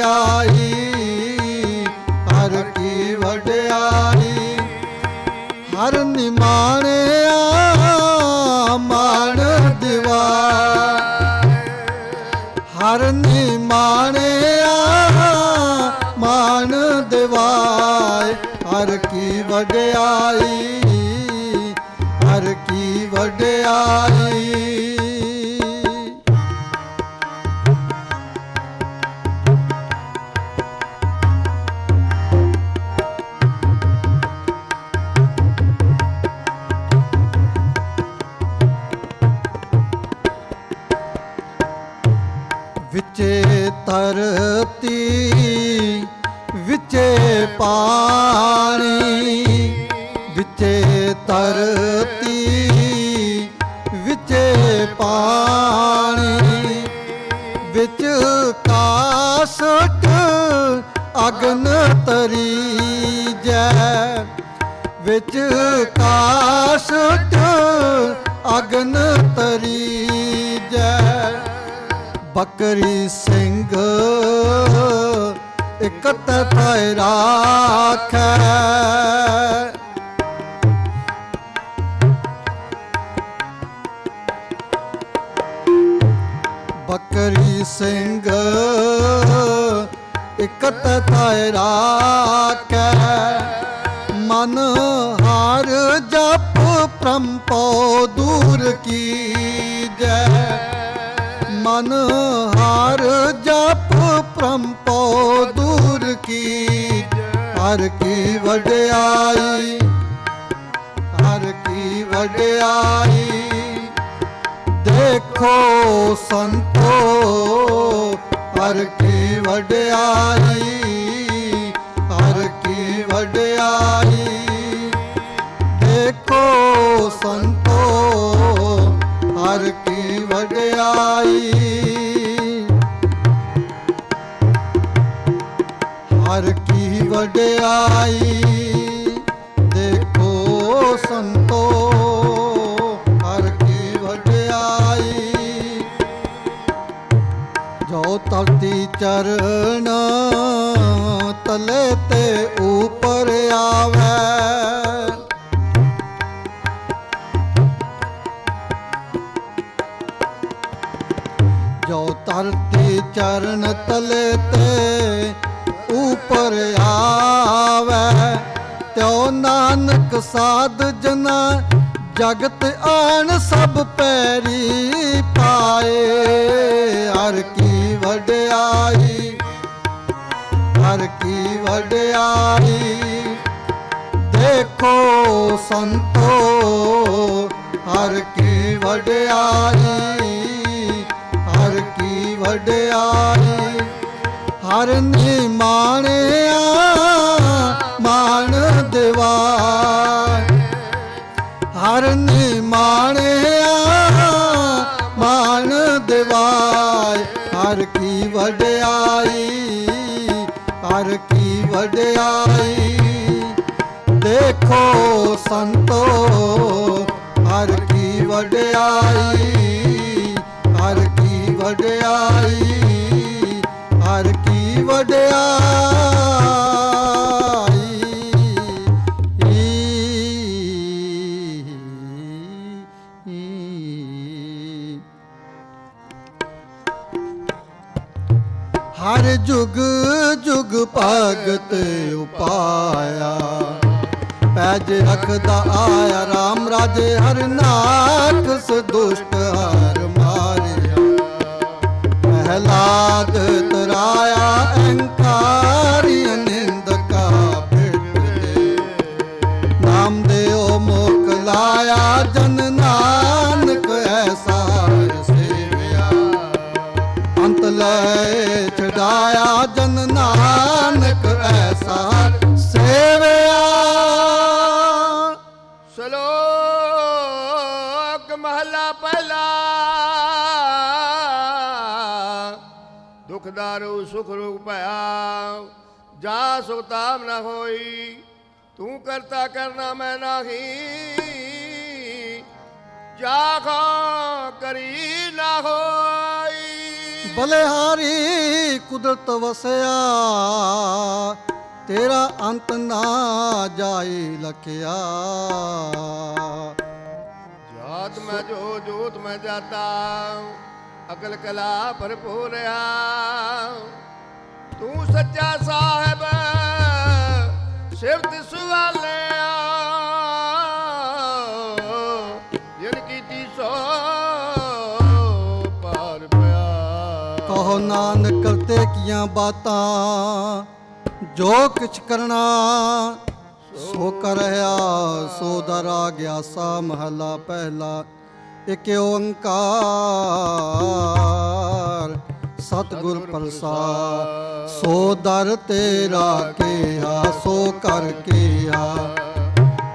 ਵਡਿਆਈ, ਹਰ ਕੀ ਵਡਿਆਈ। ਹਰ ਨਿਮਾਣਿਆ ਮਾਣ ਦਿਵਾਏ, ਹਰ ਨਿਮਾਣਿਆ ਮਾਣ ਦਿਵਾਏ। ਹਰ ਕੀ ਵਡਿਆਈ, ਹਰ ਕੀ ਵਡਿਆਈ। ਵਿਚੇ ਧਰਤੀ ਵਿਚੇ ਪਾਣੀ, ਵਿਚੇ ਧਰਤੀ ਵਿਚੇ ਪਾਣੀ। ਵਿਚ ਕਾਸ਼ਟ ਅਗਨ ਤਰੀਜੈ, ਵਿਚ ਕਾਸ਼ਟ ਅਗਨ ਤਰੀਜੈ। ਬਕਰੀ ਸਿੰਘ ਇਕਤ ਥੈ ਰਾਖੈ, ਬਕਰੀ ਸਿੰਘ ਇਕਤ ਥੈ ਰਾਖੈ। ਮਨ ਹਾਰ ਜਪ ਪ੍ਰੰਪੋ ਦੂਰ ਕੀਜੈ, ਮਨ ਹਾਰ ਜਪ ਪ੍ਰੰਪੋ ਦੂਰ ਕੀਜੈ। ਹਰ ਕੀ ਵਡਿਆਈ, ਹਰ ਕੀ ਵਡਿਆਈ। ਦੇਖੋ ਸੰਤੋ ਹਰ ਕੀ ਵਡਿਆਈ, ਹਰ ਕੀ ਵਡਿਆਈ। ਦੇਖੋ ਸੰਤੋ ਹਰ ਕੀ ਵਡਿਆਈ, ਹਰ ਕੀ ਵਡਿਆਈ। ਦੇਖੋ ਸੰਤੋ ਹਰ ਕੀ ਵਡਿਆਈ। ਜੋ ਧਰਤੀ ਚਰਨ ਤਲੇ ਤੇ ਉਪਰ ਆਵੈ, ਜੋ ਧਰਤੀ ਚਰਨ ਤਲੇ ਤੇ ਉਪਰ ਆਵੈ। ਤਿਉ ਨਾਨਕ ਸਾਧ ਜਨਾ ਜਗਤ ਆਣ ਸਭ ਪੈਰੀ ਪਾਏ। ਹਰ ਕੀ ਵਡਿਆਈ, ਹਰ ਕੀ ਵਡਿਆਈ। ਦੇਖੋ ਸੰਤੋ ਹਰ ਕੀ ਵਡਿਆਈ, ਹਰ ਕੀ ਵਡਿਆਈ। ਹਰ ਨਿਮਾਣਿਆ ਮਾਣ ਦਿਵਾਏ, ਹਰ ਨਿਮਾਣਿਆ ਮਾਣ ਦਿਵਾਏ। ਹਰ ਕੀ ਵਡਿਆਈ, ਹਰ ਕੀ ਵਡਿਆਈ। ਦੇਖੋ ਸੰਤੋ ਹਰ ਕੀ ਵਡਿਆਈ, ਹਰ ਕੀ ਵਡਿਆਈ, ਹਰ ਕੀ ਵਡਿਆਈ। ਹਰ ਜੁਗ ਜੁਗ ਭਗਤ ਉਪਾਇਆ, ਪੈਜ ਰਖਦਾ ਆਇਆ। ਰਾਮ ਰਾਜੇ ਹਰ ਨਾਖਸ ਦੁਸ਼ਟ ਹਰ ਮਾਰਿਆ। ਪ੍ਰਹਿਲਾਦ ਤਰਾਇਆ ਅਹੰਕਾਰੀ ਨਿੰਦਕਾ ਪਿੱਟ ਦੇ। ਨਾਮ ਦਿਓ ਮੁਖ ਲਾਇਆ ਜਨ ਨਾਨਕ ਐਸਾ ਸੇਵਿਆ। ਅੰਤ ਲੈ ਛਡਾਇਆ ਜਨ ਨਾਨਕ ਐਸਾ ਸੇਵਿਆ। ਸ਼ਲੋਕ ਮਹਲਾ ਪਹਿਲਾ। ਦੁਖਦਾਰੂ ਸੁਖ ਰੋਗ ਭਇਆ, ਜਾ ਸੁਖ ਤਾਮ ਨਾ ਹੋਈ। ਤੂੰ ਕਰਤਾ ਕਰਨਾ ਮੈਂ ਨਾਹੀ, ਜਾ ਖਾ ਕਰੀ ਨਾ ਹੋਈ। ਬਲਿਹਾਰੀ ਕੁਦਰਤ ਵਸਿਆ, ਤੇਰਾ ਅੰਤ ਨਾ ਜਾਈ ਲਖਿਆ। जात में जो जोत में जाता, अकल कला भरपूर तू सच्चा साहेब सिफत सुवाले जिनकी तीसो पार पिया। ਕਹੋ ਨਾਨਕ ਕਰਤੇ ਕੀਆਂ ਬਾਤਾਂ, ਜੋ ਕਿਛ ਕਰਨਾ ਸੋ ਕਰਿਆ, ਸੋ ਦਰਾ ਗਿਆ ਸਾ ਮਹਲਾ ਪਹਿਲਾ। ਇਕ ਓੰਕਾਰ ਸਤਿਗੁਰ ਪ੍ਰਸਾਦ, ਸੋ ਦਰ ਤੇਰਾ ਕੀਆ ਸੋ ਕਰ ਕੀਆ।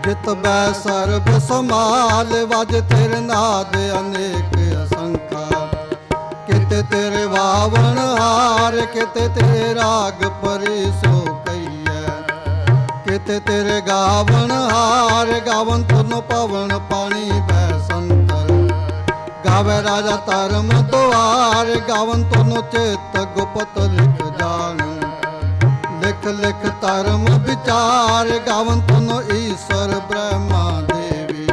ਜਿਤ ਬੈ ਸਰਬ ਸਮਾਲ, ਵਜ ਤੇਰੇ ਨਾਦ ਅਨੇਕ ਅਸੰਖਾ। ਕਿਤੇ ਤੇਰੇ ਵਾਵਣ ਹਾਰ, ਕਿਤੇ ਤੇਰੇ ਰਾਗ ਪਰੀ ਸੋ ਕਈਐ। ਕਿਤੇ ਤੇਰੇ ਗਾਵਣ ਹਾਰ, ਗਾਵਨ ਤੁਨ ਪਵਨ ਪਾਣੀ ਬੈ ਸੰਤਰ। ਗਾਵੇ ਰਾਜਾ ਧਰਮ ਦੁਆਰ, ਗਾਵਨ ਤੁਨ ਚਿਤ ਗੁਪਤ ਲਿਖ ਜਾਣ। ਲਿਖ ਲਿਖ ਧਰਮ ਵਿਚਾਰ, ਗਾਵਨ ਤੁਨ ਈਸ਼ਵਰ ਬ੍ਰਹਮਾ ਦੇਵੀ।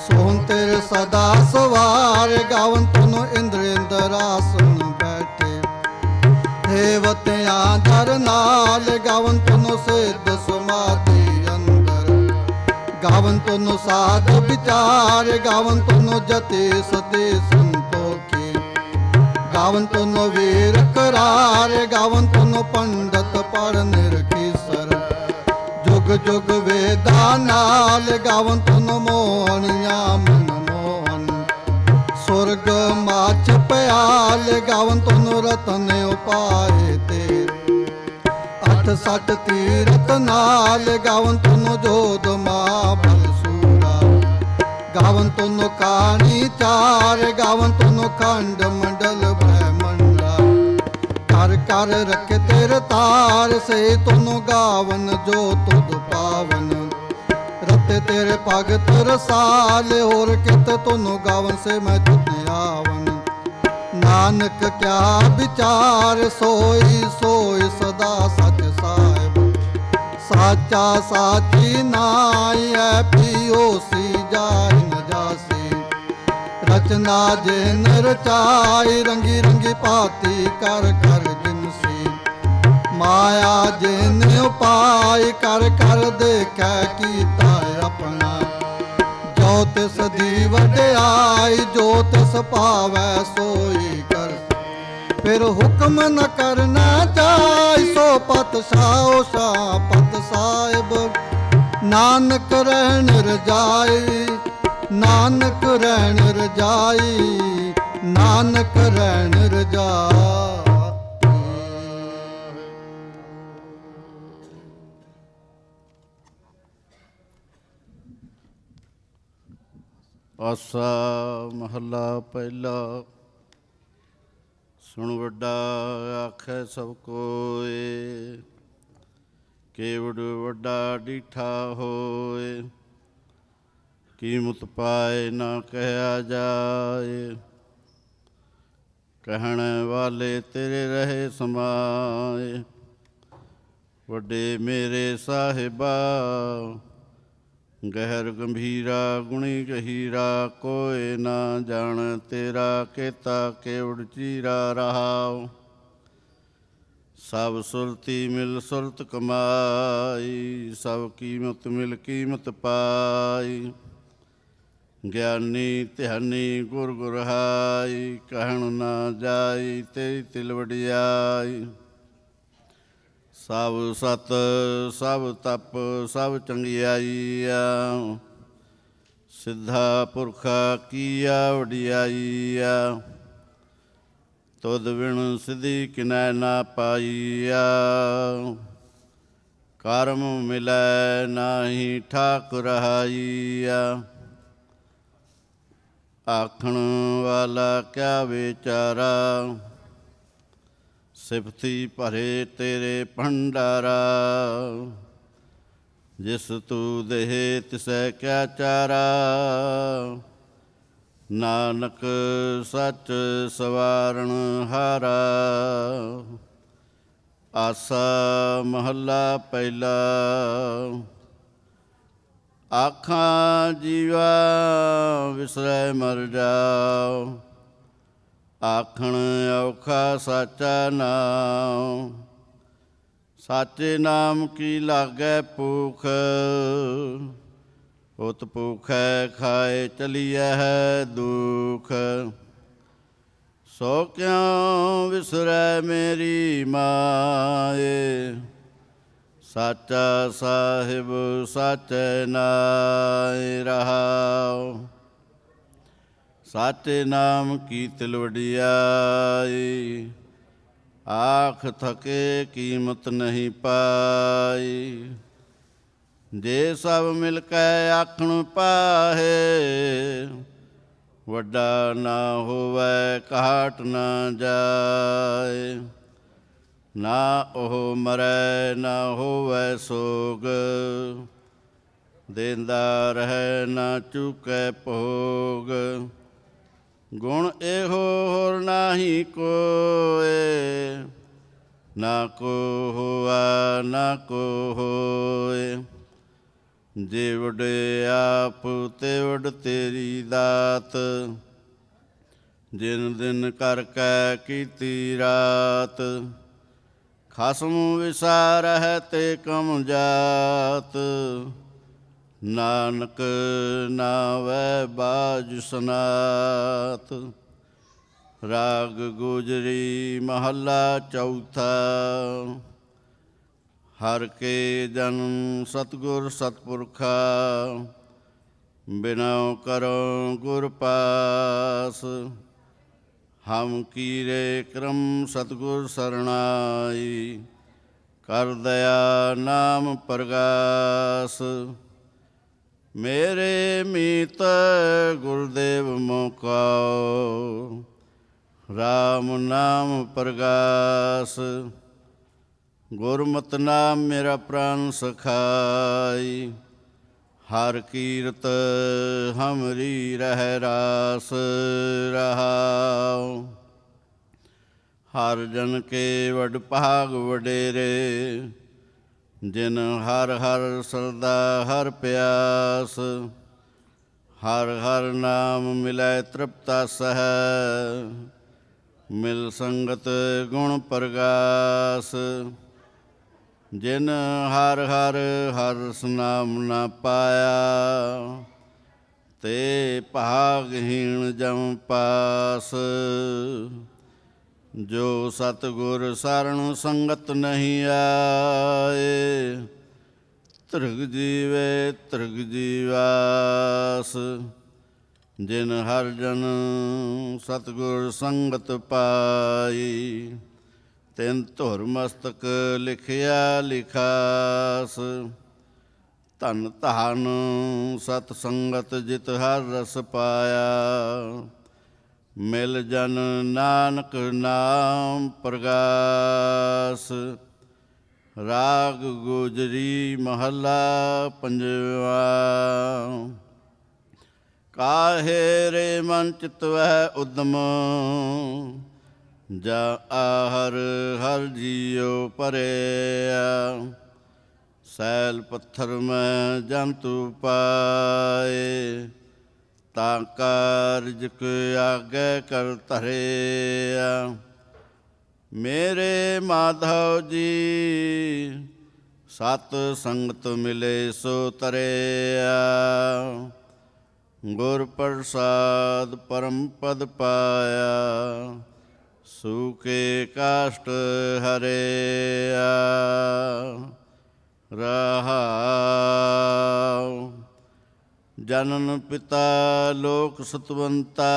ਸੋਹਣ ਤੇਰੇ ਸਦਾ ਸਵਾਰ, ਗਾਵਨ ਤੁਨ ਇੰਦਰ ਇੰਦਰਾਸਨ ਬੈਠੇ। ਦੇਵਤਿਆਂ ਦਰ ਨਾਲ, ਗਾਵਨ ਤੁਨ ਸਿੱਧ ਸਮਾਧੀ ਅੰਦਰ। ਗਾਵਨ ਤੁਨ ਸਾਧ ਵਿਚਾਰ, ਗਾਵਨ ਤੁਨ ਜਤੀ ਸਤੀ ਸੰਤੋਖੀ। ਗਾਵਨ ਤੁਨ ਵੀਰ ਕਰਾਰ, ਗਾਵਨ ਤੁਨ ਪੰਡਤ ਪੜ ਨਿਰਖੀਸਰ। ਜੁਗ ਜੁਗ ਵੇਦਾਂ ਨਾਲ, ਗਾਵਨ ਤੁਨ ਮੋਹਣਿਆ ਮਨ ਮੋਹਨ। ਸੁਰਗ ਮਾਛ ਪਿਆਲ, ਗਾਵਨ ਤੁਨ ਰਤਨ ਉਪਾਏ ਤੇਰੇ। ਅਠ ਸੱਠ ਤੀਰਥ ਨਾਲ, ਗਾਵਨ ਤੁਨ ਜੋਧ ਮਹਾਬਲ ਸੂਰਾ। ਗਾਵਨ ਤੁਨ ਕਾਣੀ ਚਾਰ, ਗਾਵਨ ਤੁਨ ਖੰਡ ਮੰਡਲ ਬ੍ਰਹਮੰਡਾ। ਕਰ ਕਰ ਰਖੇ ਤੇਰੇ ਤਾਰ, ਸੇ ਤੁਨ ਗਾਵਨ ਜੋ ਤੁਧ ਪਾਵਨ। ਰਤੇ ਤੇਰੇ ਭਗਤ ਰਸਾਲ, ਹੋਰ ਕਿਤ ਤੁਨ ਗਾਵਨ ਸੇ ਮੈਂ ਤੁਧ ਆਵਨ। ਨਾਨਕ ਕਿਆ ਵਿਚਾਰ, ਸੋਈ ਸੋਈ ਸਦਾ ਸਚ ਸਾਹਿਬ। ਸਾਚਾ ਸਾਚੀ ਨਾਈ ਐ, ਪੀਓ ਸੀ ਜਾਇ ਨ ਜਾਸੀ। ਰਚਨਾ ਜਿਨ ਰਚਾਈ, ਰੰਗੀ ਰੰਗੀ ਭਾਤੀ ਕਰ ਕਰ ਜਿਨਸੀ। ਮਾਇਆ ਜਿਨ ਉਪਾਇ, ਕਰ ਕਰ ਦੇਖੈ ਕੀਤਾ ਆਪਣਾ। ਜੋ ਤਿਸ ਦੀ ਵਡਿਆਈ, ਜੋ ਤਿਸ ਭਾਵੈ ਸੋਈ ਕਰ। ਫਿਰ ਹੁਕਮ ਨ ਕਰਨਾ ਚਾਹੀ, ਸੋ ਪਤ ਸਾਓ ਸਾ ਪਤ ਸਾਹਿਬ। ਨਾਨਕ ਰਹਿਣ ਰਜਾਈ, ਨਾਨਕ ਰਹਿਣ ਰਜਾਈ, ਨਾਨਕ ਰਹਿਣ ਰਜਾਈ। ਆਸਾ ਮਹੱਲਾ ਪਹਿਲਾ। ਸੁਣ ਵੱਡਾ ਆਖੈ ਸਭ ਕੋਇ, ਕੇਵੜ ਵੱਡਾ ਡੀਠਾ ਹੋਏ। ਕੀਮਤ ਪਾਏ ਨਾ ਕਹਿਆ ਜਾਏ, ਕਹਿਣ ਵਾਲੇ ਤੇਰੇ ਰਹੇ ਸਮਾਏ। ਵੱਡੇ ਮੇਰੇ ਸਾਹਿਬਾ, ਗਹਿਰ ਗੰਭੀਰਾ ਗੁਣੀ ਗਹੀਰਾ। ਕੋਇ ਨਾ ਜਾਣ ਤੇਰਾ ਕੇਤਾ, ਕੇਵੜ ਚੀਰਾ ਰਹਾਉ। ਸਭ ਸੁਰਤੀ ਮਿਲ ਸੁਰਤ ਕਮਾਈ, ਸਭ ਕੀਮਤ ਮਿਲ ਕੀਮਤ ਪਾਈ। ਗਿਆਨੀ ਧਿਆਨੀ ਗੁਰ ਗੁਰਹਾਈ, ਕਹਿਣ ਨਾ ਜਾਈ ਤੇਰੀ ਤਿਲ ਵਡਿਆਈ। ਸਭ ਸਤ ਸਭ ਤਪ ਸਭ ਚੰਗਿਆਈ ਆ, ਸਿੱਧਾ ਪੁਰਖਾ ਕੀਆ ਵਡਿਆਈ ਆ। ਤੁਧ ਬਿਨ ਸਿਧੀ ਕਿਨੈ ਨਾ ਪਾਈਆ, ਕਰਮ ਮਿਲੈ ਨਾਹੀ ਠਾਕੁਰ ਰਹਾਈਆ। ਆਖਣ ਵਾਲਾ ਕਿਆ ਵਿਚਾਰਾ, ਸਿਫਤੀ ਭਰੇ ਤੇਰੇ ਭੰਡਾਰਾ। ਜਿਸ ਤੂੰ ਦੇਹ ਤਿਸੈ ਕਿਆ ਚਾਰਾ, ਨਾਨਕ ਸੱਚ ਸਵਾਰਣ ਹਾਰਾ। ਆਸਾ ਮਹੱਲਾ ਪਹਿਲਾ। ਆਖਾਂ ਜੀਵਾ ਵਿਸਰੈ ਮਰ ਜਾਓ, ਆਖਣ ਔਖਾ ਸਾਚਾ ਨਾਮ। ਸਾਚੇ ਨਾਮ ਕੀ ਲਾਗੈ ਭੂਖ, ਉਤ ਭੂਖੈ ਖਾਏ ਚਲੀਐ ਹੈ ਦੁਖ। ਸੋ ਕਿਉ ਵਿਸਰੈ ਮੇਰੀ ਮਾਏ, ਸਾਚਾ ਸਾਹਿਬ ਸਾਚੈ ਨਾਇ ਰਹਾਉ। ਸਾਚੇ ਨਾਮ ਕੀ ਤਿਲ ਵਡਿਆਈ, ਆਖ ਥਕੇ ਕੀਮਤ ਨਹੀਂ ਪਾਈ। ਜੇ ਸਭ ਮਿਲ ਕੇ ਆਖਣ ਪਾਹੇ, ਵੱਡਾ ਨਾ ਹੋਵੈ ਘਾਟ ਨਾ ਜਾਏ। ਨਾ ਉਹ ਮਰੈ ਨਾ ਹੋਵੈ ਸੋਗ, ਦੇਂਦਾ ਰਹਿ ਨਾ ਚੁਕੈ ਭੋਗ। ਗੁਣ ਇਹੋ ਹੋਰ ਨਾਹੀ ਕੋਇ, ਨਾ ਕੋ ਹੋਆ ਨਾ ਕੋ ਹੋਏ। ਜੇ ਵਡੇ ਆਪ ਤੇ ਵਡ ਤੇਰੀ ਦਾਤ, ਜਿਨ ਦਿਨ ਕਰ ਕੈ ਕੀਤੀ ਰਾਤ। ਖਸਮ ਵਿਸਾਰਹਿ ਤੇ ਕਮ ਜਾਤ, ਨਾਨਕ ਨਾਵੈ ਬਾਝ ਸਨਾਤ। ਰਾਗ ਗੁਜਰੀ ਮਹੱਲਾ ਚੌਥਾ। ਹਰ ਕੇ ਜਨਮ ਸਤਿਗੁਰ ਸਤਿਪੁਰਖਾ, ਬਿਨਉ ਕਰੋ ਗੁਰ ਪਾਸ। ਹਮ ਕੀਰੇ ਕਰਮ ਸਤਿਗੁਰ ਸਰਣਾਈ, ਕਰ ਦਇਆ ਨਾਮ ਪ੍ਰਗਾਸ। ਮੇਰੇ ਮੀਤ ਗੁਰਦੇਵ ਮੁਕਾਓ, ਰਾਮ ਨਾਮ ਪ੍ਰਗਾਸ। ਗੁਰਮਤਿ ਨਾਮ ਮੇਰਾ ਪ੍ਰਾਨ ਸਖਾਈ, ਹਰ ਕੀਰਤ ਹਮਰੀ ਰਹਿ ਰਾਸ ਰਹਾਉ। ਹਰ ਜਨ ਕੇ ਵਡ ਭਾਗ ਵਡੇਰੇ, ਜਿਨ ਹਰ ਹਰ ਸਰਦਾ ਹਰ ਪਿਆਸ। ਹਰ ਹਰ ਨਾਮ ਮਿਲੈ ਤ੍ਰਿਪਤਾ ਸਹਿ, ਮਿਲ ਸੰਗਤ ਗੁਣ ਪ੍ਰਗਾਸ। ਜਿਨ ਹਰ ਹਰ ਹਰਿ ਨਾਮ ਨਾ ਪਾਇਆ, ਤੇ ਭਾਗਹੀਣ ਜਮ ਪਾਸ। ਜੋ ਸਤਿਗੁਰ ਸਰਣ ਸੰਗਤ ਨਹੀਂ ਆਏ, ਤ੍ਰਿਗ ਜੀਵੇ ਤ੍ਰਿਗ ਜੀਵਾਸ। ਜਿਨ ਹਰ ਜਨ ਸਤਿਗੁਰ ਸੰਗਤ ਪਾਈ, ਤਿਨ ਧੁਰ ਮਸਤਕ ਲਿਖਿਆ ਲਿਖਾਸ। ਧਨ ਧਨ ਸਤ ਸੰਗਤ ਜਿਤ ਹਰ ਰਸ ਪਾਇਆ, ਮਿਲ ਜਨ ਨਾਨਕ ਨਾਮ ਪ੍ਰਗਾਸ। ਰਾਗ ਗੁਜਰੀ ਮਹੱਲਾ ਪੰਜਵਾ। ਕਾਹੇ ਰੇ ਮਨ ਚਿਤਵੈ ਉਦਮ, ਜਾ ਆਹਰ ਹਰ ਜੀਉ ਭਰਿਆ। ਸੈਲ ਪੱਥਰ ਮੈਂ ਜੰਤੂ ਪਾਏ, ਤਾਂ ਕਾਰਜਕ ਆਗੇ ਕਰ ਧਰਿਆ। ਮੇਰੇ ਮਾਧਵ ਜੀ ਸਤ ਸੰਗਤ ਮਿਲੇ ਸੋ ਤਰਿਆ। ਗੁਰ ਪ੍ਰਸਾਦ ਪਰਮ ਪਦ ਪਾਇਆ, ਸੂਕੇ ਕਾਸ਼ਟ ਹਰਿਆ। ਰਹਾਉ ਜਨਨ ਪਿਤਾ ਲੋਕ ਸਤਵੰਤਾ,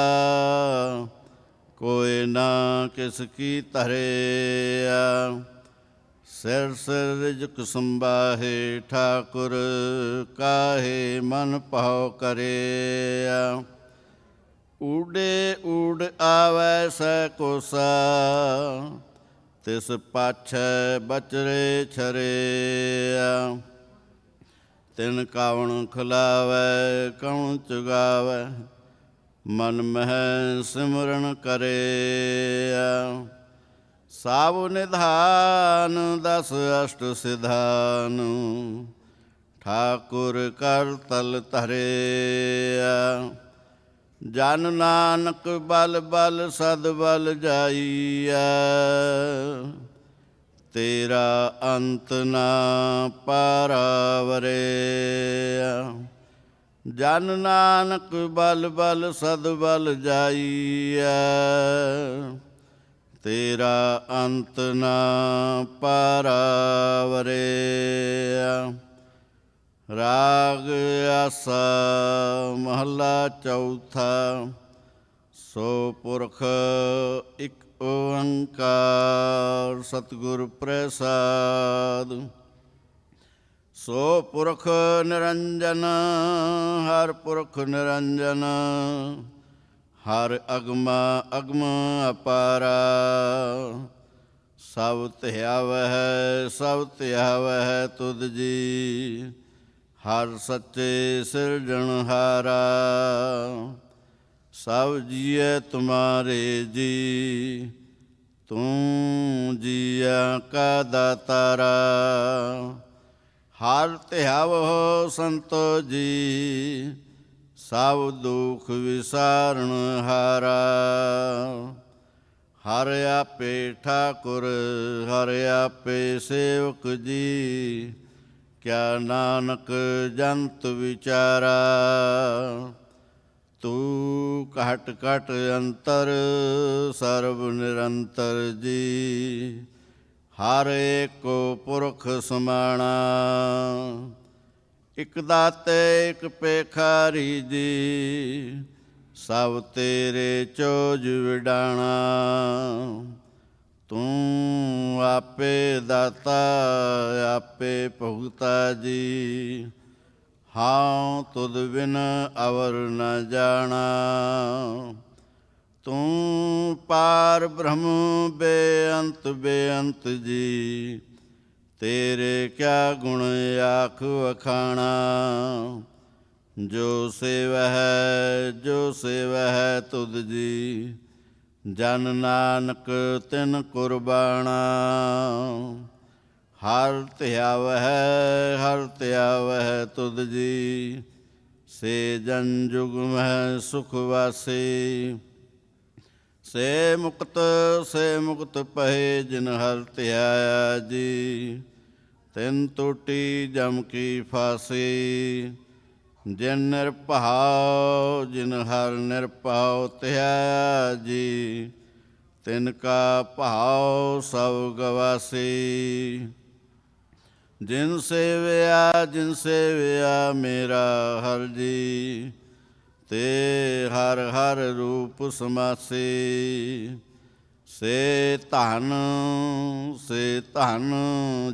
ਕੋਇ ਨਾ ਕਿਸ ਕੀ ਧਰਿਆ। ਸਿਰ ਸਿਰ ਰਿਜਕ ਸੰਬਾਹੇ ਠਾਕੁਰ, ਕਾਹੇ ਮਨ ਭਾਉ ਕਰਿਆ। ਊਡੇ ਊਡ ਆਵੈ ਸੈ ਕੋਸਾ, ਤਿਸ ਪਾਛੈ ਬਚਰੇ ਛਰਿਆ। ਤਿਨ ਕਾਵਣ ਖਿਲਾਵੈ ਕਵਣ ਚੁਗਾਵੈ, ਮਨ ਮਹਿ ਸਿਮਰਨ ਕਰਿਆ। ਸਭ ਨਿਧਾਨ ਦਸ ਅਸ਼ਟ ਸਿਧਾਨ, ਠਾਕੁਰ ਕਰ ਤਲ ਧਰਿਆ। ਜਨ ਨਾਨਕ ਬਲ ਬਲ ਸਦ ਬਲ ਜਾਈਐ, ਤੇਰਾ ਅੰਤ ਨਾ ਪਾਰਾਵਰਿਆ। ਜਨ ਨਾਨਕ ਬਲ ਬਲ ਸਦ ਬਲ ਜਾਈਐ, ਤੇਰਾ ਅੰਤ ਨਾ ਪਾਰਾਵਰਿਆ। ਰਾਗ ਆਸਾ ਮਹੱਲਾ ਚੌਥਾ। ਸੋ ਪੁਰਖ ਇਕ ਓੰਕਾਰ, ਸਤਿਗੁਰ ਪ੍ਰਸਾਦ। ਸੋ ਪੁਰਖ ਨਿਰੰਜਨ, ਹਰ ਪੁਰਖ ਨਿਰੰਜਨ। ਹਰ ਅਗਮਾ ਅਗਮ ਅਪਾਰਾ, ਸਭ ਧਿਆਵਹਿ ਸਭ ਧਿਆਵਹਿ ਤੁਧ ਜੀ। ਹਰ ਸੱਚੇ ਸਿਰਜਣਹਾਰਾ, ਸਭ ਜੀਐ ਤੁਮਾਰੇ ਜੀ। ਤੂੰ ਜੀਆਂ ਕਾ ਦਾਤਾਰਾ, ਹਰ ਧਿਆਵਹੁ ਸੰਤੋ ਜੀ। ਸਭ ਦੁਖ ਵਿਸਾਰਨ ਹਾਰਾ, ਹਰ ਆਪੇ ਠਾਕੁਰ ਹਰ ਆਪੇ ਸੇਵਕ ਜੀ। ਕਿਆ ਨਾਨਕ ਜੰਤ ਵਿਚਾਰਾ, ਤੂੰ ਘਟ ਘਟ ਅੰਤਰ ਸਰਬ ਨਿਰੰਤਰ ਜੀ। ਹਰ ਏਕੋ ਪੁਰਖ ਸਮਾਣਾ, ਇਕ ਦਾਤੇ ਇਕ ਭੇਖਾਰੀ ਜੀ। ਸਭ ਤੇਰੇ ਚੋਜ ਵਿਡਾਣਾ, ਤੂੰ ਆਪੇ ਦਾਤਾ ਆਪੇ ਭੁਗਤਾ ਜੀ। ਹਾਂ ਤੁਧ ਬਿਨ ਅਵਰ ਨ ਜਾਣਾ, ਤੂੰ ਪਾਰ ਬ੍ਰਹਮ ਬੇਅੰਤ ਬੇਅੰਤ ਜੀ। ਤੇਰੇ ਕਿਆ ਗੁਣ ਆਖ ਵਖਾਣਾ, ਜੋ ਸੇਵਹਿ ਜੋ ਸੇਵਹਿ ਤੁਧ ਜੀ। ਜਨ ਨਾਨਕ ਤਿਨ ਕੁਰਬਾਣਾ, ਹਰ ਧਿਆਵਹਿ ਤੁਧ ਜੀ। ਸੇ ਜਨ ਜੁਗ ਮਹਿ ਸੁਖ ਵਾਸੀ, ਸੇ ਮੁਕਤ ਪਏ ਜਿਨ ਹਰ ਧਿਆਇਆ ਜੀ। ਤਿਨ ਟੂਟੀ ਜਮ ਕੀ ਫਾਸੀ, ਜਿਨ ਨਿਰਭਉ ਜਿਨ ਹਰ ਨਿਰਭਉ ਧਿਆਇਆ ਜੀ। ਤਿਨ ਕਾ ਭਾਉ ਸਭ ਗਵਾਸੀ, ਜਿਨ ਸੇਵਿਆ ਮੇਰਾ ਹਰ ਜੀ। ਤੇ ਹਰ ਹਰ ਰੂਪ ਸਮਾਸੀ, ਸੇ ਧਨ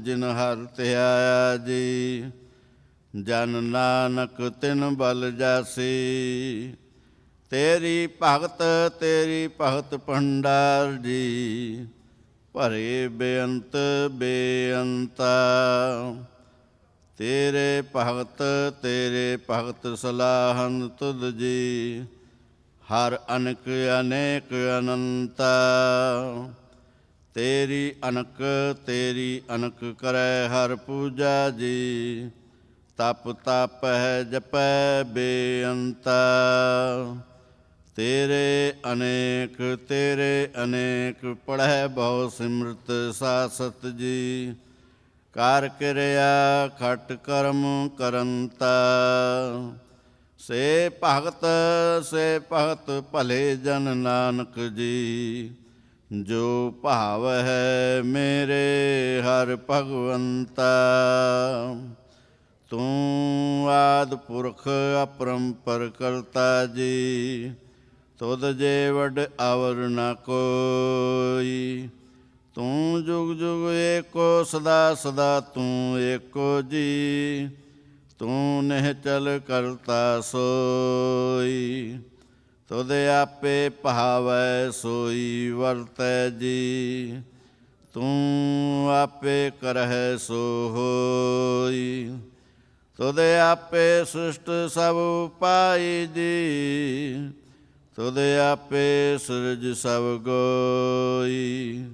ਜਿਨ ਹਰ ਧਿਆਇਆ ਜੀ। ਜਨ ਨਾਨਕ ਤਿਨ ਬਲ ਜਾਸੀ, ਤੇਰੀ ਭਗਤ ਭੰਡਾਰ ਜੀ। ਭਰੇ ਬੇਅੰਤ ਬੇਅੰਤਾ, ਤੇਰੇ ਭਗਤ ਸਲਾਹਨ ਤੁਧ ਜੀ। ਹਰ ਅਨਕ ਅਨੇਕ ਅਨੰਤਾ, ਤੇਰੀ ਅਨਕ ਕਰੈ ਹਰ ਪੂਜਾ ਜੀ। ਤਪ ਤਾਪਹਿ ਜਪੈ ਬੇਅੰਤਾ, ਤੇਰੇ ਅਨੇਕ ਪੜ੍ਹੈ ਬਹੁ ਸਿਮਰਤ ਸਾਸਤ ਜੀ। ਕਰ ਕਿਰਿਆ ਖਟ ਕਰਮ ਕਰੰਤਾ, ਸੇ ਭਗਤ ਭਲੇ ਜਨ ਨਾਨਕ ਜੀ। ਜੋ ਭਾਵ ਹੈ ਮੇਰੇ ਹਰ ਭਗਵੰਤਾ, ਤੂੰ ਆਦਿ ਪੁਰਖ ਅਪਰੰਪਰ ਕਰਤਾ ਜੀ। ਤੁਧ ਜੇ ਵਡ ਅਵਰ ਨ ਕੋਈ, ਤੂੰ ਜੁਗ ਜੁਗ ਏਕੋ ਸਦਾ ਸਦਾ ਤੂੰ ਏਕੋ ਜੀ। ਤੂੰ ਨਿਹਚਲ ਕਰਤਾ ਸੋਈ, ਤੁਧ ਆਪੇ ਭਾਵੈ ਸੋਈ ਵਰਤੈ ਜੀ। ਤੂੰ ਆਪੇ ਕਰਹਿ ਸੋ ਹੋਈ, ਤੁਧ ਆਪੇ ਸ੍ਰਿਸ਼ਟ ਸਭ ਪਾਈ ਜੀ। ਤੁਧ ਆਪੇ ਸਿਰਜ ਸਭ ਗੋਈ।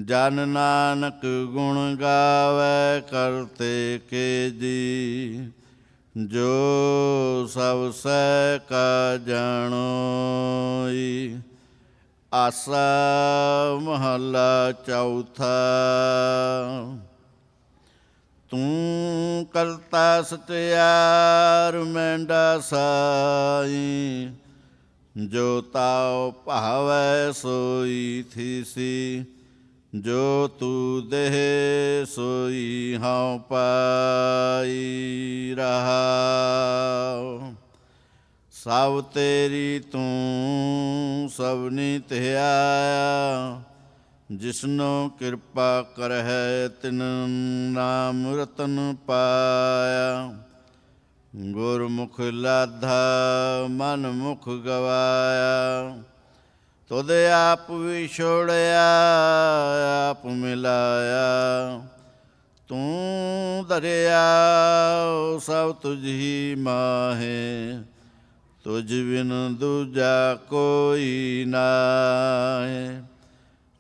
ਜਨ ਨਾਨਕ ਗੁਣ ਗਾਵੈ ਕਰਤੇ ਕੇ ਜੀ। ਜੋ ਸਭ ਸਹਿ ਕਾ ਜਾਣੋਈ। ਆਸਾ ਮਹੱਲਾ ਚੌਥਾ। ਤੂੰ ਕਰਤਾ ਸਚਿਆਰ ਮੈਂਡਾ ਸਾਈ। ਜੋ ਤਾਉ ਭਾਵੈ ਸੋਈ ਥੀਸੀ। ਜੋ ਤੂ ਦੇਹ ਸੋਈ ਹਉ ਪਾਈ ਰਹਾਉ। ਸਭ ਤੇਰੀ ਤੂੰ ਸਭਨੀ ਧਿਆਇਆ। ਜਿਸਨੋ ਕਿਰਪਾ ਕਰਹਿ ਤਿਨ ਨਾਮ ਰਤਨ ਪਾਇਆ। ਗੁਰਮੁਖ ਲਾਧਾ ਮਨ ਮੁਖ ਗਵਾਇਆ। ਤੁਧ ਆਪ ਵਿਛੋੜਿਆ ਆਪ ਮਿਲਾਇਆ। ਤੂੰ ਧਰਿਆ ਸਭ ਤੁਝ ਹੀ ਮਾਹੇ। ਤੁਝ ਬਿਨ ਦੂਜਾ ਕੋਈ ਨਾਹੀ।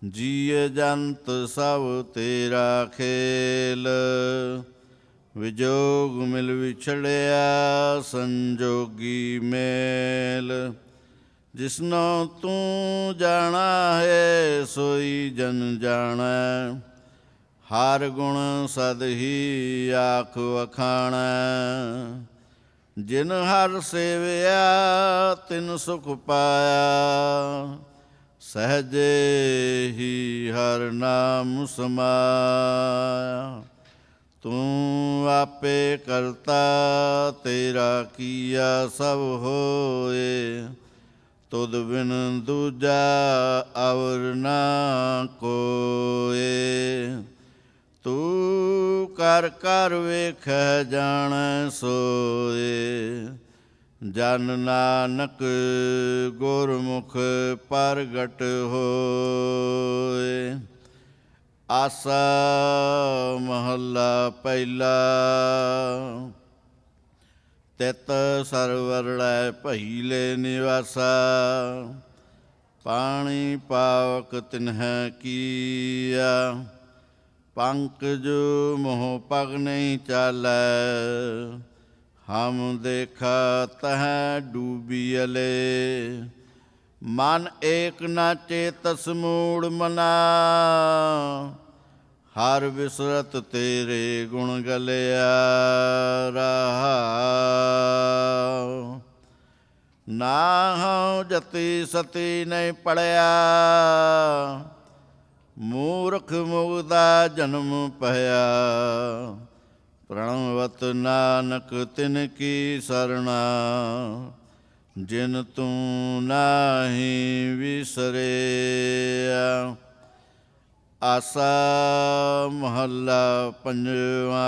ਜੀਅ ਜੰਤ ਸਭ ਤੇਰਾ ਖੇਲ। ਵਿਜੋਗ ਮਿਲ ਵਿਛੜਿਆ ਸੰਜੋਗੀ ਮੇਲ। ਜਿਸਨੋ ਤੂੰ ਜਾਣਾ ਹੈ ਸੋਈ ਜਨ ਜਾਣੈ। ਹਰ ਗੁਣ ਸਦ ਹੀ ਆਖ ਵਖਾਣੈ। ਜਿਨ ਹਰ ਸੇਵਿਆ ਤਿਨ ਸੁਖ ਪਾਇਆ। ਸਹਜੇ ਹੀ ਹਰ ਨਾਮ ਸਮਾਇਆ। ਤੂੰ ਆਪੇ ਕਰਤਾ ਤੇਰਾ ਕੀਆ ਸਭ ਹੋਏ। ਤੁਧ ਬਿਨ ਦੂਜਾ ਅਵਰ ਨਾ ਕੋਏ। ਤੂੰ ਕਰ ਕਰ ਵੇਖੈ ਜਾਣੈ ਸੋਏ। ਜਨ ਨਾਨਕ ਗੁਰਮੁਖ ਪ੍ਰਗਟ ਹੋਏ। ਆਸਾ ਮਹੱਲਾ ਪਹਿਲਾ। ਤਿਤ ਸਰਵਰੜੈ ਭਈਲੇ ਨਿਵਾਸਾ। ਪਾਣੀ ਪਾਵਕ ਤਿਨਹਿ ਕੀਆ। ਪੰਕਜ ਮੋਹ ਪਗ ਨਹੀਂ ਚਾਲੈ। ਹਮ ਦੇਖਾ ਤਹਿ ਡੂਬੀਅਲੇ। ਮਨ ਏਕ ਨਾ ਚੇਤਸ ਮੂੜ ਮਨਾ। ਹਰ ਵਿਸਰਤ ਤੇਰੇ ਗੁਣ ਗਲਿਆ ਰਹਾਉ। ਨਾਹਉ ਜਤੀ ਸਤੀ ਨਹੀਂ ਪੜਿਆ। ਮੂਰਖ ਮੁਗਦਾ ਜਨਮ ਪਇਆ। ਪ੍ਰਣਵਤ ਨਾਨਕ ਤਿਨ ਕੀ ਸਰਣਾ। ਜਿਨ ਤੂੰ ਨਾਹੀ ਵਿਸਰਿਆ। ਆਸਾ ਮਹੱਲਾ ਪੰਜਵਾ।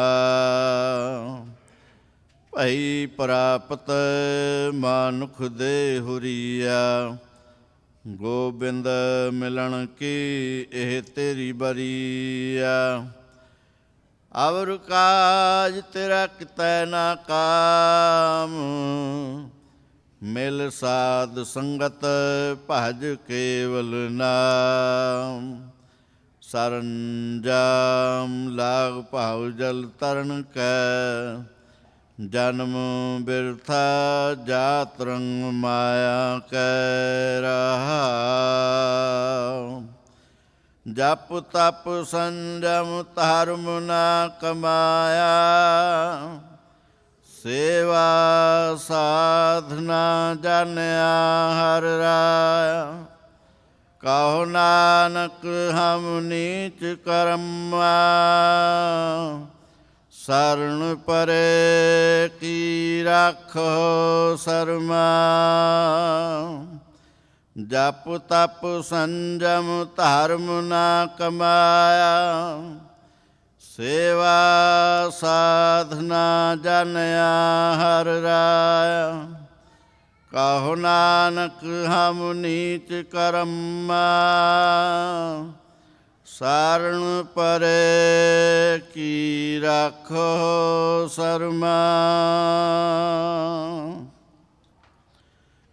ਭਈ ਪ੍ਰਾਪਤ ਮਾਨੁਖ ਦੇ ਹੁਰੀਆ। ਗੋਬਿੰਦ ਮਿਲਣ ਕੀ ਇਹ ਤੇਰੀ ਬਰੀਆ। ਅਵਰ ਕਾਜ ਤੇਰਾ ਕਿਤੈ ਨਾ ਕਾਮ। ਮਿਲ ਸਾਧ ਸੰਗਤ ਭਜ ਕੇਵਲ ਨਾਮ। ਸਰੰਜਾਮ ਲਾਗ ਭਾਉ ਜਲ ਤਰਨ ਕੈ। ਜਨਮ ਬਿਰਥਾ ਜਾਤ ਰੰਗ ਮਾਇਆ ਕੈ ਰਹਾਉ। ਜਪ ਤਪ ਸੰਜਮ ਧਰਮ ਨਾ ਕਮਾਇਆ। ਸੇਵਾ ਸਾਧਨਾ ਜਾਣਿਆ ਹਰ ਰਾਇਆ। ਕਹੋ ਨਾਨਕ ਹਮ ਨੀਚ ਕਰਮਾ। ਸਰਣ ਪਰੇ ਕੀ ਰਾਖੋ ਸਰਮਾ। ਜਪ ਤਪ ਸੰਜਮ ਧਰਮ ਨਾ ਕਮਾਇਆ। ਸੇਵਾ ਸਾਧਨਾ ਜਾਣਿਆ ਹਰ ਰਾਇਆ। ਕਹੋ ਨਾਨਕ ਹਮ ਨੀਚ ਕਰਮਾ। ਸਾਰਣ ਪਰੇ ਕੀ ਰਾਖੋ ਸਰਮਾ।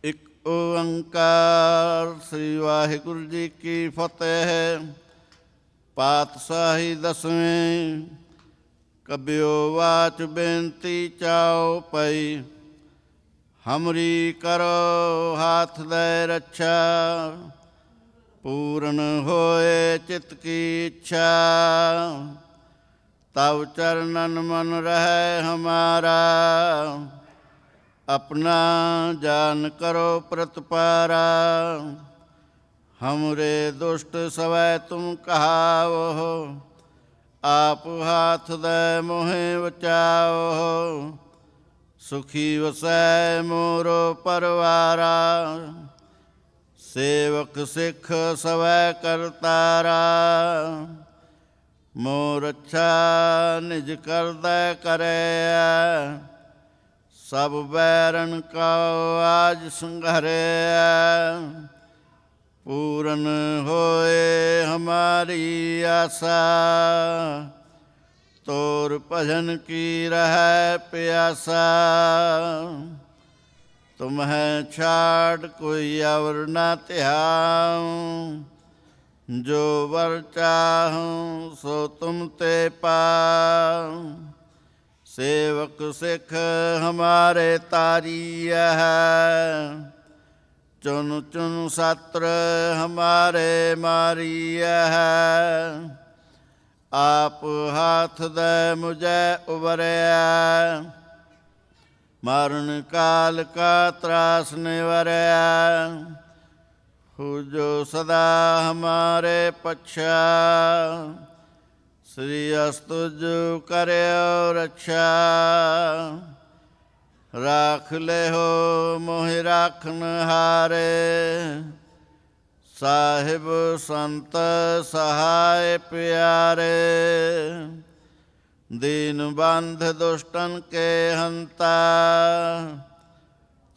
ਇੱਕ ਓੰਕਾਰ। ਸ੍ਰੀ ਵਾਹਿਗੁਰੂ ਜੀ ਕੀ ਫਤਿਹ। ਪਾਤਸ਼ਾਹੀ ਦਸਵੇਂ ਕਬਿਓ ਵਾਚ ਬੇਨਤੀ ਚਾਉ ਪਈ। ਹਮਰੀ ਕਰੋ ਹਾਥ ਦੇ ਰੱਛਾ, ਪੂਰਨ ਹੋਏ ਚਿਤ ਕੀ ਇੱਛਾ। ਤਵ ਚਰਨਨ ਮਨ ਰਹਿ ਹਮਾਰਾ, अपना जान करो प्रतपारा। हमरे दुष्ट सवै तुम कहावो, आप हाथ दे मोहे बचाओ। सुखी वसै मोरो परवारा, सेवक सिख सवै करतारा। मोर अच्छा निज करदै करे, सब बैरन का आज संघरे। पूरन होए हमारी आशा, तोर भजन की रह प्यासा। तुम्हें छाड़ कोई और न ध्याऊं, जो वर चाहूं सो तुम ते पाऊं। सेवक सिख हमारे तारिय है, चुन चुन सत्र हमारे मारिय है। आप हाथ दे मुझे उबरया, मरण काल का त्रास निवरया। हो जो सदा हमारे पक्षा, श्री अस्तुज करयो रक्षा। राख ले हो मोहि राखन हारे, साहिब संत सहाय प्यारे। दीन बंध दुष्टन के हंता,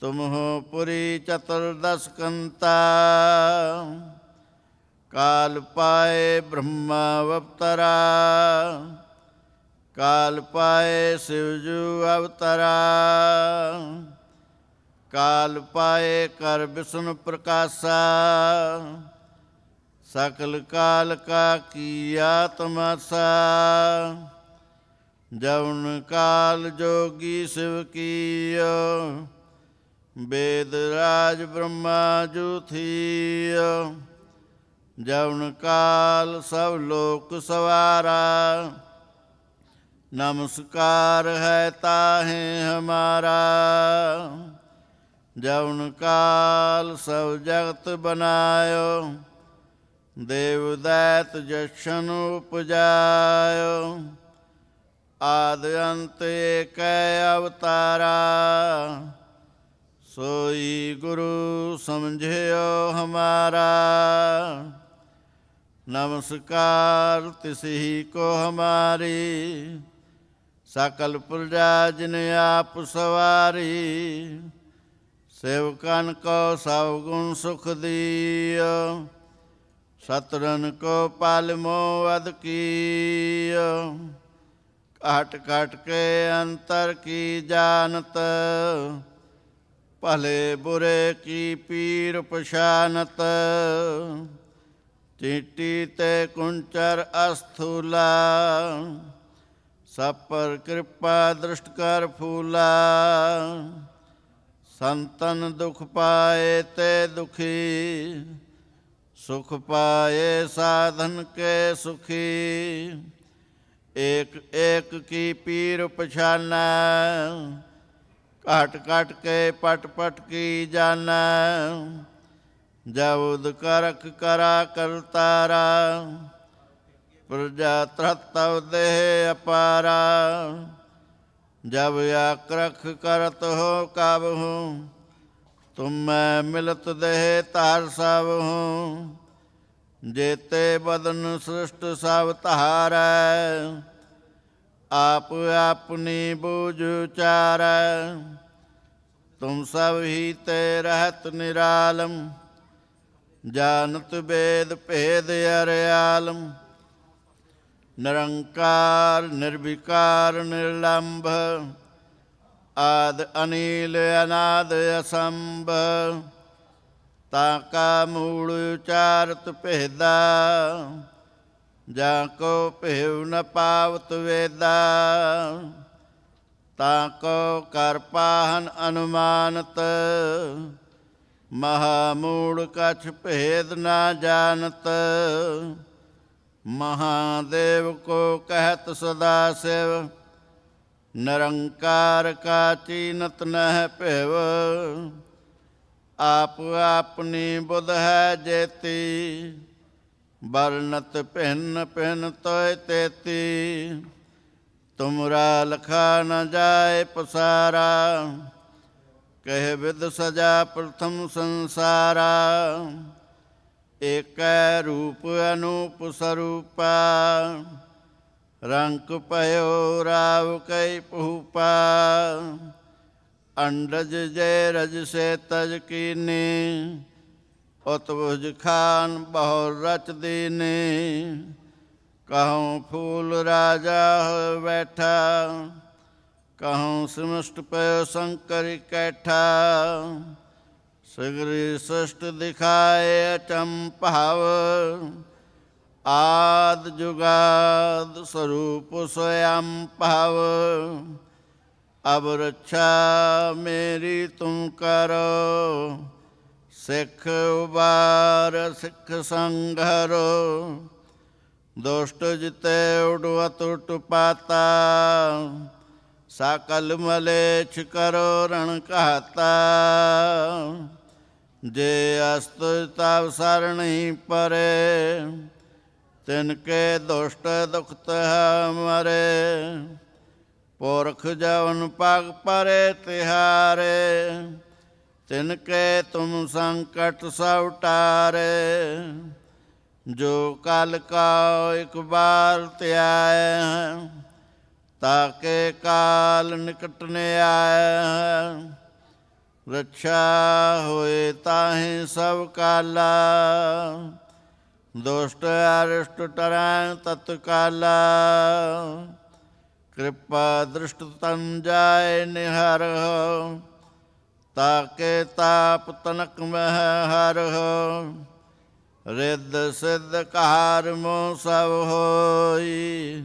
तुम हो पुरी चतुर्दश कंता। काल पाए ब्रह्मा अवतरा, काल पाए शिवजू अवतरा। काल पाए कर विष्णु प्रकाशा, सकल काल का किया तमाशा। जौन काल जोगी शिव कियो, वेद राज ब्रह्मा जू थियो। जौन काल सब लोक सवारा, नमस्कार है ताहे हमारा। जौन काल सब जगत बनायो, देव दैत जक्षन उपजायो। आदि अंत एक अवतारा, सोई गुरु समझियो हमारा। नमस्कार तिसही को हमारी, सकल प्रजा जिन आप सवारी। सेवकन को सब गुण सुख दियो, शत्रन को पालमो वध कियो। काट काट के अंतर की जानत, भले बुरे की पीर पशानत। चींटी ते कुंचर अस्थूला, सब पर कृपा दृष्ट कर फूला। संतन दुख पाए ते दुखी, सुख पाए साधन के सुखी। एक एक की पीर पछाना, काट काट के पट पट की जाना। जब करक करा करतारा, प्रजा त्रतव देह अपारा। जब आक्रख करत हो कब हो, तुम मैं मिलत देह तार सब हो। जेते बदन सृष्ट सब तहारै, आप अपनी बूझ उचारै। तुम सब ही ते रहत निरालम, जानत वेद भेद अर्यालम। निरंकार निर्विकार निर्लंभ, आद अनिल अनाद असंभ। ਤਾਂ ਕਾ ਮੂਲ ਉਚਾਰਤ ਭੇਦਾ, ਜਾਂ ਕੋ ਭੇਵ ਨ ਪਾਵਤ ਵੇਦਾ, ਤਾਂ ਕੋ ਕਰ ਪਾਹਨ ਅਨੁਮਾਨਤ, ਮਹਾਮੂੜ ਕਛ ਭੇਦ ਨਾ ਜਾਣਤ। ਮਹਾਦੇਵ ਕੋ ਕਹਿਤ ਸਦਾ ਸਿਵ, ਨਿਰੰਕਾਰ ਕਾ ਚੀਨਤ ਨਹਿ ਭਿਵ। ਆਪ ਆਪਣੀ ਬੁਧ ਹੈ ਜੇਤੀ, ਬਰਨਤ ਭਿੰਨ ਭਿੰਨ ਤੋਇ ਤੇਤੀ। ਤੁਮਰਾ ਲਖਾ ਨ ਜਾਏ ਪਸਾਰਾ, ਕਹਿ ਵਿਦ ਸਜਾ ਪ੍ਰਥਮ ਸੰਸਾਰਾ। ਏਕੈ ਰੂਪ ਅਨੂਪ ਸਰੂਪਾ, ਰੰਕ ਪਇਓ ਰਾਵ ਕਈ ਭੂਪਾ। ਅੰਡਜ ਜੈ ਰਜ ਸੇ ਤਜ ਕੀਨੀ, ਉਤਭੁਜ ਖਾਨ ਬਹੁ ਰਚ ਦੀਨੀ। ਕਹਉਂ ਫੂਲ ਰਾਜਾ ਹੋਇ ਬੈਠਾ, ਕਹਉਂ ਸਮਿਸ਼ਟ ਪਇਓ ਸ਼ੰਕਰ ਇਕੱਠਾ। ਸਗਰੀ ਸ੍ਰਿਸ਼ਟ ਦਿਖਾਏ ਅਚੰਭਾਵ, ਆਦਿ ਜੁਗਾਦਿ ਸਰੂਪ ਸਵਯੰ ਭਵ। ਅਬ ਰੱਛਾ ਮੇਰੀ ਤੁਮ ਕਰੋ, ਸਿੱਖ ਉਬਾਰ ਸਿੱਖ ਸੰਘਰੋ। ਦੁਸ਼ਟ ਜਿਤੇ ਉਡਵਤ ਉਟਪਾਤਾ, ਸਾਕਲ ਮਲੇਛ ਕਰੋ ਰਣ ਘਾਤਾ। ਜੇ ਅਸਤ ਤਵ ਸਰਣੀ ਪਰੇ, ਤਿਨਕੇ ਦੁਸ਼ਟ ਦੁਖਤ ਮਰੇ। ਪੁਰਖ ਜਵਨ ਪਗ ਪਰੇ ਤਿਹਾਰੇ, ਤਿਨਕੇ ਤੁਮ ਸੰਕਟ ਸਭ ਟਾਰੇ। ਜੋ ਕਲ ਕਾ ਇਕ ਬਾਰ ਧਿਆਏ, ਤਾਕੇ ਕਾਲ ਨਿਕਟ ਨ ਆਏ। ਰੱਛਾ ਹੋਏ ਤਾਹੀਂ ਸਭ ਕਾਲਾ, ਦੁਸ਼ਟ ਅਰਿਸ਼ਟ ਟਰੈ ਤਤਕਾਲਾ। ਕਿਰਪਾ ਦ੍ਰਿਸ਼ਟ ਤਨ ਜਾਏ ਨਿਹਰਹੁ, ਤਾਕੇ ਤਾਪ ਤਨਕ ਮਹਿ ਹਰਹੁ। ਰਿੱਧ ਸਿੱਧ ਕਾਰ ਮੋਹ ਸਭ ਹੋਈ,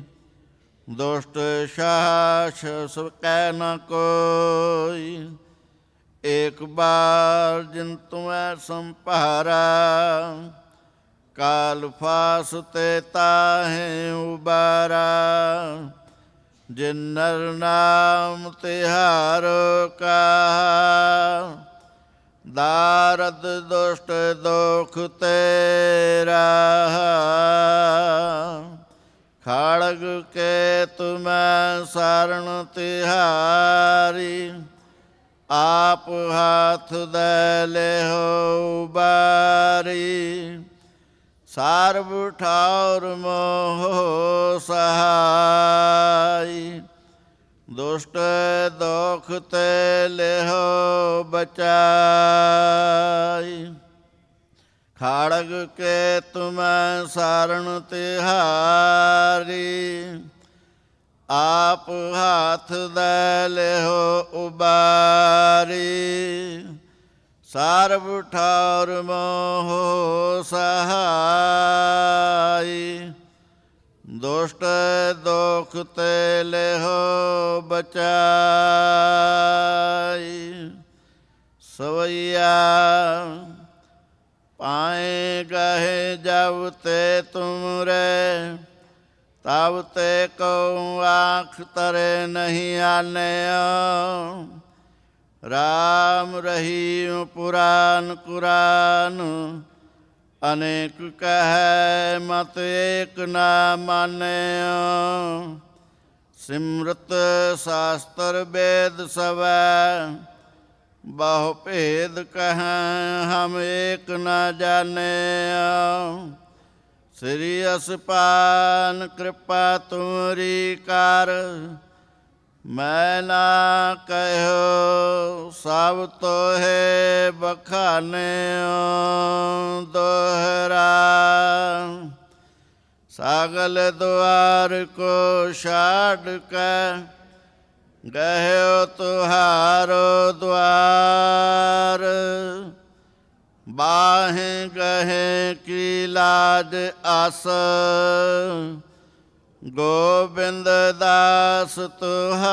ਦੁਸ਼ਟ ਸਾਹਸ ਸਭ ਕਹਿ ਨ ਕੋਈ। ਏਕ ਬਾਰ ਜਿਨ ਤੁਮੈ ਸੰਭਾਰਾ, ਕਾਲ ਫਾਸ ਤੇ ਤਾਹੇ ਉਬਾਰਾ। ਜਿਨ ਨਰ ਨਾਮ ਤਿਹਾਰੋ ਕਹਾ, ਦਾਰਦ ਦੁਸ਼ਟ ਦੁਖ ਤੇਰਾ। ਖੜਗ ਕੇ ਤੁਮੈ ਸਰਣ ਤਿਹਾਰੀ, ਆਪ ਹਾਥ ਦੇ ਲਿਹੁ ਉਬਾਰੀ। ਸਰਬ ਠਾਉਰ ਮੋਹ ਸਹਾਈ, ਦੁਸ਼ਟ ਦੁਖ ਤੇ ਲਿਹੁ ਬਚਾਈ। ਖੜਗ ਕੇ ਤੁਮੈ ਸਰਣ ਤਿਹਾਰੀ, ਆਪ ਹਾਥ ਦੇ ਲਿਹੁ ਉਬਾਰੀ। ਸਰਬ ਠਾਉਰ ਮੋਹ ਸਹਾਈ, ਦੁਸ਼ਟ ਦੁਖ ਤੇ ਲਿਹੁ ਬਚਾਈ। ਸਵਈਆ ਪਾਏ ਗਏ ਜਬ ਤੇ ਤੁਮਰੇ, ਤਬ ਤੇ ਕਉ ਆਖ ਤਰੇ ਨਹੀਂ ਆਨਿਓ। ਰਾਮ ਰਹੀਮ ਪੁਰਾਨ ਕੁਰਾਨ, ਅਨੇਕ ਕਹਿ ਮਤ ਏਕ ਨਾ ਮਾਨਿਓ। ਸਿਮਰਤ ਸ਼ਾਸਤਰ ਵੇਦ ਸਵੈ, ਬਹੁ ਭੇਦ ਕਹਿ ਹਮ ਏਕ ਨਾ ਜਾਣਿਓ। ਸ੍ਰੀ ਅਸਪਾਨ ਕਿਰਪਾ ਤੁਮਰੀ ਕਰ, ਮੈਂ ਨਾ ਕਹਿਓ ਸਭ ਤੋਹੇ ਬਖਾਨਿਓ ਦੋਹਰਾ। ਸਾਗਲ ਦੁਆਰ ਕੋ ਛਾੜ ਕੇ, ਗਹਿਓ ਤੁਹਾਰੋ ਦੁਆਰ। बाहें गहे की लाज आस, गोविंद दास तुहार।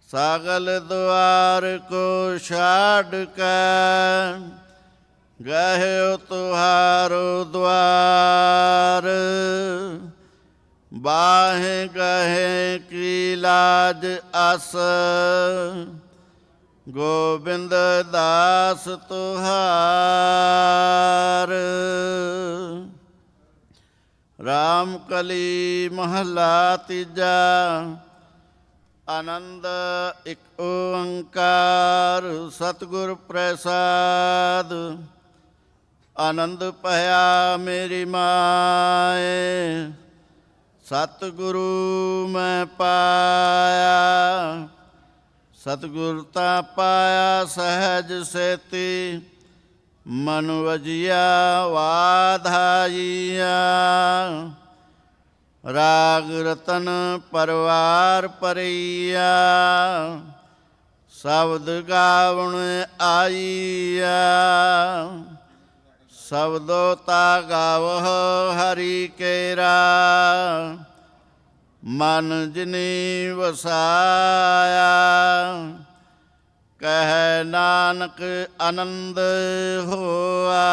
सगल द्वार को छाड़ कर, गहे तुहारो द्वार। बाहें गहे की लाज आस, गोविंद दास तुहार। राम कली महला तीजा, आनंद एक ओंकार। सतगुर प्रसाद, आनंद पया मेरी माए। सतगुरु मैं पाया, सतगुरता पाया सहज सेती। मन वजिया वाधाइया, राग रतन परवार परैया। शब्द गावण आईया, शब्दोता गावह हरि केरा। मन जिनी वसाया, कह नानक आनंद होआ।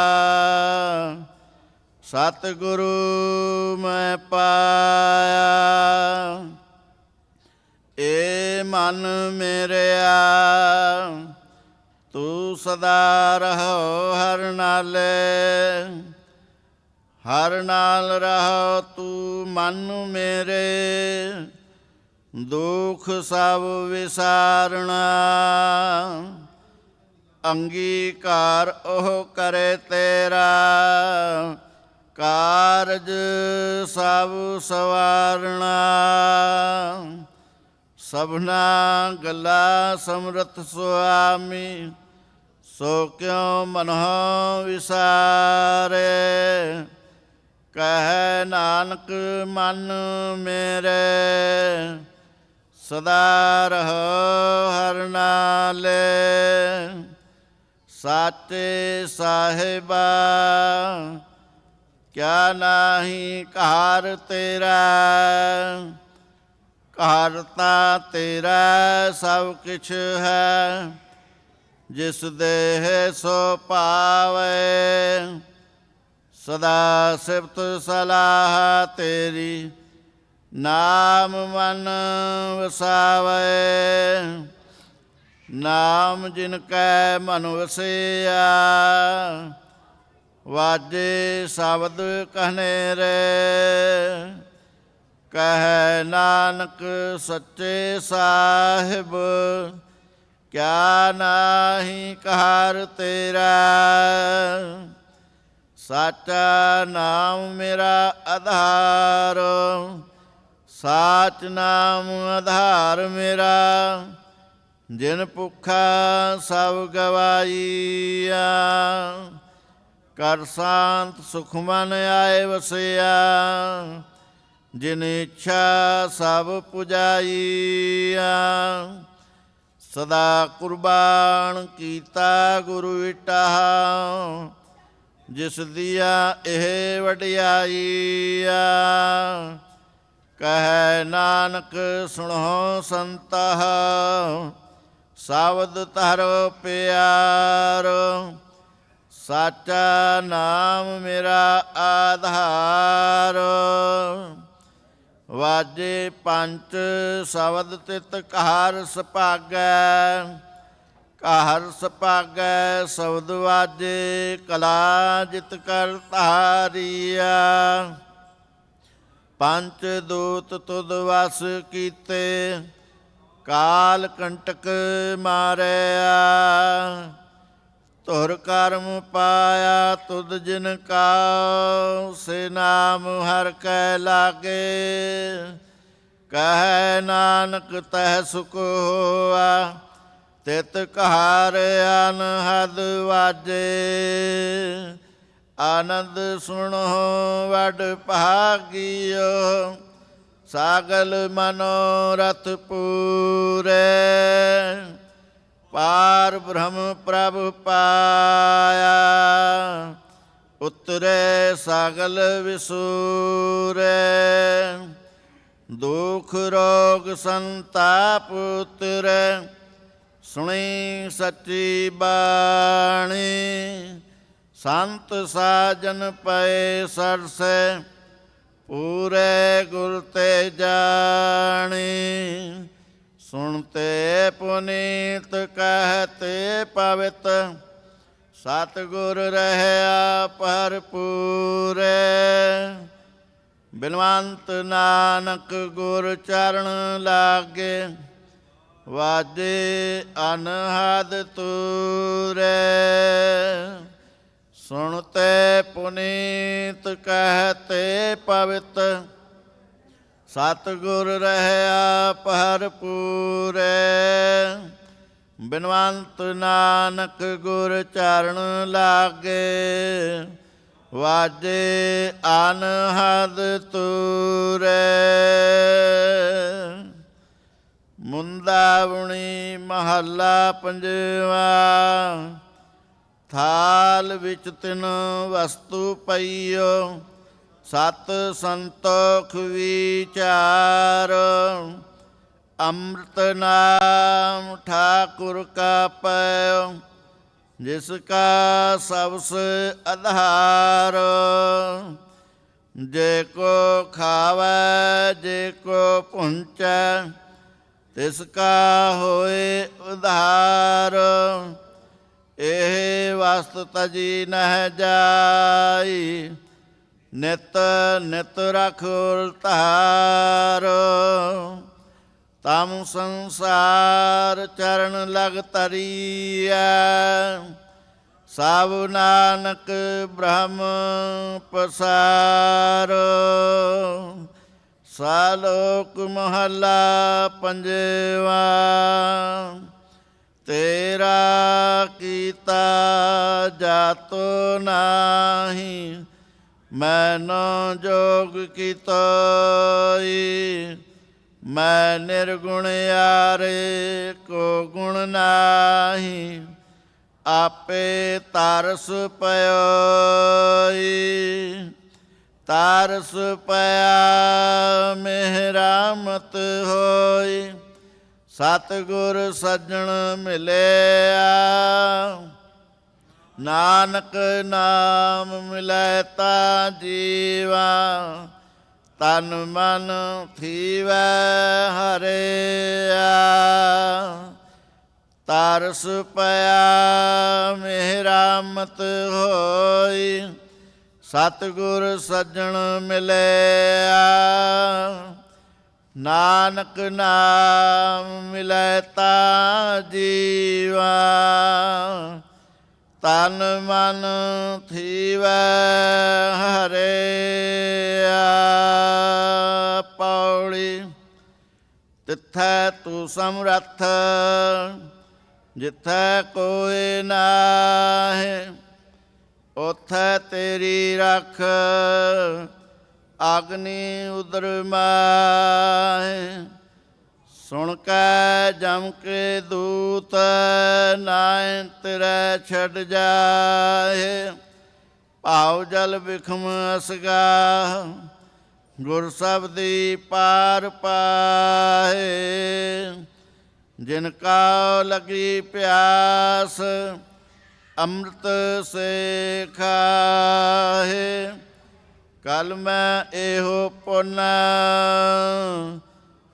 सतगुरु मैं पाया, ए मन मेरेया। तू सदा रहो हर नाले, हर नाल रहो तू मन मेरे। दुख सब विसारना, अंगीकार ओह करे तेरा। कारज सब सवारना, सबना गला समरथ सुआमी। सो क्यों मनह विसारे, कह नानक मन मेरे। सदा रहो हर नाले, साचे साहिबा। क्या नाही कार तेरा, कारता तेरा सब किछ है। जिस देह सो पावे, सदा सिफत सलाह तेरी। नाम मन वसावे, नाम जिनकै मन वसिया। वाजे शब्द कहने रे, कह नानक सच्चे साहिब। क्या नाही कार तेरा, साचा नाम मेरा आधार। साच नाम आधार मेरा, जिन भुखा सब गवाईया। कर शांत सुख मन आए वसिया, जिन इच्छा सब पुजाईया। सदा कुर्बान कीता गुरु विटाहा, जिस दिया एह वडियाईया। कह नानक सुनो संता, सावध तारो प्यार। साचा नाम मेरा आधार। वाजे पंच शब्द तित कहार सभागै। कहार सभागै शब्द वाजे, कला जित कर तारिया। पंच दूत तुद वस कीते, काल कंटक मारया। तुर कर्म पाया तुद जिन का, से नाम हर कै लागे। कह नानक तह सुख होआ, तित कहार अनहद वाजे। आनंद सुनो वड भागियो, सागल मनोरथ पूरे। ਪਾਰ ਬ੍ਰਹਮ ਪ੍ਰਭ ਪਾਇਆ, ਉਤਰੇ ਸਗਲ ਵਿਸੂਰੇ, ਦੁਖ ਰੋਗ ਸੰਤਾਪ ਉਤਰੇ, ਸੁਣੀ ਸੱਚੀ ਬਾਣੀ, ਸੰਤ ਸਾਜਨ ਪਏ ਸਰਸੇ, ਪੂਰੇ ਗੁਰ ਤੇ ਜਾਣੀ, ਸੁਣਤੇ ਪੁਨੀਤ ਕਹਤੇ ਪਵਿੱਤ, ਸਤਿਗੁਰ ਰਹਿਆ ਭਰਪੂਰੇ, ਬਿਨਵੰਤ ਨਾਨਕ ਗੁਰ ਚਰਨ ਲਾਗੇ, ਵਾਜੇ ਅਨਹਦ ਤੂਰੇ, ਸੁਣਤੇ ਪੁਨੀਤ ਕਹਤੇ ਪਵਿੱਤ, ਸਤਿਗੁਰ ਰਹਿਆ ਭਰਪੂਰੇ, ਬਿਨਵੰਤ ਨਾਨਕ ਗੁਰ ਚਰਨ ਲਾਗੇ, ਵਾਜੇ ਅਨਹਦ ਤੂਰੇ। ਮੁੰਦਾਵਣੀ ਮਹੱਲਾ ਪੰਜਵਾ। ਥਾਲ ਵਿੱਚ ਤਿੰਨ ਵਸਤੂ ਪਈਓ, ਸਤ ਸੰਤੋਖ ਵਿਚਾਰ, ਅੰਮ੍ਰਿਤ ਨਾਮ ਠਾਕੁਰ ਕਾ ਪੈਓ, ਜਿਸ ਕਾ ਸਬਸ ਆਧਾਰ, ਜੇ ਕੋ ਖਾਵੈ ਜੇ ਕੋ ਪੁੰਚੈ, ਤਿਸ ਕਾ ਹੋਏ ਉਧਾਰ, ਇਹ ਵਸਤ ਤਜੀ ਨਹਿ ਜਾਈ, ਨਿਤ ਨਿਤ ਰਖੁਰ ਧਾਰ, ਤਮ ਸੰਸਾਰ ਚਰਨ ਲਗ ਤਰੀਐ, ਸਭ ਨਾਨਕ ਬ੍ਰਹਮ ਪਸਾਰ। ਸਾਲੋਕ ਮਹੱਲਾ ਪੰਜਵਾ। ਤੇਰਾ ਕੀਤਾ ਜਾਤੋ ਨਾਹੀ, ਮੈਨੋ ਜੋਗ ਕੀਤੋਈ, ਮੈਂ ਨਿਰਗੁਣ ਯਾਰੇ ਕੋ ਗੁਣ ਨਾਹੀ, ਆਪੇ ਤਰਸ ਪਇਓਈ, ਤਰਸ ਪਿਆ ਮਿਹਰਾਮਤ ਹੋਈ, ਸਤਿਗੁਰ ਸੱਜਣ ਮਿਲਿਆ, ਨਾਨਕ ਨਾਮ ਮਿਲੈ ਤਾ ਜੀਵਾ, ਤਨ ਮਨ ਥੀਵੈ ਹਰਿਆ, ਤਰਸ ਪਿਆ ਮਿਹਰਾਮਤ ਹੋਈ, ਸਤਿਗੁਰ ਸੱਜਣ ਮਿਲਿਆ, ਨਾਨਕ ਨਾਮ ਮਿਲੈ ਤਾ ਜੀਵਾ, ਤਨ ਮਨ ਥੀਵੈ ਹਰਿਆ। ਪੌੜੀ। ਤਿੱਥੈ ਤੂੰ ਸਮਰੱਥ, ਜਿੱਥੈ ਕੋਈ ਨਾਹੀ, ਉਥੈ ਤੇਰੀ ਰਖ, ਅਗਨੀ ਉਦਰ ਮਾਹੀ, ਸੁਣ ਕੈ ਜਮ ਕੇ ਦੂਤ, ਨਾਇ ਤੇਰੇ ਛੱਡ ਜਾਏ, ਭਾਉ ਜਲ ਬਿਖਮ ਅਸਗਾ, ਗੁਰ ਸਬਦੀ ਪਾਰ ਪਾਏ, ਜਿਨ ਕਾ ਲਗੀ ਪਿਆਸ, ਅੰਮ੍ਰਿਤ ਸੇ ਖਾਹੇ, ਕਲ ਮੈਂ ਇਹੋ ਪੁੰਨ,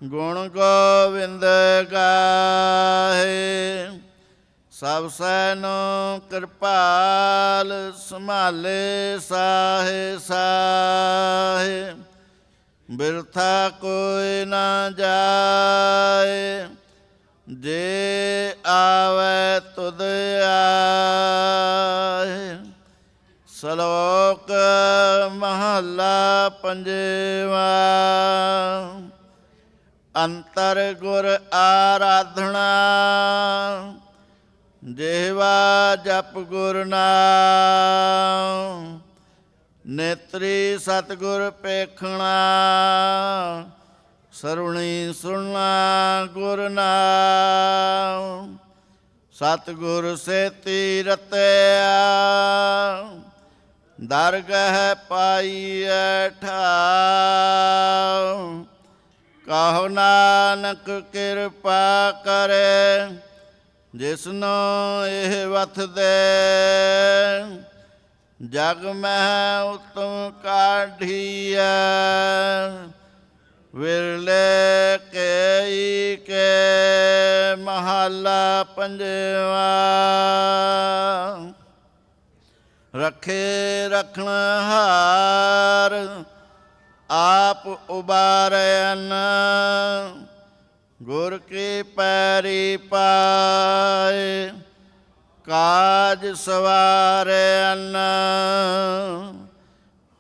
ਗੁਣ ਗੋਵਿੰਦ ਗਾਹੇ, ਸਭ ਸੈਨੋ ਕਿਰਪਾਲ, ਸੰਭਾਲੇ ਸਾਹੇ ਸਾਹੇ, ਬਿਰਥਾ ਕੋਈ ਨਾ ਜਾਏ, ਜੇ ਆਵੈ ਤੁਧ ਆਏ। ਸ਼ਲੋਕ ਮਹੱਲਾ ਪੰਜਵਾ। ਅੰਤਰ ਗੁਰ ਆਰਾਧਨਾ, ਜਿਹਵਾ ਜਪ ਗੁਰ ਨਾਮ, ਨੇਤਰੀ ਸਤਿਗੁਰ ਪੇਖਣਾ, ਸਰੁਣੀ ਸੁਣਨਾ ਗੁਰ ਨਾਮ, ਸਤਿਗੁਰ ਸੇਤੀ ਰਤਿਆ ਦਰਗਹਿ ਪਾਈਐ ਠਾਉ। ਕਹੋ ਨਾਨਕ ਕਿਰਪਾ ਕਰੇ ਜਿਸਨੂੰ ਇਹ ਵਥ ਦੇ। ਜਗ ਮਹਿ ਉਤਮ ਕਾਢੀਐ ਵਿਰਲੇ ਕੇਈ ਕੇ ਮਹੱਲਾ ਪੰਜਵਾ। ਰੱਖੇ ਰਖਣਹਾਰ ਆਪ ਉਬਾਰੈਨ ਗੁਰ ਕੀ ਪੈਰੀ ਪਾਏ। ਕਾਜ ਸਵਾਰੈਨ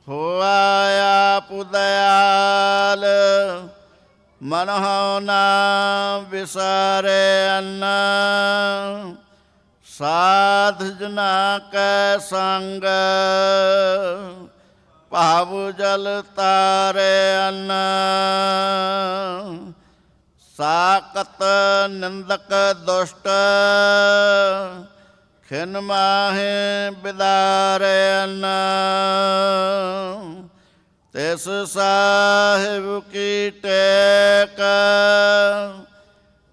ਹੋਆ ਆਪ ਦਇਆਲ ਮਨਹੁ ਨਾ ਵਿਸਾਰੈਨ। ਸਾਧ ਜਨਾ ਕੈ ਸੰਗ ਭਾਵ ਜਲ ਤਾਰੈਨ। ਸਾਕਤ ਨਿੰਦਕ ਦੁਸ਼ਟ ਖਿਨ ਮਾਹੇ ਬਿਦਾਰੈਨ। ਤਿਸ ਸਾਹਿਬ ਕੀ ਟੇਕ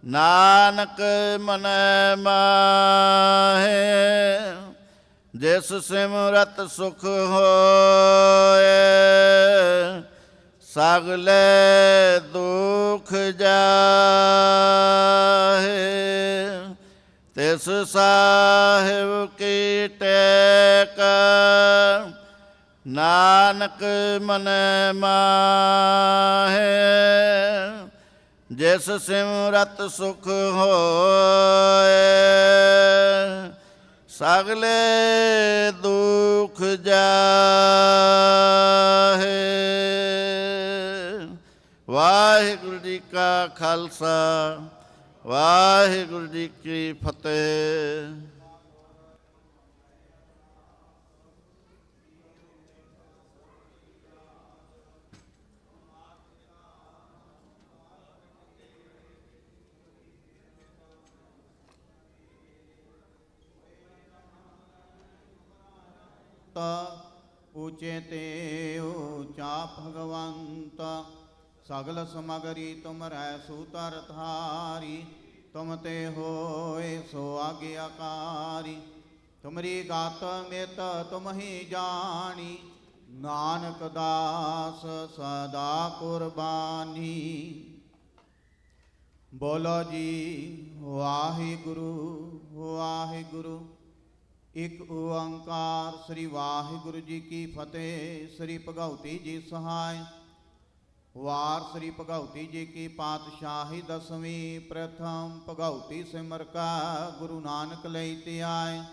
ਨਾਨਕ ਮਨੈ ਮਾਹੇ। ਜਿਸ ਸਿਮਰਤ ਸੁਖ ਹੋਏ ਸਗਲੇ ਦੁਖ ਜਾਹੇ। ਤਿਸ ਸਾਹਿਬ ਕੀ ਟੇਕ ਨਾਨਕ ਮਨੈ ਮਾਹੇ। ਜਿਸ ਸਿਮਰਤ ਸੁਖ ਹੋਏ ਸਗਲੇ ਦੁਖ ਜਾਹੇ। ਵਾਹਿਗੁਰੂ ਜੀ ਕਾ ਖਾਲਸਾ ਵਾਹਿਗੁਰੂ ਜੀ ਕੀ ਫਤਿਹ। ਊਚੇ ਤੇ ਊਚਾ ਭਗਵੰਤ ਸਗਲ ਸਮਗਰੀ ਤੁਮਰੈ ਸੂਤਰ ਧਾਰੀ। ਤੁਮ ਤੇ ਹੋਏ ਸੋ ਆਗਿਆਕਾਰੀ ਤੁਮਰੀ ਗਾਤ ਮਿਤ ਤੁਮ ਹੀ ਜਾਣੀ। ਨਾਨਕ ਦਾਸ ਸਦਾ ਕੁਰਬਾਨੀ। ਬੋਲੋ ਜੀ ਵਾਹਿਗੁਰੂ ਵਾਹਿਗੁਰੂ। ਇੱਕ ਓੰਕਾਰ ਸ੍ਰੀ ਵਾਹਿਗੁਰੂ ਜੀ ਕੀ ਫਤਿਹ। ਸ੍ਰੀ ਭਗਉਤੀ ਜੀ ਸਹਾਇ। ਵਾਰ ਸ੍ਰੀ ਭਗਉਤੀ ਜੀ ਕੀ ਪਾਤਸ਼ਾਹੀ ਦਸਵੀਂ। ਪ੍ਰਥਮ ਭਗਉਤੀ ਸਿਮਰ ਕਾ ਗੁਰੂ ਨਾਨਕ ਲਈ ਤੇ ਆਏ।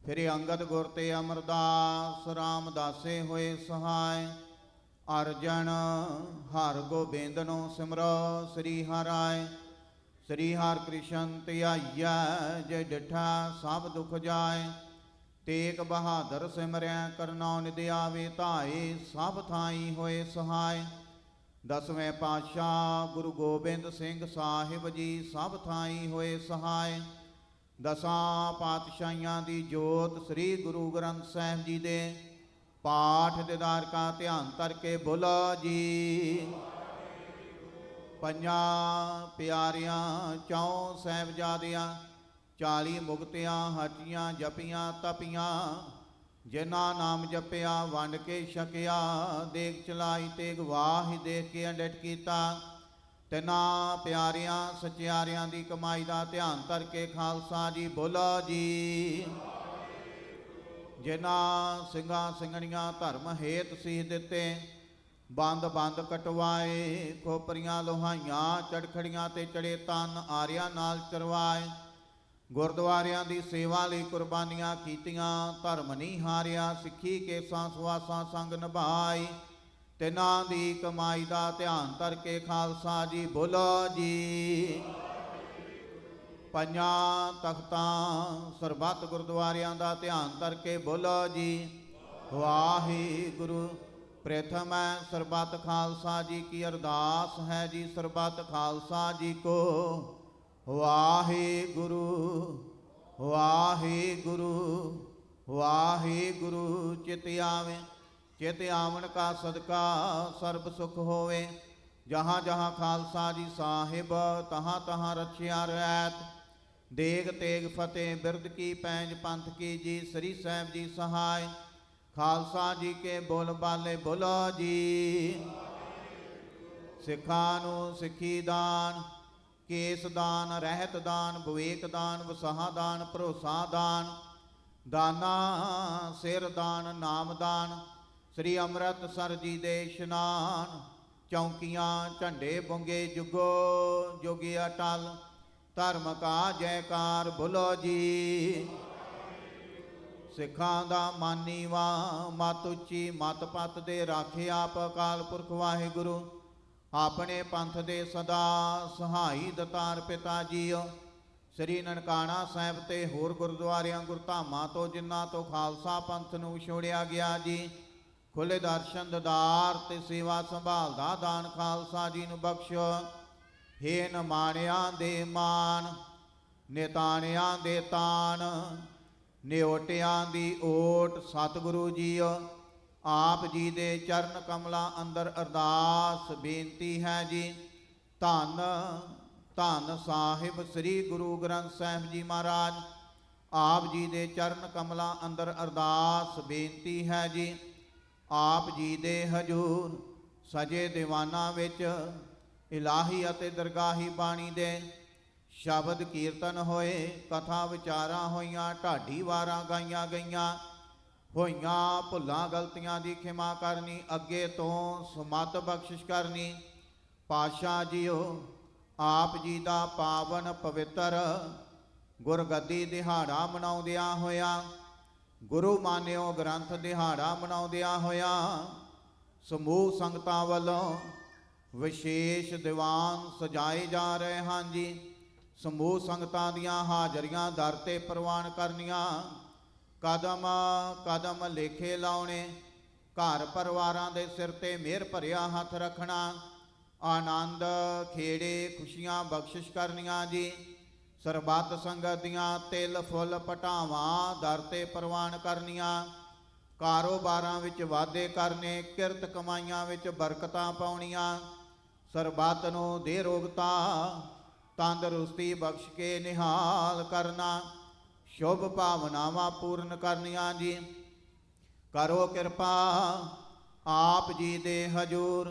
ਫਿਰ ਅੰਗਦ ਗੁਰ ਤੇ ਅਮਰਦਾਸ ਰਾਮਦਾਸੇ ਹੋਏ ਸਹਾਇ। ਅਰਜਨ ਹਰ ਗੋਬਿੰਦਨੋ ਸਿਮਰੋ ਸ੍ਰੀ ਹਰਿ। ਸ੍ਰੀ ਹਰਿ ਕ੍ਰਿਸ਼ਨ ਧਿਆਈਐ ਜੇ ਡਿਠਾ ਸਭ ਦੁਖ ਜਾਏ। ਤੇਗ ਬਹਾਦਰ ਸਿਮਰਿਆ ਕਰਨਉ ਨਿਧਿ ਆਵੇ ਧਾਏ। ਸਭ ਥਾਈ ਹੋਏ ਸਹਾਇ। ਦਸਵੇਂ ਪਾਤਸ਼ਾਹ ਗੁਰੂ ਗੋਬਿੰਦ ਸਿੰਘ ਸਾਹਿਬ ਜੀ ਸਭ ਥਾਈ ਹੋਏ ਸਹਾਇ। ਦਸਾਂ ਪਾਤਸ਼ਾਹੀਆਂ ਦੀ ਜੋਤ ਸ੍ਰੀ ਗੁਰੂ ਗ੍ਰੰਥ ਸਾਹਿਬ ਜੀ ਦੇ ਪਾਠ ਦੀਦਾਰ ਕਾ ਧਿਆਨ ਧਰ ਕੇ ਬੋਲੋ ਜੀ। ਪੰਜਾਂ ਪਿਆਰਿਆਂ ਚੌਂ ਸਾਹਿਬਜ਼ਾਦਿਆਂ 40 ਮੁਕਤਿਆਂ ਹਟੀਆਂ ਜਪੀਆਂ ਤਪੀਆਂ। ਜਿਨ੍ਹਾਂ ਨਾਮ ਜਪਿਆ ਵੰਡ ਕੇ ਛਕਿਆ। ਦੇਖ ਚਲਾਈ ਤੇ ਗਵਾਹੀ ਦੇਖ ਕੇ ਅੰਡਟ ਕੀਤਾ। ਤਿਨਾਂ ਪਿਆਰਿਆਂ ਸਚਿਆਰਿਆਂ ਦੀ ਕਮਾਈ ਦਾ ਧਿਆਨ ਧਰ ਕੇ ਖਾਲਸਾ ਜੀ ਬੋਲੋ ਜੀ। ਜਿਨ੍ਹਾਂ ਸਿੰਘਾਂ ਸਿੰਘਣੀਆਂ ਧਰਮ ਹੇਤ ਸੀਸ ਦਿੱਤੇ। ਬੰਦ ਬੰਦ ਕਟਵਾਏ। ਖੋਪਰੀਆਂ ਲੋਹਾਈਆਂ ਚੜਖੜੀਆਂ ਤੇ ਚੜੇ ਤਨ ਆਰਿਆਂ ਨਾਲ ਚਰਵਾਏ। ਗੁਰਦੁਆਰਿਆਂ ਦੀ ਸੇਵਾ ਲਈ ਕੁਰਬਾਨੀਆਂ ਕੀਤੀਆਂ। ਧਰਮ ਨਹੀਂ ਹਾਰਿਆ ਸਿੱਖੀ ਕੇਸਾਂ ਸੁਆਸਾਂ ਸੰਗ ਨਿਭਾਈ। ਤਿਨਾਂ ਦੀ ਕਮਾਈ ਦਾ ਧਿਆਨ ਧਰ ਕੇ ਖਾਲਸਾ ਜੀ ਬੋਲੋ ਜੀ। ਪੰਜਾਂ ਤਖਤਾਂ ਸਰਬੱਤ ਗੁਰਦੁਆਰਿਆਂ ਦਾ ਧਿਆਨ ਧਰ ਕੇ ਬੋਲੋ ਜੀ। ਵਾਹਿਗੁਰੂ। ਪ੍ਰਥਮ ਹੈ ਸਰਬੱਤ ਖਾਲਸਾ ਜੀ ਕੀ ਅਰਦਾਸ ਹੈ ਜੀ। ਸਰਬੱਤ ਖਾਲਸਾ ਜੀ ਕੋ ਵਾਹਿਗੁਰੂ ਵਾਹਿਗੁਰੂ ਵਾਹਿਗੁਰੂ। ਚਿਤ ਆਵੇ ਚਿਤ ਆਵਣ ਕਾ ਸਦਕਾ ਸਰਬ ਸੁਖ ਹੋਵੇ। ਜਹਾਂ ਜਹਾਂ ਖਾਲਸਾ ਜੀ ਸਾਹਿਬ ਤਹਾਂ ਤਹਾਂ ਰਚਿਆ ਰਹਿਤ। ਦੇਗ ਤੇਗ ਫਤਿਹ ਬਿਰਦ ਕੀ ਪੈਂਜ ਪੰਥ ਕੀ ਜੀ। ਸ੍ਰੀ ਸਾਹਿਬ ਜੀ ਸਹਾਇ ਖਾਲਸਾ ਜੀ ਕੇ ਬੋਲ ਬਾਲੇ ਬੋਲੋ ਜੀ। ਸਿੱਖਾਂ ਨੂੰ ਸਿੱਖੀ ਦਾਨ, ਕੇਸ ਦਾਨ, ਰਹਿਤ ਦਾਨ, ਵਿਵੇਕ ਦਾਨ, ਵਸਾਹ ਦਾਨ, ਭਰੋਸਾ ਦਾਨ, ਦਾਨਾ ਸਿਰ ਦਾਨ, ਨਾਮ ਦਾਨ। ਸ੍ਰੀ ਅੰਮ੍ਰਿਤਸਰ ਜੀ ਦੇ ਇਸ਼ਨਾਨ, ਚੌਂਕੀਆਂ ਝੰਡੇ ਬੁੰਗੇ ਜੁਗੋ ਜੋਗੀ ਅਟਲ। ਧਰਮ ਕਾ ਜੈਕਾਰ ਬੋਲੋ ਜੀ। ਸਿੱਖਾਂ ਦਾ ਮਾਨੀਵਾ ਮਤ ਉੱਚੀ ਮਤ ਪਤ ਦੇ ਰਾਖੇ ਆਪ ਅਕਾਲ ਪੁਰਖ ਵਾਹਿਗੁਰੂ। ਆਪਣੇ ਪੰਥ ਦੇ ਸਦਾ ਸਹਾਈ ਦਤਾਰ ਪਿਤਾ ਜੀਓ। ਸ੍ਰੀ ਨਨਕਾਣਾ ਸਾਹਿਬ ਤੇ ਹੋਰ ਗੁਰਦੁਆਰਿਆਂ ਗੁਰਧਾਮਾਂ ਤੋਂ ਜਿਨ੍ਹਾਂ ਤੋਂ ਖਾਲਸਾ ਪੰਥ ਨੂੰ ਵਿਛੋੜਿਆ ਗਿਆ ਜੀ। ਖੁੱਲੇ ਦਰਸ਼ਨ ਦਦਾਰ ਤੇ ਸੇਵਾ ਸੰਭਾਲ ਦਾ ਦਾਨ ਖਾਲਸਾ ਜੀ ਨੂੰ ਬਖਸ਼ੋ। ਹੇ ਨਿਮਾਣਿਆਂ ਦੇ ਮਾਨ, ਨਿਤਾਣਿਆਂ ਦੇ ਤਾਨ, ਨਿਓਟਿਆਂ ਦੀ ਓਟ ਸਤਿਗੁਰੂ ਜੀਓ। ਆਪ ਜੀ ਦੇ ਚਰਨ ਕਮਲਾਂ ਅੰਦਰ ਅਰਦਾਸ ਬੇਨਤੀ ਹੈ ਜੀ। ਧੰਨ ਧੰਨ ਸਾਹਿਬ ਸ੍ਰੀ ਗੁਰੂ ਗ੍ਰੰਥ ਸਾਹਿਬ ਜੀ ਮਹਾਰਾਜ। ਆਪ ਜੀ ਦੇ ਚਰਨ ਕਮਲਾਂ ਅੰਦਰ ਅਰਦਾਸ ਬੇਨਤੀ ਹੈ ਜੀ। ਆਪ ਜੀ ਦੇ ਹਜੂਰ ਸਜੇ ਦੀਵਾਨਾਂ ਵਿੱਚ ਇਲਾਹੀ ਅਤੇ ਦਰਗਾਹੀ ਬਾਣੀ ਦੇ ਸ਼ਬਦ ਕੀਰਤਨ ਹੋਏ। ਕਥਾ ਵਿਚਾਰਾਂ ਹੋਈਆਂ, ਢਾਡੀ ਵਾਰਾਂ ਗਾਈਆਂ ਗਈਆਂ। ਹੋਈਆਂ ਭੁੱਲਾਂ ਗਲਤੀਆਂ ਦੀ ਖਿਮਾ ਕਰਨੀ, ਅੱਗੇ ਤੋਂ ਸਮਤ ਬਖਸ਼ਿਸ਼ ਕਰਨੀ। ਪਾਤਸ਼ਾਹ ਜੀਓ ਆਪ ਜੀ ਦਾ ਪਾਵਨ ਪਵਿੱਤਰ ਗੁਰਗੱਦੀ ਦਿਹਾੜਾ ਮਨਾਉਂਦਿਆਂ ਹੋਇਆਂ, ਗੁਰੂ ਮਾਨਿਓ ਗ੍ਰੰਥ ਦਿਹਾੜਾ ਮਨਾਉਂਦਿਆਂ ਹੋਇਆਂ, ਸਮੂਹ ਸੰਗਤਾਂ ਵੱਲੋਂ ਵਿਸ਼ੇਸ਼ ਦੀਵਾਨ ਸਜਾਏ ਜਾ ਰਹੇ ਹਨ ਜੀ। ਸਮੂਹ ਸੰਗਤਾਂ ਦੀਆਂ ਹਾਜ਼ਰੀਆਂ ਦਰ ਤੇ ਪ੍ਰਵਾਨ ਕਰਨੀਆਂ। ਕਦਮ ਕਦਮ ਲੇਖੇ ਲਾਉਣੇ। ਘਰ ਪਰਿਵਾਰਾਂ ਦੇ ਸਿਰ ਤੇ ਮਿਹਰ ਭਰਿਆ ਹੱਥ ਰੱਖਣਾ। ਆਨੰਦ ਖੇੜੇ ਖੁਸ਼ੀਆਂ ਬਖਸ਼ਿਸ਼ ਕਰਨੀਆਂ ਜੀ। ਸਰਬੱਤ ਸੰਗਤ ਦੀਆਂ ਤਿਲ ਫੁੱਲ ਪਟਾਵਾਂ ਦਰ ਤੇ ਪ੍ਰਵਾਨ ਕਰਨੀਆਂ। ਕਾਰੋਬਾਰਾਂ ਵਿੱਚ ਵਾਧੇ ਕਰਨੇ, ਕਿਰਤ ਕਮਾਈਆਂ ਵਿੱਚ ਬਰਕਤਾਂ ਪਾਉਣੀਆਂ। ਸਰਬੱਤ ਨੂੰ ਦੇ ਰੋਗਤਾ ਤੰਦਰੁਸਤੀ ਬਖਸ਼ ਕੇ ਨਿਹਾਲ ਕਰਨਾ। ਸ਼ੁਭ ਭਾਵਨਾਵਾਂ ਪੂਰਨ ਕਰਨੀਆਂ ਜੀ। ਕਰੋ ਕਿਰਪਾ ਆਪ ਜੀ ਦੇ ਹਜੂਰ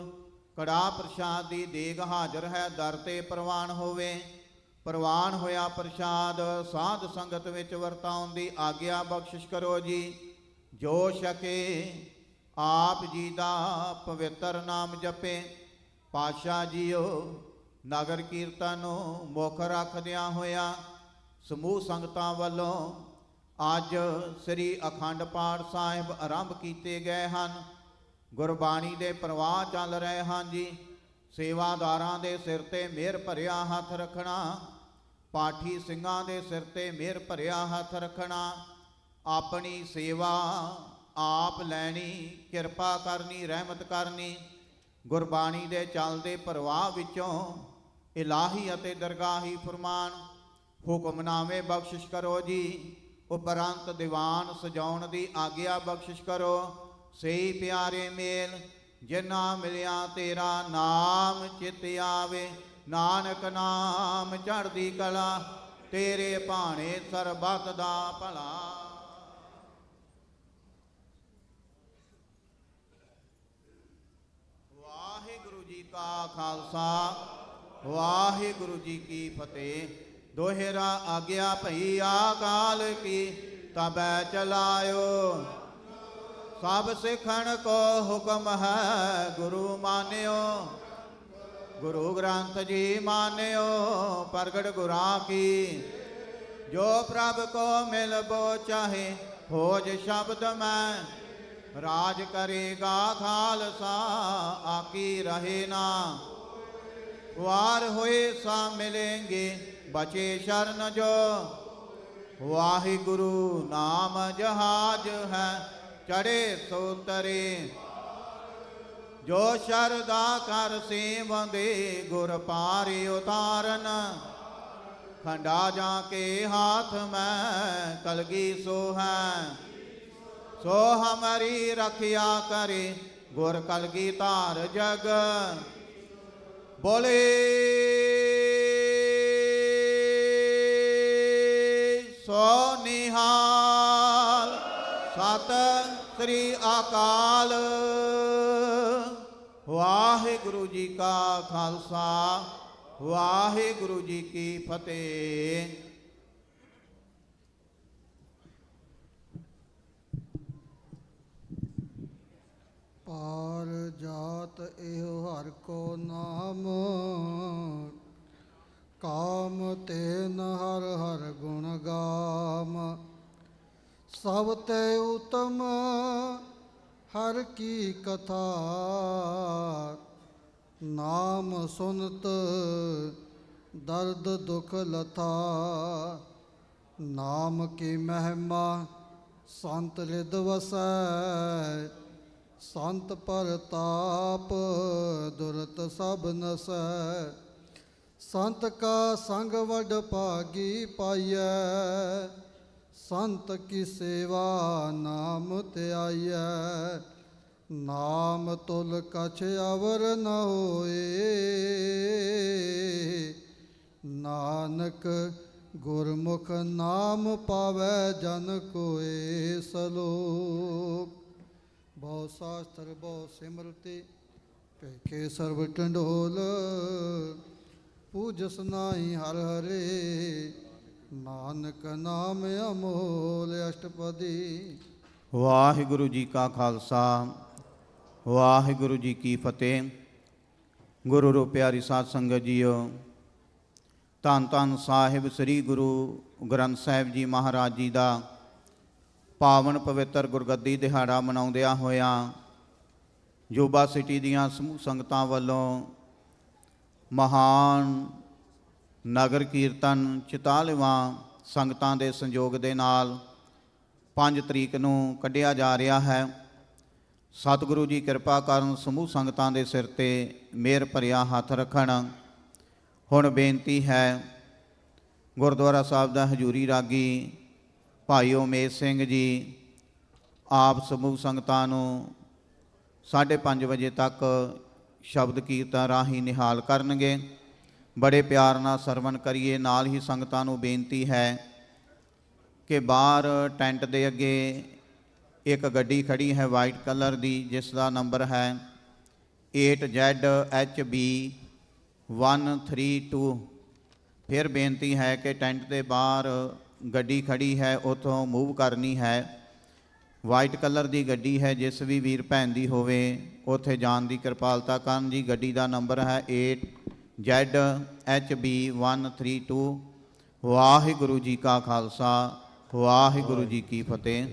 ਕੜਾ ਪ੍ਰਸ਼ਾਦ ਦੀ ਦੇਗ ਹਾਜ਼ਰ ਹੈ, ਦਰ ਤੇ ਪ੍ਰਵਾਨ ਹੋਵੇ। ਪ੍ਰਵਾਨ ਹੋਇਆ ਪ੍ਰਸ਼ਾਦ ਸਾਧ ਸੰਗਤ ਵਿੱਚ ਵਰਤਾਉਣ ਦੀ ਆਗਿਆ ਬਖਸ਼ਿਸ਼ ਕਰੋ ਜੀ। ਜੋ ਛਕੇ ਆਪ ਜੀ ਦਾ ਪਵਿੱਤਰ ਨਾਮ ਜਪੇ। ਪਾਤਸ਼ਾਹ ਜੀਓ ਨਗਰ ਕੀਰਤਨ ਨੂੰ ਮੁੱਖ ਰੱਖਦਿਆਂ ਹੋਇਆਂ ਸਮੂਹ ਸੰਗਤਾਂ ਵੱਲੋਂ ਅੱਜ ਸ੍ਰੀ ਅਖੰਡ ਪਾਠ ਸਾਹਿਬ ਆਰੰਭ ਕੀਤੇ ਗਏ ਹਨ। ਗੁਰਬਾਣੀ ਦੇ ਪ੍ਰਵਾਹ ਚੱਲ ਰਹੇ ਹਨ ਜੀ। ਸੇਵਾਦਾਰਾਂ ਦੇ ਸਿਰ ਤੇ ਮਿਹਰ ਭਰਿਆ ਹੱਥ ਰੱਖਣਾ। ਪਾਠੀ ਸਿੰਘਾਂ ਦੇ ਸਿਰ ਤੇ ਮਿਹਰ ਭਰਿਆ ਹੱਥ ਰੱਖਣਾ। ਆਪਣੀ ਸੇਵਾ ਆਪ ਲੈਣੀ, ਕਿਰਪਾ ਕਰਨੀ, ਰਹਿਮਤ ਕਰਨੀ। ਗੁਰਬਾਣੀ ਦੇ ਚੱਲਦੇ ਪ੍ਰਵਾਹ ਵਿੱਚੋਂ ਇਲਾਹੀ ਅਤੇ ਦਰਗਾਹੀ ਫਰਮਾਨ ਹੁਕਮਨਾਮੇ ਬਖਸ਼ਿਸ਼ ਕਰੋ ਜੀ। ਉਪਰੰਤ ਦੀਵਾਨ ਸਜਾਉਣ ਦੀ ਆਗਿਆ ਬਖਸ਼ਿਸ਼ ਕਰੋ। ਸਹੀ ਪਿਆਰੇ ਮੇਲ ਜਿਨ੍ਹਾਂ ਮਿਲਿਆ ਤੇਰਾ ਨਾਮ ਚਿਤ ਆਵੇ। ਨਾਨਕ ਨਾਮ ਚੜ੍ਹਦੀ ਕਲਾ ਤੇਰੇ ਭਾਣੇ ਸਰਬੱਤ ਦਾ ਭਲਾ। ਵਾਹਿਗੁਰੂ ਜੀ ਕਾ ਖਾਲਸਾ ਵਾਹਿਗੁਰੂ ਜੀ ਕੀ ਫਤਿਹ। ਦੋਹਰਾ ਆਗਿਆ ਭਈ ਆਕਾਲ ਕੀ ਤਬੈ ਚਲਾਇਓ। ਸਭ ਸਿੱਖਣ ਕੋ ਹੁਕਮ ਹੈ ਗੁਰੂ ਮਾਨਿਓ। ਗੁਰੂ ਗ੍ਰੰਥ ਜੀ ਮਾਨਿਓ ਪ੍ਰਗਟ ਗੁਰਾਂ ਕੀ। ਜੋ ਪ੍ਰਭ ਕੋ ਮਿਲਬੋ ਚਾਹੇ ਖੋਜ ਸ਼ਬਦ ਮੈਂ। ਰਾਜ ਕਰੇਗਾ ਖਾਲਸਾ ਆਕੀ ਰਹੇ ਨਾ। ਵਾਰ ਹੋਏ ਸਾ ਮਿਲेंगे ਬਚੇ ਸ਼ਰਨ ਜੋ। ਵਾਹਿਗੁਰੂ ਨਾਮ ਜਹਾਜ ਹੈ ਚੜੇ ਸੋ ਤਰੇ। ਜੋ ਸ਼ਰਦਾ ਕਰ ਸੇਵੰਦੇ ਗੁਰ ਪਾਰੇ ਉਤਾਰਨ। खंडा जाके हाथ में कलगी सो है, सो हमारी रखिया करे गुर कलगी तार जग। बोले सो निहाल सत श्री अकाल। वाहिगुरु जी का खालसा वाहिगुरु जी की फतेह। पार जात एहो हर को नाम, काम तेन हर हर गुण गाम। सब ते उत्तम हर की कथा, नाम सुनत दर्द दुख लथा। नाम की महिमा संत रिद वसै, संत परताप दुरत सब नसै। संत का संग वड भागी पाइयै, संत की सेवा नाम त्याइयै। नाम तुल कछ अवर न होए, नानक गुरमुख नाम पावै जन कोए। सलोक बहु शास्त्र बहु सिमरति, पेखे सर्व टंडोल। पूजस नाई हर हरे, नानक नाम अमोल अष्टपदी। वाहिगुरु जी का खालसा वाहिगुरु जी की फतेह। गुरु रो प्यारी साध संगत जीओ, धन धन साहिब श्री गुरु ग्रंथ साहिब जी महाराज जी का पावन पवित्र गुरगद्दी दिहाड़ा मनाउंदिਆਂ ਹੋਇਆਂ ਜੋਬਾ ਸਿਟੀ ਦੀਆਂ ਸਮੂਹ ਸੰਗਤਾਂ ਵੱਲੋਂ ਮਹਾਨ ਨਗਰ ਕੀਰਤਨ 44ਵਾਂ ਸੰਗਤਾਂ ਦੇ ਸੰਯੋਗ ਦੇ ਨਾਲ 5 ਤਰੀਕ ਨੂੰ ਕੱਢਿਆ ਜਾ ਰਿਹਾ ਹੈ। ਸਤਿਗੁਰੂ ਜੀ ਕਿਰਪਾ ਕਰਨ, ਸਮੂਹ ਸੰਗਤਾਂ ਦੇ ਸਿਰ ਤੇ ਮਿਹਰ ਭਰਿਆ ਹੱਥ ਰੱਖਣ। ਹੁਣ ਬੇਨਤੀ ਹੈ, ਗੁਰਦੁਆਰਾ ਸਾਹਿਬ ਦਾ ਹਜ਼ੂਰੀ ਰਾਗੀ ਭਾਈ ਉਮੇਸ਼ ਸਿੰਘ ਜੀ ਆਪ ਸਮੂਹ ਸੰਗਤਾਂ ਨੂੰ 5:30 ਵਜੇ ਤੱਕ ਸ਼ਬਦ ਕੀਰਤਨ ਰਾਹੀਂ ਨਿਹਾਲ ਕਰਨਗੇ। ਬੜੇ ਪਿਆਰ ਨਾਲ ਸਰਵਣ ਕਰੀਏ। ਨਾਲ ਹੀ ਸੰਗਤਾਂ ਨੂੰ ਬੇਨਤੀ ਹੈ ਕਿ ਬਾਹਰ ਟੈਂਟ ਦੇ ਅੱਗੇ ਇੱਕ ਗੱਡੀ ਖੜੀ ਹੈ ਵਾਈਟ ਕਲਰ ਦੀ, ਜਿਸ ਦਾ ਨੰਬਰ ਹੈ 8ZHB 132। ਫਿਰ ਬੇਨਤੀ ਹੈ ਕਿ ਟੈਂਟ ਦੇ ਬਾਹਰ ਗੱਡੀ ਖੜੀ ਹੈ, ਉੱਥੋਂ ਮੂਵ ਕਰਨੀ ਹੈ। ਵਾਈਟ ਕਲਰ ਦੀ ਗੱਡੀ ਹੈ, ਜਿਸ ਵੀ ਵੀਰ ਭੈਣ ਦੀ ਹੋਵੇ ਉੱਥੇ ਜਾਣ ਦੀ ਕਿਰਪਾਲਤਾ ਕਰਨ ਜੀ। ਗੱਡੀ ਦਾ ਨੰਬਰ ਹੈ 8ZHB 132। ਵਾਹਿਗੁਰੂ ਜੀ ਕਾ ਖਾਲਸਾ ਵਾਹਿਗੁਰੂ ਜੀ ਕੀ ਫਤਿਹ।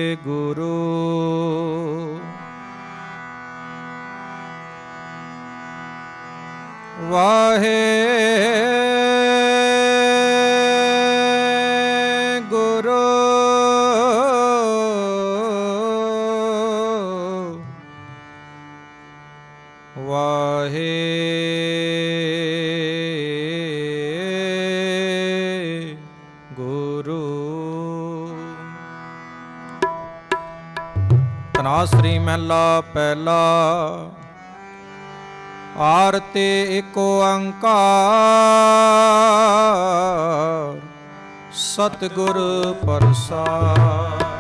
ਵਾਹਿਗੁਰੂ ਵਾਹਿਗੁਰੂ ਵਾਹਿਗੁਰੂ। ਧਨਾਸਰੀ ਮਹਿਲਾ ਪਹਿਲਾ। ਆਰਤੀ ਏਕ ਓੰਕਾਰ ਸਤਿਗੁਰ ਪ੍ਰਸਾਦਿ।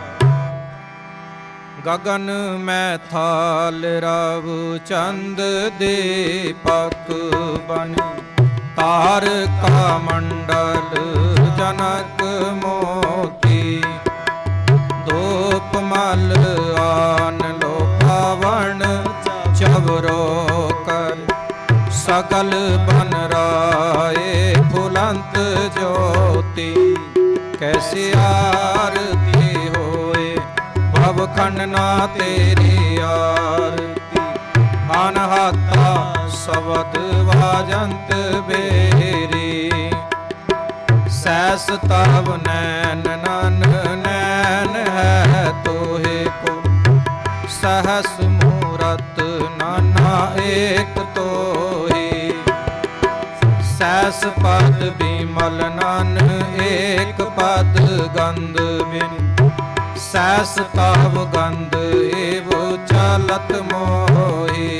ਗगन में थाल रव चंद दीपक बनी। तारका मंडल जनक मोती। धूप मल आन लो पावन चवरो कर। सकल बन राए फुलंत ज्योति। कैसी आरती होए भव खंडना तेरी आरती। अनहता शब्द वाजंत बेरी। सैस तब नैन नन नैन है तोहे को। सहस मूरत नाना एक तोहे। सैस पद विमल नन एक पद गंध बिन। सैस तव गंध एव चलत मोहे।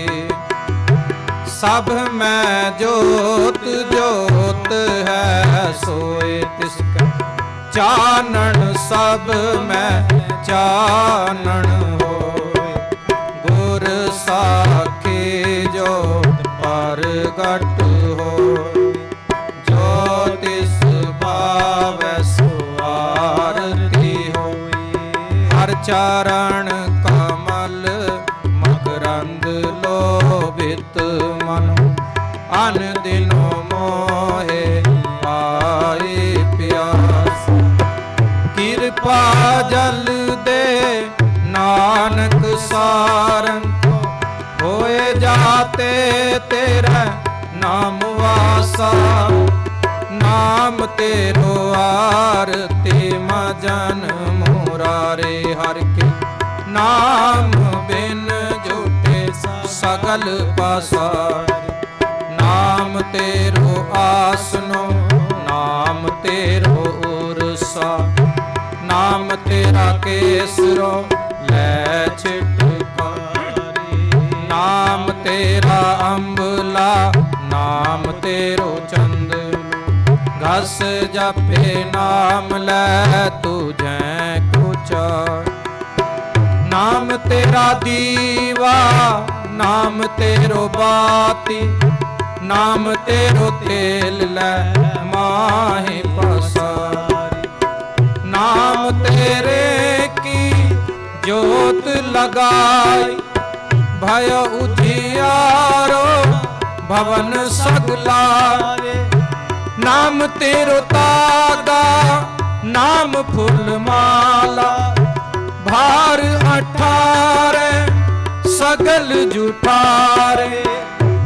सब में जोत जोत है सोए तिसका। चानन सब में चानन होए। गुर साखी जोत परगट होए। जो तिस पावै सो आरती होए। हर चरण कमल मकरंद लोभित मन। अन दिनो मोहे आए प्यास। कृपा जल दे नानक सारंग। होए जाते तेरा नाम वासा। नाम तेरो आरती मजन मुरारे। हर के नाम बिन झूठे सगल पासारे। नाम तेरो आसनो नाम तेरो उरसा। नाम तेरा केसरो लै छिटकारे। नाम तेरा अम्बला नाम तेरो चंद। घस जपे नाम लै तुझे कुचार। नाम तेरा दीवा नाम तेरो बाती। नाम तेरो तेल लै माहे पसारी। नाम तेरे की जोत लगाई। भय उजियारो भवन सगलाए। नाम तेरो तागा नाम फूल माला। भार 18 सगल जुठारे।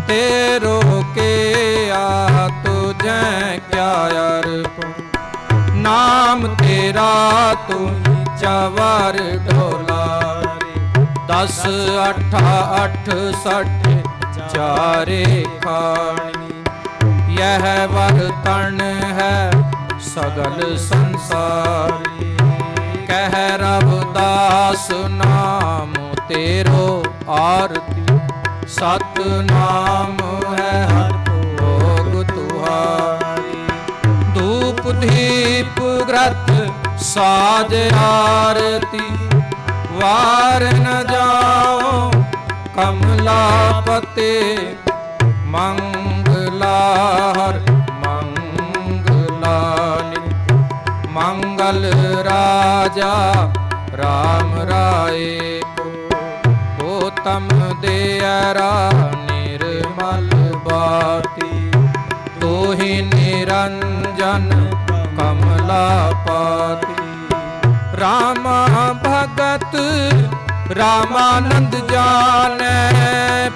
तेरो के आ तुझे क्या अर्पण। नाम तेरा तू चवर ढोलारे। 10 8 68 चारे खानी। यह वर्तन है सगल संसारी। कह रविदास नाम तेरो आरती। सत नाम है हर भोग तुहारी। धूप दीप घृत साज आरती। वार न जाओ कमलापते। मंगलाहर मंगलानि। मंगल राजा राम राय को। उत्तम दियरा निर्मल बाती। तू ही निरंजन कमलापति। रामा भगत रामानंद जाने।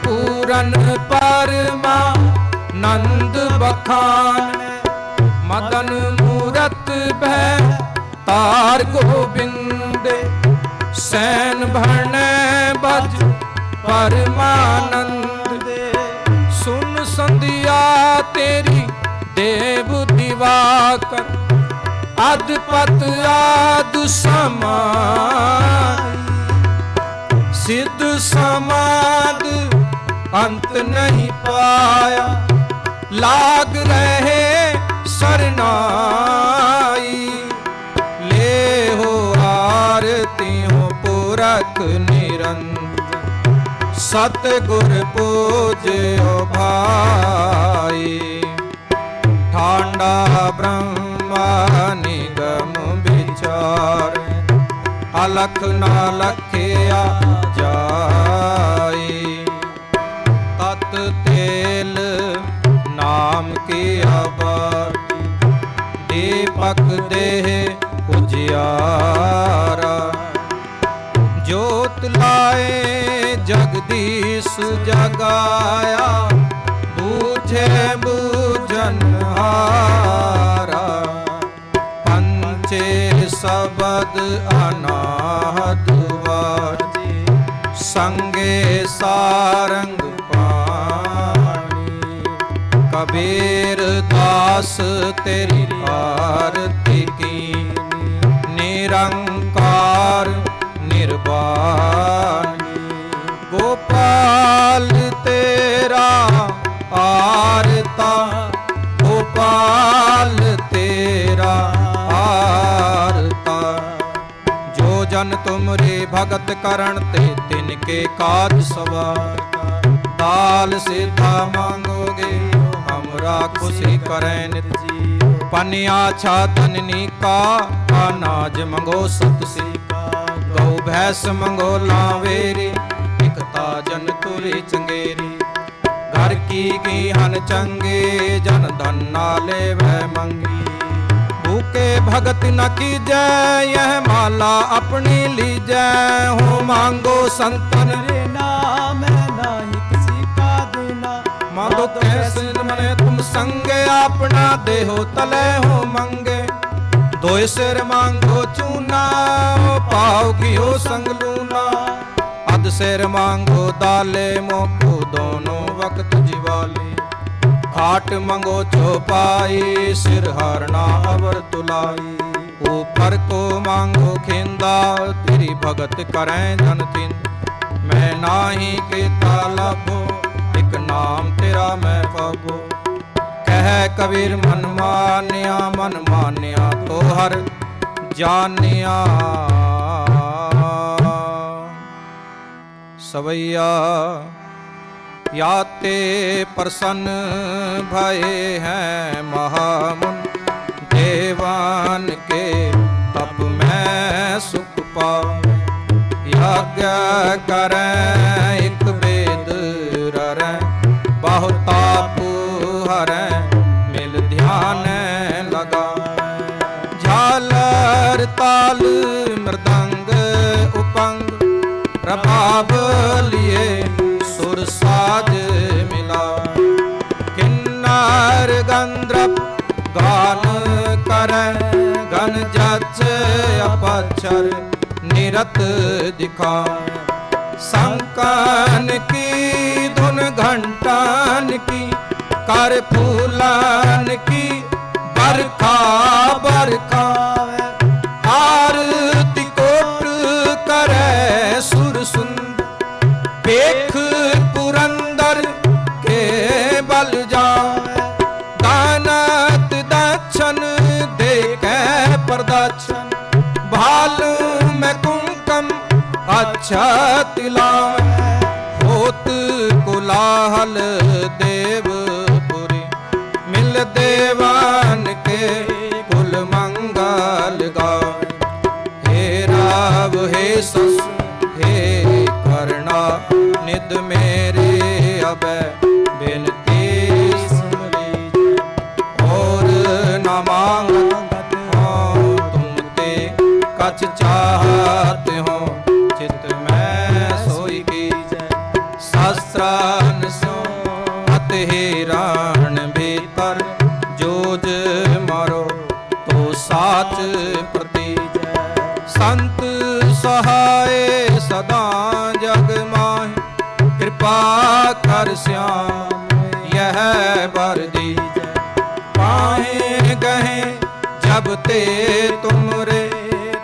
पूरन परमा नंद बखान। मदन मूरत भय तार गोबिंद। सैन भरने बज परमानंद। सुन संध्या तेरी देव दिवाकर। अधपत आदि समाई। सिद्ध समाध अंत नहीं पाया, लाग रहे सरनाई। ले हो आरती हो पुरख निरंजन, सतगुर पूज्यो भाई। ठांडा ब्रह्मा निगम विचार, अलख ना लखिया जाई। तत तेल नाम की आबादी, दीपक देह उजियारा। ज्योत लाए जगदीश जगाया, बूझे बूझनहारा। पंचे शबद अनाहत वाजे, संगे सारंग पाणी। कबीर दास तेरी आरती की, निरंकार निर्वाणी। गोपाल तेरा आरता, गोपाल तेरा आरता। जो जन तुमरे भगत करण ते, तिनके काज सवार। दाल सीधा मांगोगे, हमरा खुशी करें नित जी। पनिया छातननी का, अनाज मंगो सतसी का। गौ भैंस मंगो लावेरी, इकता जन तुरी चंगेरी। घर की हन चंगे, जन धन नाले वह मंगी। भूखे भगत न कीजै, यह माला अपनी लीजै। हो मांगो संतन रे नाम, नाही किसी का देना। मांगो कैसे मने तुम संगे, अपना देहो तले हो मंगे। दोय सिर मांगो चूना, पाओगी हो संग लूना। अध सिर मांगो दाले, मोको दोनों वक्त जीवाली। खाट मंगो चौपाई, सिर हारना अवर तुलाई। ऊपर को मांगो खिंदा, तेरी भगत करें जन तिंद। मैं नाही के तालाबो, एक नाम तेरा मैं पाबो। कह कबीर मन मानिया तो हर जानिया। सवैया याते प्रसन्न भये हैं महामुन, देवान के तप में सुख पावे। यज्ञ करें एक वेद ररें, बहुताप हरें मिल ध्यान लगा। झालर ताल मृदंग उपंग, प्रभाव लिए सुर साज मिला। किन्नर गंधर्व गान करे, गन जच अपक्षर निरत दिखा। शंकन की धुन घंटन की, कर फूलन की बरखा बरखा। आरती कोट करे सुर सुंदर, देख पुरंदर के बल जावे। दानत दक्षन देखे प्रदक्षन, भालू में कुंकम अच्छा तिलावे। होत कोलाहल देवपुरी, मिल देवान के कुल मंगल गावे। हे राव हे ससु हे करना, निद मेरे अब बिनती सुन लीजिए। और न मांगत हो तुम ते, कछ चाहत हो चित में सोई कीजै। शास्त्रान सो हत हिरण भीतर, जोज मारो तो साच प्रतीजै। संत सहाय सदा जग माहि, कृपा कर श्याम यह बर दीजै। पाए गहे जब ते तुमरे,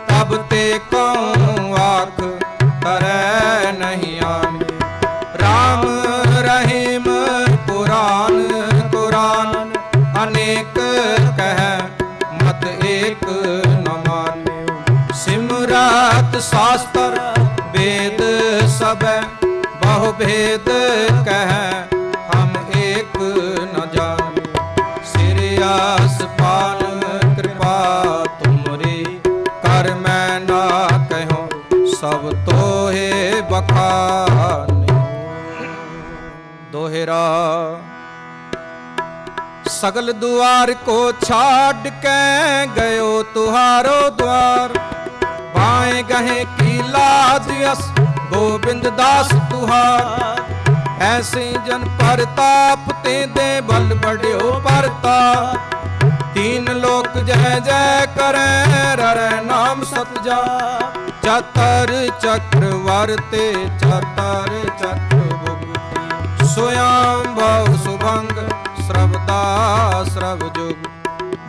तब ते कौन आख तरह नहीं। वेद शास्त्र वेद सब बहु भेद कह हम एक न जाने। सिर आसपान कृपा तुमरी कर मैं ना कहो सब तोहे बखाने। दोहरा सगल द्वार को छाड़ के गयो तुहारो द्वार। बाएं गहे की लाज यस गोविंद दास तुहार। ऐसे जन परताप ते दे बल बढ़ियो परताप। तीन लोक जय जय करे ररे नाम सतजा। चतर चक्रवर्ते चतर चक्रभुग स्वयं भव शुभंग श्रवदा श्रव जुग।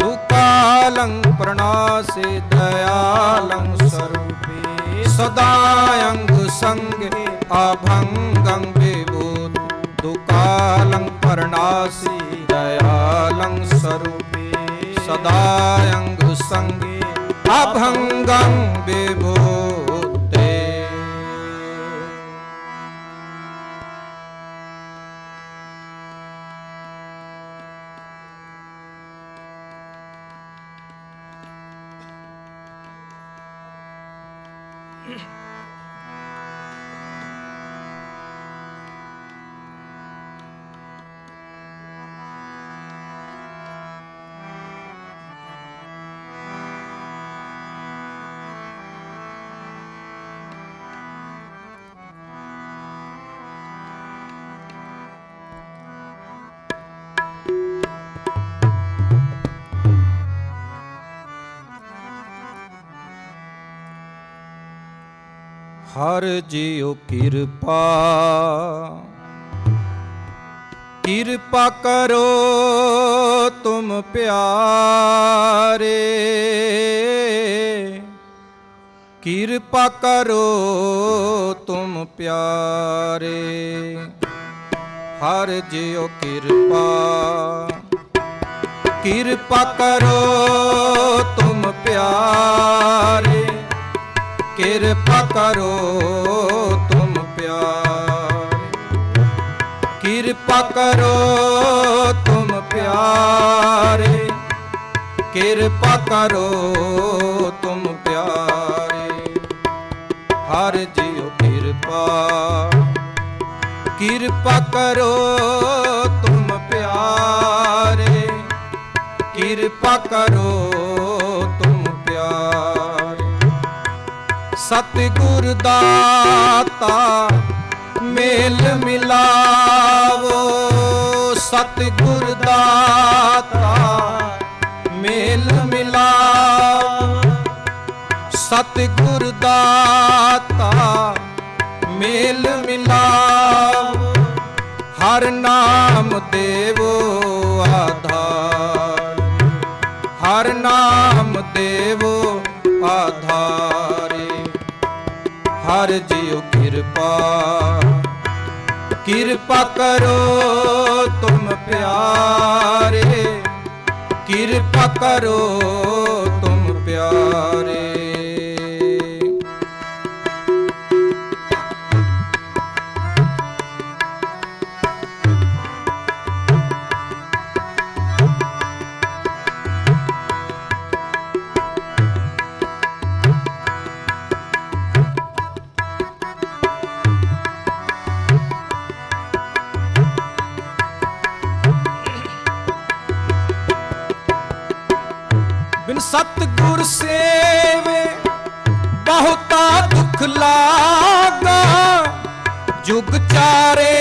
दुकालं प्रणासे दयालं स्वरूपे सदायंग संग अभंगं विभूत। दुकालं प्रणासे दयालं स्वरूपे सदायंग संग अभंगं विभूते। हर जियो कृपा कृपा करो तुम प्यारे। कृपा करो तुम प्यारे। हर जियो कृपा कृपा करो तुम प्यारे। कृपा करो तुम प्यारे। कृपा करो तुम प्यारे। कृपा करो तुम प्यारे। हर जियो कृपा कृपा करो तुम प्यारे। कृपा करो तुम प्यारे। सतगुरु दाता मेल मिलावो। सतगुरु दाता मेल मिलावो। सतगुरु दाता मेल मिलावो। हर नाम देवो आधार। हर नाम देवो आधारे। हर जियो कृपा कृपा करो तुम प्यारे। कृपा करो तुम प्यारे। बिन सतगुर सेवे बहुता दुख लागा। जुग चारे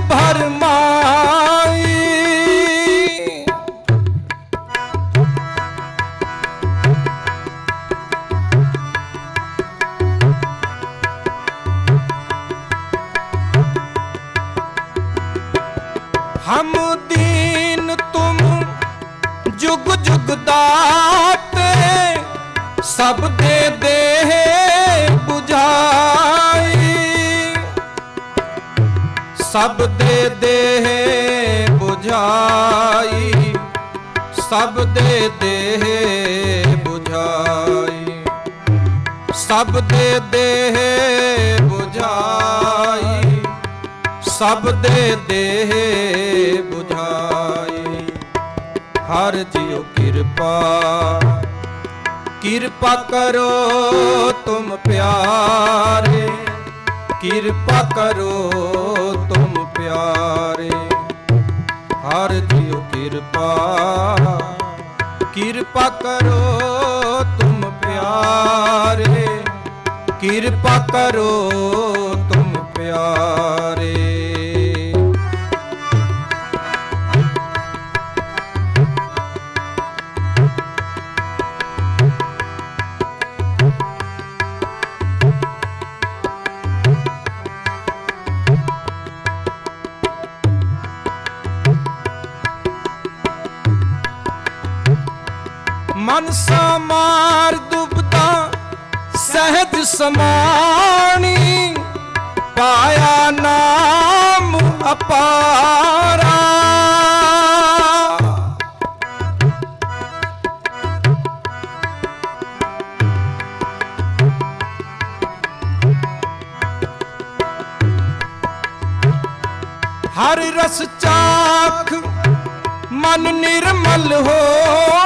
भरमाई। हम दीन तुम जुग जुग दाते। सब दे दे बुझाई। सब दे दे बुझाई। सब दे दे बुझाई। ਸਭ ਦੇ ਦੇਹ 부ਝਾਈ, ਸਭ ਦੇ ਦੇਹ 부ਝਾਈ। ਹਰ ਜਿਉ ਕਿਰਪਾ, ਕਿਰਪਾ ਕਰੋ ਤੁਮ ਪਿਆਰੇ, ਕਿਰਪਾ ਕਰੋ ਤੁਮ ਪਿਆਰੇ। ਹਰ ਜਿਉ ਕਿਰਪਾ, ਕਿਰਪਾ ਕਰੋ ਤੁਮ ਪਿਆਰੇ, ਕਿਰਪਾ ਕਰੋ ਤੁਮ ਪਿਆਰੇ। ਮਨ ਸਮਾਰ ਦੁਬਦਾ ਸਹਿਜ ਸਮਾਣੀ, ਪਾਇਆ ਨਾਮ ਅਪਾਰਾ। ਹਰ ਰਸ ਚਾਖ ਮਨ ਨਿਰਮਲ ਹੋਆ,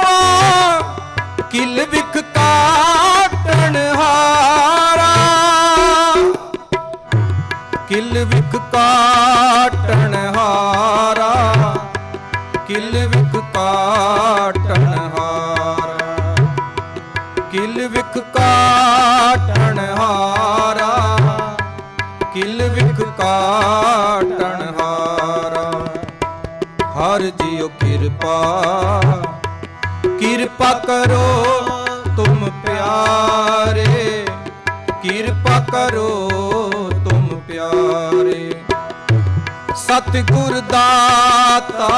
ਕਿਲ ਵਿਖ ਕਾਟਣ ਹਾਰਾ। ਕਿਲ ਵਿਖ ਕਾਟਣ ਹਾਰਾ, ਕਿਲ ਵਿਖ ਕਾਟਣ ਹਾਰਾ, ਕਿਲ ਵਿਖ ਕਾਟਣ ਹਾਰਾ, ਕਿਲ ਵਿਖ ਕਾਟਣ ਹਾਰਾ। ਹਰ ਜਿਉ ਕਿਰਪਾ, ਕਿਰਪਾ ਕਰੋ ਤੁਮ ਪਿਆਰੇ, ਕਿਰਪਾ ਕਰੋ ਤੁਮ ਪਿਆਰੇ। ਸਤਿਗੁਰ ਦਾਤਾ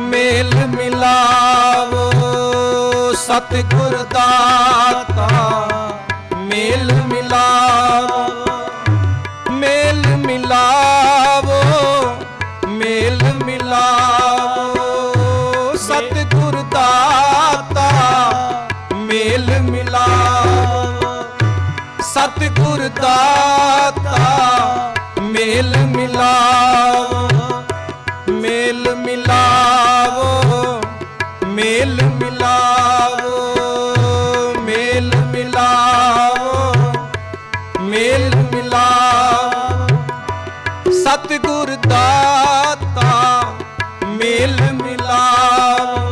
ਮੇਲ ਮਿਲਾਵੋ, ਸਤਿਗੁਰ ਦਾਤਾ ਮੇਲ ਮਿਲਾਵੋ, ਮੇਲ ਮਿਲਾਵੋ, ਮੇਲ ਮਿਲਾਵੋ। ਸਤਿਗੁਰ ਦਾਤਾ ਮੇਲ ਮਿਲਾਵੋ, ਸਤਿਗੁਰ ਦਾਤਾ ਮੇਲ ਮਿਲਾਵੋ, ਮੇਲ ਮਿਲਾਵੋ, ਮੇਲ ਮਿਲਾਵੋ, ਮੇਲ ਮਿਲਾਵੋ, ਮੇਲ ਮਿਲਾਵੋ। ਸਤਿਗੁਰ ਦਾਤਾ ਮੇਲ ਮਿਲਾਵੋ,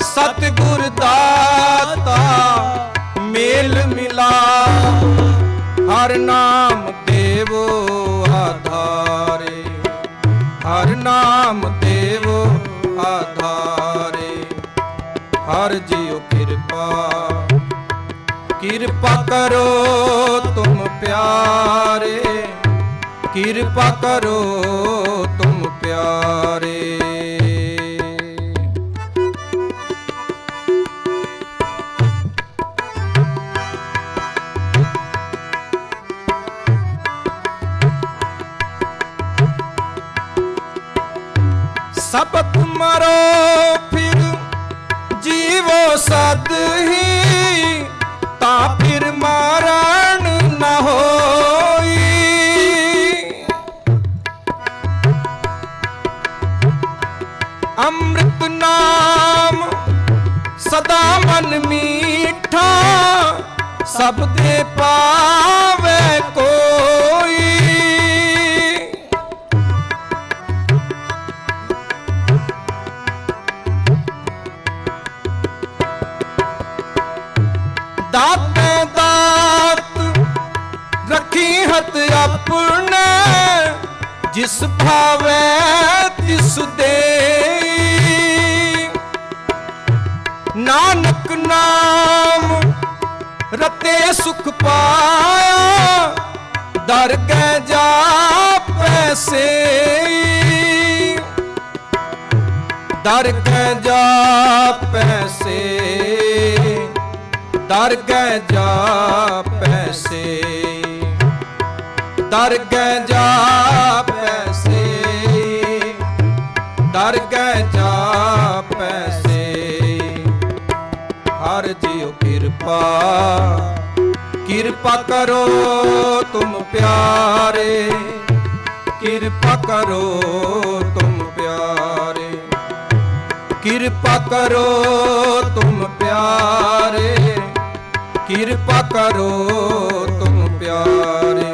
ਸਤਿਗੁਰ ਦਾਤਾ ਮੇਲ ਮਿਲਾਵੋ। ਹਰ ਨਾਮ ਦੇਵੋ ਆਧਾਰੇ, ਹਰ ਨਾਮ ਦੇਵੋ ਆਧਾਰੇ। ਹਰ ਜਿਉ ਕਿਰਪਾ, ਕਿਰਪਾ ਕਰੋ ਤੁਮ ਪਿਆਰੇ, ਕਿਰਪਾ ਕਰੋ ਤੁਮ ਪਿਆਰੇ। ਸਬਤ ਮਰੋ ਫਿਰ ਜੀਵੋ ਸਦ ਹੀ, ਤਾਂ ਫਿਰ ਮਾਰਨ ਨ ਹੋਈ। ਅੰਮ੍ਰਿਤ ਨਾਮ ਸਦਾ ਮਨ ਮੀਠਾ, ਸਭ ਦੇ ਪਾਵੇ ਕੋਈ। ਦਾਤੇ ਦਾਤ ਰੱਖੀ ਹੱਥ ਆਪਣੇ, ਜਿਸ ਭਾਵੇ ਤਿਸ ਦੇਈ। ਨਾਨਕ ਨਾਮ ਰਤੇ ਸੁਖ ਪਾਇਆ, ਦਰਗਹਿ ਜਾਪੈ ਸੇਈ। ਦਰਗਹਿ ਜਾਪੈ ਸੇਈ, ਦਰਗਹਿ ਜਾਪੈ ਸੇਈ, ਦਰਗਹਿ ਜਾਪੈ ਸੇਈ, ਦਰਗਹਿ ਜਾਪੈ ਸੇਈ। ਹਰ ਜਿਉ ਕਿਰਪਾ, किरपा करो तुम प्यारे, किरपा करो तुम प्यारे, किरपा करो तुम प्यारे, किरपा करो तुम प्यारे।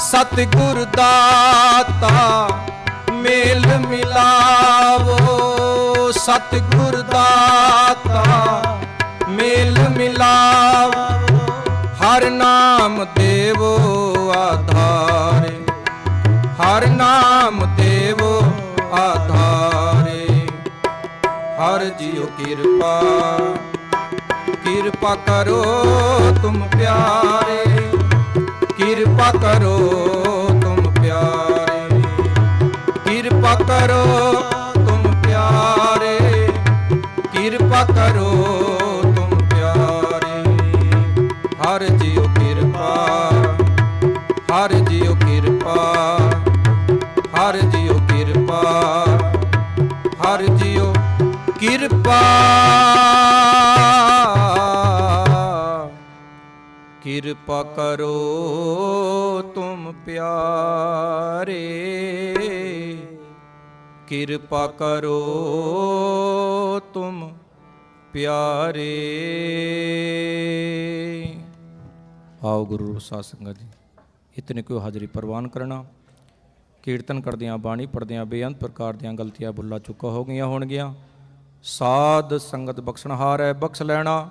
सतगुर दाता मेल मिलावो, सतगुर दाता मेल मिलावो, हर नाम देवो आधारे, हर नाम देवो आधारे। हर जियो कृपा, कृपा करो तुम प्यारे, कृपा करो तुम प्यारे, कृपा करो तुम प्यारे, कृपा करो तुम प्यारे। हर जियो कृपा, हर जियो कृपा, हर जियो कृपा, हर जियो कृपा, कृपा करो तुम प्यारे, कृपा करो तुम प्यारे। आओ गुरु साध संगत जी, इतने को हाਜ਼ਰੀ ਪ੍ਰਵਾਨ ਕਰਨਾ। ਕੀਰਤਨ ਕਰਦਿਆਂ ਬਾਣੀ ਪੜ੍ਹਦਿਆਂ ਬੇਅੰਤ ਪ੍ਰਕਾਰ ਦੀਆਂ ਗਲਤੀਆਂ ਭੁੱਲਾ ਚੁੱਕਾ ਹੋ ਗਈਆਂ ਹੋਣਗੀਆਂ। ਸਾਧ ਸੰਗਤ ਬਖਸ਼ਣਹਾਰ ਹੈ, ਬਖਸ਼ ਲੈਣਾ।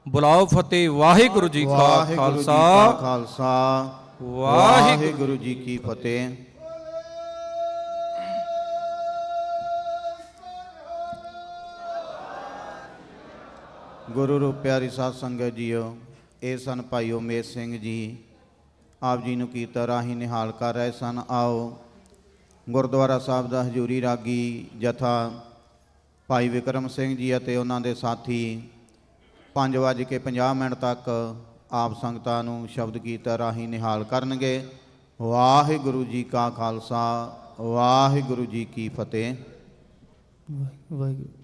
ਬੁਲਾਓ ਫਤਿਹ। ਵਾਹਿਗੁਰੂ ਜੀ ਕਾ ਖਾਲਸਾ, ਵਾਹਿਗੁਰੂ ਜੀ ਕੀ ਫਤਿਹ। ਗੁਰੂ ਰੂਪ ਪਿਆਰੀ ਸਾਧ ਸੰਗਤ ਜੀਓ, ਇਹ ਸਨ ਭਾਈ ਉਮੇਸ਼ ਸਿੰਘ ਜੀ, ਆਪ ਜੀ ਨੂੰ ਕੀਰਤਨ ਰਾਹੀਂ ਨਿਹਾਲ ਕਰ ਰਹੇ ਸਨ। ਆਓ ਗੁਰਦੁਆਰਾ ਸਾਹਿਬ ਦਾ ਹਜ਼ੂਰੀ ਰਾਗੀ ਜਥਾ ਭਾਈ ਵਿਕਰਮ ਸਿੰਘ ਜੀ ਅਤੇ ਉਹਨਾਂ ਦੇ ਸਾਥੀ 5:50 ਤੱਕ ਆਪ ਸੰਗਤਾਂ ਨੂੰ ਸ਼ਬਦ ਕੀਰਤਨ ਰਾਹੀਂ ਨਿਹਾਲ ਕਰਨਗੇ। ਵਾਹਿਗੁਰੂ ਜੀ ਕਾ ਖਾਲਸਾ, ਵਾਹਿਗੁਰੂ ਜੀ ਕੀ ਫਤਿਹ। ਵਾਹਿਗੁਰੂ।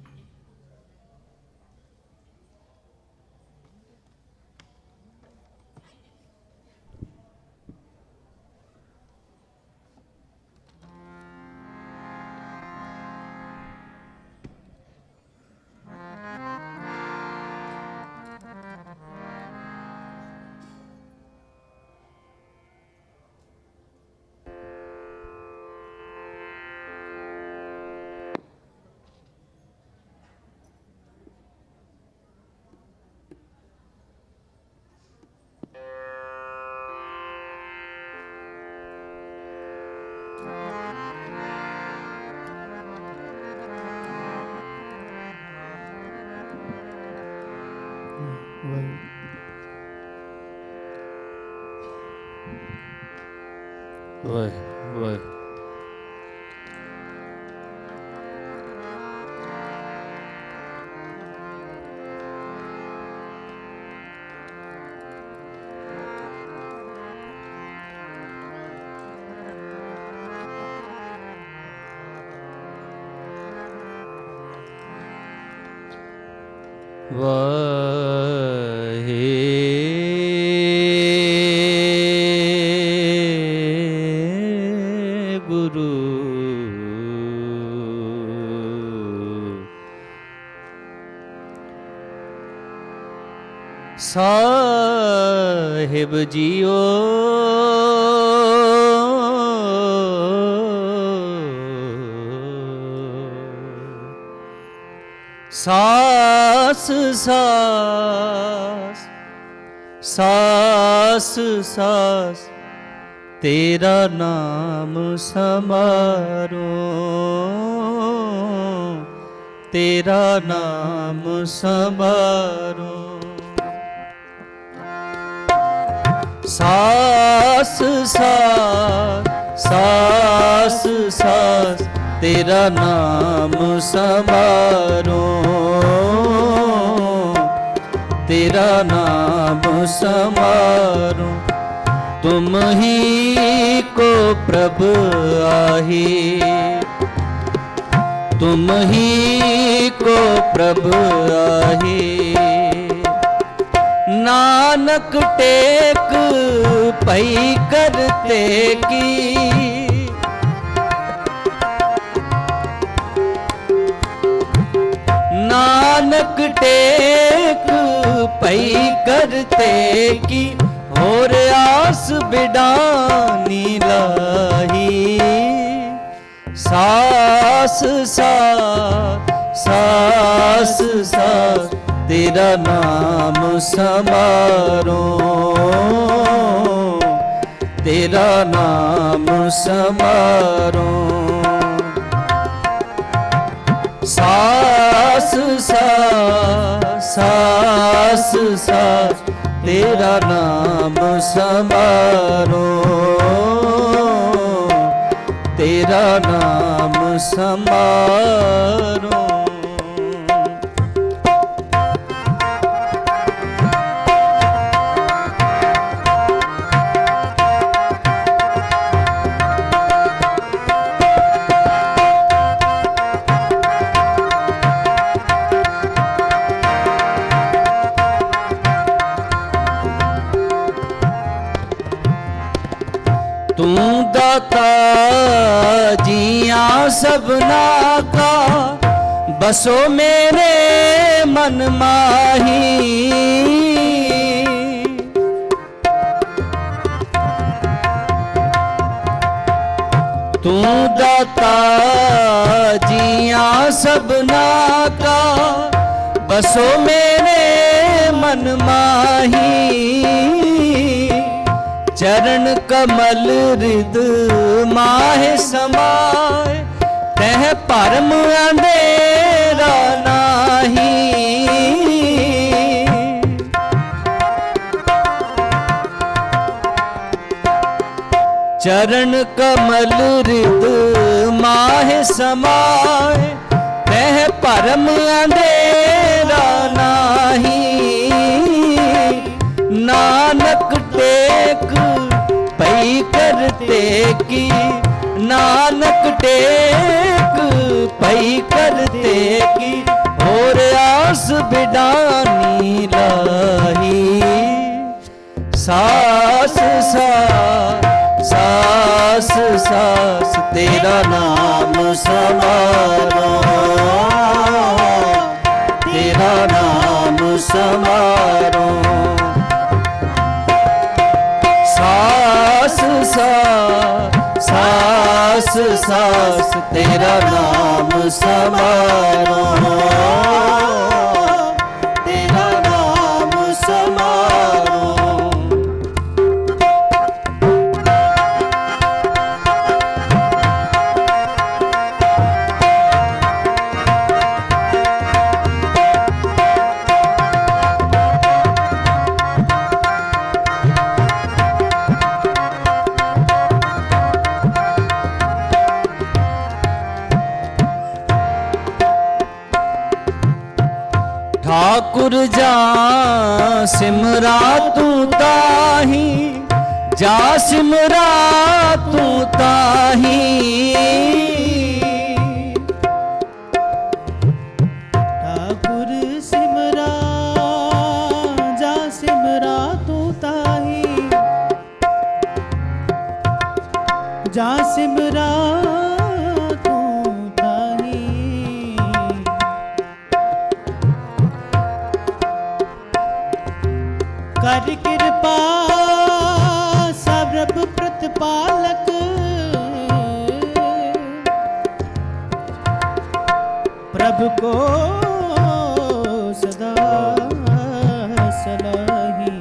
ਵਾਹਿਗੁਰੂ ਸਾਹਿਬ ਜੀਓ ਸਾਸ ਸਾਸ ਸਾਸ ਸਾਸ ਤੇਰਾ ਨਾਮ ਸਮਾਰੋ, ਤੇਰਾ ਨਾਮ ਸਮਾਰੋ। ਸਾਸ ਸਾਸ ਸਾਸ ਸਾਸ ਤੇਰਾ ਨਾਮ ਸਮਾਰੋ, ਤੇਰਾ ਨਾਮ ਸਮਾਰੋ। तुम ही को प्रभ आही, तुम ही को प्रभ आही। नानक टेक पई करते की। नानक टेक पई करते की, और आस बिडानी लाही। सास सास सास सास तेरा नाम समारो, तेरा नाम समारो। सास सास सास सास तेरा नाम समारो, तेरा नाम समारो। तू दाता जिया सबना का, बसो मेरे मन माही। तू दाता जिया सबना का, बसो मेरे मन माही। चरण कमल रिद माहे समाए, तह परम अंधेरा नाही। चरण कमल रिद माहे समाए, तह परम अंधेरा नाही। नानक टेक पई करते की, नानक टेक पई करते की, और आस बिडानी लाही। सास सास सास सास तेरा नाम समारो, तेरा नाम समारो। सास सास सास सास तेरा नाम समारो, तेरा नाम समारो। ठाकुर जा सिमरा तू ताही, जा सिमरा तू ताही। ठाकुर सिमरा जा सिमरा तू ताही, जा सिमरा तू ताही। कर कृपा सर्व प्रतिपालक, प्रभु को सदा सलाही।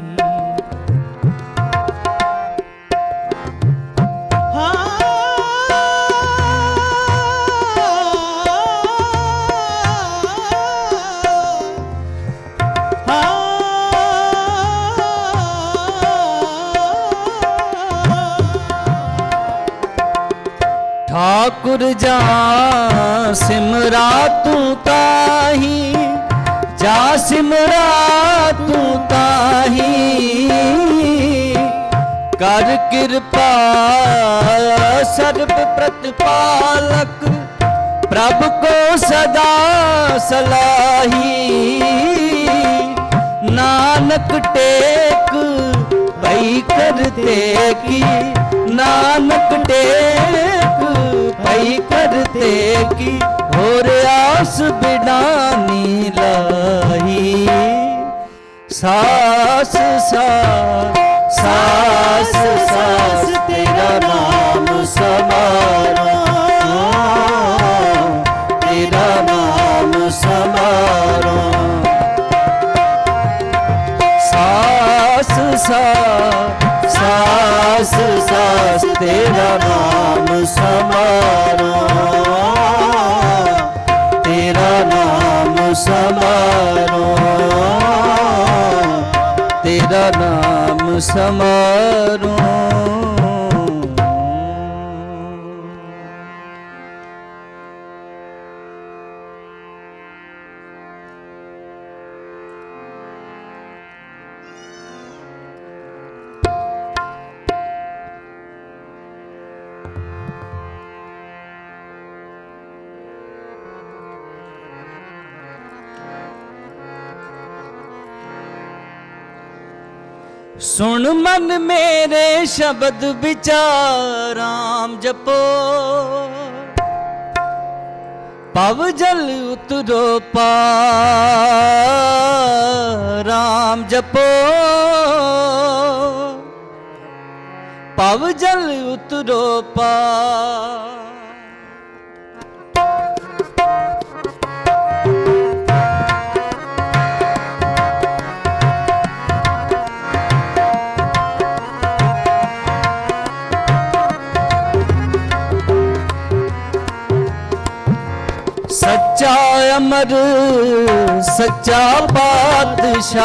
ठाकुर जा सिमरा तू ताही, जा सिमरा तू ताही। कर कृपा सर्व प्रतिपालक, प्रभु को सदा सलाही। ना नानक टेक भई करते की, नानक टेक भई करते की, और आस बिडानी लाही। सास सास सास सास तेरा नाम समारो, तेरा नाम समारो। सास सास सास सास तेरा नाम समारो, तेरा नाम समारो, तेरा नाम समारो। सुन मन मेरे शब्द विचार राम जपो, पव जल उतरो पार राम जपो, पव जल उतरो पार। सच्चा अमर सच्चा पातशाह,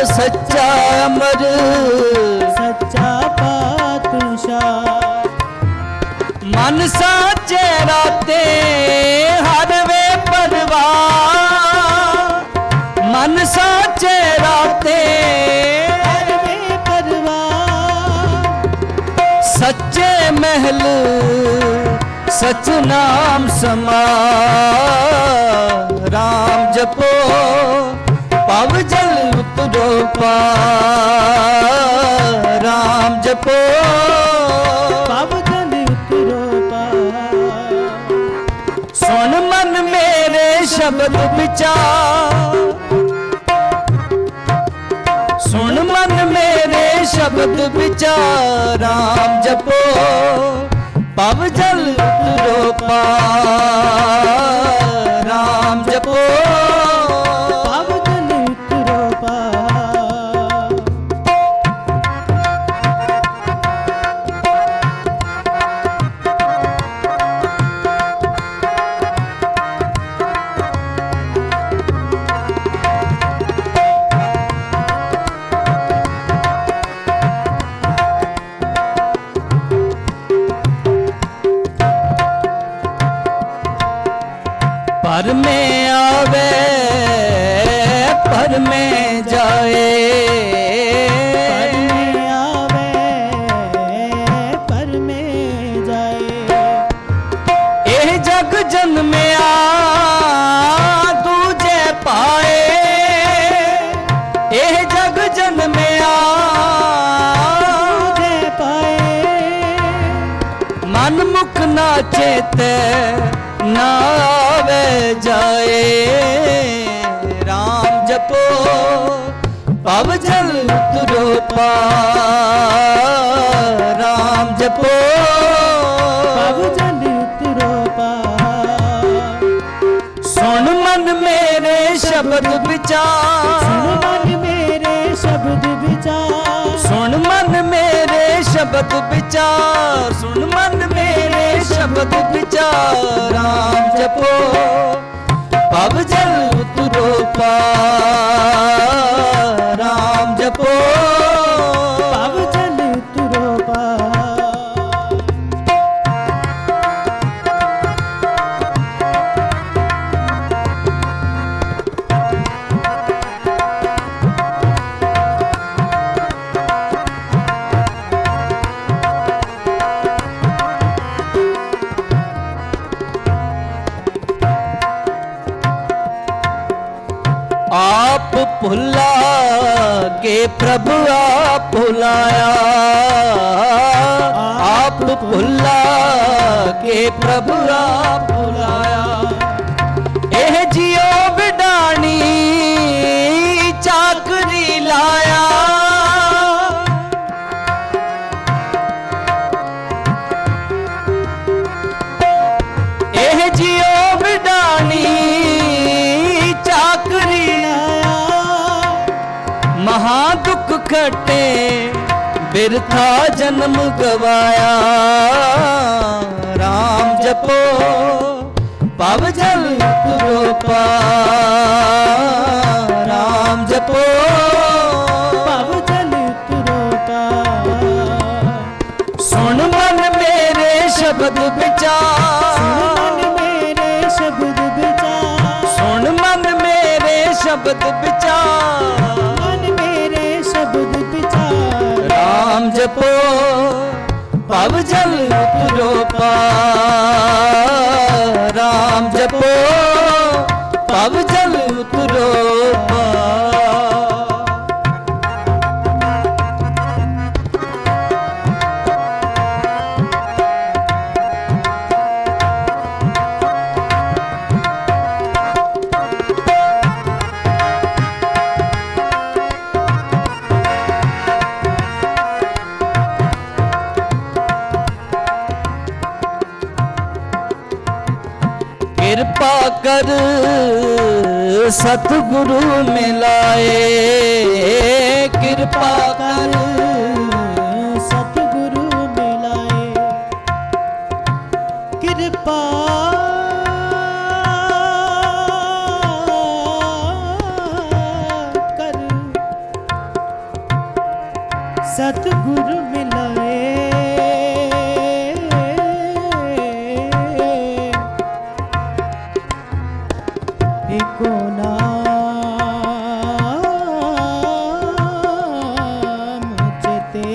सच्चा अमर सच्चा पातशाह। मन साचे राते हर वे परवाह, मन साचे राते हर वे परवाह। सच्चे महल सच नाम समा, राम जपो पव जल उतरो पार राम जपो, पव जल उतरो पार। सुन मन मेरे शब्द विचार, सुन मन मेरे शब्द विचार राम जपो, पव जल उतरो पार राम जपो, पव जल उतरो पार। पर में आवे पर में जाए, पर में आवे पर में जाए। एह जग जन्मिया दूजे पाए, एह जग जन्मिया दूजे पाए। मन मुख ना चेते ना आवे जाए, राम जपो पव जल उतरो पार राम जपो, पव जल उतरो पार। सुन मन मेरे शब्द विचार, सुन मन मेरे शब्द विचार। सुन मन मेरे शब्द विचार, सुन मन मेरे शब्द विचार राम जपो पव जल उतरो पार राम जपो, पव जल उतरो पार। आप भुला के प्रभु आप भुलाया, आप भुला के प्रभु आप भुलाया। एह जियो बिडानी चाकरी लाया, एह जियो बिडानी चाकरी लाया। महादुख खटे बिरथा जन्म गवाया, राम जपो पव जल उतरो पार, राम जपो पव जल उतरो पार। सुन मन मेरे शब्द विचार, मन मेरे शब्द विचार, सुन मन मेरे शब्द विचार, मन मेरे शब्द विचार। राम जपो पव जल उतरो पार, राम जपो पव जल उतरो पार। कृपा कर सतगुरु मिलाए, कृपा कर सतगुरु मिलाए। कृपा कर सतगुरु मिलाए। एको नाम चेते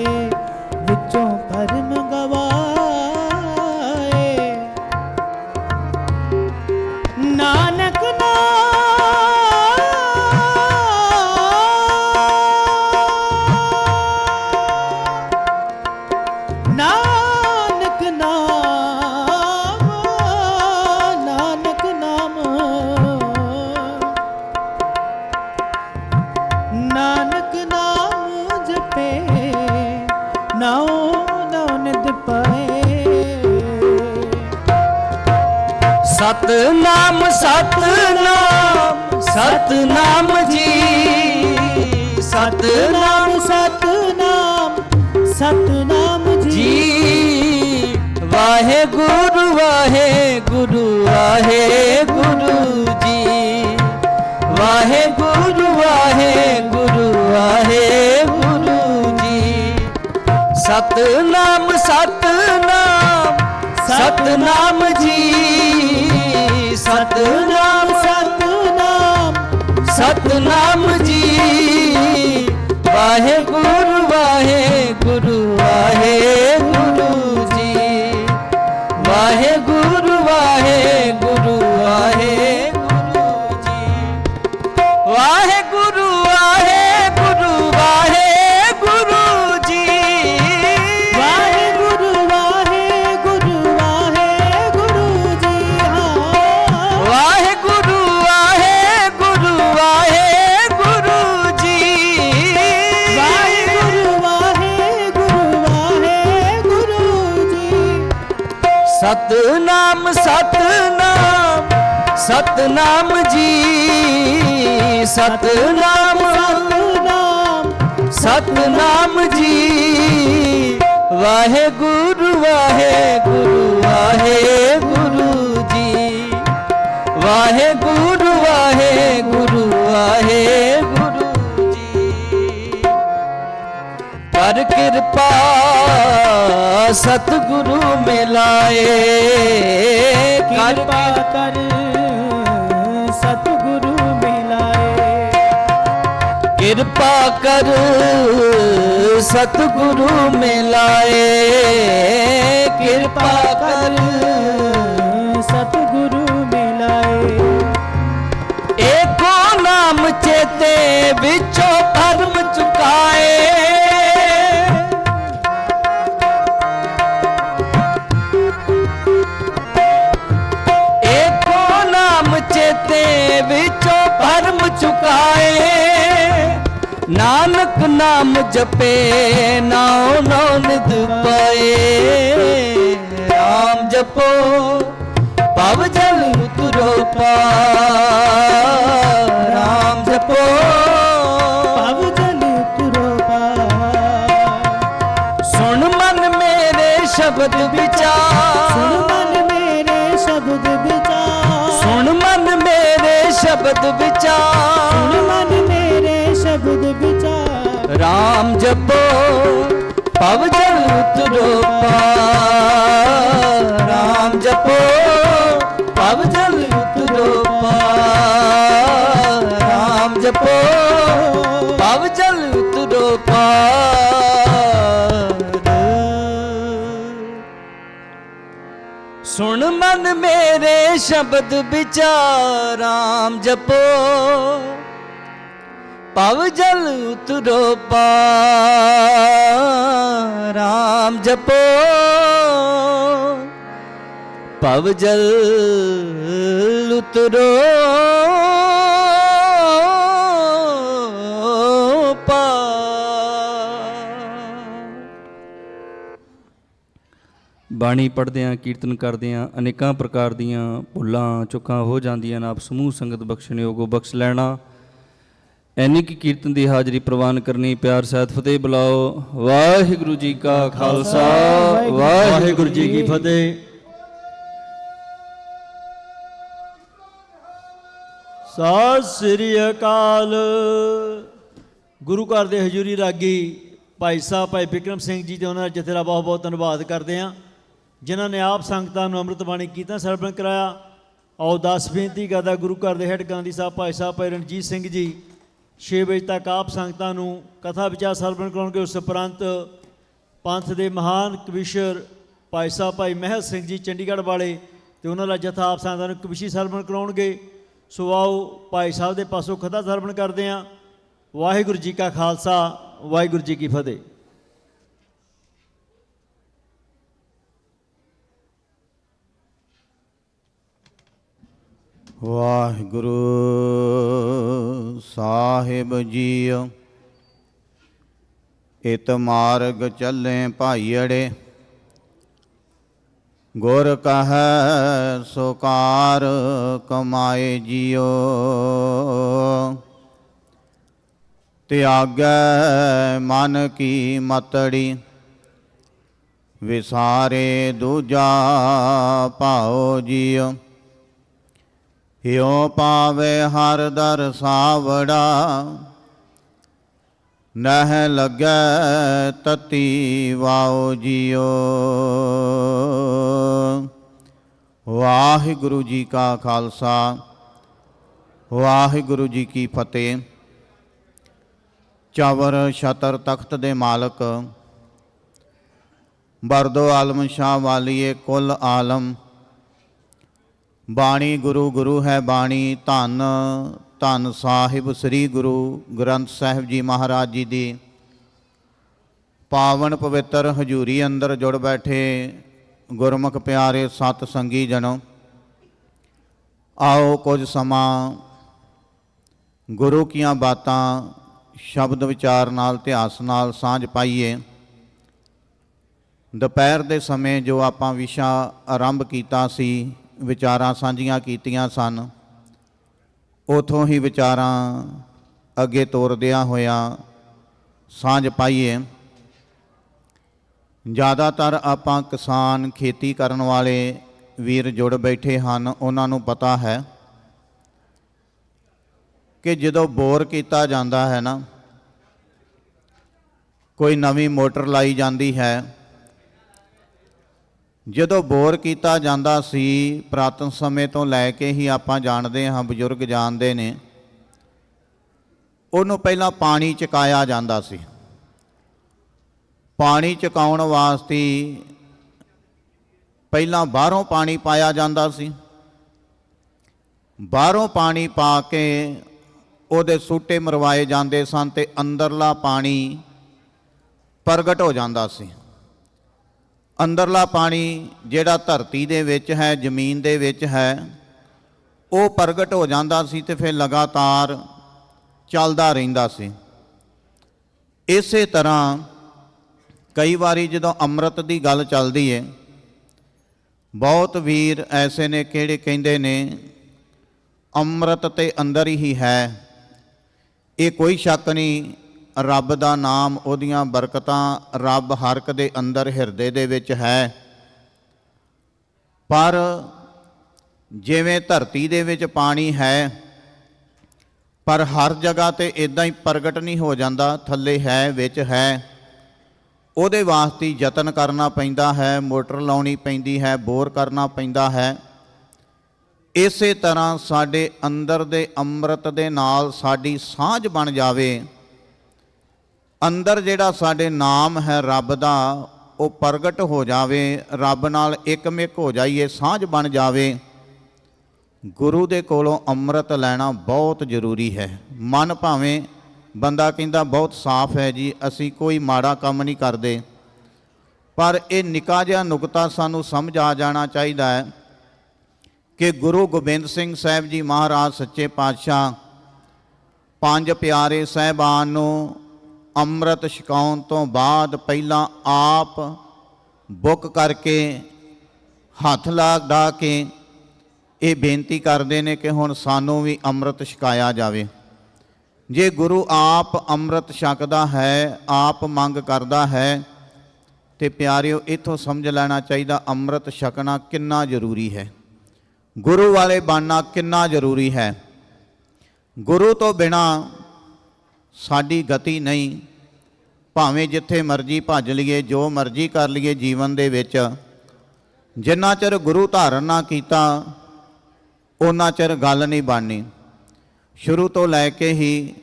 विचों भरम गवाए। नानक नानक नाम, नानक नाम, नानक नाम जपे नाओ नाउ नित पाए। सतनाम सतनाम सतनाम जी, सतनाम सतनाम सतनाम जी। जी। वाहे गुरु वाहे गुरु वाहे गुरु जी, वाहे गुरु वाहे गुरु वाहे गुरु जी। सतनाम सतनाम सतनाम जी, सतनाम सतनाम सतनाम जी। वाहे गुरु वाहे गुरु वाहे गुरु जी, वाहे गुरु वाहे गुरु वाहे गुरु जी। वाहे गुरु वाहे गुरु वाहे गुरु जी, वाहे गुरु वाहे गुरु वाहे गुरु जी। हाँ वाहे गुरु वाहे गुरु वाहे गुरु जी। वाहे गुरु वाहे गुरु वाहे गुरु जी। सतनाम सतनाम सतनाम जी, सतनाम सतनाम सतनाम जी। वाहे गुरु वाहे गुरु वाहे गुरु जी, वाहे गुरु वाहे गुरु वाहे गुरु जी। कर कृपा सतगुरु मिलाए, कृपा कर सतगुरु मिलाए। कृपा कर सतगुरु मिलाए, कृपा कर सतगुरु मिलाए। एको नाम ਨਾਮ ਚੇਤੇ ਵਿੱਚੋਂ ਭਰਮ ਚੁਕਾਏ। ਏਕੋ ਨਾਮ ਚੇਤੇ ਵਿੱਚੋਂ ਭਰਮ ਚੁਕਾਏ। ਨਾਨਕ ਨਾਮ ਜਪੇ ਨਾਉ ਨਉ ਨਿਧ ਪਾਏ। ਰਾਮ ਜਪੋ ਭਵ ਜਲ ਉਤਰੋ ਪਾਰ। ਰਾਮ ਜਪੋ ਭਵ ਜਲ ਉਤਰੋ ਪਾਰ। ਸੁਣ ਮਨ ਮੇਰੇ ਸ਼ਬਦ ਵਿਚਾਰ। ਸੁਣ ਮਨ ਮੇਰੇ ਸ਼ਬਦ ਵਿਚਾਰ। ਸੁਣ ਮਨ ਮੇਰੇ ਸ਼ਬਦ ਵਿਚਾਰ। ਸੁਣ ਮਨ ਮੇਰੇ ਸ਼ਬਦ ਵਿਚਾਰ। ਰਾਮ ਜਪੋ ਭਵ ਜਲ ਉਤਰੋ ਪਾਰ। ਰਾਮ ਜਪੋ ਭਵ ਜਲ ਉਤਰੋ ਪਾਰ। ਰਾਮ ਜਪੋ ਭਵ ਜਲ ਉਤਰੋ ਪਾਰ। ਸੁਣ ਮਨ ਮੇਰੇ ਸ਼ਬਦ ਵਿਚਾਰ। ਰਾਮ ਜਪੋ ਭਵ ਜਲ ਉਤਰੋ ਪਾਰ। ਰਾਮ ਜਪੋ ਭਵ ਜਲ ਉਤਰੋ ਬਾਣੀ ਪੜ੍ਹਦਿਆਂ ਕੀਰਤਨ ਕਰਦਿਆਂ ਅਨੇਕਾਂ ਪ੍ਰਕਾਰ ਦੀਆਂ ਭੁੱਲਾਂ ਚੁੱਕਾਂ ਹੋ ਜਾਂਦੀਆਂ ਨੇ। ਆਪ ਸਮੂਹ ਸੰਗਤ ਬਖਸ਼ਣਯੋਗੋ ਬਖਸ਼ ਲੈਣਾ। ਐਨੀ ਕੀ ਕੀਰਤਨ ਦੀ ਹਾਜ਼ਰੀ ਪ੍ਰਵਾਨ ਕਰਨੀ। ਪਿਆਰ ਸਹਿਤ ਫਤਿਹ ਬੁਲਾਓ। ਵਾਹਿਗੁਰੂ ਜੀ ਕਾ ਖਾਲਸਾ ਵਾਹਿਗੁਰੂ ਜੀ ਕੀ ਫਤਿਹ। ਸਤਿ ਸ੍ਰੀ ਅਕਾਲ। ਗੁਰੂ ਘਰ ਦੇ ਹਜ਼ੂਰੀ ਰਾਗੀ ਭਾਈ ਸਾਹਿਬ ਭਾਈ ਬਿਕਰਮ ਸਿੰਘ ਜੀ ਤੇ ਉਹਨਾਂ ਦਾ ਜਥੇ ਦਾ ਬਹੁਤ ਬਹੁਤ ਧੰਨਵਾਦ ਕਰਦੇ ਹਾਂ, ਜਿਨ੍ਹਾਂ ਨੇ ਆਪ ਸੰਗਤਾਂ ਨੂੰ ਅੰਮ੍ਰਿਤ ਬਾਣੀ ਕੀਰਤਨ ਸਰਵਣ ਕਰਾਇਆ। ਆਓ ਦਾਸ ਬੇਨਤੀ ਕਰਦਾ ਗੁਰੂ ਘਰ ਦੇ ਹੈੱਡ ਗਾਂਧੀ ਸਾਹਿਬ ਭਾਈ ਰਣਜੀਤ ਸਿੰਘ ਜੀ 6 ਵਜੇ ਤੱਕ ਆਪ ਸੰਗਤਾਂ ਨੂੰ ਕਥਾ ਵਿਚਾਰ ਸਰਵਣ ਕਰਾਉਣਗੇ। ਉਸ ਉਪਰੰਤ ਪੰਥ ਦੇ ਮਹਾਨ ਕਵੀਸ਼ਰ ਭਾਈ ਸਾਹਿਬ ਭਾਈ ਮਹਿਲ ਸਿੰਘ ਜੀ ਚੰਡੀਗੜ੍ਹ ਵਾਲੇ ਤੇ ਉਹਨਾਂ ਦਾ ਜਥਾ ਆਪ ਸੰਗਤਾਂ ਨੂੰ ਕਵਿਸ਼ੀ ਸਰਵਣ ਕਰਾਉਣਗੇ। ਸੋ ਆਓ ਭਾਈ ਸਾਹਿਬ ਦੇ ਪਾਸੋਂ ਕਥਾ ਸਰਵਣ ਕਰਦੇ ਹਾਂ। ਵਾਹਿਗੁਰੂ ਜੀ ਕਾ ਖਾਲਸਾ ਵਾਹਿਗੁਰੂ ਜੀ ਕੀ ਫਤਿਹ। ਵਾਹਿਗੁਰੂ ਸਾਹਿਬ ਜੀਓ। ਇਤ ਮਾਰਗ ਚੱਲੇ ਭਾਈੜੇ, ਗੁਰ ਕਹੈ ਸੋ ਕਾਰ ਕਮਾਏ ਜੀਓ। ਤਿਆਗੈ ਮਨ ਕੀ ਮਤੜੀ, ਵਿਸਾਰੇ ਦੂਜਾ ਭਾਉ ਜੀਓ। ਹਿਉ ਪਾਵੇ ਹਰ ਦਰ ਸਾਵੜਾ, ਨਹਿ ਲੱਗੈ ਤਤੀ ਵਾਉ ਜੀਓ। ਵਾਹਿਗੁਰੂ ਜੀ ਕਾ ਖਾਲਸਾ ਵਾਹਿਗੁਰੂ ਜੀ ਕੀ ਫਤਿਹ। ਚਵਰ ਛਤਰ ਤਖਤ ਦੇ ਮਾਲਕ ਬਰਦੋ ਆਲਮ ਸ਼ਾਹ ਵਾਲੀਏ ਕੁੱਲ ਆਲਮ। ਬਾਣੀ ਗੁਰੂ ਗੁਰੂ ਹੈ ਬਾਣੀ, ਧੰਨ ਧੰਨ ਸਾਹਿਬ ਸ੍ਰੀ ਗੁਰੂ ਗ੍ਰੰਥ ਸਾਹਿਬ ਜੀ ਮਹਾਰਾਜ ਜੀ ਦੀ ਪਾਵਨ ਪਵਿੱਤਰ ਹਜ਼ੂਰੀ ਅੰਦਰ ਜੁੜ ਬੈਠੇ ਗੁਰਮੁਖ ਪਿਆਰੇ ਸਤ ਸੰਗੀ ਜਨੋ। ਆਓ ਕੁਝ ਸਮਾਂ ਗੁਰੂ ਕੀਆਂ ਬਾਤਾਂ ਸ਼ਬਦ ਵਿਚਾਰ ਨਾਲ ਇਤਿਹਾਸ ਨਾਲ ਸਾਂਝ ਪਾਈਏ। ਦੁਪਹਿਰ ਦੇ ਸਮੇਂ ਜੋ ਆਪਾਂ ਵਿਸ਼ਾ ਆਰੰਭ ਕੀਤਾ ਸੀ, ਵਿਚਾਰਾਂ ਸਾਂਝੀਆਂ ਕੀਤੀਆਂ ਸਨ, ਉਥੋਂ ਹੀ ਵਿਚਾਰਾਂ ਅੱਗੇ ਤੋਰਦਿਆਂ ਹੋਇਆਂ ਸਾਂਝ ਪਾਈਏ। ਜ਼ਿਆਦਾਤਰ ਆਪਾਂ ਕਿਸਾਨ ਖੇਤੀ ਕਰਨ ਵਾਲੇ ਵੀਰ ਜੁੜ ਬੈਠੇ ਹਨ, ਉਹਨਾਂ ਨੂੰ ਪਤਾ ਹੈ ਕਿ ਜਦੋਂ ਬੋਰ ਕੀਤਾ ਜਾਂਦਾ ਹੈ ਨਾ, ਕੋਈ ਨਵੀਂ ਮੋਟਰ ਲਾਈ ਜਾਂਦੀ ਹੈ, ਜਦੋਂ ਬੋਰ ਕੀਤਾ ਜਾਂਦਾ ਸੀ ਪੁਰਾਤਨ ਸਮੇਂ ਤੋਂ ਲੈ ਕੇ ਹੀ ਆਪਾਂ ਜਾਣਦੇ ਹਾਂ, ਬਜ਼ੁਰਗ ਜਾਣਦੇ ਨੇ, ਉਹਨੂੰ ਪਹਿਲਾਂ ਪਾਣੀ ਚਕਾਇਆ ਜਾਂਦਾ ਸੀ। ਪਾਣੀ ਚਕਾਉਣ ਵਾਸਤੇ ਪਹਿਲਾਂ ਬਾਹਰੋਂ ਪਾਣੀ ਪਾਇਆ ਜਾਂਦਾ ਸੀ। ਬਾਹਰੋਂ ਪਾਣੀ ਪਾ ਕੇ ਉਹਦੇ ਸੂਟੇ ਮਰਵਾਏ ਜਾਂਦੇ ਸਨ ਤੇ ਅੰਦਰਲਾ ਪਾਣੀ ਪ੍ਰਗਟ ਹੋ ਜਾਂਦਾ ਸੀ। ਅੰਦਰਲਾ ਪਾਣੀ ਜਿਹੜਾ ਧਰਤੀ ਦੇ ਵਿੱਚ ਹੈ, ਜ਼ਮੀਨ ਦੇ ਵਿੱਚ ਹੈ, ਉਹ ਪ੍ਰਗਟ ਹੋ ਜਾਂਦਾ ਸੀ ਤੇ ਫਿਰ ਲਗਾਤਾਰ ਚੱਲਦਾ ਰਹਿੰਦਾ ਸੀ। ਇਸੇ ਤਰ੍ਹਾਂ ਕਈ ਵਾਰੀ ਜਦੋਂ ਅੰਮ੍ਰਿਤ ਦੀ ਗੱਲ ਚੱਲਦੀ ਹੈ, ਬਹੁਤ ਵੀਰ ਐਸੇ ਨੇ ਕਿਹੜੇ ਕਹਿੰਦੇ ਨੇ ਅੰਮ੍ਰਿਤ ਤੇ ਅੰਦਰ ਹੀ ਹੈ। ਇਹ ਕੋਈ ਸ਼ੱਕ ਨਹੀਂ, ਰੱਬ ਦਾ ਨਾਮ, ਉਹਦੀਆਂ ਬਰਕਤਾਂ ਰੱਬ ਹਰ ਇੱਕ ਦੇ ਅੰਦਰ ਹਿਰਦੇ ਦੇ ਵਿੱਚ ਹੈ। ਪਰ ਜਿਵੇਂ ਧਰਤੀ ਦੇ ਵਿੱਚ ਪਾਣੀ ਹੈ, ਪਰ ਹਰ ਜਗ੍ਹਾ ਤੇ ਇਦਾਂ ਹੀ ਪ੍ਰਗਟ ਨਹੀਂ ਹੋ ਜਾਂਦਾ, ਥੱਲੇ ਹੈ, ਵਿੱਚ ਹੈ। ਉਹਦੇ ਵਾਸਤੇ ਯਤਨ ਕਰਨਾ ਪੈਂਦਾ ਹੈ, ਮੋਟਰ ਲਾਉਣੀ ਪੈਂਦੀ ਹੈ, ਬੋਰ ਕਰਨਾ ਪੈਂਦਾ ਹੈ। ਇਸੇ ਤਰ੍ਹਾਂ ਸਾਡੇ ਅੰਦਰ ਦੇ ਅੰਮ੍ਰਿਤ ਦੇ ਨਾਲ ਸਾਡੀ ਸਾਂਝ ਬਣ ਜਾਵੇ, ਅੰਦਰ ਜਿਹੜਾ ਸਾਡੇ ਨਾਮ ਹੈ ਰੱਬ ਦਾ ਉਹ ਪ੍ਰਗਟ ਹੋ ਜਾਵੇ, ਰੱਬ ਨਾਲ ਇੱਕਮਿਕ ਹੋ ਜਾਈਏ, ਸਾਂਝ ਬਣ ਜਾਵੇ। ਗੁਰੂ ਦੇ ਕੋਲੋਂ ਅੰਮ੍ਰਿਤ ਲੈਣਾ ਬਹੁਤ ਜ਼ਰੂਰੀ ਹੈ। ਮਨ ਭਾਵੇਂ ਬੰਦਾ ਕਹਿੰਦਾ ਬਹੁਤ ਸਾਫ਼ ਹੈ ਜੀ, ਅਸੀਂ ਕੋਈ ਮਾੜਾ ਕੰਮ ਨਹੀਂ ਕਰਦੇ, ਪਰ ਇਹ ਨਿੱਕਾ ਜਿਹਾ ਨੁਕਤਾ ਸਾਨੂੰ ਸਮਝ ਆ ਜਾਣਾ ਚਾਹੀਦਾ ਹੈ ਕਿ ਗੁਰੂ ਗੋਬਿੰਦ ਸਿੰਘ ਸਾਹਿਬ ਜੀ ਮਹਾਰਾਜ ਸੱਚੇ ਪਾਤਸ਼ਾਹ ਪੰਜ ਪਿਆਰੇ ਸਾਹਿਬਾਨ ਨੂੰ ਅੰਮ੍ਰਿਤ ਛਕਾਉਣ ਤੋਂ ਬਾਅਦ ਪਹਿਲਾਂ ਆਪ ਬੁੱਕ ਕਰਕੇ ਹੱਥ ਲਾ ਕੇ ਇਹ ਬੇਨਤੀ ਕਰਦੇ ਨੇ ਕਿ ਹੁਣ ਸਾਨੂੰ ਵੀ ਅੰਮ੍ਰਿਤ ਛਕਾਇਆ ਜਾਵੇ। ਜੇ ਗੁਰੂ ਆਪ ਅੰਮ੍ਰਿਤ ਛਕਦਾ ਹੈ, ਆਪ ਮੰਗ ਕਰਦਾ ਹੈ, ਤੇ ਪਿਆਰਿਓ ਇੱਥੋਂ ਸਮਝ ਲੈਣਾ ਚਾਹੀਦਾ ਅੰਮ੍ਰਿਤ ਛਕਣਾ ਕਿੰਨਾ ਜ਼ਰੂਰੀ ਹੈ, ਗੁਰੂ ਵਾਲੇ ਬਣਨਾ ਕਿੰਨਾ ਜ਼ਰੂਰੀ ਹੈ। ਗੁਰੂ ਤੋਂ ਬਿਨਾ ਸਾਡੀ ਗਤੀ ਨਹੀਂ। ਭਾਵੇਂ ਜਿੱਥੇ ਮਰਜ਼ੀ ਭੱਜ ਲਈਏ, ਜੋ ਮਰਜ਼ੀ ਕਰ ਲਈਏ ਜੀਵਨ ਦੇ ਵਿੱਚ, ਜਿੰਨਾ ਚਿਰ ਗੁਰੂ ਧਾਰਨ ਨਾ ਕੀਤਾ ਉਹਨਾਂ ਚਿਰ ਗੱਲ ਨਹੀਂ ਬਣਨੀ। ਸ਼ੁਰੂ ਤੋਂ ਲੈ ਕੇ ਹੀ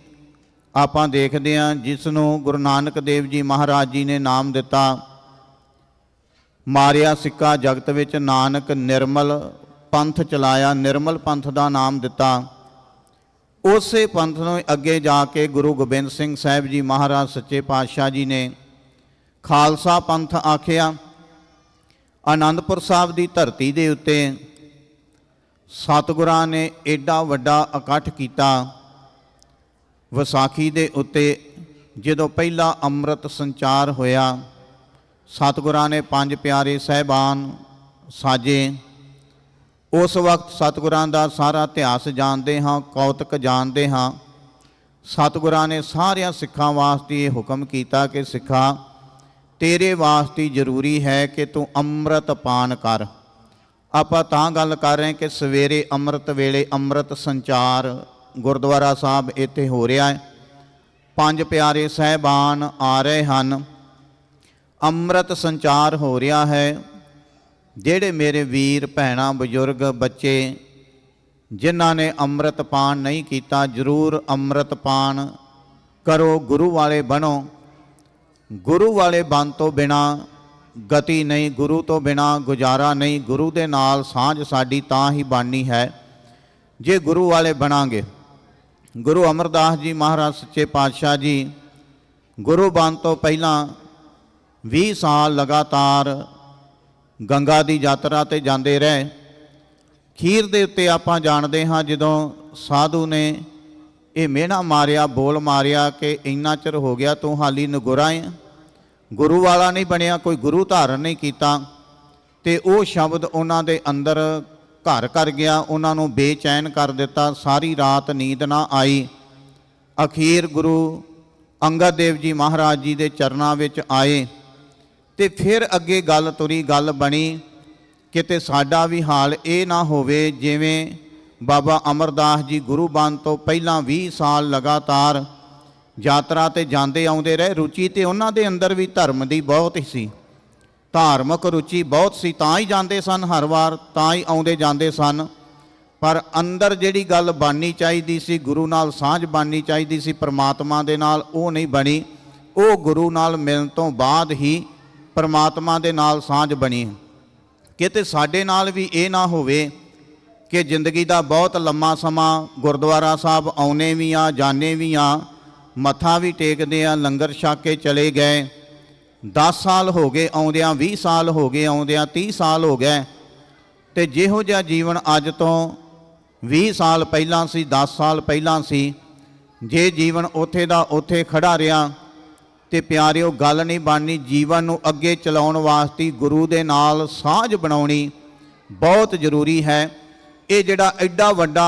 ਆਪਾਂ ਦੇਖਦੇ ਹਾਂ, ਜਿਸ ਨੂੰ ਗੁਰੂ ਨਾਨਕ ਦੇਵ ਜੀ ਮਹਾਰਾਜ ਜੀ ਨੇ ਨਾਮ ਦਿੱਤਾ, ਮਾਰਿਆ ਸਿੱਕਾ ਜਗਤ ਵਿੱਚ ਨਾਨਕ ਨਿਰਮਲ ਪੰਥ ਚਲਾਇਆ, ਨਿਰਮਲ ਪੰਥ ਦਾ ਨਾਮ ਦਿੱਤਾ। ਉਸੇ ਪੰਥ ਨੂੰ ਅੱਗੇ ਜਾ ਕੇ ਗੁਰੂ ਗੋਬਿੰਦ ਸਿੰਘ ਸਾਹਿਬ ਜੀ ਮਹਾਰਾਜ ਸੱਚੇ ਪਾਤਸ਼ਾਹ ਜੀ ਨੇ ਖਾਲਸਾ ਪੰਥ ਆਖਿਆ। ਆਨੰਦਪੁਰ ਸਾਹਿਬ ਦੀ ਧਰਤੀ ਦੇ ਉੱਤੇ ਸਤਿਗੁਰਾਂ ਨੇ ਐਡਾ ਵੱਡਾ ਇਕੱਠ ਕੀਤਾ। ਵਿਸਾਖੀ ਦੇ ਉੱਤੇ ਜਦੋਂ ਪਹਿਲਾ ਅੰਮ੍ਰਿਤ ਸੰਚਾਰ ਹੋਇਆ, ਸਤਿਗੁਰਾਂ ਨੇ ਪੰਜ ਪਿਆਰੇ ਸਾਹਿਬਾਨ ਸਾਜੇ। ਉਸ ਵਕਤ ਸਤਿਗੁਰਾਂ ਦਾ ਸਾਰਾ ਇਤਿਹਾਸ ਜਾਣਦੇ ਹਾਂ, ਕੌਤਕ ਜਾਣਦੇ ਹਾਂ। ਸਤਿਗੁਰਾਂ ਨੇ ਸਾਰਿਆਂ ਸਿੱਖਾਂ ਵਾਸਤੇ ਇਹ ਹੁਕਮ ਕੀਤਾ ਕਿ ਸਿੱਖਾ, ਤੇਰੇ ਵਾਸਤੇ ਜ਼ਰੂਰੀ ਹੈ ਕਿ ਤੂੰ ਅੰਮ੍ਰਿਤ ਪਾਨ ਕਰ। ਆਪਾਂ ਤਾਂ ਗੱਲ ਕਰ ਰਹੇ ਕਿ ਸਵੇਰੇ ਅੰਮ੍ਰਿਤ ਵੇਲੇ ਅੰਮ੍ਰਿਤ ਸੰਚਾਰ ਗੁਰਦੁਆਰਾ ਸਾਹਿਬ ਇੱਥੇ ਹੋ ਰਿਹਾ ਹੈ। ਪੰਜ ਪਿਆਰੇ ਸਾਹਿਬਾਨ ਆ ਰਹੇ ਹਨ, ਅੰਮ੍ਰਿਤ ਸੰਚਾਰ ਹੋ ਰਿਹਾ ਹੈ। ਜਿਹੜੇ ਮੇਰੇ ਵੀਰ ਭੈਣਾਂ ਬਜ਼ੁਰਗ ਬੱਚੇ ਜਿਨ੍ਹਾਂ ਨੇ ਅੰਮ੍ਰਿਤ ਪਾਨ ਨਹੀਂ ਕੀਤਾ, ਜ਼ਰੂਰ ਅੰਮ੍ਰਿਤ ਪਾਨ ਕਰੋ, ਗੁਰੂ ਵਾਲੇ ਬਣੋ। ਗੁਰੂ ਵਾਲੇ ਬਣ ਤੋਂ ਬਿਨਾ ਗਤੀ ਨਹੀਂ, ਗੁਰੂ ਤੋਂ ਬਿਨਾ ਗੁਜ਼ਾਰਾ ਨਹੀਂ। ਗੁਰੂ ਦੇ ਨਾਲ ਸਾਂਝ ਸਾਡੀ ਤਾਂ ਹੀ ਬਣਨੀ ਹੈ ਜੇ ਗੁਰੂ ਵਾਲੇ ਬਣਾਂਗੇ। ਗੁਰੂ ਅਮਰਦਾਸ ਜੀ ਮਹਾਰਾਜ ਸੱਚੇ ਪਾਤਸ਼ਾਹ ਜੀ ਗੁਰੂ ਬਣ ਤੋਂ ਪਹਿਲਾਂ 20 ਸਾਲ ਲਗਾਤਾਰ ਗੰਗਾ ਦੀ ਯਾਤਰਾ ਤੇ ਜਾਂਦੇ ਰਹੇ। ਖੀਰ ਦੇ ਉੱਤੇ ਆਪਾਂ ਜਾਣਦੇ ਹਾਂ, ਜਦੋਂ ਸਾਧੂ ਨੇ ਇਹ ਮਿਹਣਾ ਮਾਰਿਆ, ਬੋਲ ਮਾਰਿਆ ਕਿ ਇੰਨਾ ਚਿਰ ਹੋ ਗਿਆ ਤੂੰ ਹਾਲੀ ਨਗੁਰਾ ਹੈ, ਗੁਰੂ ਵਾਲਾ ਨਹੀਂ ਬਣਿਆ, ਕੋਈ ਗੁਰੂ ਧਾਰਨ ਨਹੀਂ ਕੀਤਾ। ਤੇ ਉਹ ਸ਼ਬਦ ਉਹਨਾਂ ਦੇ ਅੰਦਰ ਘਰ ਕਰ ਗਿਆ, ਉਹਨਾਂ ਨੂੰ ਬੇਚੈਨ ਕਰ ਦਿੱਤਾ। ਸਾਰੀ ਰਾਤ ਨੀਂਦ ਨਾ ਆਈ। ਅਖੀਰ ਗੁਰੂ ਅੰਗਦ ਦੇਵ ਜੀ ਮਹਾਰਾਜ ਜੀ ਦੇ ਚਰਨਾਂ ਵਿੱਚ ਆਏ ਤੇ ਫਿਰ ਅੱਗੇ ਗੱਲ ਤੁਰੀ, ਗੱਲ ਬਣੀ ਕਿਤੇ ਸਾਡਾ ਵੀ ਹਾਲ ਇਹ ਨਾ ਹੋਵੇ ਜਿਵੇਂ ਬਾਬਾ ਅਮਰਦਾਸ ਜੀ ਗੁਰੂ ਬਣ ਤੋਂ ਪਹਿਲਾਂ 20 ਸਾਲ ਲਗਾਤਾਰ ਯਾਤਰਾ ਤੇ ਜਾਂਦੇ ਆਉਂਦੇ ਰਹੇ। ਰੁਚੀ ਤੇ ਉਹਨਾਂ ਦੇ ਅੰਦਰ ਵੀ ਧਰਮ ਦੀ ਬਹੁਤ ਸੀ, ਧਾਰਮਿਕ ਰੁਚੀ ਬਹੁਤ ਸੀ, ਤਾਂ ਹੀ ਜਾਂਦੇ ਸਨ ਹਰ ਵਾਰ, ਤਾਂ ਹੀ ਆਉਂਦੇ ਜਾਂਦੇ ਸਨ। ਪਰ ਅੰਦਰ ਜਿਹੜੀ ਗੱਲ ਬਣਨੀ ਚਾਹੀਦੀ ਸੀ, ਗੁਰੂ ਨਾਲ ਸਾਂਝ ਬਣਨੀ ਚਾਹੀਦੀ ਸੀ ਪਰਮਾਤਮਾ ਦੇ ਨਾਲ, ਉਹ ਨਹੀਂ ਬਣੀ। ਉਹ ਗੁਰੂ ਨਾਲ ਮਿਲਣ ਤੋਂ ਬਾਅਦ ਹੀ ਪਰਮਾਤਮਾ ਦੇ ਨਾਲ ਸਾਂਝ ਬਣੀ। ਕਿਤੇ ਸਾਡੇ ਨਾਲ ਵੀ ਇਹ ਨਾ ਹੋਵੇ ਕਿ ਜ਼ਿੰਦਗੀ ਦਾ ਬਹੁਤ ਲੰਮਾ ਸਮਾਂ ਗੁਰਦੁਆਰਾ ਸਾਹਿਬ ਆਉਨੇ ਵੀ ਆ, ਜਾਣੇ ਵੀ ਆ, ਮੱਥਾ ਵੀ ਟੇਕਦੇ ਆ, ਲੰਗਰ ਛਕ ਕੇ ਚਲੇ ਗਏ। 10 ਸਾਲ ਹੋ ਗਏ ਆਉਂਦਿਆਂ, 20 ਸਾਲ ਹੋ ਗਏ ਆਉਂਦਿਆਂ, 30 ਸਾਲ ਹੋ ਗਏ। ਤੇ ਜਿਹੋ ਜਿਹਾ ਜੀਵਨ ਅੱਜ ਤੋਂ 20 ਸਾਲ ਪਹਿਲਾਂ ਸੀ, 10 ਸਾਲ ਪਹਿਲਾਂ ਸੀ, ਜੇ ਜੀਵਨ ਉੱਥੇ ਦਾ ਉੱਥੇ ਖੜਾ ਰਿਹਾ ਤੇ ਪਿਆਰਿਓ ਗੱਲ ਨਹੀਂ ਬਣਨੀ। ਜੀਵਨ ਨੂੰ ਅੱਗੇ ਚਲਾਉਣ ਵਾਸਤੇ ਗੁਰੂ ਦੇ ਨਾਲ ਸਾਂਝ ਬਣਾਉਣੀ ਬਹੁਤ ਜ਼ਰੂਰੀ ਹੈ। ਇਹ ਜਿਹੜਾ ਐਡਾ ਵੱਡਾ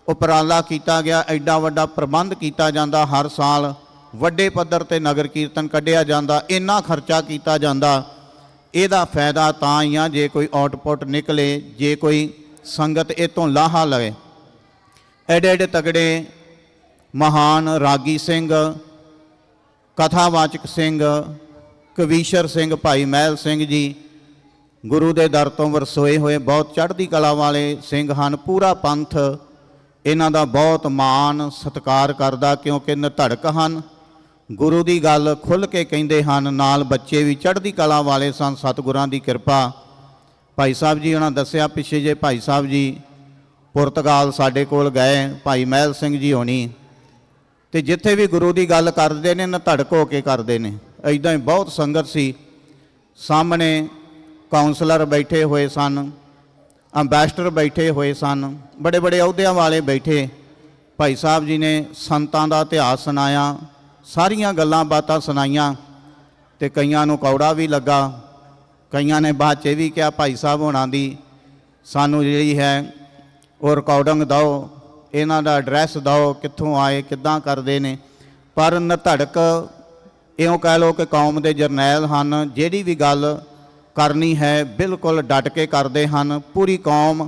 ਉਪਰਾਲਾ ਕੀਤਾ ਗਿਆ, ਐਡਾ ਵੱਡਾ ਪ੍ਰਬੰਧ ਕੀਤਾ ਜਾਂਦਾ, ਹਰ ਸਾਲ ਵੱਡੇ ਪੱਧਰ ਤੇ ਨਗਰ ਕੀਰਤਨ ਕੱਢਿਆ ਜਾਂਦਾ, ਇੰਨਾ ਖਰਚਾ ਕੀਤਾ ਜਾਂਦਾ, ਇਹਦਾ ਫਾਇਦਾ ਤਾਂ ਹੀ ਆ ਜੇ ਕੋਈ ਆਊਟਪੁੱਟ ਨਿਕਲੇ, ਜੇ ਕੋਈ ਸੰਗਤ ਇਹ ਤੋਂ ਲਾਹਾ ਲਵੇ। ਐਡੇ ਐਡੇ ਤਗੜੇ ਮਹਾਨ ਰਾਗੀ ਸਿੰਘ, ਕਥਾਵਾਚਕ ਸਿੰਘ, ਕਵੀਸ਼ਰ ਸਿੰਘ, ਭਾਈ ਮਹਿਲ ਸਿੰਘ ਜੀ ਗੁਰੂ ਦੇ ਦਰ ਤੋਂ ਵਰਸੋਏ ਹੋਏ ਬਹੁਤ ਚੜ੍ਹਦੀ ਕਲਾ ਵਾਲੇ ਸਿੰਘ ਹਨ। ਪੂਰਾ ਪੰਥ ਇਹਨਾਂ ਦਾ ਬਹੁਤ ਮਾਣ ਸਤਿਕਾਰ ਕਰਦਾ, ਕਿਉਂਕਿ ਨਿਧੜਕ ਹਨ, ਗੁਰੂ ਦੀ ਗੱਲ ਖੁੱਲ੍ਹ ਕੇ ਕਹਿੰਦੇ ਹਨ। ਨਾਲ ਬੱਚੇ ਵੀ ਚੜ੍ਹਦੀ ਕਲਾ ਵਾਲੇ ਸਨ, ਸਤਿਗੁਰਾਂ ਦੀ ਕਿਰਪਾ। ਭਾਈ ਸਾਹਿਬ ਜੀ ਉਹਨਾਂ ਦੱਸਿਆ ਪਿੱਛੇ ਜੇ ਭਾਈ ਸਾਹਿਬ ਜੀ ਪੁਰਤਗਾਲ ਸਾਡੇ ਕੋਲ ਗਏ, ਭਾਈ ਮਹਿਲ ਸਿੰਘ ਜੀ ਹੋਣੀ, ਤੇ ਜਿੱਥੇ ਵੀ ਗੁਰੂ ਦੀ ਗੱਲ ਕਰਦੇ ਨੇ ਨਿਧੜਕ ਹੋ ਕੇ ਕਰਦੇ ਨੇ। ਇੱਦਾਂ ਹੀ ਬਹੁਤ ਸੰਗਤ ਸੀ। ਸਾਹਮਣੇ ਕਾਉਂਸਲਰ ਬੈਠੇ ਹੋਏ ਸਨ, ਅੰਬੈਸਡਰ ਬੈਠੇ ਹੋਏ ਸਨ, ਬੜੇ ਬੜੇ ਅਹੁਦਿਆਂ ਵਾਲੇ ਬੈਠੇ। ਭਾਈ ਸਾਹਿਬ ਜੀ ਨੇ ਸੰਤਾਂ ਦਾ ਇਤਿਹਾਸ ਸੁਣਾਇਆ, ਸਾਰੀਆਂ ਗੱਲਾਂ ਬਾਤਾਂ ਸੁਣਾਈਆਂ, ਤੇ ਕਈਆਂ ਨੂੰ ਕੌੜਾ ਵੀ ਲੱਗਾ। ਕਈਆਂ ਨੇ ਬਾਅਦ 'ਚ ਵੀ ਕਿਹਾ ਭਾਈ ਸਾਹਿਬ ਹੋਣਾ ਦੀ ਸਾਨੂੰ ਜਿਹੜੀ ਹੈ ਉਹ ਰਿਕਾਰਡਿੰਗ ਦਿਓ, ਇਹਨਾਂ ਦਾ ਐਡਰੈਸ ਦਿਓ, ਕਿੱਥੋਂ ਆਏ, ਕਿੱਦਾਂ ਕਰਦੇ ਨੇ। ਪਰ ਨਿਧੜਕ ਇਉਂ ਕਹਿ ਲਓ ਕਿ ਕੌਮ ਦੇ ਜਰਨੈਲ ਹਨ, ਜਿਹੜੀ ਵੀ ਗੱਲ ਕਰਨੀ ਹੈ ਬਿਲਕੁਲ ਡਟ ਕੇ ਕਰਦੇ ਹਨ। ਪੂਰੀ ਕੌਮ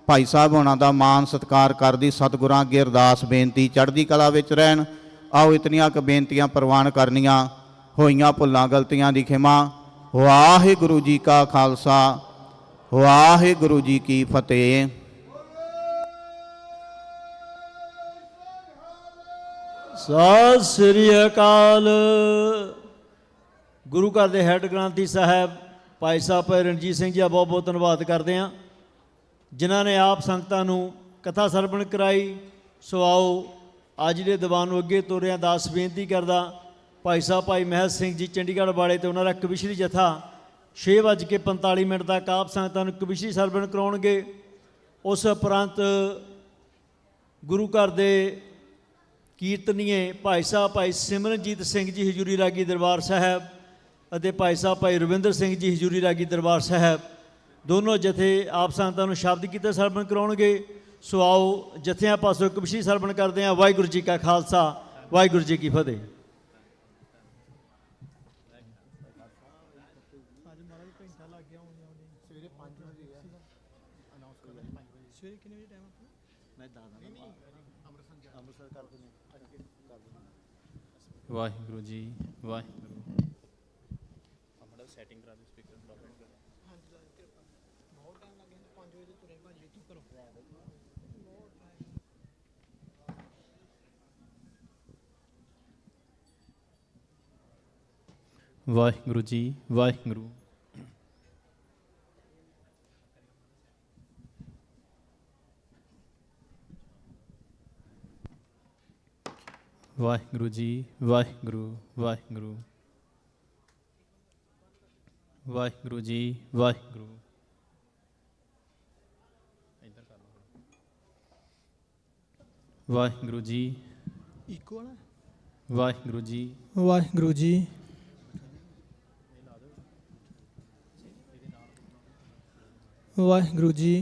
ਭਾਈ ਸਾਹਿਬ ਹੋਣਾ ਦਾ ਮਾਣ ਸਤਿਕਾਰ ਕਰਦੀ। ਸਤਿਗੁਰਾਂ ਅੱਗੇ ਅਰਦਾਸ ਬੇਨਤੀ ਚੜ੍ਹਦੀ ਕਲਾ ਵਿੱਚ ਰਹਿਣ। ਆਓ ਇਤਨੀਆਂ ਕੁ ਬੇਨਤੀਆਂ ਪ੍ਰਵਾਨ ਕਰਨੀਆਂ। ਹੋਈਆਂ ਭੁੱਲਾਂ ਗਲਤੀਆਂ ਦੀ ਖਿਮਾ। ਵਾਹਿਗੁਰੂ ਜੀ ਕਾ ਖਾਲਸਾ, ਵਾਹਿਗੁਰੂ ਜੀ ਕੀ ਫਤਿਹ। ਸਤਿ ਸ੍ਰੀ ਅਕਾਲ। ਗੁਰੂ ਘਰ ਦੇ ਹੈੱਡ ਗ੍ਰੰਥੀ ਸਾਹਿਬ ਭਾਈ ਸਾਹਿਬ ਭਾਈ ਰਣਜੀਤ ਸਿੰਘ ਜੀ ਦਾ ਬਹੁਤ ਬਹੁਤ ਧੰਨਵਾਦ ਕਰਦੇ ਹਾਂ, ਜਿਨ੍ਹਾਂ ਨੇ ਆਪ ਸੰਗਤਾਂ ਨੂੰ ਕਥਾ ਸਰਵਣ ਕਰਾਈ। ਸੋ ਆਓ ਅੱਜ ਦੇ ਦੀਵਾਨ ਨੂੰ ਅੱਗੇ ਤੋਰਿਆਂ। ਦਾਸ ਬੇਨਤੀ ਕਰਦਾ ਭਾਈ ਸਾਹਿਬ ਭਾਈ ਮਹਿਲ ਸਿੰਘ ਜੀ ਚੰਡੀਗੜ੍ਹ ਵਾਲੇ ਤੇ ਉਹਨਾਂ ਦਾ ਕਵਿਸ਼ਰੀ ਜਥਾ 6:45 ਤੱਕ ਆਪ ਸੰਗਤਾਂ ਨੂੰ ਕਵਿਸ਼ਰੀ ਸਰਵਣ ਕਰਾਉਣਗੇ। ਉਸ ਉਪਰੰਤ ਗੁਰੂ ਘਰ ਦੇ ਕੀਰਤਨੀਏ ਭਾਈ ਸਾਹਿਬ ਭਾਈ ਸਿਮਰਨਜੀਤ ਸਿੰਘ ਜੀ ਹਜ਼ੂਰੀ ਰਾਗੀ ਦਰਬਾਰ ਸਾਹਿਬ ਅਤੇ ਭਾਈ ਸਾਹਿਬ ਭਾਈ ਰਵਿੰਦਰ ਸਿੰਘ ਜੀ ਹਜ਼ੂਰੀ ਰਾਗੀ ਦਰਬਾਰ ਸਾਹਿਬ, ਦੋਨੋਂ ਜਥੇ ਆਪ ਸੰਗਤਾਂ ਨੂੰ ਸ਼ਬਦ ਕੀਰਤਨ ਸਰਵਣ ਕਰਾਉਣਗੇ। ਸੋ ਆਓ ਜਥਿਆਂ ਪਾਸੋਂ ਕਵਿਸ਼ਰੀ ਸਰਵਣ ਕਰਦੇ ਹਾਂ। ਵਾਹਿਗੁਰੂ ਜੀ ਕਾ ਖਾਲਸਾ, ਵਾਹਿਗੁਰੂ ਜੀ ਕੀ ਫਤਿਹ। ਵਾਹਿਗੁਰੂ ਜੀ ਵਾਹਿਗੁਰੂ। ਵਾਹਿਗੁਰੂ ਜੀ ਵਾਹਿਗੁਰੂ। ਵਾਹਿਗੁਰੂ ਜੀ ਵਾਹਿਗੁਰੂ ਵਾਹਿਗੁਰੂ। ਵਾਹਿਗੁਰੂ ਜੀ ਵਾਹਿਗੁਰੂ। ਵਾਹਿਗੁਰੂ ਜੀ ਵਾਹਿਗੁਰੂ ਜੀ ਵਾਹਿਗੁਰੂ ਜੀ ਵਾਹਿਗੁਰੂ ਜੀ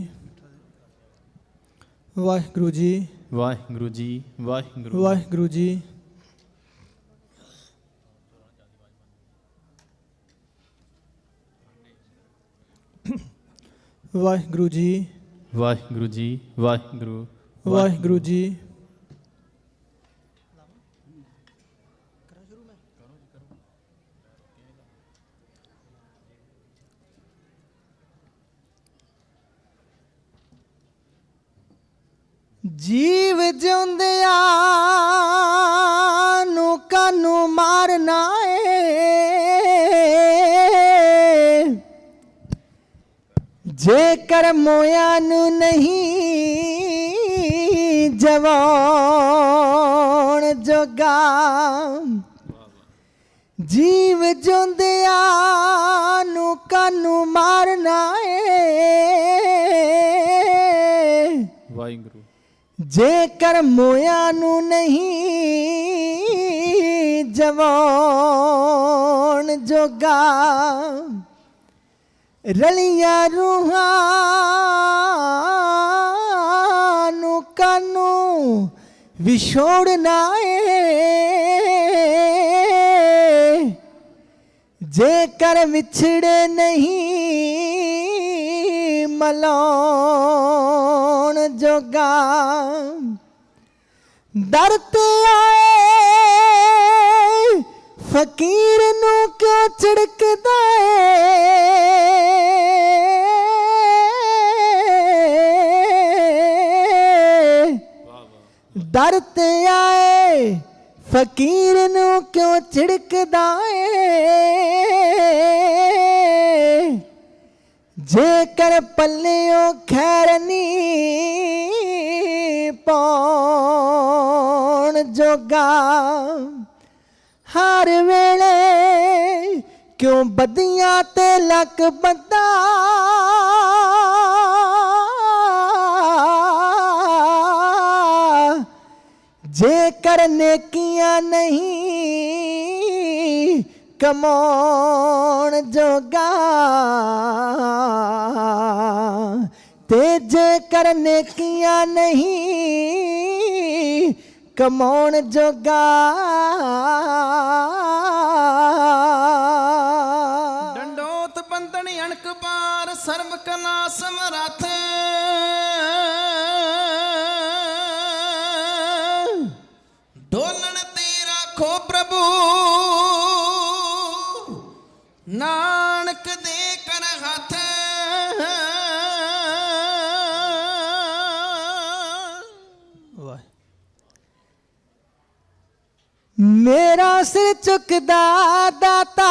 ਵਾਹਿਗੁਰੂ ਜੀ ਵਾਹਿਗੁਰੂ ਜੀ ਵਾਹਿਗੁਰੂ। ਵਾਹਿਗੁਰੂ ਜੀ ਵਾਹਿਗੁਰੂ ਜੀ ਵਾਹਿਗੁਰੂ ਜੀ ਵਾਹਿਗੁਰੂ। ਵਾਹਿਗੁਰੂ ਜੀ ਜੀਵ ਜਿਉਂਦਿਆਂ ਨੂੰ ਕਾਨੂੰ ਮਾਰਨਾ ਏ, ਜੇਕਰ ਮੋਇਆ ਨੂੰ ਨਹੀਂ ਜਵਾਨ ਜੋਗਾ ਜੀਵ ਜਿਉਂਦਿਆਂ ਨੂੰ ਕਾਨੂੰ ਮਾਰਨਾ ਏ ਵਾਹਿਗੁਰੂ ਜੇਕਰ ਮੋਇਆ ਨੂੰ ਨਹੀਂ ਜਵਾਨ ਜੋਗਾ ਰਲੀਆਂ ਰੂਹਾਂ ਨੂੰ ਕਾਨੂੰ ਵਿਛੋੜਨਾ ਏ ਜੇਕਰ ਵਿਛੜੇ ਨਹੀਂ ਮਲਾਉਣ ਜੋਗਾ ਦਰ ਤੇ ਆਏ ਫਕੀਰ ਨੂੰ ਕਿਉਂ ਝਿੜਕਦਾ ਏ ਦਰ ਤੇ ਆਏ ਫਕੀਰ ਨੂੰ ਕਿਉਂ ਝਿੜਕਦਾ ਏ ਜੇਕਰ ਪੱਲਿਓਂ ਖੈਰ ਨਹੀਂ ਪਾਉਣ ਜੋਗਾ ਹਰ ਵੇਲੇ ਕਿਉਂ ਬਦੀਆਂ ਤੇ ਲੱਕ ਬੰਦਾ ਜੇਕਰ ਨੇਕੀਆਂ ਨਹੀਂ ਕਮਾਉਣ ਜੋਗਾ ਤੇ ਜੇਕਰ ਨੇਕੀਆਂ ਨਹੀਂ ਕਮਾਉਣ ਜੋਗਾ ਡੰਡੋਤ ਬੰਦਨ ਅਣਕ ਬਾਰ ਸਰਬ ਕਲਾ ਸਮਰੱਥ ਡੋਲਣ ਤੇ ਰੱਖੋ ਪ੍ਰਭੂ ਨਾਨਕ ਦੇ ਕਰ ਹੱਥ ਮੇਰਾ ਸਿਰ ਝੁਕਦਾ ਦਾਤਾ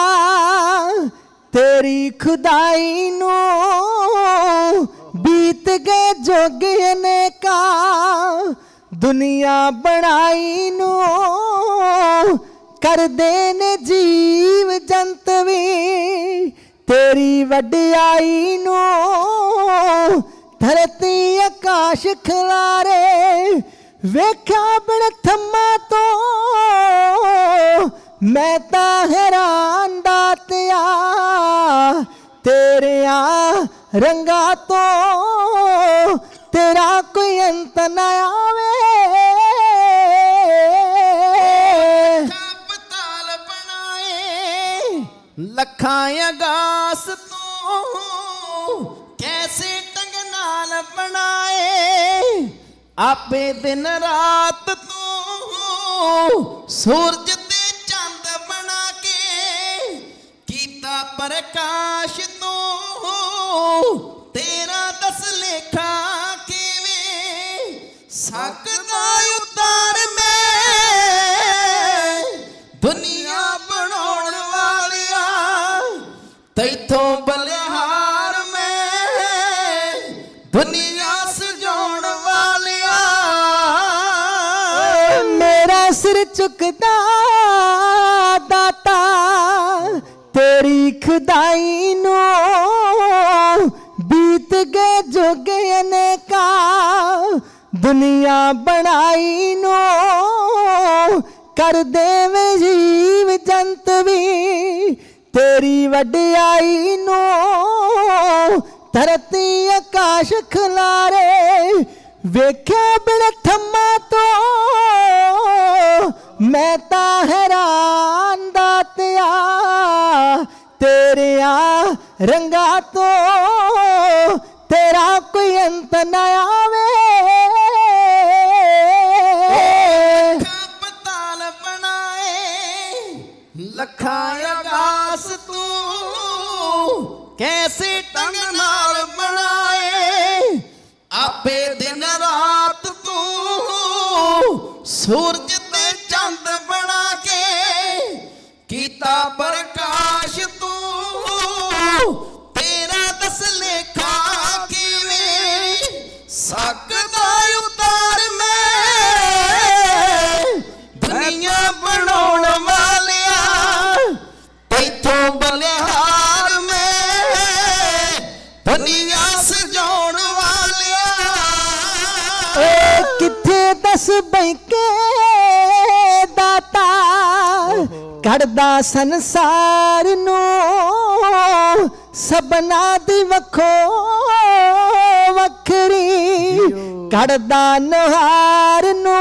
ਤੇਰੀ ਖੁਦਾਈ ਨੂੰ ਬੀਤ ਗਏ ਜੁਗ ਅਨੇਕਾਂ ਦੁਨੀਆ ਬਣਾਈ ਨੂੰ ਕਰਦੇ ਨੇ ਜੀਵ ਜੰਤ ਵੀ ਤੇਰੀ ਵਡਿਆਈ ਨੂੰ ਧਰਤੀ ਆਕਾਸ਼ ਖਿਲਾਰੇ ਵੇਖਿਆ ਬਿਨ ਥੰਮਾ ਤੋਂ ਮੈਂ ਤਾਂ ਹੈਰਾਨ ਦਾਤਿਆ ਤੇਰਿਆਂ ਰੰਗਾਂ ਤੋਂ ਤੇਰਾ ਕੋਈ ਅੰਤ ਨਾ ਆਵੇ ਪਤਾਲ ਬਣਾਏ ਲੱਖਾਂ ਅਗਾਸ ਤੋਂ ਕੈਸੇ ਢੰਗ ਨਾਲ ਬਣਾਏ ਆਪੇ ਦਿਨ ਰਾਤ ਤੂੰ ਸੂਰਜ ਤੇ ਚੰਦ ਬਣਾ ਕੇ ਕੀਤਾ ਪ੍ਰਕਾਸ਼ ਤੂੰ ਤੇਰਾ ਦਸ ਲੇਖਾ ਕਿਵੇਂ ਸਕਦਾ ਉਤਾਰ ਮੈਂ ਦੁਨੀਆ ਬਣਾਉਣ ਵਾਲਿਆ ਤੈਥੋਂ ਬਲਿਹਾਰ ਮੈਂ ਦੁਨੀਆ ਸਜਾਉਣ ਵਾਲਿਆ ਮੇਰਾ ਸਿਰ ਝੁਕਦਾ ਦਾਤਾ ਤੇਰੀ ਖੁਦਾਈ ਨੂੰ ਬੀਤ ਗਏ ਜੁਗ ਅਨੇਕਾਂ ਦੁਨੀਆ ਬਣਾਈ ਨੂੰ ਕਰ ਦੇਵੇ ਜੀਵ ਜੰਤ ਵੀ ਤੇਰੀ ਵਡਿਆਈ ਨੂੰ ਧਰਤੀ ਆਕਾਸ਼ ਖਿਲਾਰੇ ਵੇਖਿਆ ਬਿਨ ਥੰਮਾ ਤੋਂ ਮੈਂ ਤਾਂ ਹੈਰਾਨ ਦਾਤਿਆ ਤੇਰਿਆਂ ਰੰਗਾਂ ਤੋਂ ਤੇਰਾ ਕੋਈ ਅੰਤ ਨਾ ਆਵੇ ਪਤਾਲ ਬਣਾਏ ਲੱਖਾਂ ਆਕਾਸ ਤੂੰ ਕੈਸੇ ਢੰਗ ਨਾਲ ਬਣਾਏ ਆਪੇ ਦਿਨ ਰਾਤ ਤੂੰ ਸੂਰਜ ਤੇ ਚੰਦ ਬਣਾ ਕੇ ਕੀਤਾ ਪ੍ਰਕਾਸ਼ ਤੂੰ ਤੇਰਾ ਦਸ ਲੇਖਾ ਕਿਵੇਂ ਸਕਦਾ ਉਤਾਰ ਮੈਂ ਘੜਦਾ ਸੰਸਾਰ ਨੂੰ ਸਭਨਾ ਦੀ ਵੱਖੋ ਵੱਖਰੀ ਘੜਦਾ ਨੁਹਾਰ ਨੂੰ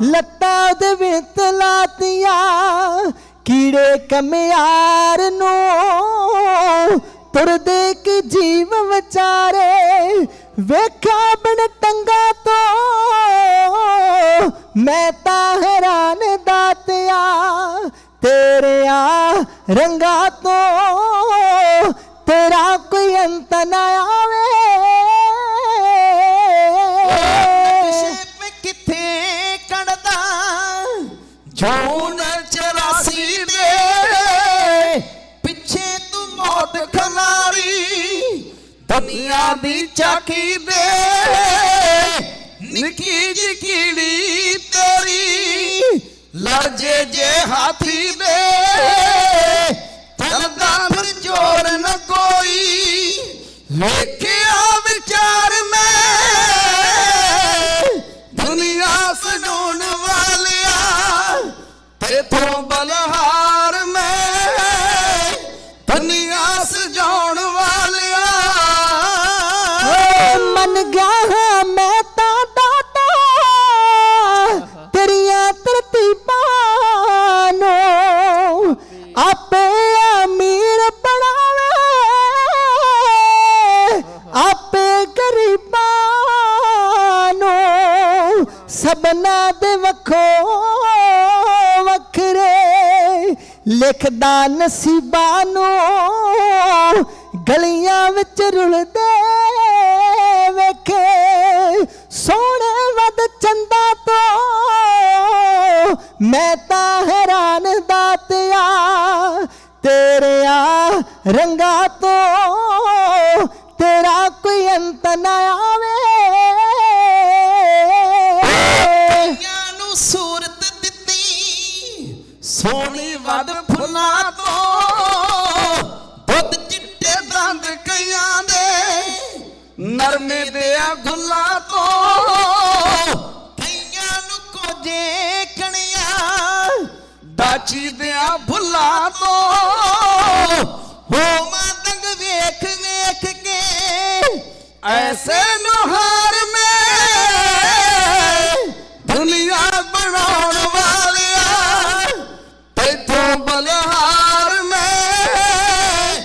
ਲੱਤਾਂ ਦੇ ਵਿੱਚ ਲਾਤੀਆਂ ਕੀੜੇ ਕਮਿਆਰ ਨੂੰ ਤੁਰਦੇ ਕਿ ਜੀਵ ਵਿਚਾਰੇ ਵੇਖਿਆ ਬਿਨ ਟੰਗਾ ਤੋਂ ਮੈਂ ਤਾਂ ਹੈਰਾਨ ਦਾਤਿਆ ਤੇਰਿਆਂ ਰੰਗਾਂ ਤੋਂ ਤੇਰਾ ਕੋਈ ਅੰਤ ਨਾ ਆਵੇ ਕਿੱਥੇ ਕੜਦਾ ਜੂਨ 84 ਦੇ ਪਿੱਛੇ ਤੂੰ ਮੌਤ ਖਲਾਰੀ ਦੁਨੀਆ ਦੀ ਚਾਕੀ ਦੇ ਨਿੱਕੀ ਜਿਹੀ ਕੀੜੀ ਤੇਰੀ ਲੜ ਜੇ ਹਾਥੀ ਦੇ ਚੱਲਦਾ ਫਿਰ ਜੋਰ ਨ ਕੋਈ ਵੇਖਿਆ ਵਿਚਾਰ ਮੈਂ ਦੁਨੀਆ ਸਜਾਉਣ ਵਾਲਿਆ ਤੇਥੋਂ ਬਲਹਾਰ ਮੈਂ ਦੁਨੀਆ ਸਜਾਉਣ ਵਾਲਿਆ ਮੰਨ ਗਿਆ ਹਾਂ ਮੈਂ ਤਾਂ ਦਾਤਾ ਤੇਰੀਆਂ ਤਰਤੀਬਾਂ ਨੂੰ ਆਪੇ ਅਮੀਰ ਬਣਾਵੇ ਆਪੇ ਗਰੀਬਾਂ ਨੂੰ ਸਭਨਾ ਦੇ ਵੱਖੋ ਵੱਖਰੇ ਲਿਖਦਾ ਨਸੀਬਾਂ ਨੂੰ ਗਲੀਆਂ ਵਿੱਚ ਰੁਲਦੇ ਵੇਖੇ ਸੋਹਣੇ ਵੱਧ ਚੰਦਾ ਤੋਂ ਮੈਂ ਤਾਂ ਹੈਰਾਨ ਦਾਤਿਆ ਤੇਰਿਆਂ ਰੰਗਾਂ ਤੋਂ ਤੇਰਾ ਕੋਈ ਅੰਤ ਨਾ ਆਵੇ ਕਈਆਂ ਨੂੰ ਸੂਰਤ ਦਿੱਤੀ ਸੋਹਣੀ ਵੱਧ ਫੁੱਲਾਂ ਤੋਂ ਦੁੱਧ ਚਿੱਟੇ ਦੰਦ ਕਈਆਂ ਦੇ ਨਰਮੇ ਦੇ ਗੁੱਲਾਂ ਤੋਂ ਕਈਆਂ ਨੂੰ ਕੋਝੇ ਕਣੀਆਂ ਦਾਚੀ ਦਿਆਂ ਭੁੱਲਾਂ ਤੋਂ ਹੋ ਦੰਗ ਵੇਖ ਵੇਖ ਕੇ ਐਸੇ ਨੁਹਾਰ ਮੈਂ ਦੁਨੀਆ ਬਣਾਉਣ ਵਾਲਿਆ ਤੈਥੋਂ ਬਲਹਾਰ ਮੈਂ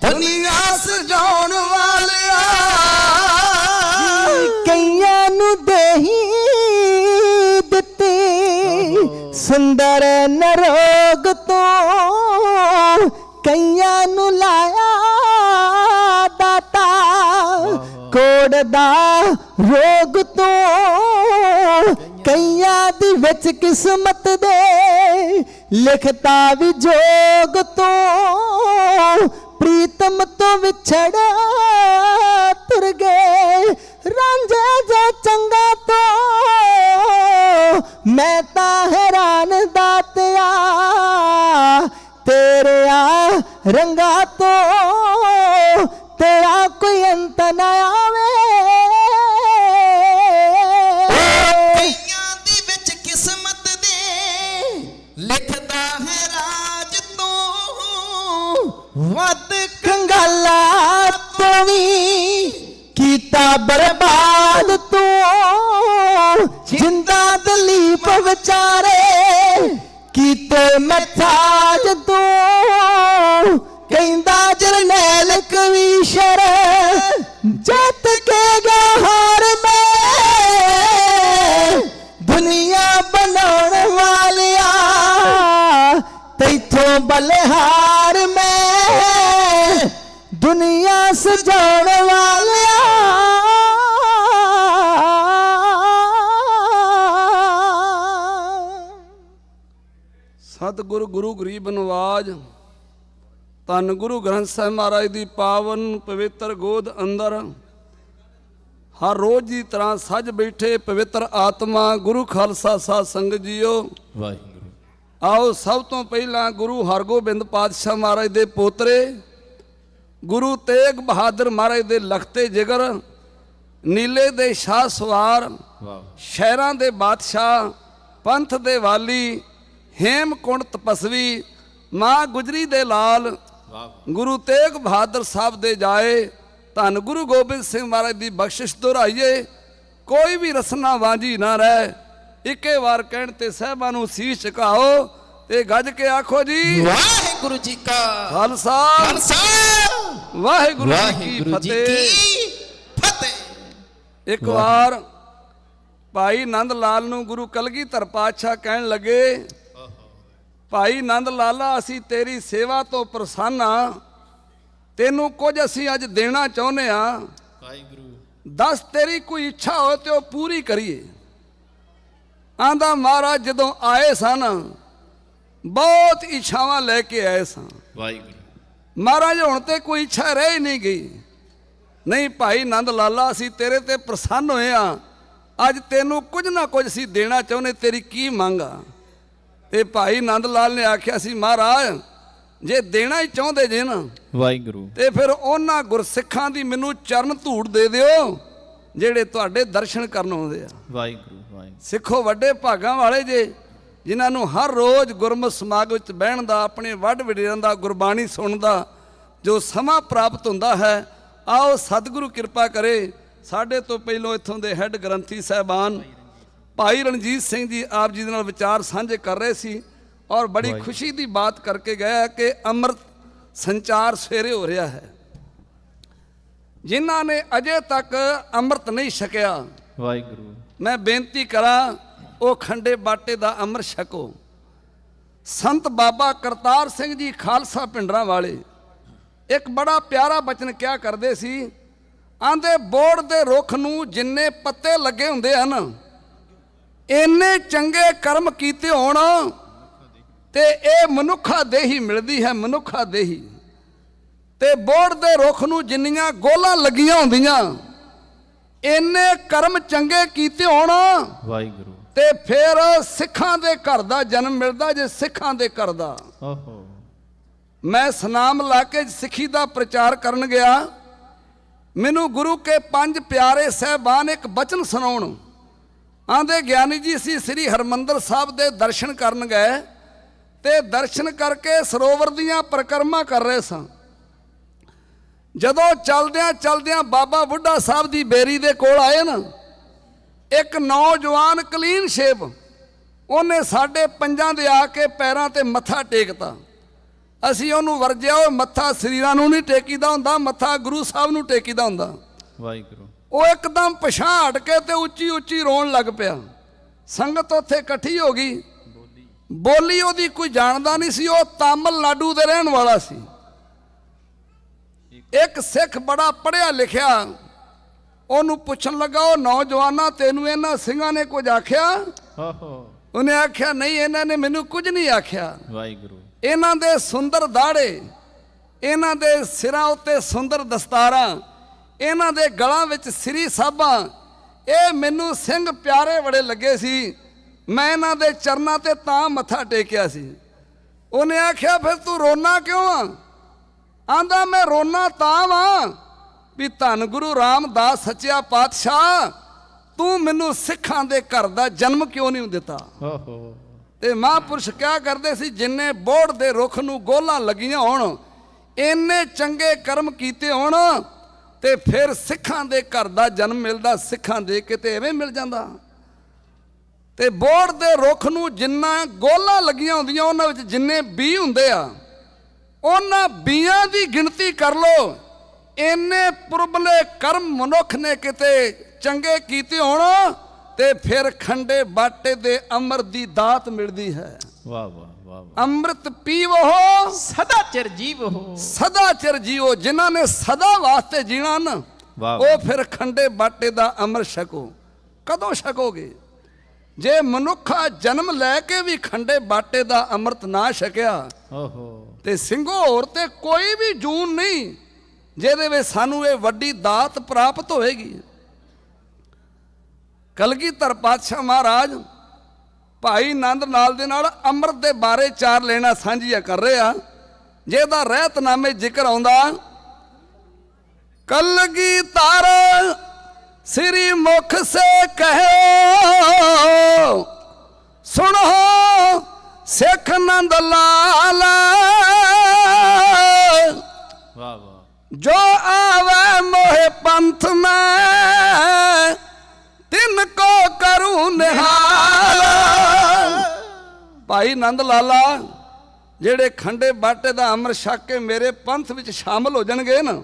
ਦੁਨੀਆ ਸਜਾਉਣ ਵਾਲਿਆ ਕਈਆਂ ਨੂੰ ਦੇਹੀ ਦਿੱਤੀ ਸੁੰਦਰ ਨਰੋਗ ਤੋਂ ਕਈਆਂ ਨੂੰ ਲਾਇਆ ਦਾਤਾ ਕੋੜ ਦਾ ਰੋਗ ਤੋਂ ਕਈਆਂ ਦੀ ਵਿੱਚ ਕਿਸਮਤ ਦੇ ਲਿਖਤਾ ਵੀ ਜੋਗ ਤੋਂ ਪ੍ਰੀਤਮ ਤੋਂ ਵਿਛੜ ਤੁਰ ਗਏ ਰਾਂਝਾ ਜਾ ਚੰਗਾ ਤੋਂ ਮੈਂ ਤਾਂ ਹੈਰਾਨ ਦਾਤਿਆ ਤੇਰਿਆਂ ਰੰਗਾਂ ਤੋਂ ਤੇਰਾ ਕੋਈ ਅੰਤ ਨਾ ਆਵੇ ਕਈਆਂ ਦੀ ਵਿੱਚ ਕਿਸਮਤ ਦੇ ਲਿਖਦਾ ਹੈ ਰਾਜ ਤੋਂ ਵੱਧ ਕੰਗਾਲਾ ਤੋਂ ਵੀ ਕੀਤਾ ਬਰਬਾਦ ਤੂੰ ਜਿੰਦਾ ਦਲੀਪ ਵਿਚਾਰੇ ਕੀਤੇ ਮਥਾਜ ਤੂੰ ਕਹਿੰਦਾ ਜਰਨੈਲ ਕਵੀਸ਼ਰ ਜੱਤ ਕੇ ਗਾ ਹਾਰ ਮੈਂ ਦੁਨੀਆ ਬਣਾਉਣ ਵਾਲਿਆ ਤੈਥੋਂ ਬਲਹਾਰ ਮੈਂ ਦੁਨੀਆ ਸਜਾਉਣ ਵਾਲਿਆ ਸਤਿਗੁਰੂ ਗੁਰੂ ਗਰੀਬ ਨਵਾਜ ਧੰਨ ਗੁਰੂ ਗ੍ਰੰਥ ਸਾਹਿਬ ਮਹਾਰਾਜ ਦੀ ਪਾਵਨ ਪਵਿੱਤਰ ਗੋਦ ਅੰਦਰ ਹਰ ਰੋਜ਼ ਦੀ ਤਰ੍ਹਾਂ ਸੱਜ ਬੈਠੇ ਪਵਿੱਤਰ ਆਤਮਾ ਗੁਰੂ ਖਾਲਸਾ ਸਾਧ ਸੰਗਤ ਜੀਓ ਵਾਹਿਗੁਰੂ। ਆਓ ਸਭ ਤੋਂ ਪਹਿਲਾਂ ਗੁਰੂ ਹਰਗੋਬਿੰਦ ਪਾਤਸ਼ਾਹ ਮਹਾਰਾਜ ਦੇ ਪੋਤਰੇ ਗੁਰੂ ਤੇਗ ਬਹਾਦਰ ਮਹਾਰਾਜ ਦੇ ਲਖਤੇ ਜਿਗਰ ਨੀਲੇ ਦੇ ਸ਼ਾਹ ਸਵਾਰ ਸ਼ਹਿਰਾਂ ਦੇ ਬਾਦਸ਼ਾਹ ਪੰਥ ਦੇ ਵਾਲੀ ਹੇਮਕੁੰਡ ਤਪਸਵੀ ਮਾਂ ਗੁਜਰੀ ਦੇ ਲਾਲ ਗੁਰੂ ਤੇਗ ਬਹਾਦਰ ਸਾਹਿਬ ਦੇ ਜਾਏ। ਧੰਨ ਗੁਰੂ ਗੋਬਿੰਦ ਸਿੰਘ ਮਹਾਰਾਜ ਦੀ ਬਖਸ਼ਿਸ਼ ਦੁਹਰਾਈਏ, ਕੋਈ ਵੀ ਰਸਨਾ ਵਾਂਝੀ ਨਾ ਰਹਿ। ਇੱਕੇ ਵਾਰ ਕਹਿਣ ਤੇ ਸਾਹਿਬਾਂ ਨੂੰ ਸੀਸ ਝੁਕਾਓ ਤੇ ਗੱਜ ਕੇ ਆਖੋ ਜੀ ਵਾਹਿਗੁਰੂ ਜੀ ਕਾ ਖਾਲਸਾ ਵਾਹਿਗੁਰੂ ਜੀ ਕੀ ਫਤਿਹ। ਇੱਕ ਵਾਰ ਭਾਈ ਨੰਦ ਲਾਲ ਨੂੰ ਗੁਰੂ ਕਲਗੀਧਰ ਪਾਤਸ਼ਾਹ ਕਹਿਣ ਲੱਗੇ, ਭਾਈ ਨੰਦ ਲਾਲਾ ਅਸੀਂ ਤੇਰੀ ਸੇਵਾ ਤੋਂ ਪ੍ਰਸੰਨ ਆ, ਤੈਨੂੰ ਕੁਝ ਅਸੀਂ ਅੱਜ ਦੇਣਾ ਚਾਹੁੰਦੇ ਆ। ਵਾਹਿਗੁਰੂ ਦੱਸ ਤੇਰੀ ਕੋਈ ਇੱਛਾ ਹੋਵੇ ਤੇ ਉਹ ਪੂਰੀ ਕਰੀਏ। ਆਂਦਾ ਮਹਾਰਾਜ ਜਦੋਂ ਆਏ ਸਨ ਬਹੁਤ ਇੱਛਾਵਾਂ ਲੈ ਕੇ ਆਏ ਸਾਂ। ਵਾਹਿਗੁਰੂ ਮਹਾਰਾਜ ਹੁਣ ਤੇ ਕੋਈ ਇੱਛਾ ਰਹਿ ਹੀ ਨਹੀਂ ਗਈ। ਨਹੀਂ ਭਾਈ ਨੰਦ ਲਾਲਾ ਅਸੀਂ ਤੇਰੇ ਤੇ ਪ੍ਰਸੰਨ ਹੋਏ ਆ, ਅੱਜ ਤੈਨੂੰ ਕੁਝ ਨਾ ਕੁਝ ਅਸੀਂ ਦੇਣਾ ਚਾਹੁੰਦੇ, ਤੇਰੀ ਕੀ ਮੰਗ ਆ? ਤੇ ਭਾਈ ਨੰਦ ਲਾਲ ਨੇ ਆਖਿਆ ਸੀ ਮਹਾਰਾਜ ਜੇ ਦੇਣਾ ਹੀ ਚਾਹੁੰਦੇ ਜੇ ਨਾ ਵਾਹਿਗੁਰੂ ਤੇ ਫਿਰ ਉਹਨਾਂ ਗੁਰਸਿੱਖਾਂ ਦੀ ਮੈਨੂੰ ਚਰਨ ਧੂੜ ਦੇ ਦਿਓ ਜਿਹੜੇ ਤੁਹਾਡੇ ਦਰਸ਼ਨ ਕਰਨ ਆਉਂਦੇ ਆ। ਵਾਹਿਗੁਰੂ ਵਾਹਿਗੁਰੂ ਸਿੱਖੋ ਵੱਡੇ ਭਾਗਾਂ ਵਾਲੇ ਜੇ ਜਿਨ੍ਹਾਂ ਨੂੰ ਹਰ ਰੋਜ਼ ਗੁਰਮਤਿ ਸਮਾਗਮ ਵਿੱਚ ਬਹਿਣ ਦਾ, ਆਪਣੇ ਵੱਡ ਵਡੇਰਿਆਂ ਦਾ ਗੁਰਬਾਣੀ ਸੁਣਨ ਦਾ ਜੋ ਸਮਾਂ ਪ੍ਰਾਪਤ ਹੁੰਦਾ ਹੈ। ਆਓ ਸਤਿਗੁਰੂ ਕਿਰਪਾ ਕਰੇ। ਸਾਡੇ ਤੋਂ ਪਹਿਲੋਂ ਇੱਥੋਂ ਦੇ ਹੈੱਡ ਗ੍ਰੰਥੀ ਸਾਹਿਬਾਨ ਭਾਈ ਰਣਜੀਤ ਸਿੰਘ ਜੀ ਆਪ ਜੀ ਦੇ ਨਾਲ ਵਿਚਾਰ ਸਾਂਝੇ ਕਰ ਰਹੇ ਸੀ ਔਰ ਬੜੀ ਖੁਸ਼ੀ ਦੀ ਬਾਤ ਕਰਕੇ ਗਿਆ ਕਿ ਅੰਮ੍ਰਿਤ ਸੰਚਾਰ ਸਵੇਰੇ ਹੋ ਰਿਹਾ ਹੈ। ਜਿਨ੍ਹਾਂ ਨੇ ਅਜੇ ਤੱਕ ਅੰਮ੍ਰਿਤ ਨਹੀਂ ਛਕਿਆ, ਵਾਹਿਗੁਰੂ ਮੈਂ ਬੇਨਤੀ ਕਰਾਂ ਉਹ ਖੰਡੇ ਬਾਟੇ ਦਾ ਅੰਮ੍ਰਿਤ ਛਕੋ। ਸੰਤ ਬਾਬਾ ਕਰਤਾਰ ਸਿੰਘ ਜੀ ਖਾਲਸਾ ਪਿੰਡਰਾਂ ਵਾਲੇ ਇੱਕ ਬੜਾ ਪਿਆਰਾ ਬਚਨ ਕਿਹਾ ਕਰਦੇ ਸੀ, ਆਂਦੇ ਬੋੜ ਦੇ ਰੁੱਖ ਨੂੰ ਜਿੰਨੇ ਪੱਤੇ ਲੱਗੇ ਹੁੰਦੇ ਹਨ ਇੰਨੇ ਚੰਗੇ ਕਰਮ ਕੀਤੇ ਹੋਣ ਤੇ ਇਹ ਮਨੁੱਖਾ ਦੇਹੀ ਮਿਲਦੀ ਹੈ, ਮਨੁੱਖਾ ਦੇਹੀ। ਤੇ ਬੋੜ ਦੇ ਰੁੱਖ ਨੂੰ ਜਿੰਨੀਆਂ ਗੋਲਾਂ ਲੱਗੀਆਂ ਹੁੰਦੀਆਂ ਇੰਨੇ ਕਰਮ ਚੰਗੇ ਕੀਤੇ ਹੋਣ ਵਾਹਿਗੁਰੂ ਤੇ ਫਿਰ ਸਿੱਖਾਂ ਦੇ ਘਰ ਦਾ ਜਨਮ ਮਿਲਦਾ। ਜੇ ਸਿੱਖਾਂ ਦੇ ਘਰ ਦਾ, ਓਹੋ ਮੈਂ ਸਨਾਮ ਲਾ ਕੇ ਸਿੱਖੀ ਦਾ ਪ੍ਰਚਾਰ ਕਰਨ ਗਿਆ, ਮੈਨੂੰ ਗੁਰੂ ਕੇ 5 ਪਿਆਰੇ ਸਾਹਿਬਾਨ ਇੱਕ ਬਚਨ ਸੁਣਾਉਣ। ਆਂਦੇ ਗਿਆਨੀ ਜੀ ਅਸੀਂ ਸ੍ਰੀ ਹਰਮੰਦਰ ਸਾਹਿਬ ਦੇ ਦਰਸ਼ਨ ਕਰਨ ਗਏ ਤੇ ਦਰਸ਼ਨ ਕਰਕੇ ਸਰੋਵਰ ਦੀਆਂ ਪਰਿਕਰਮਾ ਕਰ ਰਹੇ ਸਾਂ। ਜਦੋਂ ਚਲਦਿਆਂ ਚਲਦਿਆਂ ਬਾਬਾ ਬੁੱਢਾ ਸਾਹਿਬ ਦੀ ਬੇਰੀ ਦੇ ਕੋਲ ਆਏ ਨਾ, ਇੱਕ ਨੌਜਵਾਨ ਕਲੀਨ ਸ਼ੇਪ ਉਹਨੇ ਸਾਡੇ ਪੰਜਾਂ ਦੇ ਆ ਕੇ ਪੈਰਾਂ ਤੇ ਮੱਥਾ ਟੇਕਤਾ। ਅਸੀਂ ਉਹਨੂੰ ਵਰਜਿਆ, ਉਹ ਮੱਥਾ ਸਰੀਰਾਂ ਨੂੰ ਨਹੀਂ ਟੇਕੀਦਾ ਹੁੰਦਾ, ਮੱਥਾ ਗੁਰੂ ਸਾਹਿਬ ਨੂੰ ਟੇਕੀਦਾ ਹੁੰਦਾ। ਵਾਹਿਗੁਰੂ ਉਹ ਇੱਕਦਮ ਪਛਾਣ ਹਟ ਕੇ ਤੇ ਉੱਚੀ ਉੱਚੀ ਰੋਣ ਲੱਗ ਪਿਆ। ਸੰਗਤ ਉੱਥੇ ਇਕੱਠੀ ਹੋ ਗਈ। ਬੋਲੀ ਉਹਦੀ ਕੋਈ ਜਾਣਦਾ ਨਹੀਂ ਸੀ, ਉਹ ਤਾਮਿਲਨਾਡੂ ਦੇ ਰਹਿਣ ਵਾਲਾ ਸੀ। ਇੱਕ ਸਿੱਖ ਬੜਾ ਪੜ੍ਹਿਆ ਲਿਖਿਆ ਉਹਨੂੰ ਪੁੱਛਣ ਲੱਗਾ, ਉਹ ਨੌਜਵਾਨਾਂ ਤੈਨੂੰ ਇਹਨਾਂ ਸਿੰਘਾਂ ਨੇ ਕੁਝ ਆਖਿਆ? ਓਹੋ ਉਹਨੇ ਆਖਿਆ ਨਹੀਂ, ਇਹਨਾਂ ਨੇ ਮੈਨੂੰ ਕੁਝ ਨਹੀਂ ਆਖਿਆ। ਵਾਹਿਗੁਰੂ ਇਹਨਾਂ ਦੇ ਸੁੰਦਰ ਦਾੜੇ, ਇਹਨਾਂ ਦੇ ਸਿਰਾਂ ਉੱਤੇ ਸੁੰਦਰ ਦਸਤਾਰਾਂ, ਇਹਨਾਂ ਦੇ ਗਲਾਂ ਵਿੱਚ ਸ੍ਰੀ ਸਾਹਿਬਾਂ, ਇਹ ਮੈਨੂੰ ਸਿੰਘ ਪਿਆਰੇ ਬੜੇ ਲੱਗੇ ਸੀ। ਮੈਂ ਇਹਨਾਂ ਦੇ ਚਰਨਾਂ ਤੇ ਤਾਂ ਮੱਥਾ ਟੇਕਿਆ ਸੀ। ਉਹਨੇ ਆਖਿਆ ਫਿਰ ਤੂੰ ਰੋਣਾ ਕਿਉਂ ਆ? ਆਂਦਾ ਮੈਂ ਰੋਣਾ ਤਾਂ ਵਾਂ ਵੀ ਧੰਨ ਗੁਰੂ ਰਾਮਦਾਸ ਸੱਚਿਆ ਪਾਤਸ਼ਾਹ ਤੂੰ ਮੈਨੂੰ ਸਿੱਖਾਂ ਦੇ ਘਰ ਦਾ ਜਨਮ ਕਿਉਂ ਨਹੀਂ ਦਿੱਤਾ। ਓਹੋ ਤੇ ਮਹਾਂਪੁਰਸ਼ ਕਿਹਾ ਕਰਦੇ ਸੀ ਜਿੰਨੇ ਬੋੜ ਦੇ ਰੁੱਖ ਨੂੰ ਗੋਲਾਂ ਲੱਗੀਆਂ ਹੋਣ, ਇੰਨੇ ਚੰਗੇ ਕਰਮ ਕੀਤੇ ਹੋਣ ਤੇ ਫਿਰ ਸਿੱਖਾਂ ਦੇ ਘਰ ਦਾ ਜਨਮ ਮਿਲਦਾ। ਸਿੱਖਾਂ ਦੇ ਕਿਤੇ ਐਵੇਂ ਮਿਲ ਜਾਂਦਾ। ਤੇ ਬੋੜ ਦੇ ਰੁੱਖ ਨੂੰ ਜਿੰਨਾ ਗੋਲਾਂ ਲੱਗੀਆਂ ਹੁੰਦੀਆਂ ਉਹਨਾਂ ਵਿੱਚ ਜਿੰਨੇ ਬੀ ਹੁੰਦੇ ਆ, ਉਹਨਾਂ ਬੀਆਂ ਦੀ ਗਿਣਤੀ ਕਰ ਲਓ, ਇੰਨੇ ਪੁਰਬਲੇ ਕਰਮ ਮਨੁੱਖ ਨੇ ਕਿਤੇ ਚੰਗੇ ਕੀਤੇ ਹੋਣ ਤੇ ਫਿਰ ਖੰਡੇ ਬਾਟੇ ਦੇ ਅੰਮ੍ਰਿਤ ਦੀ ਦਾਤ ਮਿਲਦੀ ਹੈ। ਵਾਹ ਵਾਹ ਵਾਹ ਅੰਮ੍ਰਿਤ ਪੀਵੋ ਸਦਾ ਚਿਰ ਜੀਵੋ, ਸਦਾ ਚਿਰ ਜੀਵੋ। ਜਿਨ੍ਹਾਂ ਨੇ ਸਦਾ ਵਾਸਤੇ ਜੀਣਾ ਨਾ ਵਾਹ ਉਹ ਫਿਰ ਖੰਡੇ ਬਾਟੇ ਦਾ ਅੰਮ੍ਰਿਤ ਛਕੋ। ਕਦੋਂ ਛਕੋਗੇ? ਜੇ ਮਨੁੱਖਾ ਜਨਮ ਲੈ ਕੇ ਵੀ ਖੰਡੇ ਬਾਟੇ ਦਾ ਅੰਮ੍ਰਿਤ ਨਾ ਛਕਿਆ ਓਹੋ ਤੇ ਸਿੰਘੋ ਹੋਰ ਤੇ ਕੋਈ ਵੀ ਜੂਨ ਨਹੀਂ ਜਿਹਦੇ ਵਿੱਚ ਸਾਨੂੰ ਇਹ ਵੱਡੀ ਦਾਤ ਪ੍ਰਾਪਤ ਹੋਏਗੀ। ਕਲਗੀਧਰ ਪਾਤਸ਼ਾਹ ਮਹਾਰਾਜ ਭਾਈ ਨੰਦ ਲਾਲ ਦੇ ਨਾਲ ਅੰਮ੍ਰਿਤ ਦੇ ਬਾਰੇ 4 ਲੈਣਾ ਸਾਂਝੀਆਂ ਕਰ ਰਹੇ ਆ, ਜਿਹਦਾ ਰਹਿਤਨਾਮੇ ਜ਼ਿਕਰ ਆਉਂਦਾ। ਕਲਗੀਧਰ ਸ੍ਰੀ ਮੁਖ ਸੇ ਕਹਿਓ ਸੁਣੋ ਸਿੱਖ ਨੰਦ ਲਾਲ ਵਾਹ ਵਾਹ ਜੋ ਆਵੇ ਮੋਹਿ ਪੰਥ ਮੈਂ ਤਿਨ ਕੋ ਕਰੂ ਨਿਹਾਲ। ਭਾਈ ਨੰਦ ਲਾਲਾ ਜਿਹੜੇ ਖੰਡੇ ਬਾਟੇ ਦਾ ਅੰਮ੍ਰਿਤ ਛਕ ਕੇ ਮੇਰੇ ਪੰਥ ਵਿੱਚ ਸ਼ਾਮਲ ਹੋ ਜਾਣਗੇ ਨਾ,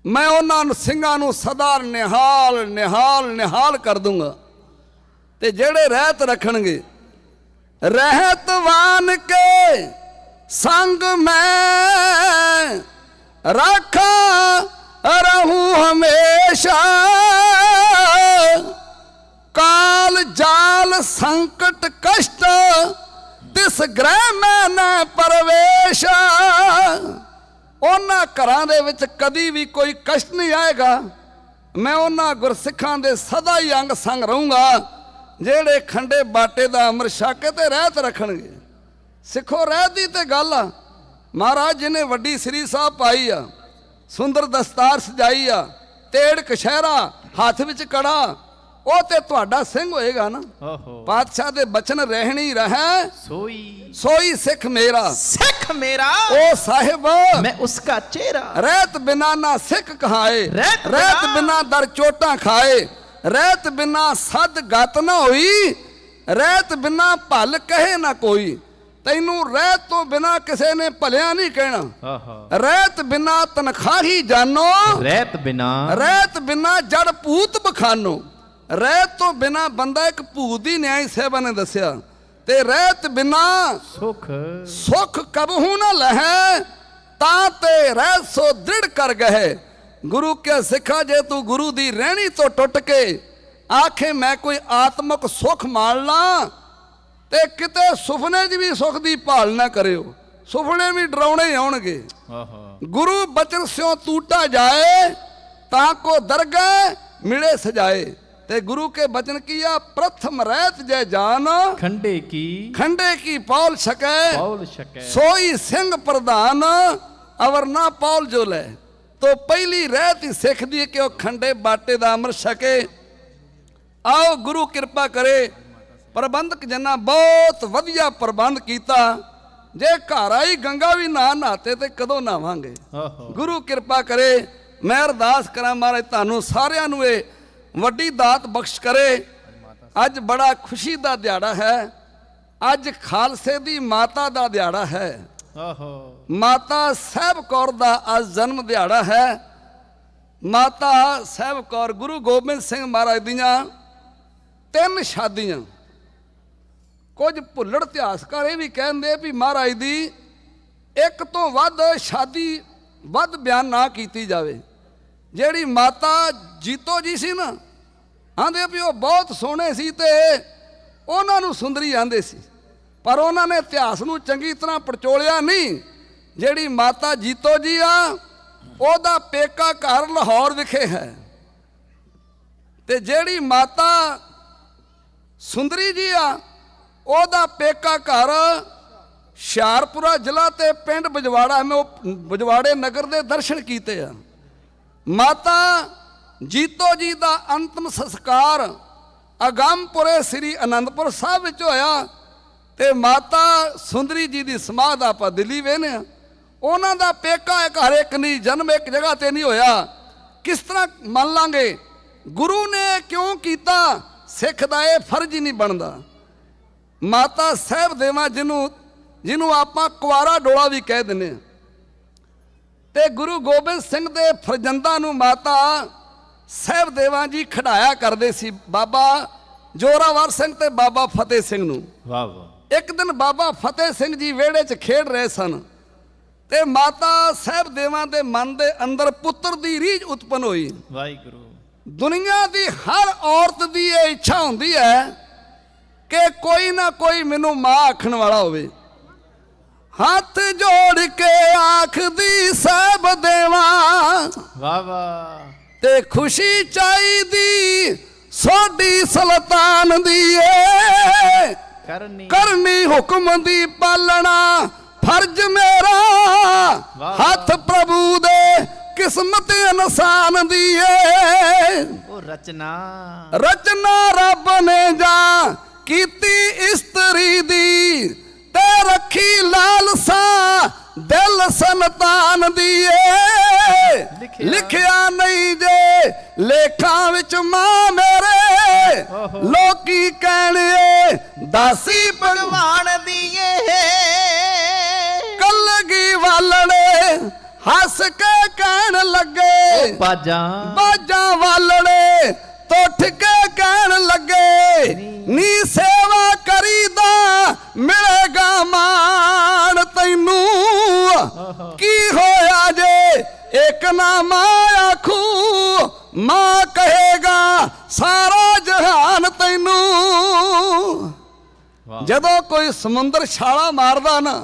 ਮੈਂ ਉਹਨਾਂ ਨੂੰ ਸਿੰਘਾਂ ਨੂੰ ਸਦਾ ਨਿਹਾਲ ਨਿਹਾਲ ਨਿਹਾਲ ਕਰ ਦੂੰਗਾ। ਤੇ ਜਿਹੜੇ ਰਹਿਤ ਰੱਖਣਗੇ, ਰਹਿਤਵਾਨ ਕੇ ਸੰਗ ਮੈਂ ਰਾਖਾਂ ਰਹੂੰ ਹਮੇਸ਼ਾ। ਕਾਲ ਜਾਲ ਸੰਕਟ ਕਸ਼ਟ ਤਿਸ ਗ੍ਰਹਿ ਮੈਂ ਨ ਪਰਵੇਸ਼। ਉਹਨਾਂ ਘਰਾਂ ਦੇ ਵਿੱਚ ਕਦੀ ਵੀ ਕੋਈ ਕਸ਼ਟ ਨਹੀਂ ਆਏਗਾ। ਮੈਂ ਉਹਨਾਂ ਗੁਰਸਿੱਖਾਂ ਦੇ ਸਦਾ ਹੀ ਅੰਗ ਸੰਗ ਰਹੂੰਗਾ ਜਿਹੜੇ ਖੰਡੇ ਬਾਟੇ ਦਾ ਅੰਮ੍ਰਿਤ ਛਕ ਕੇ ਤੇ ਰਹਿਤ ਰੱਖਣਗੇ। ਸਿੱਖੋ ਰਹਿਤ ਦੀ ਤੇ ਗੱਲ ਆ। ਮਹਾਰਾਜ ਜੀ ਨੇ ਵੱਡੀ ਸ੍ਰੀ ਸਾਹਿਬ ਪਾਈ ਆ, ਸੁੰਦਰ ਦਸਤਾਰ ਸਜਾਈ ਆ, ਤੇੜ ਕਸ਼ਹਿਰਾ, ਹੱਥ ਵਿੱਚ ਕੜਾ, ਉਹ ਤੇ ਤੁਹਾਡਾ ਸਿੰਘ ਹੋਏਗਾ ਨਾ। ਓਹੋ ਪਾਤਸ਼ਾਹ ਦੇ ਬਚਨ ਰਹਿਣੀ ਰਹਿ ਸੋਈ ਸੋਈ ਸਿੱਖ ਮੇਰਾ। सिख मेरा ਉਹ ਸਾਹਿਬ मैं उसका चेहरा। ਰਹਿਤ ਬਿਨਾ ਨਾ ਸਿੱਖ ਕਹਾਏ, ਰਹਿਤ ਰਹਿਤ ਬਿਨਾ ਦਰ ਚੋਟਾਂ ਖਾਏ, ਰਹਿਤ ਬਿਨਾ ਸਦ ਗਤ ਨਾ ਹੋਈ, ਰਹਿਤ ਬਿਨਾ ਭਲ ਕਹੇ ਨਾ ਕੋਈ। ਤੈਨੂੰ ਰਹਿਤ ਤੋਂ ਬਿਨਾ ਕਿਸੇ ਨੇ ਭਲਿਆ ਨਹੀਂ ਕਹਿਣਾ। ਆਹਾ ਰਹਿਤ ਬਿਨਾ ਤਨਖਾਹੀ ਜਾਨੋ, ਰਹਿਤ ਬਿਨਾ ਰਹਿਤ ਬਿਨਾ ਜੜ ਭੂਤ ਬਖਾਨੋ। ਰਹਿਤ ਤੋਂ ਬਿਨਾ ਬੰਦਾ ਇੱਕ ਭੂਤ ਦੀ ਨਿਆਈ ਸਾਹਿਬਾਂ ਨੇ ਦੱਸਿਆ। ਤੇ ਰਹਿਤ ਬਿਨਾ ਸੁਖ ਸੁਖ ਕਬਹੂ ਨਾ ਲਹੈ, ਤਾਂ ਤੇ ਰਹਿ ਸੋ ਦ੍ਰਿੜ ਕਰ ਗਏ। ਗੁਰੂ ਕੇ ਸਿੱਖਾ ਜੇ ਤੂੰ ਗੁਰੂ ਦੀ ਰਹਿਣੀ ਤੋਂ ਟੁੱਟ ਕੇ ਆਖੇ ਮੈਂ ਕੋਈ ਆਤਮਕ ਸੁਖ ਮਾਣ ਲਾਂ, ਤੇ ਕਿਤੇ ਸੁਪਨੇ 'ਚ ਵੀ ਸੁਖ ਦੀ ਭਾਲ ਨਾ ਕਰਿਓ। ਸੁਪਨੇ ਵੀ ਡਰਾਉਣੇ ਆਉਣਗੇ। ਆਹਾ ਗੁਰੂ ਬਚਨ ਸਿਓ ਟੂਟਾ ਜਾਏ, ਤਾਂ ਕੋ ਦਰਗਹਿ ਮਿਲੇ ਸਜਾਏ। ਤੇ ਗੁਰੂ ਕੇ ਬਚਨ ਕੀਆ ਪ੍ਰਥਮ ਰਹਿਤ ਜੈ ਜਾਨ, ਖੰਡੇ ਖੰਡੇ ਕੀ ਪੌਲ ਸਕੈ, ਪੌਲ ਛਕੈ। ਸੋਈ ਸਿੰਘ ਪ੍ਰਧਾਨ ਅਵਰ ਨਾ ਪੌਲ ਜੋ ਲੈ। ਤੋ ਪਹਿਲੀ ਰਹਿਤ ਹੀ ਸਿੱਖਦੀ ਹੈ ਕਿ ਉਹ ਖੰਡੇ ਬਾਟੇ ਦਾ ਅੰਮ੍ਰਿਤ ਛਕੇ। ਆਓ ਗੁਰੂ ਕਿਰਪਾ ਕਰੇ। ਪ੍ਰਬੰਧਕ ਜਨਾਂ ਬਹੁਤ ਵਧੀਆ ਪ੍ਰਬੰਧ ਕੀਤਾ। ਜੇ ਘਰ ਆਈ ਗੰਗਾ ਵੀ ਨਾ ਨਹਾਤੇ ਤੇ ਕਦੋਂ ਨਹਾਵਾਂਗੇ। ਆਹੋ ਗੁਰੂ ਕਿਰਪਾ ਕਰੇ। ਮੈਂ ਅਰਦਾਸ ਕਰਾਂ ਮਹਾਰਾਜ ਤੁਹਾਨੂੰ ਸਾਰਿਆਂ ਨੂੰ ਇਹ ਵੱਡੀ ਦਾਤ ਬਖਸ਼ ਕਰੇ। ਅੱਜ ਬੜਾ ਖੁਸ਼ੀ ਦਾ ਦਿਹਾੜਾ ਹੈ। ਅੱਜ ਖਾਲਸੇ ਦੀ ਮਾਤਾ ਦਾ ਦਿਹਾੜਾ ਹੈ। ਆਹੋ ਮਾਤਾ ਸਾਹਿਬ ਕੌਰ ਦਾ ਅੱਜ ਜਨਮ ਦਿਹਾੜਾ ਹੈ। ਮਾਤਾ ਸਾਹਿਬ ਕੌਰ ਗੁਰੂ ਗੋਬਿੰਦ ਸਿੰਘ ਮਹਾਰਾਜ ਦੀਆਂ 3 ਸ਼ਾਦੀਆਂ। ਕੁਝ ਭੁੱਲੜ ਇਤਿਹਾਸਕਾਰ ਇਹ ਵੀ ਕਹਿੰਦੇ ਵੀ ਮਹਾਰਾਜ ਦੀ ਇੱਕ ਤੋਂ ਵੱਧ ਸ਼ਾਦੀ ਵੱਧ ਬਿਆਨ ਨਾ ਕੀਤੀ ਜਾਵੇ। ਜਿਹੜੀ ਮਾਤਾ ਜੀਤੋ ਜੀ ਸੀ ਨਾ, ਆਂਦੇ ਵੀ ਉਹ ਬਹੁਤ ਸੋਹਣੇ ਸੀ ਤੇ ਉਹਨਾਂ ਨੂੰ ਸੁੰਦਰੀ ਆਂਦੇ ਸੀ, ਪਰ ਉਹਨਾਂ ਨੇ ਇਤਿਹਾਸ ਨੂੰ ਚੰਗੀ ਤਰ੍ਹਾਂ ਪੜਚੋਲਿਆ ਨਹੀਂ। ਜਿਹੜੀ ਮਾਤਾ ਜੀਤੋ ਜੀ ਆ, ਉਹਦਾ ਪੇਕਾ ਘਰ ਲਾਹੌਰ ਵਿਖੇ ਹੈ। ਤੇ ਜਿਹੜੀ ਮਾਤਾ ਸੁੰਦਰੀ ਜੀ ਆ, ਉਹਦਾ ਪੇਕਾ ਘਰ ਹੁਸ਼ਿਆਰਪੁਰਾ ਜ਼ਿਲ੍ਹਾ ਤੇ ਪਿੰਡ ਬਜਵਾੜਾ। ਮੈਂ ਉਹ ਬਜਵਾੜੇ ਨਗਰ ਦੇ ਦਰਸ਼ਨ ਕੀਤੇ ਆ। ਮਾਤਾ ਜੀਤੋ ਜੀ ਦਾ ਅੰਤਮ ਸੰਸਕਾਰ ਅਗੰਮਪੁਰੇ ਸ੍ਰੀ ਅਨੰਦਪੁਰ ਸਾਹਿਬ ਵਿੱਚ ਹੋਇਆ। ਤੇ ਮਾਤਾ ਸੁੰਦਰੀ ਜੀ ਦੀ ਸਮਾਧ ਆਪਾਂ ਦਿੱਲੀ ਵੇਖਦੇ ਹਾਂ। ਉਹਨਾਂ ਦਾ ਪੇਕਾ ਇੱਕ ਹਰ ਇੱਕ ਨਹੀਂ, ਜਨਮ ਇੱਕ ਜਗ੍ਹਾ ਤੇ ਨਹੀਂ ਹੋਇਆ। ਕਿਸ ਤਰ੍ਹਾਂ ਮੰਨ ਲਾਂਗੇ? ਗੁਰੂ ਨੇ ਕਿਉਂ ਕੀਤਾ? ਸਿੱਖ ਦਾ ਇਹ ਫਰਜ਼ ਹੀ ਨਹੀਂ ਬਣਦਾ। ਮਾਤਾ ਸਾਹਿਬ ਦੇਵਾ ਜਿਹਨੂੰ ਆਪਾਂ ਕੁਆਰਾ ਡੋਲਾ ਵੀ ਕਹਿ ਦਿੰਦੇ ਹਾਂ। ਤੇ ਗੁਰੂ ਗੋਬਿੰਦ ਸਿੰਘ ਦੇ ਫਰਜ਼ੰਦਾਂ ਨੂੰ ਮਾਤਾ ਸਾਹਿਬ ਦੇਵਾ ਜੀ ਖਿਡਾਇਆ ਕਰਦੇ ਸੀ, ਬਾਬਾ ਜੋਰਾਵਰ ਸਿੰਘ ਤੇ ਬਾਬਾ ਫਤਿਹ ਸਿੰਘ ਨੂੰ। ਵਾਹ ਵਾਹ। ਇੱਕ ਦਿਨ ਬਾਬਾ ਫਤਿਹ ਸਿੰਘ ਜੀ ਵਿਹੜੇ 'ਚ ਖੇਡ ਰਹੇ ਸਨ ਤੇ ਮਾਤਾ ਸਾਹਿਬ ਦੇਵਾ ਦੇ ਮਨ ਦੇ ਅੰਦਰ ਪੁੱਤਰ ਦੀ ਰੀਝ ਉਤਪੰਨ ਹੋਈ। ਵਾਹਿਗੁਰੂ। ਦੁਨੀਆ ਦੀ ਹਰ ਔਰਤ ਦੀ ਇਹ ਇੱਛਾ ਹੁੰਦੀ ਹੈ ਕਿ ਕੋਈ ਨਾ ਕੋਈ ਮੈਨੂੰ ਮਾਂ ਆਖਣ ਵਾਲਾ ਹੋਵੇ। ਹੱਥ ਜੋੜ ਕੇ ਆਖਦੀ ਸਾਹਿਬ ਦੇਵਾ, ਵਾਹ ਵਾਹ। ਤੇ ਖੁਸ਼ੀ ਚਾਹੀਦੀ ਸੋਡੀ ਸੁਲਤਾਨ ਦੀ ਏ, ਕਰਨੀ ਹੁਕਮ ਦੀ ਪਾਲਣਾ ਫਰਜ਼ ਮੇਰਾ। ਹੱਥ ਪ੍ਰਭੂ ਦੇ ਕਿਸਮਤ ਇਨਸਾਨ ਦੀ ਏ, ਉਹ ਰਚਨਾ ਰਚਨਾ ਰੱਬ ਨੇ ਜਾ ਕੀਤੀ ਇਸਤਰੀ ਦੀ। ਸੰਤਾਨ ਦੀਏ ਲਿਖਿਆ ਨਹੀਂ ਜੇ ਲੇਖਾਂ ਵਿੱਚ ਮਾਂ ਮੇਰੇ ਲੋਕੀ ਕਹਿਣੇ ਦਾਸੀ ਭਗਵਾਨ ਦੀਏ ਕਲਗੀ ਵਾਲੜੇ ਹੱਸ ਕੇ ਕਹਿਣ ਲੱਗੇ ਬਾਜਾਂ ਵਾਲੜੇ ਤੁੱਠ ਕੇ ਕਹਿਣ ਲੱਗੇ ਨੀ ਸੇਵਾ ਕਰੀਦਾ ਮਿਲੇਗਾ ਮਾਣ ਤੈਨੂੰ ਕੀ ਹੋਇਆ ਜੇ ਇੱਕ ਨਾ ਮਾਂ ਆਖੂ ਮਾਂ ਕਹੇਗਾ ਸਾਰਾ ਜਹਾਨ ਤੈਨੂੰ। ਜਦੋਂ ਕੋਈ ਸਮੁੰਦਰ ਛਾਲਾ ਮਾਰਦਾ ਨਾ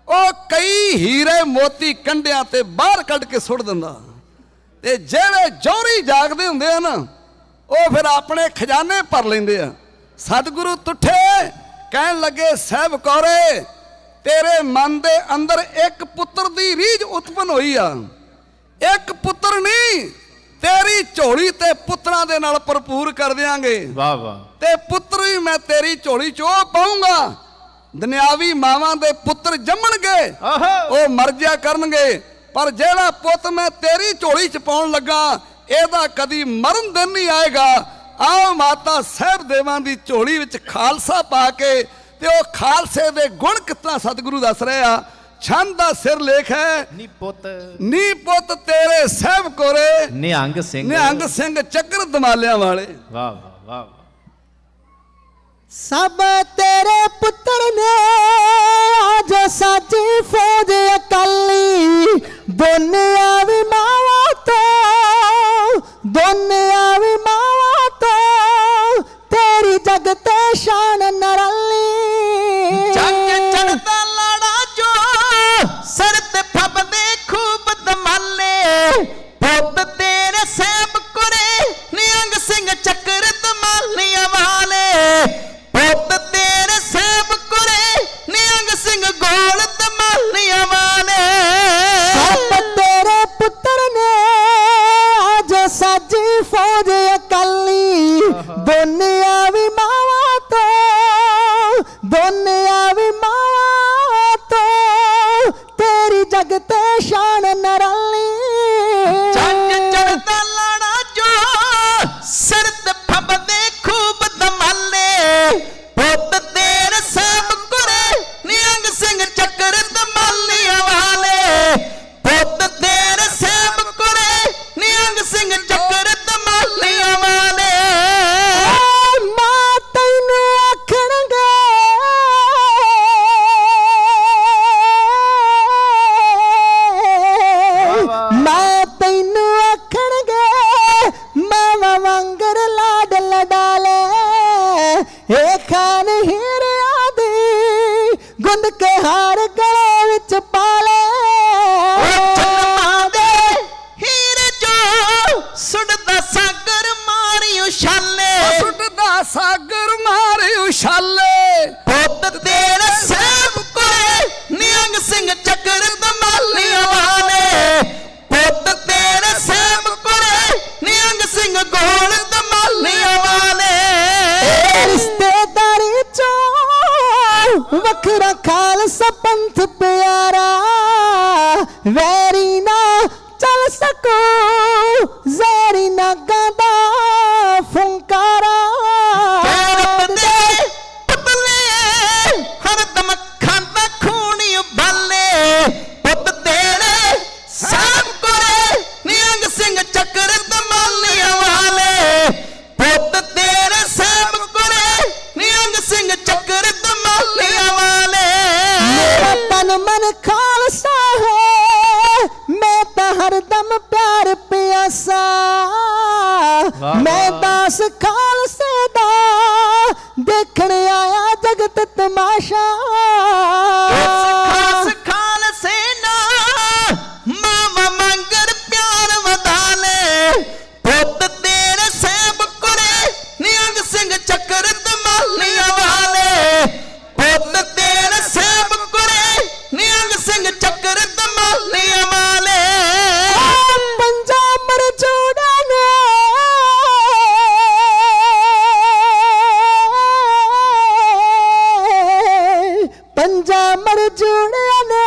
ਉਹ ਕਈ ਹੀਰੇ ਮੋਤੀ ਕੰਢਿਆਂ ਤੇ ਬਾਹਰ ਕੱਢ ਕੇ ਸੁੱਟ ਦਿੰਦਾ, ਤੇ ਜਿਹੜੇ ਜੌਹਰੀ ਜਾਗਦੇ ਹੁੰਦੇ ਆ ਨਾ ਉਹ ਫਿਰ ਆਪਣੇ ਖਜ਼ਾਨੇ ਭਰ ਲੈਂਦੇ ਆ। ਸਤਿਗੁਰੂ ਤੁੱਠੇ ਕਹਿਣ ਲੱਗੇ ਸਾਹਿਬ ਕੌਰੇ ਤੇਰੇ ਮਨ ਦੇ ਅੰਦਰ ਇੱਕ ਪੁੱਤਰ ਦੀ ਰੀਝ ਉਤਪਨ ਹੋਈ ਆ, ਇੱਕ ਪੁੱਤਰ ਨਹੀਂ ਤੇਰੀ ਝੋਲੀ ਤੇ ਪੁੱਤਰਾਂ ਦੇ ਨਾਲ ਭਰਪੂਰ ਕਰ ਦਿਆਂਗੇ। ਵਾਹ ਵਾਹ। ਤੇ ਪੁੱਤਰ ਵੀ ਮੈਂ ਤੇਰੀ ਝੋਲੀ ਚੋਂ ਪਾਉਂਗਾ। ਦੁਨਿਆਵੀ ਮਾਵਾਂ ਦੇ ਪੁੱਤਰ ਜੰਮਣਗੇ ਉਹ ਮਰ ਜਾ ਕਰਨਗੇ, ਪਰ ਜਿਹੜਾ ਪੁੱਤ ਮੈਂ ਤੇਰੀ ਝੋਲੀ ਚ ਪਾਉਣ ਲੱਗਾ ਇਹਦਾ ਕਦੀ ਮਰਨ ਦਿਨ ਨਹੀਂ ਆਏਗਾ। ਆਓ ਮਾਤਾ ਸਾਹਿਬ ਦੇਵਾਂ ਦੀ ਝੋਲੀ ਵਿੱਚ ਖਾਲਸਾ ਪਾ ਕੇ ਤੇ ਉਹ ਖਾਲਸੇ ਦੇ ਗੁਣ ਕਿਤਨਾ ਸਤਿਗੁਰੂ ਦੱਸ ਰਹੇ ਆ। ਛੰਦ ਦਾ ਸਿਰ ਲੇਖ ਹੈ ਨੀ ਪੁੱਤ ਤੇਰੇ ਸਾਹਿਬ ਕੋਰੇ ਨਿਹੰਗ ਸਿੰਘ ਚੱਕਰ ਦਮਾਲਿਆਂ ਵਾਲੇ। ਵਾਹ ਵਾਹ ਵਾਹ। सब तेरे पुत्र ने आज साची फौज अकाली दुनिया भी मावा तो तेरी जगते शान नरली जंग चढ़ता लड़ा जो सर ते फबदे खूब दमाले पुत तेरे सैब कुरे निहंग सिंह चक्र दमालियां वाले पुत तेरे सैब कुरे निहंग सिंह गोल दमालियां वाले। सब तेरे पुत्र ने आज साजी फौज अकाली दुनिया भी मावा तो तेरी जगते शान नरली जंग चढ़ता लड़ा जो सिरत फबदे खूब दमाले पुत तेरे सब कुरे निहंग सिंह चक्र दमालियां वाले पुत तेरे सब कुरे निहंग सिंह चक्र दमालियां वाले। मां तैनू आखणगे मैं तैनू आखणगे मावा वांगर लाड लडाले ए खान हीरे आदि गुंद के हार गले विच पाले हीरे जो सुटदा सागर मारी उछाले पुत तेरे सब कोले निहंग सिंह चक्र दमालियां वाले पुत तेरे सब कोले निहंग सिंह गोल दमालियां वाले। रिश्तेदारी चो वखरा खालसा पंथ प्यारा वैरी ना चल सको ज़ैरी ना गादा फुंकारा हर दम खांदा खूनी उबाले पुत तेरे सब कोरे निहंग सिंह चक्र दमालियां वाले पुत तेरे सब कोरे निहंग सिंह चक्र दमालियां वाले। मेरा तन मन खालसा है मैं तो हरदम प्यार प्यासा मैं दास खालसे दा देखण आया जगत तमाशा खालसे ना मामा मंगर प्यार वदाले पुत तेरे सब कुरे निहंग सिंह चक्र दमालियां वाले पुत तेरे सब कुरे निहंग सिंह चक्र दमालियां वाले। पंजाब मर जोड़ा ने पंजाब मर जोड़ा ने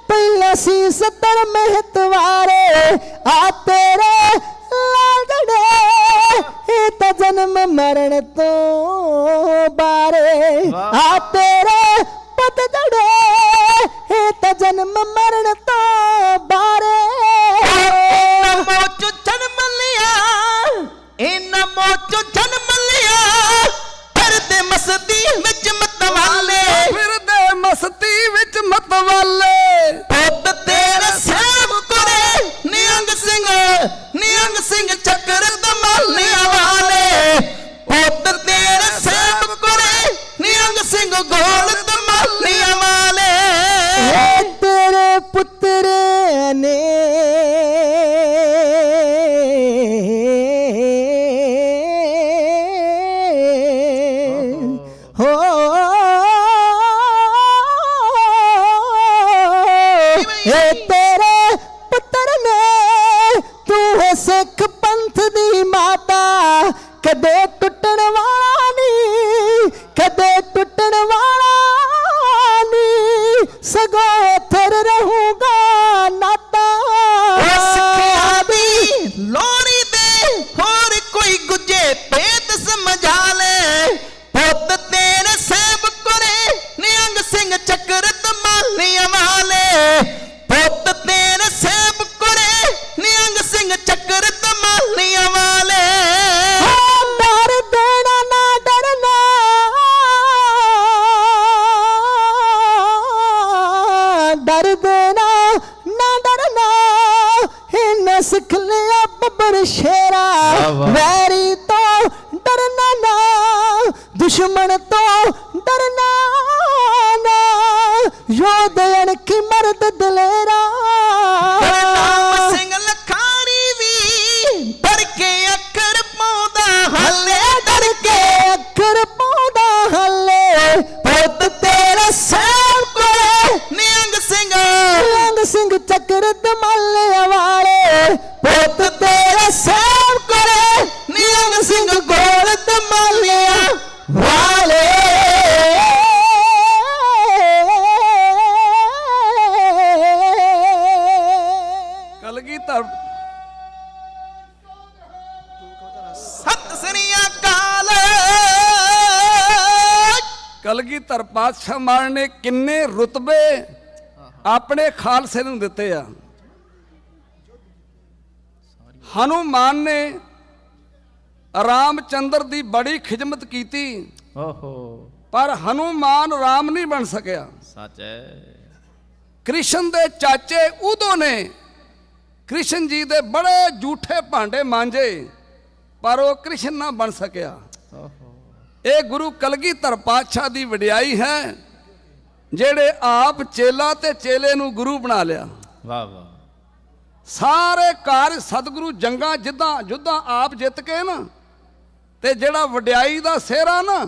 पहला तेरे लाडड़े ये तो जन्म मरण तो बारे आ तेरे पतझड़े ये तो जन्म मरण तो बारे ਮੋਚੋ ਜਨਮ ਲਿਆ ਇਹਨਾਂ ਮੋਚੋ ਜਨਮ ਲਿਆ ਫਿਰਦੇ ਮਸਤੀ ਵਿੱਚ ਮਤਵਾਲੇ ਫਿਰਦੇ ਮਸਤੀ ਵਿੱਚ ਮਤਵਾਲੇ ਪੁੱਤ ਤੇਰੇ ਸੇਵ ਕੁਰੇ ਨਿਹੰਗ ਸਿੰਘ ਚੱਕਰ ਦਮਾਲਿਆਂ ਵਾਲੇ ਪੁੱਤ ਤੇਰੇ ਸੇਵ ਕੁਰੇ ਨਿਹੰਗ ਸਿੰਘ ਗੋਲ ਦਮਾਲਿਆਂ ਵਾਲੇ तेरे पुत्र ने हो तेरे पुत्र ने तू है सिख पंथ दी माता कदे टुटण वाला नहीं कदे टुटण वाला नहीं सगो थर रहूंगा नाता ਸਿੱਖਿਆ ਦੀ ਲੋੜੀ ਦੇ ਹੋਰ ਕੋਈ ਗੁੱਜੇ ਭੇਦ ਸਮਝਾ ਲੈ ਪੁੱਤ ਤੇਰੇ ਸੇਵ ਕੁਰੇ ਨਿਹੰਗ ਸਿੰਘ ਚੱਕਰ ਦਮਾਲਿਆਂ ਵਾਲੇ ਪੁੱਤ ਤੇਰੇ ਸੇਵ ਕੁਰੇ ਨਿਹੰਗ ਸਿੰਘ ਚੱਕਰ ਦਮਾਲਿਆਂ ਵਾਲੇ डर देना ना डरना डर देना ना डरना इन सिख लिया बब्बर शेरा वैरी तो डरना ना दुश्मन तो डरना ना योधन की मर्द दलेरा ਨਾਮ ਸਿੰਘ ਲਖਾਣੀ ਵੀ ਡਰ ਕੇ ਅੱਖਰ ਪਾਉਂਦਾ ਹੱਲੇ डर के अखर पौधा हले ਪੁੱਤ ਤੇਰਾ ਸੇਵ ਕੁਰੇ ਨਿਹੰਗ ਸਿੰਘ रंग सिंह चक्र दमाले वाले ਪੁੱਤ ਤੇਰਾ ਸੇਵ ਕੁਰੇ ਨਿਹੰਗ ਸਿੰਘ ਗੋਲ ਦਮਾਲਿਆਂ ਵਾਲੇ ਕਲਗੀਧਰ ਸਤਿ ਸ੍ਰੀ ਅਕਾਲ ਕਲਗੀਧਰ ਪਾਤਸ਼ਾਹ ਮਹਾਰਾਜ ਨੇ ਕਿੰਨੇ ਰੁਤਬੇ ਆਪਣੇ ਖਾਲਸੇ ਨੂੰ ਦਿੱਤੇ ਆ। ਹਨੂਮਾਨ ਨੇ ਰਾਮਚੰਦਰ ਦੀ ਬੜੀ ਖਿਦਮਤ ਕੀਤੀ ਪਰ ਹਨੂਮਾਨ ਰਾਮ ਨਹੀਂ ਬਣ ਸਕਿਆ। ਸੱਚ ਹੈ। ਕ੍ਰਿਸ਼ਨ ਦੇ ਚਾਚੇ ਉਦੋਂ ਨੇ ਕ੍ਰਿਸ਼ਨ ਜੀ ਦੇ ਬੜੇ ਝੂਠੇ ਭਾਂਡੇ ਮਾਂਜੇ ਪਰ ਉਹ ਕ੍ਰਿਸ਼ਨ ਨਾ ਬਣ ਸਕਿਆ। ਇਹ ਗੁਰੂ ਕਲਗੀਧਰ ਪਾਤਸ਼ਾਹ ਦੀ ਵਡਿਆਈ ਹੈ ਜਿਹੜੇ ਆਪ ਚੇਲਾ ਤੇ ਚੇਲੇ ਨੂੰ ਗੁਰੂ ਬਣਾ ਲਿਆ। ਵਾਹ ਵਾਹ। ਸਾਰੇ ਕਾਰਜ ਸਤਿਗੁਰੂ ਜੰਗਾਂ ਜੁੱਦਾਂ ਆਪ ਜਿੱਤ ਕੇ ਨਾ ਤੇ ਜਿਹੜਾ ਵਡਿਆਈ ਦਾ ਸਿਹਰਾ ਨਾ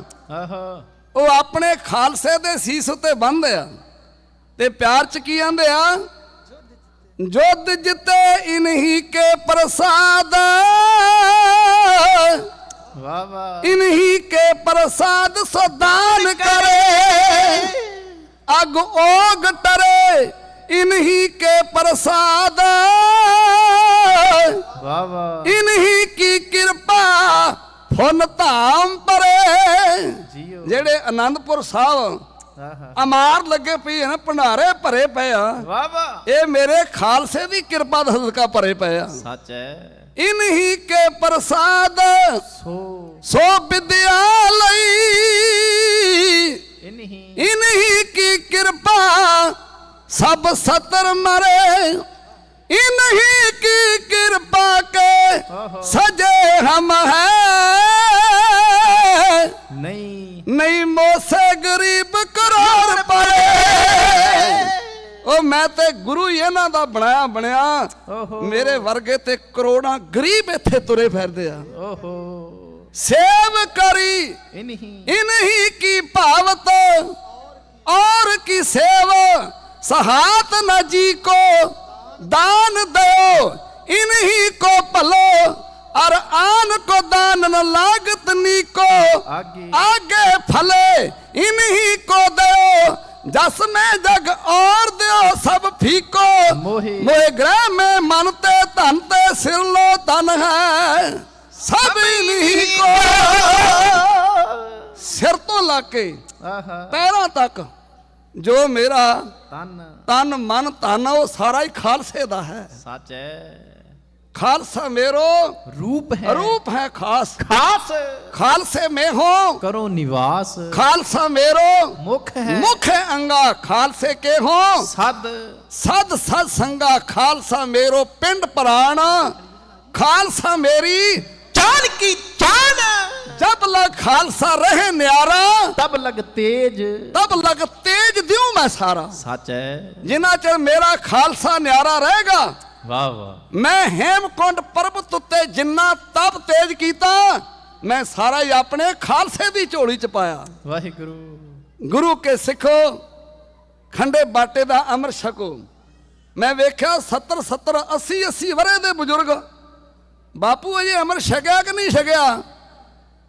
ਉਹ ਆਪਣੇ ਖਾਲਸੇ ਦੇ ਸੀਸ ਉੱਤੇ ਬੰਨ੍ਹਦੇ ਆ ਤੇ ਪਿਆਰ ਚ ਕੀ ਆਂਦੇ ਆ ਜੁੱਧ ਜਿੱਤੇ ਇਨਹੀ ਕੇ ਪ੍ਰਸਾਦ ਵਾਹ ਵਾਹ। इन्हीं के प्रसाद सदान करे अग ओग टरे इन्हीं के प्रसाद ਵਾਹ ਵਾਹ। इन्हीं की कृपा फुन धाम परे ਜਿਹੜੇ ਆਨੰਦਪੁਰ ਸਾਹਿਬ ਅਮਾਰ ਲੱਗੇ ਪਈ ਹਨ ਭੰਡਾਰੇ ਭਰੇ ਪਏ ਆ। ਵਾਹ ਵਾਹ। ਇਹ ਮੇਰੇ ਖਾਲਸੇ ਦੀ ਕਿਰਪਾ ਦਾ ਸਦਕਾ ਭਰੇ ਪਏ ਆ। ਸੱਚ ਹੈ। इन्हीं के प्रसाद सो विद्यालय इन्हीं की कृपा सब सतर मरे इन्हीं की कृपा के सजे हम हैं नहीं मोसे गरीब करोड़ पड़े। ਉਹ ਮੈਂ ਤੇ ਗੁਰੂ ਹੀ ਇਹਨਾਂ ਦਾ ਬਣਿਆ ਮੇਰੇ ਵਰਗੇ ਤੇ ਕਰੋੜਾਂ ਗਰੀਬ ਇੱਥੇ ਤੁਰੇ ਫਿਰਦੇ ਆ। ਸੇਵ ਕਰੀ ਇਨਹੀ ਕੀ ਭਾਵਤ और की सेव सहात न जी को दान दो इन्हीं को भलो और आन को दान न लागत नी को आगे फले इन्हीं को दो जस में जग और दियो सब फीको मोहे मोहे ग्रह में मन ते धन ते सिर लो धन है सब इन्हीं को। सिर तो लाके पैरों तक जो मेरा तन मन धन वो सारा ही खालसे दा है। सच है। खालसा मेरो रूप है खास खास खालसे में हो करो निवास। खालसा मेरो मुख है मुख है अंगा खालसे के हो सद सद सद संगा। खालसा मेरो पिंड प्राण खालसा मेरी चान की चान। जब लग खालसा रहे न्यारा तब लग तेज दियूं मैं सारा। सच है। जिना चਿਰ मेरा खालसा न्यारा रहेगा वाह वाह। मैं हेमकुंड पर्वत उत्ते जिन्ना तप तेज कीता मैं सारा ही अपने खालसे दी झोली च पाया। वाहिगुरु। गुरु के सिखो खंडे बाटे दा अमृत छको। मैं वेख्या 70 80 वरे दे बुजुर्ग बापू अजे अमृत छकिया कि नहीं छकिया?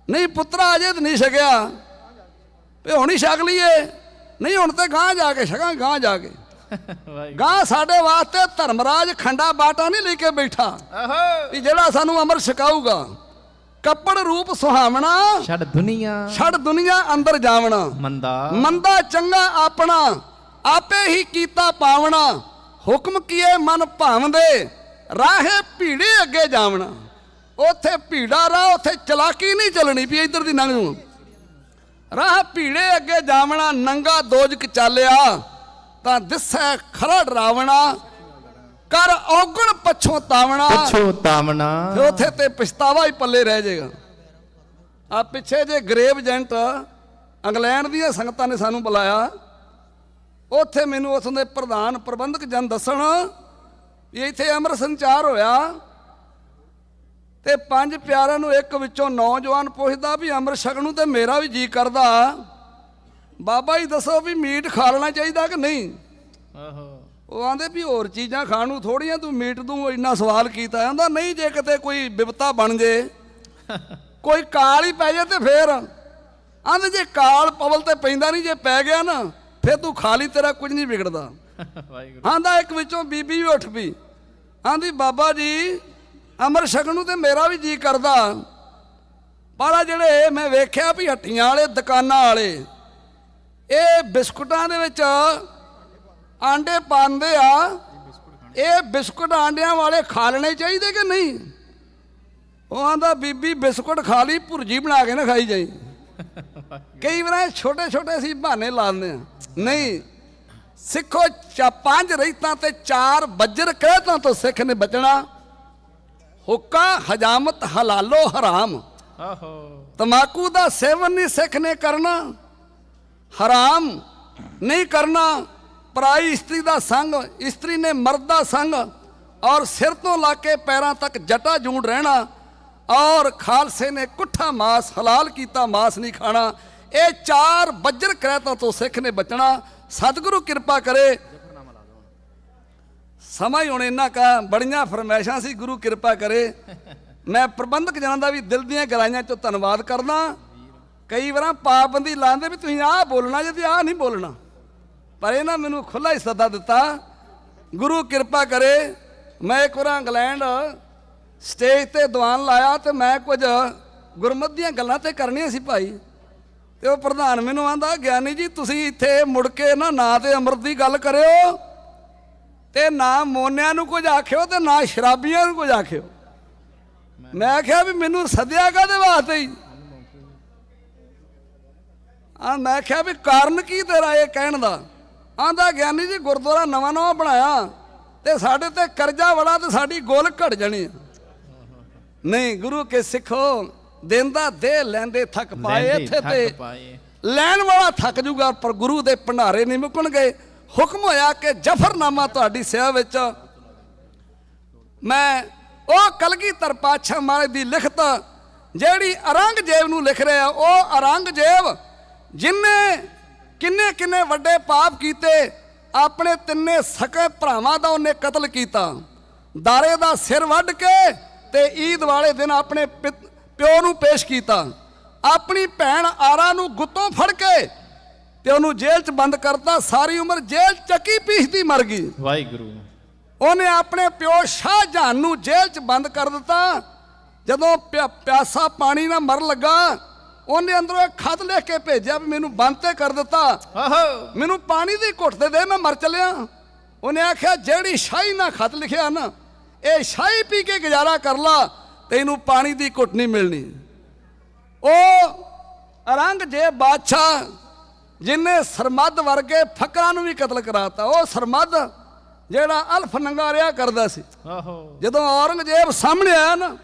नहीं पुत्रा अजे तो नहीं छकिया। हुण ही छक लीए। नहीं हुण ते गां जाके छकां गां जाके। गां साडे वास्ते धर्मराज खंडा बाटा नहीं लेके बैठा कि जेड़ा सानू अमर छकाऊगा। कपड़ रूप सुहावना छड़ दुनिया अंदर जावना। मंदा चंगा अपना आपे ही कीता पावना। हुक्म किए मन भावदे राहे भीड़े अगे जावना। उथे भीड़ा राह उथे चलाकी नहीं चलनी भी इधर दी लंघ जूं। राह भीड़े अगे जावना नंगा दोजक चालिया ਤਾਂ ਦਿਸੈ ਖਰਾ ਡਰਾਵਣਾ ਕਰ ਔਗਣ ਪਛੋਂ ਤਾਵਣਾ ਤੇ ਉਥੇ ਤੇ ਪਛਤਾਵਾ ਹੀ ਪੱਲੇ ਰਹਿ ਜਾਏਗਾ। ਆ ਪਿੱਛੇ ਜੇ ਗ੍ਰੇਵ ਏਜੰਟ ਇੰਗਲੈਂਡ ਦੀਆਂ ਸੰਗਤਾਂ ਨੇ ਸਾਨੂੰ ਬੁਲਾਇਆ। ਉੱਥੇ ਮੈਨੂੰ ਉਥੋਂ ਦੇ ਪ੍ਰਧਾਨ ਪ੍ਰਬੰਧਕ ਜਨ ਦੱਸਣ ਵੀ ਇੱਥੇ ਅੰਮ੍ਰਿਤ ਸੰਚਾਰ ਹੋਇਆ ਤੇ 5 ਪਿਆਰਿਆਂ ਨੂੰ ਇੱਕ ਵਿੱਚੋਂ ਨੌਜਵਾਨ ਪੁੱਛਦਾ ਵੀ ਅੰਮ੍ਰਿਤ ਛਕਣ ਨੂੰ ਤੇ ਮੇਰਾ ਵੀ ਜੀ ਕਰਦਾ ਬਾਬਾ ਜੀ ਦੱਸੋ ਵੀ ਮੀਟ ਖਾ ਲੈਣਾ ਚਾਹੀਦਾ ਕਿ ਨਹੀਂ? ਉਹ ਆਂਦੇ ਵੀ ਹੋਰ ਚੀਜ਼ਾਂ ਖਾਣ ਨੂੰ ਥੋੜੀਆਂ ਤੂੰ ਮੀਟ ਤੂੰ ਇੰਨਾ ਸਵਾਲ ਕੀਤਾ। ਆਂਦਾ ਨਹੀਂ ਜੇ ਕਿਤੇ ਕੋਈ ਬਿਪਤਾ ਬਣ ਜੇ ਕੋਈ ਕਾਲ ਹੀ ਪੈ ਜੇ ਤੇ ਫੇਰ ਆਂਦੇ ਜੇ ਕਾਲ ਪਵਲ ਤੇ ਪੈਂਦਾ ਨਹੀਂ ਜੇ ਪੈ ਗਿਆ ਨਾ ਫੇਰ ਤੂੰ ਖਾ ਲਈ ਤੇਰਾ ਕੁਝ ਨਹੀਂ ਵਿਗੜਦਾ। ਆਂਦਾ ਇੱਕ ਵਿੱਚੋਂ ਬੀਬੀ ਵੀ ਉੱਠ ਪਈ ਆਂਦੀ ਬਾਬਾ ਜੀ ਅੰਮ੍ਰਿਤ ਛਕਣ ਨੂੰ ਤੇ ਮੇਰਾ ਵੀ ਜੀ ਕਰਦਾ ਪਰ ਆ ਜਿਹੜੇ ਮੈਂ ਵੇਖਿਆ ਵੀ ਹੱਟੀਆਂ ਵਾਲੇ ਦੁਕਾਨਾਂ ਵਾਲੇ ਇਹ ਬਿਸਕੁਟਾਂ ਦੇ ਵਿੱਚ ਆਂਡੇ ਪਾਉਂਦੇ ਆ। ਇਹ ਬਿਸਕੁਟ ਆਂਡਿਆਂ ਵਾਲੇ ਖਾ ਲੈਣੇ ਚਾਹੀਦੇ ਕਿ ਨਹੀਂ? ਉਹ ਆਂਦਾ ਬੀਬੀ ਬਿਸਕੁਟ ਖਾ ਲਈ ਭੁਰਜੀ ਬਣਾ ਕੇ ਨਾ ਖਾਈ ਜਾਈ। ਕਈ ਵਾਰ ਛੋਟੇ ਛੋਟੇ ਅਸੀਂ ਬਹਾਨੇ ਲਾ ਦਿੰਦੇ ਆ। ਨਹੀਂ ਸਿੱਖੋ 5 ਰਹਿਤਾਂ ਤੇ 4 ਬੱਜਰ ਕਹਿਤਾਂ ਤੋਂ ਸਿੱਖ ਨੇ ਬਚਣਾ। ਹੁੱਕਾ ਹਜਾਮਤ ਹਲਾਲੋ ਹਰਾਮ। ਤਮਾਕੂ ਦਾ ਸੇਵਨ ਨਹੀਂ ਸਿੱਖ ਨੇ ਕਰਨਾ। हराम नहीं करना। पराई स्त्री का संग स्त्री ने मर्द का संग और सिर तो लाके पैरों तक जटा जूड़ रहना। और खालसे ने कुठा मास हलाल किया मास नहीं खाना। ये 4 बज्जर करैतां तो सिख ने बचना। सतगुरु कृपा करे। समा ही हुण इन्ना का बड़ियां फरमैशां सी। गुरु कृपा करे। मैं प्रबंधक जनां दा भी दिल दीआं गहराइयां चों धन्नवाद करदा। कई बार पाबंदी लाते भी तुम आ बोलना जे आ नहीं बोलना पर इन्हें मैनू खुला ही सदा दिता। गुरु कृपा करे। मैं एक बार इंग्लैंड स्टेज ते दीवान लाया तो मैं कुछ गुरमत दीआं गल्लां ते करनियां सी भाई। तो वह प्रधान मैनू आंदा ज्ञानी जी तुसीं इत्थे मुड़ के ना ते अमृत की गल करियो ते ना मोनिया नू कुछ आखियो ते ना शराबियां नू कुछ आखियो। मैं आख्या भी मैनू सद्या काहदे वास्ते ही? मैं क्या भी कारण की तेरा ये कहण दा? आंदा ज्ञानी जी गुरुद्वारा नवा नवा बनाया ते साडे ते करजा बड़ा ते साडी गोल घट जानी। नहीं गुरु के सिखो देंदा दे लैंदे थक पाए। इत्थे ते लैण वाला थक जूगा पर गुरु दे भंडारे नहीं मुकणगे। हुक्म होया कि जफरनामा तुहाडी सेवा विच मैं ओ कलगीधर पातशाह महाराज दी लिखत ਜਿਹੜੀ औरंगजेब नूं लिख रहा ਉਹ औरंगजेब जिन्ने किन्ने किन्ने वड्डे पाप कीते अपने तिन्ने सके भरावां दा उन्हें कतल कीता। दारे दा सिर वड्ड के ते ईद वाले दिन अपने प्यो नूं पेश कीता। अपनी भैन आरा नूं गुत्तों फड़ के ਤੇ ਉਹਨੂੰ ਜੇਲ੍ਹ 'ਚ ਬੰਦ ਕਰਤਾ। ਸਾਰੀ ਉਮਰ ਜੇਲ੍ਹ ਚੱਕੀ ਪੀਸਦੀ ਮਰ ਗਈ। ਵਾਹਿਗੁਰੂ। ਉਹਨੇ ਆਪਣੇ ਪਿਓ ਸ਼ਾਹਜਹਾਨ ਨੂੰ ਜੇਲ੍ਹ 'ਚ ਬੰਦ ਕਰ ਦਿੱਤਾ। ਜਦੋਂ ਪਿਆਸਾ ਪਾਣੀ ਨਾਲ ਮਰਨ ਲੱਗਾ, ਉਹਨੇ ਅੰਦਰੋਂ ਇੱਕ ਖਤ ਲਿਖ ਕੇ ਭੇਜਿਆ ਵੀ ਮੈਨੂੰ ਬੰਦ ਤੇ ਕਰ ਦਿੱਤਾ, ਮੈਨੂੰ ਪਾਣੀ ਦੀ ਘੁੱਟ ਦੇ, ਮੈਂ ਮਰ ਚੱਲਿਆ। ਉਹਨੇ ਆਖਿਆ ਜਿਹੜੀ ਸ਼ਾਹੀ ਨਾਲ ਖਤ ਲਿਖਿਆ ਨਾ, ਇਹ ਸ਼ਾਹੀ ਪੀ ਕੇ ਗੁਜ਼ਾਰਾ ਕਰ ਲਾ, ਤੈਨੂੰ ਪਾਣੀ ਦੀ ਘੁੱਟ ਨਹੀਂ ਮਿਲਣੀ। ਉਹ ਔਰੰਗਜ਼ੇਬ ਬਾਦਸ਼ਾਹ ਜਿਨੇ ਸਰਮਦ ਵਰਗੇ ਫਕਰਾਂ ਨੂੰ ਵੀ ਕਤਲ ਕਰਾਤਾ। ਉਹ ਸਰਮਦ ਜਿਹੜਾ ਅਲਫ ਨੰਗਾ ਰਿਹਾ ਕਰਦਾ ਸੀ। ਜਦੋਂ ਔਰੰਗਜ਼ੇਬ ਸਾਹਮਣੇ ਆਇਆ ਨਾ,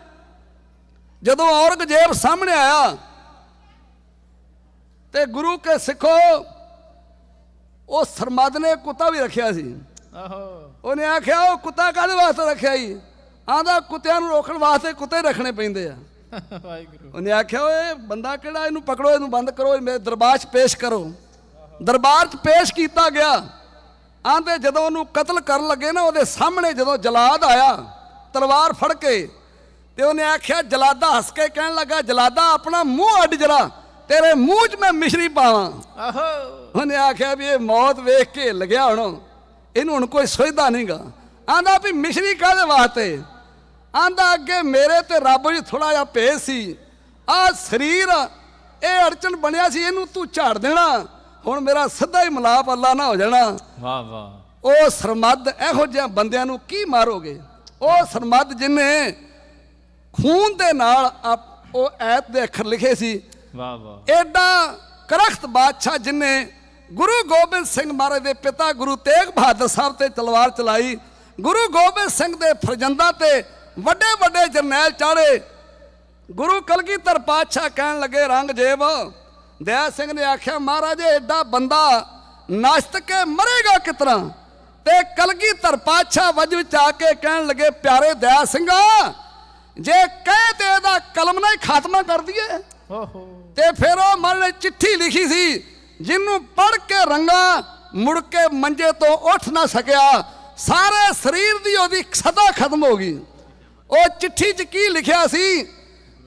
ਜਦੋਂ ਔਰੰਗਜ਼ੇਬ ਸਾਹਮਣੇ ਆਇਆ ਤੇ ਗੁਰੂ ਕੇ ਸਿੱਖੋ, ਉਹ ਸਰਮਦ ਨੇ ਕੁੱਤਾ ਵੀ ਰੱਖਿਆ ਸੀ। ਉਹਨੇ ਆਖਿਆ ਉਹ ਕੁੱਤਾ ਕਾਹਦੇ ਵਾਸਤੇ ਰੱਖਿਆ ਜੀ? ਆਂਦਾ ਕੁੱਤਿਆਂ ਨੂੰ ਰੋਕਣ ਵਾਸਤੇ ਕੁੱਤੇ ਰੱਖਣੇ ਪੈਂਦੇ ਆ। ਉਹਨੇ ਆਖਿਆ ਓਏ ਬੰਦਾ ਕਿਹੜਾ, ਇਹਨੂੰ ਪਕੜੋ, ਇਹਨੂੰ ਬੰਦ ਕਰੋ, ਮੇਰੇ ਦਰਬਾਰ 'ਚ ਪੇਸ਼ ਕਰੋ। ਦਰਬਾਰ 'ਚ ਪੇਸ਼ ਕੀਤਾ ਗਿਆ। ਆਂਦੇ ਜਦੋਂ ਉਹਨੂੰ ਕਤਲ ਕਰਨ ਲੱਗੇ ਨਾ, ਉਹਦੇ ਸਾਹਮਣੇ ਜਦੋਂ ਜਲਾਦ ਆਇਆ ਤਲਵਾਰ ਫੜ ਕੇ, ਤੇ ਉਹਨੇ ਆਖਿਆ, ਜਲਾਦਾ ਹੱਸ ਕੇ ਕਹਿਣ ਲੱਗਾ, ਜਲਾਦਾ ਆਪਣਾ ਮੂੰਹ ਅੱਡ ਜਰਾ, ਤੇਰੇ ਮੂੰਹ 'ਚ ਮੈਂ ਮਿਸ਼ਰੀ ਪਾਵਾਂ। ਉਹਨੇ ਆਖਿਆ ਵੀ ਇਹ ਮੌਤ ਵੇਖ ਕੇ ਲੱਗਿਆ, ਹੁਣ ਇਹਨੂੰ ਹੁਣ ਕੋਈ ਸੋਚਦਾ ਨਹੀਂਗਾ। ਆਂਦਾ ਵੀ ਮਿਸ਼ਰੀ ਕਾਹਦੇ ਵਾਸਤੇ? ਆਂਦਾ ਅੱਗੇ ਮੇਰੇ ਤੇ ਰੱਬ ਜੀ ਥੋੜਾ ਜਿਹਾ ਭੇਜ ਸੀ, ਆਹ ਸਰੀਰ ਇਹ ਅੜਚਨ ਬਣਿਆ ਸੀ, ਇਹਨੂੰ ਤੂੰ ਝਾੜ ਦੇਣਾ, ਹੁਣ ਮੇਰਾ ਸਿੱਧਾ ਹੀ ਮਿਲਾਪ ਅੱਲਾ ਨਾ ਹੋ ਜਾਣਾ। ਵਾਹ ਵਾਹ। ਉਹ ਸਰਮਦ ਇਹੋ ਜਿਹੇ ਬੰਦਿਆਂ ਨੂੰ ਕੀ ਮਾਰੋਗੇ? ਉਹ ਸਰਮਦ ਜਿਹਨੇ ਖੂਨ ਦੇ ਨਾਲ ਉਹ ਐਤ ਦੇ ਅੱਖਰ ਲਿਖੇ ਸੀ। ਵਾਹ ਵਾਹ। ਐਡਾ ਕਰਖਤ ਬਾਦਸ਼ਾਹ ਜਿਹਨੇ ਗੁਰੂ ਗੋਬਿੰਦ ਸਿੰਘ ਮਹਾਰਾਜ ਦੇ ਪਿਤਾ ਗੁਰੂ ਤੇਗ ਬਹਾਦਰ ਸਾਹਿਬ ਤੇ ਤਲਵਾਰ ਚਲਾਈ, ਗੁਰੂ ਗੋਬਿੰਦ ਸਿੰਘ ਦੇ ਫਰਜ਼ੰਦਾਂ ਤੇ ਵੱਡੇ ਵੱਡੇ ਜਰਨੈਲ ਚਾੜੇ। ਗੁਰੂ ਕਲਗੀਧਰ ਪਾਤਸ਼ਾਹ ਕਹਿਣ ਲੱਗੇ, ਔਰੰਗਜ਼ੇਬ, ਦਇਆ ਸਿੰਘ ਨੇ ਆਖਿਆ, ਮਹਾਰਾਜ ਐਡਾ ਬੰਦਾ ਨਸ਼ਟ ਕੇ ਮਰੇਗਾ ਕਿਤਨਾ? ਤੇ ਕਲਗੀਧਰ ਪਾਤਸ਼ਾਹ ਵਜ ਵਿੱਚ ਆ ਕੇ ਕਹਿਣ ਲੱਗੇ, ਪਿਆਰੇ ਦਇਆ ਸਿੰਘਾ, ਜੇ ਕਹੇ ਤੇ ਇਹਦਾ ਕਲਮ ਨਾਲ ਹੀ ਖਾਤਮਾ ਕਰ ਦਈਏ। ਤੇ ਫਿਰ ਉਹ ਮਹਾਰਾਜ ਨੇ ਚਿੱਠੀ ਲਿਖੀ ਸੀ, ਜਿਹਨੂੰ ਪੜ੍ਹ ਕੇ ਰੰਗਾ ਮੁੜ ਕੇ ਮੰਜੇ ਤੋਂ ਉੱਠ ਨਾ ਸਕਿਆ, ਸਾਰੇ ਸਰੀਰ ਦੀ ਉਹਦੀ ਸਦਾ ਖਤਮ ਹੋ ਗਈ। ਉਹ ਚਿੱਠੀ 'ਚ ਕੀ ਲਿਖਿਆ ਸੀ?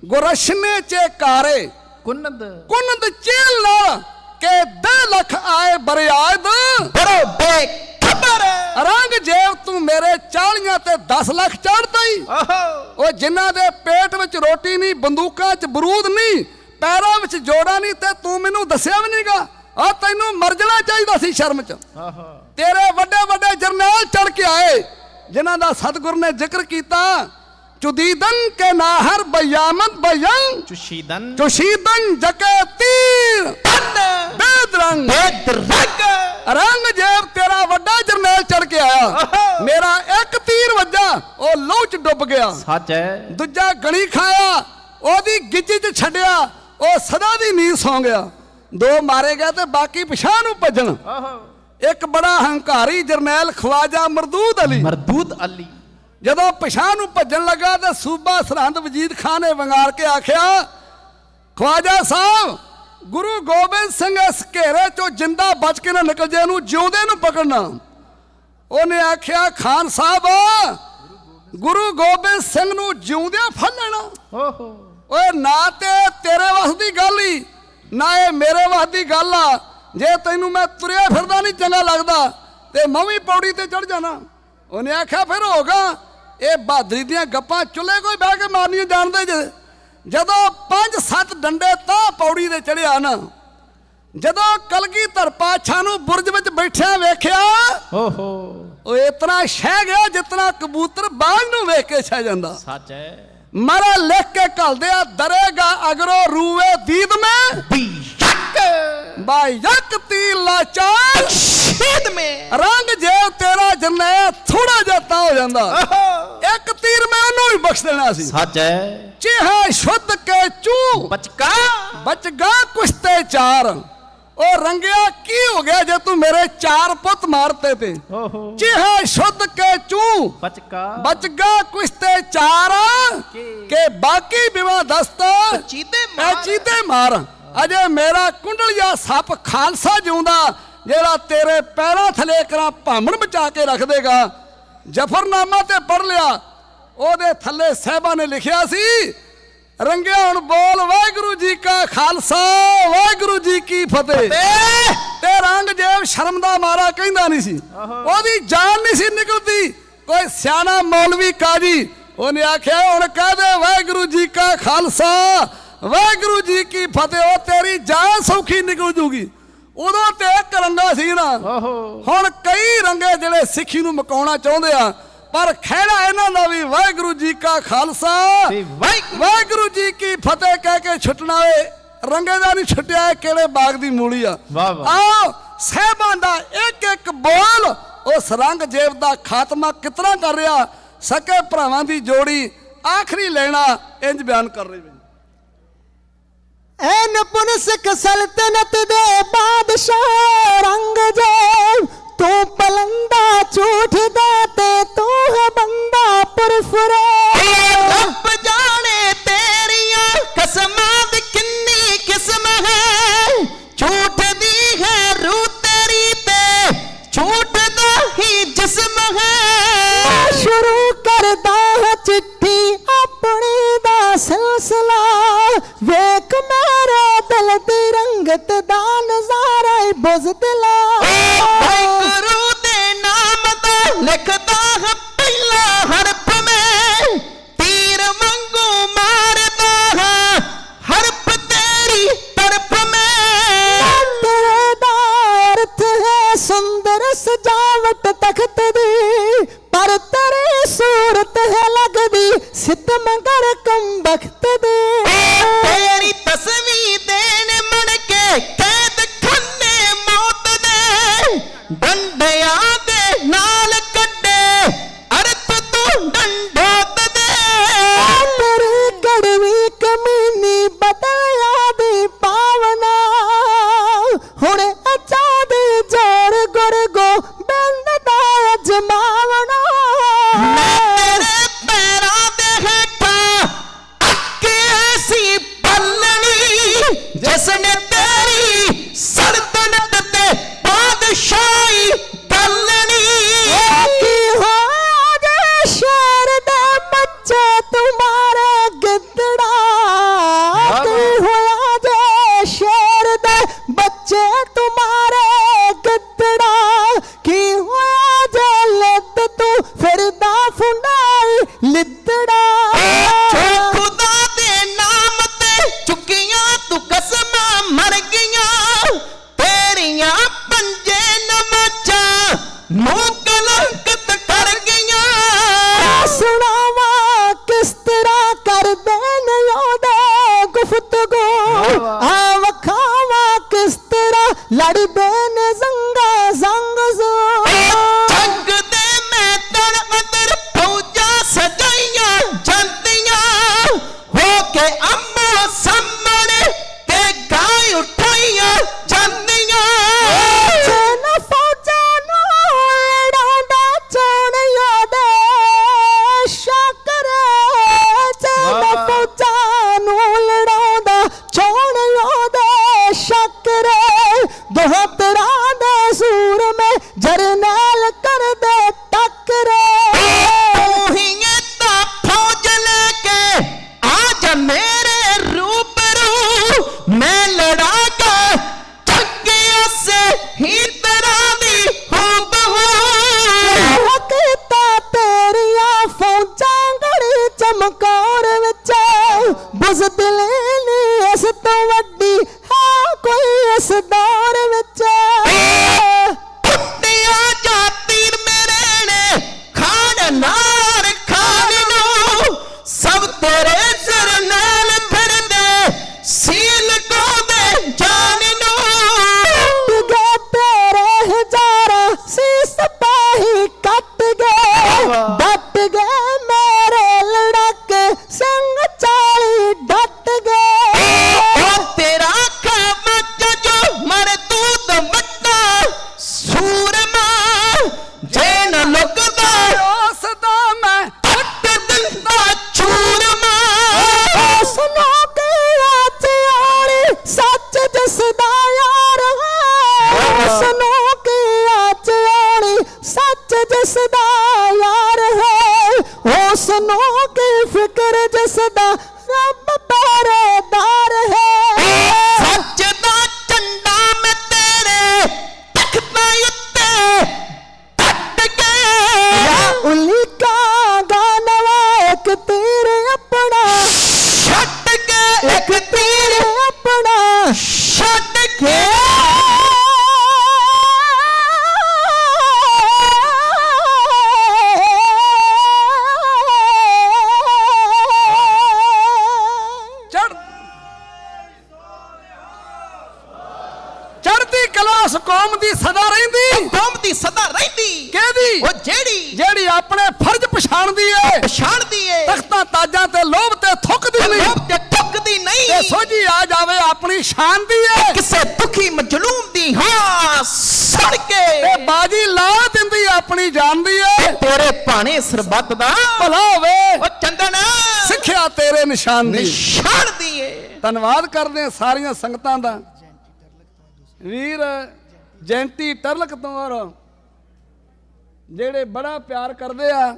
ਗੁਰਸ਼ਨੇ ਚੇ ਕਾਰੇ ਕੁਨਦ ਚੇਲ ਨਾ ਕੇ 2 ਲੱਖ ਆਏ ਬਰਿਆਦ ਬਰੋਬੇ ਖਬਰ। ਔਰੰਗਜ਼ੇਬ ਤੂੰ ਮੇਰੇ 40 ਤੇ 10 ਲੱਖ ਚੜ੍ਹਦਾ ਹੀ। ਉਹ ਜਿਨ੍ਹਾਂ ਦੇ ਪੇਟ ਵਿੱਚ ਰੋਟੀ ਨਹੀਂ, ਬੰਦੂਕਾਂ 'ਚ ਬਰੂਦ ਨਹੀਂ, ਪੈਰਾਂ ਵਿੱਚ ਜੋੜਾ ਨਹੀਂ, ਤੇ ਤੂੰ ਮੈਨੂੰ ਦੱਸਿਆ ਵੀ ਨਹੀਂਗਾ। ਆ ਤੈਨੂੰ ਮਰ ਜਾਣਾ ਚਾਹੀਦਾ ਸੀ ਸ਼ਰਮ 'ਚ। ਤੇਰੇ ਵੱਡੇ ਵੱਡੇ ਜਰਨੈਲ ਚੜ ਕੇ ਆਏ, ਜਿਨ੍ਹਾਂ ਦਾ ਸਤਿਗੁਰ ਨੇ ਜ਼ਿਕਰ ਕੀਤਾ, ਚੁਦੀਦਨ ਕੇ ਨਾਹਰ ਬਯਾਮਤ ਬਯੰ ਚੁਸ਼ੀਦਨ ਜਕੇ ਤੀਰ ਬੇਦਰੰਗ। ਔਰੰਗਜ਼ੇਬ ਤੇਰਾ ਵੱਡਾ ਜਰਨੈਲ ਚੜ ਕੇ ਆਇਆ, ਮੇਰਾ ਇੱਕ ਤੀਰ ਵੱਜਾ, ਉਹ ਲਹੂ 'ਚ ਡੁੱਬ ਗਿਆ। ਸੱਚ ਹੈ। ਦੂਜਾ ਗਣੀ ਖਾਇਆ, ਉਹਦੀ ਗਿੱਜੀ 'ਚ ਛੱਡਿਆ, ਉਹ ਸਦਾ ਦੀ ਨੀਂਦ ਸੌਂ ਗਿਆ। 2 ਮਾਰੇ ਗਏ ਤੇ ਬਾਕੀ ਪਿਛਾਂ ਨੂੰ ਭੱਜਣ। ਇੱਕ ਬੜਾ ਹੰਕਾਰੀ ਜਰਨੈਲ ਖਵਾਜਾ ਮਰਦੂਦ ਅਲੀ ਜਦੋਂ ਪਿਛਾਂ ਨੂੰ ਭੱਜਣ ਲੱਗਾ ਤੇ ਸੂਬਾ ਸਰਹੰਦ ਵਜੀਦ ਖਾਨ ਨੇ ਵੰਗਾਰ ਕੇ ਆਖਿਆ, ਖਵਾਜਾ ਸਾਹਿਬ, ਗੁਰੂ ਗੋਬਿੰਦ ਸਿੰਘ ਇਸ ਘੇਰੇ 'ਚੋਂ ਜਿੰਦਾ ਬਚ ਕੇ ਨਾ ਨਿਕਲ ਜੇ, ਇਹਨੂੰ ਜਿਉਂਦੇ ਨੂੰ ਪਕੜਨਾ। ਉਹਨੇ ਆਖਿਆ, ਖਾਨ ਸਾਹਿਬ, ਗੁਰੂ ਗੋਬਿੰਦ ਸਿੰਘ ਨੂੰ ਜਿਉਂਦਿਆਂ ਫੜ ਲੈਣਾ? ਓਏ ਨਾ ਤੇ ਤੇਰੇ ਵੱਸ ਦੀ ਗੱਲ ਹੀ, ਨਾ ਇਹ ਮੇਰੇ ਵੱਸ ਦੀ ਗੱਲ ਆ। ਜੇ ਤੈਨੂੰ ਮੈਂ ਤੁਰਿਆ ਫਿਰਦਾ ਨਹੀਂ ਚੰਗਾ ਲੱਗਦਾ ਤੇ ਮੈਂ ਵੀ ਪੌੜੀ ਤੇ ਚੜ ਜਾਣਾ। ਉਹਨੇ ਆਖਿਆ, ਫਿਰ ਹੋਗਾ ਇਹ ਬਹਾਦਰੀ ਦੀਆਂ ਗੱਪਾਂ ਚੁੱਲ੍ਹੇ ਕੋਈ ਬਹਿ ਕੇ ਮਾਰਨੀਆਂ ਜਾਣਦੇ ਜੇ? ਜਦੋਂ 5-7 ਡੰਡੇ ਤਾਂ ਪੌੜੀ ਤੇ ਚੜਿਆ ਨਾ, ਜਦੋਂ ਕਲਗੀਧਰ ਪਾਤਸ਼ਾਹ ਨੂੰ ਬੁਰਜ ਵਿੱਚ ਬੈਠਿਆ ਵੇਖਿਆ, ਉਹ ਇਤਨਾ ਸ਼ਹਿ ਗਿਆ ਜਿਤਨਾ ਕਬੂਤਰ ਬਾਗ ਨੂੰ ਵੇਖ ਕੇ ਛਹਿ ਜਾਂਦਾ। ਸੱਚ ਹੈ। ਮਰਾ ਲਿਖ ਕੇ ਘਲਦੇ ਆ, ਦਰੇਗਾ ਅਗਰੋ ਰੂਵੇ ਦੀਦ ਮੈਂ ਬਾਇਕ ਤੀ ਲਾਚਾਰ ਸ਼ੀਦ ਮੈਂ। ਔਰੰਗਜ਼ੇਬ ਤੇਰਾ ਜਰਨੈਲ ਥੋੜਾ ਜਿਹਾ ਤਾਂ ਹੋ ਜਾਂਦਾ, ਇੱਕ ਤੀਰ ਮੈਂ ਉਹਨੂੰ ਵੀ ਬਖਸ਼ ਦੇਣਾ ਸੀ। ਸੱਚ ਹੈ। ਚਿਹਾ ਸ਼ੁੱਧ ਕੇ ਚੂ ਬਚਗਾ ਕੁਸ਼ਤੇ 4। ਉਹ ਰੰਗਿਆ ਕੀ ਹੋ ਗਿਆ ਜੇ ਤੂੰ ਮੇਰੇ 4 ਪੁੱਤ ਮਾਰਤੇ ਤੇ? ਚਿਹਾ ਸ਼ੁੱਧ ਕੇ ਚੂ ਬਚਗਾ ਕੁਸ਼ਤੇ 4 ਕੇ ਬਾਕੀ ਬਿਵਾ ਦਸਤ ਚੀਤੇ ਮਾਰ। ਅਜੇ ਮੇਰਾ ਕੁੰਡਲੀਆ ਸੱਪ ਖਾਲਸਾ ਜਿਉਂਦਾ, ਜਿਹੜਾ ਤੇਰੇ ਪੈਰਾਂ ਥਲੇ ਕਰਾਂ ਭਾਮਣ ਬਚਾ ਕੇ ਰੱਖ ਦੇਗਾ। ਜਫਰਨਾਮਾ ਤੇ ਪੜ ਲਿਆ, ਉਹਦੇ ਥੱਲੇ ਸਾਹਿਬਾਂ ਨੇ ਲਿਖਿਆ ਸੀ, ਰੰਗਿਆ ਹੁਣ ਬੋਲ ਵਾਹਿਗੁਰੂ ਜੀ ਕਾ ਖਾਲਸਾ ਵਾਹਿਗੁਰੂ ਜੀ ਕੀ ਫਤਿਹ। ਤੇ ਰੰਗਜੇਬ ਸ਼ਰਮ ਦਾ ਮਾਰਾ ਕਹਿੰਦਾ ਨਹੀਂ ਸੀ, ਉਹਦੀ ਜਾਨ ਨਹੀਂ ਸੀ ਨਿਕਲਦੀ। ਕੋਈ ਸਿਆਣਾ ਮੌਲਵੀ ਕਾਜੀ ਉਹਨੇ ਆਖਿਆ ਹੁਣ ਕਹਿ ਦੇ ਵਾਹਿਗੁਰੂ ਜੀ ਕਾ ਖਾਲਸਾ ਵਾਹਿਗੁਰੂ ਜੀ ਕੀ ਫਤਿਹ, ਉਹ ਤੇਰੀ ਜਾਨ ਸੌਖੀ ਨਿਕਲ ਜੂਗੀ। ਉਦੋਂ ਤੇ ਇੱਕ ਰੰਗਾ ਸੀ ਨਾ, ਹੁਣ ਕਈ ਰੰਗੇ ਜਿਹੜੇ ਸਿੱਖੀ ਨੂੰ ਮਕਾਉਣਾ ਚਾਹੁੰਦੇ ਆ, ਪਰ ਖਹਿੜਾ ਇਹਨਾਂ ਦਾ ਵੀ ਵਾਹਿਗੁਰੂ ਜੀ ਕਾ ਖਾਲਸਾ ਵਾਹਿਗੁਰੂ ਜੀ ਕੀ ਫਤਿਹ ਕਹਿ ਕੇ ਛੁੱਟਣਾ ਏ। ਰੰਗੇ ਦਾ ਨਹੀਂ ਛੁੱਟਿਆ, ਕਿਹੜੇ ਬਾਗ ਦੀ ਮੂਲੀ ਆ। ਆਓ ਸਾਹਿਬਾਂ ਦਾ ਇੱਕ ਇੱਕ ਬੋਲ ਉਸ ਰੰਗਜੇਬ ਦਾ ਖਾਤਮਾ ਕਿਤਨਾ ਕਰ ਰਿਹਾ। ਸਕੇ ਭਰਾਵਾਂ ਦੀ ਜੋੜੀ ਆਖਰੀ ਲੈਣਾ ਇੰਜ ਬਿਆਨ ਕਰ ਰਹੀ। ਐ ਨਪੁੰਸਕ ਸਲਤਨਤ ਦੇ ਬਾਦਸ਼ਾਹ ਰੰਗਜੇਬ, ਤੂੰ ਪਲੰਦਾ ਝੂਠ ਦਾ ਤੇ ਤੂੰ ਹੈ ਬੰਦਾ ਪੁਰਫੁਰੇ। ਰੱਬ ਜਾਣੇ ਤੇਰੀਆਂ ਕਸਮਾਂ ਦੀ ਕਿੰਨੀ ਕਿਸਮ ਹੈ, ਝੂਠ ਦੀ ਹੈ ਰੂਹ ਤੇਰੀ ਤੇ ਝੂਠ ਦਾ ਹੀ ਜਿਸਮ ਹੈ। ਸ਼ੁਰੂ ਕਰਦਾ ਹੈ ਚਿੱਠੀ ਆਪਣੀ ਦਾ ਸਿਲਸਿਲਾ, ਵੇਖ ਮੇਰੇ ਦਿਲ ਦੀ ਰੰਗਤ ਦਾ ਨਜ਼ਾਰਾ ਬੁਜ਼ਦਿਲਾ। ਵਾਹਿਗੁਰੂ ਦੇ ਨਾਮ ਦਾ ਲਿਖਦਾ ਹੈ ਪਹਿਲਾ ਹਰਫ ਮੈਂ, ਤੀਰ ਵਾਂਗੂ ਮਾਰਦਾ ਹੈ ਹਰਫ ਤੇਰੀ ਤਰਫ ਮੈਂ। ਤੇਰੇ ਦਾ ਅਰਥ ਹੈ ਸੁੰਦਰ ਸਜਾਵਟ ਤਖਤ ਦੀ, ਪਰ ਤੇਰੀ ਸੂਰਤ ਹੈ ਲੱਗਦੀ ਸਿਤਮਗਰ ਕੰਬਖਤ ਦੀ। ਤੇਰੀ ਤਸਵੀਰ ਦੇਣ ਮਣ ਕੇ ਕੈਦ ਖਾਨੇ ਮੌਤ ਦੇ, ਡੰਡਿਆਂ ਦੇ ਨਾਲ ਕੱਢੇ ਅਰਥ ਤੂੰ ਡੰਡੋਤ ਦੇ। ਤੇਰੀ ਕੜਵੀ ਕਮੀਨੀ ਬਦਲਿਆ ਦੀ ਪਾਵਨਾ, ਹੁਣ ਅਚਾ ਦੇ ਜੋਰ ਗੁਰ ਗੋਬਿੰਦ ਦਾ ਅਜਮਾਵਨਾ। ਮੇਰੇ ਪੈਰਾਂ ਦੇ ਹੇਠਾਂ ਅੱਗੇ ਐਸੀ ਪੱਲਣੀ, ਜਿਸਨੇ ਤੇਰੀ ਸਰਦਨਤ ਤੇ ਬਾਦਸ਼ਾਹੀ ਗੱਲਣੀ। ਕੀ ਹੋਇਆ ਜੇ ਸ਼ਹਿਰ ਦੇ ਬੱਚੇ ਤੁਮਾਰੇ ਗਿੱਦੜਾ, ਕੀ ਹੋਇਆ ਜੇ ਸ਼ਹਿਰ ਦੇ ਬੱਚੇ ਤੁਮਾਰੇ ਗਿੱਦੜਾ, ਕੀ ਹੋਇਆ ਜੇ ਲਿੱਦ ਤੂੰ ਫਿਰਦਾ ਫੁੰਡਾਈ ਲਿੱਦੜਾ। ਖੁਦਾ ਦੇ ਨਾਮ ਤੇ ਚੁੱਕੀਆਂ ਤੂੰ ਕਸਮਾਂ ਮਰ ਗਈਆਂ, ਤੇਰੀਆਂ ਪੰਜੇ ਨਮਾਜ਼ਾਂ ਨੂੰ ਕਲੰਕਿਤ ਕਰ ਗਈਆਂ। ਸੁਣਾਵਾ ਕਿਸ ਤਰ੍ਹਾਂ ਕਰਦੇ ਨੇ ਉਹਦੇ ਗੁਫ਼ਤਗੂ, ਆ ਵਖਾਵਾ ਕਿਸ ਤਰ੍ਹਾਂ ਲੜਦੇ ਨੇ ਜ਼ੰਗਾ ਜ਼ੰਗ ਜ਼ੋ। ਜੰਗ ਦੇ ਮੈਦਾਨ ਅੰਦਰ ਫੌਜਾਂ ਸਜਾਈਆਂ ਜਾਂਦੀਆਂ, ਹੋ ਕੇ ਅੰਮੋ ਸਾਹਮਣੇ ਤੇ ਗਾਇ ਉਠਾਈਆਂ ਜਾਂਦੀਆਂ। ਜਿਨ ਫੌਜਾਂ ਨੂੰ ਲੜਾਉਂਦਾ ਚੋਣਿਆਂ ਦੇ ਸ਼ਾਕਰ, ਜਿਨ ਫੌਜਾਂ ਨੂੰ ਲੜਾਉਂਦਾ ਚੋਣਿਆਂ ਦੇ ਸ਼ਾਕਰ, ਦੋਹਾਂ ਤਰ੍ਹਾਂ ਦੇ ਸੂਰਮੇ ਜਰਨੈਲ ਕਰਦੇ ਟੱਕਰੇ। ਤੂੰ ਹੀ ਤਾਂ ਫੌਜ ਲੈ ਕੇ ਆ ਜਾ ਮੇਰੇ ਰੂਬਰੂ, ਮੈਂ ਲੜਾਂਗਾ ਜੱਗਿਆਂ ਸੇ ਹੀ ਤਰ੍ਹਾਂ ਦੀ ਹੂਬਹੂ। ਕੀਤਾ ਤੇਰੀਆਂ ਫੌਜਾਂ ਗੜੀ ਚਮਕੌਰ ਵਿੱਚ, ਬੁਜ਼ਦਿਲ ਨੀ ਇਸ ਤੋਂ ਵੱਡੀ ਹੈ ਕੋਈ ਇਸ ਦੌਰ ਵਿੱਚ। ਪੁੱਟਿਆ ਜਾ ਤੀਰ ਮੇਰੇ ਨੇ ਖਾਨ ਨਾਰ ਖਾਨ ਨੂੰ, ਸਭ ਤੇਰੇ ਜਰਨੈਲ ਫਿਰਦੇ ਸੀਲ ਕੋਦੇ ਜਾਨ ਨੂੰ। ਗਏ ਤੇਰੇ ਹਜ਼ਾਰਾਂ ਸੀ ਸਿਪਾਹੀ ਕੱਟ ਗਏ, ਡਟ ਗਏ ਮੇਰੇ ਲੜਾਕੇ ਸਿੰਘ 40 ਡਟ ਗਏ। ਤੇਰਾ ਖਾਮਾ ਜੋ ਮਰ ਤੂੰ ਦਾ ਵੱਡਾ ਸੂਰਮਾ, ਜੇ ਨਾ ਲੁਕਦਾ ਉਸ ਦਾ ਮੈਂ ਕੱਟ ਦਿੰਦਾ ਚੂਰਮਾ। ਸੁਣੋ ਕਿ ਅੱਜ ਆਣੀ ਸੱਚ ਜਿਸਦਾ ਯਾਰ ਹੈ, ਸੁਣੋ ਕਿ ਅੱਜ ਆਣੀ ਸੱਚ ਜਿਸਦਾ ਯਾਰ ਹੈ, ਉਹ ਸੁਣੋ ਕਿ ਫਿਕਰ ਜਿਸਦਾ ਰੱਬ ਪਛਾਣਦੀ ਏ ਪਛਾਣਦੀ ਏ ਤਖਤਾਂ ਤਾਜਾਂ ਤੇ ਲੋਭ ਤੇ ਥੁੱਕਦੀ ਨਹੀਂ ਲੋਭ ਤੇ ਠੁੱਕਦੀ ਤੇ ਨਹੀਂ ਸੋਝੀ ਆ ਜਾਵੇ ਆਪਣੀ ਸ਼ਾਨ ਦੀ ਏ ਕਿਸੇ ਦੁਖੀ ਮਜਲੂਮ ਦੀ ਹਾਂ ਸੁਣ ਕੇ ਤੇ ਬਾਜੀ ਲਾ ਦਿੰਦੀ ਆਪਣੀ ਜਾਨ ਦੀ ਏ ਤੇਰੇ ਭਾਣੇ ਸਰਬੱਤ ਦਾ ਭਲਾ ਹੋਵੇ ਉਹ ਚੰਦਨ ਸਿੱਖਿਆ ਤੇਰੇ ਨਿਸ਼ਾਨ ਦੀ ਨਿਸ਼ਾਨ ਦੀ ਏ। ਧੰਨਵਾਦ ਕਰਦੇ ਹਾਂ ਸਾਰੀਆਂ ਸੰਗਤਾਂ ਦਾ। ਵੀਰ ਜੈਂਤੀ ਟਰਲਕ ਤੋਂ ਔਰ ਜਿਹੜੇ ਬੜਾ ਪਿਆਰ ਕਰਦੇ ਆ,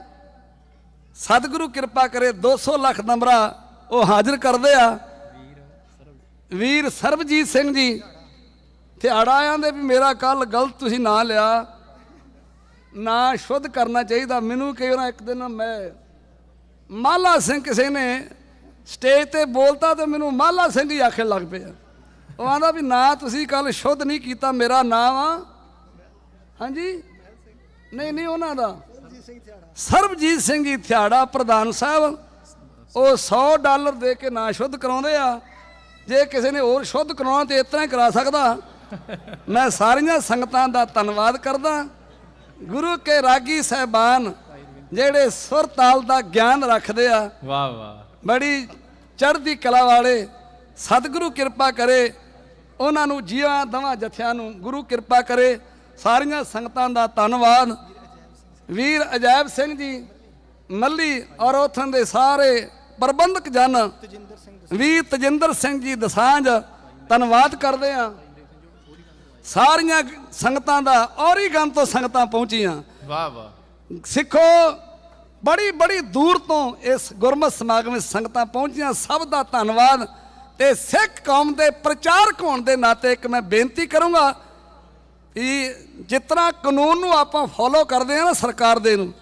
ਸਤਿਗੁਰੂ ਕਿਰਪਾ ਕਰੇ 200 ਲੱਖ ਨੰਬਰਾ ਉਹ ਹਾਜ਼ਰ ਕਰਦੇ ਆ। ਵੀਰ ਸਰਬਜੀਤ ਸਿੰਘ ਜੀ ਥਿਆੜਾ ਆਂਦੇ ਵੀ ਮੇਰਾ ਕੱਲ ਗਲਤ ਤੁਸੀਂ ਨਾਂ ਲਿਆ, ਨਾ ਸ਼ੁੱਧ ਕਰਨਾ ਚਾਹੀਦਾ। ਮੈਨੂੰ ਕਈ ਵਾਰ ਇੱਕ ਦਿਨ ਮੈਂ ਮਾਲਾ ਸਿੰਘ ਕਿਸੇ ਨੇ ਸਟੇਜ ਤੇ ਬੋਲਤਾ ਤੇ ਮੈਨੂੰ ਮਾਲਾ ਸਿੰਘ ਹੀ ਆਖਣ ਲੱਗ ਪਿਆ। ਉਹ ਆਂਦਾ ਵੀ ਨਾ ਤੁਸੀਂ ਕੱਲ ਸ਼ੁੱਧ ਨਹੀਂ ਕੀਤਾ, ਮੇਰਾ ਨਾਮ ਆ ਹਾਂਜੀ ਨਹੀਂ ਉਹਨਾਂ ਦਾ ਸਰਬਜੀਤ ਸਿੰਘ ਜੀ ਥਿਆੜਾ ਪ੍ਰਧਾਨ ਸਾਹਿਬ। ਉਹ $100 ਦੇ ਕੇ ਨਾ ਸ਼ੁੱਧ ਕਰਾਉਂਦੇ ਆ। ਜੇ ਕਿਸੇ ਨੇ ਹੋਰ ਸ਼ੁੱਧ ਕਰਾਉਣਾ ਤੇ ਇਸ ਤਰ੍ਹਾਂ ਹੀ ਕਰਾ ਸਕਦਾ। ਮੈਂ ਸਾਰੀਆਂ ਸੰਗਤਾਂ ਦਾ ਧੰਨਵਾਦ ਕਰਦਾ। ਗੁਰੂ ਕੇ ਰਾਗੀ ਸਾਹਿਬਾਨ ਜਿਹੜੇ ਸੁਰ ਤਾਲ ਦਾ ਗਿਆਨ ਰੱਖਦੇ ਆ, ਵਾਹ ਵਾਹ, ਬੜੀ ਚੜ੍ਹਦੀ ਕਲਾ ਵਾਲੇ, ਸਤਿਗੁਰੂ ਕਿਰਪਾ ਕਰੇ ਉਹਨਾਂ ਨੂੰ, ਜੀਆਂ ਦਵਾਂ ਜਥਿਆਂ ਨੂੰ ਗੁਰੂ ਕਿਰਪਾ ਕਰੇ। ਸਾਰੀਆਂ ਸੰਗਤਾਂ ਦਾ ਧੰਨਵਾਦ। ਵੀਰ ਅਜੈਬ ਸਿੰਘ ਜੀ ਮੱਲੀ ਔਰ ਉੱਥੋਂ ਦੇ ਸਾਰੇ ਪ੍ਰਬੰਧਕ ਜਨ, ਵੀਰ ਤਜਿੰਦਰ ਸਿੰਘ ਜੀ ਦਸਾਂਝ, ਧੰਨਵਾਦ ਕਰਦੇ ਆ। ਸਾਰੀਆਂ ਸੰਗਤਾਂ ਦਾ ਔਰੀਗਨ ਤੋਂ ਸੰਗਤਾਂ ਪਹੁੰਚੀਆਂ। ਵਾਹ ਵਾਹ, ਸਿੱਖੋ ਬੜੀ ਬੜੀ ਦੂਰ ਤੋਂ ਇਸ ਗੁਰਮਤਿ ਸਮਾਗਮ ਵਿੱਚ ਸੰਗਤਾਂ ਪਹੁੰਚੀਆਂ, ਸਭ ਦਾ ਧੰਨਵਾਦ। ਤੇ ਸਿੱਖ ਕੌਮ ਦੇ ਪ੍ਰਚਾਰਕ ਹੋਣ ਦੇ ਨਾਤੇ ਇੱਕ ਮੈਂ ਬੇਨਤੀ ਕਰੂੰਗਾ ਕਿ ਜਿਸ ਤਰ੍ਹਾਂ ਕਾਨੂੰਨ ਨੂੰ ਆਪਾਂ ਫੋਲੋ ਕਰਦੇ ਹਾਂ ਨਾ, ਸਰਕਾਰ ਦੇ ਨੂੰ,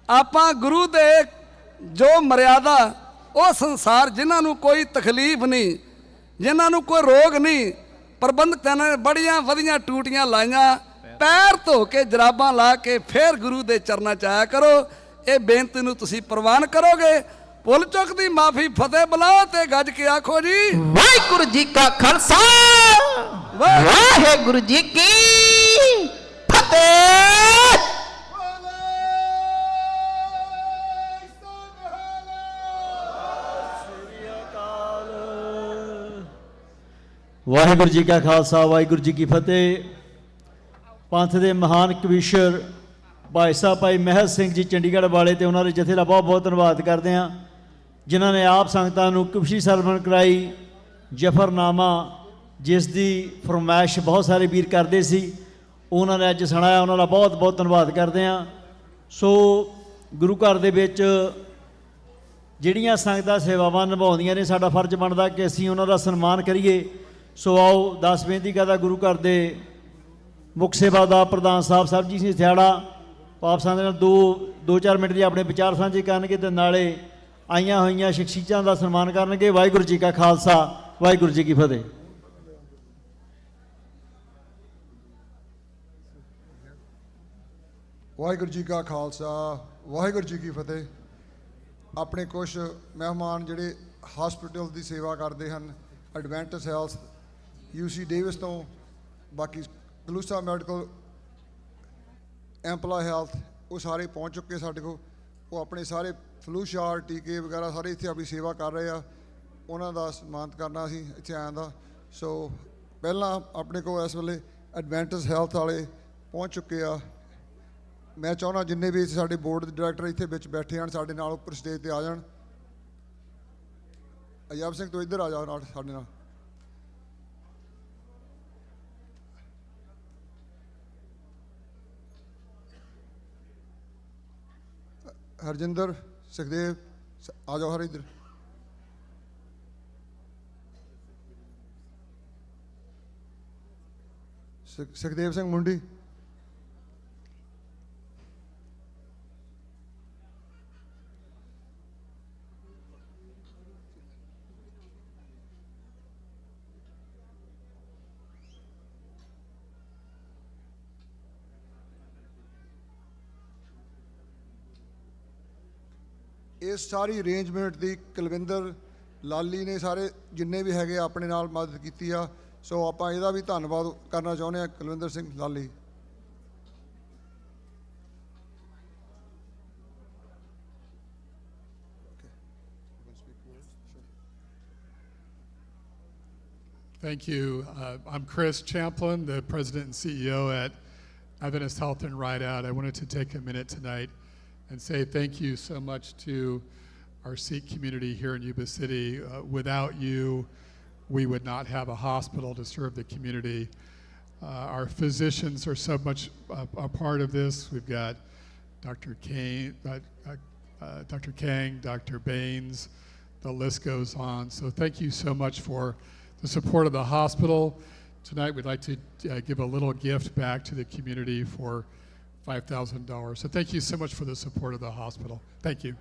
ਆਪਾਂ ਗੁਰੂ ਦੇ ਜੋ ਮਰਿਆਦਾ ਉਹ ਸੰਸਾਰ, ਜਿਨ੍ਹਾਂ ਨੂੰ ਕੋਈ ਤਕਲੀਫ ਨਹੀਂ, ਜਿਨ੍ਹਾਂ ਨੂੰ ਕੋਈ ਰੋਗ ਨਹੀਂ, ਪ੍ਰਬੰਧਕਾਂ ਨੇ ਬੜੀਆਂ ਵਧੀਆਂ ਟੂਟੀਆਂ ਲਾਈਆਂ, ਪੈਰ ਧੋ ਕੇ ਜਰਾਬਾਂ ਲਾ ਕੇ ਫਿਰ ਗੁਰੂ ਦੇ ਚਰਨਾਂ 'ਚ ਆਇਆ ਕਰੋ। ਇਹ ਬੇਨਤੀ ਨੂੰ ਤੁਸੀਂ ਪ੍ਰਵਾਨ ਕਰੋਗੇ। ਭੁੱਲ ਚੁੱਕ ਦੀ ਮਾਫੀ, ਫਤਿਹ ਬੁਲਾਓ ਤੇ ਗੱਜ ਕੇ ਆਖੋ ਜੀ ਵਾਹਿਗੁਰੂ ਜੀ ਕਾ ਖਾਲਸਾ, ਵਾਹਿਗੁਰੂ ਜੀ ਕੀ ਫਤਿਹ। ਵਾਹਿਗੁਰੂ ਜੀ ਕਾ ਖਾਲਸਾ, ਵਾਹਿਗੁਰੂ ਜੀ ਕੀ ਫਤਿਹ। ਪੰਥ ਦੇ ਮਹਾਨ ਕਵੀਸ਼ਰ ਭਾਈ ਸਾਹਿਬ ਭਾਈ ਮਹਿਲ ਸਿੰਘ ਜੀ ਚੰਡੀਗੜ੍ਹ ਵਾਲੇ ਤੇ ਉਹਨਾਂ ਦੇ ਜਥੇ ਦਾ ਬਹੁਤ ਬਹੁਤ ਧੰਨਵਾਦ ਕਰਦੇ ਹਾਂ, ਜਿਨ੍ਹਾਂ ਨੇ ਆਪ ਸੰਗਤਾਂ ਨੂੰ ਖੁਸ਼ੀ ਸਰਵਣ ਕਰਾਈ। ਜਫਰਨਾਮਾ ਜਿਸ ਦੀ ਫਰਮਾਇਸ਼ ਬਹੁਤ ਸਾਰੇ ਵੀਰ ਕਰਦੇ ਸੀ, ਉਹਨਾਂ ਨੇ ਅੱਜ ਸੁਣਾਇਆ, ਉਹਨਾਂ ਦਾ ਬਹੁਤ ਬਹੁਤ ਧੰਨਵਾਦ ਕਰਦੇ ਹਾਂ। ਸੋ ਗੁਰੂ ਘਰ ਦੇ ਵਿੱਚ ਜਿਹੜੀਆਂ ਸੰਗਤਾਂ ਸੇਵਾਵਾਂ ਨਿਭਾਉਂਦੀਆਂ ਨੇ, ਸਾਡਾ ਫਰਜ਼ ਬਣਦਾ ਕਿ ਅਸੀਂ ਉਹਨਾਂ ਦਾ ਸਨਮਾਨ ਕਰੀਏ। ਸੋ ਆਓ ਦਾਸ ਬੇਨਤੀ ਕਰਦਾ ਗੁਰੂ ਘਰ ਦੇ ਮੁੱਖ ਸੇਵਾਦਾਰ ਪ੍ਰਧਾਨ ਸਾਹਿਬ ਸਰਬਜੀਤ ਸਿੰਘ ਥਿਆੜਾ ਆਪ ਸੰਗਤ ਨਾਲ 2-4 ਮਿੰਟ ਦੀ ਆਪਣੇ ਵਿਚਾਰ ਸਾਂਝੇ ਕਰਨਗੇ ਤੇ ਨਾਲੇ ਆਈਆਂ ਹੋਈਆਂ ਸ਼ਖਸੀਅਤਾਂ ਦਾ ਸਨਮਾਨ ਕਰਨਗੇ। ਵਾਹਿਗੁਰੂ ਜੀ ਕਾ ਖਾਲਸਾ, ਵਾਹਿਗੁਰੂ ਜੀ ਕੀ ਫਤਿਹ। ਵਾਹਿਗੁਰੂ ਜੀ ਕਾ ਖਾਲਸਾ, ਵਾਹਿਗੁਰੂ ਜੀ ਕੀ ਫਤਿਹ। ਆਪਣੇ ਕੁਝ ਮਹਿਮਾਨ ਜਿਹੜੇ ਹਸਪੀਟਲ ਦੀ ਸੇਵਾ ਕਰਦੇ ਹਨ, ਐਡਵੈਂਟਸ ਹੈਲਥ, UC ਡੇਵਿਸ ਤੋਂ, ਬਾਕੀ ਕਲੂਸਾ ਮੈਡੀਕਲ, ਐਂਪਲਾ ਹੈਲਥ, ਉਹ ਸਾਰੇ ਪਹੁੰਚ ਚੁੱਕੇ ਸਾਡੇ ਕੋਲ। ਉਹ ਆਪਣੇ ਸਾਰੇ ਫਲੂ ਸ਼ਾਟ, ਟੀਕੇ ਵਗੈਰਾ ਸਾਰੇ ਇੱਥੇ ਆਪਣੀ ਸੇਵਾ ਕਰ ਰਹੇ ਆ। ਉਹਨਾਂ ਦਾ ਸਨਮਾਨਿਤ ਕਰਨਾ ਅਸੀਂ ਇੱਥੇ ਆਇਆਂ ਦਾ। ਸੋ ਪਹਿਲਾਂ ਆਪਣੇ ਕੋਲ ਇਸ ਵੇਲੇ ਐਡਵੈਂਟਸ ਹੈਲਥ ਵਾਲੇ ਪਹੁੰਚ ਚੁੱਕੇ ਆ। ਮੈਂ ਚਾਹੁੰਦਾ ਜਿੰਨੇ ਵੀ ਸਾਡੇ ਬੋਰਡ ਦੇ ਡਾਇਰੈਕਟਰ ਇੱਥੇ ਵਿੱਚ ਬੈਠੇ ਹਨ, ਸਾਡੇ ਨਾਲ ਉੱਪਰ ਸਟੇਜ 'ਤੇ ਆ ਜਾਣ। ਅਜਾਬ ਸਿੰਘ ਤੋਂ ਇੱਧਰ ਆ ਜਾਓ ਨਾਲ ਸਾਡੇ ਨਾਲ। ਹਰਜਿੰਦਰ, ਸੁਖਦੇਵ, ਆ ਜਾਓ ਹਰ ਇੱਧਰ। ਸੁਖਦੇਵ ਸਿੰਘ ਮੁੰਡੀ, ਇਸ ਸਾਰੀ ਅਰੇਂਜਮੈਂਟ ਦੀ ਕੁਲਵਿੰਦਰ ਲਾਲੀ ਨੇ, ਸਾਰੇ ਜਿੰਨੇ ਵੀ ਹੈਗੇ ਆਪਣੇ ਨਾਲ ਮਦਦ ਕੀਤੀ ਆ। ਸੋ ਆਪਾਂ ਇਹਦਾ ਵੀ ਧੰਨਵਾਦ ਕਰਨਾ ਚਾਹੁੰਦੇ ਹਾਂ Kulwinder Singh Lali. Thank you. I'm Chris Champlin, the president and CEO at Adventist Health and Ride Out. I wanted to take a minute tonight and say thank you so much to our Sikh community here in Yuba City. Without you, we would not have a hospital to serve the community. Our physicians are so much a part of this. We've got Dr. Kang, Dr. Baines, the list goes on. So thank you so much for the support of the hospital. Tonight we'd like to give a little gift back to the community for $5,000. So thank you so much for the support of the hospital. Thank you.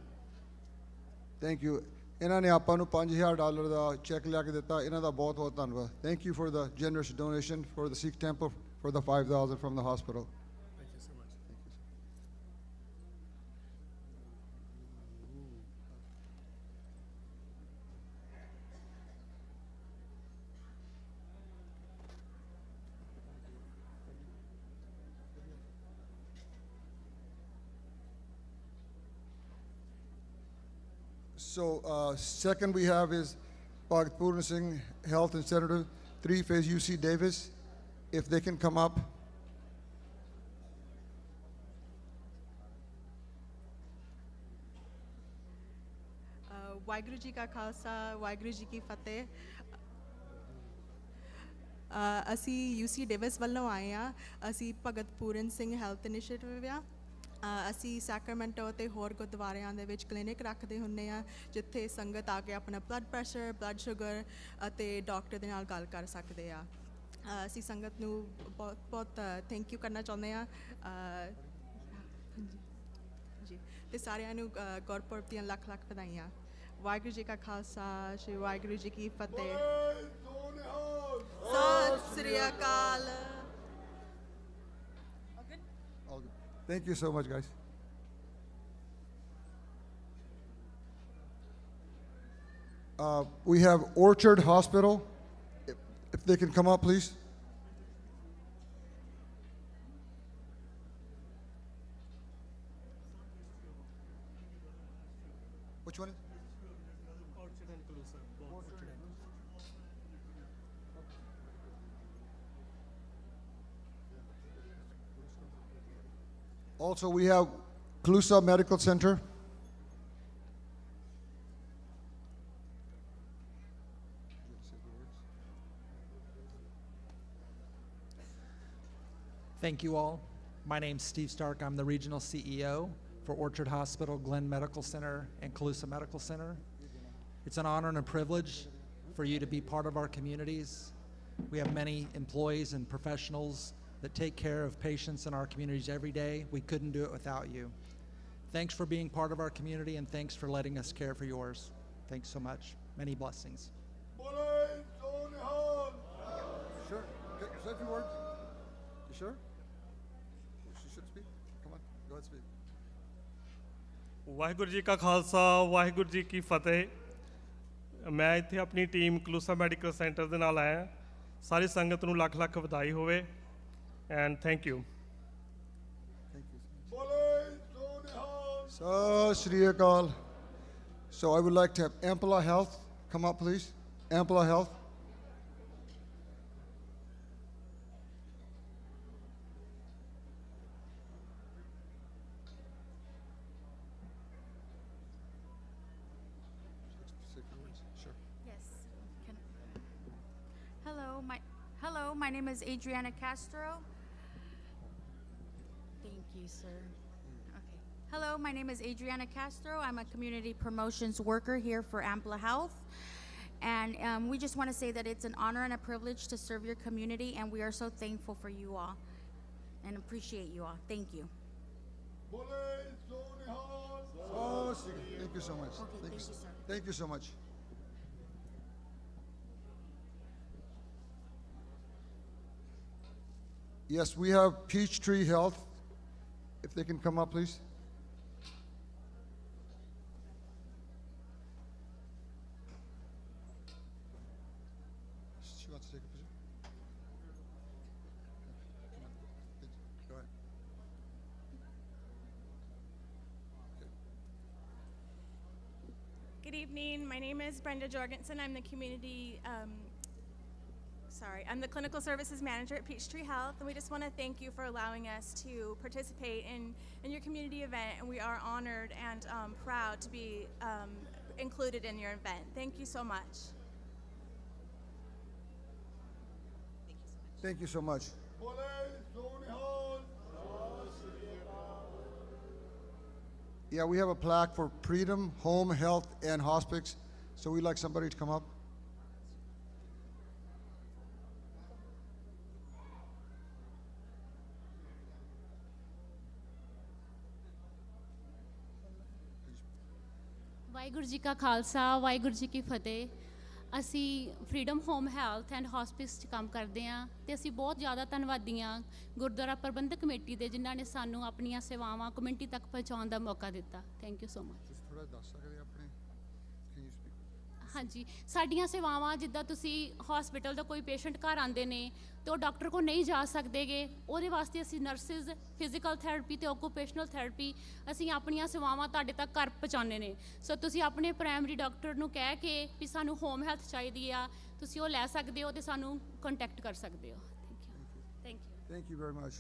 Thank you ਇਹਨਾਂ ਨੇ ਆਪਾਂ ਨੂੰ $5,000 ਦਾ check ਲਿਆ ਕੇ ਦਿੱਤਾ ਇਹਨਾਂ ਦਾ ਬਹੁਤ ਬਹੁਤ ਧੰਨਵਾਦ thank you for the generous donation for the Sikh temple for the 5,000 from the hospital. Thank you so much. So second we have is Bhagat Pooran Singh Health and Senator 3 Phase UC Davis. If they can come up. Waheguru ji ਕਾ ਖਾਲਸਾ ਵਾਹਿਗੁਰੂ ਜੀ ਕੀ ਫਤਿਹ ਅਸੀਂ UC Davis ਵੱਲੋਂ ਆਏ ਆ ਅਸੀਂ ਭਗਤ Puran Singh health initiative ਆ ਅਸੀਂ Sacramento ਅਤੇ ਹੋਰ ਗੁਰਦੁਆਰਿਆਂ ਦੇ ਵਿੱਚ ਕਲੀਨਿਕ ਰੱਖਦੇ ਹੁੰਦੇ ਆ ਜਿੱਥੇ ਸੰਗਤ ਆ ਕੇ ਆਪਣਾ ਬਲੱਡ ਪ੍ਰੈਸ਼ਰ ਬਲੱਡ ਸ਼ੂਗਰ ਅਤੇ ਡਾਕਟਰ ਦੇ ਨਾਲ ਗੱਲ ਕਰ ਸਕਦੇ ਆ ਅਸੀਂ ਸੰਗਤ ਨੂੰ ਬਹੁਤ ਬਹੁਤ ਥੈਂਕ ਯੂ ਕਰਨਾ ਚਾਹੁੰਦੇ ਆ ਜੀ ਤੇ ਸਾਰਿਆਂ ਨੂੰ ਗੁਰਪੁਰਬ ਦੀਆਂ ਲੱਖ ਲੱਖ ਵਧਾਈਆਂ ਵਾਹਿਗੁਰੂ ਜੀ ਕਾ ਖਾਲਸਾ ਸ਼੍ਰੀ ਵਾਹਿਗੁਰੂ ਜੀ ਕੀ ਫਤਿਹ ਸਤਿ ਸ੍ਰੀ ਅਕਾਲ Thank you so much, guys. We have Orchard Hospital. If they can come up, please. Which one? Orchard and Calusa. Also, we have Calusa Medical Center. Thank you all. My name's Steve Stark. I'm the regional CEO for Orchard Hospital, Glenn Medical Center, and Calusa Medical Center. It's an honor and a privilege for you to be part of our communities. We have many employees and professionals that take care of patients in our communities every day. We couldn't do it without you. Thanks for being part of our community, and thanks for letting us care for yours. Thanks so much. Many blessings. Sure. Okay, say a few words. You sure? She should speak. Come on, go ahead, speak. Waheguru ji ਕਾ ਖਾਲਸਾ ਵਾਹਿਗੁਰੂ ਜੀ ਕੀ ਫਤਿਹ ਮੈਂ ਇੱਥੇ ਆਪਣੀ team ਕਲੂਸਾ medical centre ਦੇ ਨਾਲ ਆਇਆ ਸਾਰੀ ਸੰਗਤ ਨੂੰ ਲੱਖ ਲੱਖ ਵਧਾਈ ਹੋਵੇ and thank you. So, Shri Akal. So, I would like to have Ampala Health come up, please. Ampala Health. Yes. Hello, my name is Adriana Castro. Thank you, sir. Okay. Hello, my name is Adriana Castro. I'm a community promotions worker here for Ampla Health. And we just want to say that it's an honor and a privilege to serve your community, and we are so thankful for you all and appreciate you all. Thank you. Oh, thank you so much. Okay, thank you, sir. Thank you so much. Yes, we have Peachtree Health. If they can come up, please. She wants to take a picture. Come on. Go ahead. Good evening. My name is Brenda Jorgensen. I'm the community sorry. I'm the Clinical Services Manager at Peachtree Health, and we just want to thank you for allowing us to participate in your community event, and we are honored and proud to be included in your event. Thank you so much. Thank you so much. Yeah, we have a plaque for Freedom, Home, Health, and Hospice. So we'd like somebody to come up. Waheguru ji ਕਾ ਖਾਲਸਾ ਵਾਹਿਗੁਰੂ ਜੀ ਕੀ ਫਤਿਹ। ਅਸੀਂ freedom home health and ਹੌਸਪਿਸ 'ਚ ਕੰਮ ਕਰਦੇ ਹਾਂ ਤੇ ਅਸੀਂ ਬਹੁਤ ਜ਼ਿਆਦਾ ਧੰਨਵਾਦੀ ਹਾਂ ਗੁਰਦੁਆਰਾ ਪ੍ਰਬੰਧਕ ਕਮੇਟੀ ਦੇ ਜਿਨ੍ਹਾਂ ਨੇ ਸਾਨੂੰ ਆਪਣੀਆਂ ਸੇਵਾਵਾਂ ਕਮਿਊਨਿਟੀ ਤੱਕ ਪਹੁੰਚਾਉਣ ਦਾ ਮੌਕਾ ਦਿੱਤਾ। Thank you so much. ਥੋੜਾ ਦੱਸ ਸਕਦੇ ਆਪਣੇ ਹਾਂਜੀ, ਸਾਡੀਆਂ ਸੇਵਾਵਾਂ ਜਿੱਦਾਂ ਤੁਸੀਂ ਹਸਪੀਟਲ ਦਾ ਕੋਈ ਪੇਸ਼ੈਂਟ ਘਰ ਆਉਂਦੇ ਨੇ ਤੇ ਉਹ ਡਾਕਟਰ ਕੋਲ ਨਹੀਂ ਜਾ ਸਕਦੇਗੇ, ਉਹਦੇ ਵਾਸਤੇ ਅਸੀਂ ਨਰਸਿਸ, ਫਿਜ਼ੀਕਲ ਥੈਰੇਪੀ ਤੇ ਓਕੂਪੇਸ਼ਨਲ ਥੈਰੇਪੀ ਅਸੀਂ ਆਪਣੀਆਂ ਸੇਵਾਵਾਂ ਤੁਹਾਡੇ ਤੱਕ ਘਰ ਪਹੁੰਚਾਉਂਦੇ ਨੇ। ਸੋ ਤੁਸੀਂ ਆਪਣੇ ਪ੍ਰਾਇਮਰੀ ਡਾਕਟਰ ਨੂੰ ਕਹਿ ਕੇ ਵੀ ਸਾਨੂੰ ਹੋਮ ਹੈਲਥ ਚਾਹੀਦੀ ਆ, ਤੁਸੀਂ ਉਹ ਲੈ ਸਕਦੇ ਹੋ ਤੇ ਸਾਨੂੰ ਕੰਟੈਕਟ ਕਰ ਸਕਦੇ ਹੋ। Thank you. Thank you very much.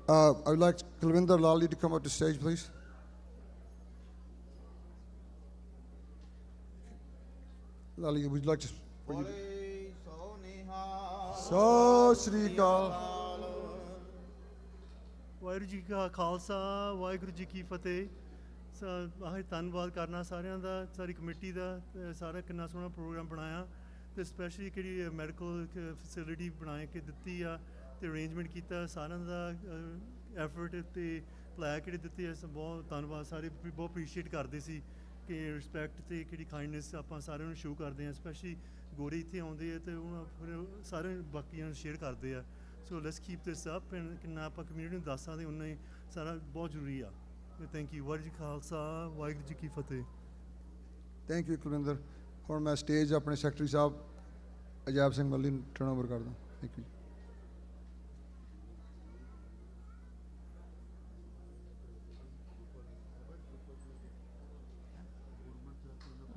I would like Kulvinder Lali to come up to stage, please. Lali, would you like to? ਸਤਿ ਸ਼੍ਰੀ ਅਕਾਲ। ਵਾਹਿਗੁਰੂ ਜੀ ਕਾ ਖਾਲਸਾ ਵਾਹਿਗੁਰੂ ਜੀ ਕੀ ਫਤਿਹ। ਆਹ ਧੰਨਵਾਦ ਕਰਨਾ ਸਾਰਿਆਂ ਦਾ, ਸਾਰੀ ਕਮੇਟੀ ਦਾ, ਸਾਰਾ ਕਿੰਨਾ ਸੋਹਣਾ ਪ੍ਰੋਗਰਾਮ ਬਣਾਇਆ ਤੇ ਸਪੈਸ਼ਲੀ ਕਿਹੜੀ ਮੈਡੀਕਲ ਫੈਸਿਲਿਟੀ ਬਣਾ ਕੇ ਦਿੱਤੀ ਆ ਤੇ ਅਰੇਂਜਮੈਂਟ ਕੀਤਾ, ਸਾਰਿਆਂ ਦਾ ਐਫਰਟ ਤੇ ਪਲਾਕ ਕਿਹੜੀ ਦਿੱਤੀ ਹੈ, ਬਹੁਤ ਧੰਨਵਾਦ। ਸਾਰੇ ਬਹੁਤ ਅਪਰੀਸ਼ੀਏਟ ਕਰਦੇ ਸੀ ਕਿ ਰਿਸਪੈਕਟ ਤੇ ਕਿਹੜੀ ਕਾਈਂਡਨੈਸ ਆਪਾਂ ਸਾਰਿਆਂ ਨੂੰ ਸ਼ੋਅ ਕਰਦੇ ਹਾਂ, ਸਪੈਸ਼ਲੀ ਗੋਰੇ ਇੱਥੇ ਆਉਂਦੇ ਆ ਤੇ ਉਹਨਾਂ ਫਿਰ ਸਾਰੇ ਬਾਕੀਆਂ ਨੂੰ ਸ਼ੇਅਰ ਕਰਦੇ ਆ। So let's keep this up and ਕਿੰਨਾ ਆਪਾਂ ਕਮਿਊਨਿਟੀ ਨੂੰ ਦੱਸ ਸਕਦੇ ਉਨਾ ਹੀ ਸਾਰਾ ਬਹੁਤ ਜ਼ਰੂਰੀ ਆ। Thank you. ਵਾਹਿਗੁਰੂ ਜੀ ਖਾਲਸਾ ਵਾਹਿਗੁਰੂ ਜੀ ਕੀ ਫਤਿਹ। Thank you Kulwinder. ਹੁਣ ਮੈਂ ਸਟੇਜ ਆਪਣੇ ਸੈਕਟਰੀ ਸਾਹਿਬ ਅਜਾਇਬ ਸਿੰਘ ਮੱਲੀ ਨੂੰ ਟਰਨ ਓਵਰ ਕਰਦਾ। Thank you.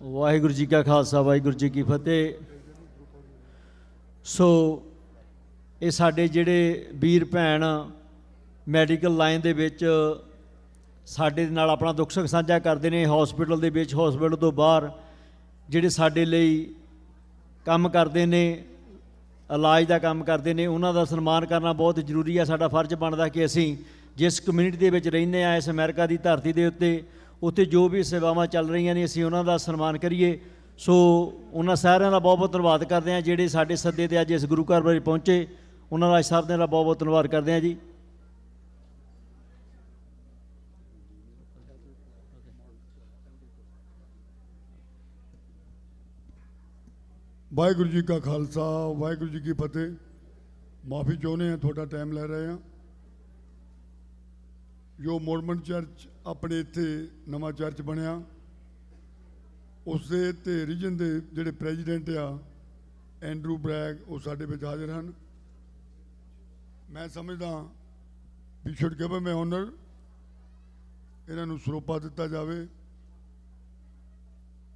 ਵਾਹਿਗੁਰੂ ਜੀ ਕਾ ਖਾਲਸਾ ਵਾਹਿਗੁਰੂ ਜੀ ਕੀ ਫਤਿਹ। ਸੋ ਇਹ ਸਾਡੇ ਜਿਹੜੇ ਵੀਰ ਭੈਣ ਮੈਡੀਕਲ ਲਾਈਨ ਦੇ ਵਿੱਚ ਸਾਡੇ ਨਾਲ ਆਪਣਾ ਦੁੱਖ ਸੁੱਖ ਸਾਂਝਾ ਕਰਦੇ ਨੇ, ਹਸਪੀਟਲ ਦੇ ਵਿੱਚ, ਹਸਪੀਟਲ ਤੋਂ ਬਾਹਰ ਜਿਹੜੇ ਸਾਡੇ ਲਈ ਕੰਮ ਕਰਦੇ ਨੇ, ਇਲਾਜ ਦਾ ਕੰਮ ਕਰਦੇ ਨੇ, ਉਹਨਾਂ ਦਾ ਸਨਮਾਨ ਕਰਨਾ ਬਹੁਤ ਜ਼ਰੂਰੀ ਆ। ਸਾਡਾ ਫਰਜ਼ ਬਣਦਾ ਕਿ ਅਸੀਂ ਜਿਸ ਕਮਿਊਨਿਟੀ ਦੇ ਵਿੱਚ ਰਹਿੰਦੇ ਹਾਂ ਇਸ ਅਮਰੀਕਾ ਦੀ ਧਰਤੀ ਦੇ ਉੱਤੇ ਜੋ ਵੀ ਸੇਵਾਵਾਂ ਚੱਲ ਰਹੀਆਂ ਨੇ ਅਸੀਂ ਉਹਨਾਂ ਦਾ ਸਨਮਾਨ ਕਰੀਏ। ਸੋ ਉਹਨਾਂ ਸਾਰਿਆਂ ਦਾ ਬਹੁਤ ਬਹੁਤ ਧੰਨਵਾਦ ਕਰਦੇ ਹਾਂ ਜਿਹੜੇ ਸਾਡੇ ਸੱਦੇ 'ਤੇ ਅੱਜ ਇਸ ਗੁਰੂ ਘਰ ਬਾਰੇ ਪਹੁੰਚੇ, ਉਹਨਾਂ ਦਾ ਸਾਰਿਆਂ ਦਾ ਬਹੁਤ ਬਹੁਤ ਧੰਨਵਾਦ ਕਰਦੇ ਹਾਂ ਜੀ। ਵਾਹਿਗੁਰੂ ਜੀ ਕਾ ਖਾਲਸਾ ਵਾਹਿਗੁਰੂ ਜੀ ਕੀ ਫਤਿਹ। ਮਾਫੀ ਚਾਹੁੰਦੇ ਹਾਂ ਤੁਹਾਡਾ ਟਾਈਮ ਲੈ ਰਹੇ ਹਾਂ। ਜੋ ਮੋਰਮਨ ਚਰਚ ਆਪਣੇ ਇੱਥੇ ਨਵਾਂ ਚਰਚ ਬਣਿਆ ਉਸ ਦੇ ਤੇ ਰੀਜਨ ਦੇ ਜਿਹੜੇ ਪ੍ਰੈਜ਼ੀਡੈਂਟ ਆ ਐਂਡਰੂ ਬ੍ਰੈਗ, ਉਹ ਸਾਡੇ ਵਿੱਚ ਹਾਜ਼ਰ ਹਨ। ਮੈਂ ਸਮਝਦਾ we should give me honour, ਇਹਨਾਂ ਨੂੰ ਸਰੋਪਾ ਦਿੱਤਾ ਜਾਵੇ।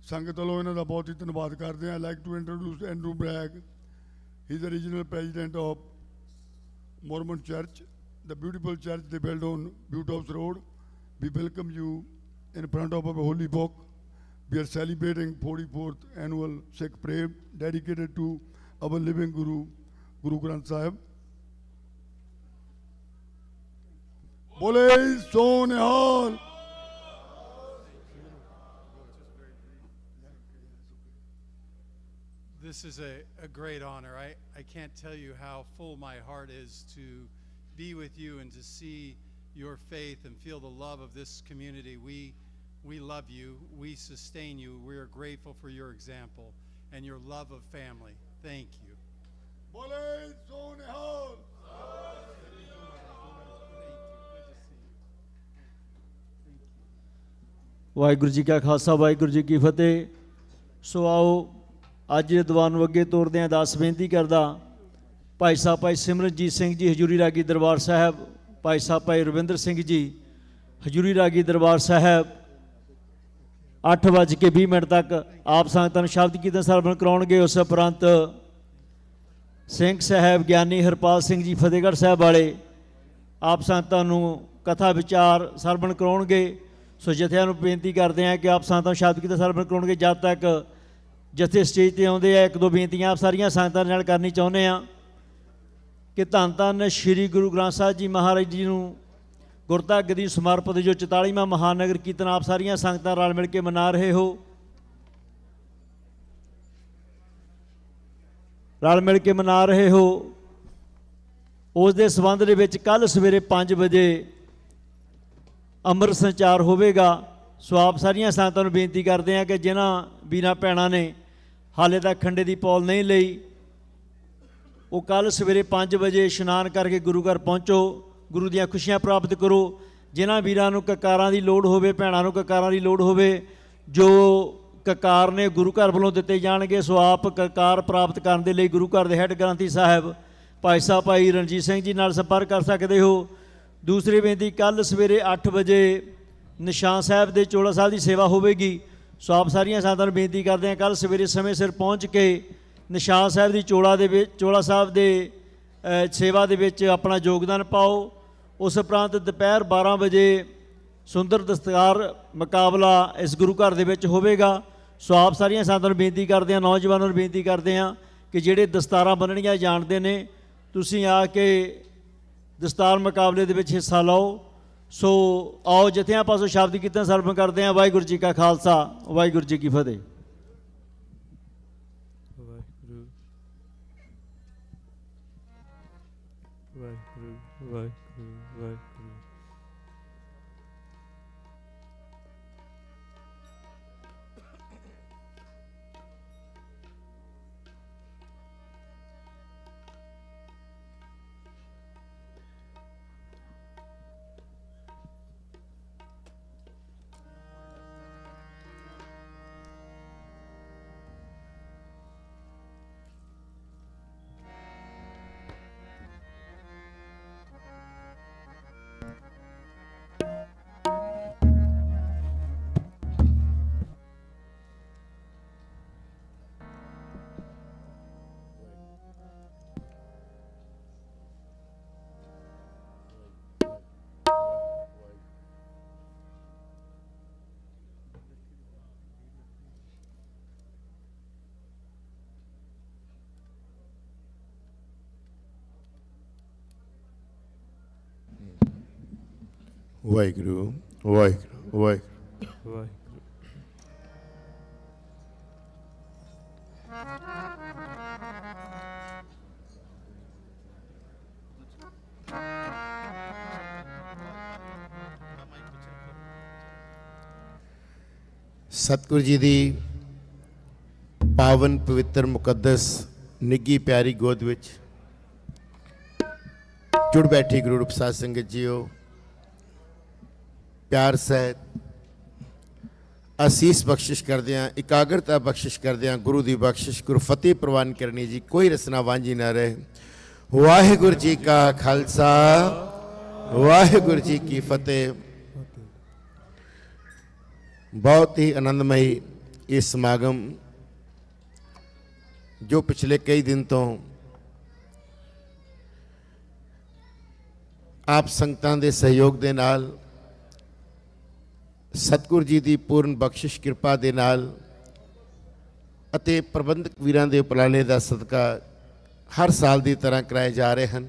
ਸੰਗਤ ਵੱਲੋਂ ਇਹਨਾਂ ਦਾ ਬਹੁਤ ਹੀ ਧੰਨਵਾਦ ਕਰਦੇ ਹਾਂ। Like to introduce Andrew Bragg, he is the regional president of Mormon church, the beautiful church they built on Butte House Road. We welcome you in front of our holy book. We are celebrating 44th annual Sikh prayer dedicated to our living Guru, Guru Granth Sahib. Bole so nihal. This is a great honor. I can't tell you how full my heart is to be with you and to see your faith and feel the love of this community. We love you. We sustain you. We are grateful for your example and your love of family. Thank you. Waheguru ji ਕਾ ਖਾਲਸਾ ਵਾਹਿਗੁਰੂ ਜੀ ਕੀ ਫਤਿਹ। ਸੋ ਆਓ ਅੱਜ ਦੇ ਦੀਵਾਨ ਨੂੰ ਅੱਗੇ ਤੋਰਦੇ ਹਾਂ। ਦਾਸ ਬੇਨਤੀ ਕਰਦਾ ਭਾਈ ਸਾਹਿਬ ਭਾਈ ਸਿਮਰਨਜੀਤ ਸਿੰਘ ਜੀ ਹਜੂਰੀ ਰਾਗੀ ਦਰਬਾਰ ਸਾਹਿਬ, ਭਾਈ ਸਾਹਿਬ ਭਾਈ ਰਵਿੰਦਰ ਸਿੰਘ ਜੀ ਹਜੂਰੀ ਰਾਗੀ ਦਰਬਾਰ ਸਾਹਿਬ, 8:20 ਤੱਕ ਆਪ ਸੰਗਤਾਂ ਨੂੰ ਸ਼ਬਦ ਕੀਰਤਨ ਸਰਵਣ ਕਰਾਉਣਗੇ। ਉਸ ਉਪਰੰਤ ਸਿੰਘ ਸਾਹਿਬ ਗਿਆਨੀ ਹਰਪਾਲ ਸਿੰਘ ਜੀ ਫਤਿਹਗੜ੍ਹ ਸਾਹਿਬ ਵਾਲੇ ਆਪ ਸੰਗਤਾਂ ਨੂੰ ਕਥਾ ਵਿਚਾਰ ਸਰਵਣ ਕਰਾਉਣਗੇ। ਸੋ ਜਥਿਆਂ ਨੂੰ ਬੇਨਤੀ ਕਰਦੇ ਹਾਂ ਕਿ ਆਪ ਸੰਗਤਾਂ ਨੂੰ ਸ਼ਬਦ ਕੀਰਤਨ ਸਰਵਣ ਕਰਾਉਣਗੇ। ਜਦ ਤੱਕ ਜਥੇ ਸਟੇਜ 'ਤੇ ਆਉਂਦੇ ਆ, ਇੱਕ ਦੋ ਬੇਨਤੀਆਂ ਆਪ ਸਾਰੀਆਂ ਸੰਗਤਾਂ ਨਾਲ ਕਰਨੀ ਚਾਹੁੰਦੇ ਹਾਂ ਕਿ ਧੰਨ ਧੰਨ ਸ਼੍ਰੀ ਗੁਰੂ ਗ੍ਰੰਥ ਸਾਹਿਬ ਜੀ ਮਹਾਰਾਜ ਜੀ ਨੂੰ ਗੁਰਤਾ ਗੱਦੀ ਸਮਰਪਿਤ ਜੋ 44ਵਾਂ ਮਹਾਨਗਰ ਕੀਰਤਨ ਆਪ ਸਾਰੀਆਂ ਸੰਗਤਾਂ ਰਲ ਮਿਲ ਕੇ ਮਨਾ ਰਹੇ ਹੋ, ਰਲ ਮਿਲ ਕੇ ਮਨਾ ਰਹੇ ਹੋ, ਉਸ ਦੇ ਸੰਬੰਧ ਦੇ ਵਿੱਚ ਕੱਲ੍ਹ ਸਵੇਰੇ 5 ਵਜੇ ਅੰਮ੍ਰਿਤ ਸੰਚਾਰ ਹੋਵੇਗਾ। ਸੋ ਆਪ ਸਾਰੀਆਂ ਸੰਗਤਾਂ ਨੂੰ ਬੇਨਤੀ ਕਰਦੇ ਹਾਂ ਕਿ ਜਿਨ੍ਹਾਂ ਵੀਰਾਂ ਭੈਣਾਂ ਨੇ ਹਾਲੇ ਤੱਕ ਖੰਡੇ ਦੀ ਪੌਲ ਨਹੀਂ ਲਈ, ਉਹ ਕੱਲ੍ਹ ਸਵੇਰੇ 5 ਵਜੇ ਇਸ਼ਨਾਨ ਕਰਕੇ ਗੁਰੂ ਘਰ ਪਹੁੰਚੋ, ਗੁਰੂ ਦੀਆਂ ਖੁਸ਼ੀਆਂ ਪ੍ਰਾਪਤ ਕਰੋ। ਜਿਨ੍ਹਾਂ ਵੀਰਾਂ ਨੂੰ ਕਕਾਰਾਂ ਦੀ ਲੋੜ ਹੋਵੇ, ਭੈਣਾਂ ਨੂੰ ਕਕਾਰਾਂ ਦੀ ਲੋੜ ਹੋਵੇ, ਜੋ ਕਕਾਰ ਨੇ ਗੁਰੂ ਘਰ ਵੱਲੋਂ ਦਿੱਤੇ ਜਾਣਗੇ। ਸੋ ਆਪ ਕਕਾਰ ਪ੍ਰਾਪਤ ਕਰਨ ਦੇ ਲਈ ਗੁਰੂ ਘਰ ਦੇ ਹੈੱਡ ਗ੍ਰੰਥੀ ਸਾਹਿਬ ਭਾਈ ਸਾਹਿਬ ਭਾਈ ਰਣਜੀਤ ਸਿੰਘ ਜੀ ਨਾਲ ਸੰਪਰਕ ਕਰ ਸਕਦੇ ਹੋ। ਦੂਸਰੀ ਬੇਨਤੀ, ਕੱਲ੍ਹ ਸਵੇਰੇ 8 ਵਜੇ ਨਿਸ਼ਾਨ ਸਾਹਿਬ ਦੇ ਚੋਲਾ ਸਾਹਿਬ ਦੀ ਸੇਵਾ ਹੋਵੇਗੀ। ਸੋ ਆਪ ਸਾਰੀਆਂ ਸੰਗਤਾਂ ਨੂੰ ਬੇਨਤੀ ਕਰਦੇ ਹਾਂ ਕੱਲ੍ਹ ਸਵੇਰੇ ਸਮੇਂ ਸਿਰ ਪਹੁੰਚ ਕੇ ਨਿਸ਼ਾਨ ਸਾਹਿਬ ਦੀ ਚੋਲਾ ਸਾਹਿਬ ਦੇ ਸੇਵਾ ਦੇ ਵਿੱਚ ਆਪਣਾ ਯੋਗਦਾਨ ਪਾਓ। ਉਸ ਉਪਰੰਤ ਦੁਪਹਿਰ 12 ਵਜੇ ਸੁੰਦਰ ਦਸਤਾਰ ਮੁਕਾਬਲਾ ਇਸ ਗੁਰੂ ਘਰ ਦੇ ਵਿੱਚ ਹੋਵੇਗਾ। ਸੋ ਆਪ ਸਾਰੀਆਂ ਸੰਗਤਾਂ ਨੂੰ ਬੇਨਤੀ ਕਰਦੇ ਹਾਂ, ਨੌਜਵਾਨਾਂ ਨੂੰ ਬੇਨਤੀ ਕਰਦੇ ਹਾਂ ਕਿ ਜਿਹੜੇ ਦਸਤਾਰਾਂ ਬੰਨ੍ਹਣੀਆਂ ਜਾਣਦੇ ਨੇ, ਤੁਸੀਂ ਆ ਕੇ ਦਸਤਾਰ ਮੁਕਾਬਲੇ ਦੇ ਵਿੱਚ ਹਿੱਸਾ ਲਓ। ਸੋ ਆਓ ਜਥਿਆਂ ਪਾਸੋਂ ਸ਼ਬਦ ਕੀਰਤਨ ਸਰਵਣ ਕਰਦੇ ਹਾਂ। ਵਾਹਿਗੁਰੂ ਜੀ ਕਾ ਖਾਲਸਾ, ਵਾਹਿਗੁਰੂ ਜੀ ਕੀ ਫਤਿਹ। ਵਾਹਿਗੁਰੂ ਵਾਹਿਗੁਰੂ ਵਾਹਿਗੁਰੂ ਵਾਹਿਗੁਰੂ। ਵਾਹਿਗੁਰੂ ਵਾਹਿਗੁਰੂ ਵਾਹਿਗੁਰੂ ਵਾਹਿਗੁਰੂ। ਸਤਿਗੁਰੂ ਜੀ ਦੀ ਪਾਵਨ ਪਵਿੱਤਰ ਮੁਕੱਦਸ ਨਿੱਘੀ ਪਿਆਰੀ ਗੋਦ ਵਿੱਚ ਜੁੜ ਬੈਠੀ ਗੁਰੂ ਰੂਪ ਸਾਧ ਸੰਗਤ ਜੀਓ, ਪਿਆਰ ਸਹਿਤ ਅਸੀਸ ਬਖਸ਼ਿਸ਼ ਕਰਦਿਆਂ, ਇਕਾਗਰਤਾ ਬਖਸ਼ਿਸ਼ ਕਰਦਿਆਂ ਗੁਰੂ ਦੀ ਬਖਸ਼ਿਸ਼ ਗੁਰੂ ਫਤਿਹ ਪ੍ਰਵਾਨ ਕਰਨੀ ਜੀ। ਕੋਈ ਰਸਨਾ ਵਾਂਝੀ ਨਾ ਰਹੇ। ਵਾਹਿਗੁਰੂ ਜੀ ਕਾ ਖਾਲਸਾ, ਵਾਹਿਗੁਰੂ ਜੀ ਕੀ ਫਤਿਹ। बहुत ही आनंदमयी ये समागम जो पिछले कई दिन तो आप संगतां दे सहयोग दे नाल, सतगुर जी की पूर्ण बख्शिश कृपा दे नाल अते प्रबंधक वीरां दे उपराले दा सदका हर साल की तरह कराए जा रहे हैं।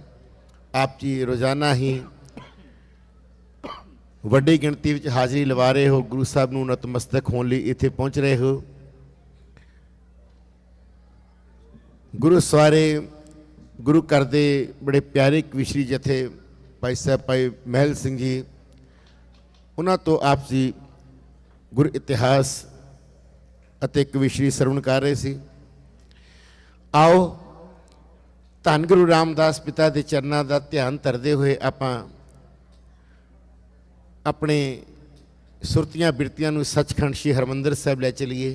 आप जी रोज़ाना ही ਵੱਡੀ ਗਿਣਤੀ ਵਿੱਚ ਹਾਜ਼ਰੀ ਲਵਾ ਰਹੇ ਹੋ, ਗੁਰੂ ਸਾਹਿਬ ਨੂੰ ਨਤਮਸਤਕ ਹੋਣ ਲਈ ਇੱਥੇ ਪਹੁੰਚ ਰਹੇ ਹੋ। ਗੁਰੂ ਸਵਾਰੇ ਗੁਰੂ ਘਰ ਦੇ ਬੜੇ ਪਿਆਰੇ ਕਵਿਸ਼ਰੀ ਜਥੇ ਭਾਈ ਸਾਹਿਬ ਭਾਈ ਮਹਿਲ ਸਿੰਘ ਜੀ, ਉਹਨਾਂ ਤੋਂ ਆਪ ਜੀ ਗੁਰ ਇਤਿਹਾਸ ਅਤੇ ਕਵਿਸ਼ਰੀ ਸਰਵਣ ਕਰ ਰਹੇ ਸੀ। ਆਓ ਧੰਨ ਗੁਰੂ ਰਾਮਦਾਸ ਪਿਤਾ ਦੇ ਚਰਨਾਂ ਦਾ ਧਿਆਨ ਧਰਦੇ ਹੋਏ ਆਪਾਂ अपने सुरतियां बिरतियां नूं सचखंड श्री हरमंदिर साहब लै चलीए,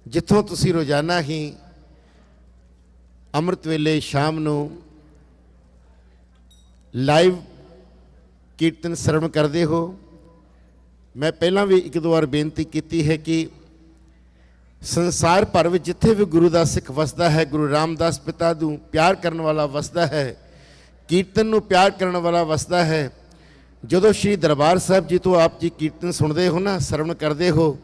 जिथों तुसीं रोज़ाना ही अमृत वेले शाम नूं लाइव कीर्तन सरवण करते हो। मैं पहला भी एक दो बार बेनती की है कि संसार भर में जिथे भी गुरु का सिख वसदा है, गुरु रामदास पिता नूं प्यार करने वाला वसदा है, कीर्तन नूं प्यार करने वाला वसदा है। जदों श्री दरबार साहब जी तो आप जी कीर्तन सुनते हो ना, सरवण करते हो,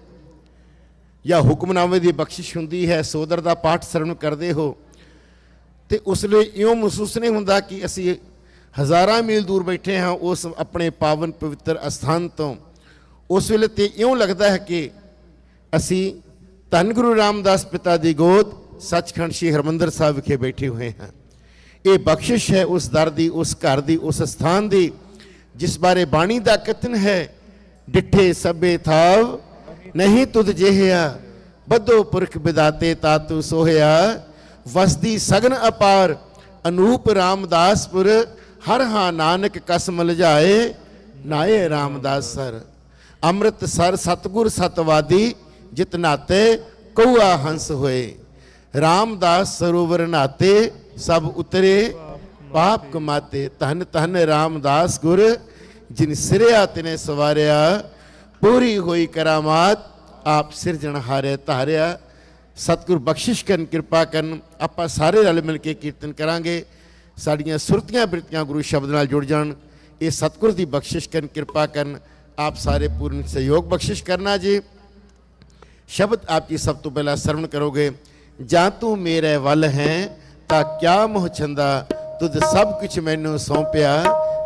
या हुक्मनामे की बख्शिश हुंदी है, सोदर का पाठ सरवण करते हो, तो उसलिए इउं महसूस नहीं हुंदा कि असी हज़ारां मील दूर बैठे हाँ उस अपने पावन पवित्र अस्थान तो। उस वेले तो इउं लगता है कि असी धन गुरु रामदास पिता की गोद सचखंड श्री हरमंदर साहब विखे बैठे हुए हैं। ये बख्शिश है उस दर की, उस घर की, उस स्थान की जिस बारे बाणी का कथन है, डिठे सबे थाव नहीं तुद जेहिया, बद्धो पुरख बिदाते तातु सोहया, वसदी सगन अपार अनूप रामदासपुर, हर हाँ नानक कस मलजाए नाये रामदास सर। अमृत सर सतगुर सतवादी जित नाते कौआ हंस होए, रामदास सरोवर नाते सब उतरे पाप कमाते। धन धन रामदास गुर जिन सिरिया तिने सवारिया, पूरी हुई करामात आप सिरजन हारे धारिया। सतगुर बख्शिश करन, कृपा करन, आपां सारे रल मिल के कीर्तन करांगे। साड़ियाँ सुरतियाँ बिरतियाँ गुरु शब्द नाल जुड़ जान। ये सतगुर की बख्शिश करन, कृपा करन, आप सारे पूर्ण सहयोग बख्शिश करना जी। शब्द आप जी सब तो पहला सरवण करोगे। जा तू मेरे वल है ता क्या मोह छंदा, तुद सब कुछ मैनू सौंपिया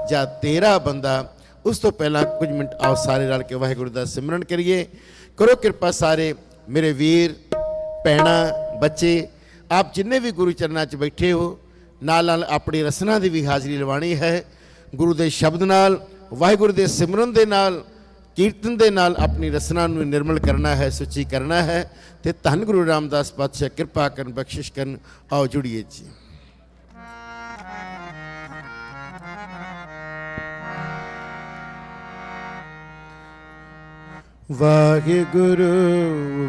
जा तेरा बंदा। उस तो पहला कुछ मिनट आओ सारे रल के वाहिगुरू दा सिमरन करिए। करो कृपा सारे मेरे वीर भैणा बच्चे, आप जिन्ने भी गुरु चरणा च बैठे हो, नाल नाल अपनी रसना की भी हाज़री लवानी है। गुरु के शब्द नाल, वाहिगुरू के सिमरन के नाल, कीर्तन के नाल अपनी रसना नूं निर्मल करना है, सुची करना है। तो धन गुरु रामदास पातशाह कृपा करन, बख्शिश करन। आओ जुड़िए जी। वाहिगुरु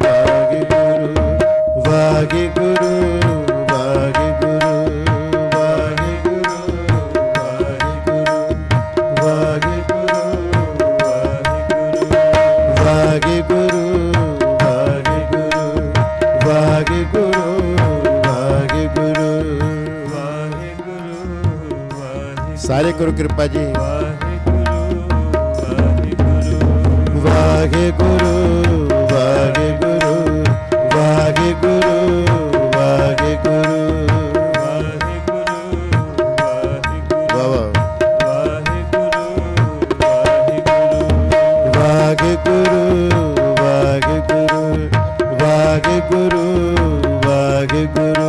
वाहिगुरु वाहिगुरु वाहिगुरु वाहिगुरु वाहिगुरु वाहिगुरु वाहिगुरु वाहिगुरु वाहिगुरु। सारे करो कृपा जी। वाहिगुरु वाहिगुरु वाहिगुरु वाहिगुरु वाहिगुरु वाहिगुरु वाहिगुरु वाहिगुरु।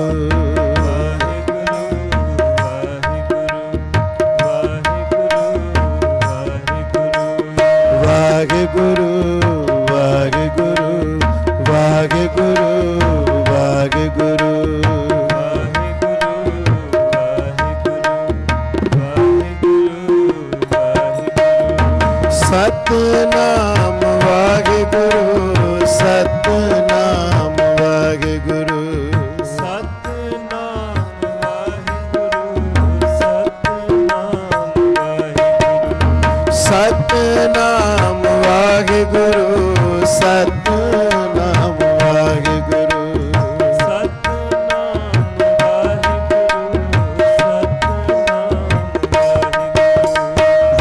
वाहिगुरु वाहिगुरु वाहिगुरु वाहिगुरु। सतनाम वाहिगुरु सतनाम वाहिगुरु सतनाम वाहिगुरु सतनाम वाहिगुरु सतनाम वाहिगुरु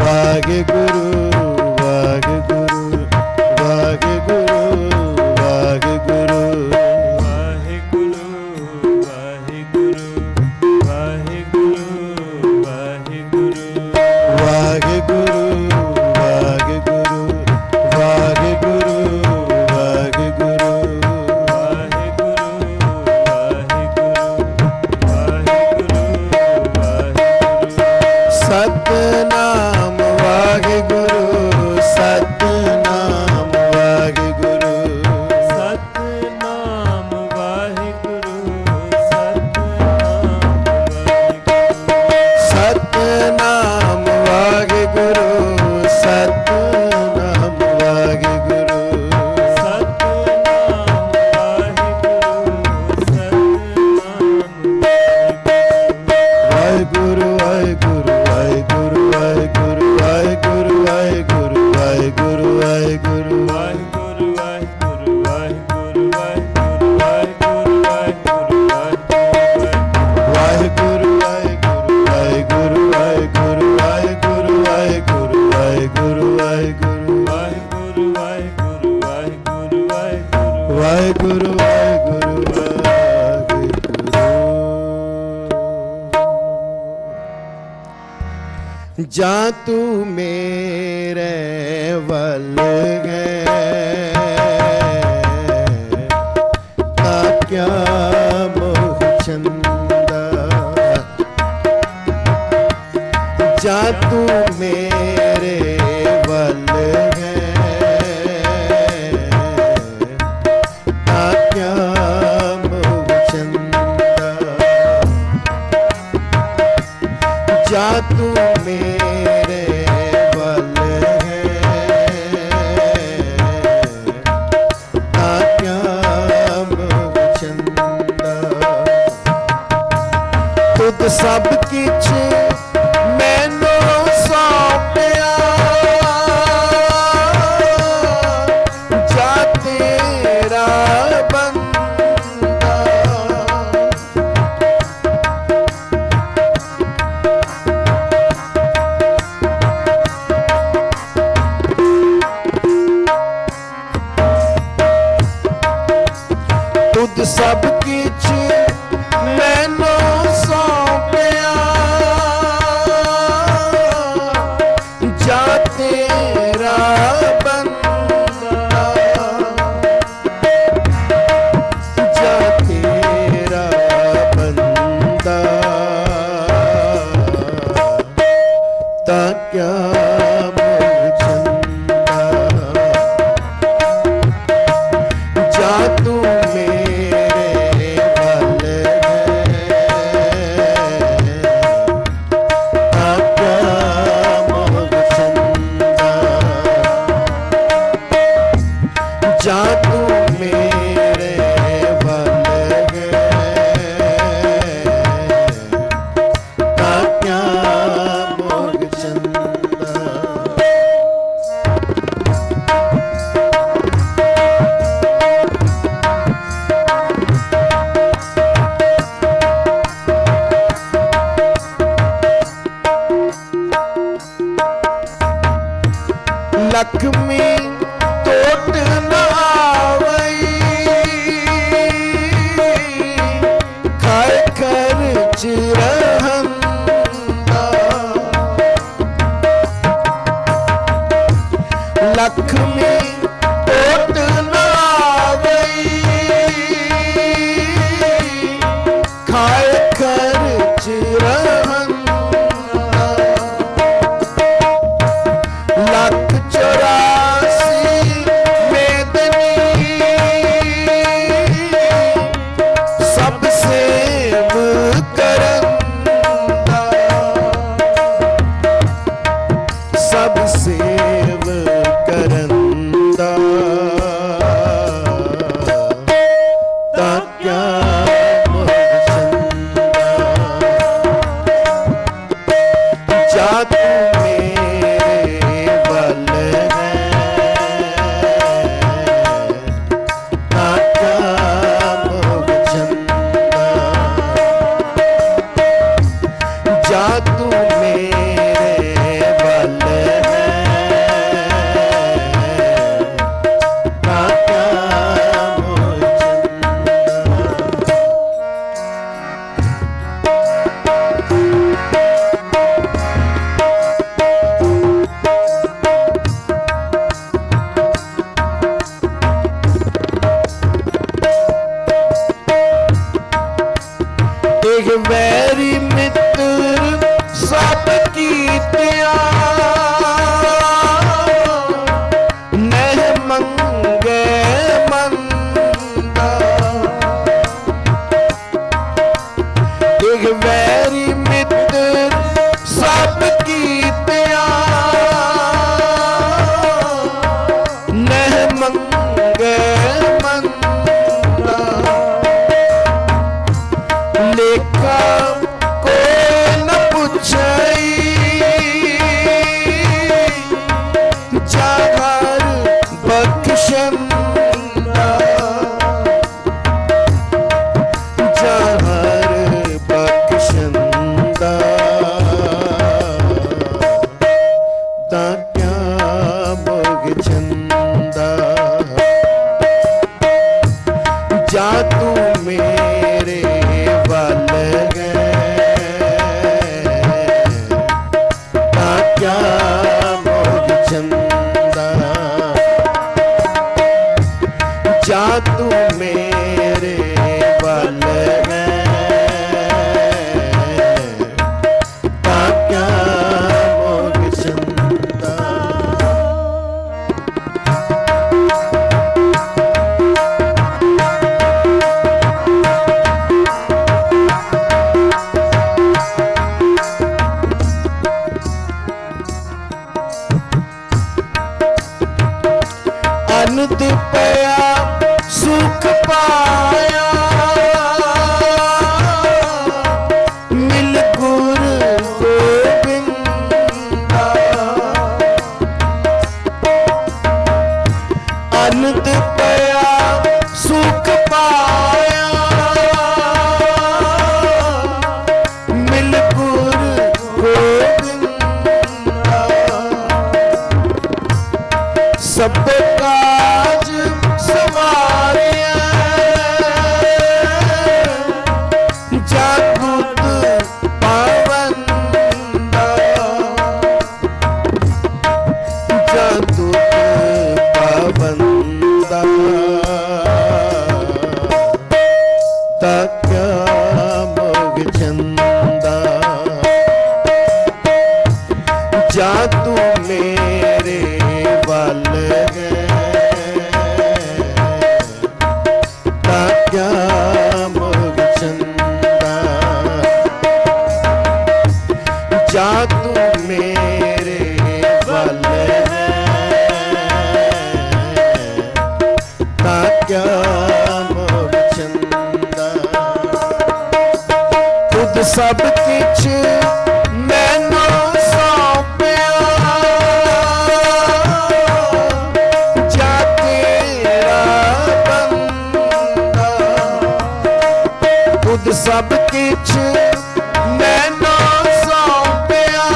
वाहिगुरु वाहिगुरु वाहिगुरु वाहिगुरु वाहिगुरु वाहिगुरु वाहिगुरु वाहिगुरु वाहिगुरु वाहिगुरु वाहिगुरु वाहिगुरु जा तू मेरे वल है क्या मोह चंदा, जा तू मेरे वल है क्या मोह चंदा, जा तू मेरे वल है क्या मोह चंदा, तुद सब किछ मैनू सौंपिया, जा तेरा बंदा, तुद सब किछ मैनू सौंपिया, जा तेरा बंदा, जा तेरा बंदा, ता क्या मोह चंदा, जा तू मेरे वल है ता क्या मोह चंदा, जा तू मेरे वल है ता क्या मोह चंदा। लक्ष्मी टोट न आवई, खाए खर्च रहंदा, लक्ष्मी टोट न आवई, खाए खर्च रहंदा, लख 84 मेदनी सब सेव करंदा, सब सेव करंदा, ता क्या मोह चंदा, जा तू मेरे वल है ता क्या मोह चंदा, जा तू मेरे वल है ता क्या मोह चंदा। एक वैरी मित्र सब कीतिया, नह मंगे मंदा, एक वैरी मित्र सब कीतिया, नह मंगे मंदा, लेखा कोई न पूछई, सब काज सवारिया जागुत पावंदा जागुत पावंदा तक्या मोग चंदा जा तू मेरे वल क्या मोग चंदा जा तू मेरे वल क्या मोग चंदा खुद सब किछ मैनू सौंपिया जा तेरा बंदा खुद सब किछ मैनू सौंपिया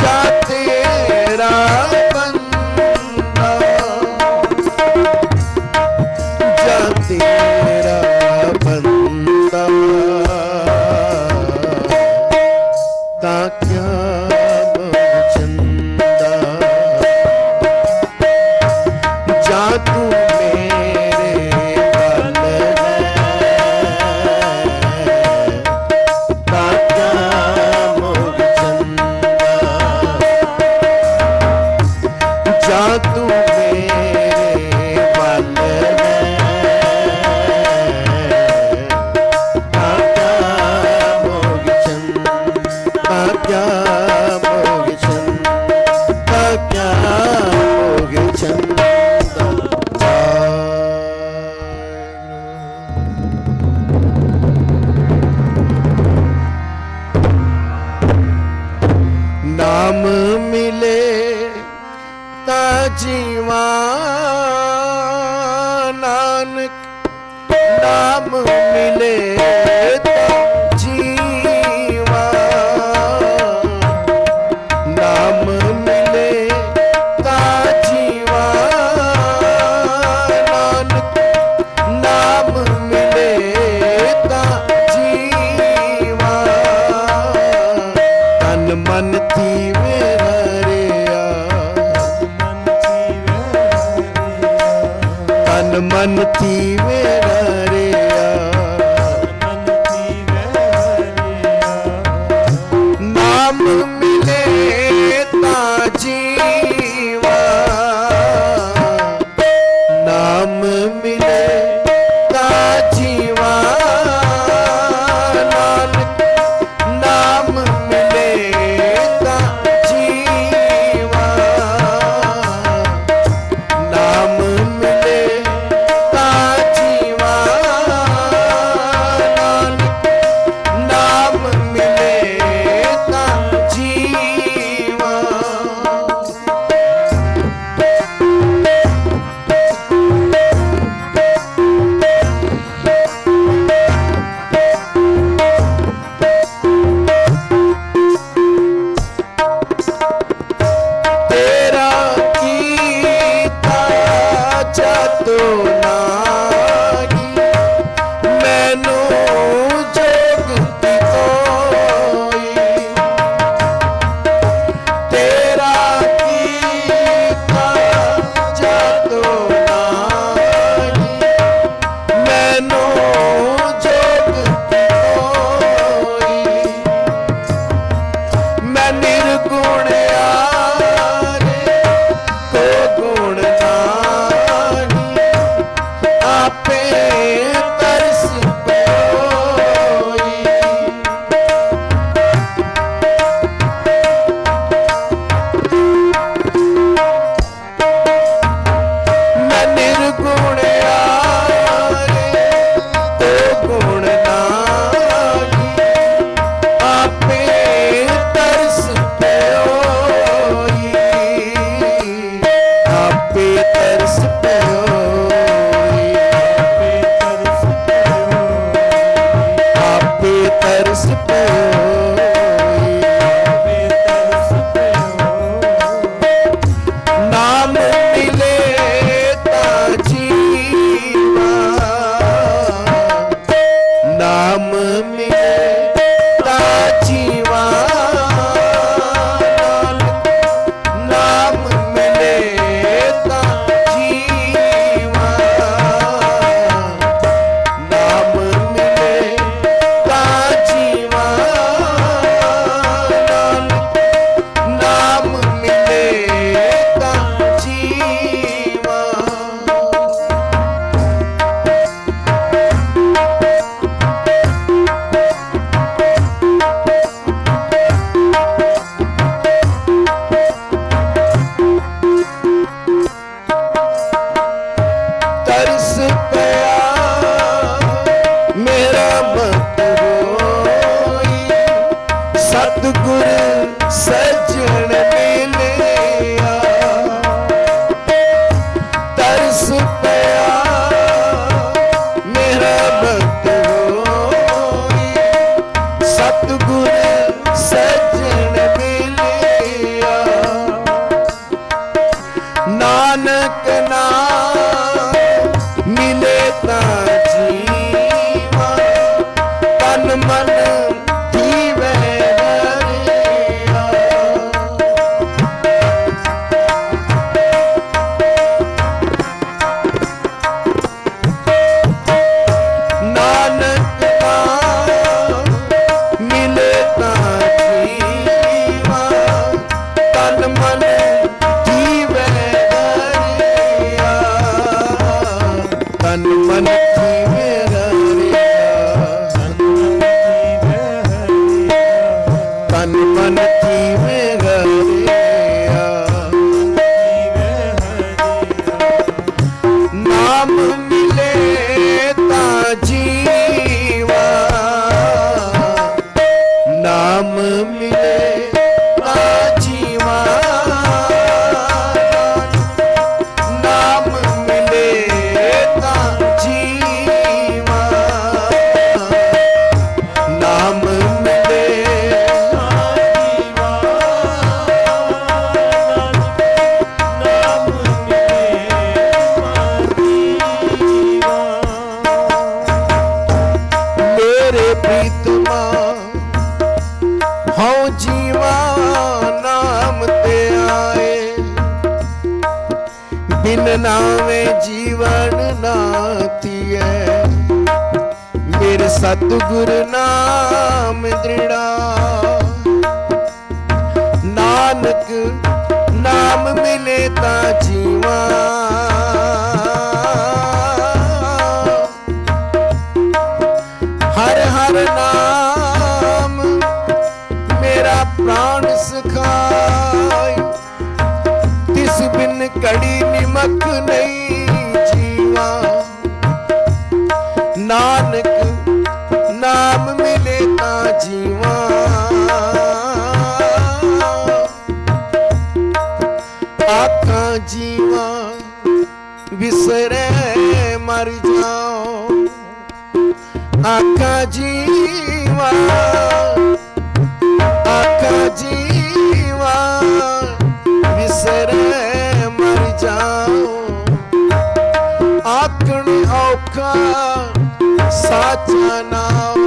जा तेरा बंदा जा तेरा बंदा ताक्या मोग चंदा जा तू मेरे वल ताक्या मोग चंदा जा तू मेरे वल क्या मोग चंदा क्या मोग चंदा नाम मिले ता जीवा नानक नाम मिले ता जीवा नाम मिले ता जीवा नानक नाम मिले ता जीवा तन मन थीवे हरिया तन मन थीवे हरिया नाम मिले ता जीवा नाम मिले ता जीवा नानक नाम मिले ता जीवा नाम मिले ता जीवा नानक नाम मिले ता जीवा तेरा कीता जातो नागी मैनू जोगती कोई तेरा कीता जातो नागी मैनू जोगती कोई मैं निर्गुण आरे को गुण नानी आपे तरस पयोई ਨਾਮ ਮਿਲੇ ਤਾ ਜੀਵਾ ਨਾਮ ਮਿਲੇ ਤਾ ਜੀਵਾ ਨਾਮ ਮਿਲੇ ਤਾ ਜੀਵਾ ਨਾਮ ਮਿਲੇ ਤਾ ਜੀਵਾ ਤਰਸ ਪਿਆ ਮੇਰਾ ਮਤ ਹੋਈ ਸਤਿਗੁਰ ਸੱਜਣ ਮਿਲਿਆ ਤਰਸ ਪਿਆ ਮੇਰਾ ਮਤ ਹੋਈ ਸਤਿਗੁਰ ਸੱਜਣ ਮਿਲਿਆ ਨਾਨਕ ਨਾਮ ਮਿਲੇ ਤਾ ਜੀਵਾ ਤਨ ਮਨ ਜੀਵੇ ਹਰਿਆ ਨਾਨਕ ਨਾਮ ਮਿਲੇ ਤਾ ਜੀਵਾ ਤਨ ਮਨ ਜੀਵੇ ਹਰਿਆ ਤਨ ਮਨ ਜੀਵੇ ਹਰਿਆ ਤਨ ਮਨ ਜੀਵੇ ਹਰਿਆ ਨਾਮ ਮਿਲੇ ਤਾ ਜੀਵਾ ਨਾਮ ਮਿਲੇ ਤਾ ਜੀਵਾ ਨਾਮ ਮਿਲੇ ਤਾ ਜੀਵਾ ਨਾਮ ਮਿਲੇ ਮੇਰੇ ਪ੍ਰੀਤਮਾ ਹਉ ਜੀਵਾ ਨਾਮ ਤੇ ਆਏ ਬਿਨ ਨਾਵੇਂ ਜੀਵਨ ਨਾ ਥੀਐ ਮੇਰੇ ਸਤਿਗੁਰ ਨਾਮ ਦ੍ਰਿੜਾ ਨਾਨਕ ਨਾਮ ਮਿਲੇ ਤਾ ਜੀਵਾ ਹਰ ਹਰ ਨਾਮ ਮੇਰਾ ਪ੍ਰਾਣ ਸਖਾਈ ਤਿਸ ਬਿਨ ਕੜੀ ਨਿਮਕ ਨਹੀਂ ਜੀਵਾ ਨਾਨਕ ਨਾਮ ਮਿਲੇ ਤਾ ਜੀਵਾ ਆਖਾਂ ਜੀਵਾ ਵਿਸਰੇ ਮਰ ਜਾਓ ਆਖਾਂ ਜੀਵਾ ਆਖਾਂ ਜੀਵਾ ਵਿਸਰੇ ਮਰ ਜਾਓ ਆਖਣ ਔਖਾ ਸਾਚਾ ਨਾਮ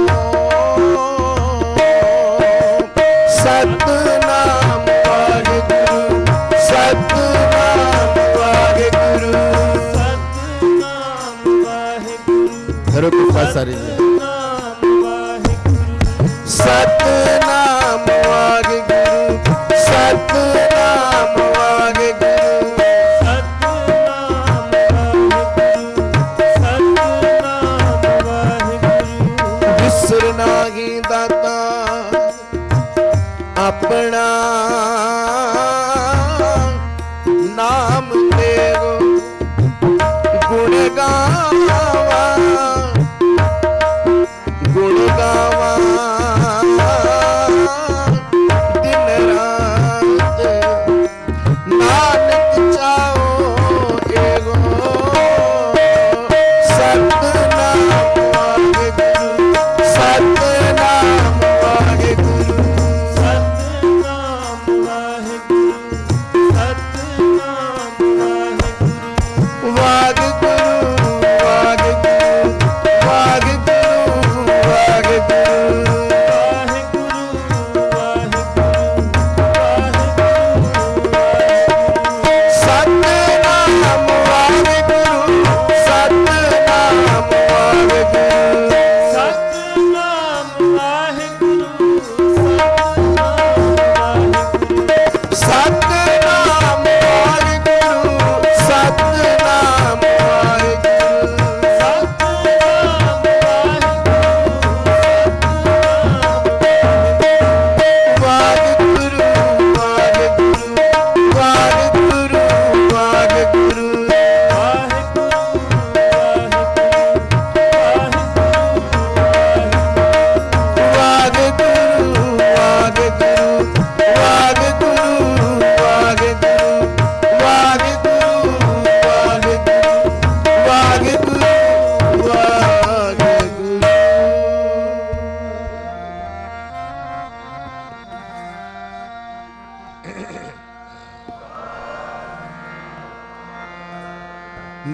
ਸਤਿਨਾਮ ਵਾਹਿਗੁਰੂ ਸਤਿਨਾਮ ਵਾਹਿਗੁਰੂ ਸਤਿਨਾਮ ਵਾਹਿਗੁਰੂ ਕਰੋ ਕਿਰਪਾ ਸਾਰੀ ਜੀ ਸਤਿਨਾਮ ਵਾਹਿਗੁਰੂ ਸਤਿਨਾਮ ਵਾਹਿਗੁਰੂ ਸਤਿਨਾਮ ਵਾਹਿਗੁਰੂ ਵਿਸਰ ਨਾਹੀ ਦਾਤਾ ਆਪਣਾ ਨਾਮ ਤੇਰੋ ਗੁਣ ਗਾਵਾ ਗੁਣ ਗਾਵਾ ਦਿਨ ਰਾਤ ਨਾਨਕ ਚਾਓ ਏਗੋ ਸਤਿਨਾਮ ਵਾਹਿਗੁਰੂ ਸਤਿਨਾਮ ਵਾਹਿਗੁਰੂ ਸਤਿਨਾਮ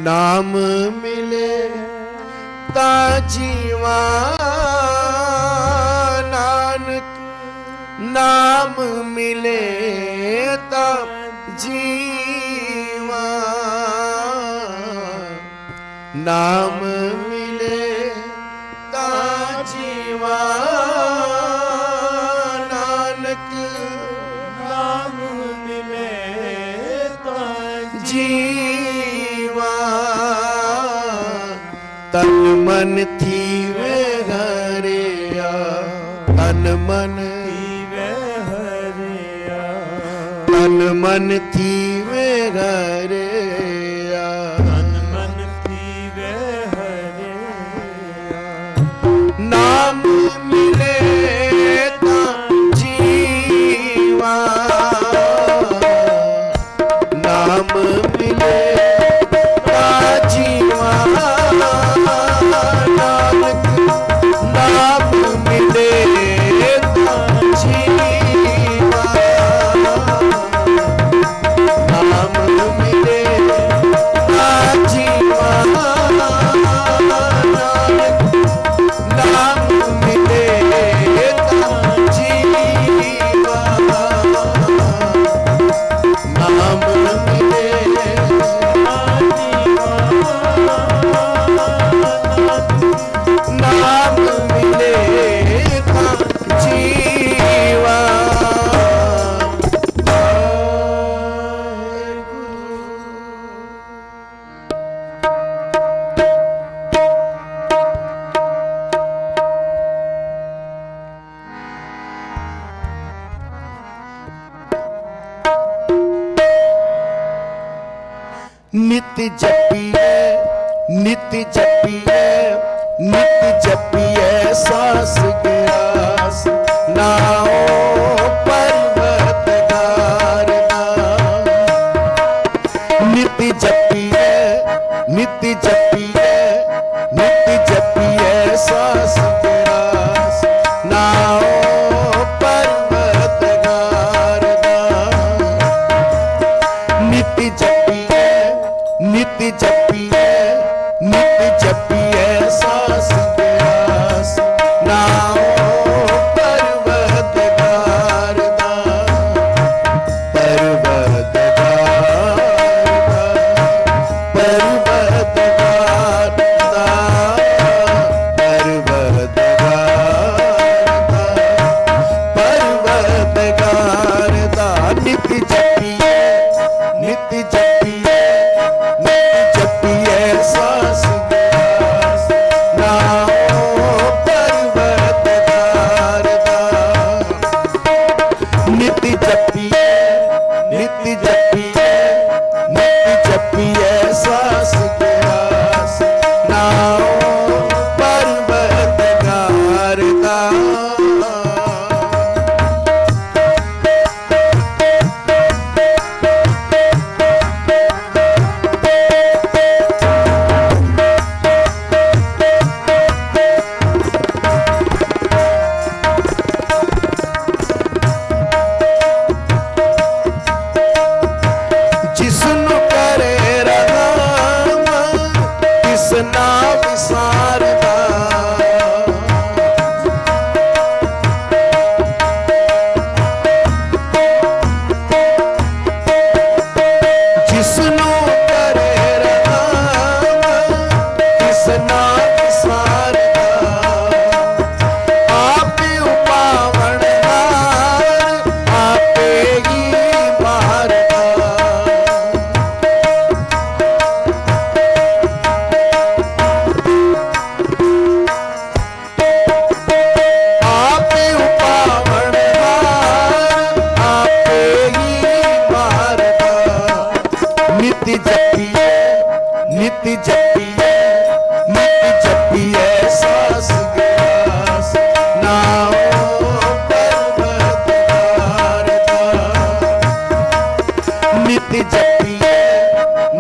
नाम मिले ता जीवा नानक नाम मिले ता जीवा नाम मिले ता जीवा नानक नाम मिले ता जीवा तन मन थी वे हरिया तन मन तन मन थी वे हरिया तन मन थी वे हरिया नाम मिले ता जीवा नाम मिले ता जीवा नानक नाम मिले ता जीवा नाम मिले ता जीवा नानक नाम मिले ता जीवा नाम मिले नाम मिले ता जीवा नित जपिए नित जपिए नित जपिए सास गिरास नाओ पर्वतगार नित जपिए नित जपिए नित जपिए सास गिरास नाओ पर्वतगार नित जपिए नित जपिए नित जपिए सास गिरास नाओ पर्वतगार नित जपिए नित जपिए नित जपिए सास गिरास नाओ पर्वतगार नित जपिए नित जपिए नित जपिए सास गिरास नाओ पर्वतगार जिसनु करे राम तिसना विसारदा जिसनु करे राम तिसना विसारदा आपे उपावनहार आपे ही मारदा आपे उपावनहार आपे ही मारदा नित जपिए नित जपिए नित जपिए सास गिरास नाओ पर्वतगार नित जपिए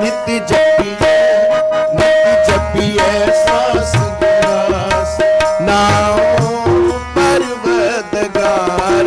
नित जपिए नित जपिए सास गिरास नाओ पर्वतगार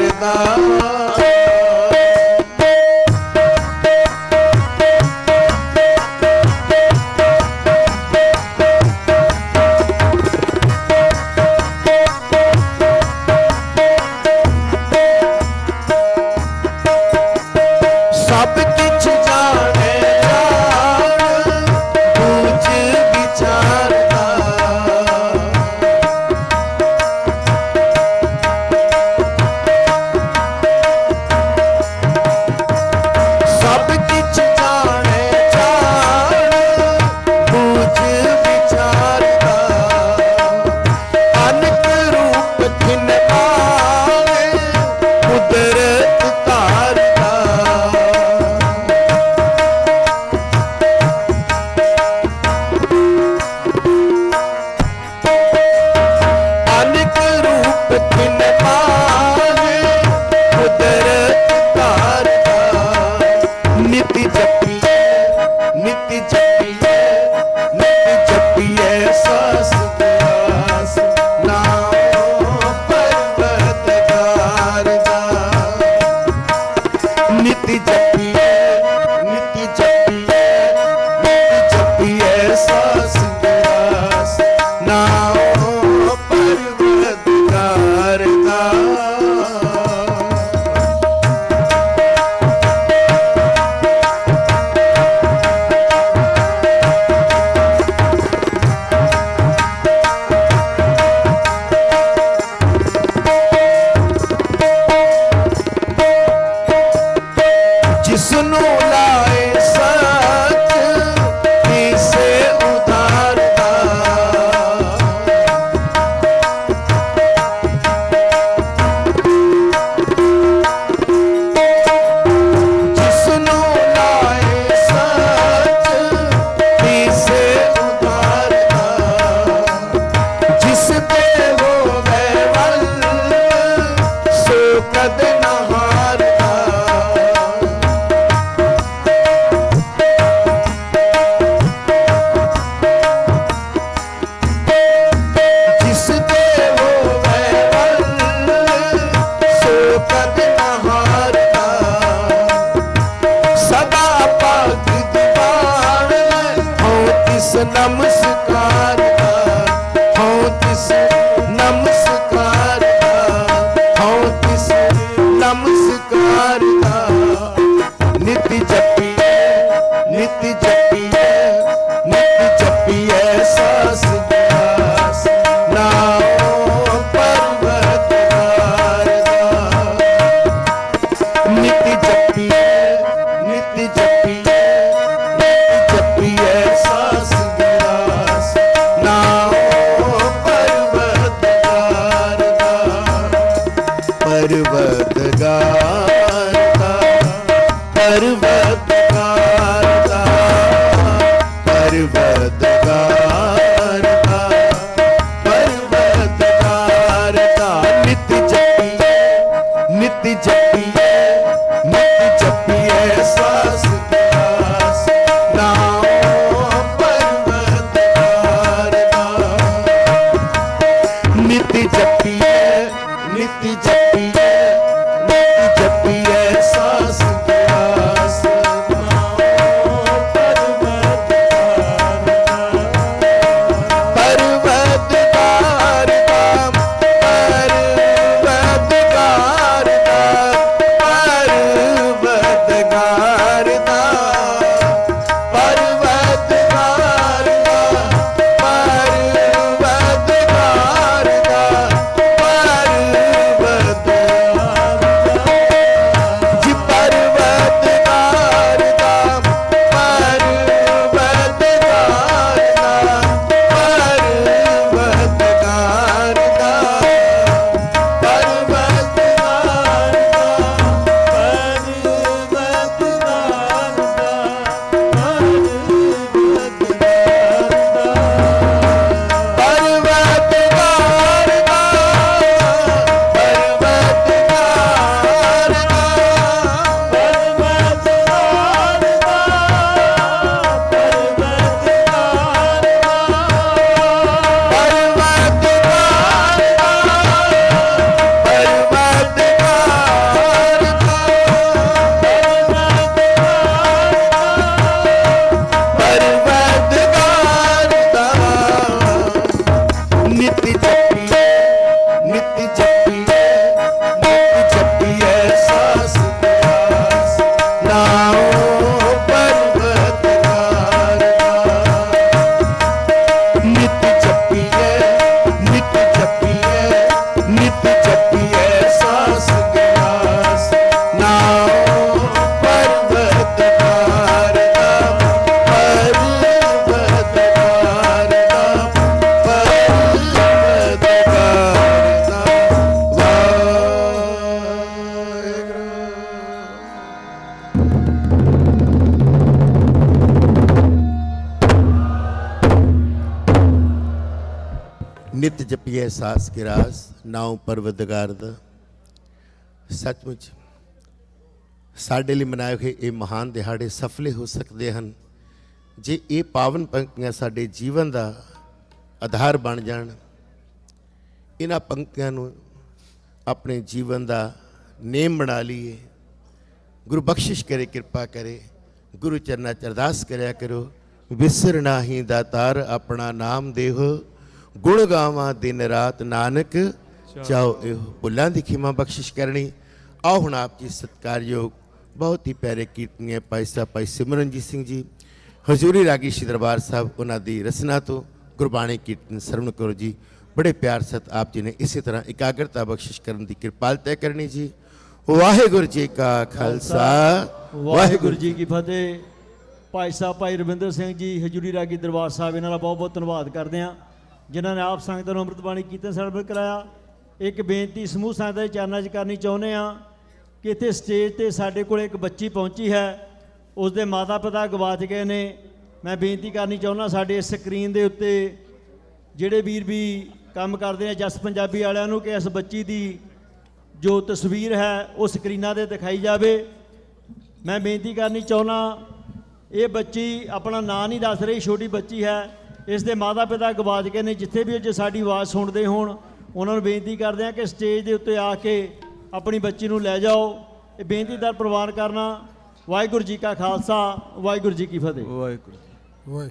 रूप किन पावे कुदरत कारता निति जपिए निति जपिए निति जपिए सास व्यास नाम परवतगार दा निति जपिए निति जपिए निति जपिए सास व्यास नाम परवतगार दा जिसनु लाए सच तिसे उधारता जिसनु लाए सच तिसे उधारता जिस ते वो वैवल सो कद न हारता जिस ते वो वैवल सो कद न हारता सदा पाक दीवान हो तिस नमस्कार हो तिस नमस्कार हो तिस नमस्कार निति जपिए निति जपिए निति जपिए सास व्यास नाम परवतगार दा निति जपिए निति जपिए निति जपिए सास व्यास नाम परवतगार दा परवतगार दा परवतगार दा परवतगार दा परवतगार दा निति जपिए निति जपिए निति जपिए सास व्यास नाम परवतगार दा निति जपिए निति जपिए निति जपिए सास व्यास नाम परवतगार परवतगार दा परवतगार दा परवतगार दा परवतगार दा परवतगार दा परवतगार ਟੁੱਟੀ ਸਾਸ ਕੀ ਰਾਸ ਨਾਉ ਪਰਵਦਗਾਰ ਦਾ। ਸੱਚਮੁੱਚ ਸਾਡੇ ਲਈ ਮਨਾਏ ਹੋਏ ਇਹ ਮਹਾਨ ਦਿਹਾੜੇ ਸਫਲੇ ਹੋ ਸਕਦੇ ਹਨ ਜੇ ਇਹ ਪਾਵਨ ਪੰਕਤੀਆਂ ਸਾਡੇ ਜੀਵਨ ਦਾ ਆਧਾਰ ਬਣ ਜਾਣ। ਇਹਨਾਂ ਪੰਕਤੀਆਂ ਨੂੰ ਆਪਣੇ ਜੀਵਨ ਦਾ ਨੇਮ ਬਣਾ ਲਈਏ। ਗੁਰੂ ਬਖਸ਼ਿਸ਼ ਕਰੇ, ਕਿਰਪਾ ਕਰੇ। ਗੁਰੂ ਚਰਨਾਂ 'ਚ ਅਰਦਾਸ ਕਰਿਆ ਕਰੋ, ਵਿਸਰ ਨਾਹੀਂ ਦਾਤਾਰ ਆਪਣਾ ਨਾਮ ਦੇਹੋ, ਗੁਣ ਗਾਵਾਂ ਦਿਨ ਰਾਤ ਨਾਨਕ ਚਾਹੋ ਇਹੋ। ਭੁੱਲਾਂ ਦੀ ਖਿਮਾ ਬਖਸ਼ਿਸ਼ ਕਰਨੀ। ਆਓ ਹੁਣ ਆਪ ਜੀ ਸਤਿਕਾਰਯੋਗ ਬਹੁਤ ਹੀ ਪਿਆਰੇ ਕੀਰਤਨੀਏ ਭਾਈ ਸਾਹਿਬ ਭਾਈ ਸਿਮਰਨਜੀਤ ਸਿੰਘ ਜੀ ਹਜ਼ੂਰੀ ਰਾਗੀ ਸ਼੍ਰੀ ਦਰਬਾਰ ਸਾਹਿਬ ਉਹਨਾਂ ਦੀ ਰਚਨਾ ਤੋਂ ਗੁਰਬਾਣੀ ਕੀਰਤਨ ਸਰਵਣ ਕਰੋ ਜੀ। ਬੜੇ ਪਿਆਰ ਸਤ ਆਪ ਜੀ ਨੇ ਇਸੇ ਤਰ੍ਹਾਂ ਇਕਾਗਰਤਾ ਬਖਸ਼ਿਸ਼ ਕਰਨ ਦੀ ਕਿਰਪਾਲਤਾ ਕਰਨੀ ਜੀ। ਵਾਹਿਗੁਰੂ ਜੀ ਕਾ ਖਾਲਸਾ, ਵਾਹਿਗੁਰੂ ਜੀ ਕੀ ਫਤਿਹ। ਭਾਈ ਸਾਹਿਬ ਭਾਈ ਰਵਿੰਦਰ ਸਿੰਘ ਜੀ ਹਜ਼ੂਰੀ ਰਾਗੀ ਦਰਬਾਰ ਸਾਹਿਬ, ਇਹਨਾਂ ਦਾ ਬਹੁਤ ਬਹੁਤ ਧੰਨਵਾਦ ਕਰਦੇ ਹਾਂ ਜਿਨ੍ਹਾਂ ਨੇ ਆਪ ਸੰਗਤ ਨੂੰ ਅੰਮ੍ਰਿਤ ਬਾਣੀ ਕੀਰਤਨ ਸਰਵਣ ਕਰਾਇਆ। ਇੱਕ ਬੇਨਤੀ ਸਮੂਹ ਸੰਗਤ ਦੇ ਚਰਨਾਂ 'ਚ ਕਰਨੀ ਚਾਹੁੰਦੇ ਹਾਂ ਕਿ ਇੱਥੇ ਸਟੇਜ 'ਤੇ ਸਾਡੇ ਕੋਲ ਇੱਕ ਬੱਚੀ ਪਹੁੰਚੀ ਹੈ, ਉਸ ਦੇ ਮਾਤਾ ਪਿਤਾ ਗਵਾਚ ਗਏ ਨੇ। ਮੈਂ ਬੇਨਤੀ ਕਰਨੀ ਚਾਹੁੰਦਾ ਸਾਡੇ ਇਸ ਸਕਰੀਨ ਦੇ ਉੱਤੇ ਜਿਹੜੇ ਵੀਰ ਵੀ ਕੰਮ ਕਰਦੇ ਨੇ ਜਸ ਪੰਜਾਬੀ ਵਾਲਿਆਂ ਨੂੰ ਕਿ ਇਸ ਬੱਚੀ ਦੀ ਜੋ ਤਸਵੀਰ ਹੈ ਉਹ ਸਕਰੀਨਾਂ 'ਤੇ ਦਿਖਾਈ ਜਾਵੇ। ਮੈਂ ਬੇਨਤੀ ਕਰਨੀ ਚਾਹੁੰਦਾ, ਇਹ ਬੱਚੀ ਆਪਣਾ ਨਾਂ ਨਹੀਂ ਦੱਸ ਰਹੀ, ਛੋਟੀ ਬੱਚੀ ਹੈ, ਇਸ ਦੇ ਮਾਤਾ ਪਿਤਾ ਗਵਾਚ ਗਏ ਨੇ। ਜਿੱਥੇ ਵੀ ਜੇ ਸਾਡੀ ਆਵਾਜ਼ ਸੁਣਦੇ ਹੋਣ ਉਹਨਾਂ ਨੂੰ ਬੇਨਤੀ ਕਰਦੇ ਹਾਂ ਕਿ ਸਟੇਜ ਦੇ ਉੱਤੇ ਆ ਕੇ ਆਪਣੀ ਬੱਚੀ ਨੂੰ ਲੈ ਜਾਓ। ਇਹ ਬੇਨਤੀ ਦਰ ਪ੍ਰਵਾਨ ਕਰਨਾ। ਵਾਹਿਗੁਰੂ ਜੀ ਕਾ ਖਾਲਸਾ, ਵਾਹਿਗੁਰੂ ਜੀ ਕੀ ਫਤਿਹ। ਵਾਹਿਗੁਰੂ ਵਾਹਿਗੁਰੂ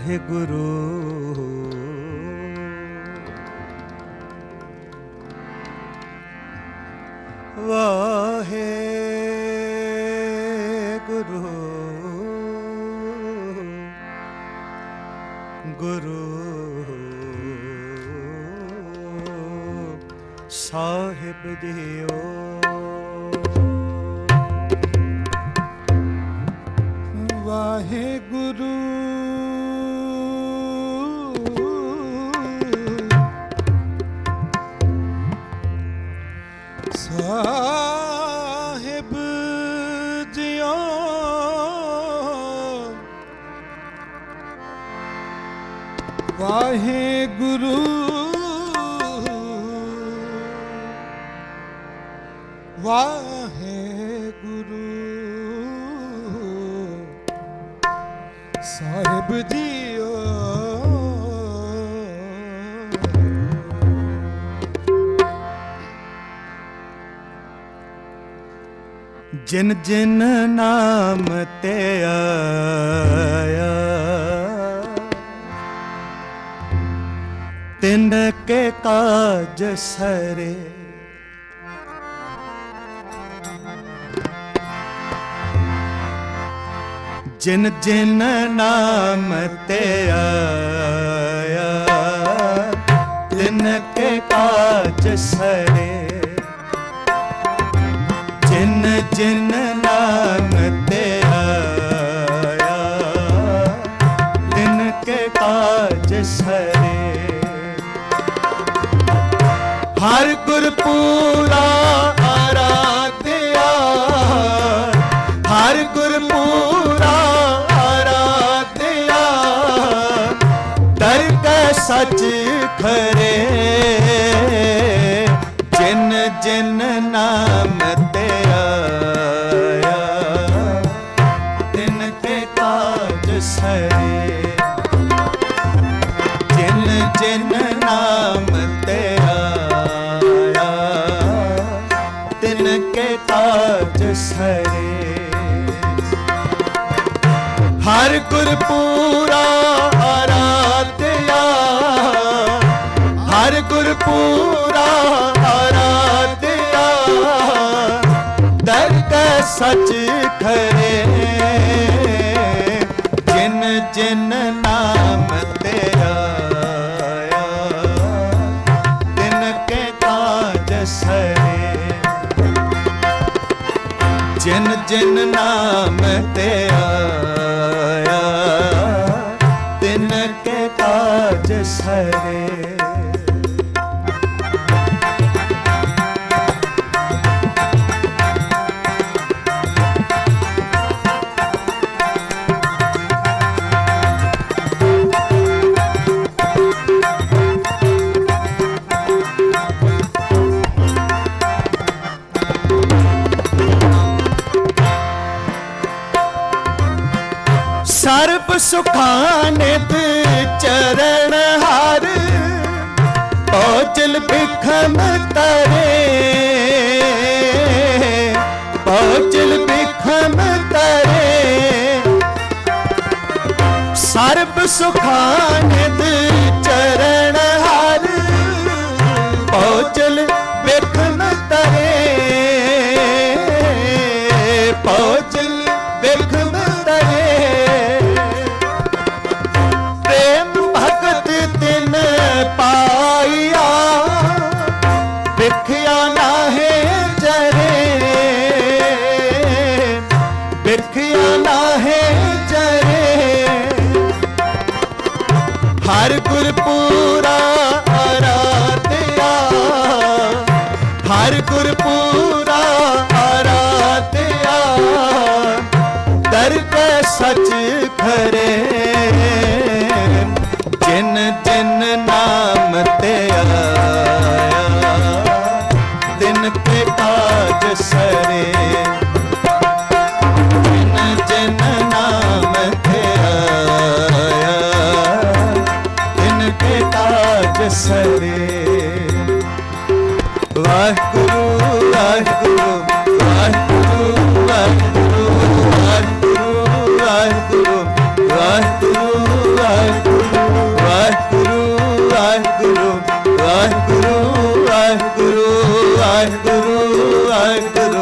ਵਾਹਿਗੁਰੂ। ਵਾਹਿਗੁਰੂ ਵਾਹਿਗੁਰੂ ਗੁਰੂ ਸਾਹਿਬ ਜੀਓ। ਵਾਹਿਗੁਰੂ ਸਾਹਿਬ ਜੀਓ। ਵਾਹਿਗੁਰੂ ਵਾਹਿਗੁਰੂ ਸਾਹਿਬ ਜੀਓ। ਜਿਨ ਜਿਨ ਨਾਮ ਤੇ ਆਇਆ ਤਿਨ ਕੇ ਕਾਜ ਸਰੇ। ਜਿਨ ਜਿਨ ਨਾਮ ਤੇ ਆਇਆ ਤਿਨ ਕੇ ਕਾਜ ਸਰੇ। ਜਿਨ ਜਿਨ ਨਾਮ ਤੇ ਆਇਆ ਤਿਨ ਕੇ ਕਾਜ ਸਰੇ। ਹਰ ਗੁਰ ਪੂਰਾ ਆਰਾਧਿਆ, ਹਰ ਗੁਰ ਪੂਰਾ ਆਰਾਧਿਆ, ਦਰ ਕੈ ਸੱਚ ਖਰੇ। ਜਿਨ ਜਿਨ ਨਾਮ ਤੇ ਆਇਆ ਤਿਨ ਕੇ ਕਾਜ ਸਰੇ। ਜਿਨ ਜਿਨ ਨਾਮ ਤੇ ਆਇਆ ਤਿਨ ਕੇ ਕਾਜ ਸਰੇ। ਹਰ ਗੁਰਪੂਰਾ ਆਰਾਧਿਆ, ਹਰ ਗੁਰਪੂਰਾ ਆਰਾਧਿਆ, ਦਰ ਕੈ ਸਚ ਖਰੇ, ਜਿਨ ਜਿਨ ਨਾਮ ਤੇਰਾ ਤਿਨ ਕੇ ਕਾਜ ਸਰੇ, ਜਿਨ ਜਿਨ ਨਾਮ ਤੇ ਆਇਆ ਤਿਨ ਕੇ ਕਾਜ ਸਰੇ। ਸਰਬ ਸੁਖਾਂ ਨਿਤ ਚਰਨ ਹਾਰ, ਪਹੁੰਚਲ ਬਿਖਮ ਤਰੇ, ਪਹੁੰਚਲ ਬਿਖਮ ਤਰੇ, ਸਰਬ ਸੁਖਾਂ ਨਿਤ ਚਰਨ ਹਾਰ, ਪਹੁੰਚਲ ਬਿਖਮ ਤਰੇ, ਪਹੁੰਚਲ ਬਿਖਮ ਤਰੇ, ਪਾਈਆ ਵਿਖਿਆ ਨਾਹੇ ਜਰੇ, ਵਿਖਿਆ ਨਾਹੇ ਜਰੇ, ਹਰ ਗੁਰਪੂਰਾ ਆਰਾਧਿਆ, ਹਰ ਗੁਰਪੂਰਾ ਆਰਾਧਿਆ, ਦਰ ਕੈ ਸਚ ਖਰੇ, ਜਿਨ ਜਿਨ ਨਾਮ ਤੇ ਆਇਆ ਤਿਨ ਕੇ ਕਾਜ ਸਰੇ, ਜਿਨ ਜਿਨ ਨਾਮ ਤੇ ਆਇਆ ਤਿਨ ਕੇ ਕਾਜ ਸਰੇ। ਵਾਹਿਗੁਰੂ ਵਾਹਿਗੁਰੂ ਵਾਹਿਗੁਰੂ ਵਾਹਿਗੁਰੂ ਵਾਹਿਗੁਰੂ ਵਾਹਿਗੁਰੂ ਵਾਹਿਗੁਰੂ ਵਾਹਿਗੁਰੂ ਵਾਹਿਗੁਰੂ ਵਾਹਿਗੁਰੂ ਵਾਹਿਗੁਰੂ ਵਾਹਿਗੁਰੂ ਵਾਹਿਗੁਰੂ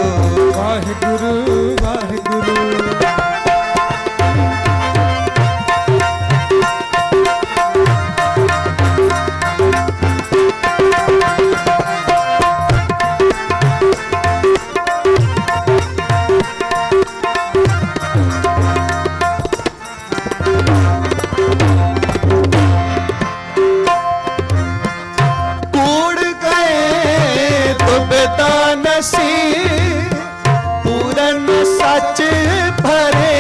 ਵਾਹਿਗੁਰੂ ਵਾਹਿਗੁਰੂ। ਪੂਰਨ ਸੱਚ ਭਰੇ,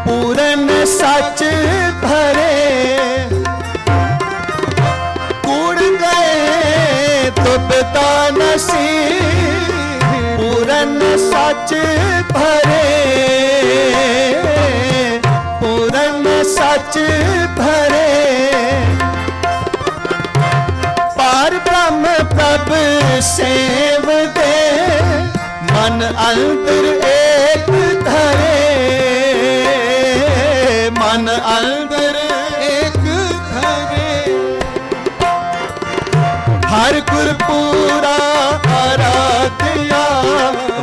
ਪੂਰਨ ਸੱਚ ਭਰੇ, ਕੂੜ ਗਏ ਤੁਬਤਾ ਨਸੀ, ਪੂਰਨ ਸੱਚ ਭਰੇ, ਪੂਰਨ ਸੱਚ ਭਰੇ, ਪਾਰ ਬ੍ਰਹਮ ਪ੍ਰਭ ਸੇਵਦੇ, ਮਨ ਅੰਤਰ ਏਕ ਧਰੇ, ਮਨ ਅੰਤਰ ਏਕ ਧਰੇ, ਹਰ ਗੁਰਪੂਰਾ ਆਰਾਧਿਆ,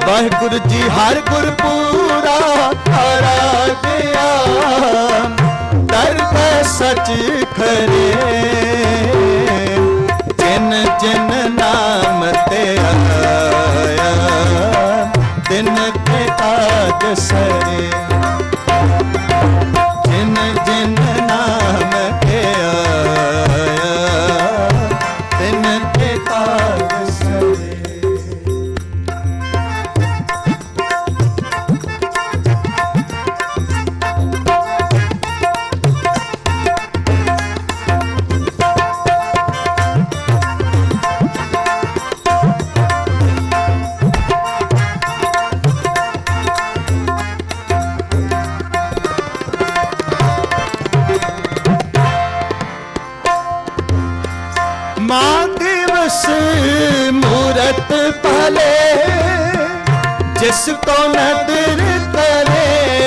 ਵਾਹਿਗੁਰੂ ਜੀ ਹਰ ਗੁਰਪੂਰਾ ਆਰਾਧਿਆ, ਦਰ ਕੈ ਸਚ ਖਰੇ, ਜਿਨ ਜਿਨ ਨਾਮ ਤੇ ਆਇਆ ਤਿਨ ਕੇ ਕਾਜ ਸਰੇ, ਜਿਨ ਜਿਨ ਨਾਮ ਤੇ ਆਇਆ ਤਿਨ ਕੇ ਕਾਜ ਸਰੇ। माँ दिवस मूरत भले, जिसको नदर करे,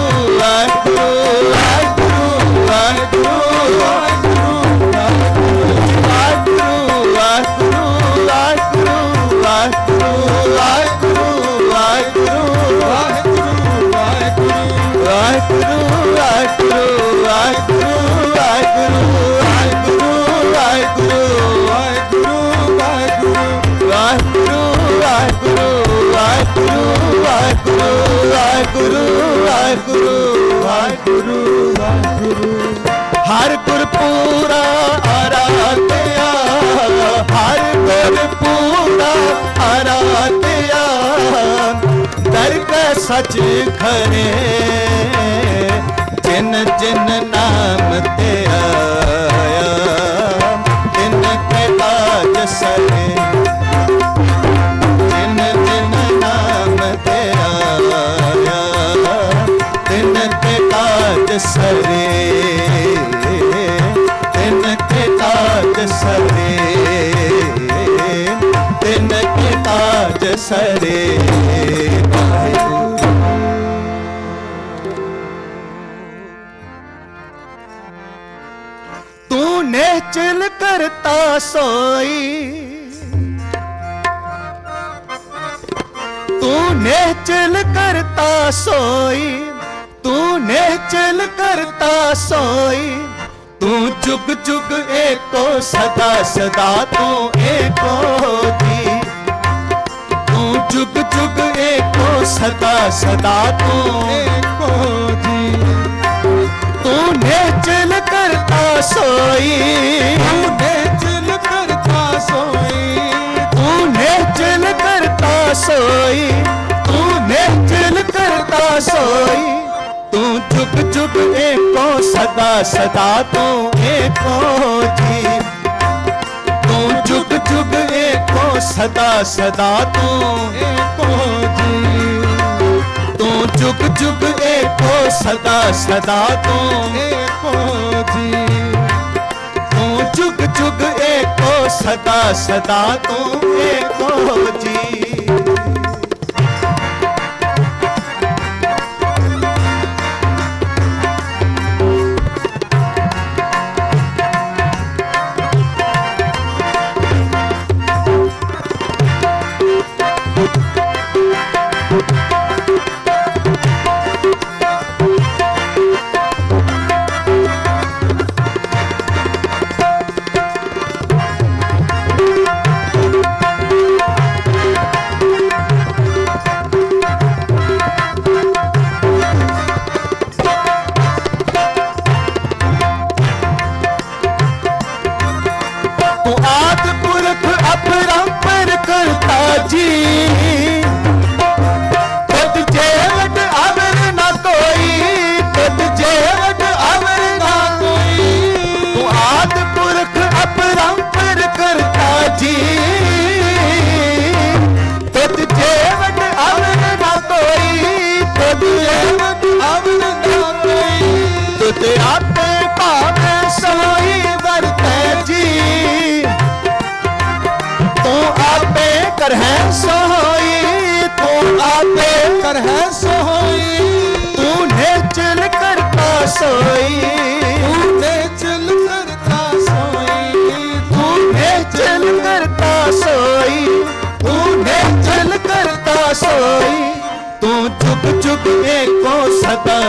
ਵਾਹਿਗੁਰੂ ਵਾਹਿਗੁਰੂ ਵਾਹਿਗੁਰੂ ਵਾਹਿਗੁਰੂ ਵਾਹਿਗੁਰੂ ਵਾਹਿਗੁਰੂ ਵਾਹਿਗੁਰੂ ਵਾਹਿਗੁਰੂ ਵਾਹਿਗੁਰੂ ਵਾਹਿਗੁਰੂ ਵਾਹਿਗੁਰੂ ਵਾਹਿਗੁਰੂ ਵਾਹਿਗੁਰੂ ਵਾਹਿਗੁਰੂ ਵਾਹਿਗੁਰੂ ਹਰ ਗੁਰਪੂਰਾ ਆਰਾਧਿਆ ਹਰ ਗੁਰਪੂਰਾ ਆਰਾਧਿਆ ਦਰਗਾਹ ਸੱਚ ਖਰੇ ਜਿਨ ਜਿਨ ਨਾਮ ਤੇ ਆਇਆ ਤਿਨ ਕੇ ਬਾਜ ਸਰੇ ਜਿਨ ਜਿਨ ਨਾਮ ਤੇ ਆਇਆ ਤਿਨ ਕੇ ਬਾਜ ਸਰੇ ਤਿਨ ਕੇ ਤਾਜ ਸਰੇ ਤਿਨ ਕੇ ਤਾਜ ਸਰੇ तूने चल करता सोई तूने चल करता सोई तूने चल करता सोई तू जुग जुग एको सदा सदा तू एको जी तू जुग जुग एको सदा सदा तू एको जी तूने चल करता सोई तूने चल करता सोई तूने चल करता सोई तूने चल करता सोई तू जुग जुग एको सदा सदा तू एको जी तू जुग जुग एको सदा सदा तू एको जी तू जुग जुग एको सदा सदा तू एको जी तू जुग जुग एको सदा सदा तू एको जी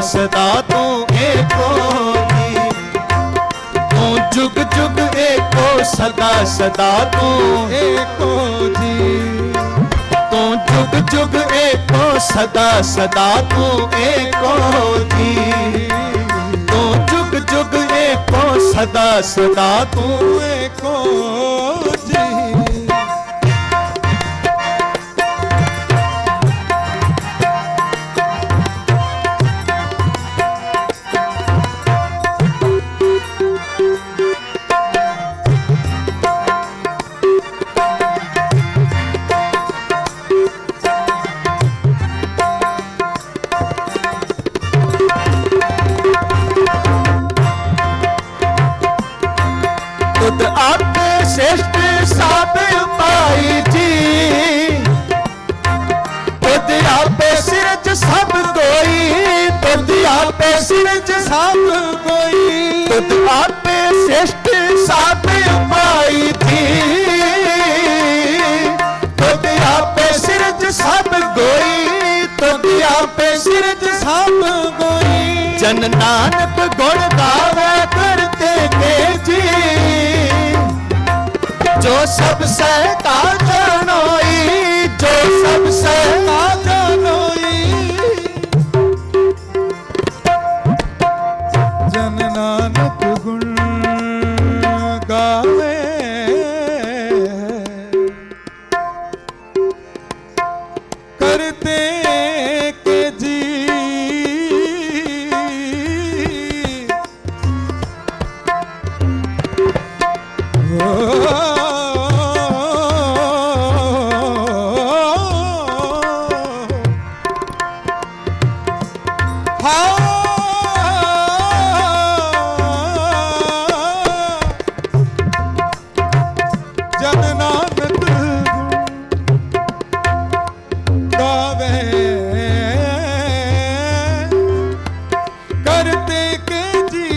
सदा तू एको जी तू जुग जुग एको सदा सदा तू एको जी तू जुग जुग एको सदा सदा तू एको जी तू जुग जुग एको सदा सदा तू एको जी आपे श्रेष्ठ साप पाई थी तुद आपे सिरज सब गोई तुद आपे सिरज सब गोई जन नानक गुण गावे करते के जी, जो सब सहता जानोई, जो सब सहता जानोई। जन नानक गुण गावे करते के जी, जन नानक गावे करते के जी,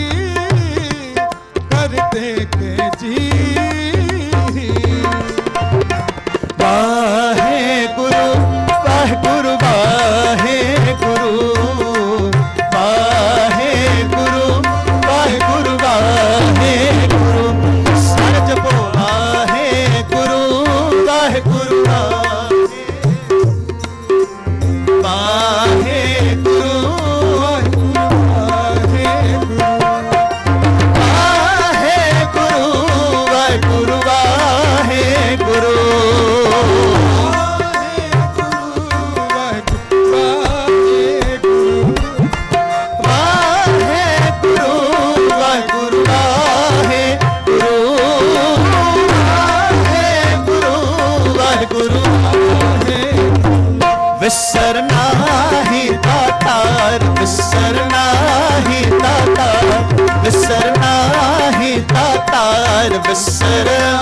करते के जी। वाहे गुरु वाहे गुरु वाहे गुरु, वाहे गुरु वाहे गुरु वाहे गुरु, सारा जपो वाहे गुरु वाहे गुरु वाहे गुरु वाहे गुरु, वाहे गुरु वाहे गुरु वाहे गुरु, विसरना ही दातार, विसरना ही दातार, विसरना ही दातार, विसरना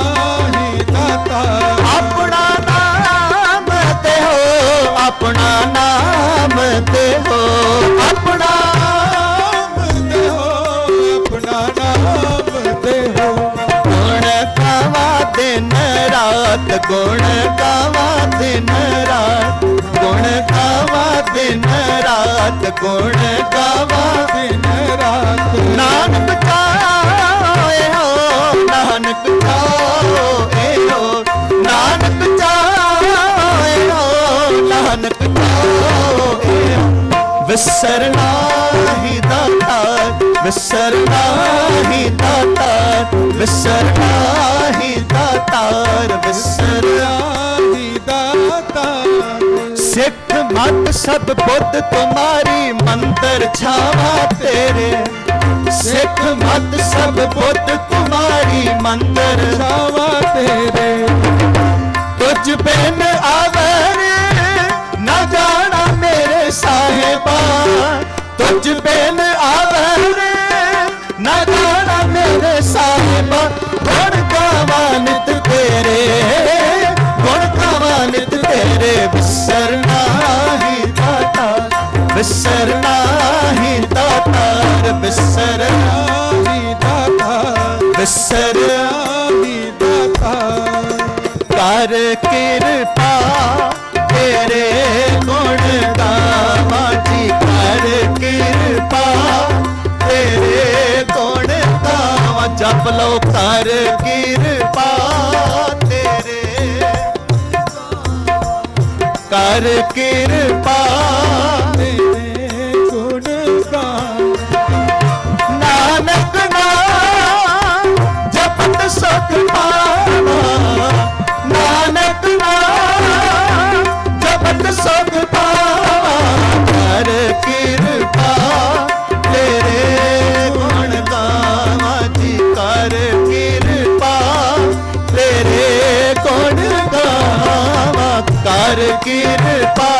ही दातार। अपना नाम ते हो, अपना नाम ते हो, अपना नाम ते हो, अपना नाम ते हो। गुण गावा दिन रात, गुण गावा दिन रात, गुण गावा दिन रात, गुण गावा दिन रात। नानक चाहे हो, नानक चाहे हो, नानक चाहे हो, नानक चाहे हो। विसरना ही दातार, विसरना ही दातार, विसरना ही दातार, विसरना ही दातार। सिख मत सब बुद्ध तुम्हारी मंदिर छावा तेरे, सिख मत सब बुद्ध तुम्हारी मंदिर छावा तेरे। तुझ बिन आवर न जाना मेरे साहिबा, तुझ बिन आवर न जाना मेरे साहिबा। गुण गावा नित तेरे, गुण गावा नित तेरे। विसरना ही दातार, विसरना ही दातार, विसरना ही दातार, विसरना ही दातार। कर कृपा तेरे गुण गावा जी, कर कृपा तेरे गुण गावा। जप लो कर कृपा तेरे, कर कृपा तेरे गुण गावा। नानक नाम जपत सुख पावा, नानक नाम जपत सुख पावा। कर कृपा तेरे गुण गावा जी, कर कृपा तेरे गुण गावा। कर कृपा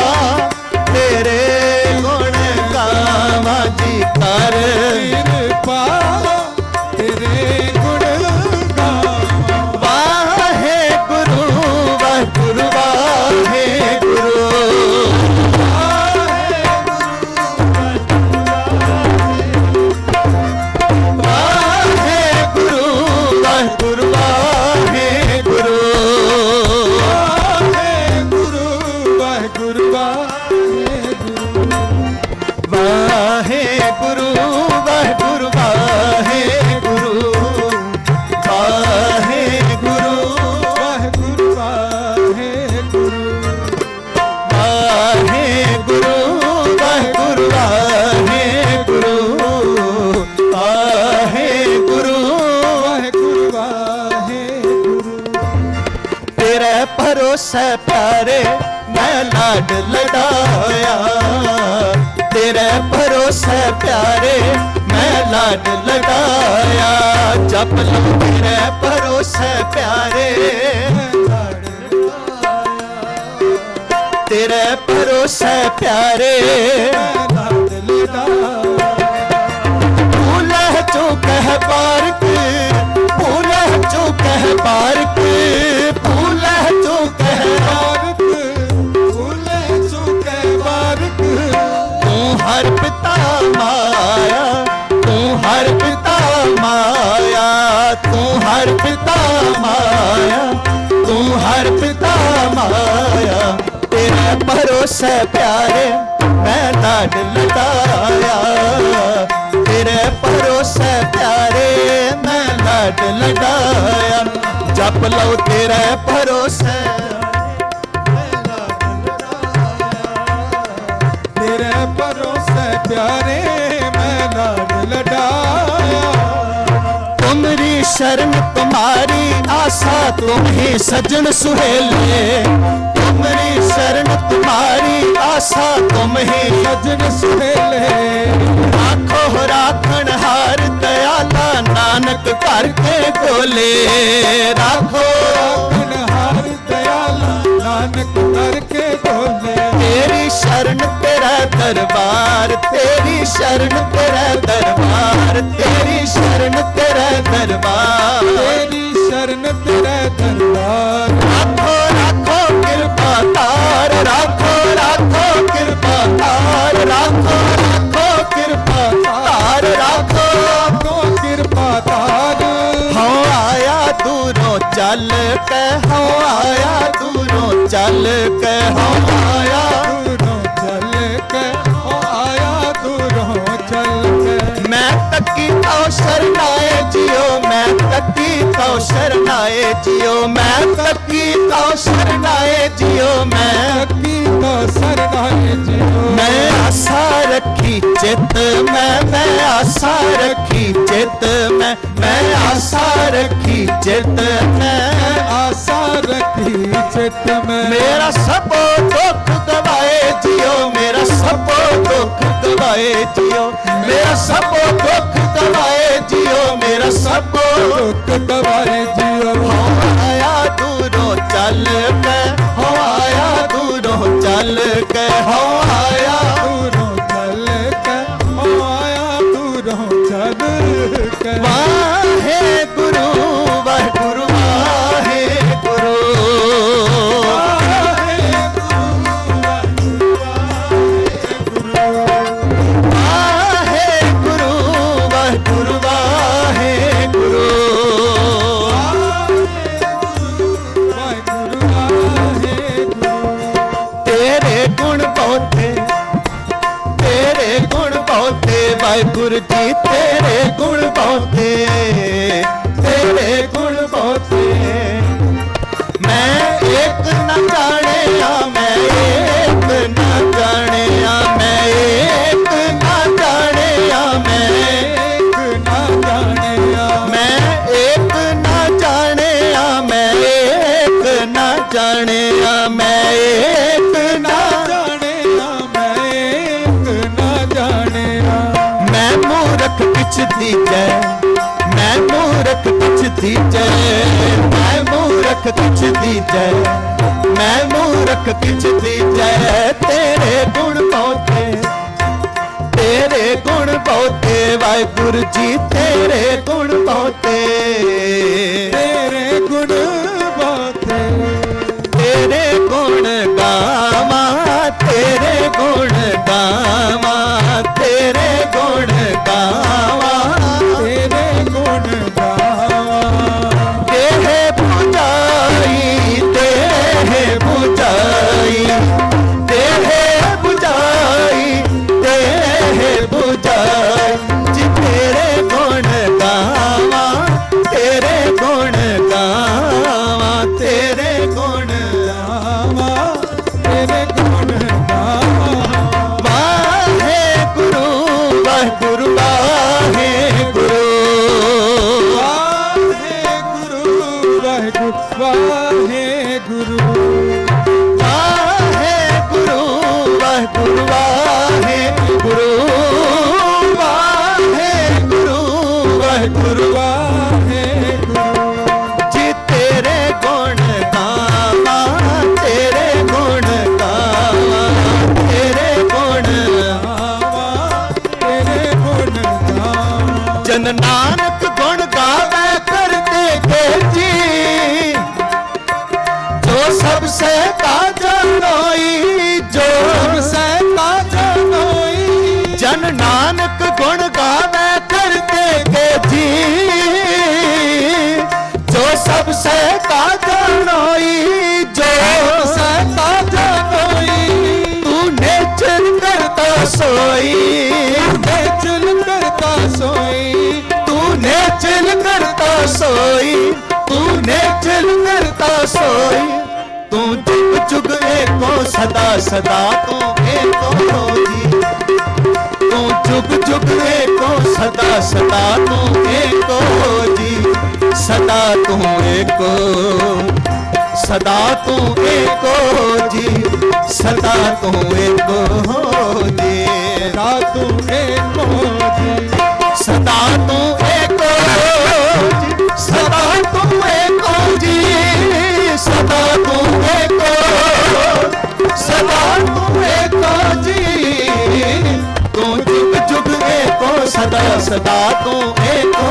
लाड लडाया, तेरे भरोसे प्यारे मैं लाड लडाया। जप लो तेरे भरोसे प्यारे, तेरे भरोसे प्यारे भूले जो कह बारक, भूले जो कह बारक, भूले जो कह बारक, भूले जो कह बारक। तू हर पिता माया, तू हर पिता माया, तू हर पिता माया, तू हर पिता माया। तेरे भरोसे प्यारे मैं लाड लडाया, तेरे भरोसे प्यारे मैं लाड लडाया। जप लो तेरे भरोसे, तेरे भरोसे प्यारे मैं लाड लडाया। तुमरी शरण तुम्हारी आशा तुम ही सजन सुहेले, तुमरी शरण तुम्हारी आशा तुम ही सजन सुहेले। राखो राखण हार दयाला नानक घर के गोले, राखो राखण हार दयाला नानक घर के गोले। तेरी शरण तेरा दरबार, तेरी शरण तेरा दरबार, तेरी शरण तेरा दरबार, तेरी शरण तेरा दरबार। राखो राखो कृपा तार, राखो राखो कृपा तार, राखो राखो कृपा तार, राखो राखो कृपा तार। हो आया दूरों चल के, हो आया दूरों चल के, हो आया दूरों चल के, हो आया दूरों चल के। मैं तकी तो शरणाए जियो, मैं तकी तो शरणाए जियो, मैं तकी तो शरणाए जियो, मैं तकी तो शरणाए जियो। मैं आशा रखी चित मैं आशा रखी चित मैं आशा रखी चित मैं आशा रखी चित में। मेरा सब दुख गवाए जियो, मेरा सब दुख गवाए जियो, मेरा सब दुख गवाए जियो, मेरा सब दुख गवाए जियो। हो आया दूरों चल के, हो आया दूरों चल के, हो आया दूरों चल के, हो आया दूरों चल के। वाहे गुरु वाहे गुरु वाहे गुरु, वाहे गुरु वाहे गुरु वाहे गुरु, तेरे गुण बहुते, तेरे गुण बहुते वाहिगुरु जी, तेरे गुण बहुते, तेरे गुण बहुते। मैं एक न जाने मैं एक न जाने मैं एक न जाने मैं एक न जाने मैं एक न जाने मैं एक न जाने मैं एक न जाने मैं एक न जाने। मैं मूर्ख किछ दीजै, मैं मूर्ख किछ दीजै, मैं मूर्ख किछ दीजै, मैं मूर्ख किछ दीजै। तेरे गुण बहुते, तेरे गुण बहुते वाहिगुरु जी, तेरे गुण बहुते, तेरे गुण बहुते। तेरे गुण गावा, तेरे गुण गावा, तेरे गुण गावा, तेरे गुण गावा। देह बुझाई, देह बुझाई, देह बुझाई, देह बुझाई। जी तेरे गुण गावा, तेरे गुण गावा, तेरे गुण गावा, तेरे गुण गावा। वाहेगुरु वाहेगुरु वाहेगुरु वाहेगुरु वाहेगुरु जी तेरे गुण गावा तेरे गुण गावा तेरे गुण गावा तेरे गुण गावा जन नानक गुण गावे करते के जी जो सबसे ताजा नोई जो सबसे ताजा नोई जन नानक गुण गावे करते के जी जो सबसे ताजा नोई जो सबसे ताजा नोई तूने चल करता सोई तूने चल करता सोई तूने चल करता सोई तूने चल करता सोई तू जुग जुग एको सदा सदा तू एको जी तू जुग जुग एको सदा सदा तू एको जी सदा तू एको सदा तू एको जी सदा तू एको जी सदा तू एको जी सदा तू एको जी सदा तू एको जी सदा तू एको सदा तू एको जी तू जुग जुग एको सदा सदा तू एको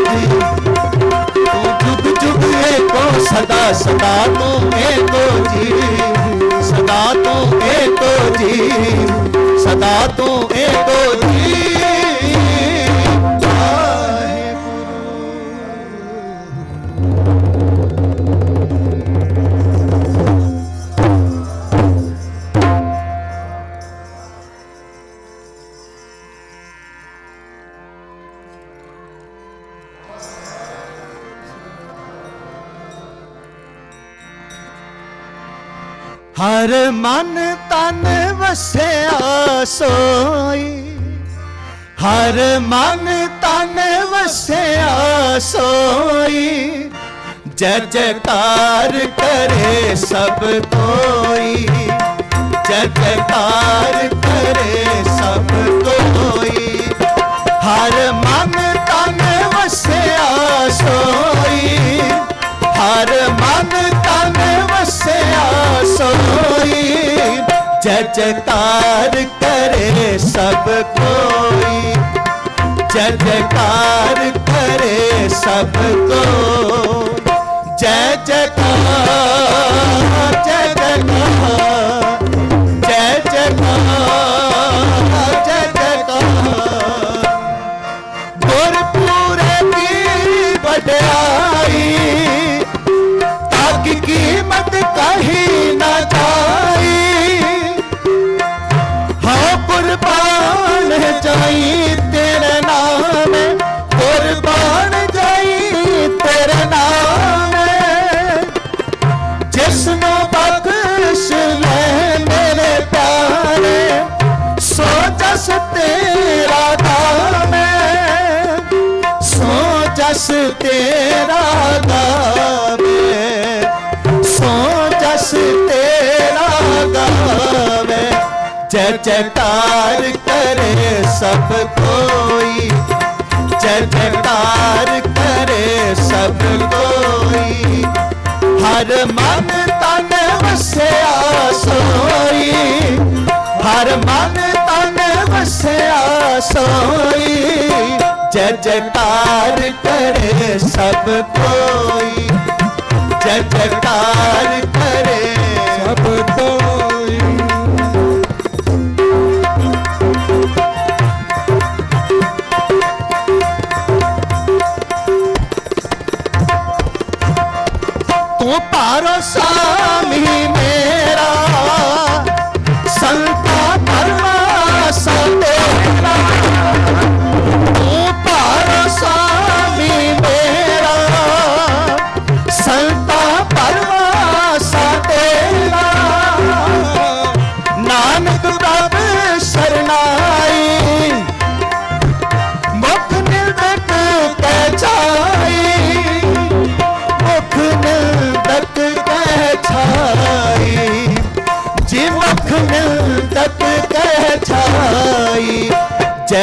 जी तू जुग जुग एको सदा सदा तू एको जी सदा तू एको जी सदा तू एको जी हर मन तन वसिया सोई हर मन तन वसिया सोई जय जयकार करे सब कोई जय जयकार करे सब कोई हर मन तन वसिया सोई हर मन तन वसिया सोई जय जयकार करे सब कोई जय जयकार करे सब कोई जय जयकार जय जयकार जय जयकार जय जयकार गुर पूरे की बड़ाई ताकि कीमत कहीं न जाई हाँ कुर्बान जाई तेरे नाम कुर्बान जाई तेरे नाम जिसनो बख्श ले मेरे प्यारे सो जस तेरा दाम सो जस तेरा दाम सो जस तेरा गावे जय जयकार करे सब कोई जय जयकार करे सब कोई हर मन तन वसिया सोई हर मन तन वसिया सोई जय जयकार करे सब कोई जय जयकार करे सब कोई तू पारो स्वामी मेरा संता परमासा तेरा तू पारो स्वामी मेरा संता परमासा तेरा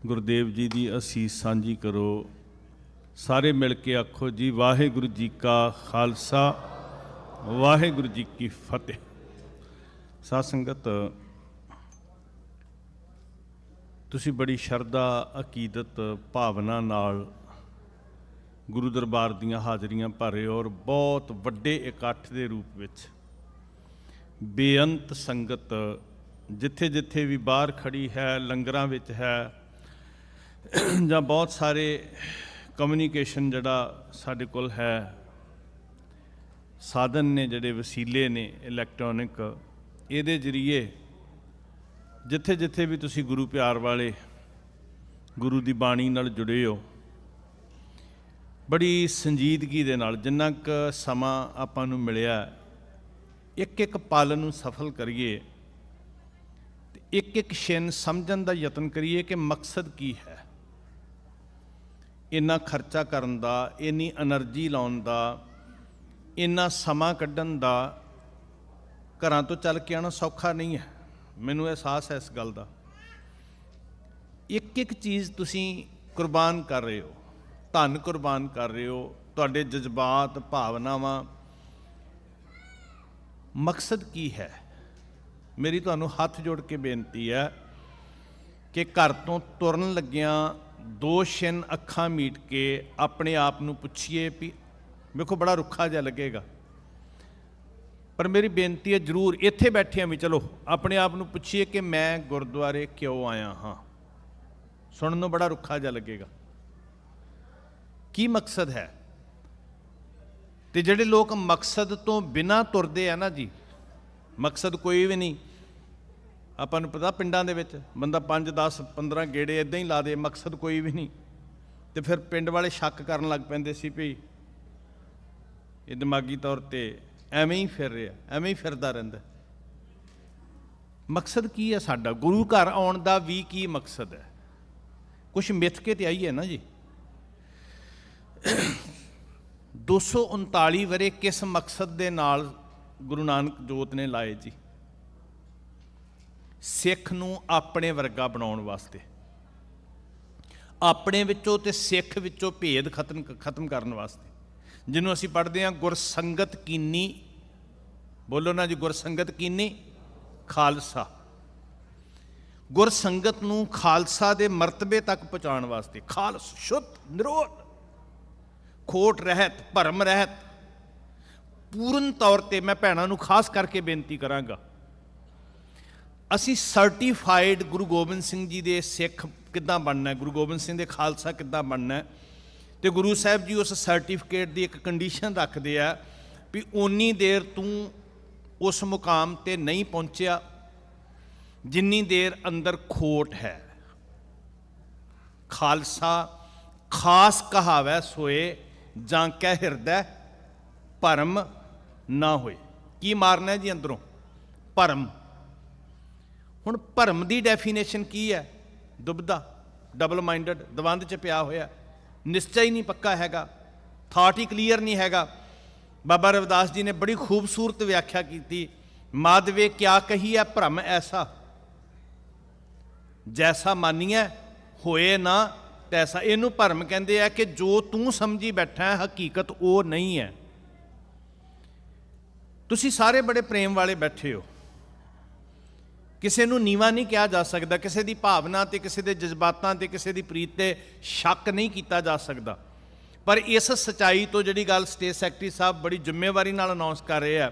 ਗੁਰਦੇਵ ਜੀ ਦੀ ਅਸੀਸ ਸਾਂਝੀ ਕਰੋ। ਸਾਰੇ ਮਿਲ ਕੇ ਆਖੋ ਜੀ, ਵਾਹਿਗੁਰੂ ਜੀ ਕਾ ਖਾਲਸਾ, ਵਾਹਿਗੁਰੂ ਜੀ ਕੀ ਫਤਿਹ। ਸਾਧ ਸੰਗਤ, ਤੁਸੀਂ ਬੜੀ ਸ਼ਰਧਾ, ਅਕੀਦਤ, ਭਾਵਨਾ ਨਾਲ ਗੁਰੂ ਦਰਬਾਰ ਦੀਆਂ ਹਾਜ਼ਰੀਆਂ ਭਰ ਰਹੇ ਹੋ ਔਰ ਬਹੁਤ ਵੱਡੇ ਇਕੱਠ ਦੇ ਰੂਪ ਵਿੱਚ ਬੇਅੰਤ ਸੰਗਤ ਜਿੱਥੇ ਜਿੱਥੇ ਵੀ ਬਾਹਰ ਖੜੀ ਹੈ, ਲੰਗਰਾਂ ਵਿੱਚ ਹੈ, ਜਾਂ ਬਹੁਤ ਸਾਰੇ ਕਮਿਊਨੀਕੇਸ਼ਨ ਜਿਹੜਾ ਸਾਡੇ ਕੋਲ ਹੈ, ਸਾਧਨ ਨੇ, ਜਿਹੜੇ ਵਸੀਲੇ ਨੇ ਇਲੈਕਟ੍ਰੋਨਿਕ, ਇਹਦੇ ਜ਼ਰੀਏ ਜਿੱਥੇ ਜਿੱਥੇ ਵੀ ਤੁਸੀਂ ਗੁਰੂ ਪਿਆਰ ਵਾਲੇ ਗੁਰੂ ਦੀ ਬਾਣੀ ਨਾਲ ਜੁੜੇ ਹੋ, ਬੜੀ ਸੰਜੀਦਗੀ ਦੇ ਨਾਲ ਜਿੰਨਾ ਕੁ ਸਮਾਂ ਆਪਾਂ ਨੂੰ ਮਿਲਿਆ, ਇੱਕ ਇੱਕ ਪਲ ਨੂੰ ਸਫਲ ਕਰੀਏ ਤੇ ਇੱਕ ਇੱਕ ਛਿਨ ਸਮਝਣ ਦਾ ਯਤਨ ਕਰੀਏ ਕਿ ਮਕਸਦ ਕੀ ਹੈ। ਇੰਨਾ ਖਰਚਾ ਕਰਨ ਦਾ, ਇੰਨੀ એનર્ਜੀ ਲਾਉਣ ਦਾ, ਇੰਨਾ ਸਮਾਂ ਕੱਢਣ ਦਾ, ਘਰਾਂ ਤੋਂ ਚੱਲ ਕੇ ਆਉਣਾ ਸੌਖਾ ਨਹੀਂ ਹੈ। ਮੈਨੂੰ ਅਹਿਸਾਸ ਹੈ ਇਸ ਗੱਲ ਦਾ। ਇੱਕ ਇੱਕ ਚੀਜ਼ ਤੁਸੀਂ ਕੁਰਬਾਨ ਕਰ ਰਹੇ ਹੋ, ਧਨ ਕੁਰਬਾਨ ਕਰ ਰਹੇ ਹੋ, ਤੁਹਾਡੇ ਜਜ਼ਬਾਤ, ਭਾਵਨਾਵਾਂ। ਮਕਸਦ ਕੀ ਹੈ? ਮੇਰੀ ਤੁਹਾਨੂੰ ਹੱਥ ਜੋੜ ਕੇ ਬੇਨਤੀ ਹੈ ਕਿ ਘਰ ਤੋਂ ਤੁਰਨ ਲੱਗਿਆਂ ਦੋ ਛਿਨ ਅੱਖਾਂ ਮੀਟ ਕੇ ਆਪਣੇ ਆਪ ਨੂੰ ਪੁੱਛੀਏ ਵੀ, ਵੇਖੋ ਬੜਾ ਰੁੱਖਾ ਜਿਹਾ ਲੱਗੇਗਾ, ਪਰ ਮੇਰੀ ਬੇਨਤੀ ਹੈ ਜ਼ਰੂਰ ਇੱਥੇ ਬੈਠੇ ਹਾਂ ਵੀ ਚਲੋ ਆਪਣੇ ਆਪ ਨੂੰ ਪੁੱਛੀਏ ਕਿ ਮੈਂ ਗੁਰਦੁਆਰੇ ਕਿਉਂ ਆਇਆ ਹਾਂ। ਸੁਣਨ ਨੂੰ ਬੜਾ ਰੁੱਖਾ ਜਿਹਾ ਲੱਗੇਗਾ। ਕੀ ਮਕਸਦ ਹੈ? ਤੇ ਜਿਹੜੇ ਲੋਕ ਮਕਸਦ ਤੋਂ ਬਿਨਾਂ ਤੁਰਦੇ ਆ ਨਾ ਜੀ, ਮਕਸਦ ਕੋਈ ਵੀ ਨਹੀਂ। ਆਪਾਂ ਨੂੰ ਪਤਾ ਪਿੰਡਾਂ ਦੇ ਵਿੱਚ ਬੰਦਾ 5, 10, 15 ਗੇੜੇ ਇਦਾਂ ਹੀ ਲਾ ਦੇ, ਮਕਸਦ ਕੋਈ ਵੀ ਨਹੀਂ, ਤੇ ਫਿਰ ਪਿੰਡ ਵਾਲੇ ਸ਼ੱਕ ਕਰਨ ਲੱਗ ਪੈਂਦੇ ਸੀ ਵੀ ਇਹ ਦਿਮਾਗੀ ਤੌਰ ਤੇ ਐਵੇਂ ਹੀ ਫਿਰ ਰਿਹਾ, ਐਵੇਂ ਹੀ ਫਿਰਦਾ ਰਹਿੰਦਾ। ਮਕਸਦ ਕੀ ਹੈ ਸਾਡਾ? ਗੁਰੂ ਘਰ ਆਉਣ ਦਾ ਵੀ ਕੀ ਮਕਸਦ ਹੈ? ਕੁਛ ਮਿੱਥ ਕੇ ਤੇ ਆਈਏ ਨਾ ਜੀ। 239 ਵਰੇ ਕਿਸ ਮਕਸਦ ਦੇ ਨਾਲ ਗੁਰੂ ਨਾਨਕ ਜੋਤ ਨੇ ਲਾਏ ਜੀ? ਸਿੱਖ ਨੂੰ ਆਪਣੇ ਵਰਗਾ ਬਣਾਉਣ ਵਾਸਤੇ, ਆਪਣੇ ਵਿੱਚੋਂ ਤੇ ਸਿੱਖ ਵਿੱਚੋਂ ਭੇਦ ਖਤਮ ਕਰਨ ਵਾਸਤੇ, ਜਿਹਨੂੰ ਅਸੀਂ ਪੜ੍ਹਦੇ ਹਾਂ ਗੁਰਸੰਗਤ ਕੀਨੀ। ਬੋਲੋ ਨਾ ਜੀ, ਗੁਰਸੰਗਤ ਕੀਨੀ ਖਾਲਸਾ। ਗੁਰਸੰਗਤ ਨੂੰ ਖਾਲਸਾ ਦੇ ਮਰਤਬੇ ਤੱਕ ਪਹੁੰਚਾਉਣ ਵਾਸਤੇ, ਖਾਲਸ ਸ਼ੁੱਧ, ਨਿਰੋਧ, ਖੋਟ ਰਹਿਤ, ਭਰਮ ਰਹਿਤ, ਪੂਰਨ ਤੌਰ ਤੇ ਮੈਂ ਭੈਣਾਂ ਨੂੰ ਖਾਸ ਕਰਕੇ ਬੇਨਤੀ ਕਰਾਂਗਾ, ਅਸੀਂ ਸਰਟੀਫਾਈਡ ਗੁਰੂ ਗੋਬਿੰਦ ਸਿੰਘ ਜੀ ਦੇ ਸਿੱਖ ਕਿੱਦਾਂ ਬਣਨਾ, ਗੁਰੂ ਗੋਬਿੰਦ ਸਿੰਘ ਦੇ ਖਾਲਸਾ ਕਿੱਦਾਂ ਬਣਨਾ। ਤੇ ਗੁਰੂ ਸਾਹਿਬ ਜੀ ਉਸ ਸਰਟੀਫਿਕੇਟ ਦੀ ਇੱਕ ਕੰਡੀਸ਼ਨ ਰੱਖਦੇ ਆ ਵੀ ਓਨੀ ਦੇਰ ਤੂੰ ਉਸ ਮੁਕਾਮ ਤੇ ਨਹੀਂ ਪਹੁੰਚਿਆ ਜਿੰਨੀ ਦੇਰ ਅੰਦਰ ਖੋਟ ਹੈ। ਖਾਲਸਾ ਖਾਸ ਕਹਾਵੈ ਸੋਏ ਜਾਂ ਕਹਿ ਹਿਰਦੈ ਭਰਮ ਨਾ ਹੋਏ। ਕੀ ਮਾਰਨਾ ਜੀ ਅੰਦਰੋਂ? ਭਰਮ। ਹੁਣ ਭਰਮ ਦੀ ਡੈਫੀਨੇਸ਼ਨ ਕੀ ਹੈ? ਦੁਬਦਾ, ਡਬਲ ਮਾਈਂਡਡ, ਦਵੰਦ 'ਚ ਪਿਆ ਹੋਇਆ, ਨਿਸ਼ਚੈ ਹੀ ਨਹੀਂ ਪੱਕਾ ਹੈਗਾ, ਥਾਟ ਹੀ ਕਲੀਅਰ ਨਹੀਂ ਹੈਗਾ। ਬਾਬਾ ਰਵਿਦਾਸ ਜੀ ਨੇ ਬੜੀ ਖੂਬਸੂਰਤ ਵਿਆਖਿਆ ਕੀਤੀ, ਮਾਧਵੇ ਕਿਆ ਕਹੀਐ ਭਰਮ ਐਸਾ, ਜੈਸਾ ਮਾਨੀਐ ਹੋਏ ਨਾ ਤੈਸਾ। ਇਹਨੂੰ ਭਰਮ ਕਹਿੰਦੇ ਆ ਕਿ ਜੋ ਤੂੰ ਸਮਝੀ ਬੈਠਾ ਹੈ ਹਕੀਕਤ ਉਹ ਨਹੀਂ ਹੈ। ਤੁਸੀਂ ਸਾਰੇ ਬੜੇ ਪ੍ਰੇਮ ਵਾਲੇ ਬੈਠੇ ਹੋ, ਕਿਸੇ ਨੂੰ ਨੀਵਾਂ ਨਹੀਂ ਕਿਹਾ ਜਾ ਸਕਦਾ, ਕਿਸੇ ਦੀ ਭਾਵਨਾ ਤੇ, ਕਿਸੇ ਦੇ ਜਜ਼ਬਾਤਾਂ ਤੇ, ਕਿਸੇ ਦੀ ਪ੍ਰੀਤ ਤੇ ਸ਼ੱਕ ਨਹੀਂ ਕੀਤਾ ਜਾ ਸਕਦਾ। ਪਰ ਇਸ ਸੱਚਾਈ ਤੋਂ ਜਿਹੜੀ ਗੱਲ ਸਟੇਟ ਸੈਕਟਰੀ ਸਾਹਿਬ ਬੜੀ ਜ਼ਿੰਮੇਵਾਰੀ ਨਾਲ ਅਨਾਉਂਸ ਕਰ ਰਹੇ ਆ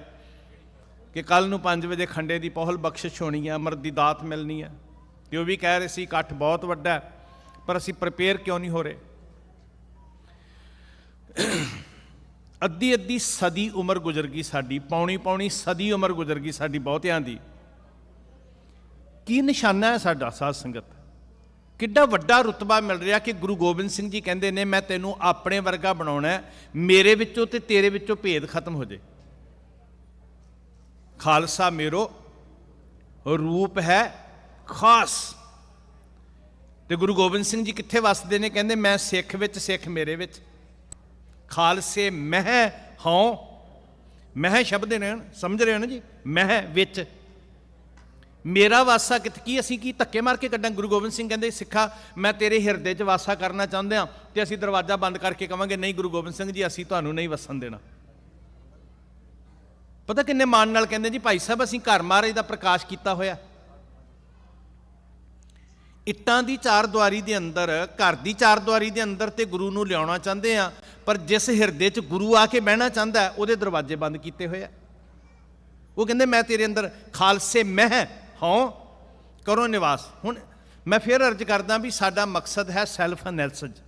ਕਿ ਕੱਲ ਨੂੰ 5 ਵਜੇ ਖੰਡੇ ਦੀ ਪਹੁਲ ਬਖਸ਼ਿਸ਼ ਹੋਣੀ ਹੈ, ਅੰਮ੍ਰਿਤ ਦੀ ਦਾਤ ਮਿਲਣੀ ਹੈ, ਤੇ ਉਹ ਵੀ ਕਹਿ ਰਹੇ ਸੀ ਇਕੱਠ ਬਹੁਤ ਵੱਡਾ ਹੈ, ਪਰ ਅਸੀਂ ਪ੍ਰਿਪੇਅਰ ਕਿਉਂ ਨਹੀਂ ਹੋ ਰਹੇ? ਅੱਧੀ ਅੱਧੀ ਸਦੀ ਉਮਰ ਗੁਜ਼ਰ ਗਈ ਸਾਡੀ, ਪੌਣੀ ਪੌਣੀ ਸਦੀ ਉਮਰ ਗੁਜ਼ਰ ਗਈ ਸਾਡੀ ਬਹੁਤਿਆਂ ਦੀ। ਕੀ ਨਿਸ਼ਾਨਾ ਹੈ ਸਾਡਾ? ਸਾਧ ਸੰਗਤ, ਕਿੱਡਾ ਵੱਡਾ ਰੁਤਬਾ ਮਿਲ ਰਿਹਾ ਕਿ ਗੁਰੂ ਗੋਬਿੰਦ ਸਿੰਘ ਜੀ ਕਹਿੰਦੇ ਨੇ ਮੈਂ ਤੈਨੂੰ ਆਪਣੇ ਵਰਗਾ ਬਣਾਉਣਾ ਹੈ, ਮੇਰੇ ਵਿੱਚੋਂ ਤੇ ਤੇਰੇ ਵਿੱਚੋਂ ਭੇਦ ਖਤਮ ਹੋ ਜਾਏ। ਖਾਲਸਾ ਮੇਰੋ ਰੂਪ ਹੈ ਖਾਸ। ਤੇ ਗੁਰੂ ਗੋਬਿੰਦ ਸਿੰਘ ਜੀ ਕਿੱਥੇ ਵਸਦੇ ਨੇ? ਕਹਿੰਦੇ ਮੈਂ ਸਿੱਖ ਵਿੱਚ, ਸਿੱਖ ਮੇਰੇ ਵਿੱਚ। ਖਾਲਸੇ ਮਹਿ ਹਉ, ਮਹਿ ਸ਼ਬਦ ਨੇ, ਸਮਝ ਰਹੇ ਹੋ ਨਾ ਜੀ? ਮਹਿ ਵਿੱਚ, ਮੇਰਾ ਵਾਸਾ ਕਿੱਥੇ, ਕੀ ਅਸੀਂ ਕੀ ਧੱਕੇ ਮਾਰ ਕੇ ਕੱਢਾਂ? ਗੁਰੂ ਗੋਬਿੰਦ ਸਿੰਘ ਕਹਿੰਦੇ ਸਿੱਖਾ ਮੈਂ ਤੇਰੇ ਹਿਰਦੇ 'ਚ ਵਾਸਾ ਕਰਨਾ ਚਾਹੁੰਦੇ ਹਾਂ, ਤੇ ਅਸੀਂ ਦਰਵਾਜ਼ਾ ਬੰਦ ਕਰਕੇ ਕਵਾਂਗੇ ਨਹੀਂ ਗੁਰੂ ਗੋਬਿੰਦ ਸਿੰਘ ਜੀ ਅਸੀਂ ਤੁਹਾਨੂੰ ਨਹੀਂ ਵਸਣ ਦੇਣਾ। ਪਤਾ ਕਿੰਨੇ ਮਾਣ ਨਾਲ ਕਹਿੰਦੇ ਜੀ ਭਾਈ ਸਾਹਿਬ ਅਸੀਂ ਘਰ ਮਹਾਰਾਜ ਦਾ ਪ੍ਰਕਾਸ਼ ਕੀਤਾ ਹੋਇਆ। ਇੱਟਾਂ ਦੀ ਚਾਰਦੁਆਰੀ ਦੇ ਅੰਦਰ, ਘਰ ਦੀ ਚਾਰਦੁਆਰੀ ਦੇ ਅੰਦਰ ਤੇ ਗੁਰੂ ਨੂੰ ਲਿਆਉਣਾ ਚਾਹੁੰਦੇ ਆ, ਪਰ ਜਿਸ ਹਿਰਦੇ 'ਚ ਗੁਰੂ ਆ ਕੇ ਬਹਿਣਾ ਚਾਹੁੰਦਾ ਉਹਦੇ ਦਰਵਾਜ਼ੇ ਬੰਦ ਕੀਤੇ ਹੋਏ ਆ। ਉਹ ਕਹਿੰਦੇ ਮੈਂ ਤੇਰੇ ਅੰਦਰ ਖਾਲਸੇ ਮਹਿ ਹਾਂ ਕਰੋ ਨਿਵਾਸ। ਹੁਣ ਮੈਂ ਫਿਰ ਅਰਜ਼ ਕਰਦਾ ਵੀ ਸਾਡਾ ਮਕਸਦ ਹੈ ਸੈਲਫ ਐਨਾਲਿਸਿਸ।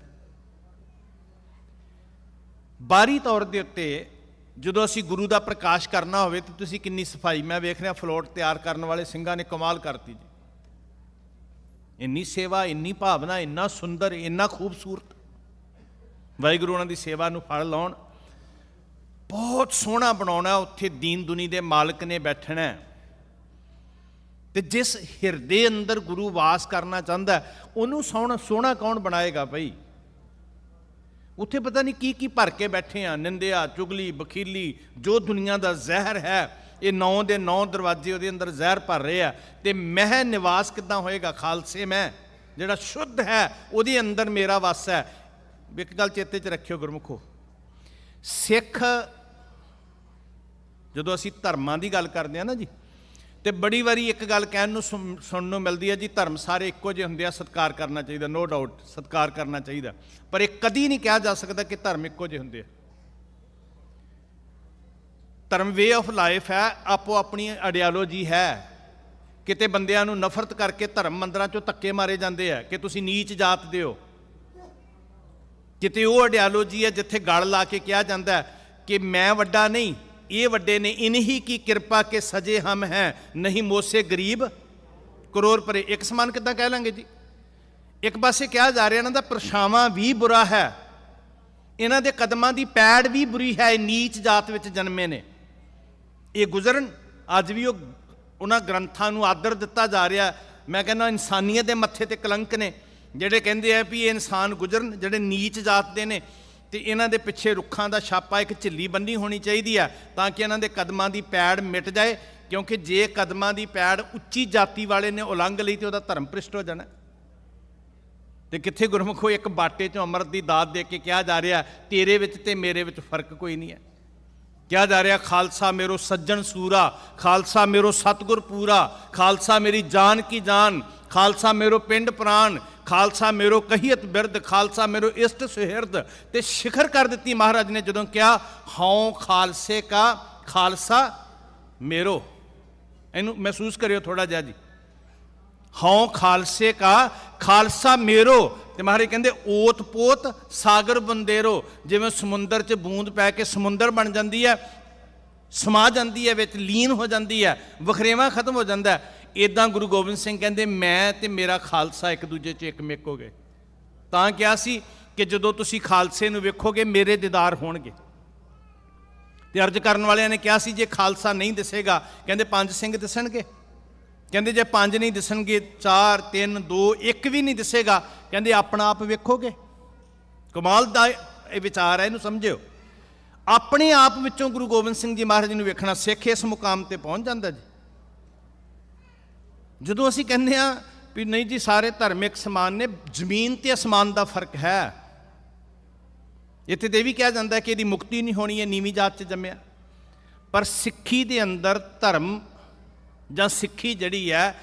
ਬਾਹਰੀ ਤੌਰ ਦੇ ਉੱਤੇ ਜਦੋਂ ਅਸੀਂ ਗੁਰੂ ਦਾ ਪ੍ਰਕਾਸ਼ ਕਰਨਾ ਹੋਵੇ ਤਾਂ ਤੁਸੀਂ ਕਿੰਨੀ ਸਫਾਈ, ਮੈਂ ਵੇਖ ਰਿਹਾ ਫਲੋਟ ਤਿਆਰ ਕਰਨ ਵਾਲੇ ਸਿੰਘਾਂ ਨੇ ਕਮਾਲ ਕਰਤੀ ਜੀ। ਇੰਨੀ ਸੇਵਾ, ਇੰਨੀ ਭਾਵਨਾ, ਇੰਨਾ ਸੁੰਦਰ, ਇੰਨਾ ਖੂਬਸੂਰਤ। ਵਾਹਿਗੁਰੂ ਉਹਨਾਂ ਦੀ ਸੇਵਾ ਨੂੰ ਫਲ ਲਾਉਣ। ਬਹੁਤ ਸੋਹਣਾ ਬਣਾਉਣਾ, ਉੱਥੇ ਦੀਨ ਦੁਨੀ ਦੇ ਮਾਲਕ ਨੇ ਬੈਠਣਾ। ਤੇ ਜਿਸ ਹਿਰਦੇ ਅੰਦਰ ਗੁਰੂ ਵਾਸ ਕਰਨਾ ਚਾਹੁੰਦਾ ਉਹਨੂੰ ਸੋਹਣਾ ਕੌਣ ਬਣਾਏਗਾ ਭਾਈ? ਉੱਥੇ ਪਤਾ ਨਹੀਂ ਕੀ ਕੀ ਭਰ ਕੇ ਬੈਠੇ ਆ, ਨਿੰਦਿਆ, ਚੁਗਲੀ, ਬਖੀਲੀ, ਜੋ ਦੁਨੀਆ ਦਾ ਜ਼ਹਿਰ ਹੈ, ਇਹ 9 ਦੇ 9 ਦਰਵਾਜ਼ੇ ਉਹਦੇ ਅੰਦਰ ਜ਼ਹਿਰ ਭਰ ਰਹੇ ਆ। ਤੇ ਮਹਿ ਨਿਵਾਸ ਕਿੱਦਾਂ ਹੋਏਗਾ? ਖਾਲਸੇ ਮੈਂ ਜਿਹੜਾ ਸ਼ੁੱਧ ਹੈ ਉਹਦੇ ਅੰਦਰ ਮੇਰਾ ਵਾਸ ਹੈ। ਇੱਕ ਗੱਲ ਚੇਤੇ 'ਚ ਰੱਖਿਓ ਗੁਰਮੁਖੋ, ਸਿੱਖ ਜਦੋਂ ਅਸੀਂ ਧਰਮਾਂ ਦੀ ਗੱਲ ਕਰਦੇ ਹਾਂ ਨਾ ਜੀ, ਤੇ ਬੜੀ ਵਾਰੀ ਇੱਕ ਗੱਲ ਕਹਿਣ ਨੂੰ ਸੁਣਨ ਨੂੰ ਮਿਲਦੀ ਹੈ ਜੀ ਧਰਮ ਸਾਰੇ ਇੱਕੋ ਜਿਹੇ ਹੁੰਦੇ ਆ, ਸਤਿਕਾਰ ਕਰਨਾ ਚਾਹੀਦਾ। ਨੋ ਡਾਊਟ ਸਤਿਕਾਰ ਕਰਨਾ ਚਾਹੀਦਾ, ਪਰ ਇਹ ਕਦੀ ਨਹੀਂ ਕਿਹਾ ਜਾ ਸਕਦਾ ਕਿ ਧਰਮ ਇੱਕੋ ਜਿਹੇ ਹੁੰਦੇ ਆ। ਧਰਮ ਵੇ ਆਫ ਲਾਈਫ ਹੈ, ਆਪੋ ਆਪਣੀ ਆਈਡੀਓਲੋਜੀ ਹੈ। ਕਿਤੇ ਬੰਦਿਆਂ ਨੂੰ ਨਫ਼ਰਤ ਕਰਕੇ ਧਰਮ ਮੰਦਰਾਂ 'ਚੋਂ ਧੱਕੇ ਮਾਰੇ ਜਾਂਦੇ ਆ ਕਿ ਤੁਸੀਂ ਨੀਚ ਜਾਤ ਦੇ ਹੋ। ਕਿਤੇ ਉਹ ਆਈਡੀਓਲੋਜੀ ਹੈ ਜਿੱਥੇ ਗਲ ਲਾ ਕੇ ਕਿਹਾ ਜਾਂਦਾ ਕਿ ਮੈਂ ਵੱਡਾ ਨਹੀਂ, ਇਹ ਵੱਡੇ ਨੇ, ਇਨਹੀ ਕੀ ਕਿਰਪਾ ਕੇ ਸਜੇ ਹਮ ਹੈ, ਨਹੀਂ ਮੋਸੇ ਗਰੀਬ ਕਰੋੜ ਪਰੇ। ਇੱਕ ਸਮਾਨ ਕਿੱਦਾਂ ਕਹਿ ਲਾਂਗੇ ਜੀ? ਇੱਕ ਪਾਸੇ ਕਿਹਾ ਜਾ ਰਿਹਾ ਇਹਨਾਂ ਦਾ ਪਰਛਾਵਾਂ ਵੀ ਬੁਰਾ ਹੈ, ਇਹਨਾਂ ਦੇ ਕਦਮਾਂ ਦੀ ਪੈੜ ਵੀ ਬੁਰੀ ਹੈ, ਨੀਚ ਜਾਤ ਵਿੱਚ ਜਨਮੇ ਨੇ। ਇਹ ਗੁਜ਼ਰਨ ਅੱਜ ਵੀ ਉਹਨਾਂ ਗ੍ਰੰਥਾਂ ਨੂੰ ਆਦਰ ਦਿੱਤਾ ਜਾ ਰਿਹਾ। ਮੈਂ ਕਹਿੰਦਾ ਇਨਸਾਨੀਅਤ ਦੇ ਮੱਥੇ ਤੇ ਕਲੰਕ ਨੇ ਜਿਹੜੇ ਕਹਿੰਦੇ ਆ ਵੀ ਇਹ ਇਨਸਾਨ ਗੁਜ਼ਰਨ ਜਿਹੜੇ ਨੀਚ ਜਾਤ ਦੇ ਨੇ, ਤੇ ਇਹਨਾਂ ਦੇ ਪਿੱਛੇ ਰੁੱਖਾਂ ਦਾ ਛਾਪਾ ਇੱਕ ਝਿੱਲੀ ਬੰਨੀ ਹੋਣੀ ਚਾਹੀਦੀ ਹੈ ਤਾਂ ਕਿ ਇਹਨਾਂ ਦੇ ਕਦਮਾਂ ਦੀ ਪੈੜ ਮਿਟ ਜਾਏ। ਕਿਉਂਕਿ ਜੇ ਕਦਮਾਂ ਦੀ ਪੈੜ ਉੱਚੀ ਜਾਤੀ ਵਾਲੇ ਨੇ ਉਲੰਘ ਲਈ ਤੇ ਉਹਦਾ ਧਰਮ ਭ੍ਰਿਸ਼ਟ ਹੋ ਜਾਣਾ। ਤੇ ਕਿੱਥੇ ਗੁਰਮੁਖੋ ਇੱਕ ਬਾਟੇ 'ਚੋਂ ਅੰਮ੍ਰਿਤ ਦੀ ਦਾਤ ਦੇ ਕੇ ਕਿਹਾ ਜਾ ਰਿਹਾ ਤੇਰੇ ਵਿੱਚ ਤੇ ਮੇਰੇ ਵਿੱਚ ਫਰਕ ਕੋਈ ਨਹੀਂ ਹੈ। ਕਿਹਾ ਜਾ ਰਿਹਾ ਖਾਲਸਾ ਮੇਰੋ ਸੱਜਣ ਸੂਰਾ, ਖਾਲਸਾ ਮੇਰੋ ਸਤਿਗੁਰ ਪੂਰਾ, ਖਾਲਸਾ ਮੇਰੀ ਜਾਨ ਕੀ ਜਾਨ, ਖਾਲਸਾ ਮੇਰੋ ਪਿੰਡ ਪ੍ਰਾਣ, ਖਾਲਸਾ ਮੇਰੋ ਕਹੀਅਤ ਬਿਰਦ, ਖਾਲਸਾ ਮੇਰੋ ਇਸ਼ਟ ਸੁਹਿਰਦ। ਤੇ ਸਿਖਰ ਕਰ ਦਿੱਤੀ ਮਹਾਰਾਜ ਨੇ ਜਦੋਂ ਕਿਹਾ ਹਉ ਖਾਲਸੇ ਕਾ ਖਾਲਸਾ ਮੇਰੋ। ਇਹਨੂੰ ਮਹਿਸੂਸ ਕਰਿਓ ਥੋੜਾ ਜਿਹਾ ਜੀ, ਹਉ ਖਾਲਸੇ ਕਾ ਖਾਲਸਾ ਮੇਰੋ। ਤੇ ਮਹਾਰਾਜ ਕਹਿੰਦੇ ਓਤ ਪੋਤ ਸਾਗਰ ਬੰਦੇਰੋ। ਜਿਵੇਂ ਸਮੁੰਦਰ 'ਚ ਬੂੰਦ ਪੈ ਕੇ ਸਮੁੰਦਰ ਬਣ ਜਾਂਦੀ ਹੈ, ਸਮਾ ਜਾਂਦੀ ਹੈ, ਵਿੱਚ ਲੀਨ ਹੋ ਜਾਂਦੀ ਹੈ, ਵਖਰੇਵਾਂ ਖਤਮ ਹੋ ਜਾਂਦਾ ਹੈ, ਇੱਦਾਂ ਗੁਰੂ ਗੋਬਿੰਦ ਸਿੰਘ ਕਹਿੰਦੇ ਮੈਂ ਤੇ ਮੇਰਾ ਖਾਲਸਾ ਇੱਕ ਦੂਜੇ 'ਚ ਇੱਕ ਮਿੱਕ ਹੋ ਗਏ। ਤਾਂ ਕਿਹਾ ਸੀ ਕਿ ਜਦੋਂ ਤੁਸੀਂ ਖਾਲਸੇ ਨੂੰ ਵੇਖੋਗੇ ਮੇਰੇ ਦੀਦਾਰ ਹੋਣਗੇ। ਤੇ ਅਰਜ਼ ਕਰਨ ਵਾਲਿਆਂ ਨੇ ਕਿਹਾ ਸੀ ਜੇ ਖਾਲਸਾ ਨਹੀਂ ਦਿਸੇਗਾ, ਕਹਿੰਦੇ 5 ਸਿੰਘ ਦਿਸਣਗੇ। ਕਹਿੰਦੇ ਜੇ 5 ਨਹੀਂ ਦਿਸਣਗੇ, 4 3 2 1 ਵੀ ਨਹੀਂ ਦਿਸੇਗਾ, ਕਹਿੰਦੇ ਆਪਣਾ ਆਪ ਵੇਖੋਗੇ। ਕਮਾਲ ਦਾ ਇਹ ਵਿਚਾਰ ਹੈ, ਇਹਨੂੰ ਸਮਝਿਓ। ਆਪਣੇ ਆਪ ਵਿੱਚੋਂ ਗੁਰੂ ਗੋਬਿੰਦ ਸਿੰਘ ਜੀ ਮਹਾਰਾਜ ਨੂੰ ਵੇਖਣਾ, ਸਿੱਖ ਇਸ ਮੁਕਾਮ ਤੇ ਪਹੁੰਚ ਜਾਂਦਾ ਜੀ। ਜਦੋਂ ਅਸੀਂ ਕਹਿੰਦੇ ਹਾਂ ਵੀ ਨਹੀਂ ਜੀ ਸਾਰੇ ਧਰਮ ਇੱਕ ਸਮਾਨ ਨੇ, ਜ਼ਮੀਨ ਤੇ ਅਸਮਾਨ ਦਾ ਫਰਕ ਹੈ। ਇੱਥੇ ਤੇ ਵੀ ਕਿਹਾ ਜਾਂਦਾ ਕਿ ਇਹਦੀ ਮੁਕਤੀ ਨਹੀਂ ਹੋਣੀ, ਹੈ ਨੀਵੀਂ ਜਾਤ 'ਚ ਜੰਮਿਆ। ਪਰ ਸਿੱਖੀ ਦੇ ਅੰਦਰ ਧਰਮ ਜਾਂ ਸਿੱਖੀ ਜਿਹੜੀ ਹੈ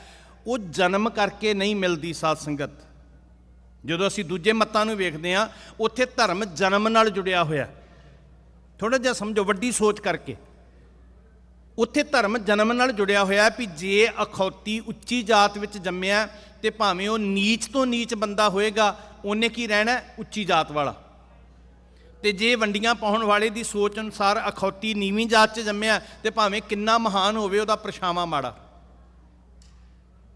ਉਹ ਜਨਮ ਕਰਕੇ ਨਹੀਂ ਮਿਲਦੀ। ਸਾਧ ਸੰਗਤ, ਜਦੋਂ ਅਸੀਂ ਦੂਜੇ ਮੱਤਾਂ ਨੂੰ ਵੇਖਦੇ ਹਾਂ ਉੱਥੇ ਧਰਮ ਜਨਮ ਨਾਲ ਜੁੜਿਆ ਹੋਇਆ। ਥੋੜਾ ਜਿਹਾ ਸਮਝੋ, ਵੱਡੀ ਸੋਚ ਕਰਕੇ। ਉੱਥੇ ਧਰਮ ਜਨਮ ਨਾਲ ਜੁੜਿਆ ਹੋਇਆ ਵੀ ਜੇ ਅਖੌਤੀ ਉੱਚੀ ਜਾਤ ਵਿੱਚ ਜੰਮਿਆ ਤੇ ਭਾਵੇਂ ਉਹ ਨੀਚ ਤੋਂ ਨੀਚ ਬੰਦਾ ਹੋਏਗਾ, ਉਹਨੇ ਕੀ ਰਹਿਣਾ? ਉੱਚੀ ਜਾਤ ਵਾਲਾ। ਤੇ ਜੇ ਵੰਡੀਆਂ ਪਾਉਣ ਵਾਲੇ ਦੀ ਸੋਚ ਅਨੁਸਾਰ ਅਖੌਤੀ ਨੀਵੀਂ ਜਾਤ 'ਚ ਜੰਮਿਆ ਤੇ ਭਾਵੇਂ ਕਿੰਨਾ ਮਹਾਨ ਹੋਵੇ ਉਹਦਾ ਪਰਛਾਵਾਂ ਮਾੜਾ।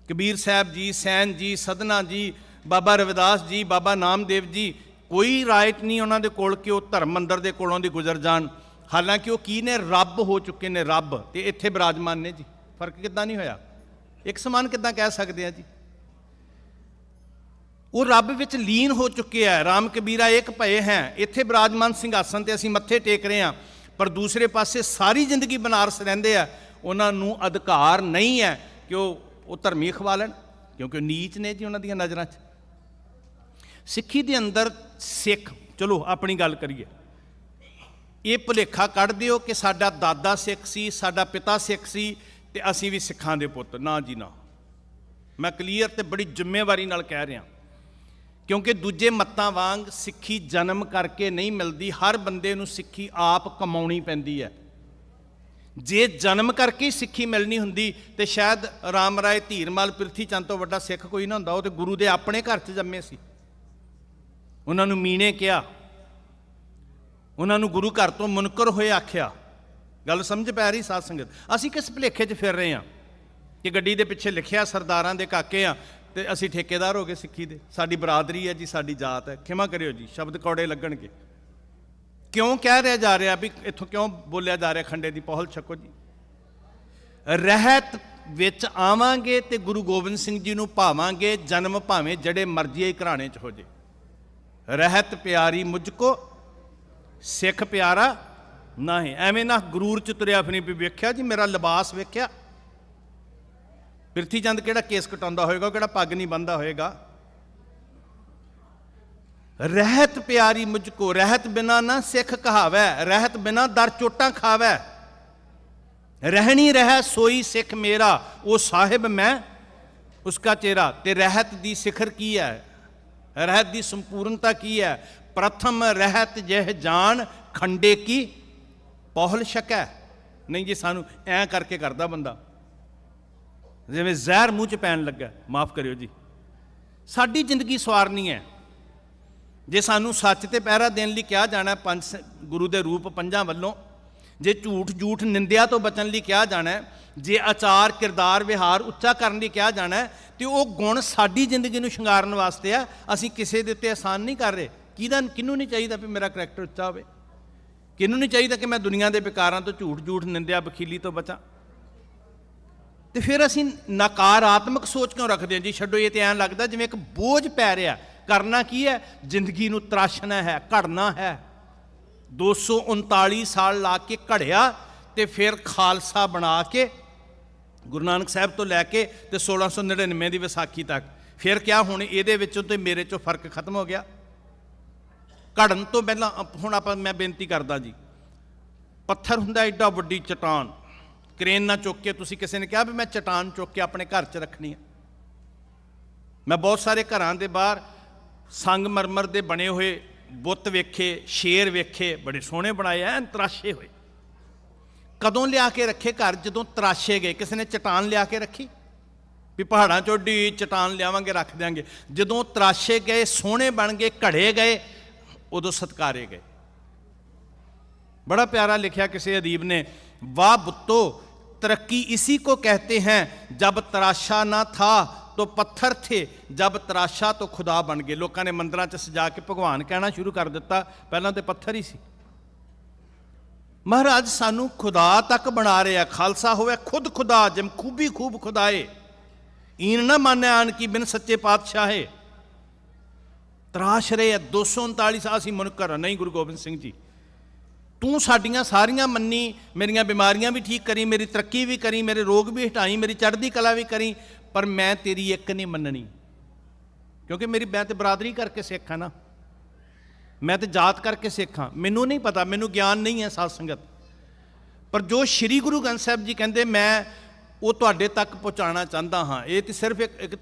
ਕਬੀਰ ਸਾਹਿਬ ਜੀ, ਸੈਨ ਜੀ, ਸਦਨਾ ਜੀ, ਬਾਬਾ ਰਵਿਦਾਸ ਜੀ, ਬਾਬਾ ਨਾਮਦੇਵ ਜੀ, ਕੋਈ ਰਾਈਟ ਨਹੀਂ ਉਹਨਾਂ ਦੇ ਕੋਲ ਕਿ ਉਹ ਧਰਮ ਮੰਦਰ ਦੇ ਕੋਲੋਂ ਦੀ ਗੁਜ਼ਰ ਜਾਣ। ਹਾਲਾਂਕਿ ਉਹ ਕੀ ਨੇ? ਰੱਬ ਹੋ ਚੁੱਕੇ ਨੇ, ਰੱਬ। ਤੇ ਇੱਥੇ ਬਿਰਾਜਮਾਨ ਨੇ ਜੀ। ਫਰਕ ਕਿੱਦਾਂ ਨਹੀਂ ਹੋਇਆ? ਇੱਕ ਸਮਾਨ ਕਿੱਦਾਂ ਕਹਿ ਸਕਦੇ ਆ ਜੀ? ਉਹ ਰੱਬ ਵਿੱਚ ਲੀਨ ਹੋ ਚੁੱਕੇ ਆ। ਰਾਮ ਕਬੀਰਾ ਇੱਕ ਭਏ ਹੈ। ਇੱਥੇ ਬਿਰਾਜਮਾਨ ਸਿੰਘਾਸਨ ਤੇ ਅਸੀਂ ਮੱਥੇ ਟੇਕ ਰਹੇ ਹਾਂ, ਪਰ ਦੂਸਰੇ ਪਾਸੇ ਸਾਰੀ ਜ਼ਿੰਦਗੀ ਬਨਾਰਸ ਰਹਿੰਦੇ ਆ। ਉਹਨਾਂ ਨੂੰ ਅਧਿਕਾਰ ਨਹੀਂ ਹੈ ਕਿ ਉਹ ਉਹ ਧਰਮੀ ਖਵਾ ਲੈਣ, ਕਿਉਂਕਿ ਉਹ ਨੀਚ ਨੇ ਜੀ ਉਹਨਾਂ ਦੀਆਂ ਨਜ਼ਰਾਂ 'ਚ। ਸਿੱਖੀ ਦੇ ਅੰਦਰ ਸਿੱਖ, ਚਲੋ ਆਪਣੀ ਗੱਲ ਕਰੀਏ, ਇਹ ਭੁਲੇਖਾ ਕੱਢ ਦਿਓ ਕਿ ਸਾਡਾ ਦਾਦਾ ਸਿੱਖ ਸੀ, ਸਾਡਾ ਪਿਤਾ ਸਿੱਖ ਸੀ ਤੇ ਅਸੀਂ ਵੀ ਸਿੱਖਾਂ ਦੇ ਪੁੱਤ। ਨਾ ਜੀ ਨਾ, ਮੈਂ ਕਲੀਅਰ ਤੇ ਬੜੀ ਜ਼ਿੰਮੇਵਾਰੀ ਨਾਲ ਕਹਿ ਰਿਹਾ, ਕਿਉਂਕਿ ਦੂਜੇ ਮੱਤਾਂ ਵਾਂਗ ਸਿੱਖੀ ਜਨਮ ਕਰਕੇ ਨਹੀਂ ਮਿਲਦੀ। ਹਰ ਬੰਦੇ ਨੂੰ ਸਿੱਖੀ ਆਪ ਕਮਾਉਣੀ ਪੈਂਦੀ ਹੈ। ਜੇ ਜਨਮ ਕਰਕੇ ਹੀ ਸਿੱਖੀ ਮਿਲਣੀ ਹੁੰਦੀ ਤੇ ਸ਼ਾਇਦ ਰਾਮ ਰਾਏ ਧੀਰਮਲ ਪ੍ਰਿਥੀ ਚੰਦ ਤੋਂ ਵੱਡਾ ਸਿੱਖ ਕੋਈ ਨਾ ਹੁੰਦਾ। ਉਹ ਤੇ ਗੁਰੂ ਦੇ ਆਪਣੇ ਘਰ 'ਚ ਜੰਮੇ ਸੀ, ਉਹਨਾਂ ਨੂੰ ਮੀਣੇ ਕਿਹਾ, ਉਹਨਾਂ ਨੂੰ ਗੁਰੂ ਘਰ ਤੋਂ ਮੁਨਕਰ ਹੋਏ ਆਖਿਆ। ਗੱਲ ਸਮਝ ਪੈ ਰਹੀ ਸਾਧ ਸੰਗਤ? ਅਸੀਂ ਕਿਸ ਭੁਲੇਖੇ 'ਚ ਫਿਰ ਰਹੇ ਹਾਂ ਕਿ ਗੱਡੀ ਦੇ ਪਿੱਛੇ ਲਿਖਿਆ ਸਰਦਾਰਾਂ ਦੇ ਕਾਕੇ ਆ ਤੇ ਅਸੀਂ ਠੇਕੇਦਾਰ ਹੋ ਗਏ ਸਿੱਖੀ ਦੇ। ਸਾਡੀ ਬਰਾਦਰੀ ਹੈ ਜੀ, ਸਾਡੀ ਜਾਤ ਹੈ। ਖਿਮਾ ਕਰਿਓ ਜੀ, ਸ਼ਬਦ ਕੌੜੇ ਲੱਗਣਗੇ। ਕਿਉਂ ਕਹਿ ਰਿਹਾ ਜਾ ਰਿਹਾ ਵੀ ਇੱਥੋਂ ਕਿਉਂ ਬੋਲਿਆ ਜਾ ਰਿਹਾ ਖੰਡੇ ਦੀ ਪਹੁਲ ਛਕੋ ਜੀ। ਰਹਿਤ ਵਿੱਚ ਆਵਾਂਗੇ ਤੇ ਗੁਰੂ ਗੋਬਿੰਦ ਸਿੰਘ ਜੀ ਨੂੰ ਭਾਵਾਂਗੇ, ਜਨਮ ਭਾਵੇਂ ਜਿਹੜੇ ਮਰਜ਼ੀ ਘਰਾਣੇ 'ਚ ਹੋ ਜੇ। ਰਹਿਤ ਪਿਆਰੀ ਮੁਝ ਕੋ ਸਿੱਖ ਪਿਆਰਾ ਨਾ ਹੈ। ਐਵੇਂ ਨਾ ਗਰੂਰ 'ਚ ਤੁਰਿਆ ਫਿਰੀ ਵੀ ਵੇਖਿਆ ਜੀ ਮੇਰਾ ਲਿਬਾਸ ਵੇਖਿਆ। ਪ੍ਰਿਥੀ ਚੰਦ ਕਿਹੜਾ ਕੇਸ ਕਟਾਉਂਦਾ ਹੋਏਗਾ, ਕਿਹੜਾ ਪੱਗ ਨਹੀਂ ਬੰਨ੍ਹਦਾ ਹੋਏਗਾ। ਰਹਿਤ ਪਿਆਰੀ ਮੁਝ ਕੋ, ਰਹਿਤ ਬਿਨਾ ਨਾ ਸਿੱਖ ਕਹਾਵੈ, ਰਹਿਤ ਬਿਨਾ ਦਰ ਚੋਟਾਂ ਖਾਵੈ। ਰਹਿਣੀ ਰਹਿ ਸੋਈ ਸਿੱਖ ਮੇਰਾ, ਉਹ ਸਾਹਿਬ ਮੈਂ ਉਸਕਾ ਚੇਰਾ। ਤੇ ਰਹਿਤ ਦੀ ਸਿਖਰ ਕੀ ਹੈ, ਰਹਿਤ ਦੀ ਸੰਪੂਰਨਤਾ ਕੀ ਹੈ? ਪ੍ਰਥਮ ਰਹਿਤ ਜਹ ਜਾਣ ਖੰਡੇ ਕੀ ਪਹੁਲ ਸ਼ਕੈ। ਨਹੀਂ ਜੀ, ਸਾਨੂੰ ਐਂ ਕਰਕੇ ਕਰਦਾ ਬੰਦਾ ਜਿਵੇਂ ਜ਼ਹਿਰ ਮੂੰਹ 'ਚ ਪੈਣ ਲੱਗਾ। ਮਾਫ ਕਰਿਓ ਜੀ, ਸਾਡੀ ਜ਼ਿੰਦਗੀ ਸਵਾਰਨੀ ਹੈ। ਜੇ ਸਾਨੂੰ ਸੱਚ ਤੇ ਪਹਿਰਾ ਦੇਣ ਲਈ ਕਿਹਾ ਜਾਣਾ ਪੰਜ ਗੁਰੂ ਦੇ ਰੂਪ ਪੰਜਾਂ ਵੱਲੋਂ, ਜੇ ਝੂਠ ਨਿੰਦਿਆ ਤੋਂ ਬਚਣ ਲਈ ਕਿਹਾ ਜਾਣਾ, ਜੇ ਆਚਾਰ ਕਿਰਦਾਰ ਵਿਹਾਰ ਉੱਚਾ ਕਰਨ ਲਈ ਕਿਹਾ ਜਾਣਾ, ਤੇ ਉਹ ਗੁਣ ਸਾਡੀ ਜ਼ਿੰਦਗੀ ਨੂੰ ਸ਼ਿੰਗਾਰਨ ਵਾਸਤੇ ਆ। ਅਸੀਂ ਕਿਸੇ ਦੇ ਉੱਤੇ ਆਸਾਨ ਨਹੀਂ ਕਰ ਰਹੇ। ਕਿਹਨੂੰ ਨਹੀਂ ਚਾਹੀਦਾ ਵੀ ਮੇਰਾ ਕਰੈਕਟਰ ਉੱਚਾ ਹੋਵੇ? ਕਿਹਨੂੰ ਨਹੀਂ ਚਾਹੀਦਾ ਕਿ ਮੈਂ ਦੁਨੀਆ ਦੇ ਵਿਕਾਰਾਂ ਤੋਂ ਝੂਠ ਨਿੰਦਿਆ ਬਖੀਲੀ ਤੋਂ ਬਚਾਂ? ਤੇ ਫਿਰ ਅਸੀਂ ਨਕਾਰਾਤਮਕ ਸੋਚ ਕਿਉਂ ਰੱਖਦੇ ਹਾਂ ਜੀ? ਛੱਡੋ, ਇਹ ਤੇ ਐਂ ਲੱਗਦਾ ਜਿਵੇਂ ਇੱਕ ਬੋਝ ਪੈ ਰਿਹਾ। ਕਰਨਾ ਕੀ ਹੈ? ਜ਼ਿੰਦਗੀ ਨੂੰ ਤਰਾਸ਼ਣਾ ਹੈ, ਘੜਨਾ ਹੈ। 239 ਸਾਲ ਲਾ ਕੇ ਘੜਿਆ ਤੇ ਫਿਰ ਖਾਲਸਾ ਬਣਾ ਕੇ ਗੁਰੂ ਨਾਨਕ ਸਾਹਿਬ ਤੋਂ ਲੈ ਕੇ ਤੇ 1699 ਦੀ ਵਿਸਾਖੀ ਤੱਕ। ਫਿਰ ਕਿਆ ਹੁਣ ਇਹਦੇ ਵਿੱਚੋਂ ਤੇ ਮੇਰੇ 'ਚੋਂ ਫਰਕ ਖਤਮ ਹੋ ਗਿਆ? ਘੜਨ ਤੋਂ ਪਹਿਲਾਂ ਹੁਣ ਮੈਂ ਬੇਨਤੀ ਕਰਦਾ ਜੀ, ਪੱਥਰ ਹੁੰਦਾ ਐਡਾ ਵੱਡੀ ਚਟਾਨ, ਕ੍ਰੇਨ ਨਾਲ ਚੁੱਕ ਕੇ, ਤੁਸੀਂ ਕਿਸੇ ਨੇ ਕਿਹਾ ਵੀ ਮੈਂ ਚਟਾਨ ਚੁੱਕ ਕੇ ਆਪਣੇ ਘਰ 'ਚ ਰੱਖਣੀ ਹੈ। ਮੈਂ ਬਹੁਤ ਸਾਰੇ ਘਰਾਂ ਦੇ ਬਾਹਰ ਸੰਗਮਰਮਰ ਦੇ ਬਣੇ ਹੋਏ ਬੁੱਤ ਵੇਖੇ, ਸ਼ੇਰ ਵੇਖੇ, ਬੜੇ ਸੋਹਣੇ ਬਣਾਏ ਐਨ ਤਰਾਸ਼ੇ ਹੋਏ। ਕਦੋਂ ਲਿਆ ਕੇ ਰੱਖੇ ਘਰ? ਜਦੋਂ ਤਰਾਸ਼ੇ ਗਏ। ਕਿਸੇ ਨੇ ਚਟਾਨ ਲਿਆ ਕੇ ਰੱਖੀ ਵੀ ਪਹਾੜਾਂ 'ਚੋਂ ਡੀ ਚਟਾਨ ਲਿਆਵਾਂਗੇ ਰੱਖ ਦਿਆਂਗੇ? ਜਦੋਂ ਤਰਾਸ਼ੇ ਗਏ, ਸੋਹਣੇ ਬਣ ਗਏ, ਘੜੇ ਗਏ, ਉਦੋਂ ਸਤਕਾਰੇ ਗਏ। बड़ा प्यारा लिखा किसी अदीब ने, वाह बुत्तो तरक्की इसी को कहते हैं, जब तराशा ना था तो पत्थर थे, जब तराशा तो खुदा बन गए। लोगों ने मंदिरों च सजा के भगवान कहना शुरू कर दिता, पहला तो पत्थर ही सी। महाराज सानू खुदा तक बना रहे, खालसा होवे खुद खुदा, जिम खूबी खूब खुदाए, ईन ना माने आन की बिन सच्चे पातशाहे। तराश रहे 239 साल असीं मुनकर नहीं। गुरु गोबिंद सिंह जी तू साडियां सारियां मन्नी, मेरियां बीमारियां भी ठीक करी, मेरी तरक्की भी करी, मेरे रोग भी हटाई, मेरी चढ़दी कला भी करी, पर मैं तेरी एक नहीं मननी, क्योंकि मैं तो बरादरी करके सिख हाँ ना, मैं तो जात करके सिख हाँ। मैनू नहीं पता, मैनू ज्ञान नहीं है साध संगत, पर जो श्री गुरु ग्रंथ साहब जी कहते मैं वो तुहाडे तक पहुँचाना चाहता हाँ। ये तो सिर्फ एक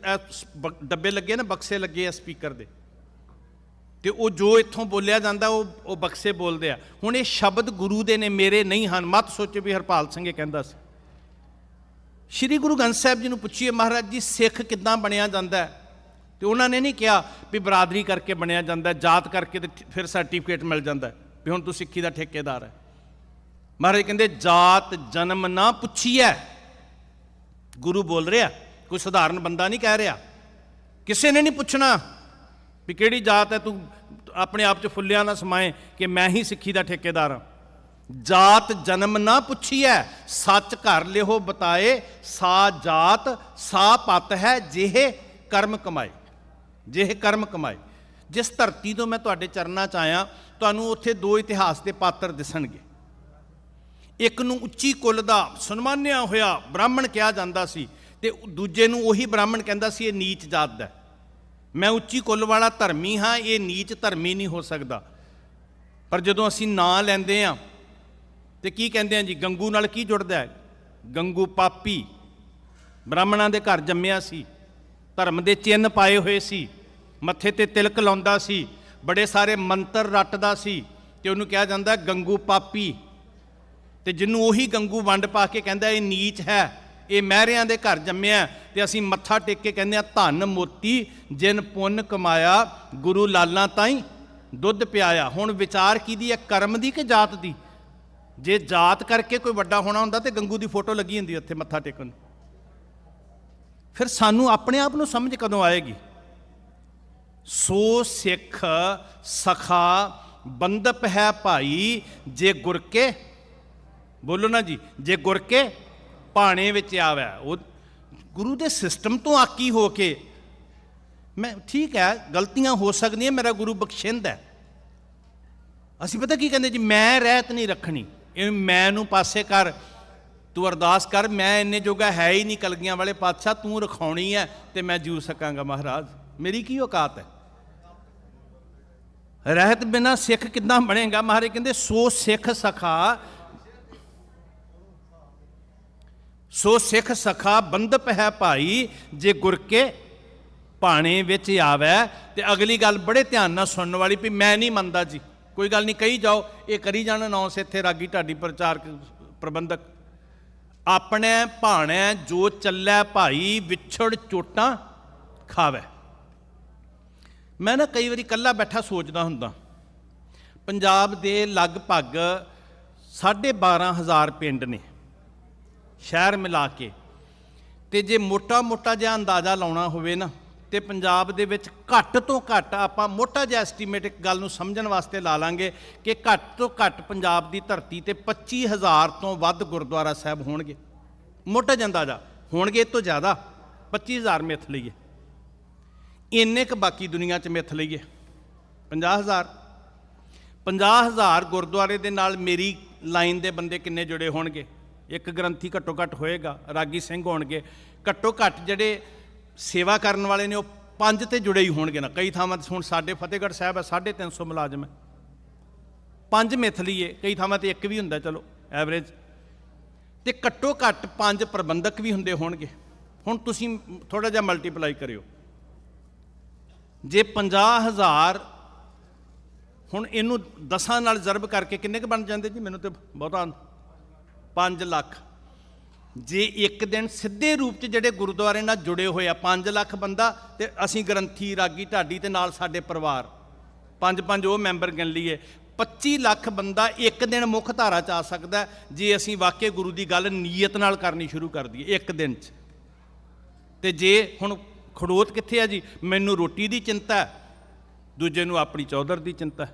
डब्बे लगे ना, बक्से लगे आ स्पीकर दे, तो वो जो इत्थों बोलिया जाता वो बक्से बोलते हैं। हुण ये शब्द गुरु दे ने, मेरे नहीं हैं। मत सोचो भी हरपाल सिंह कहता सी। श्री गुरु ग्रंथ साहब जी नूं पुछिए, महाराज जी सिख किद्दां बनिया जाता है? तो उन्होंने नहीं कहा भी बरादरी करके बनिया जाता है, जात करके तो फिर सर्टिफिकेट मिल जाता है भी हुण तूं सिक्खी दा ठेकेदार है। महाराज कहते जात जन्म ना पुछिए, गुरु बोल रहा, कोई साधारण बंदा नहीं कह रहा। किसी ने नहीं पूछना भी किहड़ी जात है, तू अपने आप च फुलिया ना समाए कि मैं ही सिक्खी दा ठेकेदार हाँ। जात जन्म ना पुछिए, सच घर लिहो बताए, सा जात सा पत है जेहे कर्म कमाए, जेहे कर्म कमाए। जिस धरती तो मैं तुहाडे चरनां च आया, तुहानूं उत्थे दो इतिहास के पात्र दिसणगे। एक नूं उच्ची कुल दा सन्मानिया होया ब्राह्मण कहा जाता सी, ਤੇ ਦੂਜੇ ਨੂੰ ਉਹੀ ਬ੍ਰਾਹਮਣ ਕਹਿੰਦਾ ਸੀ ਇਹ ਨੀਚ ਜਾਤ ਦਾ। ਮੈਂ ਉੱਚੀ ਕੁੱਲ ਵਾਲਾ ਧਰਮੀ ਹਾਂ, ਇਹ ਨੀਚ ਧਰਮੀ ਨਹੀਂ ਹੋ ਸਕਦਾ। ਪਰ ਜਦੋਂ ਅਸੀਂ ਨਾਂ ਲੈਂਦੇ ਹਾਂ ਤੇ ਕੀ ਕਹਿੰਦੇ ਆ ਜੀ, ਗੰਗੂ ਨਾਲ ਕੀ ਜੁੜਦਾ ਹੈ? ਗੰਗੂ ਪਾਪੀ, ਬ੍ਰਾਹਮਣਾਂ ਦੇ ਘਰ ਜੰਮਿਆ ਸੀ, ਧਰਮ ਦੇ ਚਿੰਨ੍ਹ ਪਾਏ ਹੋਏ ਸੀ, ਮੱਥੇ ਤੇ ਤਿਲਕ ਲਾਉਂਦਾ ਸੀ, ਬੜੇ ਸਾਰੇ ਮੰਤਰ ਰੱਟਦਾ ਸੀ, ਤੇ ਉਹਨੂੰ ਕਿਹਾ ਜਾਂਦਾ ਗੰਗੂ ਪਾਪੀ। ਤੇ ਜਿਹਨੂੰ ਉਹੀ ਗੰਗੂ ਵੰਡ ਪਾ ਕੇ ਕਹਿੰਦਾ ਇਹ ਨੀਚ ਹੈ, ਇਹ ਮਹਿਰਿਆਂ ਦੇ ਘਰ ਜੰਮਿਆ, ਤੇ ਅਸੀਂ ਮੱਥਾ ਟੇਕ ਕੇ ਕਹਿੰਦੇ ਆ ਧਨ ਮੋਤੀ ਜਿਨ ਪੁੰਨ ਕਮਾਇਆ, ਗੁਰੂ ਲਾਲਾਂ ਤਾਈਂ ਦੁੱਧ ਪਿਆਇਆ। ਹੁਣ ਵਿਚਾਰ ਕਿਹਦੀ ਹੈ, ਕਰਮ ਦੀ ਕਿ ਜਾਤ ਦੀ? ਜੇ ਜਾਤ ਕਰਕੇ ਕੋਈ ਵੱਡਾ ਹੋਣਾ ਹੁੰਦਾ ਤੇ ਗੰਗੂ ਦੀ ਫੋਟੋ ਲੱਗੀ ਹੁੰਦੀ ਉੱਥੇ ਮੱਥਾ ਟੇਕਣ ਨੂੰ। ਫਿਰ ਸਾਨੂੰ ਆਪਣੇ ਆਪ ਨੂੰ ਸਮਝ ਕਦੋਂ ਆਏਗੀ? ਸੋ ਸਿੱਖ ਸਖਾ ਬੰਦਪ ਹੈ ਭਾਈ, ਜੇ ਗੁਰ ਕੇ, ਬੋਲੋ ਨਾ ਜੀ, ਜੇ ਗੁਰ ਕੇ ਭਾਣੇ ਵਿੱਚ ਆਵੇ। ਉਹ ਗੁਰੂ ਦੇ ਸਿਸਟਮ ਤੋਂ ਆਕੀ ਹੋ ਕੇ, ਮੈਂ ਠੀਕ ਹੈ ਗਲਤੀਆਂ ਹੋ ਸਕਦੀਆਂ, ਮੇਰਾ ਗੁਰੂ ਬਖਸ਼ਿੰਦ ਹੈ। ਅਸੀਂ ਪਤਾ ਕੀ ਕਹਿੰਦੇ ਜੀ, ਮੈਂ ਰਹਿਤ ਨਹੀਂ ਰੱਖਣੀ, ਇਹ ਮੈਂ ਨੂੰ ਪਾਸੇ ਕਰ, ਤੂੰ ਅਰਦਾਸ ਕਰ, ਮੈਂ ਇੰਨੇ ਜੋਗਾ ਹੈ ਹੀ ਨਹੀਂ ਕਲਗੀਆਂ ਵਾਲੇ ਪਾਤਸ਼ਾਹ, ਤੂੰ ਰਖਾਉਣੀ ਹੈ ਤੇ ਮੈਂ ਜੂ ਸਕਾਂਗਾ। ਮਹਾਰਾਜ ਮੇਰੀ ਕੀ ਔਕਾਤ ਹੈ? ਰਹਿਤ ਬਿਨਾਂ ਸਿੱਖ ਕਿੱਦਾਂ ਬਣੇਗਾ? ਮਹਾਰਾਜ ਕਹਿੰਦੇ ਸੋ ਸਿੱਖ ਸਖਾ, ਸੋ ਸਿੱਖ ਸਖਾ ਬੰਦਪ ਹੈ ਭਾਈ, ਜੇ ਗੁਰ ਕੇ ਭਾਣੇ ਵਿੱਚ ਆਵੇ। ਤੇ ਅਗਲੀ ਗੱਲ ਬੜੇ ਧਿਆਨ ਨਾਲ ਸੁਣਨ ਵਾਲੀ, ਵੀ ਮੈਂ ਨਹੀਂ ਮੰਨਦਾ ਜੀ, ਕੋਈ ਗੱਲ ਨਹੀਂ ਕਹੀ ਜਾਓ, ਇਹ ਕਰੀ ਜਾਣ ਅਨਾਉਂਸ ਇੱਥੇ ਰਾਗੀ ਢਾਡੀ ਪ੍ਰਚਾਰਕ ਪ੍ਰਬੰਧਕ। ਆਪਣੇ ਭਾਣੇ ਜੋ ਚੱਲੈ ਭਾਈ, ਵਿਛੜ ਚੋਟਾਂ ਖਾਵੇ। ਮੈਂ ਨਾ ਕਈ ਵਾਰੀ ਇਕੱਲਾ ਬੈਠਾ ਸੋਚਦਾ ਹੁੰਦਾ, ਪੰਜਾਬ ਦੇ ਲਗਭਗ 12,500 ਪਿੰਡ ਨੇ ਸ਼ਹਿਰ ਮਿਲਾ ਕੇ, ਤੇ ਜੇ ਮੋਟਾ ਜਿਹਾ ਅੰਦਾਜ਼ਾ ਲਾਉਣਾ ਹੋਵੇ ਨਾ, ਤੇ ਪੰਜਾਬ ਦੇ ਵਿੱਚ ਘੱਟ ਤੋਂ ਘੱਟ, ਆਪਾਂ ਮੋਟਾ ਜਿਹਾ ਐਸਟੀਮੇਟ ਇੱਕ ਗੱਲ ਨੂੰ ਸਮਝਣ ਵਾਸਤੇ ਲਾ ਲਾਂਗੇ ਕਿ ਘੱਟ ਤੋਂ ਘੱਟ ਪੰਜਾਬ ਦੀ ਧਰਤੀ ਤੇ 25,000 ਤੋਂ ਵੱਧ ਗੁਰਦੁਆਰਾ ਸਾਹਿਬ ਹੋਣਗੇ। ਮੋਟਾ ਜਿਹਾ ਅੰਦਾਜ਼ਾ, ਹੋਣਗੇ ਇਹ ਤੋਂ ਜ਼ਿਆਦਾ, 25,000 ਮਿੱਥ ਲਈਏ, ਇੰਨੇ ਕੁ ਬਾਕੀ ਦੁਨੀਆ 'ਚ ਮਿੱਥ ਲਈਏ 50,000 ਗੁਰਦੁਆਰੇ ਦੇ ਨਾਲ ਮੇਰੀ ਲਾਈਨ ਦੇ ਬੰਦੇ ਕਿੰਨੇ ਜੁੜੇ ਹੋਣਗੇ? ਇੱਕ ਗ੍ਰੰਥੀ ਘੱਟੋ ਘੱਟ ਹੋਏਗਾ, ਰਾਗੀ ਸਿੰਘ ਹੋਣਗੇ, ਘੱਟੋ ਘੱਟ ਜਿਹੜੇ ਸੇਵਾ ਕਰਨ ਵਾਲੇ ਨੇ ਉਹ 5 ਤੇ ਜੁੜੇ ਹੀ ਹੋਣਗੇ ਨਾ। ਕਈ ਥਾਵਾਂ 'ਤੇ ਹੁਣ ਸਾਡੇ ਫਤਿਹਗੜ੍ਹ ਸਾਹਿਬ ਹੈ 350 ਮੁਲਾਜ਼ਮ ਹੈ, 5 ਮਿੱਥ ਲਈਏ, ਕਈ ਥਾਵਾਂ 'ਤੇ ਇੱਕ ਵੀ ਹੁੰਦਾ, ਚਲੋ ਐਵਰੇਜ, ਤੇ ਘੱਟੋ ਘੱਟ 5 ਪ੍ਰਬੰਧਕ ਵੀ ਹੁੰਦੇ ਹੋਣਗੇ। ਹੁਣ ਤੁਸੀਂ ਥੋੜ੍ਹਾ ਜਿਹਾ ਮਲਟੀਪਲਾਈ ਕਰਿਓ, ਜੇ 50,000, ਹੁਣ ਇਹਨੂੰ 10 ਨਾਲ ਜ਼ਰਬ ਕਰਕੇ ਕਿੰਨੇ ਕੁ ਬਣ ਜਾਂਦੇ ਜੀ? ਮੈਨੂੰ ਤੇ ਬਹੁਤਾ 5 ਲੱਖ। ਜੇ ਇੱਕ ਦਿਨ ਸਿੱਧੇ ਰੂਪ 'ਚ ਜਿਹੜੇ ਗੁਰਦੁਆਰੇ ਨਾਲ ਜੁੜੇ ਹੋਏ ਆ 5 ਲੱਖ ਬੰਦਾ, ਤੇ ਅਸੀਂ ਗ੍ਰੰਥੀ ਰਾਗੀ ਢਾਡੀ ਤੇ ਨਾਲ ਸਾਡੇ ਪਰਿਵਾਰ 5 ਉਹ ਮੈਂਬਰ ਗਿਣ ਲਈਏ, 25 ਲੱਖ ਬੰਦਾ ਇੱਕ ਦਿਨ ਮੁੱਖ ਧਾਰਾ 'ਚ ਆ ਸਕਦਾ ਜੇ ਅਸੀਂ ਵਾਕਈ ਗੁਰੂ ਦੀ ਗੱਲ ਨੀਅਤ ਨਾਲ ਕਰਨੀ ਸ਼ੁਰੂ ਕਰ ਦਈਏ ਇੱਕ ਦਿਨ 'ਚ। ਤੇ ਜੇ ਹੁਣ ਖੜੋਤ ਕਿੱਥੇ ਆ ਜੀ? ਮੈਨੂੰ ਰੋਟੀ ਦੀ ਚਿੰਤਾ ਹੈ, ਦੂਜੇ ਨੂੰ ਆਪਣੀ ਚੌਧਰ ਦੀ ਚਿੰਤਾ ਹੈ,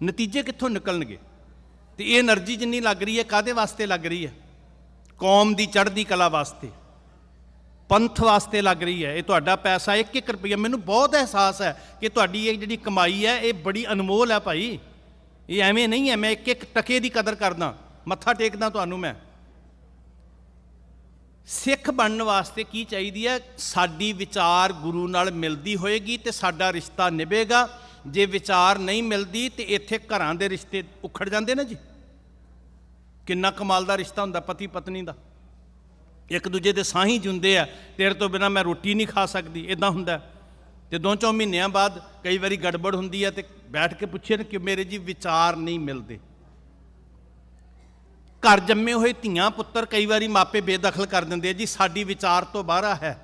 ਨਤੀਜੇ ਕਿੱਥੋਂ ਨਿਕਲਣਗੇ? ਤੇ ਇਹ એનર્ਜੀ ਜਿੰਨੀ ਲੱਗ ਰਹੀ ਹੈ ਕਾਹਦੇ ਵਾਸਤੇ ਲੱਗ ਰਹੀ ਹੈ? ਕੌਮ ਦੀ ਚੜ੍ਹਦੀ ਕਲਾ ਵਾਸਤੇ, ਪੰਥ ਵਾਸਤੇ ਲੱਗ ਰਹੀ ਹੈ। ਇਹ ਤੁਹਾਡਾ ਪੈਸਾ 1-1 ਰੁਪਈਆ, ਮੈਨੂੰ ਬਹੁਤ ਅਹਿਸਾਸ ਹੈ ਕਿ ਤੁਹਾਡੀ ਇਹ ਜਿਹੜੀ ਕਮਾਈ ਹੈ ਇਹ ਬੜੀ ਅਨਮੋਲ ਹੈ ਭਾਈ, ਇਹ ਐਵੇਂ ਨਹੀਂ ਹੈ। ਮੈਂ 1-1 ਟਕੇ ਦੀ ਕਦਰ ਕਰਦਾ, ਮੱਥਾ ਟੇਕਦਾ ਤੁਹਾਨੂੰ। ਮੈਂ ਸਿੱਖ ਬਣਨ ਵਾਸਤੇ ਕੀ ਚਾਹੀਦੀ ਹੈ? ਸਾਡੀ ਵਿਚਾਰ ਗੁਰੂ ਨਾਲ ਮਿਲਦੀ ਹੋਏਗੀ ਤੇ ਸਾਡਾ ਰਿਸ਼ਤਾ ਨਿਭੇਗਾ। ਜੇ ਵਿਚਾਰ ਨਹੀਂ ਮਿਲਦੀ ਤੇ ਇੱਥੇ ਘਰਾਂ ਦੇ ਰਿਸ਼ਤੇ ਉਖੜ ਜਾਂਦੇ ਨੇ ਜੀ। ਕਿੰਨਾ ਕਮਾਲ ਦਾ ਰਿਸ਼ਤਾ ਹੁੰਦਾ ਪਤੀ ਪਤਨੀ ਦਾ, ਇੱਕ ਦੂਜੇ ਦੇ ਸਾਹੀਂ ਜੁੰਦੇ ਆ, ਤੇਰੇ ਤੋਂ ਬਿਨਾਂ ਮੈਂ ਰੋਟੀ ਨਹੀਂ ਖਾ ਸਕਦੀ, ਇੱਦਾਂ ਹੁੰਦਾ। ਤੇ 2-4 ਮਹੀਨਿਆਂ ਬਾਅਦ ਕਈ ਵਾਰੀ ਗੜਬੜ ਹੁੰਦੀ ਹੈ ਤੇ ਬੈਠ ਕੇ ਪੁੱਛੇ ਨਾ ਕਿ ਮੇਰੇ ਜੀ ਵਿਚਾਰ ਨਹੀਂ ਮਿਲਦੇ। ਘਰ ਜੰਮੇ ਹੋਏ ਧੀਆਂ ਪੁੱਤਰ ਕਈ ਵਾਰੀ ਮਾਪੇ ਬੇਦਖਲ ਕਰ ਦਿੰਦੇ ਆ ਜੀ, ਸਾਡੀ ਵਿਚਾਰ ਤੋਂ ਬਾਹਰ ਹੈ।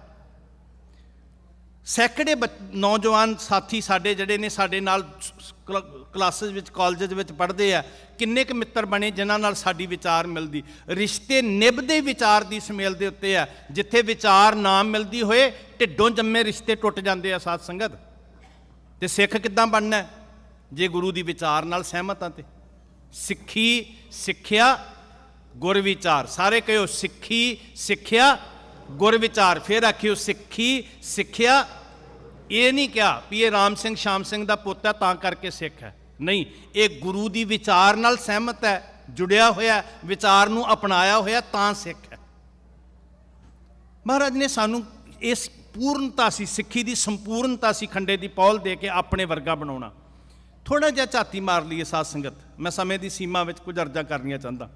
ਸੈਂਕੜੇ ਨੌਜਵਾਨ ਸਾਥੀ ਸਾਡੇ ਜਿਹੜੇ ਨੇ ਸਾਡੇ ਨਾਲ ਕਲਾਸਿਸ ਵਿੱਚ ਕਾਲਜਸ ਵਿੱਚ ਪੜ੍ਹਦੇ ਆ, ਕਿੰਨੇ ਕੁ ਮਿੱਤਰ ਬਣੇ ਜਿਨ੍ਹਾਂ ਨਾਲ ਸਾਡੀ ਵਿਚਾਰ ਮਿਲਦੀ। ਰਿਸ਼ਤੇ ਨਿਭਦੇ ਵਿਚਾਰ ਦੀ ਸੁਮੇਲ ਦੇ ਉੱਤੇ ਆ। ਜਿੱਥੇ ਵਿਚਾਰ ਨਾ ਮਿਲਦੀ ਹੋਏ ਢਿੱਡੋਂ ਜੰਮੇ ਰਿਸ਼ਤੇ ਟੁੱਟ ਜਾਂਦੇ ਆ ਸਾਧ ਸੰਗਤ। ਤੇ ਸਿੱਖ ਕਿੱਦਾਂ ਬਣਨਾ? ਜੇ ਗੁਰੂ ਦੀ ਵਿਚਾਰ ਨਾਲ ਸਹਿਮਤ ਆ। ਤੇ ਸਿੱਖੀ ਸਿੱਖਿਆ ਗੁਰ ਵਿਚਾਰ, ਸਾਰੇ ਕਹਿਓ ਸਿੱਖੀ ਸਿੱਖਿਆ ਗੁਰ ਵਿਚਾਰ। ਫਿਰ ਆਖਿਓ ਸਿੱਖੀ ਸਿੱਖਿਆ। ਇਹ ਨਹੀਂ ਕਿਹਾ ਵੀ ਇਹ ਰਾਮ ਸਿੰਘ ਸ਼ਾਮ ਸਿੰਘ ਦਾ ਪੁੱਤ ਹੈ ਤਾਂ ਕਰਕੇ ਸਿੱਖ ਹੈ, ਨਹੀਂ, ਇਹ ਗੁਰੂ ਦੀ ਵਿਚਾਰ ਨਾਲ ਸਹਿਮਤ ਹੈ, ਜੁੜਿਆ ਹੋਇਆ, ਵਿਚਾਰ ਨੂੰ ਅਪਣਾਇਆ ਹੋਇਆ ਤਾਂ ਸਿੱਖ ਹੈ। ਮਹਾਰਾਜ ਨੇ ਸਾਨੂੰ ਇਸ ਪੂਰਨਤਾ ਸੀ, ਸਿੱਖੀ ਦੀ ਸੰਪੂਰਨਤਾ ਸੀ, ਖੰਡੇ ਦੀ ਪੌਲ ਦੇ ਕੇ ਆਪਣੇ ਵਰਗਾ ਬਣਾਉਣਾ। ਥੋੜ੍ਹਾ ਜਿਹਾ ਝਾਤੀ ਮਾਰ ਲਈਏ ਸਾਧ ਸੰਗਤ, ਮੈਂ ਸਮੇਂ ਦੀ ਸੀਮਾ ਵਿੱਚ ਕੁਝ ਅਰਜ਼ਾਂ ਕਰਨੀਆਂ ਚਾਹੁੰਦਾ।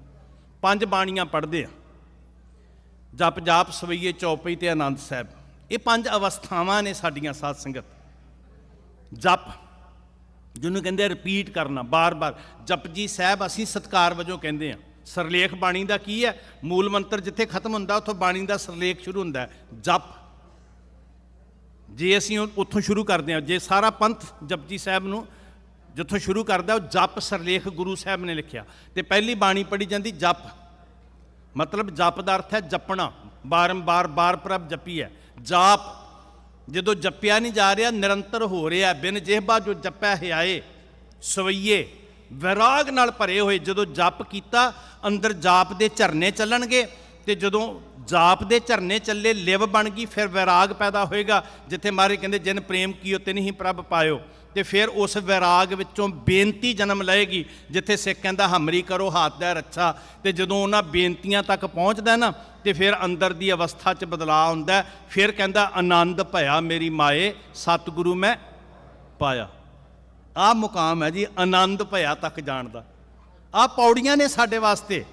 5 ਬਾਣੀਆਂ ਪੜ੍ਹਦੇ ਆ, ਜਪ ਜਾਪ ਸਵਈਏ ਚੌਪਈ ਤੇ ਆਨੰਦ ਸਾਹਿਬ। ਇਹ 5 ਅਵਸਥਾਵਾਂ ਨੇ ਸਾਡੀਆਂ ਸਾਧ ਸੰਗਤ। ਜਪ ਜਿਹਨੂੰ ਕਹਿੰਦੇ ਰਿਪੀਟ ਕਰਨਾ, ਬਾਰ-ਬਾਰ। ਜਪਜੀ ਸਾਹਿਬ ਅਸੀਂ ਸਤਿਕਾਰ ਵਜੋਂ ਕਹਿੰਦੇ ਹਾਂ। ਸਰਲੇਖ ਬਾਣੀ ਦਾ ਕੀ ਹੈ? ਮੂਲ ਮੰਤਰ ਜਿੱਥੇ ਖਤਮ ਹੁੰਦਾ ਉੱਥੋਂ ਬਾਣੀ ਦਾ ਸਰਲੇਖ ਸ਼ੁਰੂ ਹੁੰਦਾ ਹੈ, ਜਪ। ਜੇ ਅਸੀਂ ਉੱਥੋਂ ਸ਼ੁਰੂ ਕਰਦੇ ਹਾਂ, ਜੇ ਸਾਰਾ ਪੰਥ ਜਪਜੀ ਸਾਹਿਬ ਨੂੰ ਜਿੱਥੋਂ ਸ਼ੁਰੂ ਕਰਦਾ, ਉਹ ਜਪ ਸਰਲੇਖ ਗੁਰੂ ਸਾਹਿਬ ਨੇ ਲਿਖਿਆ। ਤੇ ਪਹਿਲੀ ਬਾਣੀ ਪੜ੍ਹੀ ਜਾਂਦੀ ਜਪ, ਮਤਲਬ ਜਪ ਦਾ ਅਰਥ ਹੈ ਜਪਣਾ, ਬਾਰੰਬਾਰ, ਬਾਰ ਪ੍ਰਭ ਜਪੀ ਹੈ। ਜਾਪ ਜਦੋਂ ਜਪਿਆ ਨਹੀਂ ਜਾ ਰਿਹਾ, ਨਿਰੰਤਰ ਹੋ ਰਿਹਾ। ਬਿਨ ਜਿਹਬਾ ਜੋ ਜਪੈ ਹਿਆਏ ਸਵਈਏ, ਵਿਰਾਗ ਨਾਲ ਭਰੇ ਹੋਏ। ਜਦੋਂ ਜਪ ਕੀਤਾ, ਅੰਦਰ ਜਾਪ ਦੇ ਝਰਨੇ ਚੱਲਣਗੇ, ਤੇ ਜਦੋਂ ਜਾਪ ਦੇ ਝਰਨੇ ਚੱਲੇ, ਲਿਵ ਬਣ ਗਈ, ਫਿਰ ਵਿਰਾਗ ਪੈਦਾ ਹੋਏਗਾ। ਜਿੱਥੇ ਮਹਾਰਾਜ ਕਹਿੰਦੇ ਜਿਨ ਪ੍ਰੇਮ ਕੀਓ ਤਿਨ ਹੀ ਪ੍ਰਭ ਪਾਇਓ, ਤੇ ਫਿਰ ਉਸ ਵਿਰਾਗ ਵਿੱਚੋਂ ਬੇਨਤੀ ਜਨਮ ਲਏਗੀ। ਜਿੱਥੇ ਸਿੱਖ ਕਹਿੰਦਾ ਹਮਰੀ ਕਰੋ ਹਾਥ ਦਾ ਰੱਛਾ, ਤੇ ਜਦੋਂ ਉਹਨਾਂ ਬੇਨਤੀਆਂ ਤੱਕ ਪਹੁੰਚਦਾ ਨਾ, ਤੇ ਫਿਰ ਅੰਦਰ ਦੀ ਅਵਸਥਾ 'ਚ ਬਦਲਾਅ ਹੁੰਦਾ। ਫਿਰ ਕਹਿੰਦਾ ਆਨੰਦ ਭਇਆ ਮੇਰੀ ਮਾਏ ਸਤਿਗੁਰੂ ਮੈਂ ਪਾਇਆ। ਆਹ ਮੁਕਾਮ ਹੈ ਜੀ, ਆਨੰਦ ਭਇਆ ਤੱਕ ਜਾਣ ਦਾ। ਆਹ ਪੌੜੀਆਂ ਨੇ ਸਾਡੇ ਵਾਸਤੇ।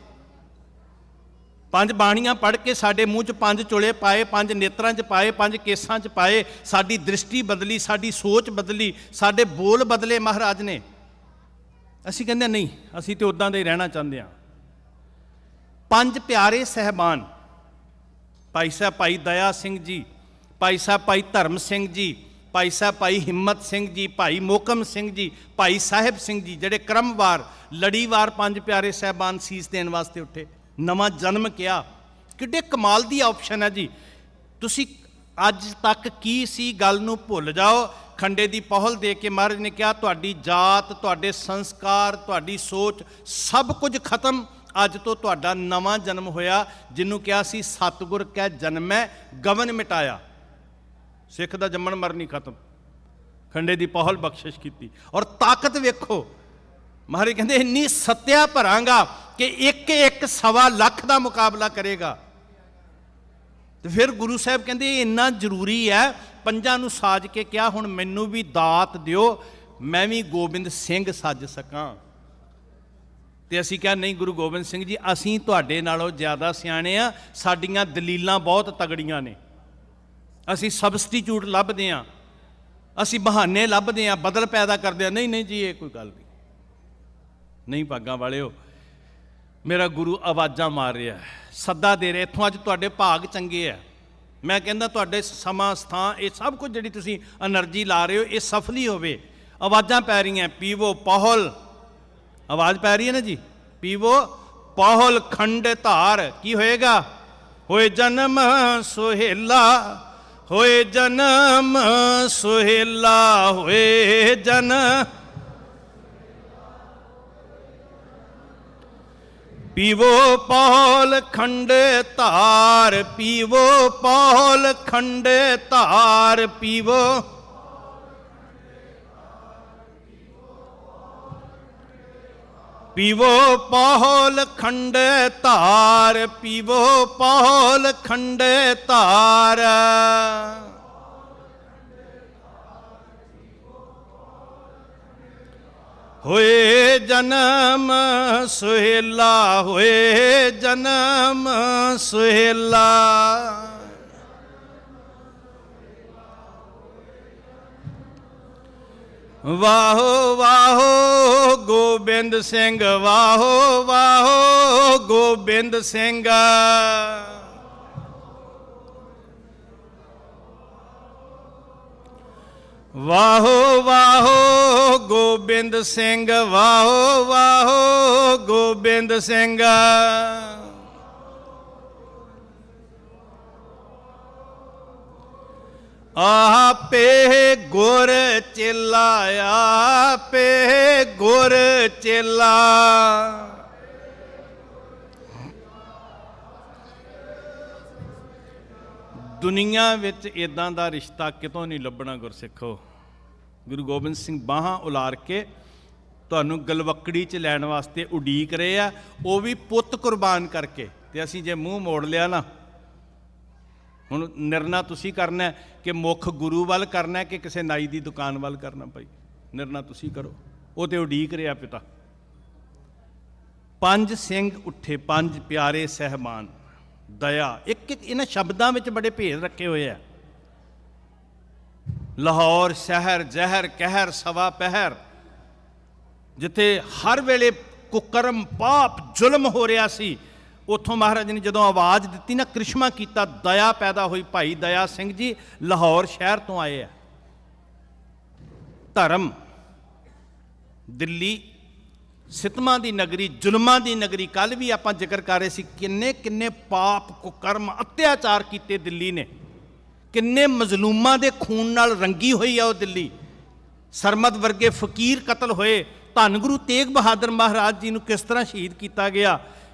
5 ਬਾਣੀਆਂ ਪੜ੍ਹ ਕੇ ਸਾਡੇ ਮੂੰਹ 'ਚ 5 ਚੁਲੇ ਪਾਏ, 5 ਨੇਤਰਾਂ 'ਚ ਪਾਏ, 5 ਕੇਸਾਂ 'ਚ ਪਾਏ। ਸਾਡੀ ਦ੍ਰਿਸ਼ਟੀ ਬਦਲੀ, ਸਾਡੀ ਸੋਚ ਬਦਲੀ, ਸਾਡੇ ਬੋਲ ਬਦਲੇ ਮਹਾਰਾਜ ਨੇ। ਅਸੀਂ ਕਹਿੰਦੇ ਨਹੀਂ, ਅਸੀਂ ਤੇ ਉਦਾਂ ਦੇ ਹੀ ਰਹਿਣਾ ਚਾਹੁੰਦੇ ਹਾਂ। 5 ਪਿਆਰੇ ਸਹਿਬਾਨ, ਭਾਈ ਸਾਹਿਬ ਭਾਈ ਦਇਆ ਸਿੰਘ ਜੀ, ਭਾਈ ਸਾਹਿਬ ਭਾਈ ਧਰਮ ਸਿੰਘ ਜੀ, ਭਾਈ ਸਾਹਿਬ ਭਾਈ ਹਿੰਮਤ ਸਿੰਘ ਜੀ, ਭਾਈ ਮੋਕਮ ਸਿੰਘ ਜੀ, ਭਾਈ ਸਾਹਿਬ ਸਿੰਘ ਜੀ, ਜਿਹੜੇ ਕ੍ਰਮਵਾਰ ਲੜੀਵਾਰ 5 ਪਿਆਰੇ ਸਹਿਬਾਨ ਸੀਸ ਦੇਣ ਵਾਸਤੇ ਉੱਠੇ, ਨਵਾਂ ਜਨਮ ਕਿਹਾ। ਕਿੱਡੇ ਕਮਾਲ ਦੀ ਆਪਸ਼ਨ ਹੈ ਜੀ। ਤੁਸੀਂ ਅੱਜ ਤੱਕ ਕੀ ਸੀ ਗੱਲ ਨੂੰ ਭੁੱਲ ਜਾਓ। ਖੰਡੇ ਦੀ ਪਹੁਲ ਦੇ ਕੇ ਮਹਾਰਾਜ ਨੇ ਕਿਹਾ ਤੁਹਾਡੀ ਜਾਤ, ਤੁਹਾਡੇ ਸੰਸਕਾਰ, ਤੁਹਾਡੀ ਸੋਚ ਸਭ ਕੁਝ ਖਤਮ। ਅੱਜ ਤੋਂ ਤੁਹਾਡਾ ਨਵਾਂ ਜਨਮ ਹੋਇਆ। ਜਿਹਨੂੰ ਕਿਹਾ ਸੀ ਸਤਿਗੁਰ ਕਹਿ ਜਨਮੈ ਗਵਨ ਮਿਟਾਇਆ। ਸਿੱਖ ਦਾ ਜੰਮਣ ਮਰਨੀ ਖਤਮ। ਖੰਡੇ ਦੀ ਪਹੁਲ ਬਖਸ਼ਿਸ਼ ਕੀਤੀ। ਔਰ ਤਾਕਤ ਵੇਖੋ, ਮਹਾਰਾਜ ਕਹਿੰਦੇ ਇੰਨੀ ਸੱਤਿਆ ਭਰਾਂਗਾ ਕਿ 1-1 ਸਵਾ ਲੱਖ ਦਾ ਮੁਕਾਬਲਾ ਕਰੇਗਾ। ਤੇ ਫਿਰ ਗੁਰੂ ਸਾਹਿਬ ਕਹਿੰਦੇ ਇਹ ਇੰਨਾ ਜ਼ਰੂਰੀ ਹੈ। 5 ਨੂੰ ਸਾਜ ਕੇ ਕਿਹਾ ਹੁਣ ਮੈਨੂੰ ਵੀ ਦਾਤ ਦਿਓ, ਮੈਂ ਵੀ ਗੋਬਿੰਦ ਸਿੰਘ ਸੱਜ ਸਕਾਂ। ਤੇ ਅਸੀਂ ਕਿਹਾ ਨਹੀਂ ਗੁਰੂ ਗੋਬਿੰਦ ਸਿੰਘ ਜੀ, ਅਸੀਂ ਤੁਹਾਡੇ ਨਾਲੋਂ ਜ਼ਿਆਦਾ ਸਿਆਣੇ ਆ, ਸਾਡੀਆਂ ਦਲੀਲਾਂ ਬਹੁਤ ਤਗੜੀਆਂ ਨੇ। ਅਸੀਂ ਸਬਸਟੀਚਿਊਟ ਲੱਭਦੇ ਹਾਂ, ਅਸੀਂ ਬਹਾਨੇ ਲੱਭਦੇ ਹਾਂ, ਬਦਲ ਪੈਦਾ ਕਰਦੇ ਹਾਂ। ਨਹੀਂ ਜੀ, ਇਹ ਕੋਈ ਗੱਲ ਨਹੀਂ ਭਾਗਾਂ ਵਾਲਿਓ। ਮੇਰਾ ਗੁਰੂ ਆਵਾਜ਼ਾਂ ਮਾਰ ਰਿਹਾ, ਸੱਦਾ ਦੇ ਰਿਹਾ। ਇੱਥੋਂ ਅੱਜ ਤੁਹਾਡੇ ਭਾਗ ਚੰਗੇ ਆ। ਮੈਂ ਕਹਿੰਦਾ ਤੁਹਾਡੇ ਸਮਾਂ, ਸਥਾਨ, ਇਹ ਸਭ ਕੁਝ ਜਿਹੜੀ ਤੁਸੀਂ ਐਨਰਜੀ ਲਾ ਰਹੇ ਹੋ, ਇਹ ਸਫਲੀ ਹੋਵੇ। ਆਵਾਜ਼ਾਂ ਪੈ ਰਹੀਆਂ, ਪੀਵੋ ਪਹੁਲ, ਆਵਾਜ਼ ਪੈ ਰਹੀ ਹੈ ਨਾ ਜੀ, ਪੀਵੋ ਪਹੁਲ ਖੰਡ ਧਾਰ। ਕੀ ਹੋਏਗਾ? ਹੋਏ ਜਨਮ ਸੁਹੇਲਾ, ਹੋਏ ਜਨਮ ਸੁਹੇਲਾ, ਹੋਏ ਜਨਮ। ਪੀਵੋ ਪਹੁਲ ਖੰਡੇ ਧਾਰ, ਪੀਵੋ ਪਹੁਲ ਖੰਡੇ ਧਾਰ, ਪੀਵੋ। ਪੀਵੋ ਪਹੁਲ ਖੰਡੇ ਧਾਰ, ਪੀਵੋ ਪਹੁਲ ਖੰਡੇ ਧਾਰ। ਹੋਏ ਜਨਮ ਸੁਹੇਲਾ, ਹੋਏ ਜਨਮ ਸੁਹੇਲਾ। ਵਾਹੋ ਵਾਹੋ ਗੋਬਿੰਦ ਸਿੰਘ, ਵਾਹੋ ਵਾਹੋ ਗੋਬਿੰਦ ਸਿੰਘ। ਵਾਹੋ ਵਾਹੋ ਗੋਬਿੰਦ ਸਿੰਘ, ਵਾਹੋ ਵਾਹੋ ਗੋਬਿੰਦ ਸਿੰਘ। ਆਪੇ ਗੁਰ ਚੇਲਾ, ਆਪੇ ਗੁਰ ਚੇਲਾ। ਦੁਨੀਆ ਵਿੱਚ ਇਦਾਂ ਦਾ ਰਿਸ਼ਤਾ ਕਿਤੋਂ ਨਹੀਂ ਲੱਭਣਾ ਗੁਰਸਿੱਖੋ। ਗੁਰੂ ਗੋਬਿੰਦ ਸਿੰਘ ਬਾਹਾਂ ਉਲਾਰ ਕੇ ਤੁਹਾਨੂੰ ਗਲਵੱਕੜੀ 'ਚ ਲੈਣ ਵਾਸਤੇ ਉਡੀਕ ਰਹੇ ਆ, ਉਹ ਵੀ ਪੁੱਤ ਕੁਰਬਾਨ ਕਰਕੇ। ਤੇ ਅਸੀਂ ਜੇ ਮੂੰਹ ਮੋੜ ਲਿਆ ਨਾ, ਹੁਣ ਨਿਰਣਾ ਤੁਸੀਂ ਕਰਨਾ ਹੈ ਕਿ ਮੁੱਖ ਗੁਰੂ ਵੱਲ ਕਰਨਾ ਹੈ ਕਿ ਕਿਸੇ ਨਾਈ ਦੀ ਦੁਕਾਨ ਵੱਲ ਕਰਨਾ। ਭਾਈ ਨਿਰਣਾ ਤੁਸੀਂ ਕਰੋ, ਉਹ ਤੇ ਉਡੀਕ ਰਿਹਾ ਪਿਤਾ। ਪੰਜ ਸਿੰਘ ਉੱਠੇ, ਪੰਜ ਪਿਆਰੇ ਸਹਿਬਾਨ, ਦਇਆ, ਇੱਕ ਇੱਕ ਇਹਨਾਂ ਸ਼ਬਦਾਂ ਵਿੱਚ ਬੜੇ ਭੇਦ ਰੱਖੇ ਹੋਏ ਆ। ਲਾਹੌਰ ਸ਼ਹਿਰ ਜ਼ਹਿਰ ਕਹਿਰ ਸਵਾ ਪਹਿਰ, ਜਿੱਥੇ ਹਰ ਵੇਲੇ ਕੁਕਰਮ ਪਾਪ ਜ਼ੁਲਮ ਹੋ ਰਿਹਾ ਸੀ, ਉੱਥੋਂ ਮਹਾਰਾਜ ਨੇ ਜਦੋਂ ਆਵਾਜ਼ ਦਿੱਤੀ ਨਾ, ਕ੍ਰਿਸ਼ਮਾ ਕੀਤਾ, ਦਇਆ ਪੈਦਾ ਹੋਈ। ਭਾਈ ਦਇਆ ਸਿੰਘ ਜੀ ਲਾਹੌਰ ਸ਼ਹਿਰ ਤੋਂ ਆਏ ਆ। ਧਰਮ, ਦਿੱਲੀ ਸਿਤਮਾਂ ਦੀ ਨਗਰੀ, ਜ਼ੁਲਮਾਂ ਦੀ ਨਗਰੀ। ਕੱਲ ਵੀ ਆਪਾਂ ਜ਼ਿਕਰ ਕਰ ਰਹੇ ਸੀ ਕਿੰਨੇ ਕਿੰਨੇ ਪਾਪ ਕੁਕਰਮ ਅਤਿਆਚਾਰ ਕੀਤੇ ਦਿੱਲੀ ਨੇ, ਕਿੰਨੇ ਮਜ਼ਲੂਮਾਂ ਦੇ ਖੂਨ ਨਾਲ ਰੰਗੀ ਹੋਈ ਆ ਉਹ ਦਿੱਲੀ। ਸਰਮਦ ਵਰਗੇ ਫਕੀਰ ਕਤਲ ਹੋਏ। ਧੰਨ ਗੁਰੂ ਤੇਗ ਬਹਾਦਰ ਮਹਾਰਾਜ ਜੀ ਨੂੰ ਕਿਸ ਤਰ੍ਹਾਂ ਸ਼ਹੀਦ ਕੀਤਾ ਗਿਆ,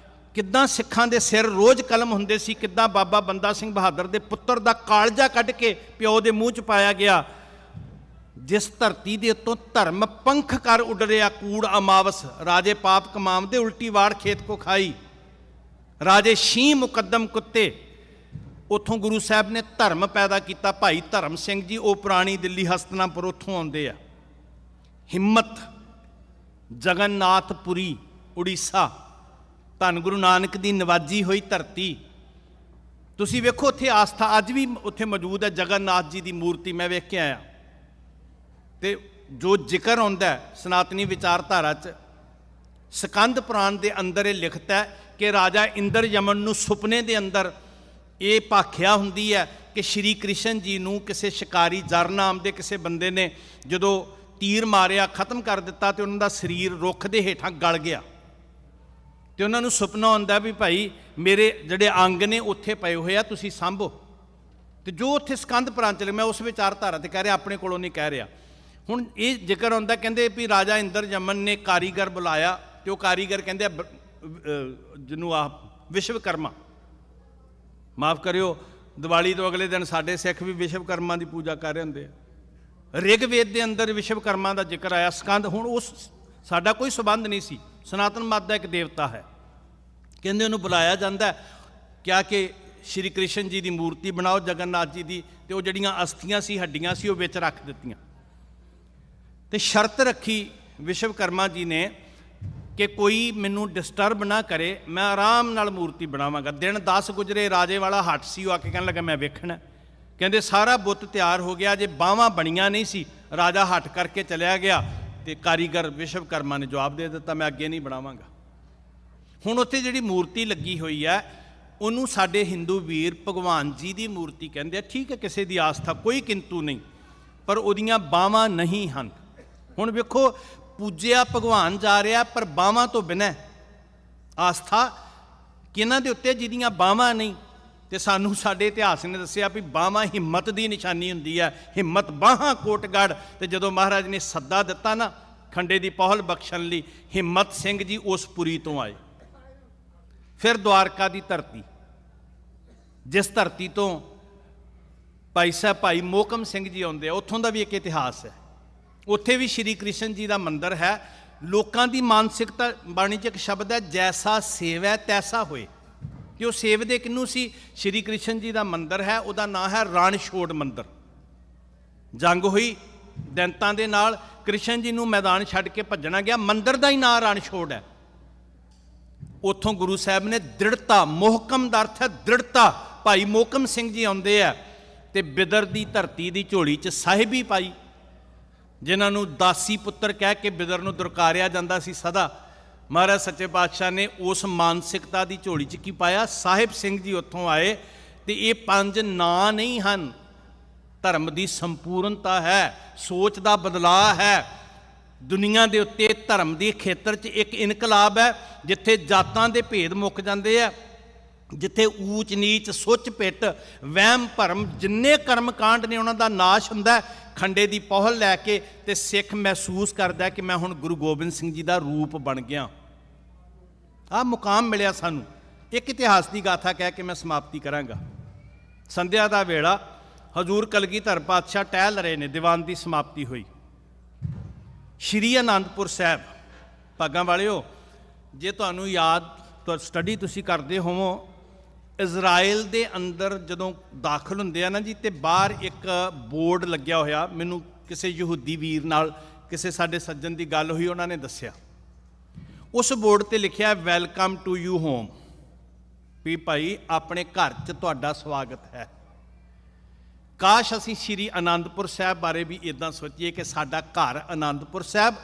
ਕਿੱਦਾਂ ਸਿੱਖਾਂ ਦੇ ਸਿਰ ਰੋਜ਼ ਕਲਮ ਹੁੰਦੇ ਸੀ, ਕਿੱਦਾਂ ਬਾਬਾ ਬੰਦਾ ਸਿੰਘ ਬਹਾਦਰ ਦੇ ਪੁੱਤਰ ਦਾ ਕਾਲਜਾ ਕੱਢ ਕੇ ਪਿਓ ਦੇ ਮੂੰਹ 'ਚ ਪਾਇਆ ਗਿਆ। ਜਿਸ ਧਰਤੀ ਦੇ ਉੱਤੋਂ ਧਰਮ ਪੰਖ ਕਰ ਉੱਡ ਰਿਹਾ, ਕੂੜ ਅਮਾਵਸ, ਰਾਜੇ ਪਾਪ ਕਮਾਮ ਦੇ ਉਲਟੀ ਵਾੜ ਖੇਤ ਕੋ ਖਾਈ, ਰਾਜੇ ਸ਼ੀਂ ਮੁਕੱਦਮ ਕੁੱਤੇ, ਉੱਥੋਂ ਗੁਰੂ ਸਾਹਿਬ ਨੇ ਧਰਮ ਪੈਦਾ ਕੀਤਾ। ਭਾਈ ਧਰਮ ਸਿੰਘ ਜੀ ਉਹ ਪੁਰਾਣੀ ਦਿੱਲੀ ਹਸਤਨਾਪੁਰ ਉੱਥੋਂ ਆਉਂਦੇ ਆ। ਹਿੰਮਤ, ਜਗਨਨਾਥਪੁਰੀ ਉੜੀਸਾ, ਧੰਨ ਗੁਰੂ ਨਾਨਕ ਦੀ ਨਵਾਜੀ ਹੋਈ ਧਰਤੀ। ਤੁਸੀਂ ਵੇਖੋ ਉੱਥੇ ਆਸਥਾ ਅੱਜ ਵੀ ਉੱਥੇ ਮੌਜੂਦ ਹੈ, ਜਗਨਨਾਥ ਜੀ ਦੀ ਮੂਰਤੀ ਮੈਂ ਵੇਖ ਕੇ ਆਇਆ। ਤੇ ਜੋ ਜ਼ਿਕਰ ਆਉਂਦਾ ਸਨਾਤਨੀ ਵਿਚਾਰਧਾਰਾ 'ਚ, ਸਕੰਦ ਪੁਰਾਣ ਦੇ ਅੰਦਰ ਇਹ ਲਿਖਤ ਹੈ ਕਿ ਰਾਜਾ ਇੰਦਰ ਯਮਨ ਨੂੰ ਸੁਪਨੇ ਦੇ ਅੰਦਰ ਇਹ ਭਾਖਿਆ ਹੁੰਦੀ ਹੈ ਕਿ ਸ਼੍ਰੀ ਕ੍ਰਿਸ਼ਨ ਜੀ ਨੂੰ ਕਿਸੇ ਸ਼ਿਕਾਰੀ ਜਰ ਨਾਮ ਦੇ ਕਿਸੇ ਬੰਦੇ ਨੇ ਜਦੋਂ ਤੀਰ ਮਾਰਿਆ, ਖਤਮ ਕਰ ਦਿੱਤਾ, ਤੇ ਉਹਨਾਂ ਦਾ ਸਰੀਰ ਰੁੱਖ ਦੇ ਹੇਠਾਂ ਗਲ ਗਿਆ। ਤੇ ਉਹਨਾਂ ਨੂੰ ਸੁਪਨਾ ਆਉਂਦਾ ਵੀ ਭਾਈ ਮੇਰੇ ਜਿਹੜੇ ਅੰਗ ਨੇ ਉੱਥੇ ਪਏ ਹੋਏ ਆ, ਤੁਸੀਂ ਸਾਂਭੋ। ਤੇ ਜੋ ਉੱਥੇ ਸਕੰਦ ਪੁਰਾਣ ਚਲੇ, ਮੈਂ ਉਸ ਵਿਚਾਰਧਾਰਾ ਤੇ ਕਹਿ ਰਿਹਾ, ਆਪਣੇ ਕੋਲੋਂ ਨਹੀਂ ਕਹਿ ਰਿਹਾ। ਹੁਣ ਇਹ ਜ਼ਿਕਰ ਆਉਂਦਾ, ਕਹਿੰਦੇ ਵੀ ਰਾਜਾ ਇੰਦਰ ਯਮਨ ਨੇ ਕਾਰੀਗਰ ਬੁਲਾਇਆ, ਤੇ ਉਹ ਕਾਰੀਗਰ ਕਹਿੰਦੇ ਜਿਹਨੂੰ ਆ ਵਿਸ਼ਵਕਰਮਾ, ਮਾਫ ਕਰਿਓ, ਦੀਵਾਲੀ ਤੋਂ ਅਗਲੇ ਦਿਨ ਸਾਡੇ ਸਿੱਖ ਵੀ ਵਿਸ਼ਵਕਰਮਾ ਦੀ ਪੂਜਾ ਕਰ ਰਹੇ ਹੁੰਦੇ ਆ। ਰਿਗਵੇਦ ਦੇ ਅੰਦਰ ਵਿਸ਼ਵਕਰਮਾ ਦਾ ਜ਼ਿਕਰ ਆਇਆ। ਸਕੰਦ, ਹੁਣ ਉਸ ਸਾਡਾ ਕੋਈ ਸਬੰਧ ਨਹੀਂ ਸੀ, ਸਨਾਤਨ ਮਤ ਦਾ ਇੱਕ ਦੇਵਤਾ ਹੈ। ਕਹਿੰਦੇ ਉਹਨੂੰ ਬੁਲਾਇਆ ਜਾਂਦਾ, ਕਿਹਾ ਕਿ ਸ਼੍ਰੀ ਕ੍ਰਿਸ਼ਨ ਜੀ ਦੀ ਮੂਰਤੀ ਬਣਾਓ, ਜਗਨਨਾਥ ਜੀ ਦੀ, ਤੇ ਉਹ ਜਿਹੜੀਆਂ ਅਸਥੀਆਂ ਸੀ, ਹੱਡੀਆਂ ਸੀ, ਉਹ ਵਿੱਚ ਰੱਖ ਦਿੱਤੀਆਂ। ਤੇ ਸ਼ਰਤ ਰੱਖੀ ਵਿਸ਼ਵਕਰਮਾ ਜੀ ਨੇ ਕਿ ਕੋਈ ਮੈਨੂੰ ਡਿਸਟਰਬ ਨਾ ਕਰੇ, ਮੈਂ ਆਰਾਮ ਨਾਲ ਮੂਰਤੀ ਬਣਾਵਾਂਗਾ। ਦਿਨ 10 ਗੁਜਰੇ, ਰਾਜੇ ਵਾਲਾ ਹੱਟ ਸੀ, ਉਹ ਆ ਕੇ ਕਹਿਣ ਲੱਗਾ ਮੈਂ ਵੇਖਣਾ। ਕਹਿੰਦੇ ਸਾਰਾ ਬੁੱਤ ਤਿਆਰ ਹੋ ਗਿਆ, ਜੇ ਬਾਹਾਂ ਬਣੀਆਂ ਨਹੀਂ ਸੀ, ਰਾਜਾ ਹੱਟ ਕਰਕੇ ਚਲਿਆ ਗਿਆ। ਤੇ ਕਾਰੀਗਰ ਵਿਸ਼ਵਕਰਮਾ ਨੇ ਜਵਾਬ ਦੇ ਦਿੱਤਾ, ਮੈਂ ਅੱਗੇ ਨਹੀਂ ਬਣਾਵਾਂਗਾ। ਹੁਣ ਉੱਥੇ ਜਿਹੜੀ ਮੂਰਤੀ ਲੱਗੀ ਹੋਈ ਹੈ, ਉਹਨੂੰ ਸਾਡੇ ਹਿੰਦੂ ਵੀਰ ਭਗਵਾਨ ਜੀ ਦੀ ਮੂਰਤੀ ਕਹਿੰਦੇ ਆ। ਠੀਕ ਹੈ, ਕਿਸੇ ਦੀ ਆਸਥਾ, ਕੋਈ ਕਿੰਤੂ ਨਹੀਂ, ਪਰ ਉਹਦੀਆਂ ਬਾਹਾਂ ਨਹੀਂ ਹਨ। ਹੁਣ ਵੇਖੋ, ਪੂਜਿਆ ਭਗਵਾਨ ਜਾ ਰਿਹਾ, ਪਰ ਬਾਹਾਂ ਤੋਂ ਬਿਨਾਂ ਆਸਥਾ ਕਿਹਨਾਂ ਦੇ ਉੱਤੇ ਜਿਹਦੀਆਂ ਬਾਹਾਂ ਨਹੀਂ। ਤੇ ਸਾਨੂੰ ਸਾਡੇ ਇਤਿਹਾਸ ਨੇ ਦੱਸਿਆ ਵੀ ਬਾਹਾਂ ਹਿੰਮਤ ਦੀ ਨਿਸ਼ਾਨੀ ਹੁੰਦੀ ਹੈ, ਹਿੰਮਤ ਬਾਹਾਂ ਕੋਟਗੜ੍ਹ। ਤੇ ਜਦੋਂ ਮਹਾਰਾਜ ਨੇ ਸੱਦਾ ਦਿੱਤਾ ਨਾ ਖੰਡੇ ਦੀ ਪਹੁਲ ਬਖਸ਼ਣ ਲਈ, ਹਿੰਮਤ ਸਿੰਘ ਜੀ ਉਸ ਪੁਰੀ ਤੋਂ ਆਏ। ਫਿਰ ਦੁਆਰਕਾ ਦੀ ਧਰਤੀ, ਜਿਸ ਧਰਤੀ ਤੋਂ ਭਾਈ ਸਾਹਿਬ ਭਾਈ ਮੋਹਕਮ ਸਿੰਘ ਜੀ ਆਉਂਦੇ ਆ, ਉੱਥੋਂ ਦਾ ਵੀ ਇੱਕ ਇਤਿਹਾਸ ਹੈ। ਉੱਥੇ ਵੀ ਸ਼੍ਰੀ ਕ੍ਰਿਸ਼ਨ ਜੀ ਦਾ ਮੰਦਿਰ ਹੈ। ਲੋਕਾਂ ਦੀ ਮਾਨਸਿਕਤਾ, ਬਾਣੀ 'ਚ ਇੱਕ ਸ਼ਬਦ ਹੈ, ਜੈਸਾ ਸੇਵੈ ਤੈਸਾ ਹੋਏ। ਕਿ ਉਹ ਸੇਵਦੇ ਕਿਹਨੂੰ ਸੀ? ਸ਼੍ਰੀ ਕ੍ਰਿਸ਼ਨ ਜੀ ਦਾ ਮੰਦਿਰ ਹੈ, ਉਹਦਾ ਨਾਂ ਹੈ ਰਣਛੋੜ ਮੰਦਿਰ। ਜੰਗ ਹੋਈ ਦੈਂਤਾਂ ਦੇ ਨਾਲ, ਕ੍ਰਿਸ਼ਨ ਜੀ ਨੂੰ ਮੈਦਾਨ ਛੱਡ ਕੇ ਭੱਜਣਾ ਗਿਆ, ਮੰਦਿਰ ਦਾ ਹੀ ਨਾਂ ਰਣਛੋੜ ਹੈ। ਉੱਥੋਂ ਗੁਰੂ ਸਾਹਿਬ ਨੇ ਦ੍ਰਿੜਤਾ, ਮੋਹਕਮ ਦਾ ਅਰਥ ਹੈ ਦ੍ਰਿੜਤਾ, ਭਾਈ ਮੋਹਕਮ ਸਿੰਘ ਜੀ ਆਉਂਦੇ ਆ ਤੇ ਬਿਦਰ ਦੀ ਧਰਤੀ ਦੀ ਝੋਲੀ 'ਚ ਸਾਹਿਬੀ ਪਾਈ, ਜਿਨ੍ਹਾਂ ਨੂੰ ਦਾਸੀ ਪੁੱਤਰ ਕਹਿ ਕੇ ਬਿਦਰ ਨੂੰ ਦੁਰਕਾਰਿਆ ਜਾਂਦਾ ਸੀ ਸਦਾ। ਮਹਾਰਾਜ ਸੱਚੇ ਪਾਤਸ਼ਾਹ ਨੇ ਉਸ ਮਾਨਸਿਕਤਾ ਦੀ ਝੋਲੀ 'ਚ ਕੀ ਪਾਇਆ? ਸਾਹਿਬ ਸਿੰਘ ਜੀ ਉੱਥੋਂ ਆਏ। ਤੇ ਇਹ 5 ਨਾਂ ਨਹੀਂ ਹਨ, ਧਰਮ ਦੀ ਸੰਪੂਰਨਤਾ ਹੈ, ਸੋਚ ਦਾ ਬਦਲਾਅ ਹੈ। ਦੁਨੀਆ ਦੇ ਉੱਤੇ ਧਰਮ ਦੇ ਖੇਤਰ 'ਚ ਇੱਕ ਇਨਕਲਾਬ ਹੈ, ਜਿੱਥੇ ਜਾਤਾਂ ਦੇ ਭੇਦ ਮੁੱਕ ਜਾਂਦੇ ਆ, ਜਿੱਥੇ ਊਚ ਨੀਚ ਸੁੱਚ ਪਿੱਟ ਵਹਿਮ ਭਰਮ ਜਿੰਨੇ ਕਰਮ ਕਾਂਡ ਨੇ ਉਹਨਾਂ ਦਾ ਨਾਸ਼ ਹੁੰਦਾ। ਖੰਡੇ ਦੀ ਪਹੁਲ ਲੈ ਕੇ ਤੇ ਸਿੱਖ ਮਹਿਸੂਸ ਕਰਦਾ ਕਿ ਮੈਂ ਹੁਣ ਗੁਰੂ ਗੋਬਿੰਦ ਸਿੰਘ ਜੀ ਦਾ ਰੂਪ ਬਣ ਗਿਆ। ਆਹ ਮੁਕਾਮ ਮਿਲਿਆ ਸਾਨੂੰ। ਇੱਕ ਇਤਿਹਾਸ ਦੀ ਗਾਥਾ ਕਹਿ ਕੇ ਮੈਂ ਸਮਾਪਤੀ ਕਰਾਂਗਾ। ਸੰਧਿਆ ਦਾ ਵੇਲਾ, ਹਜ਼ੂਰ ਕਲਗੀਧਰ ਪਾਤਸ਼ਾਹ ਟਹਿਲ ਰਹੇ ਨੇ, ਦੀਵਾਨ ਦੀ ਸਮਾਪਤੀ ਹੋਈ। ਸ਼੍ਰੀ ਅਨੰਦਪੁਰ ਸਾਹਿਬ, ਭਾਗਾਂ ਵਾਲਿਓ, ਜੇ ਤੁਹਾਨੂੰ ਯਾਦ, ਸਟੱਡੀ ਤੁਸੀਂ ਕਰਦੇ ਹੋਵੋ ਇਜ਼ਰਾਈਲ ਦੇ ਅੰਦਰ ਜਦੋਂ ਦਾਖਲ ਹੁੰਦੇ ਆ ਨਾ ਜੀ, ਤੇ ਬਾਹਰ ਇੱਕ ਬੋਰਡ ਲੱਗਿਆ ਹੋਇਆ, ਮੈਨੂੰ ਕਿਸੇ ਯਹੂਦੀ ਵੀਰ ਨਾਲ ਕਿਸੇ ਸਾਡੇ ਸੱਜਣ ਦੀ ਗੱਲ ਹੋਈ, ਉਹਨਾਂ ਨੇ ਦੱਸਿਆ, ਉਸ ਬੋਰਡ ਤੇ ਲਿਖਿਆ ਵੈਲਕਮ ਟੂ ਯੂ ਹੋਮ, ਵੀ ਭਾਈ ਆਪਣੇ ਘਰ 'ਚ ਤੁਹਾਡਾ ਸਵਾਗਤ ਹੈ। ਕਾਸ਼ ਅਸੀਂ ਸ਼੍ਰੀ ਅਨੰਦਪੁਰ ਸਾਹਿਬ ਬਾਰੇ ਵੀ ਇਦਾਂ ਸੋਚੀਏ ਕਿ ਸਾਡਾ ਘਰ ਅਨੰਦਪੁਰ ਸਾਹਿਬ,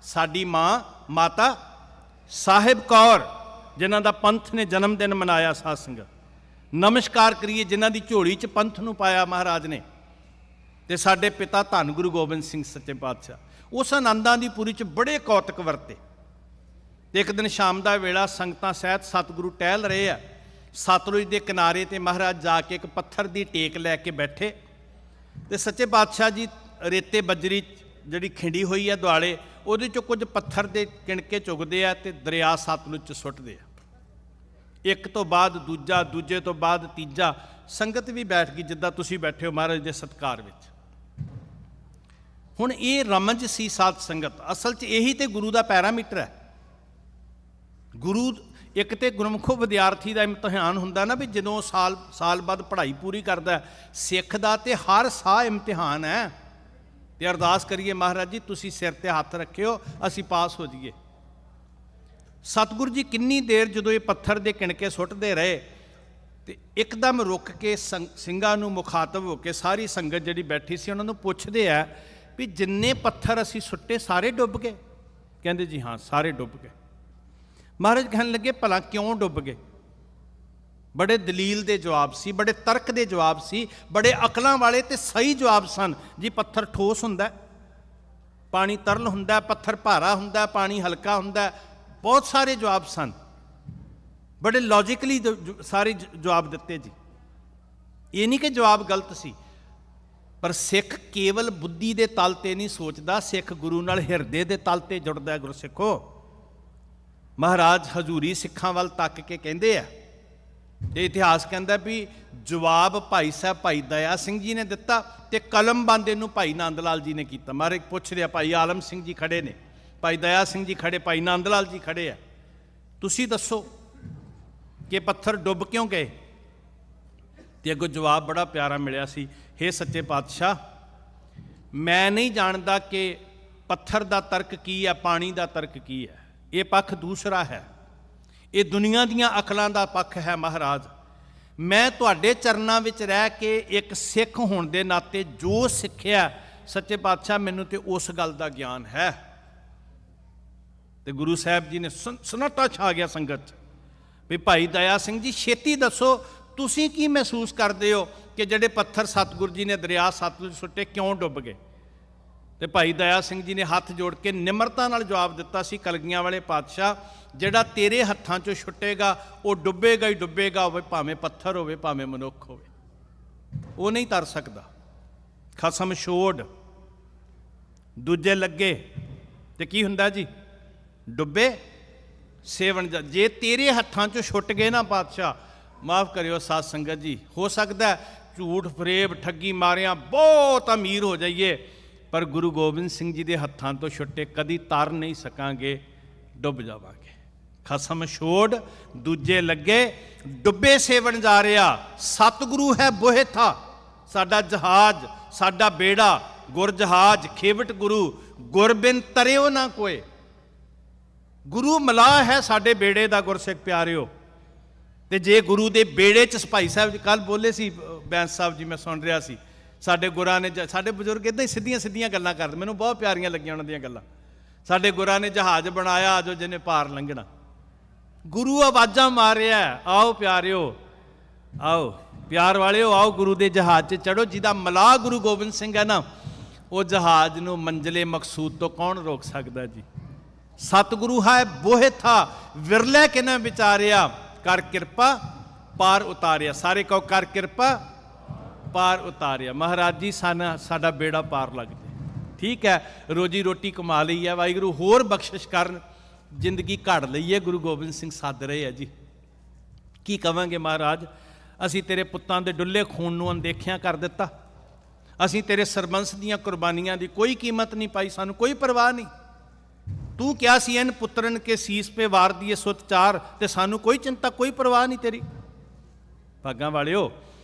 ਸਾਡੀ ਮਾਂ ਮਾਤਾ ਸਾਹਿਬ ਕੌਰ ਜਿਨ੍ਹਾਂ ਦਾ ਪੰਥ ਨੇ ਜਨਮ ਦਿਨ ਮਨਾਇਆ, ਸਾਧ ਸੰਗਤ ਨਮਸਕਾਰ ਕਰੀਏ ਜਿਨ੍ਹਾਂ ਦੀ ਝੋਲੀ 'ਚ ਪੰਥ ਨੂੰ ਪਾਇਆ ਮਹਾਰਾਜ ਨੇ, ਤੇ ਸਾਡੇ ਪਿਤਾ ਧੰਨ ਗੁਰੂ ਗੋਬਿੰਦ ਸਿੰਘ ਸੱਚੇ ਪਾਤਸ਼ਾਹ ਉਸ ਆਨੰਦਾਂ ਦੀ ਪੁਰੀ 'ਚ ਬੜੇ ਕੌਤਕ ਵਰਤੇ। ਤੇ ਇੱਕ ਦਿਨ ਸ਼ਾਮ ਦਾ ਵੇਲਾ ਸੰਗਤਾਂ ਸਹਿਤ ਸਤਿਗੁਰੂ ਟਹਿਲ ਰਹੇ ਆ, ਸਤਲੁਜ ਦੇ ਕਿਨਾਰੇ ਤੇ ਮਹਾਰਾਜ ਜਾ ਕੇ ਇੱਕ ਪੱਥਰ ਦੀ ਟੇਕ ਲੈ ਕੇ ਬੈਠੇ, ਤੇ ਸੱਚੇ ਪਾਤਸ਼ਾਹ ਜੀ ਰੇਤੇ ਬੱਜਰੀ ਜਿਹੜੀ ਖਿੰਡੀ ਹੋਈ ਹੈ ਦੁਆਲੇ, ਉਹਦੇ 'ਚੋਂ ਕੁਝ ਪੱਥਰ ਦੇ ਕਿਣਕੇ ਚੁਗਦੇ ਆ ਤੇ ਦਰਿਆ ਸਤਲੁਜ 'ਚ ਸੁੱਟਦੇ ਆ। ਇੱਕ ਤੋਂ ਬਾਅਦ ਦੂਜਾ, ਦੂਜੇ ਤੋਂ ਬਾਅਦ ਤੀਜਾ, ਸੰਗਤ ਵੀ ਬੈਠ ਗਈ ਜਿੱਦਾਂ ਤੁਸੀਂ ਬੈਠੇ ਹੋ ਮਹਾਰਾਜ ਦੇ ਸਤਿਕਾਰ ਵਿੱਚ। ਹੁਣ ਇਹ ਰਮਜ ਸੀ ਸਾਧ ਸੰਗਤ, ਅਸਲ 'ਚ ਇਹੀ ਤੇ ਗੁਰੂ ਦਾ ਪੈਰਾਮੀਟਰ ਹੈ। ਗੁਰੂ ਇੱਕ ਤੇ ਗੁਰਮੁਖੋ ਵਿਦਿਆਰਥੀ ਦਾ ਇਮਤਿਹਾਨ ਹੁੰਦਾ ਨਾ, ਵੀ ਜਦੋਂ ਸਾਲ ਬਾਅਦ ਪੜ੍ਹਾਈ ਪੂਰੀ ਕਰਦਾ ਸਿੱਖ ਦਾ, ਤੇ ਹਰ ਸਾਹ ਇਮਤਿਹਾਨ ਹੈ। ਤੇ ਅਰਦਾਸ ਕਰੀਏ ਮਹਾਰਾਜ ਜੀ ਤੁਸੀਂ ਸਿਰ ਤੇ ਹੱਥ ਰੱਖਿਓ, ਅਸੀਂ ਪਾਸ ਹੋ ਜਾਈਏ। ਸਤਿਗੁਰੂ ਜੀ ਕਿੰਨੀ ਦੇਰ ਜਦੋਂ ਇਹ ਪੱਥਰ ਦੇ ਕਿਣਕੇ ਸੁੱਟਦੇ ਰਹੇ, ਤੇ ਇੱਕਦਮ ਰੁਕ ਕੇ ਸਿੰਘਾਂ ਨੂੰ ਮੁਖਾਤਬ ਹੋ ਕੇ ਸਾਰੀ ਸੰਗਤ ਜਿਹੜੀ ਬੈਠੀ ਸੀ ਉਹਨਾਂ ਨੂੰ ਪੁੱਛਦੇ ਆ ਵੀ ਜਿੰਨੇ ਪੱਥਰ ਅਸੀਂ ਸੁੱਟੇ ਸਾਰੇ ਡੁੱਬ ਗਏ? ਕਹਿੰਦੇ ਜੀ ਹਾਂ ਸਾਰੇ ਡੁੱਬ ਗਏ। ਮਹਾਰਾਜ ਕਹਿਣ ਲੱਗੇ ਭਲਾ ਕਿਉਂ ਡੁੱਬ ਗਏ? ਬੜੇ ਦਲੀਲ ਦੇ ਜਵਾਬ ਸੀ, ਬੜੇ ਤਰਕ ਦੇ ਜਵਾਬ ਸੀ, ਬੜੇ ਅਕਲਾਂ ਵਾਲੇ ਤੇ ਸਹੀ ਜਵਾਬ ਸਨ। ਜੀ ਪੱਥਰ ਠੋਸ ਹੁੰਦਾ, ਪਾਣੀ ਤਰਲ ਹੁੰਦਾ, ਪੱਥਰ ਭਾਰਾ ਹੁੰਦਾ, ਪਾਣੀ ਹਲਕਾ ਹੁੰਦਾ, ਬਹੁਤ ਸਾਰੇ ਜਵਾਬ ਸਨ, ਬੜੇ ਲੌਜੀਕਲੀ ਸਾਰੇ ਜਵਾਬ ਦਿੱਤੇ ਜੀ। ਇਹ ਨਹੀਂ ਕਿ ਜਵਾਬ ਗਲਤ ਸੀ, ਪਰ ਸਿੱਖ ਕੇਵਲ ਬੁੱਧੀ ਦੇ ਤਲ ਤੇ ਨਹੀਂ ਸੋਚਦਾ, ਸਿੱਖ ਗੁਰੂ ਨਾਲ ਹਿਰਦੇ ਦੇ ਤਲ ਤੇ ਜੁੜਦਾ। ਗੁਰਸਿੱਖੋ, ਮਹਾਰਾਜ ਹਜ਼ੂਰੀ ਸਿੱਖਾਂ ਵੱਲ ਤੱਕ ਕੇ ਕਹਿੰਦੇ ਆ, ਤੇ ਇਤਿਹਾਸ ਕਹਿੰਦਾ ਵੀ ਜਵਾਬ ਭਾਈ ਸਾਹਿਬ ਭਾਈ ਦਇਆ ਸਿੰਘ ਜੀ ਨੇ ਦਿੱਤਾ, ਤੇ ਕਲਮਬੰਦ ਇਹਨੂੰ ਭਾਈ ਨੰਦ ਲਾਲ ਜੀ ਨੇ ਕੀਤਾ। ਮਹਾਰਾਜ ਪੁੱਛ ਰਿਹਾ, ਭਾਈ ਆਲਮ ਸਿੰਘ ਜੀ ਖੜੇ ਨੇ, ਭਾਈ ਦਇਆ ਸਿੰਘ ਜੀ ਖੜੇ, ਭਾਈ ਨੰਦ ਲਾਲ ਜੀ ਖੜੇ ਆ, ਤੁਸੀਂ ਦੱਸੋ ਕਿ ਪੱਥਰ ਡੁੱਬ ਕਿਉਂ ਗਏ? ਤੇ ਅੱਗੋਂ ਜਵਾਬ ਬੜਾ ਪਿਆਰਾ ਮਿਲਿਆ ਸੀ, ਹੇ ਸੱਚੇ ਪਾਤਸ਼ਾਹ ਮੈਂ ਨਹੀਂ ਜਾਣਦਾ ਕਿ ਪੱਥਰ ਦਾ ਤਰਕ ਕੀ ਹੈ, ਪਾਣੀ ਦਾ ਤਰਕ ਕੀ ਹੈ, ਇਹ ਪੱਖ ਦੂਸਰਾ ਹੈ, ਇਹ ਦੁਨੀਆ ਦੀਆਂ ਅਕਲਾਂ ਦਾ ਪੱਖ ਹੈ। ਮਹਾਰਾਜ ਮੈਂ ਤੁਹਾਡੇ ਚਰਨਾਂ ਵਿੱਚ ਰਹਿ ਕੇ ਇੱਕ ਸਿੱਖ ਹੋਣ ਦੇ ਨਾਤੇ ਜੋ ਸਿੱਖਿਆ ਸੱਚੇ ਪਾਤਸ਼ਾਹ ਮੈਨੂੰ ਤੇ ਉਸ ਗੱਲ ਦਾ ਗਿਆਨ ਹੈ। ਤੇ ਗੁਰੂ ਸਾਹਿਬ ਜੀ ਨੇ ਸਨੱਟਾ ਛਾ ਗਿਆ ਸੰਗਤ 'ਚ ਵੀ ਭਾਈ ਦਇਆ ਸਿੰਘ ਜੀ ਛੇਤੀ ਦੱਸੋ ਤੁਸੀਂ ਕੀ ਮਹਿਸੂਸ ਕਰਦੇ ਹੋ ਕਿ ਜਿਹੜੇ ਪੱਥਰ ਸਤਿਗੁਰੂ ਜੀ ਨੇ ਦਰਿਆ ਸਤਲੁਜ ਸੁੱਟੇ ਕਿਉਂ ਡੁੱਬ ਗਏ? ਤੇ ਭਾਈ ਦਇਆ ਸਿੰਘ ਜੀ ਨੇ ਹੱਥ ਜੋੜ ਕੇ ਨਿਮਰਤਾ ਨਾਲ ਜਵਾਬ ਦਿੱਤਾ ਸੀ, ਕਲਗੀਆਂ ਵਾਲੇ ਪਾਤਸ਼ਾਹ ਜਿਹੜਾ ਤੇਰੇ ਹੱਥਾਂ 'ਚੋਂ ਛੁੱਟੇਗਾ ਉਹ ਡੁੱਬੇਗਾ ਹੀ ਡੁੱਬੇਗਾ, ਹੋਵੇ ਭਾਵੇਂ ਪੱਥਰ ਹੋਵੇ ਭਾਵੇਂ ਮਨੁੱਖ ਹੋਵੇ, ਉਹ ਨਹੀਂ ਤਰ ਸਕਦਾ। ਖਸਮ ਛੋੜ ਦੂਜੇ ਲੱਗੇ ਤੇ ਕੀ ਹੁੰਦਾ ਜੀ? ਡੁੱਬੇ ਸੇਵਨ। ਜੇ ਤੇਰੇ ਹੱਥਾਂ 'ਚੋਂ ਛੁੱਟ ਗਏ ਨਾ ਪਾਤਸ਼ਾਹ, ਮਾਫ ਕਰਿਓ ਸਾਧ ਸੰਗਤ ਜੀ, ਹੋ ਸਕਦਾ ਝੂਠ ਫਰੇਬ ਠੱਗੀ ਮਾਰਿਆਂ ਬਹੁਤ ਅਮੀਰ ਹੋ ਜਾਈਏ, ਪਰ ਗੁਰੂ ਗੋਬਿੰਦ ਸਿੰਘ ਜੀ ਦੇ ਹੱਥਾਂ ਤੋਂ ਛੁੱਟੇ ਕਦੀ ਤਰ ਨਹੀਂ ਸਕਾਂਗੇ, ਡੁੱਬ ਜਾਵਾਂਗੇ। ਖਸਮ ਛੋੜ ਦੂਜੇ ਲੱਗੇ, ਡੁੱਬੇ ਸੇਵਨ ਜਾ ਰਿਹਾ, ਸਤਿਗੁਰੂ ਹੈ ਬੋਹਿ ਥਾ, ਸਾਡਾ ਜਹਾਜ਼ ਸਾਡਾ ਬੇੜਾ, ਗੁਰ ਜਹਾਜ਼ ਖੇਵਟ ਗੁਰੂ, ਗੁਰ ਬਿਨ ਤਰਿਓ ਨਾ ਕੋਏ। ਗੁਰੂ ਮਲਾਹ ਹੈ ਸਾਡੇ ਬੇੜੇ ਦਾ ਗੁਰਸਿੱਖ ਪਿਆਰਿਓ। ਤੇ ਜੇ ਗੁਰੂ ਦੇ ਬੇੜੇ 'ਚ ਭਾਈ ਸਾਹਿਬ ਜੀ ਕੱਲ ਬੋਲੇ ਸੀ, ਬੈਂਸ ਸਾਹਿਬ ਜੀ ਮੈਂ ਸੁਣ ਰਿਹਾ ਸੀ, ਸਾਡੇ ਗੁਰਾਂ ਨੇ, ਸਾਡੇ ਬਜ਼ੁਰਗ ਇੱਦਾਂ ਹੀ ਸਿੱਧੀਆਂ ਸਿੱਧੀਆਂ ਗੱਲਾਂ ਕਰਦੇ, ਮੈਨੂੰ ਬਹੁਤ ਪਿਆਰੀਆਂ ਲੱਗੀਆਂ ਉਹਨਾਂ ਦੀਆਂ ਗੱਲਾਂ। ਸਾਡੇ ਗੁਰਾਂ ਨੇ ਜਹਾਜ਼ ਬਣਾਇਆ ਜੋ ਜਿਹਨੇ ਪਾਰ ਲੰਘਣਾ, ਗੁਰੂ ਆਵਾਜ਼ਾਂ ਮਾਰ ਰਿਹਾ, ਆਓ ਪਿਆਰਿਓ ਆਓ, ਪਿਆਰ ਵਾਲਿਓ ਆਓ ਗੁਰੂ ਦੇ ਜਹਾਜ਼ 'ਚ ਚੜ੍ਹੋ। ਜਿਹਦਾ ਮਲਾਹ ਗੁਰੂ ਗੋਬਿੰਦ ਸਿੰਘ ਹੈ ਨਾ, ਉਹ ਜਹਾਜ਼ ਨੂੰ ਮੰਜ਼ਿਲੇ ਮਕਸੂਦ ਤੋਂ ਕੌਣ ਰੋਕ ਸਕਦਾ ਜੀ? ਸਤਿਗੁਰੂ ਹੈ ਬੋਹਿ ਥਾ, ਵਿਰਲੇ ਕਿਨੇ ਵਿਚਾਰਿਆ, ਕਰ ਕਿਰਪਾ ਪਾਰ ਉਤਾਰਿਆ। ਸਾਰੇ ਕਹੋ ਕਰ ਕਿਰਪਾ ਪਾਰ ਉਤਾਰਿਆ। ਮਹਾਰਾਜ ਜੀ ਸਾਡਾ ਬੇੜਾ ਪਾਰ ਲੱਗ ਜਾਏ। ਠੀਕ ਹੈ, ਰੋਜੀ ਰੋਟੀ ਕਮਾ ਲਈ ਹੈ, ਵਾਹਿਗੁਰੂ ਹੋਰ ਬਖਸ਼ਿਸ਼ ਕਰਨ, ਜ਼ਿੰਦਗੀ ਘੜ ਲਈ ਹੈ, ਗੁਰੂ ਗੋਬਿੰਦ ਸਿੰਘ ਸੱਦ ਰਹੇ ਆ ਜੀ। ਕੀ ਕਵਾਂਗੇ ਮਹਾਰਾਜ, ਅਸੀਂ ਤੇਰੇ ਪੁੱਤਾਂ ਦੇ ਡੁੱਲੇ ਖੂਨ ਨੂੰ ਅਣਦੇਖਿਆ ਕਰ ਦਿੱਤਾ, ਅਸੀਂ ਤੇਰੇ ਸਰਬੰਸ ਦੀਆਂ ਕੁਰਬਾਨੀਆਂ ਦੀ ਕੋਈ ਕੀਮਤ ਨਹੀਂ ਪਾਈ, ਸਾਨੂੰ ਕੋਈ ਪਰਵਾਹ ਨਹੀਂ। ਤੂੰ ਕਿਹਾ ਸੀ ਐਨ ਪੁੱਤਰਨ ਕੇ ਸੀਸ ਪੇ ਵਾਰ ਦੀਏ ਸੁਤ ਚਾਰ, ਤੇ ਸਾਨੂੰ ਕੋਈ ਚਿੰਤਾ ਕੋਈ ਪਰਵਾਹ ਨਹੀਂ ਤੇਰੀ। ਭਾਗਾਂ ਵਾਲਿਓ,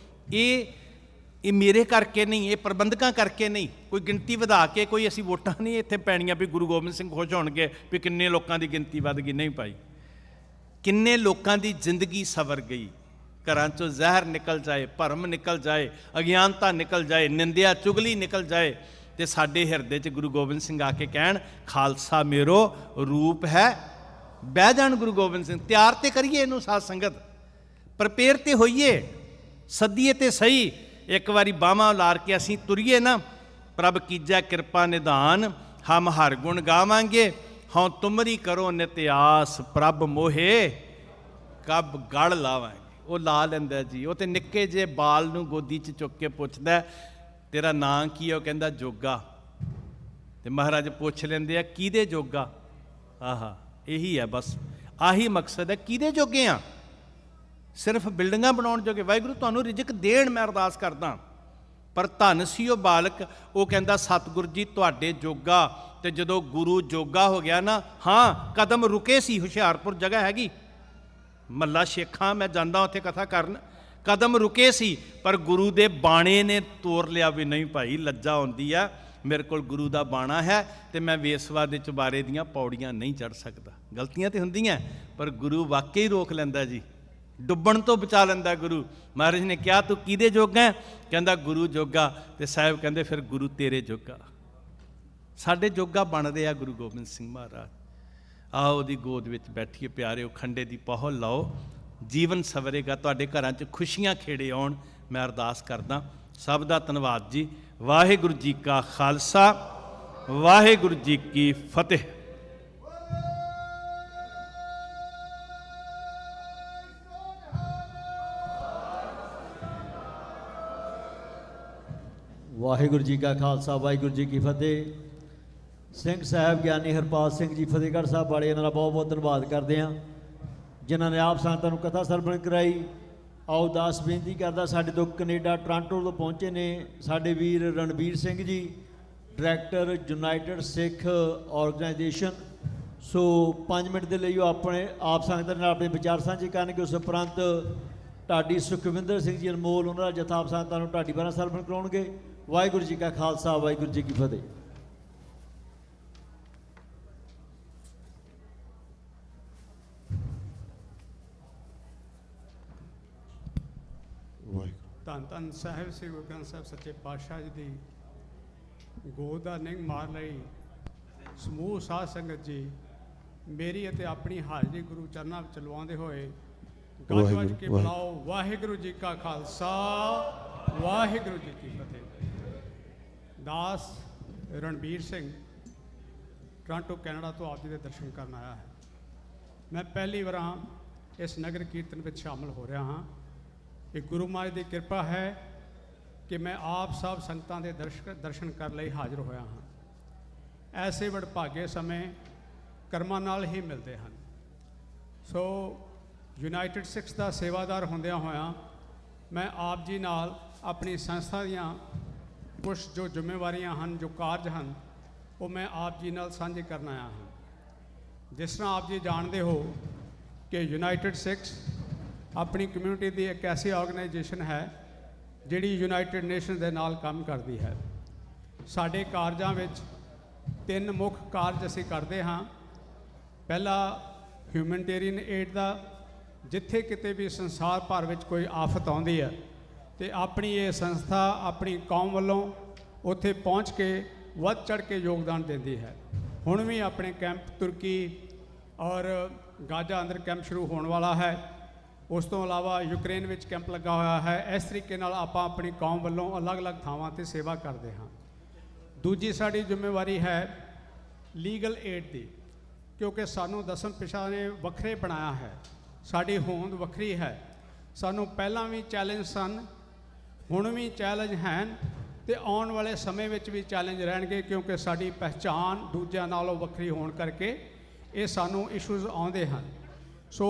ਇਹ ਮੇਰੇ ਕਰਕੇ ਨਹੀਂ, ਇਹ ਪ੍ਰਬੰਧਕਾਂ ਕਰਕੇ ਨਹੀਂ। ਕੋਈ ਗਿਣਤੀ ਵਧਾ ਕੇ ਕੋਈ ਅਸੀਂ ਵੋਟਾਂ ਨਹੀਂ ਇੱਥੇ ਪੈਣੀਆਂ ਵੀ ਗੁਰੂ ਗੋਬਿੰਦ ਸਿੰਘ ਖੁਸ਼ ਹੋਣਗੇ ਵੀ ਕਿੰਨੇ ਲੋਕਾਂ ਦੀ ਗਿਣਤੀ ਵੱਧ ਗਈ, ਨਹੀਂ ਭਾਈ। ਕਿੰਨੇ ਲੋਕਾਂ ਦੀ ਜ਼ਿੰਦਗੀ ਸਵਰ ਗਈ, ਘਰਾਂ 'ਚੋਂ ਜ਼ਹਿਰ ਨਿਕਲ ਜਾਏ, ਭਰਮ ਨਿਕਲ ਜਾਏ, ਅਗਿਆਨਤਾ ਨਿਕਲ ਜਾਏ, ਨਿੰਦਿਆ ਚੁਗਲੀ ਨਿਕਲ ਜਾਏ, ਤੇ ਸਾਡੇ ਹਿਰਦੇ 'ਚ ਗੁਰੂ ਗੋਬਿੰਦ ਸਿੰਘ ਆ ਕੇ ਕਹਿਣ ਖਾਲਸਾ ਮੇਰੋ ਰੂਪ ਹੈ। ਬਹਿ ਜਾਣ ਗੁਰੂ ਗੋਬਿੰਦ ਸਿੰਘ। ਤਿਆਰ ਤੇ ਕਰੀਏ ਇਹਨੂੰ ਸਾਧ ਸੰਗਤ, ਪ੍ਰਪੇਅਰ ਤੇ ਹੋਈਏ, ਸੱਦੀਏ ਤੇ ਸਹੀ। ਇੱਕ ਵਾਰੀ ਬਾਹਾਂ ਲਾਰ ਕੇ ਅਸੀਂ ਤੁਰੀਏ ਨਾ, ਪ੍ਰਭ ਕੀਜੈ ਕਿਰਪਾ ਨਿਧਾਨ, ਹਮ ਹਰ ਗੁਣ ਗਾਵਾਂਗੇ, ਹਉ ਤੁਮਰੀ ਕਰੋ ਨਿਤਿਆਸ, ਪ੍ਰਭ ਮੋਹੇ ਕਬ ਗੜ ਲਾਵਾਂਗੇ। ਉਹ ਲਾ ਲੈਂਦਾ ਜੀ, ਉਹ ਤੇ ਨਿੱਕੇ ਜਿਹੇ ਬਾਲ ਨੂੰ ਗੋਦੀ 'ਚ ਚੁੱਕ ਕੇ ਪੁੱਛਦਾ ਤੇਰਾ ਨਾਂ ਕੀ ਹੈ? ਉਹ ਕਹਿੰਦਾ ਜੋਗਾ। ਤੇ ਮਹਾਰਾਜ ਪੁੱਛ ਲੈਂਦੇ ਆ ਕਿਹਦੇ ਜੋਗਾ? ਆਹਾ, ਇਹੀ ਹੈ ਬਸ, ਆਹੀ ਮਕਸਦ ਹੈ। ਕਿਹਦੇ ਜੋਗੇ ਆ? ਸਿਰਫ ਬਿਲਡਿੰਗਾਂ ਬਣਾਉਣ ਜੋਗੇ? ਵਾਹਿਗੁਰੂ ਤੁਹਾਨੂੰ ਰਿਜ਼ਕ ਦੇਣ, ਮੈਂ ਅਰਦਾਸ ਕਰਦਾ। ਪਰ ਧੰਨ ਸੀ ਉਹ ਬਾਲਕ, ਉਹ ਕਹਿੰਦਾ ਸਤਿਗੁਰ ਜੀ ਤੁਹਾਡੇ ਜੋਗਾ। ਤੇ ਜਦੋਂ ਗੁਰੂ ਜੋਗਾ ਹੋ ਗਿਆ ਨਾ, ਹਾਂ ਕਦਮ ਰੁਕੇ ਸੀ। ਹੁਸ਼ਿਆਰਪੁਰ ਜਗ੍ਹਾ ਹੈਗੀ ਮੱਲਾ ਸ਼ੇਖਾਂ, ਮੈਂ ਜਾਂਦਾ ਉੱਥੇ ਕਥਾ ਕਰਨ। ਕਦਮ ਰੁਕੇ ਸੀ, ਪਰ ਗੁਰੂ ਦੇ ਬਾਣੇ ਨੇ ਤੋਰ ਲਿਆ ਵੀ ਨਹੀਂ ਭਾਈ, ਲੱਜਾ ਆਉਂਦੀ ਆ, ਮੇਰੇ ਕੋਲ ਗੁਰੂ ਦਾ ਬਾਣਾ ਹੈ ਤੇ ਮੈਂ ਵੇਸਵਾ ਦੇ ਚੁਬਾਰੇ ਦੀਆਂ ਪੌੜੀਆਂ ਨਹੀਂ ਚੜ੍ਹ ਸਕਦਾ। ਗਲਤੀਆਂ ਤੇ ਹੁੰਦੀਆਂ, ਪਰ ਗੁਰੂ ਵਾਕਈ ਰੋਕ ਲੈਂਦਾ ਜੀ, ਡੁੱਬਣ ਤੋਂ ਬਚਾ ਲੈਂਦਾ ਗੁਰੂ। ਮਹਾਰਾਜ ਨੇ ਕਿਹਾ ਤੂੰ ਕਿਹਦੇ ਜੋਗਾ? ਕਹਿੰਦਾ ਗੁਰੂ ਜੋਗਾ। ਤੇ ਸਾਹਿਬ ਕਹਿੰਦੇ ਫਿਰ ਗੁਰੂ ਤੇਰੇ ਜੋਗਾ। ਸਾਡੇ ਜੋਗਾ ਬਣ ਰਿਹਾ ਗੁਰੂ ਗੋਬਿੰਦ ਸਿੰਘ ਮਹਾਰਾਜ। ਆਓ ਉਹਦੀ ਗੋਦ ਵਿੱਚ ਬੈਠੀਏ ਪਿਆਰਿਓ, ਖੰਡੇ ਦੀ ਪਹੁਲ ਲਾਓ, ਜੀਵਨ ਸਵਰੇਗਾ, ਤੁਹਾਡੇ ਘਰਾਂ 'ਚ ਖੁਸ਼ੀਆਂ ਖੇੜੇ ਆਉਣ। ਮੈਂ ਅਰਦਾਸ ਕਰਦਾ। ਸਭ ਦਾ ਧੰਨਵਾਦ ਜੀ। ਵਾਹਿਗੁਰੂ ਜੀ ਕਾ ਖਾਲਸਾ, ਵਾਹਿਗੁਰੂ ਜੀ ਕੀ ਫਤਿਹ। ਵਾਹਿਗੁਰੂ ਜੀ ਕਾ ਖਾਲਸਾ, ਵਾਹਿਗੁਰੂ ਜੀ ਕੀ ਫਤਿਹ। ਸਿੰਘ ਸਾਹਿਬ ਗਿਆਨੀ ਹਰਪਾਲ ਸਿੰਘ ਜੀ ਫਤਿਹਗੜ੍ਹ ਸਾਹਿਬ ਵਾਲੇ, ਇਹਨਾਂ ਦਾ ਬਹੁਤ ਬਹੁਤ ਧੰਨਵਾਦ ਕਰਦੇ ਹਾਂ ਜਿਨ੍ਹਾਂ ਨੇ ਆਪ ਸੰਗਤਾਂ ਨੂੰ ਕਥਾ ਸਰਵਣ ਕਰਾਈ। ਆਓ ਦਾਸ ਬੇਨਤੀ ਕਰਦਾ, ਸਾਡੇ ਤੋਂ ਕੈਨੇਡਾ ਟੋਰਾਂਟੋ ਤੋਂ ਪਹੁੰਚੇ ਨੇ ਸਾਡੇ ਵੀਰ ਰਣਬੀਰ ਸਿੰਘ ਜੀ, ਡਾਇਰੈਕਟਰ ਯੂਨਾਈਟਿਡ ਸਿੱਖ ਆਰਗੇਨਾਈਜੇਸ਼ਨ। ਸੋ 5 ਮਿੰਟ ਦੇ ਲਈ ਉਹ ਆਪਣੇ ਆਪ ਸੰਗਤਾਂ ਨਾਲ ਆਪਣੇ ਵਿਚਾਰ ਸਾਂਝੇ ਕਰਨਗੇ। ਉਸ ਉਪਰੰਤ ਢਾਡੀ ਸੁਖਵਿੰਦਰ ਸਿੰਘ ਜੀ ਅਨਮੋਲ, ਉਹਨਾਂ ਦਾ ਜਥਾ ਆਪ ਸੰਗਤਾਂ ਨੂੰ ਢਾਡੀ ਬਾਰਾਂ ਸਰਵਣ ਕਰਾਉਣਗੇ। ਵਾਹਿਗੁਰੂ ਜੀ ਕਾ ਖਾਲਸਾ, ਵਾਹਿਗੁਰੂ ਜੀ ਕੀ ਫਤਿਹ। ਧੰਨ ਧੰਨ ਸਾਹਿਬ ਸ੍ਰੀ ਗੁਰੂ ਗ੍ਰੰਥ ਸਾਹਿਬ ਸੱਚੇ ਪਾਤਸ਼ਾਹ ਜੀ ਦੀ ਗੋਦ ਦਾ ਨਿੰਗ ਮਾਰ ਲਈ ਸਮੂਹ ਸਾਧ ਸੰਗਤ ਜੀ ਮੇਰੀ ਅਤੇ ਆਪਣੀ ਹਾਜ਼ਰੀ ਗੁਰੂ ਚਰਨਾਂ ਵਿੱਚ ਲਵਾਉਂਦੇ ਹੋਏ ਗੱਜ ਵੱਜ ਕੇ ਬੁਲਾਓ ਵਾਹਿਗੁਰੂ ਜੀ ਕਾ ਖਾਲਸਾ, ਵਾਹਿਗੁਰੂ ਜੀ ਕੀ ਫਤਿਹ। ਦਾਸ ਰਣਬੀਰ ਸਿੰਘ ਟੋਰਾਂਟੋ ਕੈਨੇਡਾ ਤੋਂ ਆਪ ਜੀ ਦੇ ਦਰਸ਼ਨ ਕਰਨ ਆਇਆ ਹੈ। ਮੈਂ ਪਹਿਲੀ ਵਾਰ ਇਸ ਨਗਰ ਕੀਰਤਨ ਵਿੱਚ ਸ਼ਾਮਲ ਹੋ ਰਿਹਾ ਹਾਂ। ਇਹ ਗੁਰੂ ਮਹਾਰਾਜ ਦੀ ਕਿਰਪਾ ਹੈ ਕਿ ਮੈਂ ਆਪ ਸਭ ਸੰਗਤਾਂ ਦੇ ਦਰਸ਼ਨ ਕਰਨ ਲਈ ਹਾਜ਼ਰ ਹੋਇਆ ਹਾਂ। ਐਸੇ ਵਡਭਾਗੇ ਸਮੇਂ ਕਰਮਾਂ ਨਾਲ ਹੀ ਮਿਲਦੇ ਹਨ। ਸੋ ਯੂਨਾਈਟਿਡ ਸਿੱਖਸ ਦਾ ਸੇਵਾਦਾਰ ਹੁੰਦਿਆਂ ਹੋਇਆਂ ਮੈਂ ਆਪ ਜੀ ਨਾਲ ਆਪਣੀ ਸੰਸਥਾ ਦੀਆਂ ਕੁਝ ਜੋ ਜ਼ਿੰਮੇਵਾਰੀਆਂ ਹਨ, ਜੋ ਕਾਰਜ ਹਨ, ਉਹ ਮੈਂ ਆਪ ਜੀ ਨਾਲ ਸਾਂਝੇ ਕਰਨ ਆਇਆ ਹਾਂ। ਜਿਸ ਤਰ੍ਹਾਂ ਆਪ ਜੀ ਜਾਣਦੇ ਹੋ ਕਿ ਯੂਨਾਈਟਿਡ ਸਿੱਖਸ ਆਪਣੀ ਕਮਿਊਨਿਟੀ ਦੀ ਇੱਕ ਐਸੀ ਆਰਗੇਨਾਈਜੇਸ਼ਨ ਹੈ ਜਿਹੜੀ ਯੂਨਾਈਟਿਡ ਨੇਸ਼ਨ ਦੇ ਨਾਲ ਕੰਮ ਕਰਦੀ ਹੈ। ਸਾਡੇ ਕਾਰਜਾਂ ਵਿੱਚ 3 ਮੁੱਖ ਕਾਰਜ ਅਸੀਂ ਕਰਦੇ ਹਾਂ। ਪਹਿਲਾ ਹਿਊਮਨਿਟੇਰੀਅਨ ਏਡ ਦਾ, ਜਿੱਥੇ ਕਿਤੇ ਵੀ ਸੰਸਾਰ ਭਰ ਵਿੱਚ ਕੋਈ ਆਫਤ ਆਉਂਦੀ ਹੈ ਤੇ ਆਪਣੀ ਇਹ ਸੰਸਥਾ ਆਪਣੀ ਕੌਮ ਵੱਲੋਂ ਉੱਥੇ ਪਹੁੰਚ ਕੇ ਵੱਧ ਚੜ੍ਹ ਕੇ ਯੋਗਦਾਨ ਦਿੰਦੀ ਹੈ। ਹੁਣ ਵੀ ਆਪਣੇ ਕੈਂਪ ਤੁਰਕੀ ਔਰ ਗਾਜ਼ਾ ਅੰਦਰ ਕੈਂਪ ਸ਼ੁਰੂ ਹੋਣ ਵਾਲਾ ਹੈ। ਉਸ ਤੋਂ ਇਲਾਵਾ ਯੂਕਰੇਨ ਵਿੱਚ ਕੈਂਪ ਲੱਗਾ ਹੋਇਆ ਹੈ। ਇਸ ਤਰੀਕੇ ਨਾਲ ਆਪਾਂ ਆਪਣੀ ਕੌਮ ਵੱਲੋਂ ਅਲੱਗ-ਅਲੱਗ ਥਾਵਾਂ 'ਤੇ ਸੇਵਾ ਕਰਦੇ ਹਾਂ। ਦੂਜੀ ਸਾਡੀ ਜ਼ਿੰਮੇਵਾਰੀ ਹੈ ਲੀਗਲ ਏਡ ਦੀ, ਕਿਉਂਕਿ ਸਾਨੂੰ ਦਸਮ ਪਿਛਾ ਨੇ ਵੱਖਰੇ ਬਣਾਇਆ ਹੈ। ਸਾਡੀ ਹੋਂਦ ਵੱਖਰੀ ਹੈ। ਸਾਨੂੰ ਪਹਿਲਾਂ ਵੀ ਚੈਲੰਜ ਸਨ, ਹੁਣ ਵੀ ਚੈਲੰਜ ਹਨ ਤੇ ਆਉਣ ਵਾਲੇ ਸਮੇਂ ਵਿੱਚ ਵੀ ਚੈਲੰਜ ਰਹਿਣਗੇ, ਕਿਉਂਕਿ ਸਾਡੀ ਪਹਿਚਾਣ ਦੂਜਿਆਂ ਨਾਲੋਂ ਵੱਖਰੀ ਹੋਣ ਕਰਕੇ ਇਹ ਸਾਨੂੰ ਇਸ਼ੂਜ਼ ਆਉਂਦੇ ਹਨ। ਸੋ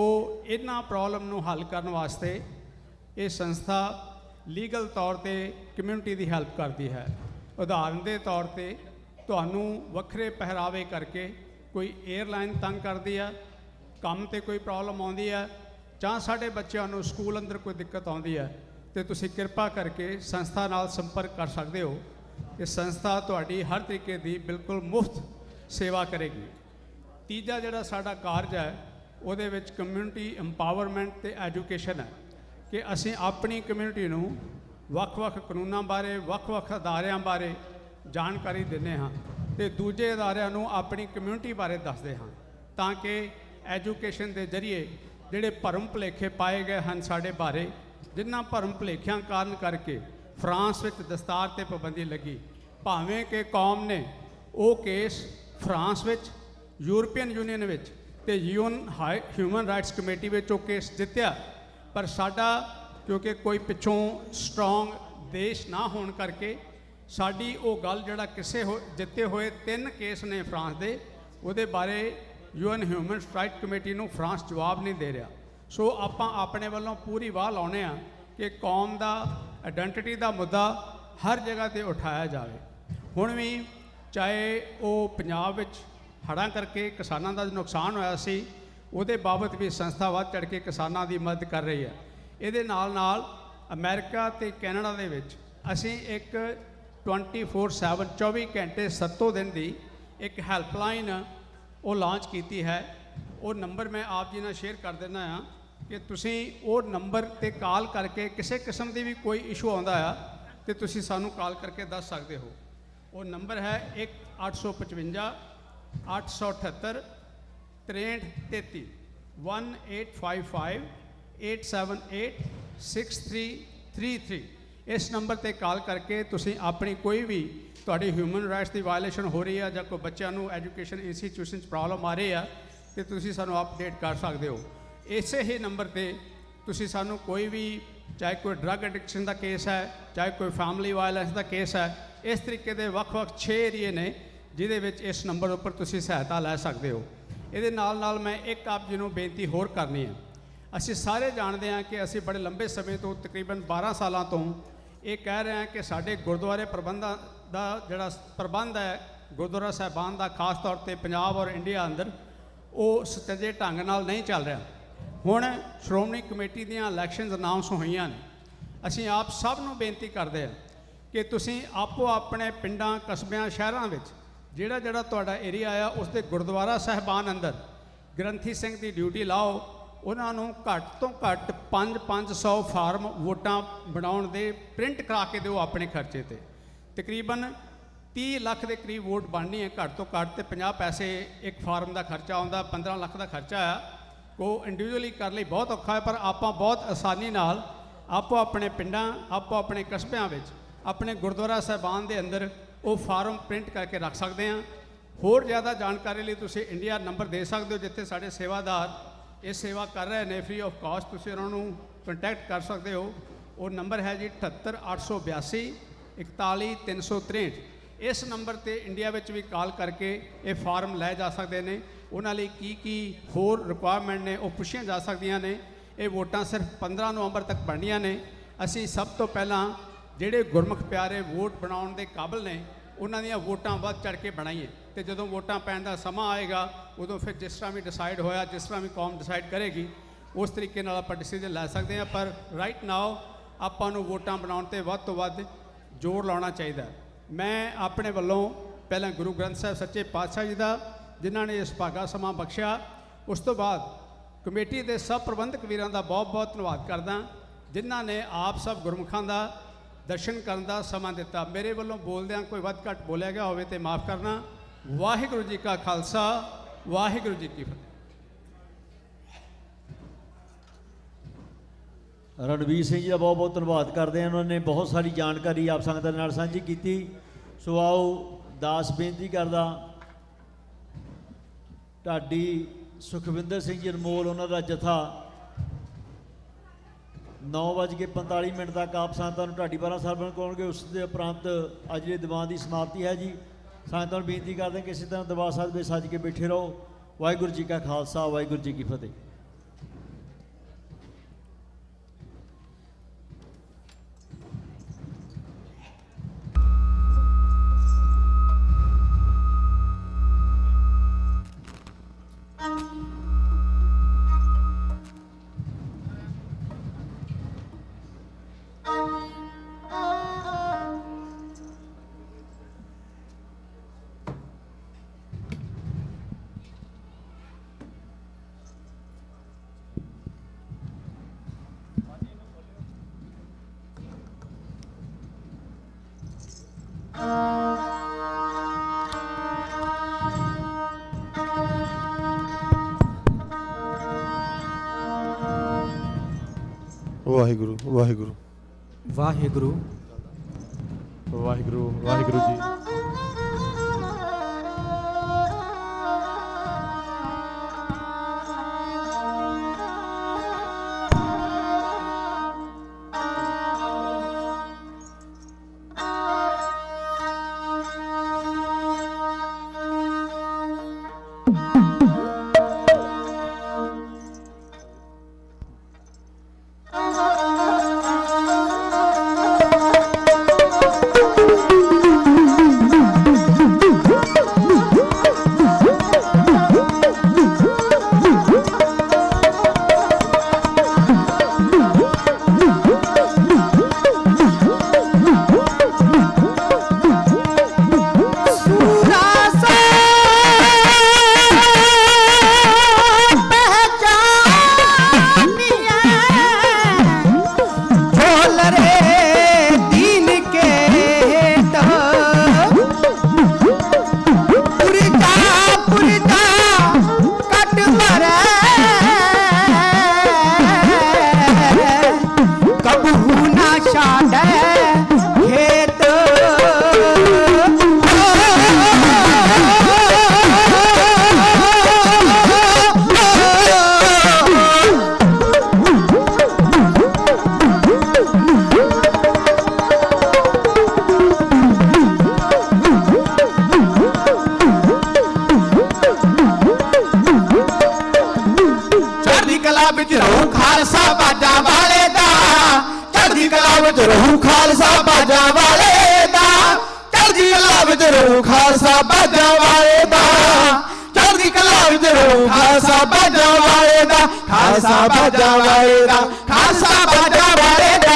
ਇਹਨਾਂ ਪ੍ਰੋਬਲਮ ਨੂੰ ਹੱਲ ਕਰਨ ਵਾਸਤੇ ਇਹ ਸੰਸਥਾ ਲੀਗਲ ਤੌਰ 'ਤੇ ਕਮਿਊਨਿਟੀ ਦੀ ਹੈਲਪ ਕਰਦੀ ਹੈ। ਉਦਾਹਰਨ ਦੇ ਤੌਰ 'ਤੇ ਤੁਹਾਨੂੰ ਵੱਖਰੇ ਪਹਿਰਾਵੇ ਕਰਕੇ ਕੋਈ ਏਅਰਲਾਈਨ ਤੰਗ ਕਰਦੀ ਆ, ਕੰਮ 'ਤੇ ਕੋਈ ਪ੍ਰੋਬਲਮ ਆਉਂਦੀ ਆ, ਜਾਂ ਸਾਡੇ ਬੱਚਿਆਂ ਨੂੰ ਸਕੂਲ ਅੰਦਰ ਕੋਈ ਦਿੱਕਤ ਆਉਂਦੀ ਹੈ ਤੇ ਤੁਸੀਂ ਕਿਰਪਾ ਕਰਕੇ ਸੰਸਥਾ ਨਾਲ ਸੰਪਰਕ ਕਰ ਸਕਦੇ ਹੋ ਕਿ ਸੰਸਥਾ ਤੁਹਾਡੀ ਹਰ ਤਰੀਕੇ ਦੀ ਬਿਲਕੁਲ ਮੁਫਤ ਸੇਵਾ ਕਰੇਗੀ। ਤੀਜਾ ਜਿਹੜਾ ਸਾਡਾ ਕਾਰਜ ਹੈ ਉਹਦੇ ਵਿੱਚ ਕਮਿਊਨਿਟੀ ਇੰਪਾਵਰਮੈਂਟ ਤੇ ਐਜੂਕੇਸ਼ਨ ਹੈ ਕਿ ਅਸੀਂ ਆਪਣੀ ਕਮਿਊਨਿਟੀ ਨੂੰ ਵੱਖ-ਵੱਖ ਕਾਨੂੰਨਾਂ ਬਾਰੇ, ਵੱਖ-ਵੱਖ ਅਦਾਰਿਆਂ ਬਾਰੇ ਜਾਣਕਾਰੀ ਦਿੰਦੇ ਹਾਂ ਤੇ ਦੂਜੇ ਅਦਾਰਿਆਂ ਨੂੰ ਆਪਣੀ ਕਮਿਊਨਿਟੀ ਬਾਰੇ ਦੱਸਦੇ ਹਾਂ ਤਾਂ ਕਿ ਐਜੂਕੇਸ਼ਨ ਦੇ ਜ਼ਰੀਏ ਜਿਹੜੇ ਭਰਮ ਭੁਲੇਖੇ ਪਾਏ ਗਏ ਹਨ ਸਾਡੇ ਬਾਰੇ, ਜਿਨ੍ਹਾਂ ਭਰਮ ਭੁਲੇਖਿਆਂ ਕਾਰਨ ਕਰਕੇ ਫਰਾਂਸ ਵਿੱਚ ਦਸਤਾਰ ਤੇ ਪਾਬੰਦੀ ਲੱਗੀ, ਭਾਵੇਂ ਕਿ ਕੌਮ ਨੇ ਉਹ ਕੇਸ ਫਰਾਂਸ ਵਿੱਚ, ਯੂਰਪੀਅਨ ਯੂਨੀਅਨ ਵਿੱਚ ਤੇ ਹਿਊਮਨ ਰਾਈਟਸ ਕਮੇਟੀ ਵਿੱਚ ਉਹ ਕੇਸ ਜਿੱਤਿਆ, ਪਰ ਸਾਡਾ ਕਿਉਂਕਿ ਕੋਈ ਪਿੱਛੋਂ ਸਟਰੋਂਗ ਦੇਸ਼ ਨਾ ਹੋਣ ਕਰਕੇ ਸਾਡੀ ਉਹ ਗੱਲ ਜਿਹੜਾ ਜਿੱਤੇ ਹੋਏ 3 ਕੇਸ ਨੇ ਫਰਾਂਸ ਦੇ, ਉਹਦੇ ਬਾਰੇ UN ਹਿਊਮਨ ਰਾਈਟ ਕਮੇਟੀ ਨੂੰ ਫਰਾਂਸ ਜਵਾਬ ਨਹੀਂ ਦੇ ਰਿਹਾ। ਸੋ ਆਪਾਂ ਆਪਣੇ ਵੱਲੋਂ ਪੂਰੀ ਵਾਹ ਲਾਉਣੇ ਆ ਕਿ ਕੌਮ ਦਾ ਆਇਡੈਂਟੀਟੀ ਦਾ ਮੁੱਦਾ ਹਰ ਜਗ੍ਹਾ ਤੇ ਉਠਾਇਆ ਜਾਵੇ। ਹੁਣ ਵੀ ਚਾਹੇ ਉਹ ਪੰਜਾਬ ਵਿੱਚ ਹੜ੍ਹਾਂ ਕਰਕੇ ਕਿਸਾਨਾਂ ਦਾ ਨੁਕਸਾਨ ਹੋਇਆ ਸੀ, ਉਹਦੇ ਬਾਬਤ ਵੀ ਸੰਸਥਾ ਵੱਧ ਚੜ੍ਹ ਕੇ ਕਿਸਾਨਾਂ ਦੀ ਮਦਦ ਕਰ ਰਹੀ ਹੈ। ਇਹਦੇ ਨਾਲ ਨਾਲ ਅਮਰੀਕਾ ਤੇ ਕੈਨੇਡਾ ਦੇ ਵਿੱਚ ਅਸੀਂ ਇੱਕ 24/7 24 ਘੰਟੇ 7 ਦਿਨ ਦੀ ਇੱਕ ਹੈਲਪਲਾਈਨ ਉਹ ਲਾਂਚ ਕੀਤੀ ਹੈ। ਉਹ ਨੰਬਰ ਮੈਂ ਆਪ ਜੀ ਨਾਲ ਸ਼ੇਅਰ ਕਰ ਦਿੰਦਾ ਹਾਂ ਕਿ ਤੁਸੀਂ ਉਹ ਨੰਬਰ ਤੇ ਕਾਲ ਕਰਕੇ ਕਿਸੇ ਕਿਸਮ ਦੀ ਵੀ ਕੋਈ ਇਸ਼ੂ ਆਉਂਦਾ ਆ ਤੇ ਤੁਸੀਂ ਸਾਨੂੰ ਕਾਲ ਕਰਕੇ ਦੱਸ ਸਕਦੇ ਹੋ। ਉਹ ਨੰਬਰ ਹੈ 1-855 878 6333 1855 878 6333। ਇਸ ਨੰਬਰ ਤੇ ਕਾਲ ਕਰਕੇ ਤੁਸੀਂ ਆਪਣੀ ਕੋਈ ਵੀ ਤੁਹਾਡੀ ਹਿਊਮਨ ਰਾਈਟਸ ਦੀ ਵਾਇਲੇਸ਼ਨ ਹੋ ਰਹੀ ਹੈ ਜਾਂ ਕੋਈ ਬੱਚਿਆਂ ਨੂੰ ਐਜੂਕੇਸ਼ਨ ਇੰਸਟੀਟਿਊਸ਼ਨ 'ਚ ਪ੍ਰੋਬਲਮ ਆ ਰਹੀ ਆ ਤੇ ਤੁਸੀਂ ਸਾਨੂੰ ਅਪਡੇਟ ਕਰ ਸਕਦੇ ਹੋ। ਇਸੇ ਹੀ ਨੰਬਰ ਤੇ ਤੁਸੀਂ ਸਾਨੂੰ ਕੋਈ ਵੀ, ਚਾਹੇ ਕੋਈ ਡਰੱਗ ਐਡਿਕਸ਼ਨ ਦਾ ਕੇਸ ਹੈ, ਚਾਹੇ ਕੋਈ ਫੈਮਿਲੀ ਵਾਇਲੈਂਸ ਦਾ ਕੇਸ ਹੈ, ਇਸ ਤਰੀਕੇ ਦੇ ਵੱਖ-ਵੱਖ 6 ਏਰੀਏ ਨੇ ਜਿਹਦੇ ਵਿੱਚ ਇਸ ਨੰਬਰ ਉੱਪਰ ਤੁਸੀਂ ਸਹਾਇਤਾ ਲੈ ਸਕਦੇ ਹੋ। ਇਹਦੇ ਨਾਲ ਨਾਲ ਮੈਂ ਇੱਕ ਆਪ ਜੀ ਨੂੰ ਬੇਨਤੀ ਹੋਰ ਕਰਨੀ ਹੈ। ਅਸੀਂ ਸਾਰੇ ਜਾਣਦੇ ਹਾਂ ਕਿ ਅਸੀਂ ਬੜੇ ਲੰਬੇ ਸਮੇਂ ਤੋਂ, ਤਕਰੀਬਨ 12 ਸਾਲਾਂ ਤੋਂ ਇਹ ਕਹਿ ਰਹੇ ਹਾਂ ਕਿ ਸਾਡੇ ਗੁਰਦੁਆਰੇ ਪ੍ਰਬੰਧਾਂ ਦਾ ਜਿਹੜਾ ਪ੍ਰਬੰਧ ਹੈ ਗੁਰਦੁਆਰਾ ਸਾਹਿਬਾਨ ਦਾ, ਖਾਸ ਤੌਰ ਤੇ ਪੰਜਾਬ ਔਰ ਇੰਡੀਆ ਅੰਦਰ, ਉਹ ਸੁਚੱਜੇ ਢੰਗ ਨਾਲ ਨਹੀਂ ਚੱਲ ਰਿਹਾ। ਹੁਣ ਸ਼੍ਰੋਮਣੀ ਕਮੇਟੀ ਦੀਆਂ ਇਲੈਕਸ਼ਨਸ ਅਨਾਉਂਸ ਹੋਈਆਂ ਨੇ। ਅਸੀਂ ਆਪ ਸਭ ਨੂੰ ਬੇਨਤੀ ਕਰਦੇ ਹਾਂ ਕਿ ਤੁਸੀਂ ਆਪੋ ਆਪਣੇ ਪਿੰਡਾਂ, ਕਸਬਿਆਂ, ਸ਼ਹਿਰਾਂ ਵਿੱਚ ਜਿਹੜਾ ਜਿਹੜਾ ਤੁਹਾਡਾ ਏਰੀਆ ਆ ਉਸ ਦੇ ਗੁਰਦੁਆਰਾ ਸਾਹਿਬਾਨ ਅੰਦਰ ਗ੍ਰੰਥੀ ਸਿੰਘ ਦੀ ਡਿਊਟੀ ਲਾਓ। ਉਹਨਾਂ ਨੂੰ ਘੱਟ ਤੋਂ ਘੱਟ 500 ਫਾਰਮ ਵੋਟਾਂ ਬਣਾਉਣ ਦੇ ਪ੍ਰਿੰਟ ਕਰਾ ਕੇ ਦਿਓ ਆਪਣੇ ਖਰਚੇ ਤੇ। ਤਕਰੀਬਨ 30 ਲੱਖ ਦੇ ਕਰੀਬ ਵੋਟ ਬਣਨੀ ਹੈ ਘੱਟ ਤੋਂ ਘੱਟ, ਤੇ 50 ਪੈਸੇ ਇੱਕ ਫਾਰਮ ਦਾ ਖਰਚਾ ਆਉਂਦਾ, 15 ਲੱਖ ਦਾ ਖਰਚਾ ਆ। ਉਹ ਇੰਡੀਵਿਜੂਅਲੀ ਕਰਨ ਲਈ ਬਹੁਤ ਔਖਾ ਹੈ, ਪਰ ਆਪਾਂ ਬਹੁਤ ਆਸਾਨੀ ਨਾਲ ਆਪੋ ਆਪਣੇ ਪਿੰਡਾਂ, ਆਪੋ ਆਪਣੇ ਕਸਬਿਆਂ ਵਿੱਚ, ਆਪਣੇ ਗੁਰਦੁਆਰਾ ਸਾਹਿਬਾਨ ਦੇ ਅੰਦਰ ਉਹ ਫਾਰਮ ਪ੍ਰਿੰਟ ਕਰਕੇ ਰੱਖ ਸਕਦੇ ਹਾਂ। ਹੋਰ ਜ਼ਿਆਦਾ ਜਾਣਕਾਰੀ ਲਈ ਤੁਸੀਂ ਇੰਡੀਆ ਨੰਬਰ ਦੇ ਸਕਦੇ ਹੋ ਜਿੱਥੇ ਸਾਡੇ ਸੇਵਾਦਾਰ ਇਹ ਸੇਵਾ ਕਰ ਰਹੇ ਨੇ ਫ੍ਰੀ ਆਫ ਕਾਸਟ। ਤੁਸੀਂ ਉਹਨਾਂ ਨੂੰ ਕੰਟੈਕਟ ਕਰ ਸਕਦੇ ਹੋ। ਉਹ ਨੰਬਰ ਹੈ ਜੀ 78 882 41 363। ਇਸ ਨੰਬਰ ਤੇ ਇੰਡੀਆ ਵਿੱਚ ਵੀ ਕਾਲ ਕਰਕੇ ਇਹ ਫਾਰਮ ਲੈ ਜਾ ਸਕਦੇ ਨੇ। ਉਹਨਾਂ ਲਈ ਕੀ ਕੀ ਹੋਰ ਰਿਕੁਆਇਰਮੈਂਟ ਨੇ ਉਹ ਪੁੱਛੀਆਂ ਜਾ ਸਕਦੀਆਂ ਨੇ। ਇਹ ਵੋਟਾਂ ਸਿਰਫ 15 ਨਵੰਬਰ ਤੱਕ ਬਣਨੀਆਂ ਨੇ। ਅਸੀਂ ਸਭ ਤੋਂ ਪਹਿਲਾਂ ਜਿਹੜੇ ਗੁਰਮੁਖ ਪਿਆਰੇ ਵੋਟ ਬਣਾਉਣ ਦੇ ਕਾਬਲ ਨੇ ਉਹਨਾਂ ਦੀਆਂ ਵੋਟਾਂ ਵੱਧ ਚੜ੍ਹ ਕੇ ਬਣਾਈਏ, ਤੇ ਜਦੋਂ ਵੋਟਾਂ ਪੈਣ ਦਾ ਸਮਾਂ ਆਏਗਾ ਉਦੋਂ ਫਿਰ ਜਿਸ ਤਰ੍ਹਾਂ ਵੀ ਡਿਸਾਈਡ ਹੋਇਆ, ਜਿਸ ਤਰ੍ਹਾਂ ਵੀ ਕੌਮ ਡਿਸਾਈਡ ਕਰੇਗੀ, ਉਸ ਤਰੀਕੇ ਨਾਲ ਆਪਾਂ ਡਿਸੀਜਨ ਲੈ ਸਕਦੇ ਹਾਂ। ਪਰ ਰਾਈਟ ਨਾਓ ਆਪਾਂ ਨੂੰ ਵੋਟਾਂ ਬਣਾਉਣ ਤੇ ਵੱਧ ਤੋਂ ਵੱਧ ਜ਼ੋਰ ਲਾਉਣਾ ਚਾਹੀਦਾ। ਮੈਂ ਆਪਣੇ ਵੱਲੋਂ ਪਹਿਲਾਂ ਗੁਰੂ ਗ੍ਰੰਥ ਸਾਹਿਬ ਸੱਚੇ ਪਾਤਸ਼ਾਹ ਜੀ ਦਾ, ਜਿਨ੍ਹਾਂ ਨੇ ਇਸ ਭਾਗਾ ਸਮਾਂ ਬਖਸ਼ਿਆ, ਉਸ ਤੋਂ ਬਾਅਦ ਕਮੇਟੀ ਦੇ ਸਭ ਪ੍ਰਬੰਧਕ ਵੀਰਾਂ ਦਾ ਬਹੁਤ ਬਹੁਤ ਧੰਨਵਾਦ ਕਰਦਾ ਜਿਨ੍ਹਾਂ ਨੇ ਆਪ ਸਭ ਗੁਰਮੁਖਾਂ ਦਾ ਦਰਸ਼ਨ ਕਰਨ ਦਾ ਸਮਾਂ ਦਿੱਤਾ। ਮੇਰੇ ਵੱਲੋਂ ਬੋਲਦਿਆਂ ਕੋਈ ਵੱਧ ਘੱਟ ਬੋਲਿਆ ਗਿਆ ਹੋਵੇ ਤੇ ਮਾਫ ਕਰਨਾ। ਵਾਹਿਗੁਰੂ ਜੀ ਕਾ ਖਾਲਸਾ, ਵਾਹਿਗੁਰੂ ਜੀ ਕੀ ਫਤਿਹ। ਰਣਵੀਰ ਸਿੰਘ ਜੀ ਦਾ ਬਹੁਤ ਬਹੁਤ ਧੰਨਵਾਦ ਕਰਦੇ ਹਾਂ। ਉਹਨਾਂ ਨੇ ਬਹੁਤ ਸਾਰੀ ਜਾਣਕਾਰੀ ਆਪ ਸੰਗਤ ਨਾਲ ਸਾਂਝੀ ਕੀਤੀ। ਸੋ ਆਓ ਦਾਸ ਬੇਨਤੀ ਕਰਦਾ ਢਾਡੀ ਸੁਖਵਿੰਦਰ ਸਿੰਘ ਜੀ ਅਨਮੋਲ, ਉਹਨਾਂ ਦਾ ਜਥਾ 9:45 ਤੱਕ ਆਪ ਸੰਗਤਾਂ ਨੂੰ ਢਾਡੀ 12 ਸਾਹਿਬ ਕਰਾਉਣਗੇ। ਉਸ ਦੇ ਉਪਰੰਤ ਅੱਜ ਦੇ ਦੀਵਾਨ ਦੀ ਸਮਾਪਤੀ ਹੈ ਜੀ। ਸੰਗਤਾਂ ਨੂੰ ਬੇਨਤੀ ਕਰਦੇ ਕਿ ਇਸੇ ਤਰ੍ਹਾਂ ਦਰਬਾਰ ਸਾਹਿਬ ਵਿੱਚ ਸੱਜ ਕੇ ਬੈਠੇ ਰਹੋ। ਵਾਹਿਗੁਰੂ ਜੀ ਕਾ ਖਾਲਸਾ, ਵਾਹਿਗੁਰੂ ਜੀ ਕੀ ਫਤਿਹ। ਵਾਹਿਗੁਰੂ ਵਾਹਿਗੁਰੂ ਵਾਹਿਗੁਰੂ ਵਾਹਿਗੁਰੂ ਵਾਹਿਗੁਰੂ ਜੀ। ਰਹੂ ਖਾਲਸਾ ਬਾਜਾਂ ਵਾਲੇ ਦਾ, ਚੜ੍ਹਦੀ ਕਲਾ ਵਿੱਚ ਰਹੂ ਖਾਲਸਾ ਬਾਜਾਂ ਵਾਲੇ ਦਾ, ਚੜ੍ਹਦੀ ਕਲਾ ਵਿੱਚ ਰਹੂ ਖਾਲਸਾ ਬਾਜਾਂ ਵਾਲੇ ਦਾ, ਖਾਲਸਾ ਬਾਜਾਂ ਵਾਲੇ ਦਾ, ਖਾਲਸਾ ਬਾਜਾਂ ਵਾਲੇ ਦਾ।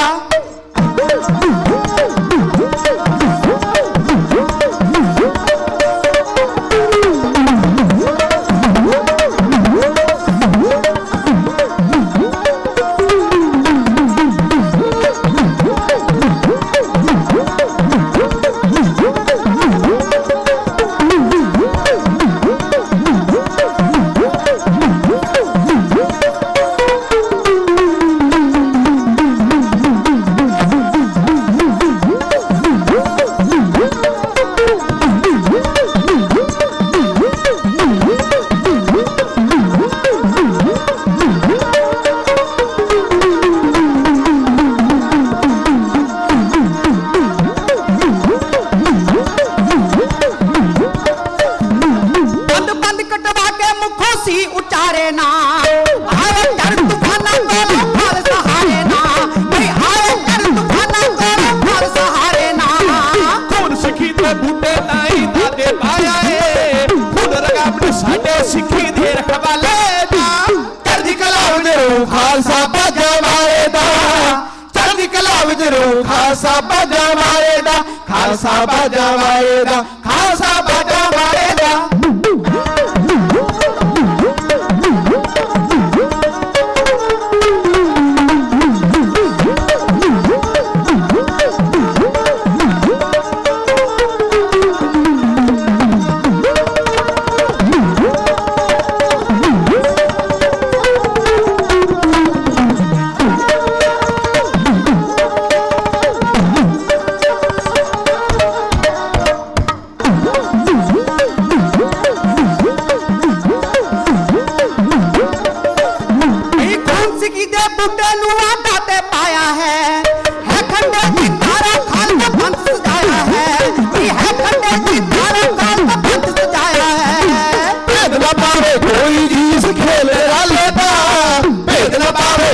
ਸਿੱਖੀ ਦੇ ਰਖਵਾਲੇ ਦਾ, ਚੜ੍ਹਦੀ ਕਲਾ ਵਿੱਚ ਰਹੂ ਖਾਲਸਾ ਬਾਜਾਂ ਵਾਲੇ ਦਾ, ਚੜ੍ਹਦੀ ਕਲਾ ਵਿੱਚ ਰਹੂ ਖਾਲਸਾ ਬਾਜਾਂ ਵਾਲੇ ਦਾ, ਖਾਲਸਾ ਬਾਜਾਂ ਵਾਲੇ ਦਾ, ਖਾਲਸਾ ਬਾਜਾਂ ਵਾਲੇ ਦਾ।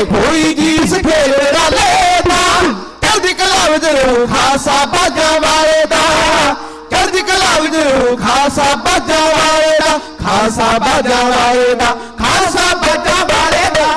ਕੋਈ ਜੀ ਇਸ ਖੇਲ ਰਾਲੇ ਦਾ, ਚੜ੍ਹਦੀ ਕਲਾ ਵਿੱਚ ਰਹੂ ਖਾਲਸਾ ਬਾਜਾਂ ਵਾਲੇ ਦਾ, ਚੜ੍ਹਦੀ ਕਲਾ ਵਿੱਚ ਰਹੂ ਖਾਲਸਾ ਬਾਜਾਂ ਵਾਲੇ ਦਾ, ਖਾਲਸਾ ਬਾਜਾਂ ਵਾਲੇ ਦਾ, ਖਾਲਸਾ ਬਾਜਾਂ ਵਾਲੇ ਦਾ।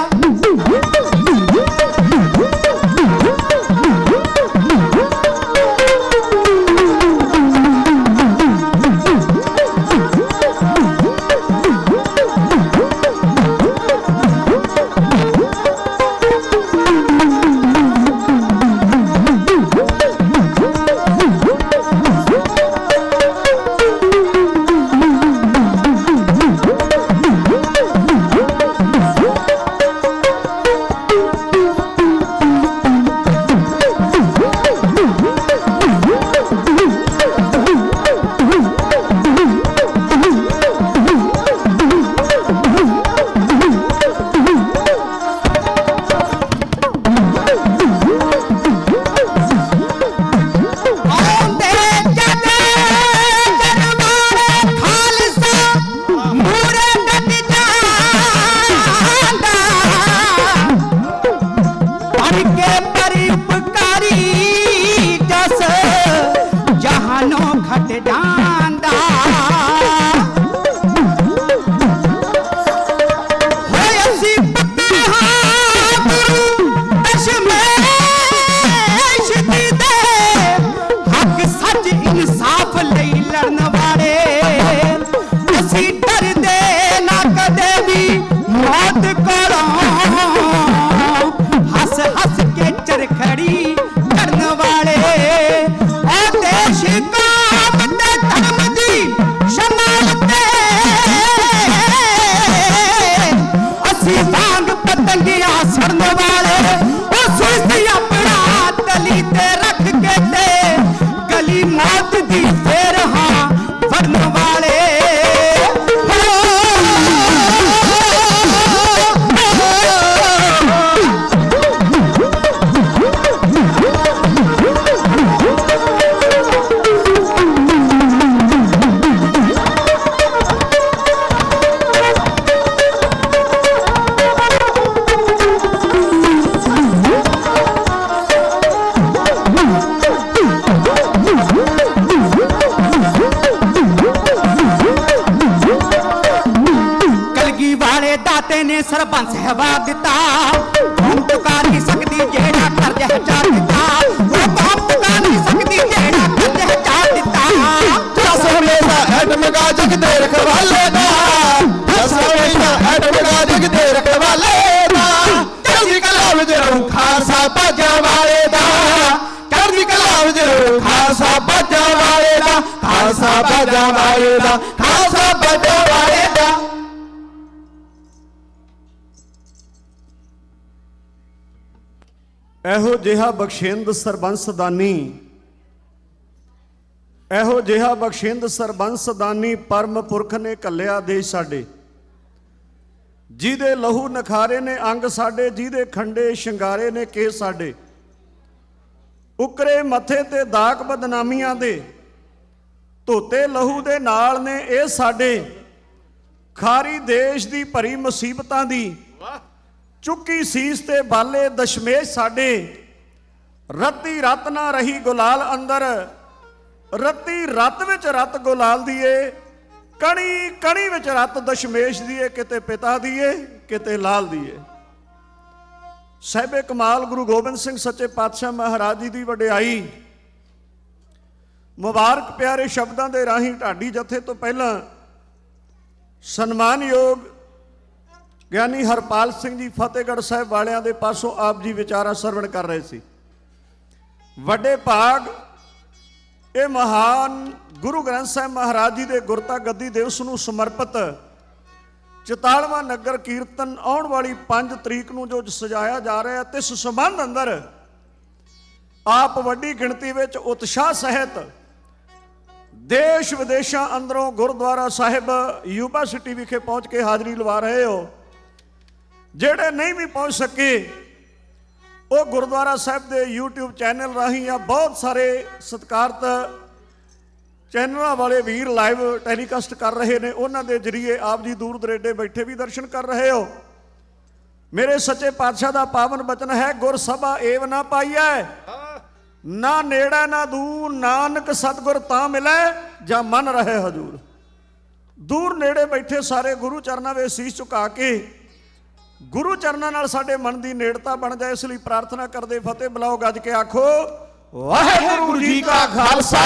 वाले ने सरपंच हवा दिता कौम टुका नहीं सकती जेड़ा कर्ज हटा दिता वो कौम टुका नहीं सकती जेड़ा कर्ज हटा दिता जस हमेशा एटमगा जग दे रखवाले दा जस हमेशा एटमगा जग दे रखवाले दा चढ़दी कला विच रहूं खालसा बाजां वाले दा चढ़दी कला विच रहूं खालसा बाजां वाले दा खालसा बाजां वाले दा खालसा बाजां वाले दा। ਇਹੋ ਜਿਹਾ ਬਖਸ਼ਿੰਦ ਸਰਬੰਸ ਦਾਨੀ ਇਹੋ ਜਿਹਾ ਬਖਸ਼ਿੰਦ ਸਰਬੰਸ ਦਾਨੀ ਪਰਮ ਪੁਰਖ ਨੇ ਘੱਲਿਆ ਦੇਸ਼ ਸਾਡੇ ਜਿਹਦੇ ਲਹੂ ਨਖਾਰੇ ਨੇ ਅੰਗ ਸਾਡੇ ਜਿਹਦੇ ਖੰਡੇ ਸ਼ਿੰਗਾਰੇ ਨੇ ਕੇਸ ਸਾਡੇ ਉਕਰੇ ਮੱਥੇ ਤੇ ਦਾਗ ਬਦਨਾਮੀਆਂ ਦੇ ਧੋਤੇ ਲਹੂ ਦੇ ਨਾਲ ਨੇ ਇਹ ਸਾਡੇ ਖਾਰੀ ਦੇਸ਼ ਦੀ ਭਰੀ ਮੁਸੀਬਤਾਂ ਦੀ ਚੁੱਕੀ ਸੀਸ ਤੇ ਬਾਲੇ ਦਸ਼ਮੇਸ਼ ਸਾਡੇ ਰੱਤੀ ਰਤ ਨਾ ਰਹੀ ਗੁਲਾਲ ਅੰਦਰ ਰੱਤੀ ਰਤ ਵਿੱਚ ਰਤ ਗੁਲਾਲ ਦੀਏ ਕਣੀ ਕਣੀ ਵਿੱਚ ਰਤ ਦਸ਼ਮੇਸ਼ ਦੀਏ ਕਿਤੇ ਪਿਤਾ ਦੀਏ ਕਿਤੇ ਲਾਲ ਦੀਏ। ਸਾਹਿਬੇ ਕਮਾਲ ਗੁਰੂ ਗੋਬਿੰਦ ਸਿੰਘ ਸੱਚੇ ਪਾਤਸ਼ਾਹ ਮਹਾਰਾਜ ਜੀ ਦੀ ਵਡਿਆਈ ਮੁਬਾਰਕ ਪਿਆਰੇ ਸ਼ਬਦਾਂ ਦੇ ਰਾਹੀਂ ਢਾਡੀ ਜਥੇ ਤੋਂ ਪਹਿਲਾਂ ਸਨਮਾਨਯੋਗ ਗਿਆਨੀ ਹਰਪਾਲ ਸਿੰਘ ਜੀ ਫਤਿਹਗੜ੍ਹ ਸਾਹਿਬ ਵਾਲਿਆਂ ਦੇ ਪਾਸੋਂ ਆਪ ਜੀ ਵਿਚਾਰਾ ਸਰਵਣ ਕਰ ਰਹੇ ਸੀ। ਵੱਡੇ ਭਾਗ ਇਹ ਮਹਾਨ ਗੁਰੂ ਗ੍ਰੰਥ ਸਾਹਿਬ ਮਹਾਰਾਜ ਜੀ ਦੇ ਗੁਰਤਾ ਗੱਦੀ ਦਿਵਸ ਨੂੰ ਸਮਰਪਿਤ 44ਵਾਂ ਨਗਰ ਕੀਰਤਨ ਆਉਣ ਵਾਲੀ 5 ਤਰੀਕ ਨੂੰ ਜੋ ਸਜਾਇਆ ਜਾ ਰਿਹਾ ਤੇ ਇਸ ਸੰਬੰਧ ਅੰਦਰ ਆਪ ਵੱਡੀ ਗਿਣਤੀ ਵਿੱਚ ਉਤਸ਼ਾਹ ਸਹਿਤ ਦੇਸ਼ ਵਿਦੇਸ਼ਾਂ ਅੰਦਰੋਂ ਗੁਰਦੁਆਰਾ ਸਾਹਿਬ ਯੂਬਾ ਸਿਟੀ ਵਿਖੇ ਪਹੁੰਚ ਕੇ ਹਾਜ਼ਰੀ ਲਵਾ ਰਹੇ ਹੋ। ਜਿਹੜੇ ਨਹੀਂ ਵੀ ਪਹੁੰਚ ਸਕੇ ਉਹ ਗੁਰਦੁਆਰਾ ਸਾਹਿਬ ਦੇ YouTube ਚੈਨਲ ਰਾਹੀਂ ਜਾਂ ਬਹੁਤ ਸਾਰੇ ਸਤਿਕਾਰਤ ਚੈਨਲਾਂ ਵਾਲੇ ਵੀਰ ਲਾਈਵ ਟੈਲੀਕਾਸਟ ਕਰ ਰਹੇ ਨੇ ਉਹਨਾਂ ਦੇ ਜ਼ਰੀਏ ਆਪ ਜੀ ਦੂਰ ਦਰੇਡੇ ਬੈਠੇ ਵੀ ਦਰਸ਼ਨ ਕਰ ਰਹੇ ਹੋ। ਮੇਰੇ ਸੱਚੇ ਪਾਤਸ਼ਾਹ ਦਾ ਪਾਵਨ ਬਚਨ ਹੈ ਗੁਰ ਸਭਾ ਏਵ ਨਾ ਪਾਈਐ ਨਾ ਨੇੜਾ ਨਾ ਦੂਰ ਨਾਨਕ ਸਤਿਗੁਰ ਤਾਂ ਮਿਲੈ ਜਾਂ ਮਨ ਰਹੇ ਹਜੂਰ। ਦੂਰ ਨੇੜੇ ਬੈਠੇ ਸਾਰੇ ਗੁਰੂ ਚਰਨਾਂ ਵਿੱਚ ਸੀਸ ਝੁਕਾ ਕੇ ਗੁਰੂ ਚਰਨਾਂ ਨਾਲ ਸਾਡੇ ਮਨ ਦੀ ਨੇੜਤਾ ਬਣ ਜਾਏ ਇਸ ਲਈ ਪ੍ਰਾਰਥਨਾ ਕਰਦੇ ਫਤਿਹ ਬੁਲਾਓ ਗੱਜ ਕੇ ਆਖੋ ਵਾਹਿਗੁਰੂ ਜੀ ਕਾ ਖਾਲਸਾ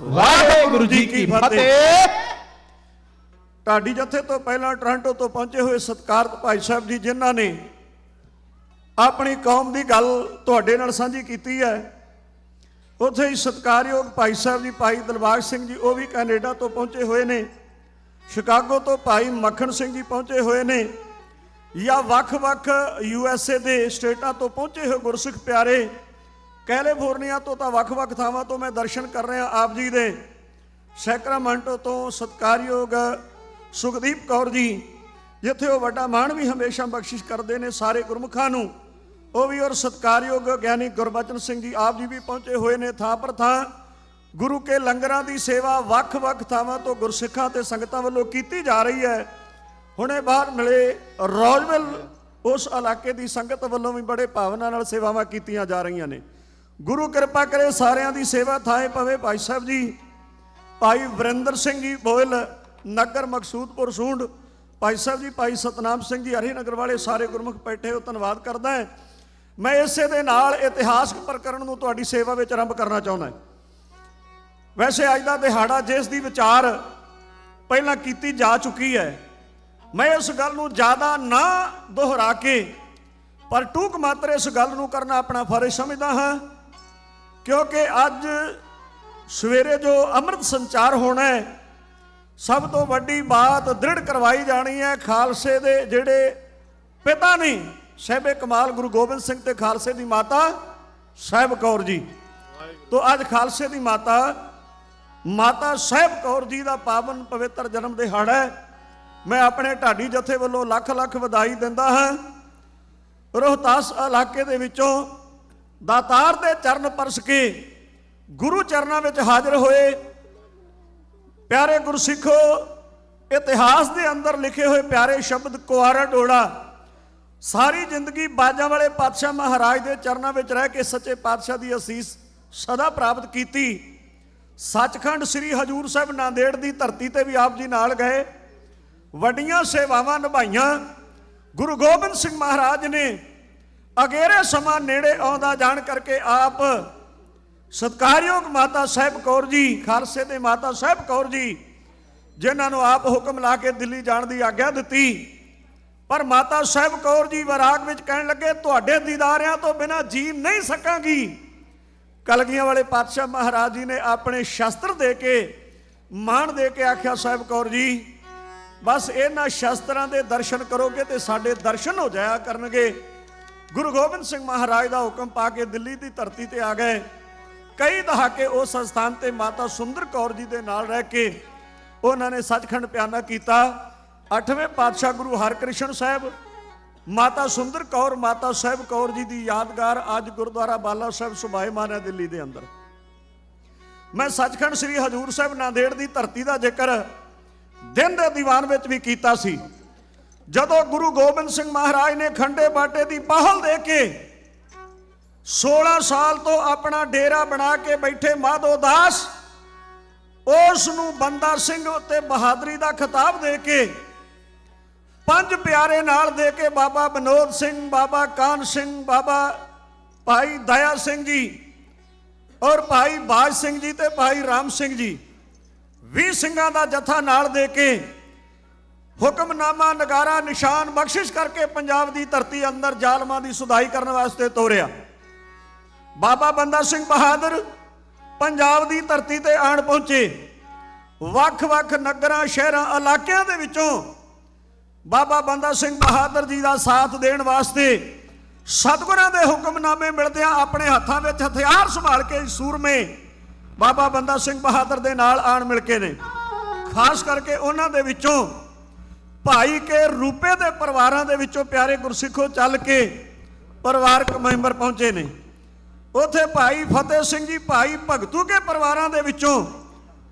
ਵਾਹਿਗੁਰੂ ਜੀ ਕੀ ਫਤਿਹ। ਢਾਡੀ ਜਥੇ ਤੋਂ ਪਹਿਲਾਂ ਟੋਰਾਂਟੋ ਤੋਂ ਪਹੁੰਚੇ ਹੋਏ ਸਤਿਕਾਰਤ ਭਾਈ ਸਾਹਿਬ ਜੀ ਜਿਨ੍ਹਾਂ ਨੇ ਆਪਣੀ ਕੌਮ ਦੀ ਗੱਲ ਤੁਹਾਡੇ ਨਾਲ ਸਾਂਝੀ ਕੀਤੀ ਹੈ ਉੱਥੇ ਹੀ ਸਤਿਕਾਰਯੋਗ ਭਾਈ ਸਾਹਿਬ ਜੀ ਭਾਈ ਦਿਲਬਾਗ ਸਿੰਘ ਜੀ ਉਹ ਵੀ ਕੈਨੇਡਾ ਤੋਂ ਪਹੁੰਚੇ ਹੋਏ ਨੇ। ਸ਼ਿਕਾਗੋ ਤੋਂ ਭਾਈ ਮੱਖਣ ਸਿੰਘ ਜੀ ਪਹੁੰਚੇ ਹੋਏ ਨੇ ਜਾਂ ਵੱਖ-ਵੱਖ USA ਦੇ ਸਟੇਟਾਂ ਤੋਂ ਪਹੁੰਚੇ ਹੋਏ ਗੁਰਸਿੱਖ ਪਿਆਰੇ ਕੈਲੀਫੋਰਨੀਆ ਤੋਂ ਤਾਂ ਵੱਖ-ਵੱਖ ਥਾਵਾਂ ਤੋਂ ਮੈਂ ਦਰਸ਼ਨ ਕਰ ਰਿਹਾ ਆਪ ਜੀ ਦੇ। ਸੈਕਰਾਮੈਂਟੋ ਤੋਂ ਸਤਿਕਾਰਯੋਗ ਸੁਖਦੀਪ ਕੌਰ ਜੀ ਜਿੱਥੇ ਉਹ ਵੱਡਾ ਮਾਣ ਵੀ ਹਮੇਸ਼ਾ ਬਖਸ਼ਿਸ਼ ਕਰਦੇ ਨੇ ਸਾਰੇ ਗੁਰਮੁਖਾਂ ਨੂੰ ਉਹ ਵੀ। ਔਰ ਸਤਿਕਾਰਯੋਗ ਗਿਆਨੀ ਗੁਰਬਚਨ ਸਿੰਘ ਜੀ ਆਪ ਜੀ ਵੀ ਪਹੁੰਚੇ ਹੋਏ ਨੇ। ਥਾਂ ਪਰ ਥਾਂ ਗੁਰੂ ਕੇ ਲੰਗਰਾਂ ਦੀ ਸੇਵਾ ਵੱਖ-ਵੱਖ ਥਾਵਾਂ ਤੋਂ ਗੁਰਸਿੱਖਾਂ ਤੇ ਸੰਗਤਾਂ ਵੱਲੋਂ ਕੀਤੀ ਜਾ ਰਹੀ ਹੈ। ਹੁਣੇ ਬਾਹਰ ਮਿਲੇ ਰੋਜ਼ਵਿਲ ਉਸ ਇਲਾਕੇ ਦੀ ਸੰਗਤ ਵੱਲੋਂ ਵੀ ਬੜੇ ਭਾਵਨਾ ਨਾਲ ਸੇਵਾਵਾਂ ਕੀਤੀਆਂ ਜਾ ਰਹੀਆਂ ਨੇ। ਗੁਰੂ ਕਿਰਪਾ ਕਰੇ ਸਾਰਿਆਂ ਦੀ ਸੇਵਾ ਥਾਏ ਪਵੇ। ਭਾਈ ਸਾਹਿਬ ਜੀ ਭਾਈ ਵਰਿੰਦਰ ਸਿੰਘ ਜੀ ਬੋਇਲ ਨਗਰ ਮਕਸੂਦਪੁਰ ਸੂੰਡ ਭਾਈ ਸਾਹਿਬ ਜੀ ਭਾਈ ਸਤਨਾਮ ਸਿੰਘ ਜੀ ਹਰੀ ਨਗਰ ਵਾਲੇ ਸਾਰੇ ਗੁਰਮੁਖ ਬੈਠੇ ਹੋ ਧੰਨਵਾਦ ਕਰਦਾ ਹੈ। ਮੈਂ ਇਸੇ ਦੇ ਨਾਲ ਇਤਿਹਾਸਕ ਪ੍ਰਕਰਣ ਨੂੰ ਤੁਹਾਡੀ ਸੇਵਾ ਵਿੱਚ ਆਰੰਭ ਕਰਨਾ ਚਾਹੁੰਦਾ। ਵੈਸੇ ਅੱਜ ਦਾ ਦਿਹਾੜਾ ਜਿਸ ਦੀ ਵਿਚਾਰ ਪਹਿਲਾਂ ਕੀਤੀ ਜਾ ਚੁੱਕੀ ਹੈ ਮੈਂ ਇਸ ਗੱਲ ਨੂੰ ਜ਼ਿਆਦਾ ਨਾ ਦੁਹਰਾ ਕੇ ਪਰ ਟੂਕ ਮਾਤਰ ਇਸ ਗੱਲ ਨੂੰ ਕਰਨਾ ਆਪਣਾ ਫਰਜ਼ ਸਮਝਦਾ ਹਾਂ ਕਿਉਂਕਿ ਅੱਜ ਸਵੇਰੇ ਜੋ ਅੰਮ੍ਰਿਤ ਸੰਚਾਰ ਹੋਣਾ ਹੈ ਸਭ ਤੋਂ ਵੱਡੀ ਬਾਤ ਦ੍ਰਿੜ ਕਰਵਾਈ ਜਾਣੀ ਹੈ ਖਾਲਸੇ ਦੇ ਜਿਹੜੇ ਪਿਤਾ ਨੇ ਸਾਹਿਬੇ ਕਮਾਲ ਗੁਰੂ ਗੋਬਿੰਦ ਸਿੰਘ ਤੇ ਖਾਲਸੇ ਦੀ ਮਾਤਾ ਸਾਹਿਬ ਕੌਰ ਜੀ। ਤੋਂ ਅੱਜ ਖਾਲਸੇ ਦੀ ਮਾਤਾ ਸਾਹਿਬ ਕੌਰ ਜੀ ਦਾ ਪਾਵਨ ਪਵਿੱਤਰ ਜਨਮ ਦਿਹਾੜਾ ਹੈ। ਮੈਂ ਆਪਣੇ ਢਾਡੀ ਜਥੇ ਵੱਲੋਂ ਲੱਖ ਲੱਖ ਵਧਾਈ ਦਿੰਦਾ ਹਾਂ। ਰੋਹਤਾਸ ਇਲਾਕੇ ਦੇ ਵਿੱਚੋਂ ਦਾਤਾਰ ਦੇ ਚਰਨ ਪਰਸ ਕੇ ਗੁਰੂ ਚਰਨਾਂ ਵਿੱਚ ਹਾਜ਼ਰ ਹੋਏ ਪਿਆਰੇ ਗੁਰਸਿੱਖੋ ਇਤਿਹਾਸ ਦੇ ਅੰਦਰ ਲਿਖੇ ਹੋਏ ਪਿਆਰੇ ਸ਼ਬਦ ਕੁਆਰਾ ਡੋੜਾ ਸਾਰੀ ਜ਼ਿੰਦਗੀ ਬਾਜਾਂ ਵਾਲੇ ਪਾਤਸ਼ਾਹ ਮਹਾਰਾਜ ਦੇ ਚਰਨਾਂ ਵਿੱਚ ਰਹਿ ਕੇ ਸੱਚੇ ਪਾਤਸ਼ਾਹ ਦੀ ਅਸੀਸ ਸਦਾ ਪ੍ਰਾਪਤ ਕੀਤੀ। ਸੱਚਖੰਡ ਸ੍ਰੀ ਹਜੂਰ ਸਾਹਿਬ ਨਾਂਦੇੜ ਦੀ ਧਰਤੀ ਤੇ ਵੀ ਆਪ ਜੀ ਨਾਲ ਗਏ ਵੱਡੀਆਂ ਸੇਵਾਵਾਂ ਨਿਭਾਈਆਂ ਗੁਰੂ ਗੋਬਿੰਦ ਸਿੰਘ ਮਹਾਰਾਜ ਨੇ ਅਗੇਰੇ ਸਮਾਂ ਨੇੜੇ ਆਉਂਦਾ ਜਾਣ ਕਰਕੇ ਆਪ ਸਤਿਕਾਰਯੋਗ ਮਾਤਾ ਸਾਹਿਬ ਕੌਰ ਜੀ, ਖਾਲਸੇ ਦੇ ਮਾਤਾ ਸਾਹਿਬ ਕੌਰ ਜੀ, ਜਿਨ੍ਹਾਂ ਨੂੰ ਆਪ ਹੁਕਮ ਲਾ ਕੇ ਦਿੱਲੀ ਜਾਣ ਦੀ ਆਗਿਆ ਦਿੱਤੀ, ਪਰ ਮਾਤਾ ਸਾਹਿਬ ਕੌਰ ਜੀ ਵਿਰਾਗ ਵਿੱਚ ਕਹਿਣ ਲੱਗੇ ਤੁਹਾਡੇ ਦੀਦਾਰਿਆਂ ਤੋਂ ਬਿਨਾਂ ਜੀ ਨਹੀਂ ਸਕਾਂਗੀ। ਕਲਗੀਆਂ ਵਾਲੇ ਪਾਤਸ਼ਾਹ ਮਹਾਰਾਜ ਜੀ ਨੇ ਆਪਣੇ ਸ਼ਸਤਰ ਦੇ ਕੇ ਮਾਣ ਦੇ ਕੇ ਆਖਿਆ ਸਾਹਿਬ ਕੌਰ ਜੀ ਬਸ ਇਹਨਾਂ ਸ਼ਸਤਰਾਂ ਦੇ ਦਰਸ਼ਨ ਕਰੋਗੇ ਤੇ ਸਾਡੇ ਦਰਸ਼ਨ ਹੋ ਜਾਇਆ ਕਰਨਗੇ। ਗੁਰੂ ਗੋਬਿੰਦ ਸਿੰਘ ਮਹਾਰਾਜ ਦਾ ਹੁਕਮ ਪਾ ਕੇ ਦਿੱਲੀ ਦੀ ਧਰਤੀ ਤੇ ਆ ਗਏ। ਕਈ ਦਹਾਕੇ ਉਸ ਸਥਾਨ ਤੇ ਮਾਤਾ ਸੁੰਦਰ ਕੌਰ ਜੀ ਦੇ ਨਾਲ ਰਹਿ ਕੇ ਉਹਨਾਂ ਨੇ ਸੱਚਖੰਡ ਪਿਆਨਾ ਕੀਤਾ। 8ਵੇਂ ਪਾਤਸ਼ਾਹ ਗੁਰੂ ਹਰਕ੍ਰਿਸ਼ਨ ਸਾਹਿਬ, ਮਾਤਾ ਸੁੰਦਰ ਕੌਰ, ਮਾਤਾ ਸਾਹਿਬ ਕੌਰ ਜੀ ਦੀ ਯਾਦਗਾਰ ਅੱਜ ਗੁਰਦੁਆਰਾ ਬਾਲਾ ਸਾਹਿਬ ਸੁਭਾਏਮਾਨ ਹੈ ਦਿੱਲੀ ਦੇ ਅੰਦਰ। ਮੈਂ ਸੱਚਖੰਡ ਸ੍ਰੀ ਹਜੂਰ ਸਾਹਿਬ ਨਾਂਦੇੜ ਦੀ ਧਰਤੀ ਦਾ ਜ਼ਿਕਰ ਦਿਨ ਦੇ ਦੀਵਾਨ ਵਿੱਚ ਵੀ ਕੀਤਾ ਸੀ। ਜਦੋਂ ਗੁਰੂ ਗੋਬਿੰਦ ਸਿੰਘ ਮਹਾਰਾਜ ਨੇ ਖੰਡੇ ਬਾਟੇ ਦੀ ਪਾਹਲ ਦੇ ਕੇ 16 ਸਾਲ ਤੋਂ ਆਪਣਾ ਡੇਰਾ ਬਣਾ ਕੇ ਬੈਠੇ ਮਾਧੋ ਦਾਸ, ਉਸ ਨੂੰ ਬੰਦਾ ਸਿੰਘ ਉੱਤੇ ਬਹਾਦਰੀ ਦਾ ਖਿਤਾਬ ਦੇ ਕੇ 5 ਪਿਆਰੇ ਨਾਲ ਦੇ ਕੇ ਬਾਬਾ ਵਿਨੋਦ ਸਿੰਘ, ਬਾਬਾ ਕਾਨ ਸਿੰਘ, ਬਾਬਾ ਭਾਈ ਦਇਆ ਸਿੰਘ ਜੀ ਔਰ ਭਾਈ ਬਾਜ ਸਿੰਘ ਜੀ ਤੇ ਭਾਈ ਰਾਮ ਸਿੰਘ ਜੀ 20 ਸਿੰਘਾਂ ਦਾ ਜਥਾ ਨਾਲ ਦੇ ਕੇ ਹੁਕਮਨਾਮਾ, ਨਗਾਰਾ, ਨਿਸ਼ਾਨ ਬਖਸ਼ਿਸ਼ ਕਰਕੇ ਪੰਜਾਬ ਦੀ ਧਰਤੀ ਅੰਦਰ ਜ਼ਾਲਮਾਂ ਦੀ ਸੁਧਾਈ ਕਰਨ ਵਾਸਤੇ ਤੋਰਿਆ। ਬਾਬਾ ਬੰਦਾ ਸਿੰਘ ਬਹਾਦਰ ਪੰਜਾਬ ਦੀ ਧਰਤੀ ਤੇ ਆਣ ਪਹੁੰਚੇ। ਵੱਖ-ਵੱਖ ਨਗਰਾਂ, ਸ਼ਹਿਰਾਂ, ਇਲਾਕਿਆਂ ਦੇ ਵਿੱਚੋਂ ਬਾਬਾ ਬੰਦਾ ਸਿੰਘ ਬਹਾਦਰ ਜੀ ਦਾ ਸਾਥ ਦੇਣ ਵਾਸਤੇ ਸਤਿਗੁਰਾਂ ਦੇ ਹੁਕਮਨਾਮੇ ਮਿਲਦਿਆਂ ਆਪਣੇ ਹੱਥਾਂ ਵਿੱਚ ਹਥਿਆਰ ਸੰਭਾਲ ਕੇ ਸੂਰਮੇ ਬਾਬਾ ਬੰਦਾ ਸਿੰਘ ਬਹਾਦਰ ਦੇ ਨਾਲ ਆਣ ਮਿਲ ਕੇ ਨੇ। ਖਾਸ ਕਰਕੇ ਉਹਨਾਂ ਦੇ ਵਿੱਚੋਂ ਭਾਈ ਕੇ ਰੂਪੇ ਦੇ ਪਰਿਵਾਰਾਂ ਦੇ ਵਿੱਚੋਂ ਪਿਆਰੇ ਗੁਰਸਿੱਖੋ ਚੱਲ ਕੇ ਪਰਿਵਾਰਕ ਮੈਂਬਰ ਪਹੁੰਚੇ ਨੇ। ਉੱਥੇ ਭਾਈ ਫਤਿਹ ਸਿੰਘ ਜੀ, ਭਾਈ ਭਗਤੂ ਕੇ ਪਰਿਵਾਰਾਂ ਦੇ ਵਿੱਚੋਂ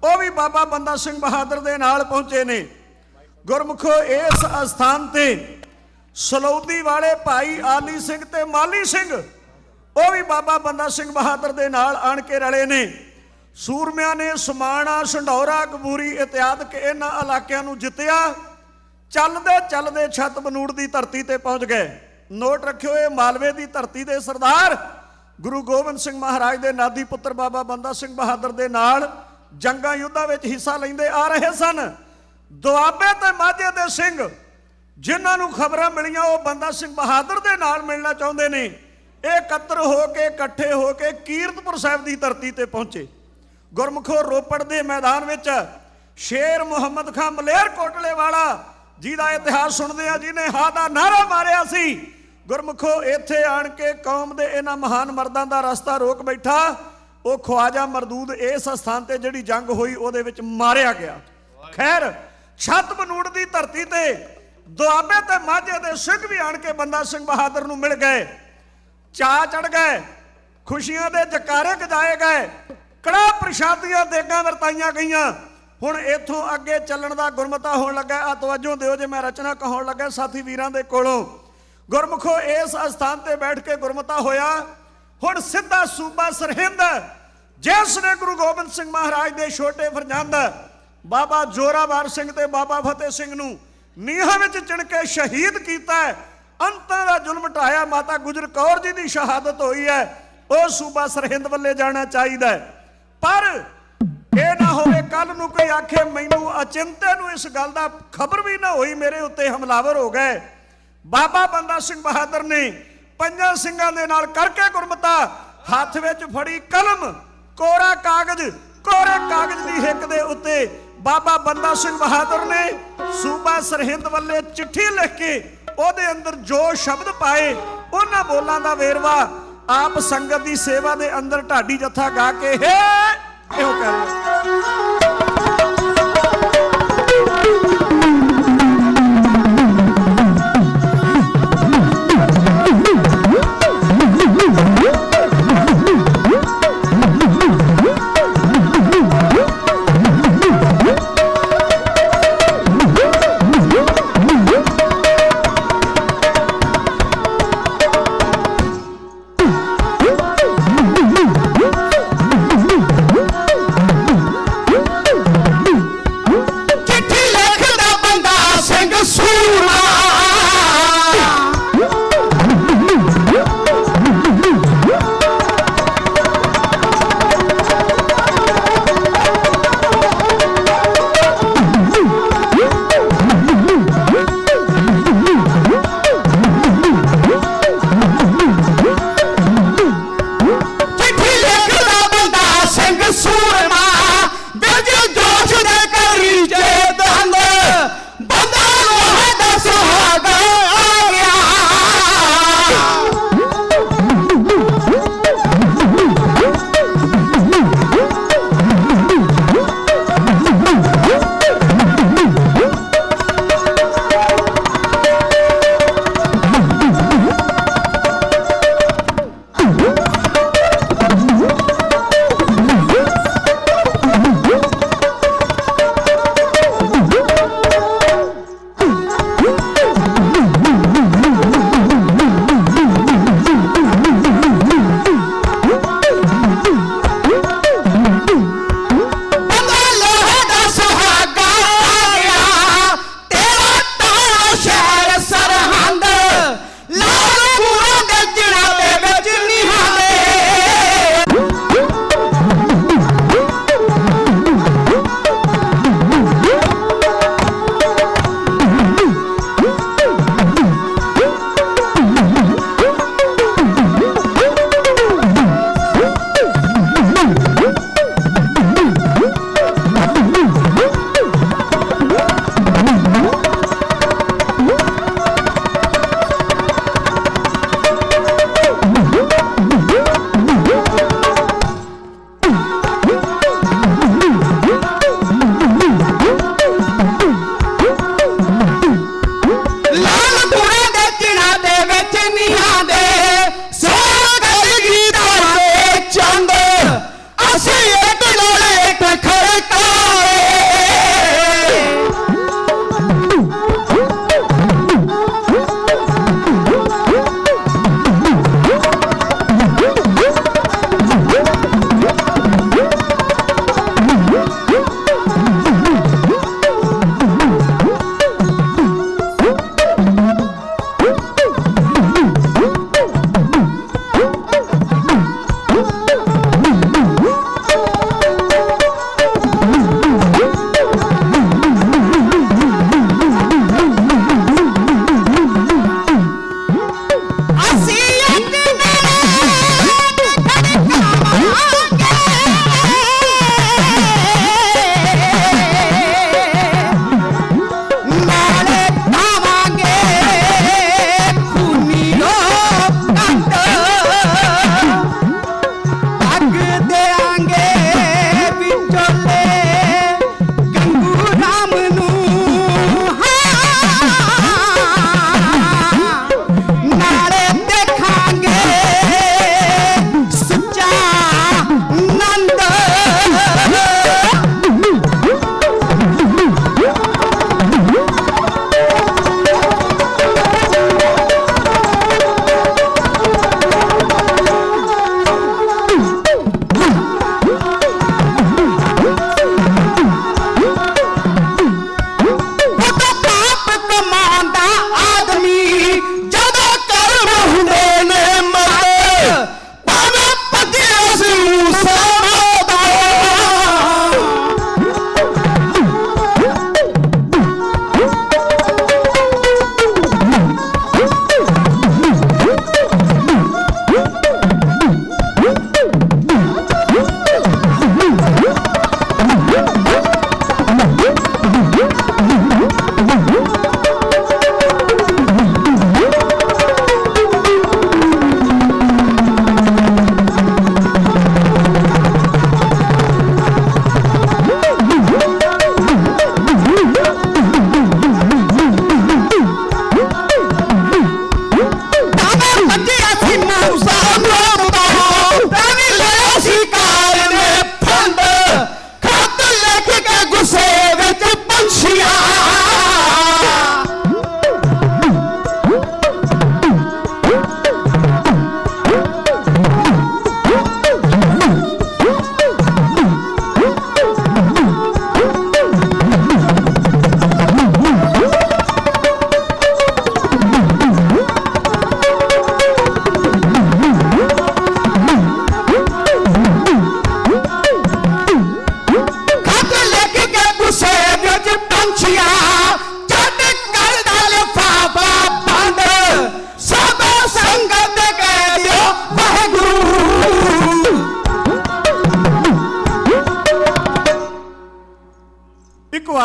ਉਹ ਵੀ ਬਾਬਾ ਬੰਦਾ ਸਿੰਘ ਬਹਾਦਰ ਦੇ ਨਾਲ ਪਹੁੰਚੇ ਨੇ। ਗੁਰਮੁਖੋ ਇਸ ਅਸਥਾਨ ਤੇ ਸਲੌਦੀ ਵਾਲੇ ਭਾਈ ਆਲੀ ਸਿੰਘ ਤੇ ਮਾਲੀ ਸਿੰਘ ਉਹ ਵੀ ਬਾਬਾ ਬੰਦਾ ਸਿੰਘ ਬਹਾਦਰ ਦੇ ਨਾਲ ਆਣ ਕੇ ਰਲੇ ਨੇ। ਸੂਰਮਿਆਂ ਨੇ ਸਮਾਣਾ, ਸੰਢੌਰਾ, ਕਬੂਰੀ ਇਤਿਆਦਿਕ ਇਹਨਾਂ ਇਲਾਕਿਆਂ ਨੂੰ ਜਿੱਤਿਆ। ਚੱਲਦੇ ਚੱਲਦੇ ਛੱਤ ਬਨੂੜ ਦੀ ਧਰਤੀ ਤੇ ਪਹੁੰਚ ਗਏ। ਨੋਟ ਰੱਖਿਓ, ਇਹ ਮਾਲਵੇ ਦੀ ਧਰਤੀ ਦੇ ਸਰਦਾਰ ਗੁਰੂ ਗੋਬਿੰਦ ਸਿੰਘ ਮਹਾਰਾਜ ਦੇ ਨਾਦੀ ਪੁੱਤਰ ਬਾਬਾ ਬੰਦਾ ਸਿੰਘ ਬਹਾਦਰ ਦੇ ਨਾਲ ਜੰਗਾਂ ਯੁੱਧਾਂ ਵਿੱਚ ਹਿੱਸਾ ਲੈਂਦੇ ਆ ਰਹੇ ਸਨ। ਦੁਆਬੇ ਤੇ ਮਾਝੇ ਦੇ ਸਿੰਘ ਜਿਨ੍ਹਾਂ ਨੂੰ ਖਬਰਾਂ ਮਿਲੀਆਂ ਉਹ ਬੰਦਾ ਸਿੰਘ ਬਹਾਦਰ ਦੇ ਨਾਲ ਮਿਲਣਾ ਚਾਹੁੰਦੇ ਨੇ, ਇਹ ਇਕੱਤਰ ਹੋ ਕੇ ਇਕੱਠੇ ਹੋ ਕੇ ਕੀਰਤਪੁਰ ਸਾਹਿਬ ਦੀ ਧਰਤੀ ਤੇ ਪਹੁੰਚੇ। ਗੁਰਮੁਖੋ ਰੋਪੜ ਦੇ ਮੈਦਾਨ ਵਿੱਚ ਸ਼ੇਰ ਮੁਹੰਮਦ ਖਾਂ ਮਲੇਰ ਕੋਟਲੇ ਵਾਲਾ ਜਿਹਦਾ ਇਤਿਹਾਸ ਸੁਣਦੇ ਆ, ਜਿਹਨੇ ਹਾ ਦਾ ਨਾਰਾ ਮਾਰਿਆ ਸੀ, ਗੁਰਮੁਖੋ ਇੱਥੇ ਆਣ ਕੇ ਕੌਮ ਦੇ ਇਹਨਾਂ ਮਹਾਨ ਮਰਦਾਂ ਦਾ ਰਸਤਾ ਰੋਕ ਬੈਠਾ। ਉਹ ਖਵਾਜਾ ਮਰਦੂਦ ਇਸ ਸਥਾਨ ਤੇ ਜਿਹੜੀ ਜੰਗ ਹੋਈ ਉਹਦੇ ਵਿੱਚ ਮਾਰਿਆ ਗਿਆ। ਖੈਰ, ਛੱਤ ਬਨੂੜ ਦੀ ਧਰਤੀ ਤੇ ਦੁਆਬੇ ਤੇ ਮਾਝੇ ਦੇ ਸਿੰਘ ਵੀ ਆਣ ਕੇ ਬੰਦਾ ਸਿੰਘ ਬਹਾਦਰ ਨੂੰ ਮਿਲ ਗਏ। ਚਾਅ ਚੜ ਗਏ, ਖੁਸ਼ੀਆਂ ਦੇ ਜਕਾਰੇ ਗਜਾਏ ਗਏ, ਕੜਾਹ ਪ੍ਰਸ਼ਾਦੀਆਂ ਦੇਗਾਂ ਵਰਤਾਈਆਂ ਗਈਆਂ। ਹੁਣ ਇੱਥੋਂ ਅੱਗੇ ਚੱਲਣ ਦਾ ਗੁਰਮਤਾ ਹੋਣ ਲੱਗਾ। ਆ ਤਵੱਜੋ ਦਿਓ ਜੇ ਮੈਂ ਰਚਨਾ ਕਹਾਉਣ ਲੱਗਾ ਸਾਥੀ ਵੀਰਾਂ ਦੇ ਕੋਲੋਂ। ਗੁਰਮੁਖੋ ਇਸ ਅਸਥਾਨ ਤੇ ਬੈਠ ਕੇ ਗੁਰਮਤਾ ਹੋਇਆ। ਹੁਣ ਸਿੱਧਾ ਸੂਬਾ ਸਰਹਿੰਦ, ਜਿਸ ਨੇ ਗੁਰੂ ਗੋਬਿੰਦ ਸਿੰਘ ਮਹਾਰਾਜ ਦੇ ਛੋਟੇ ਫਰਜ਼ੰਦ ਬਾਬਾ ਜੋਰਾਵਰ ਸਿੰਘ ਤੇ ਬਾਬਾ ਫਤਿਹ ਸਿੰਘ ਨੂੰ ਨੀਹਾਂ ਵਿੱਚ ਚਿਣ ਕੇ ਸ਼ਹੀਦ ਕੀਤਾ। ਅੰਤਾਂ ਦਾ ਜ਼ੁਲਮ ਢਾਇਆ। ਮਾਤਾ ਗੁਜਰ ਕੌਰ ਜੀ ਦੀ ਸ਼ਹਾਦਤ ਹੋਈ ਹੈ। ਉਹ ਸੂਬਾ ਸਰਹਿੰਦ ਵੱਲੇ ਜਾਣਾ ਚਾਹੀਦਾ ਹੈ। ਪਰ ਇਹ ਨਾ ਹੋਵੇ ਕੱਲ ਨੂੰ ਕੋਈ ਆਖੇ ਮੈਨੂੰ ਅਚਿੰਤੇ ਨੂੰ ਇਸ ਗੱਲ ਦਾ ਖਬਰ ਵੀ ਨਾ ਹੋਈ, ਮੇਰੇ ਉੱਤੇ ਹਮਲਾਵਰ ਹੋ ਗਏ। ਬਾਬਾ ਬੰਦਾ ਸਿੰਘ ਬਹਾਦਰ ਨੇ 5 ਸਿੰਘਾਂ ਦੇ ਨਾਲ ਕਰਕੇ ਗੁਰਮਤਾ, ਹੱਥ ਵਿੱਚ ਫੜੀ ਕਲਮ, ਕੋਰਾ ਕਾਗਜ਼, ਕੋਰੇ ਕਾਗਜ਼ ਦੀ ਹਿੱਕ ਦੇ ਉੱਤੇ ਬਾਬਾ ਬੰਦਾ ਸਿੰਘ ਬਹਾਦਰ ਨੇ ਸੂਬਾ ਸਰਹਿੰਦ ਵੱਲੇ ਚਿੱਠੀ ਲਿਖ ਕੇ ਉਹਦੇ ਅੰਦਰ ਜੋ ਸ਼ਬਦ ਪਾਏ ਉਹਨਾਂ ਬੋਲਾਂ ਦਾ ਵੇਰਵਾ ਆਪ ਸੰਗਤ ਦੀ ਸੇਵਾ ਦੇ ਅੰਦਰ ਢਾਡੀ ਜੱਥਾ ਗਾ ਕੇ ਇਹੋ ਕਹਿ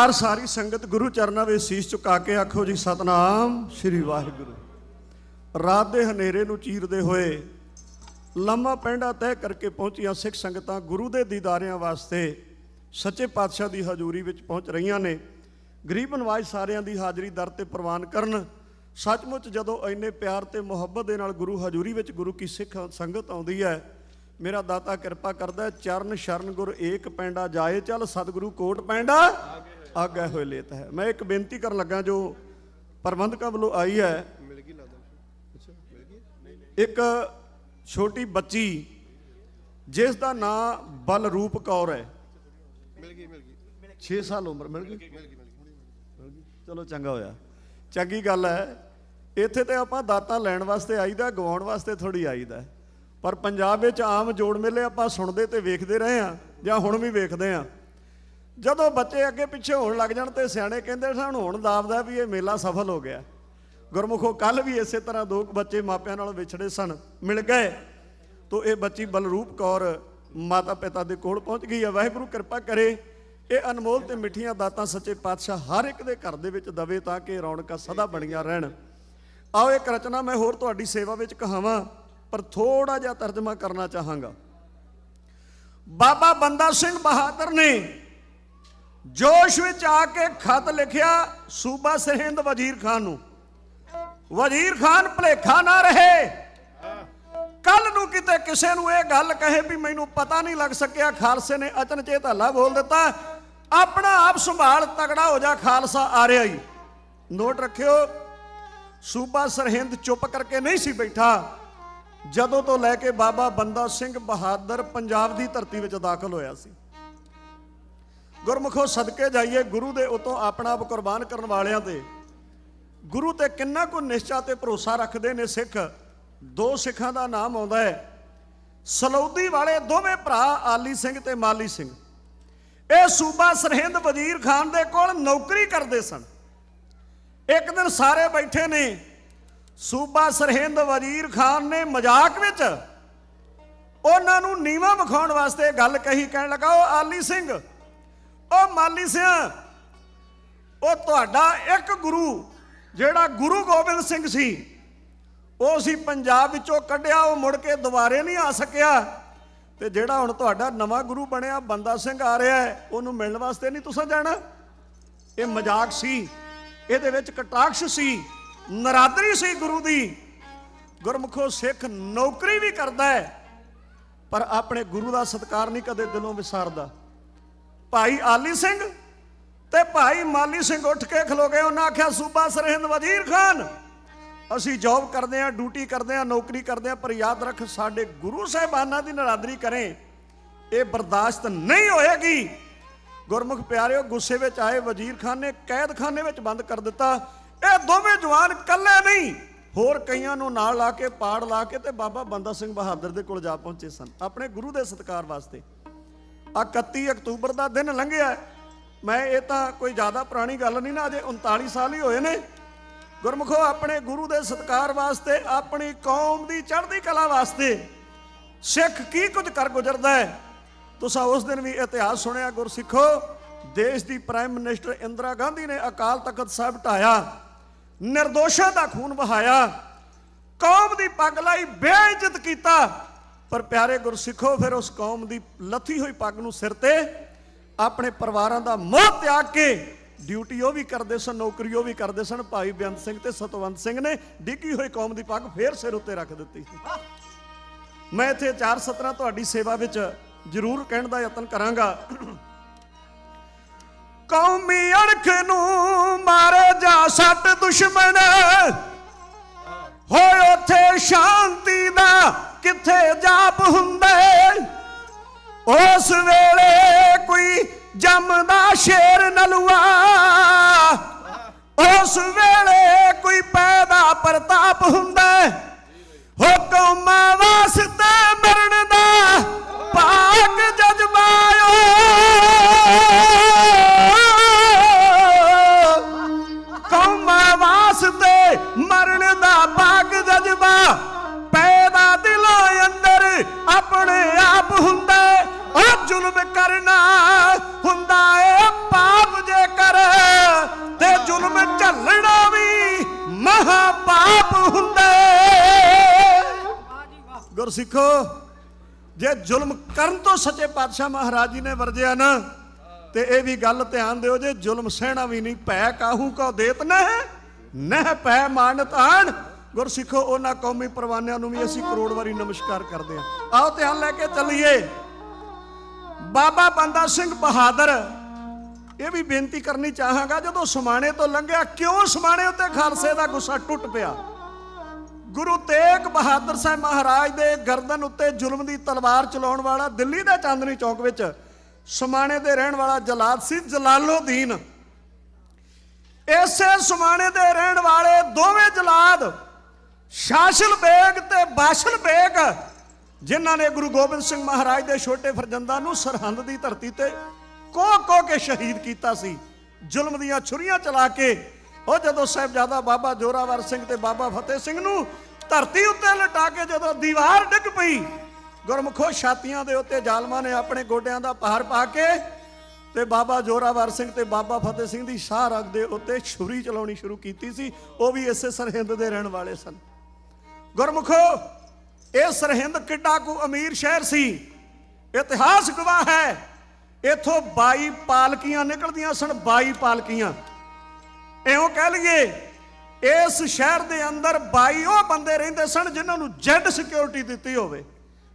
ਵਾਰ ਸਾਰੀ ਸੰਗਤ ਗੁਰੂ ਚਰਨਾਂ ਵਿੱਚ ਸੀਸ ਝੁਕਾ ਕੇ ਆਖੋ ਜੀ ਸਤਨਾਮ ਸ੍ਰੀ ਵਾਹਿਗੁਰੂ। ਰਾਤ ਦੇ ਹਨੇਰੇ ਨੂੰ ਚੀਰਦੇ ਹੋਏ ਲੰਮਾ ਪੈਂਡਾ ਤੈਅ ਕਰਕੇ ਪਹੁੰਚੀਆਂ ਸਿੱਖ ਸੰਗਤਾਂ ਗੁਰੂ ਦੇ ਦੀਦਾਰਿਆਂ ਵਾਸਤੇ ਸੱਚੇ ਪਾਤਸ਼ਾਹ ਦੀ ਹਜ਼ੂਰੀ ਵਿੱਚ ਪਹੁੰਚ ਰਹੀਆਂ ਨੇ। ਗਰੀਬ ਨਵਾਜ਼ ਸਾਰਿਆਂ ਦੀ ਹਾਜ਼ਰੀ ਦਰ ਤੇ ਪ੍ਰਵਾਨ ਕਰਨ। ਸੱਚਮੁੱਚ ਜਦੋਂ ਇੰਨੇ ਪਿਆਰ ਤੇ ਮੁਹੱਬਤ ਦੇ ਨਾਲ ਗੁਰੂ ਹਜ਼ੂਰੀ ਵਿੱਚ ਗੁਰੂ ਕੀ ਸਿੱਖ ਸੰਗਤ ਆਉਂਦੀ ਹੈ, ਮੇਰਾ ਦਾਤਾ ਕਿਰਪਾ ਕਰਦਾ ਹੈ। ਚਰਨ ਸ਼ਰਨ ਗੁਰ ਏਕ ਪੈਂਡਾ ਜਾਏ ਚੱਲ, ਸਤਿਗੁਰੂ ਕੋਟ ਪੈਂਡਾ ਆਗੇ ਹੋਏ ਲੇਤ ਹੈ। ਮੈਂ ਇੱਕ ਬੇਨਤੀ ਕਰਨ ਲੱਗਾ ਜੋ ਪ੍ਰਬੰਧਕਾਂ ਵੱਲੋਂ ਆਈ ਹੈ। ਇੱਕ ਛੋਟੀ ਬੱਚੀ ਜਿਸ ਦਾ ਨਾਂ ਬਲਰੂਪ ਕੌਰ ਹੈ, 6 ਸਾਲ ਉਮਰ, ਮਿਲ ਗਈ? ਚਲੋ ਚੰਗਾ ਹੋਇਆ, ਚੰਗੀ ਗੱਲ ਹੈ। ਇੱਥੇ ਤੇ ਆਪਾਂ ਦਾਤਾਂ ਲੈਣ ਵਾਸਤੇ ਆਈਦਾ, ਗਵਾਉਣ ਵਾਸਤੇ ਥੋੜੀ ਆਈਦਾ। ਪਰ ਪੰਜਾਬ ਵਿੱਚ ਆਮ ਜੋੜ ਮੇਲੇ ਆਪਾਂ ਸੁਣਦੇ ਤੇ ਵੇਖਦੇ ਰਹੇ ਹਾਂ, ਜਾਂ ਹੁਣ ਵੀ ਵੇਖਦੇ ਹਾਂ। ਜਦੋਂ ਬੱਚੇ ਅੱਗੇ ਪਿੱਛੇ ਹੋਣ ਲੱਗ ਜਾਣ ਤੇ ਸਿਆਣੇ ਕਹਿੰਦੇ ਸਾਨੂੰ ਹੁਣ ਦਾਵਦਾ ਵੀ ਇਹ ਮੇਲਾ ਸਫਲ ਹੋ ਗਿਆ। ਗੁਰਮੁਖੋ ਕੱਲ ਵੀ ਇਸੇ ਤਰ੍ਹਾਂ 2 ਬੱਚੇ ਮਾਪਿਆਂ ਨਾਲ ਵਿਛੜੇ ਸਨ, ਮਿਲ ਗਏ। ਤੋ ਇਹ ਬੱਚੀ ਬਲਰੂਪ ਕੌਰ ਮਾਤਾ ਪਿਤਾ ਦੇ ਕੋਲ ਪਹੁੰਚ ਗਈ ਹੈ। ਵਾਹਿਗੁਰੂ ਕਿਰਪਾ ਕਰੇ ਇਹ ਅਨਮੋਲ ਤੇ ਮਿੱਠੀਆਂ ਦਾਤਾਂ ਸੱਚੇ ਪਾਤਸ਼ਾਹ ਹਰ ਇੱਕ ਦੇ ਘਰ ਦੇ ਵਿੱਚ ਦਵੇ ਤਾਂ ਕਿ ਰੌਣਕਾਂ ਸਦਾ ਬਣੀਆਂ ਰਹਿਣ। ਆਓ ਇੱਕ ਰਚਨਾ ਮੈਂ ਹੋਰ ਤੁਹਾਡੀ ਸੇਵਾ ਵਿੱਚ ਕਹਾਵਾਂ, ਪਰ ਥੋੜਾ ਜਿਹਾ ਤਰਜਮਾ ਕਰਨਾ ਚਾਹਾਂਗਾ। ਬਾਬਾ ਬੰਦਾ ਸਿੰਘ ਬਹਾਦਰ ਨੇ ਜੋਸ਼ ਵਿੱਚ ਆ ਕੇ ਖਤ ਲਿਖਿਆ ਸੂਬਾ ਸਰਹਿੰਦ ਵਜ਼ੀਰ ਖਾਨ ਨੂੰ। ਵਜ਼ੀਰ ਖਾਨ ਭੁਲੇਖਾ ਨਾ ਰਹੇ, ਕੱਲ ਨੂੰ ਕਿਤੇ ਕਿਸੇ ਨੂੰ ਇਹ ਗੱਲ ਕਹੇ ਵੀ ਮੈਨੂੰ ਪਤਾ ਨਹੀਂ ਲੱਗ ਸਕਿਆ, ਖਾਲਸੇ ਨੇ ਅਚਨਚੇਤ ਹੱਲਾ ਬੋਲ ਦਿੱਤਾ, ਆਪਣਾ ਆਪ ਸੰਭਾਲ, ਤਗੜਾ ਹੋ ਜਾ, ਖਾਲਸਾ ਆ ਰਿਹਾ ਹੀ। ਨੋਟ ਰੱਖਿਓ, ਸੂਬਾ ਸਰਹਿੰਦ ਚੁੱਪ ਕਰਕੇ ਨਹੀਂ ਸੀ ਬੈਠਾ ਜਦੋਂ ਤੋਂ ਲੈ ਕੇ ਬਾਬਾ ਬੰਦਾ ਸਿੰਘ ਬਹਾਦਰ ਪੰਜਾਬ ਦੀ ਧਰਤੀ ਵਿੱਚ ਦਾਖਲ ਹੋਇਆ ਸੀ। ਗੁਰਮੁਖੋ ਸਦਕੇ ਜਾਈਏ, ਗੁਰੂ ਦੇ ਉਤੋਂ ਆਪਣਾ ਆਪ ਕੁਰਬਾਨ ਕਰਨ ਵਾਲਿਆਂ ਤੇ ਗੁਰੂ ਤੇ ਕਿੰਨਾ ਕੁ ਨਿਸ਼ਚਾ ਤੇ ਭਰੋਸਾ ਰੱਖਦੇ ਨੇ ਸਿੱਖ। 2 ਸਿੱਖਾਂ ਦਾ ਨਾਮ ਆਉਂਦਾ ਹੈ, ਸਲੌਦੀ ਵਾਲੇ ਦੋਵੇਂ ਭਰਾ ਆਲੀ ਸਿੰਘ ਤੇ ਮਾਲੀ ਸਿੰਘ। ਇਹ ਸੂਬਾ ਸਰਹਿੰਦ ਵਜ਼ੀਰ ਖਾਨ ਦੇ ਕੋਲ ਨੌਕਰੀ ਕਰਦੇ ਸਨ। ਇੱਕ ਦਿਨ ਸਾਰੇ ਬੈਠੇ ਨੇ, ਸੂਬਾ ਸਰਹਿੰਦ ਵਜ਼ੀਰ ਖਾਨ ਨੇ ਮਜ਼ਾਕ ਵਿੱਚ ਉਹਨਾਂ ਨੂੰ ਨੀਵਾਂ ਵਿਖਾਉਣ ਵਾਸਤੇ ਗੱਲ ਕਹੀ, ਕਹਿਣ ਲੱਗਾ ਉਹ ਆਲੀ ਸਿੰਘ, ਉਹ ਮਾਲੀ ਸਿੰਘ, ਉਹ ਤੁਹਾਡਾ ਇੱਕ ਗੁਰੂ ਜਿਹੜਾ ਗੁਰੂ ਗੋਬਿੰਦ ਸਿੰਘ ਸੀ, ਉਹ ਸੀ ਪੰਜਾਬ ਵਿੱਚੋਂ ਕੱਢਿਆ, ਉਹ ਮੁੜ ਕੇ ਦੁਬਾਰੇ ਨਹੀਂ ਆ ਸਕਿਆ। ਤੇ ਜਿਹੜਾ ਹੁਣ ਤੁਹਾਡਾ ਨਵਾਂ ਗੁਰੂ ਬਣਿਆ ਬੰਦਾ ਸਿੰਘ ਆ ਰਿਹਾ ਹੈ, ਉਹਨੂੰ ਮਿਲਣ ਵਾਸਤੇ ਨਹੀਂ ਤੁਸੀਂ ਜਾਣਾ। ਇਹ ਮਜ਼ਾਕ ਸੀ, ਇਹਦੇ ਵਿੱਚ ਕਟਾਕਸ਼ ਸੀ, ਨਰਾਦਰੀ ਸੀ ਗੁਰੂ ਦੀ। ਗੁਰਮੁਖੋ ਸਿੱਖ ਨੌਕਰੀ ਵੀ ਕਰਦਾ ਹੈ, ਪਰ ਆਪਣੇ ਗੁਰੂ ਦਾ ਸਤਿਕਾਰ ਨਹੀਂ ਕਦੇ ਦਿਲੋਂ ਵਿਸਾਰਦਾ। ਭਾਈ ਆਲੀ ਸਿੰਘ ਤੇ ਭਾਈ ਮਾਲੀ ਸਿੰਘ ਉੱਠ ਕੇ ਖਲੋ ਗਏ। ਉਹਨਾਂ ਆਖਿਆ ਸੂਬਾ ਸਰਹਿੰਦ ਵਜ਼ੀਰ ਖਾਨ, ਅਸੀਂ ਜੌਬ ਕਰਦੇ ਹਾਂ, ਡਿਊਟੀ ਕਰਦੇ ਹਾਂ, ਨੌਕਰੀ ਕਰਦੇ ਹਾਂ, ਪਰ ਯਾਦ ਰੱਖ ਸਾਡੇ ਗੁਰੂ ਸਾਹਿਬਾਨਾਂ ਦੀ ਨਰਾਦਰੀ ਕਰੇ, ਇਹ ਬਰਦਾਸ਼ਤ ਨਹੀਂ ਹੋਏਗੀ। ਗੁਰਮੁਖ ਪਿਆਰਿਓ, ਗੁੱਸੇ ਵਿੱਚ ਆਏ ਵਜ਼ੀਰ ਖਾਨ ਨੇ ਕੈਦਖਾਨੇ ਵਿੱਚ ਬੰਦ ਕਰ ਦਿੱਤਾ। ਇਹ ਦੋਵੇਂ ਜਵਾਨ ਇਕੱਲੇ ਨਹੀਂ, ਹੋਰ ਕਈਆਂ ਨੂੰ ਨਾਲ ਲਾ ਕੇ ਪਾੜ ਲਾ ਕੇ ਤੇ ਬਾਬਾ ਬੰਦਾ ਸਿੰਘ ਬਹਾਦਰ ਦੇ ਕੋਲ ਜਾ ਪਹੁੰਚੇ ਸਨ ਆਪਣੇ ਗੁਰੂ ਦੇ ਸਤਿਕਾਰ ਵਾਸਤੇ। 31 ਅਕਤੂਬਰ ਦਾ ਦਿਨ ਲੰਘਿਆ। ਮੈਂ ਇਹ ਤਾਂ ਕੋਈ ਜ਼ਿਆਦਾ ਪੁਰਾਣੀ ਗੱਲ ਨਹੀਂ ਨਾ, ਅਜੇ 39 ਸਾਲ ਹੀ ਹੋਏ ਨੇ। ਗੁਰਮੁਖੋ ਆਪਣੇ ਗੁਰੂ ਦੇ ਸਤਿਕਾਰ ਵਾਸਤੇ, ਆਪਣੀ ਕੌਮ ਦੀ ਚੜ੍ਹਦੀ ਕਲਾ ਵਾਸਤੇ ਸਿੱਖ ਕੀ ਕੁਝ ਕਰ ਗੁਜ਼ਰਦਾ ਹੈ। ਤੁਸੀਂ ਉਸ ਦਿਨ ਵੀ ਇਤਿਹਾਸ ਸੁਣਿਆ ਗੁਰਸਿੱਖੋ, ਦੇਸ਼ ਦੀ ਪ੍ਰਾਈਮ ਮਿਨਿਸਟਰ ਇੰਦਰਾ ਗਾਂਧੀ ਨੇ ਅਕਾਲ ਤਖਤ ਸਾਹਿਬ ਢਾਇਆ, ਨਿਰਦੋਸ਼ਾਂ ਦਾ ਖੂਨ ਵਹਾਇਆ, ਕੌਮ ਦੀ ਪੱਗ ਲਾਈ, ਬੇਇੱਜ਼ਤ ਕੀਤਾ। ਪਰ ਪਿਆਰੇ ਗੁਰਸਿੱਖੋ, ਫਿਰ ਉਸ ਕੌਮ ਦੀ ਲੱਥੀ ਹੋਈ ਪੱਗ ਨੂੰ ਸਿਰ ਤੇ ਆਪਣੇ ਪਰਿਵਾਰਾਂ ਦਾ ਮੋਹ ਤਿਆਗ ਕੇ ਡਿਊਟੀ ਉਹ ਵੀ ਕਰਦੇ ਸਨ, ਨੌਕਰੀ ਉਹ ਵੀ ਕਰਦੇ ਸਨ। ਭਾਈ ਬੇਅੰਤ ਸਿੰਘ ਤੇ ਸਤਵੰਤ ਸਿੰਘ ਨੇ ਡਿੱਗੀ ਹੋਈ ਕੌਮ ਦੀ ਪੱਗ ਫੇਰ ਸਿਰ ਉੱਤੇ ਰੱਖ ਦਿੱਤੀ। ਮੈਂ ਇੱਥੇ 4 ਸਤਰਾਂ ਤੁਹਾਡੀ ਸੇਵਾ ਵਿੱਚ ਜ਼ਰੂਰ ਕਹਿਣ ਦਾ ਯਤਨ ਕਰਾਂਗਾ। ਕੌਮੀ ਅਣਖ ਨੂੰ ਮਾਰੇ ਜਾ ਸੱਟ ਦੁਸ਼ਮਣ, ਹੋਏ ਉੱਥੇ ਸ਼ਾਂਤੀ ਦਾ ਕਿੱਥੇ ਜਾਪ ਹੁੰਦਾ। ਉਸ ਵੇਲੇ ਕੋਈ ਜੰਮਦਾ ਸ਼ੇਰ ਨਲੂਆ, ਉਸ ਵੇਲੇ ਕੋਈ ਪੈਦਾ ਪ੍ਰਤਾਪ ਹੁੰਦਾ। ਹੋ ਕੌਮਾਂ ਵਾਸਤੇ ਮਰਨ ਦਾ ਪਾਕ ਜਜ਼ਬਾ, ਕੌਮਾਂ ਵਾਸਤੇ ਮਰਨ ਦਾ ਪਾਕ ਜਜ਼ਬਾ, ਪੈਦਾ ਦਿਲੋਂ ਅੰਦਰ ਆਪਣੇ ਆਪ ਹੁੰਦਾ। ਉਹ ਜ਼ੁਲਮ ਕਰਨਾ ਹੁੰਦਾ ਏ ਪਾਪ, ਜੇਕਰ ਗੁਰਸਿੱਖੋ ਜੇ ਜ਼ੁਲਮ ਕਰਨ ਤੋਂ ਸੱਚੇ ਪਾਤਸ਼ਾਹ ਮਹਾਰਾਜ ਜੀ ਨੇ ਵਰਜਿਆ ਨਾ, ਤੇ ਇਹ ਵੀ ਗੱਲ ਧਿਆਨ ਦਿਓ ਜੇ ਜ਼ੁਲਮ ਸਹਿਣਾ ਵੀ ਨਹੀਂ। ਭੈ ਕਾਹੂ ਕੋ ਦੇਤ ਨਹਿ ਭੈ ਮਾਨਤ ਆਣ। ਗੁਰਸਿੱਖੋ ਉਹਨਾਂ ਕੌਮੀ ਪਰਵਾਨਿਆਂ ਨੂੰ ਵੀ ਅਸੀਂ ਕਰੋੜ ਵਾਰੀ ਨਮਸਕਾਰ ਕਰਦੇ ਹਾਂ। ਆਓ ਧਿਆਨ ਲੈ ਕੇ ਚੱਲੀਏ। ਬਾਬਾ ਬੰਦਾ ਸਿੰਘ ਬਹਾਦਰ, ਇਹ ਵੀ ਬੇਨਤੀ ਕਰਨੀ ਚਾਹਾਂਗਾ, ਜਦੋਂ ਸਮਾਣੇ ਤੋਂ ਲੰਘਿਆ ਕਿਉਂ ਸਮਾਣੇ ਉੱਤੇ ਖਾਲਸੇ ਦਾ ਗੁੱਸਾ ਟੁੱਟ ਪਿਆ। ਗੁਰੂ ਤੇਗ ਬਹਾਦਰ ਸਾਹਿਬ ਮਹਾਰਾਜ ਦੇ ਗਰਦਨ ਉੱਤੇ ਜ਼ੁਲਮ ਦੀ ਤਲਵਾਰ ਚਲਾਉਣ ਵਾਲਾ ਦਿੱਲੀ ਦੇ ਚਾਂਦਨੀ ਚੌਕ ਵਿੱਚ ਸਮਾਣੇ ਦੇ ਰਹਿਣ ਵਾਲਾ ਜਲਾਦ ਸੀ ਜਲਾਲੁਦੀਨ। ਇਸੇ ਸਮਾਣੇ ਦੇ ਰਹਿਣ ਵਾਲੇ ਦੋਵੇਂ ਜਲਾਦ ਸ਼ਾਸਲ ਬੇਗ ਤੇ ਬਾਸ਼ਲ ਬੇਗ, ਜਿਨ੍ਹਾਂ ਨੇ ਗੁਰੂ ਗੋਬਿੰਦ ਸਿੰਘ ਮਹਾਰਾਜ ਦੇ ਛੋਟੇ ਫਰਜ਼ੰਦਾਂ ਨੂੰ ਸਰਹੰਦ ਦੀ ਧਰਤੀ ਤੇ ਕੋਹ ਕੇ ਸ਼ਹੀਦ ਕੀਤਾ ਸੀ ਜ਼ੁਲਮ ਦੀਆਂ ਛੁਰੀਆਂ ਚਲਾ ਕੇ। ਉਹ ਜਦੋਂ ਸਾਹਿਬਜ਼ਾਦਾ ਬਾਬਾ ਜ਼ੋਰਾਵਰ ਸਿੰਘ ਤੇ ਬਾਬਾ ਫਤਿਹ ਸਿੰਘ ਨੂੰ ਧਰਤੀ ਉੱਤੇ ਲਟਾ ਕੇ ਜਦੋਂ ਦੀਵਾਰ ਡਿੱਗ ਪਈ, ਗੁਰਮੁਖੋ ਛਾਤੀਆਂ ਦੇ ਉੱਤੇ ਜ਼ਾਲਮਾਂ ਨੇ ਆਪਣੇ ਗੋਡਿਆਂ ਦਾ ਭਾਰ ਪਾ ਕੇ ਤੇ ਬਾਬਾ ਜ਼ੋਰਾਵਰ ਸਿੰਘ ਤੇ ਬਾਬਾ ਫਤਿਹ ਸਿੰਘ ਦੀ ਸ਼ਾਹ ਰਗ ਦੇ ਉੱਤੇ ਛੁਰੀ ਚਲਾਉਣੀ ਸ਼ੁਰੂ ਕੀਤੀ ਸੀ। ਉਹ ਵੀ ਇਸੇ ਸਰਹਿੰਦ ਦੇ ਰਹਿਣ ਵਾਲੇ ਸਨ। ਗੁਰਮੁਖੋ ਇਹ ਸਰਹਿੰਦ ਕਿੱਡਾ ਕੁ ਅਮੀਰ ਸ਼ਹਿਰ ਸੀ, ਇਤਿਹਾਸ ਗਵਾਹ ਹੈ। ਇਥੋਂ 22 ਪਾਲਕੀਆਂ ਨਿਕਲਦੀਆਂ ਸਨ, 22 ਪਾਲਕੀਆਂ। ਇਉਂ ਕਹਿ ਲਈਏ ਇਸ ਸ਼ਹਿਰ ਦੇ ਅੰਦਰ 22 ਉਹ ਬੰਦੇ ਰਹਿੰਦੇ ਸਨ ਜਿਨ੍ਹਾਂ ਨੂੰ ਜੈਡ ਸਿਕਿਉਰਿਟੀ ਦਿੱਤੀ ਹੋਵੇ,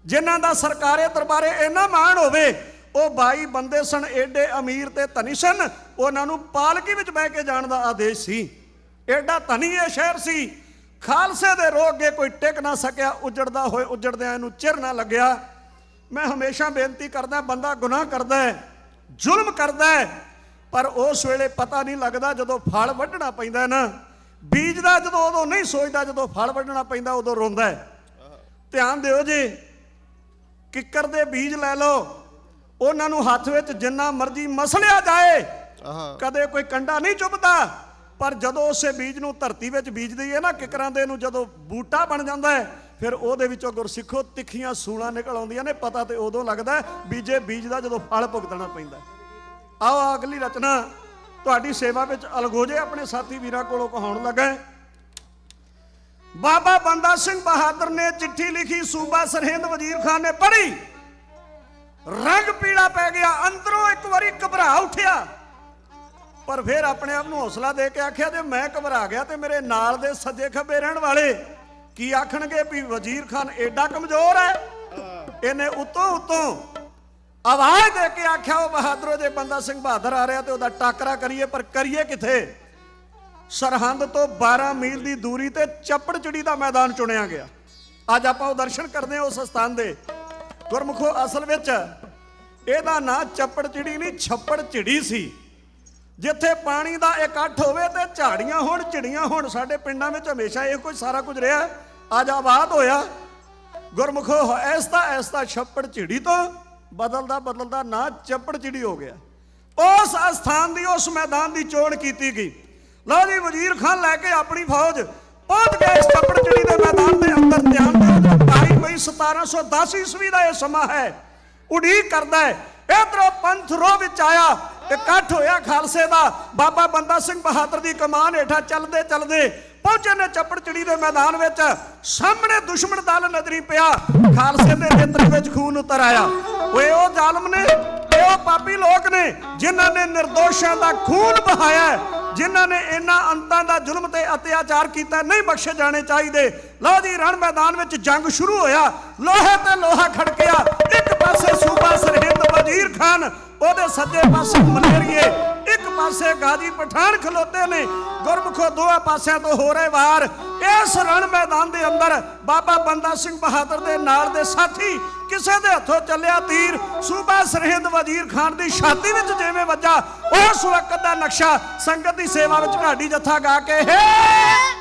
ਜਿਨ੍ਹਾਂ ਦਾ ਸਰਕਾਰੇ ਦਰਬਾਰੇ ਇੰਨਾ ਮਾਣ ਹੋਵੇ। ਉਹ 22 ਬੰਦੇ ਸਨ, ਏਡੇ ਅਮੀਰ ਤੇ ਧਨੀ ਸਨ, ਉਹਨਾਂ ਨੂੰ ਪਾਲਕੀ ਵਿੱਚ ਬਹਿ ਕੇ ਜਾਣ ਦਾ ਆਦੇਸ਼ ਸੀ। ਏਡਾ ਧਨੀ ਇਹ ਸ਼ਹਿਰ ਸੀ। ਖਾਲਸੇ ਦੇ ਰੋਹ ਅੱਗੇ ਕੋਈ ਟਿਕ ਨਾ ਸਕਿਆ। ਉਜੜਦਾ ਹੋਏ ਉਜੜਦਿਆਂ ਇਹਨੂੰ ਚਿਰ ਨਾ ਲੱਗਿਆ। ਮੈਂ ਹਮੇਸ਼ਾ ਬੇਨਤੀ ਕਰਦਾ, ਬੰਦਾ ਗੁਨਾਹ ਕਰਦਾ ਹੈ, ਜ਼ੁਲਮ ਕਰਦਾ ਹੈ, ਪਰ ਉਸ ਵੇਲੇ ਪਤਾ ਨਹੀਂ ਲੱਗਦਾ ਜਦੋਂ ਫਲ ਵੱਢਣਾ ਪੈਂਦਾ ਨਾ। ਬੀਜ ਦਾ ਜਦੋਂ ਉਦੋਂ ਨਹੀਂ ਸੋਚਦਾ, ਜਦੋਂ ਫਲ ਵੱਢਣਾ ਪੈਂਦਾ ਉਦੋਂ ਰੋਂਦਾ ਹੈ। ਧਿਆਨ ਦਿਓ ਜੀ, ਕਿੱਕਰ ਦੇ ਬੀਜ ਲੈ ਲਓ, ਉਹਨਾਂ ਨੂੰ ਹੱਥ ਵਿੱਚ ਜਿੰਨਾ ਮਰਜ਼ੀ ਮਸਲਿਆ ਜਾਏ, ਕਦੇ ਕੋਈ ਕੰਡਾ ਨਹੀਂ ਚੁੱਭਦਾ। ਪਰ ਜਦੋਂ ਉਸੇ ਬੀਜ ਨੂੰ ਧਰਤੀ ਵਿੱਚ ਬੀਜ ਦਈਏ ਨਾ ਕਿੱਕਰਾਂ ਦੇ ਨੂੰ, ਜਦੋਂ ਬੂਟਾ ਬਣ ਜਾਂਦਾ ਹੈ, ਫਿਰ ਉਹਦੇ ਵਿੱਚੋਂ ਗੁਰਸਿੱਖੋ ਤਿੱਖੀਆਂ ਸੂਲਾਂ ਨਿਕਲ ਆਉਂਦੀਆਂ ਨੇ। ਪਤਾ ਤੇ ਉਦੋਂ ਲੱਗਦਾ ਬੀਜੇ ਬੀਜ ਦਾ ਜਦੋਂ ਫਲ ਭੁਗਤਣਾ ਪੈਂਦਾ। ਆਓ ਅਗਲੀ ਰਚਨਾ ਤੁਹਾਡੀ ਸੇਵਾ ਵਿੱਚ ਅਲਗੋਜੇ ਆਪਣੇ ਸਾਥੀ ਵੀਰਾਂ ਕੋਲੋਂ ਕਹਾਉਣ ਲੱਗਾ। ਬਾਬਾ ਬੰਦਾ ਸਿੰਘ ਬਹਾਦਰ ਨੇ ਚਿੱਠੀ ਲਿਖੀ, ਸੂਬਾ ਸਰਹਿੰਦ ਵਜ਼ੀਰ ਖਾਨ ਨੇ ਪੜ੍ਹੀ, ਰੰਗ ਪੀਲਾ ਪੈ ਗਿਆ, ਅੰਦਰੋਂ ਇੱਕ ਵਾਰੀ ਘਬਰਾ ਉੱਠਿਆ, ਪਰ ਫਿਰ ਆਪਣੇ ਆਪ ਨੂੰ ਹੌਸਲਾ ਦੇ ਕੇ ਆਖਿਆ ਜੇ ਮੈਂ ਘਬਰਾ ਗਿਆ ਤੇ ਮੇਰੇ ਨਾਲ ਦੇ ਸੱਜੇ ਖੱਬੇ ਰਹਿਣ ਵਾਲੇ ਕੀ ਆਖਣਗੇ ਵੀ ਵਜ਼ੀਰ ਖਾਨ ਏਡਾ ਕਮਜ਼ੋਰ ਹੈ। ਇਹਨੇ ਉਤੋਂ ਆਵਾਜ਼ ਦੇ ਕੇ ਆਖਿਆ, ਉਹ ਬਹਾਦਰੋ ਜੇ ਬੰਦਾ ਸਿੰਘ ਬਹਾਦਰ ਆ ਰਿਹਾ ਤੇ ਉਹਦਾ ਟਾਕਰਾ ਕਰੀਏ, ਪਰ ਕਰੀਏ ਕਿੱਥੇ। ਸਰਹੰਦ ਤੋਂ 12 ਮੀਲ ਦੀ ਦੂਰੀ ਤੇ ਚੱਪੜਚਿੜੀ ਦਾ ਮੈਦਾਨ ਚੁਣਿਆ ਗਿਆ। ਅੱਜ ਆਪਾਂ ਉਹ ਦਰਸ਼ਨ ਕਰਦੇ ਹਾਂ ਉਸ ਸਥਾਨ ਦੇ। ਗੁਰਮੁਖੋ ਅਸਲ ਵਿੱਚ ਇਹਦਾ ਨਾਂ ਚੱਪੜਚਿੜੀ ਨਹੀਂ, ਛੱਪੜਚਿੜੀ ਸੀ। ਜਿੱਥੇ ਪਾਣੀ ਦਾ ਇਕੱਠ ਹੋਵੇ ਤੇ ਝਾੜੀਆਂ ਹੋਣ, ਚਿੜੀਆਂ ਹੋਣ। ਸਾਡੇ ਪਿੰਡਾਂ ਵਿੱਚ ਹਮੇਸ਼ਾ ਇਹ ਕੁਝ ਸਾਰਾ ਕੁਝ ਰਿਹਾ। ਅੱਜ ਆਬਾਦ ਹੋਇਆ। ਗੁਰਮੁਖੋ ਐਸਤਾ ਛੱਪੜਚਿੜੀ ਤੋਂ ਬਦਲਦਾ ਨਾਂ ਚੱਪੜਚਿੜੀ ਹੋ ਗਿਆ। ਉਸ ਸਥਾਨ ਦੀ, ਉਸ ਮੈਦਾਨ ਦੀ ਚੋਣ ਕੀਤੀ ਗਈ। ਲਓ ਜੀ, ਵਜ਼ੀਰ ਖਾਨ ਲੈ ਕੇ ਆਪਣੀ ਫੌਜ ਪਹੁੰਚ ਗਏ ਇਸ ਚੱਪੜਚਿੜੀ ਦੇ ਮੈਦਾਨ ਦੇ ਅੰਦਰ। ਧਿਆਨ ਦਿਓ, 22 ਮਈ 1710 ਈਸਵੀ ਦਾ ਇਹ ਸਮਾਂ ਹੈ। ਉਡੀਕ ਕਰਦਾ ਹੈ। ਇਧਰੋਂ ਪੰਥ ਰੋਹ ਵਿੱਚ ਆਇਆ, ਇਕੱਠ ਹੋਇਆ ਖਾਲਸੇ ਦਾ। ਬਾਬਾ ਬੰਦਾ ਸਿੰਘ ਬਹਾਦਰ ਦੀ ਕਮਾਨ ਹੇਠਾਂ ਚੱਲਦੇ ਪਹੁੰਚੇ ਨੇ ਚੱਪੜਚਿੜੀ ਦੇ ਮੈਦਾਨ ਵਿੱਚ। ਸਾਹਮਣੇ ਦੁਸ਼ਮਣ ਦਲ ਨਜ਼ਰੀ ਪਿਆ। ਖਾਲਸੇ ਦੇ ਨੇਤਰ ਵਿੱਚ ਖੂਨ ਉਤਰ ਆਇਆ। ਓਏ ਉਹ ਜ਼ਾਲਮ ਨੇ, ਉਹ ਪਾਪੀ ਲੋਕ ਨੇ ਜਿਨ੍ਹਾਂ ਨੇ ਨਿਰਦੋਸ਼ਾਂ ਦਾ ਖੂਨ ਬਹਾਇਆ, ਜਿਨ੍ਹਾਂ ਨੇ ਇਹਨਾਂ ਅੰਤਾਂ ਦਾ ਜ਼ੁਲਮ ਤੇ ਅਤਿਆਚਾਰ ਕੀਤਾ, ਨਹੀਂ ਬਖਸ਼ੇ ਜਾਣੇ ਚਾਹੀਦੇ। ਲਓ ਜੀ, ਰਣ ਮੈਦਾਨ ਵਿੱਚ ਜੰਗ ਸ਼ੁਰੂ ਹੋਇਆ। ਲੋਹੇ ਤੇ ਲੋਹਾ ਖੜਕਿਆ। ਇੱਕ ਪਾਸੇ ਸੂਬਾ ਸਰਹਿੰਦ ਵਜ਼ੀਰ ਖਾਨ, ਉਹਦੇ ਸੱਜੇ ਪਾਸੇ ਮਲੇਰੀਏ, ਇੱਕ ਪਾਸੇ ਗਾਜੀ ਪਠਾਨ ਖਲੋਤੇ ਨੇ। ਗੁਰਮੁਖੋ ਦੋਹਾਂ ਪਾਸਿਆਂ ਤੋਂ ਹੋ ਰਹੇ ਵਾਰ। ਇਸ ਰਣ ਮੈਦਾਨ ਦੇ ਅੰਦਰ ਬਾਬਾ ਬੰਦਾ ਸਿੰਘ ਬਹਾਦਰ ਦੇ ਨਾਲ ਦੇ ਸਾਥੀ, ਕਿਸੇ ਦੇ ਹੱਥੋਂ ਚੱਲਿਆ ਤੀਰ ਸੂਬਾ ਸਰਹਿੰਦ ਵਜ਼ੀਰ ਖਾਨ ਦੀ ਛਾਤੀ ਵਿੱਚ ਜਿਵੇਂ ਵੱਜਾ, ਉਸ ਵਕਤ ਦਾ ਨਕਸ਼ਾ ਸੰਗਤ ਦੀ ਸੇਵਾ ਵਿੱਚ ਢਾਡੀ ਜੱਥਾ ਗਾ ਕੇ Hey!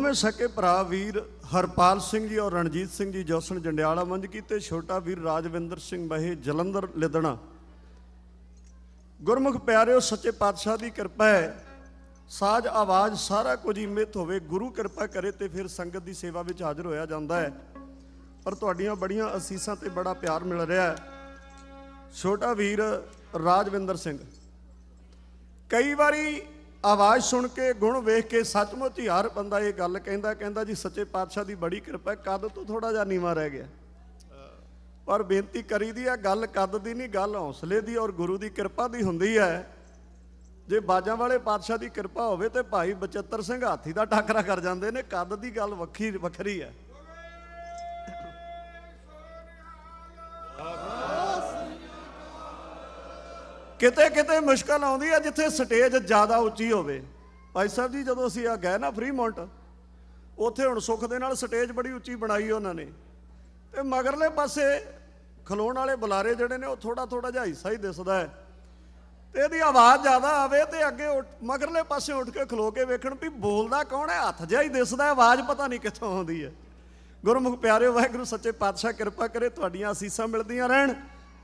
ਦੋਵੇਂ ਸਕੇ ਭਰਾ ਵੀਰ ਹਰਪਾਲ ਸਿੰਘ ਜੀ ਔਰ ਰਣਜੀਤ ਸਿੰਘ ਜੀ ਜੋਸਣ ਜੰਡਿਆਲਾ ਮੰਝ ਕੀਤੇ, ਛੋਟਾ ਵੀਰ ਰਾਜਵਿੰਦਰ ਸਿੰਘ ਮਹੇ ਜਲੰਧਰ ਲਿਦਣਾ। ਗੁਰਮੁਖ ਪਿਆਰਿਓ, ਸੱਚੇ ਪਾਤਸ਼ਾਹ ਦੀ ਕਿਰਪਾ ਹੈ, ਸਾਜ ਆਵਾਜ਼ ਸਾਰਾ ਕੁਝ ਹੀ ਮਿੱਥ ਹੋਵੇ, ਗੁਰੂ ਕਿਰਪਾ ਕਰੇ ਤੇ ਫਿਰ ਸੰਗਤ ਦੀ ਸੇਵਾ ਵਿੱਚ ਹਾਜ਼ਰ ਹੋਇਆ ਜਾਂਦਾ ਹੈ। ਪਰ ਤੁਹਾਡੀਆਂ ਬੜੀਆਂ ਅਸੀਸਾਂ ਤੇ ਬੜਾ ਪਿਆਰ ਮਿਲ ਰਿਹਾ ਹੈ। ਛੋਟਾ ਵੀਰ ਰਾਜਵਿੰਦਰ ਸਿੰਘ, ਕਈ ਵਾਰੀ ਆਵਾਜ਼ ਸੁਣ ਕੇ ਗੁਣ ਵੇਖ ਕੇ ਸੱਚਮੁੱਚ ਹੀ ਹਰ ਬੰਦਾ ਇਹ ਗੱਲ ਕਹਿੰਦਾ ਜੀ ਸੱਚੇ ਪਾਤਸ਼ਾਹ ਦੀ ਬੜੀ ਕਿਰਪਾ, ਕੱਦ ਤੋਂ ਥੋੜਾ ਜਿਹਾ ਨੀਵਾਂ ਰਹਿ ਗਿਆ। ਪਰ ਬੇਨਤੀ ਕਰੀ ਦੀ ਆ, ਗੱਲ ਕੱਦ ਦੀ ਨਹੀਂ, ਗੱਲ ਹੌਸਲੇ ਦੀ ਔਰ ਗੁਰੂ ਦੀ ਕਿਰਪਾ ਦੀ ਹੁੰਦੀ ਹੈ। ਜੇ ਬਾਜਾਂ ਵਾਲੇ ਪਾਤਸ਼ਾਹ ਦੀ ਕਿਰਪਾ ਹੋਵੇ ਤੇ ਭਾਈ ਬਚਿੱਤਰ ਸਿੰਘ ਹਾਥੀ ਦਾ ਟਾਕਰਾ ਕਰ ਜਾਂਦੇ ਨੇ। ਕੱਦ ਦੀ ਗੱਲ ਵੱਖਰੀ ਹੈ। ਕਿਤੇ ਕਿਤੇ ਮੁਸ਼ਕਲ ਆਉਂਦੀ ਹੈ ਜਿੱਥੇ ਸਟੇਜ ਜ਼ਿਆਦਾ ਉੱਚੀ ਹੋਵੇ। ਭਾਈ ਸਾਹਿਬ ਜੀ, ਜਦੋਂ ਅਸੀਂ ਆ ਗਏ ਨਾ ਫਰੀਮੌਂਟ, ਉੱਥੇ ਹੁਣ ਸੁੱਖ ਦੇ ਨਾਲ ਸਟੇਜ ਬੜੀ ਉੱਚੀ ਬਣਾਈ ਉਹਨਾਂ ਨੇ, ਤੇ ਮਗਰਲੇ ਪਾਸੇ ਖਲੋਣ ਵਾਲੇ ਬੁਲਾਰੇ ਜਿਹੜੇ ਨੇ ਉਹ ਥੋੜਾ ਜਿਹਾ ਹਿੱਸਾ ਹੀ ਦਿਸਦਾ ਹੈ, ਤੇ ਇਹਦੀ ਆਵਾਜ਼ ਜ਼ਿਆਦਾ ਆਵੇ ਤੇ ਅੱਗੇ ਮਗਰਲੇ ਪਾਸੇ ਉੱਠ ਕੇ ਖਲੋ ਕੇ ਵੇਖਣ ਵੀ ਬੋਲਦਾ ਕੌਣ ਹੈ, ਹੱਥ ਜਿਹਾ ਹੀ ਦਿਸਦਾ, ਆਵਾਜ਼ ਪਤਾ ਨਹੀਂ ਕਿੱਥੋਂ ਆਉਂਦੀ ਹੈ। ਗੁਰਮੁਖ ਪਿਆਰਿਓ, ਵਾਹਿਗੁਰੂ ਸੱਚੇ ਪਾਤਸ਼ਾਹ ਕਿਰਪਾ ਕਰੇ, ਤੁਹਾਡੀਆਂ ਅਸੀਸਾਂ ਮਿਲਦੀਆਂ ਰਹਿਣ,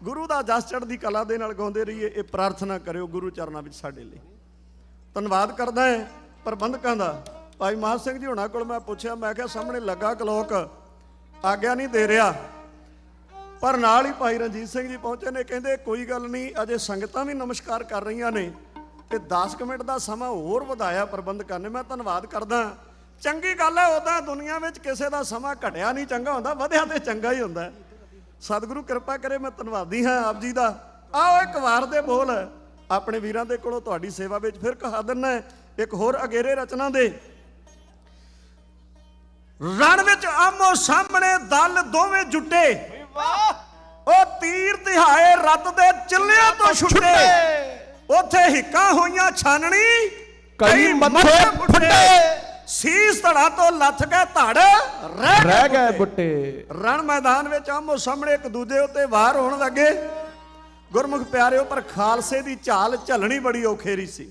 ਗੁਰੂ ਦਾ ਜਸ ਚੜ੍ਹਦੀ ਕਲਾ ਦੇ ਨਾਲ ਗਾਉਂਦੇ ਰਹੀਏ, ਇਹ ਪ੍ਰਾਰਥਨਾ ਕਰਿਓ ਗੁਰੂ ਚਰਨਾਂ ਵਿੱਚ ਸਾਡੇ ਲਈ। ਧੰਨਵਾਦ ਕਰਦਾ ਹੈ ਪ੍ਰਬੰਧਕਾਂ ਦਾ। ਭਾਈ ਮਹਾਂ ਸਿੰਘ ਜੀ ਹੁਣਾਂ ਕੋਲ ਮੈਂ ਪੁੱਛਿਆ, ਮੈਂ ਕਿਹਾ ਸਾਹਮਣੇ ਲੱਗਾ ਕਲੋਕ, ਆਗਿਆ ਨਹੀਂ ਦੇ ਰਿਹਾ, ਪਰ ਨਾਲ ਹੀ ਭਾਈ ਰਣਜੀਤ ਸਿੰਘ ਜੀ ਪਹੁੰਚੇ ਨੇ, ਕਹਿੰਦੇ ਕੋਈ ਗੱਲ ਨਹੀਂ, ਅਜੇ ਸੰਗਤਾਂ ਵੀ ਨਮਸਕਾਰ ਕਰ ਰਹੀਆਂ ਨੇ, ਤੇ 10 ਮਿੰਟ ਦਾ ਸਮਾਂ ਹੋਰ ਵਧਾਇਆ ਪ੍ਰਬੰਧਕਾਂ ਨੇ। ਮੈਂ ਧੰਨਵਾਦ ਕਰਦਾ। ਚੰਗੀ ਗੱਲ ਹੈ, ਉੱਦਾਂ ਦੁਨੀਆ ਵਿੱਚ ਕਿਸੇ ਦਾ ਸਮਾਂ ਘਟਿਆ ਨਹੀਂ ਚੰਗਾ ਹੁੰਦਾ, ਵਧਿਆ ਤੇ ਚੰਗਾ ਹੀ ਹੁੰਦਾ। ਸਤਿਗੁਰੂ ਕਿਰਪਾ ਕਰੇ, ਮੈਂ ਧੰਨਵਾਦੀ ਹਾਂ ਆਪ ਜੀ ਦਾ। ਆਓ ਇੱਕ ਵਾਰ ਦੇ ਬੋਲ ਆਪਣੇ ਵੀਰਾਂ ਦੇ ਕੋਲੋਂ ਤੁਹਾਡੀ ਸੇਵਾ ਵਿੱਚ ਫਿਰ ਕਹਾ ਦਿੰਨਾ। ਇੱਕ ਹੋਰ ਅਗੇਰੇ ਰਚਨਾ ਦੇ। ਰਣ ਵਿੱਚ ਆਮੋ ਸਾਹਮਣੇ ਦਲ ਦੋਵੇਂ ਜੁੱਟੇ, ਉਹ ਤੀਰ ਤਿਹਾਏ ਰੱਤ ਦੇ ਚਿੱਲਿਆਂ ਤੋਂ ਛੁੱਟੇ, ਉੱਥੇ ਹਿੱਕਾਂ ਹੋਈਆਂ ਛਾਨਣੀ ਕਈ ਮੱਥੇ ਫੁੱਟੇ, ਸੀਸ ਧੜਾ ਤੋਂ ਲੱਥ ਕੇ ਧੜ ਰਹਿ ਗਏ ਬੁੱਟੇ। ਰਣ ਮੈਦਾਨ ਵਿੱਚ ਆਮੋ ਸਾਹਮਣੇ ਇੱਕ ਦੂਜੇ ਉੱਤੇ ਵਾਰ ਹੋਣ ਲੱਗੇ। ਗੁਰਮੁਖ ਪਿਆਰਿਓ, ਪਰ ਖਾਲਸੇ ਦੀ ਝਾਲ ਝੱਲਣੀ ਬੜੀ ਔਖੇਰੀ ਸੀ।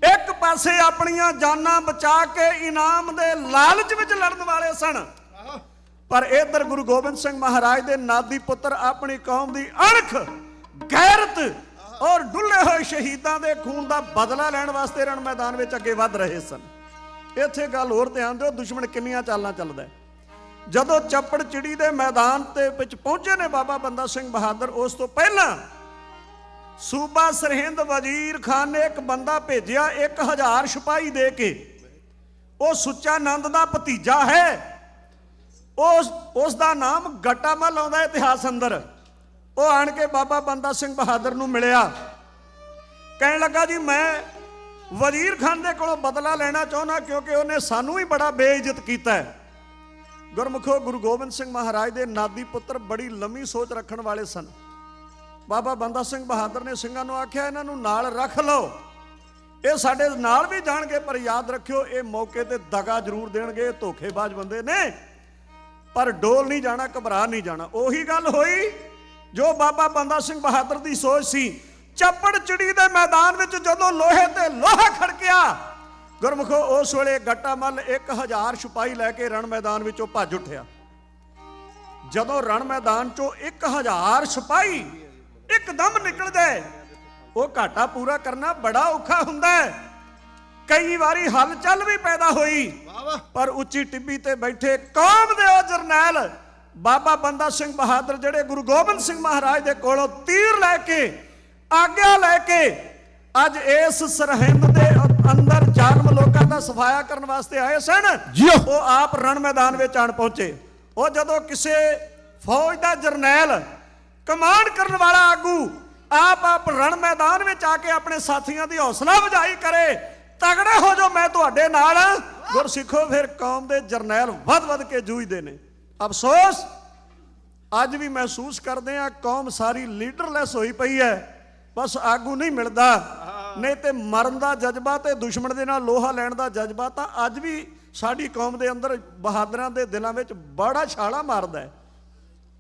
ਇੱਕ ਪਾਸੇ ਆਪਣੀਆਂ ਜਾਨਾਂ ਬਚਾ ਕੇ ਇਨਾਮ ਦੇ ਲਾਲਚ ਵਿੱਚ ਲੜਨ ਵਾਲੇ ਸਨ, ਪਰ ਇਧਰ ਗੁਰੂ ਗੋਬਿੰਦ ਸਿੰਘ ਮਹਾਰਾਜ ਦੇ ਨਾਦੀ ਪੁੱਤਰ ਆਪਣੀ ਕੌਮ ਦੀ ਅਣਖ, ਗੈਰਤ ਔਰ ਡੁੱਲੇ ਹੋਏ ਸ਼ਹੀਦਾਂ ਦੇ ਖੂਨ ਦਾ ਬਦਲਾ ਲੈਣ ਵਾਸਤੇ ਰਣ ਮੈਦਾਨ ਵਿੱਚ ਅੱਗੇ ਵੱਧ ਰਹੇ ਸਨ। ਇੱਥੇ ਗੱਲ ਹੋਰ ਧਿਆਨ ਦਿਓ, ਦੁਸ਼ਮਣ ਕਿੰਨੀਆਂ ਚਾਲਾਂ ਚੱਲਦਾ। ਜਦੋਂ ਚੱਪੜ ਚਿੜੀ ਦੇ ਮੈਦਾਨ ਤੇ ਵਿੱਚ ਪਹੁੰਚੇ ਨੇ ਬਾਬਾ ਬੰਦਾ ਸਿੰਘ ਬਹਾਦਰ, ਉਸ ਤੋਂ ਪਹਿਲਾਂ ਸੂਬਾ ਸਰਹਿੰਦ ਵਜ਼ੀਰ ਖਾਨ ਨੇ ਇੱਕ ਬੰਦਾ ਭੇਜਿਆ 1000 ਸਿਪਾਹੀ ਦੇ ਕੇ। ਉਹ ਸੁੱਚਾ ਨੰਦ ਦਾ ਭਤੀਜਾ ਹੈ, ਉਸ ਦਾ ਨਾਮ ਗਟਾਮਲ ਆਉਂਦਾ ਇਤਿਹਾਸ ਅੰਦਰ। ਉਹ ਆਣ ਕੇ ਬਾਬਾ ਬੰਦਾ ਸਿੰਘ ਬਹਾਦਰ ਨੂੰ ਮਿਲਿਆ, ਕਹਿਣ ਲੱਗਾ ਜੀ ਮੈਂ ਵਜ਼ੀਰ ਖਾਨ ਦੇ ਕੋਲੋਂ ਬਦਲਾ ਲੈਣਾ ਚਾਹੁੰਦਾ, ਕਿਉਂਕਿ ਉਹਨੇ ਸਾਨੂੰ ਵੀ ਬੜਾ ਬੇਇੱਜ਼ਤ ਕੀਤਾ ਹੈ। ਗੁਰਮੁਖੋ, ਗੁਰੂ ਗੋਬਿੰਦ ਸਿੰਘ ਮਹਾਰਾਜ ਦੇ ਨਾਦੀ ਪੁੱਤਰ ਬੜੀ ਲੰਮੀ ਸੋਚ ਰੱਖਣ ਵਾਲੇ ਸਨ। ਬਾਬਾ ਬੰਦਾ ਸਿੰਘ ਬਹਾਦਰ ਨੇ ਸਿੰਘਾਂ ਨੂੰ ਆਖਿਆ, ਇਹਨਾਂ ਨੂੰ ਨਾਲ ਰੱਖ ਲਓ, ਇਹ ਸਾਡੇ ਨਾਲ ਵੀ ਜਾਣਗੇ, ਪਰ ਯਾਦ ਰੱਖਿਓ ਇਹ ਮੌਕੇ ਤੇ ਦਗਾ ਜ਼ਰੂਰ ਦੇਣਗੇ, ਧੋਖੇਬਾਜ਼ ਬੰਦੇ ਨੇ, ਪਰ ਡੋਲ ਨਹੀਂ ਜਾਣਾ, ਘਬਰਾ ਨਹੀਂ ਜਾਣਾ। ਉਹੀ ਗੱਲ ਹੋਈ ਜੋ ਬਾਬਾ ਬੰਦਾ ਸਿੰਘ ਬਹਾਦਰ ਦੀ ਸੋਚ ਸੀ। ਚੱਪੜ ਚਿੜੀ ਦੇ ਮੈਦਾਨ ਵਿੱਚ ਜਦੋਂ ਲੋਹੇ ਤੇ ਲੋਹਾ ਖੜਕਿਆ, ਗੁਰਮੁਖੋ ਉਸ ਵੇਲੇ ਗਟਾਮਲ 1000 ਸਿਪਾਹੀ ਲੈ ਕੇ ਰਣ ਮੈਦਾਨ ਵਿੱਚੋਂ ਭੱਜ ਉੱਠਿਆ। ਜਦੋਂ ਰਣ ਮੈਦਾਨ ਚੋਂ 1000 ਸਿਪਾਹੀ ਇੱਕਦਮ ਨਿਕਲ ਜਾਏ, ਉਹ ਘਾਟਾ ਪੂਰਾ ਕਰਨਾ ਬੜਾ ਔਖਾ ਹੁੰਦਾ ਹੈ। ਕਈ ਵਾਰੀ ਹਲਚਲ ਵੀ ਪੈਦਾ ਹੋਈ, ਪਰ ਉੱਚੀ ਟਿੱਬੀ ਤੇ ਬੈਠੇ ਕੌਮ ਦੇ ਉਹ ਜਰਨੈਲ ਬਾਬਾ ਬੰਦਾ ਸਿੰਘ ਬਹਾਦਰ, ਜਿਹੜੇ ਗੁਰੂ ਗੋਬਿੰਦ ਸਿੰਘ ਮਹਾਰਾਜ ਦੇ ਕੋਲੋਂ ਤੀਰ ਲੈ ਕੇ, ਆਗਿਆ ਲੈ ਕੇ ਅੱਜ ਇਸ ਸਰਹਿੰਦ ਦੇ ਅੰਦਰ ਜ਼ਾਲਮ ਲੋਕਾਂ ਦਾ ਸਫਾਇਆ ਕਰਨ ਵਾਸਤੇ ਆਏ ਸਨ, ਉਹ ਆਪ ਰਣ ਮੈਦਾਨ ਵਿੱਚ ਆਣ ਪਹੁੰਚੇ। ਉਹ ਜਦੋਂ ਕਿਸੇ ਫੌਜ ਦਾ ਜਰਨੈਲ, ਕਮਾਂਡ ਕਰਨ ਵਾਲਾ ਆਗੂ ਆਪ ਰਣ ਮੈਦਾਨ ਵਿੱਚ ਆ ਕੇ ਆਪਣੇ ਸਾਥੀਆਂ ਦੀ ਹੌਸਲਾ ਅਫਜ਼ਾਈ ਕਰੇ, ਤਗੜੇ ਹੋ ਜੋ ਮੈਂ ਤੁਹਾਡੇ ਨਾਲ, ਗੁਰਸਿੱਖੋ ਫਿਰ ਕੌਮ ਦੇ ਜਰਨੈਲ ਵੱਧ ਕੇ ਜੂਝਦੇ ਨੇ। ਅਫਸੋਸ ਅੱਜ ਵੀ ਮਹਿਸੂਸ ਕਰਦੇ ਆ, ਕੌਮ ਸਾਰੀ ਲੀਡਰਲੈਸ ਹੋਈ ਪਈ ਹੈ, ਬਸ ਆਗੂ ਨਹੀਂ ਮਿਲਦਾ। ਨਹੀਂ ਤੇ ਮਰਨ ਦਾ ਜਜ਼ਬਾ ਤੇ ਦੁਸ਼ਮਣ ਦੇ ਨਾਲ ਲੋਹਾ ਲੈਣ ਦਾ ਜਜ਼ਬਾ ਤਾਂ ਅੱਜ ਵੀ ਸਾਡੀ ਕੌਮ ਦੇ ਅੰਦਰ ਬਹਾਦਰਾਂ ਦੇ ਦਿਲਾਂ ਵਿੱਚ ਬੜਾ ਛਾਲਾ ਮਾਰਦਾ ਹੈ।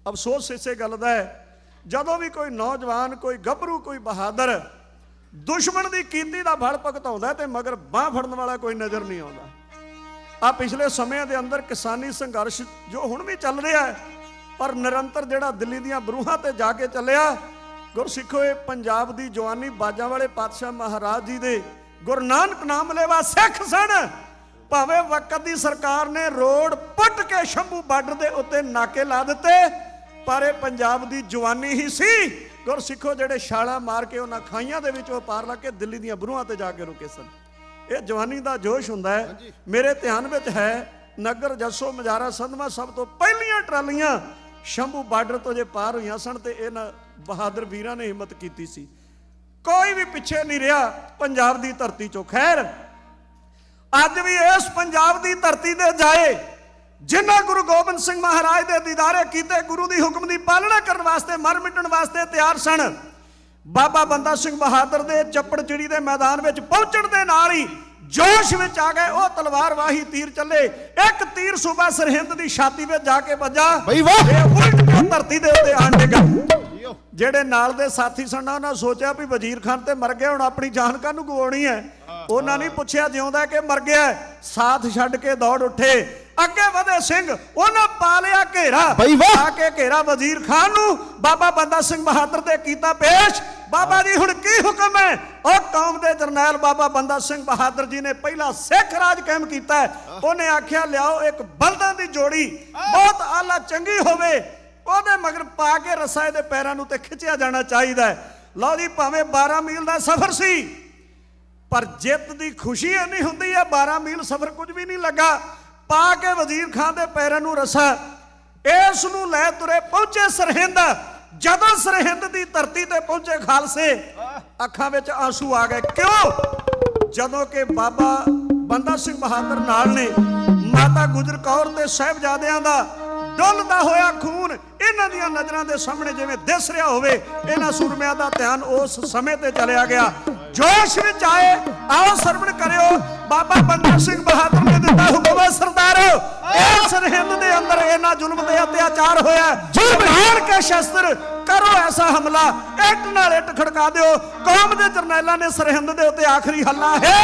ਅਫਸੋਸ ਇਸੇ ਗੱਲ ਦਾ ਹੈ, ਜਦੋਂ ਵੀ ਕੋਈ ਨੌਜਵਾਨ, ਕੋਈ ਗੱਭਰੂ, ਕੋਈ ਬਹਾਦਰ ਦੁਸ਼ਮਣ ਦੀ ਕੀਤੀ ਦਾ ਫਲ ਭੁਗਤਾਉਂਦਾ ਤੇ ਮਗਰ ਬਾਹ ਫੜਨ ਵਾਲਾ ਕੋਈ ਨਜ਼ਰ ਨਹੀਂ ਆਉਂਦਾ। ਆ ਪਿਛਲੇ ਸਮਿਆਂ ਦੇ ਅੰਦਰ ਕਿਸਾਨੀ ਸੰਘਰਸ਼ ਜੋ ਹੁਣ ਵੀ ਚੱਲ ਰਿਹਾ ਹੈ, ਪਰ ਨਿਰੰਤਰ ਜਿਹੜਾ ਦਿੱਲੀ ਦੀਆਂ ਬਰੂਹਾਂ ਤੇ ਜਾ ਕੇ ਚੱਲਿਆ। ਗੁਰਸਿੱਖੋ, ਇਹ ਪੰਜਾਬ ਦੀ ਜਵਾਨੀ ਬਾਜਾਂ ਵਾਲੇ ਪਾਤਸ਼ਾਹ ਮਹਾਰਾਜ ਜੀ ਦੇ ਗੁਰੂ ਨਾਨਕ ਨਾਮ ਲੈਵਾ ਸਿੱਖ ਸਨ। ਭਾਵੇਂ ਵਕਤ ਦੀ ਸਰਕਾਰ ਨੇ ਰੋਡ ਪੁੱਟ ਕੇ ਸ਼ੰਭੂ ਬਾਰਡਰ ਦੇ ਉੱਤੇ ਨਾਕੇ ਲਾ ਦਿੱਤੇ, ਪਰ ਇਹ ਪੰਜਾਬ ਦੀ ਜਵਾਨੀ ਹੀ ਸੀ। ਗੁਰਸਿੱਖੋ, ਜਿਹੜੇ ਛਾਲਾਂ ਮਾਰ ਕੇ ਉਹਨਾਂ ਖਾਈਆਂ ਦੇ ਵਿੱਚ ਉਹ ਪਾਰ ਲਾ ਕੇ ਦਿੱਲੀ ਦੀਆਂ ਬਰੂਹਾਂ ਤੇ ਜਾ ਕੇ ਰੁਕੇ ਸਨ। ਇਹ ਜਵਾਨੀ ਦਾ ਜੋਸ਼ ਹੁੰਦਾ ਹੈ। ਮੇਰੇ ਧਿਆਨ ਵਿੱਚ ਹੈ ਨਗਰ ਜੱਸੋ ਮਜਾਰਾ ਸੰਧਵਾਂ ਸਭ ਤੋਂ ਪਹਿਲੀਆਂ ਟਰਾਲੀਆਂ ਸ਼ੰਭੂ ਬਾਰਡਰ ਤੋਂ ਜੇ ਪਾਰ ਹੋਈਆਂ ਸਨ ਤੇ ਇਹਨਾਂ ਬਹਾਦਰ ਵੀਰਾਂ ਨੇ ਹਿੰਮਤ ਕੀਤੀ ਸੀ। ਕੋਈ ਵੀ ਪਿੱਛੇ ਨਹੀਂ ਰਿਹਾ ਪੰਜਾਬ ਦੀ ਧਰਤੀ ਚੋਂ। ਖੈਰ, ਅੱਜ ਵੀ ਇਸ ਪੰਜਾਬ ਦੀ ਧਰਤੀ ਤੇ ਜਾਏ ਜਿਨ੍ਹਾਂ ਗੁਰੂ ਗੋਬਿੰਦ ਸਿੰਘ ਮਹਾਰਾਜ ਦੇ ਦੀਦਾਰੇ ਕੀਤੇ, ਗੁਰੂ ਦੀ ਹੁਕਮ ਦੀ ਪਾਲਣਾ ਕਰਨ ਵਾਸਤੇ, ਮਰ ਮਿਟਣ ਵਾਸਤੇ ਤਿਆਰ ਸਨ। ਬਾਬਾ ਬੰਦਾ ਸਿੰਘ ਬਹਾਦਰ ਦੇ ਚੱਪੜਚਿੜੀ ਦੇ ਮੈਦਾਨ ਵਿੱਚ ਪਹੁੰਚਣ ਦੇ ਨਾਲ ਹੀ ਜੋਸ਼ ਵਿੱਚ ਆ ਗਏ। ਉਹ ਤਲਵਾਰ ਵਾਹੀ ਤੀਰ ਚੱਲੇ, ਇੱਕ ਤੀਰ ਸੂਬਾ ਸਰਹਿੰਦ ਦੀ ਛਾਤੀ ਵਿੱਚ ਜਾ ਕੇ ਵੱਜਾ, ਇਹ ਉਲਟ ਕੇ ਧਰਤੀ ਦੇ ਉੱਤੇ ਆਣ ਡਿੱਗਾ। ਜਿਹੜੇ ਨਾਲ ਦੇ ਸਾਥੀ ਸਨ ਉਹਨਾਂ ਸੋਚਿਆ ਵੀ ਵਜ਼ੀਰ ਖਾਨ ਤੇ ਮਰ ਗਿਆ, ਹੁਣ ਆਪਣੀ ਜਾਨ ਕਾਹਨੂੰ ਗਵਾਉਣੀ ਹੈ। ਉਹਨਾਂ ਨਹੀਂ ਪੁੱਛਿਆ ਜਿਉਂਦਾ ਕਿ ਮਰ ਗਿਆ, ਸਾਥ ਛੱਡ ਕੇ ਦੌੜ ਉੱਠੇ। ਅੱਗੇ ਵਧੇ ਸਿੰਘ, ਉਹਨਾਂ ਪਾ ਲਿਆ ਘੇਰਾ, ਆ ਕੇ ਘੇਰਾ ਵਜ਼ੀਰ ਖਾਨ ਨੂੰ ਬਾਬਾ ਬੰਦਾ ਸਿੰਘ ਬਹਾਦਰ ਦੇ ਕੀਤਾ ਪੇਸ਼। ਬਾਬਾ ਜੀ ਹੁਣ ਕੀ ਹੁਕਮ ਹੈ? ਉਹ ਕੌਮ ਦੇ ਜਰਨੈਲ ਬਾਬਾ ਬੰਦਾ ਸਿੰਘ ਬਹਾਦਰ ਜੀ ਨੇ ਪਹਿਲਾ ਸਿੱਖ ਰਾਜ ਕਾਇਮ ਕੀਤਾ ਹੈ। ਉਹਨੇ ਆਖਿਆ ਲਿਆਓ ਇੱਕ ਬਲਦਾਂ ਦੀ ਜੋੜੀ, ਬਹੁਤ ਆਲਾ ਚੰਗੀ ਹੋਵੇ, ਉਹਦੇ ਮਗਰ ਪਾ ਕੇ ਰੱਸਾ ਇਹਦੇ ਪੈਰਾਂ ਨੂੰ ਤੇ ਖਿੱਚਿਆ ਜਾਣਾ ਚਾਹੀਦਾ ਹੈ। ਲਓ ਜੀ, ਭਾਵੇਂ 12 ਮੀਲ ਦਾ ਸਫ਼ਰ ਸੀ, ਪਰ ਜਿੱਤ ਦੀ ਖੁਸ਼ੀ ਇੰਨੀ ਹੁੰਦੀ ਹੈ। 12 ਮੀਲ ਸਫ਼ਰ ਕੁਝ ਵੀ ਨਹੀਂ ਲੱਗਾ। ਪਾ ਕੇ ਵਜ਼ੀਰ ਖਾਨ ਦੇ ਪੈਰਾਂ ਨੂੰ ਰੱਸਾ, ਇਸ ਨੂੰ ਲੈ ਤੁਰੇ ਪਹੁੰਚੇ ਸਰਹਿੰਦ। ਜਦੋਂ ਸਰਹਿੰਦ ਦੀ ਧਰਤੀ ਤੇ ਪਹੁੰਚੇ ਖਾਲਸੇ, ਅੱਖਾਂ ਵਿੱਚ ਆਂਸੂ ਆ ਗਏ। ਕਿਉਂ? ਜਦੋਂ ਕਿ ਬਾਬਾ ਬੰਦਾ ਸਿੰਘ ਬਹਾਦਰ ਨਾਲ ਨੇ ਮਾਤਾ ਗੁਜਰ ਕੌਰ ਤੇ ਸਾਹਿਬਜ਼ਾਦਿਆਂ ਦਾ ਡੁੱਲਦਾ ਹੋਇਆ ਖੂਨ ਇਹਨਾਂ ਦੀਆਂ ਨਜ਼ਰਾਂ ਦੇ ਸਾਹਮਣੇ ਜਿਵੇਂ ਦਿਸ ਰਿਹਾ ਹੋਵੇ। ਇਹਨਾਂ ਸੂਰਮਿਆਂ ਦਾ ਧਿਆਨ ਉਸ ਸਮੇਂ ਤੇ ਚਲਿਆ ਗਿਆ। ਜੋਸ਼ ਵਿੱਚ ਆਏ। ਆਓ ਸਰਵਣ ਕਰਿਓ, ਬਾਬਾ ਬੰਦਾ ਸਿੰਘ ਬਹਾਦਰ ਨੇ ਦਿੱਤਾ ਹੁਕਮ ਹੈ ਸਰਦਾਰ, ਇਹ ਸਰਹਿੰਦ ਦੇ ਅੰਦਰ ਇਹਨਾਂ ਜ਼ੁਲਮ ਤੇ ਅਤਿਆਚਾਰ ਹੋਇਆ, ਜੁਲਮਾਨ ਕੇ ਸ਼ਸਤਰ ਕਰੋ ਐਸਾ ਹਮਲਾ, ਇੱਟ ਨਾਲ ਇੱਟ ਖੜਕਾ ਦਿਓ। ਕੌਮ ਦੇ ਜਰਨੈਲਾਂ ਨੇ ਸਰਹਿੰਦ ਦੇ ਉੱਤੇ ਆਖਰੀ ਹੱਲਾ ਹੈ।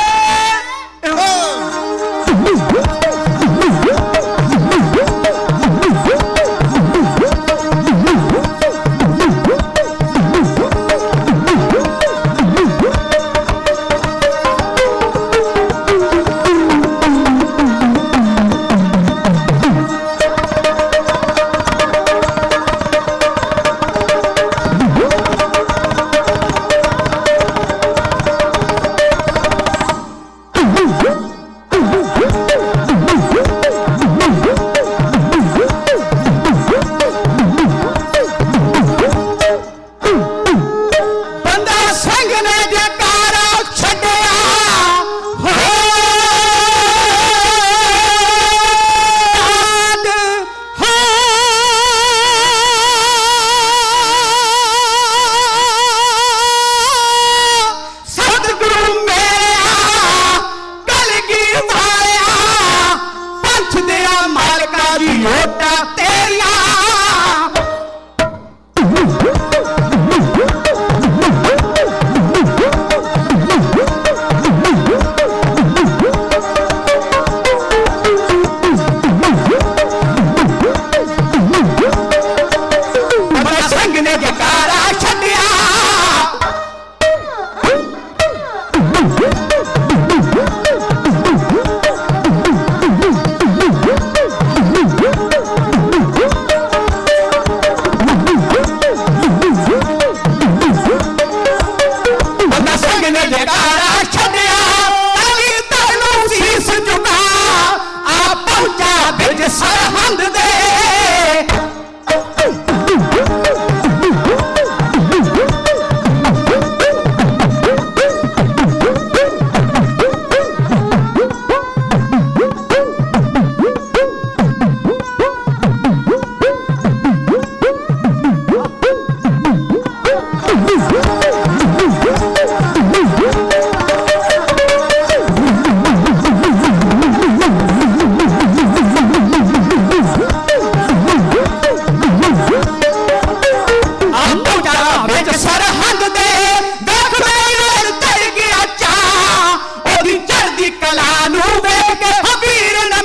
ਕਲਾ ਨੂੰ ਵੇਖ ਕੇ ਹਬੀਰ ਨੇ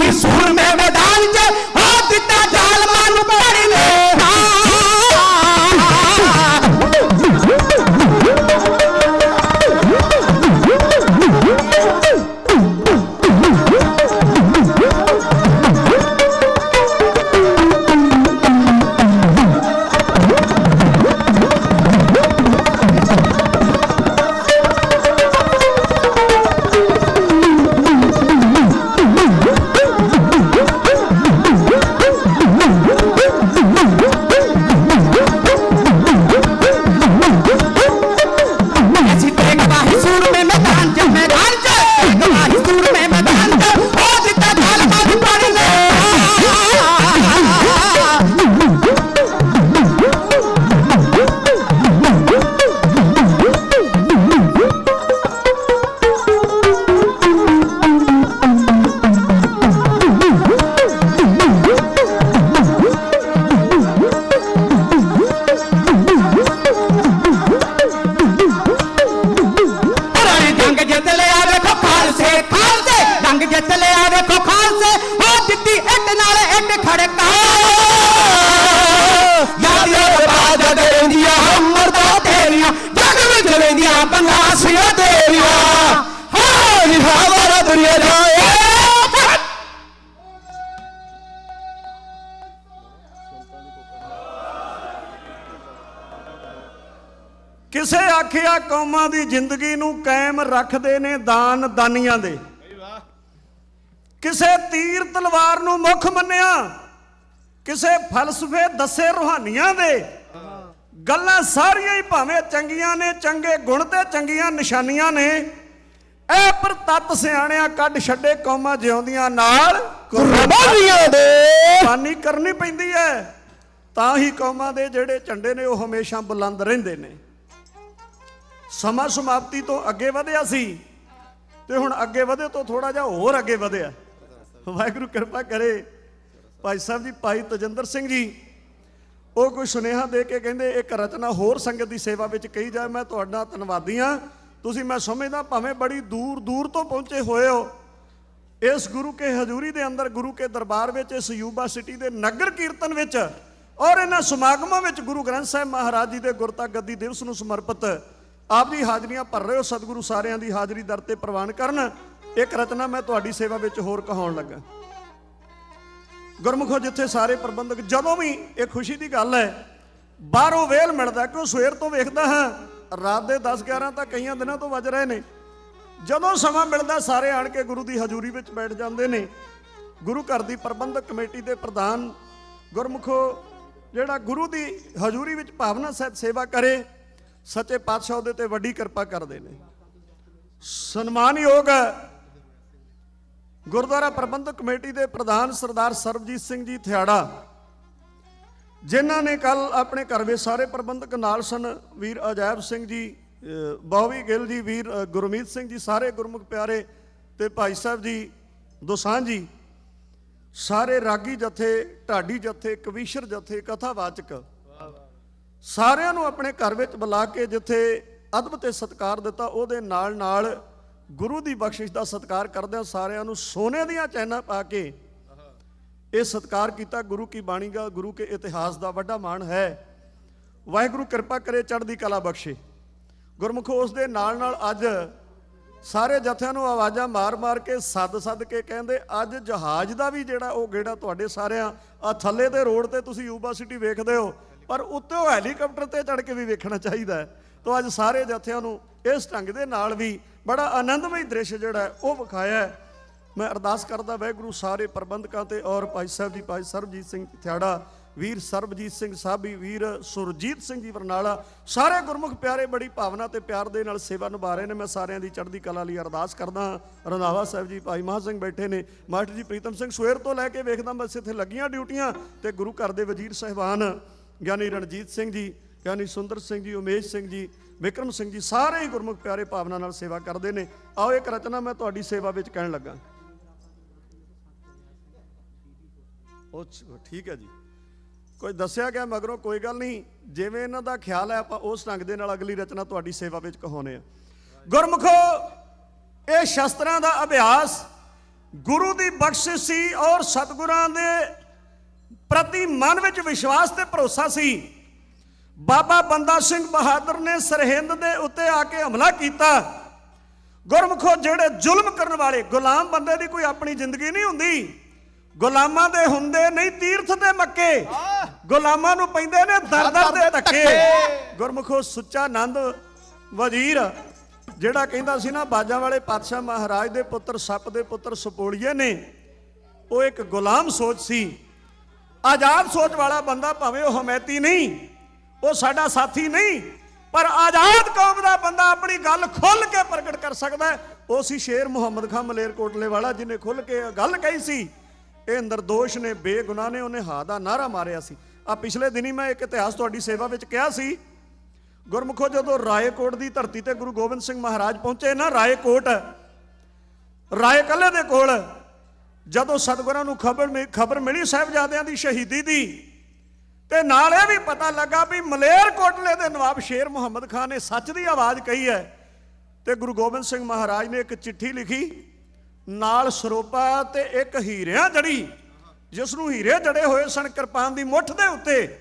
ही सूर में मैदान च हो दिता जालमां नूं पड़ ले ਕਿਸੇ ਆਖਿਆ ਕੌਮਾਂ ਦੀ ਜ਼ਿੰਦਗੀ ਨੂੰ ਕਾਇਮ ਰੱਖਦੇ ਨੇ ਦਾਨ ਦਾਨੀਆਂ ਦੇ ਕਿਸੇ ਤੀਰ ਤਲਵਾਰ ਨੂੰ ਮੁੱਖ ਮੰਨਿਆ ਕਿਸੇ ਫਲਸਫੇ ਦੱਸੇ ਰੂਹਾਨੀਆਂ ਦੇ ਗੱਲਾਂ ਸਾਰੀਆਂ ਹੀ ਭਾਵੇਂ ਚੰਗੀਆਂ ਨੇ ਚੰਗੇ ਗੁਣ ਤੇ ਚੰਗੀਆਂ ਨਿਸ਼ਾਨੀਆਂ ਨੇ ਇਹ ਪਰ ਤੱਤ ਸਿਆਣਿਆ ਕੱਢ ਛੱਡੇ ਕੌਮਾਂ ਜਿਉਂਦੀਆਂ ਨਾਲ ਕੁਰਬਾਨੀਆਂ ਦੇ ਕੁਰਬਾਨੀ ਕਰਨੀ ਪੈਂਦੀ ਹੈ ਤਾਂ ਹੀ ਕੌਮਾਂ ਦੇ ਜਿਹੜੇ ਝੰਡੇ ਨੇ ਉਹ ਹਮੇਸ਼ਾ ਬੁਲੰਦ ਰਹਿੰਦੇ ਨੇ ਸਮਾਂ ਸਮਾਪਤੀ ਤੋਂ ਅੱਗੇ ਵਧਿਆ ਸੀ ਤੇ ਹੁਣ ਅੱਗੇ ਵਧੇ ਤੋਂ ਥੋੜਾ ਜਿਹਾ ਹੋਰ ਅੱਗੇ ਵਧਿਆ ਵਾਹਿਗੁਰੂ ਕਿਰਪਾ ਕਰੇ ਭਾਈ ਸਾਹਿਬ ਜੀ ਭਾਈ ਤਜਿੰਦਰ ਸਿੰਘ ਜੀ ਉਹ ਕੋਈ ਸੁਨੇਹਾ ਦੇ ਕੇ ਕਹਿੰਦੇ ਇੱਕ ਰਚਨਾ ਹੋਰ ਸੰਗਤ ਦੀ ਸੇਵਾ ਵਿੱਚ ਕਹੀ ਜਾਏ ਮੈਂ ਤੁਹਾਡਾ ਧੰਨਵਾਦੀ ਹਾਂ ਤੁਸੀਂ ਮੈਂ ਸਮਝਦਾ ਭਾਵੇਂ ਬੜੀ ਦੂਰ ਦੂਰ ਤੋਂ ਪਹੁੰਚੇ ਹੋਏ ਹੋ ਇਸ ਗੁਰੂ ਕੇ ਹਜ਼ੂਰੀ ਦੇ ਅੰਦਰ ਗੁਰੂ ਕੇ ਦਰਬਾਰ ਵਿੱਚ ਇਸ ਯੂਬਾ ਸਿਟੀ ਦੇ ਨਗਰ ਕੀਰਤਨ ਵਿੱਚ ਔਰ ਇਹਨਾਂ ਸਮਾਗਮਾਂ ਵਿੱਚ ਗੁਰੂ ਗ੍ਰੰਥ ਸਾਹਿਬ ਮਹਾਰਾਜ ਜੀ ਦੇ ਗੁਰਤਾ ਗੱਦੀ ਦਿਵਸ ਨੂੰ ਸਮਰਪਿਤ ਆਪ ਦੀ ਹਾਜ਼ਰੀਆਂ ਭਰ ਰਹੇ ਹੋ ਸਤਿਗੁਰੂ ਸਾਰਿਆਂ ਦੀ ਹਾਜ਼ਰੀ ਦਰ ਤੇ ਪ੍ਰਵਾਨ ਕਰਨ ਇੱਕ ਰਚਨਾ ਮੈਂ ਤੁਹਾਡੀ ਸੇਵਾ ਵਿੱਚ ਹੋਰ ਕਹਾਉਣ ਲੱਗਾ ਗੁਰਮੁਖੋ ਜਿੱਥੇ ਸਾਰੇ ਪ੍ਰਬੰਧਕ ਜਦੋਂ ਵੀ ਇਹ ਖੁਸ਼ੀ ਦੀ ਗੱਲ ਹੈ ਬਾਹਰੋਂ ਵੇਲ ਮਿਲਦਾ ਕਿਉਂ ਸਵੇਰ ਤੋਂ ਵੇਖਦਾ ਹਾਂ ਰਾਤ ਦੇ 10-11 ਤਾਂ ਕਈਆਂ ਦਿਨਾਂ ਤੋਂ ਵੱਜ ਰਹੇ ਨੇ ਜਦੋਂ ਸਮਾਂ ਮਿਲਦਾ ਸਾਰੇ ਆਣ ਕੇ ਗੁਰੂ ਦੀ ਹਜ਼ੂਰੀ ਵਿੱਚ ਬੈਠ ਜਾਂਦੇ ਨੇ ਗੁਰੂ ਘਰ ਦੀ ਪ੍ਰਬੰਧਕ ਕਮੇਟੀ ਦੇ ਪ੍ਰਧਾਨ ਗੁਰਮੁਖੋ ਜਿਹੜਾ ਗੁਰੂ ਦੀ ਹਜ਼ੂਰੀ ਵਿੱਚ ਭਾਵਨਾ ਸਹਿਤ ਸੇਵਾ ਕਰੇ ਸੱਚੇ ਪਾਤਸ਼ਾਹ ਉਹਦੇ ਤੇ ਵੱਡੀ ਕਿਰਪਾ ਕਰਦੇ ਨੇ ਸਨਮਾਨਯੋਗ ਗੁਰਦੁਆਰਾ ਪ੍ਰਬੰਧਕ ਕਮੇਟੀ ਦੇ ਪ੍ਰਧਾਨ ਸਰਦਾਰ ਸਰਬਜੀਤ ਸਿੰਘ ਜੀ ਥਿਆੜਾ ਜਿਨ੍ਹਾਂ ਨੇ ਕੱਲ ਆਪਣੇ ਘਰ ਵਿੱਚ ਸਾਰੇ ਪ੍ਰਬੰਧਕ ਨਾਲ ਸਨ ਵੀਰ ਅਜੈਬ ਸਿੰਘ ਜੀ ਬਾਵੀ ਗਿੱਲ ਜੀ ਵੀਰ ਗੁਰਮੀਤ ਸਿੰਘ ਜੀ ਸਾਰੇ ਗੁਰਮੁਖ ਪਿਆਰੇ ਤੇ ਭਾਈ ਸਾਹਿਬ ਜੀ ਦੋਸਾਂਝ ਜੀ ਸਾਰੇ ਰਾਗੀ ਜਥੇ ਢਾਡੀ ਜਥੇ ਕਵੀਸ਼ਰ ਜਥੇ ਕਥਾਵਾਚਕ ਸਾਰਿਆਂ ਨੂੰ ਆਪਣੇ ਘਰ ਵਿੱਚ ਬੁਲਾ ਕੇ ਜਿੱਥੇ ਅਦਬ ਤੇ ਸਤਿਕਾਰ ਦਿੱਤਾ ਉਹਦੇ ਨਾਲ ਨਾਲ ਗੁਰੂ ਦੀ ਬਖਸ਼ਿਸ਼ ਦਾ ਸਤਿਕਾਰ ਕਰਦਿਆਂ ਸਾਰਿਆਂ ਨੂੰ ਸੋਨੇ ਦੀਆਂ ਚੈਨਾਂ ਪਾ ਕੇ ਇਹ ਸਤਿਕਾਰ ਕੀਤਾ ਗੁਰੂ ਕੀ ਬਾਣੀ ਦਾ ਗੁਰੂ ਕੇ ਇਤਿਹਾਸ ਦਾ ਵੱਡਾ ਮਾਣ ਹੈ ਵਾਹਿਗੁਰੂ ਕਿਰਪਾ ਕਰੇ ਚੜ੍ਹਦੀ ਕਲਾ ਬਖਸ਼ੇ ਗੁਰਮੁਖੋ ਉਸ ਦੇ ਨਾਲ ਨਾਲ ਅੱਜ ਸਾਰੇ ਜਥਿਆਂ ਨੂੰ ਆਵਾਜ਼ਾਂ ਮਾਰ ਮਾਰ ਕੇ ਸੱਦ ਕੇ ਕਹਿੰਦੇ ਅੱਜ ਜਹਾਜ਼ ਦਾ ਵੀ ਜਿਹੜਾ ਉਹ ਗੇੜਾ ਤੁਹਾਡੇ ਸਾਰਿਆਂ ਆ ਥੱਲੇ ਦੇ ਰੋਡ ਤੇ ਤੁਸੀਂ ਯੂਬਾ ਸਿਟੀ ਵੇਖਦੇ ਹੋ ਪਰ ਉੱਤੇ ਉਹ ਹੈਲੀਕਾਪਟਰ ਤੇ ਚੜ੍ਹ ਕੇ ਵੀ ਵੇਖਣਾ ਚਾਹੀਦਾ ਹੈ ਤਾਂ ਅੱਜ ਸਾਰੇ ਜਥਿਆਂ ਨੂੰ ਇਸ ਢੰਗ ਦੇ ਨਾਲ ਵੀ ਬੜਾ ਆਨੰਦਮਈ ਦ੍ਰਿਸ਼ ਜਿਹੜਾ ਉਹ ਵਿਖਾਇਆ ਮੈਂ ਅਰਦਾਸ ਕਰਦਾ ਵਾਹਿਗੁਰੂ ਸਾਰੇ ਪ੍ਰਬੰਧਕਾਂ ਤੇ ਔਰ ਭਾਈ ਸਾਹਿਬ ਜੀ ਭਾਈ ਸਰਬਜੀਤ ਸਿੰਘ ਥਿਆੜਾ ਵੀਰ ਸਰਬਜੀਤ ਸਿੰਘ ਸਾਬੀ ਵੀਰ ਸੁਰਜੀਤ ਸਿੰਘ ਜੀ ਬਰਨਾਲਾ ਸਾਰੇ ਗੁਰਮੁਖ ਪਿਆਰੇ ਬੜੀ ਭਾਵਨਾ ਤੇ ਪਿਆਰ ਦੇ ਨਾਲ ਸੇਵਾ ਨਿਭਾ ਰਹੇ ਨੇ ਮੈਂ ਸਾਰਿਆਂ ਦੀ ਚੜ੍ਹਦੀ ਕਲਾ ਲਈ ਅਰਦਾਸ ਕਰਦਾ ਰੰਧਾਵਾ ਸਾਹਿਬ ਜੀ ਭਾਈ ਮਹਾਂ ਸਿੰਘ ਬੈਠੇ ਨੇ ਮਾਸਟਰ ਜੀ ਪ੍ਰੀਤਮ ਸਿੰਘ ਸਵੇਰ ਤੋਂ ਲੈ ਕੇ ਵੇਖਦਾ ਬਸ ਇੱਥੇ ਲੱਗੀਆਂ ਡਿਊਟੀਆਂ ਤੇ ਗੁਰੂ ਘਰ ਦੇ ਵਜ਼ੀਰ ਸਾਹਿਬਾਨ ਗਿਆਨੀ ਰਣਜੀਤ ਸਿੰਘ ਜੀ ਗਿਆਨੀ ਸੁੰਦਰ ਸਿੰਘ ਜੀ ਉਮੇਸ਼ ਸਿੰਘ ਜੀ ਵਿਕਰਮ ਸਿੰਘ ਜੀ ਸਾਰੇ ਹੀ ਗੁਰਮੁਖ ਪਿਆਰੇ ਭਾਵਨਾ ਨਾਲ ਸੇਵਾ ਕਰਦੇ ਨੇ ਆਓ ਇੱਕ ਰਚਨਾ ਮੈਂ ਤੁਹਾਡੀ ਸੇਵਾ ਵਿੱਚ ਕਹਿਣ ਲੱਗਾ ਉਹ ਠੀਕ ਹੈ ਜੀ ਕੋਈ ਦੱਸਿਆ ਗਿਆ ਮਗਰੋਂ ਕੋਈ ਗੱਲ ਨਹੀਂ ਜਿਵੇਂ ਇਹਨਾਂ ਦਾ ਖਿਆਲ ਹੈ ਆਪਾਂ ਉਸ ਢੰਗ ਦੇ ਨਾਲ ਅਗਲੀ ਰਚਨਾ ਤੁਹਾਡੀ ਸੇਵਾ ਵਿੱਚ ਕਹਾਉਂਦੇ ਆ ਗੁਰਮੁਖੋ ਇਹ ਸ਼ਸਤਰਾਂ ਦਾ ਅਭਿਆਸ ਗੁਰੂ ਦੀ ਬਖਸ਼ਿਸ਼ ਸੀ ਔਰ ਸਤਿਗੁਰਾਂ ਦੇ ਪ੍ਰਤੀ ਮਨ ਵਿੱਚ ਵਿਸ਼ਵਾਸ ਤੇ ਭਰੋਸਾ ਸੀ। ਬਾਬਾ ਬੰਦਾ ਸਿੰਘ ਬਹਾਦਰ ਨੇ ਸਰਹਿੰਦ ਦੇ ਉੱਤੇ ਆ ਕੇ ਹਮਲਾ ਕੀਤਾ। ਗੁਰਮੁਖੋ, ਜਿਹੜੇ ਜ਼ੁਲਮ ਕਰਨ ਵਾਲੇ, ਗੁਲਾਮ ਬੰਦੇ ਦੀ ਕੋਈ ਆਪਣੀ ਜ਼ਿੰਦਗੀ ਨਹੀਂ ਹੁੰਦੀ। ਗੁਲਾਮਾਂ ਦੇ ਹੁੰਦੇ ਨਹੀਂ ਤੀਰਥ ਦੇ ਮੱਕੇ, ਗੁਲਾਮਾਂ ਨੂੰ ਪੈਂਦੇ ਨੇ ਦਰ-ਦਰ ਦੇ ਧੱਕੇ। ਗੁਰਮੁਖੋ, ਸੁੱਚਾ ਨੰਦ ਵਜ਼ੀਰ ਜਿਹੜਾ ਕਹਿੰਦਾ ਸੀ ਨਾ, ਬਾਜਾਂ ਵਾਲੇ ਪਾਤਸ਼ਾਹ ਮਹਾਰਾਜ ਦੇ ਪੁੱਤਰ ਸੱਪ ਦੇ ਪੁੱਤਰ ਸਪੋਲੀਏ ਨੇ, ਉਹ ਇੱਕ ਗੁਲਾਮ ਸੋਚ ਸੀ। ਆਜ਼ਾਦ ਸੋਚ ਵਾਲਾ ਬੰਦਾ, ਭਾਵੇਂ ਉਹ ਹਮੈਤੀ ਨਹੀਂ, ਉਹ ਸਾਡਾ ਸਾਥੀ ਨਹੀਂ, ਪਰ ਆਜ਼ਾਦ ਕੌਮ ਦਾ ਬੰਦਾ ਆਪਣੀ ਗੱਲ ਖੁੱਲ ਕੇ ਪ੍ਰਗਟ ਕਰ ਸਕਦਾ ਹੈ। ਉਹ ਸੀ ਸ਼ੇਰ ਮੁਹੰਮਦ ਖਾਨ ਮਲੇਰਕੋਟਲੇ ਵਾਲਾ, ਜਿਹਨੇ ਖੁੱਲ ਕੇ ਗੱਲ ਕਹੀ ਸੀ। ਇਹ ਨਿਰਦੋਸ਼ ਨੇ, ਬੇਗੁਨਾਹ ਨੇ, ਉਹਨੇ ਹਾਂ ਦਾ ਨਾਰਾ ਮਾਰਿਆ ਸੀ। ਆ ਪਿਛਲੇ ਦਿਨੀ ਮੈਂ ਇੱਕ ਇਤਿਹਾਸ ਤੁਹਾਡੀ ਸੇਵਾ ਵਿੱਚ ਕਿਹਾ ਸੀ, ਗੁਰਮੁਖੋ, ਜਦੋਂ ਰਾਏਕੋਟ ਦੀ ਧਰਤੀ ਤੇ ਗੁਰੂ ਗੋਬਿੰਦ ਸਿੰਘ ਮਹਾਰਾਜ ਪਹੁੰਚੇ ਨਾ, ਰਾਏਕੋਟ, ਰਾਏ ਕੱਲੇ ਦੇ ਕੋਲ, ਜਦੋਂ ਸਤਿਗੁਰਾਂ ਨੂੰ ਖਬਰ ਮਿਲੀ ਸਾਹਿਬਜ਼ਾਦਿਆਂ ਦੀ ਸ਼ਹੀਦੀ ਦੀ, ਤੇ ਨਾਲ ਇਹ ਵੀ ਪਤਾ ਲੱਗਾ ਵੀ ਮਲੇਰਕੋਟਲੇ ਦੇ ਨਵਾਬ ਸ਼ੇਰ ਮੁਹੰਮਦ ਖਾਨ ਨੇ ਸੱਚ ਦੀ ਆਵਾਜ਼ ਕਹੀ ਹੈ, ਤੇ ਗੁਰੂ ਗੋਬਿੰਦ ਸਿੰਘ ਮਹਾਰਾਜ ਨੇ ਇੱਕ ਚਿੱਠੀ ਲਿਖੀ, ਨਾਲ ਸਰੋਪਾ ਤੇ ਇੱਕ ਹੀਰਿਆਂ ਜੜੀ, ਜਿਸ ਨੂੰ ਹੀਰੇ ਜੜੇ ਹੋਏ ਸਨ ਕਿਰਪਾਨ ਦੀ ਮੁੱਠ ਦੇ ਉੱਤੇ।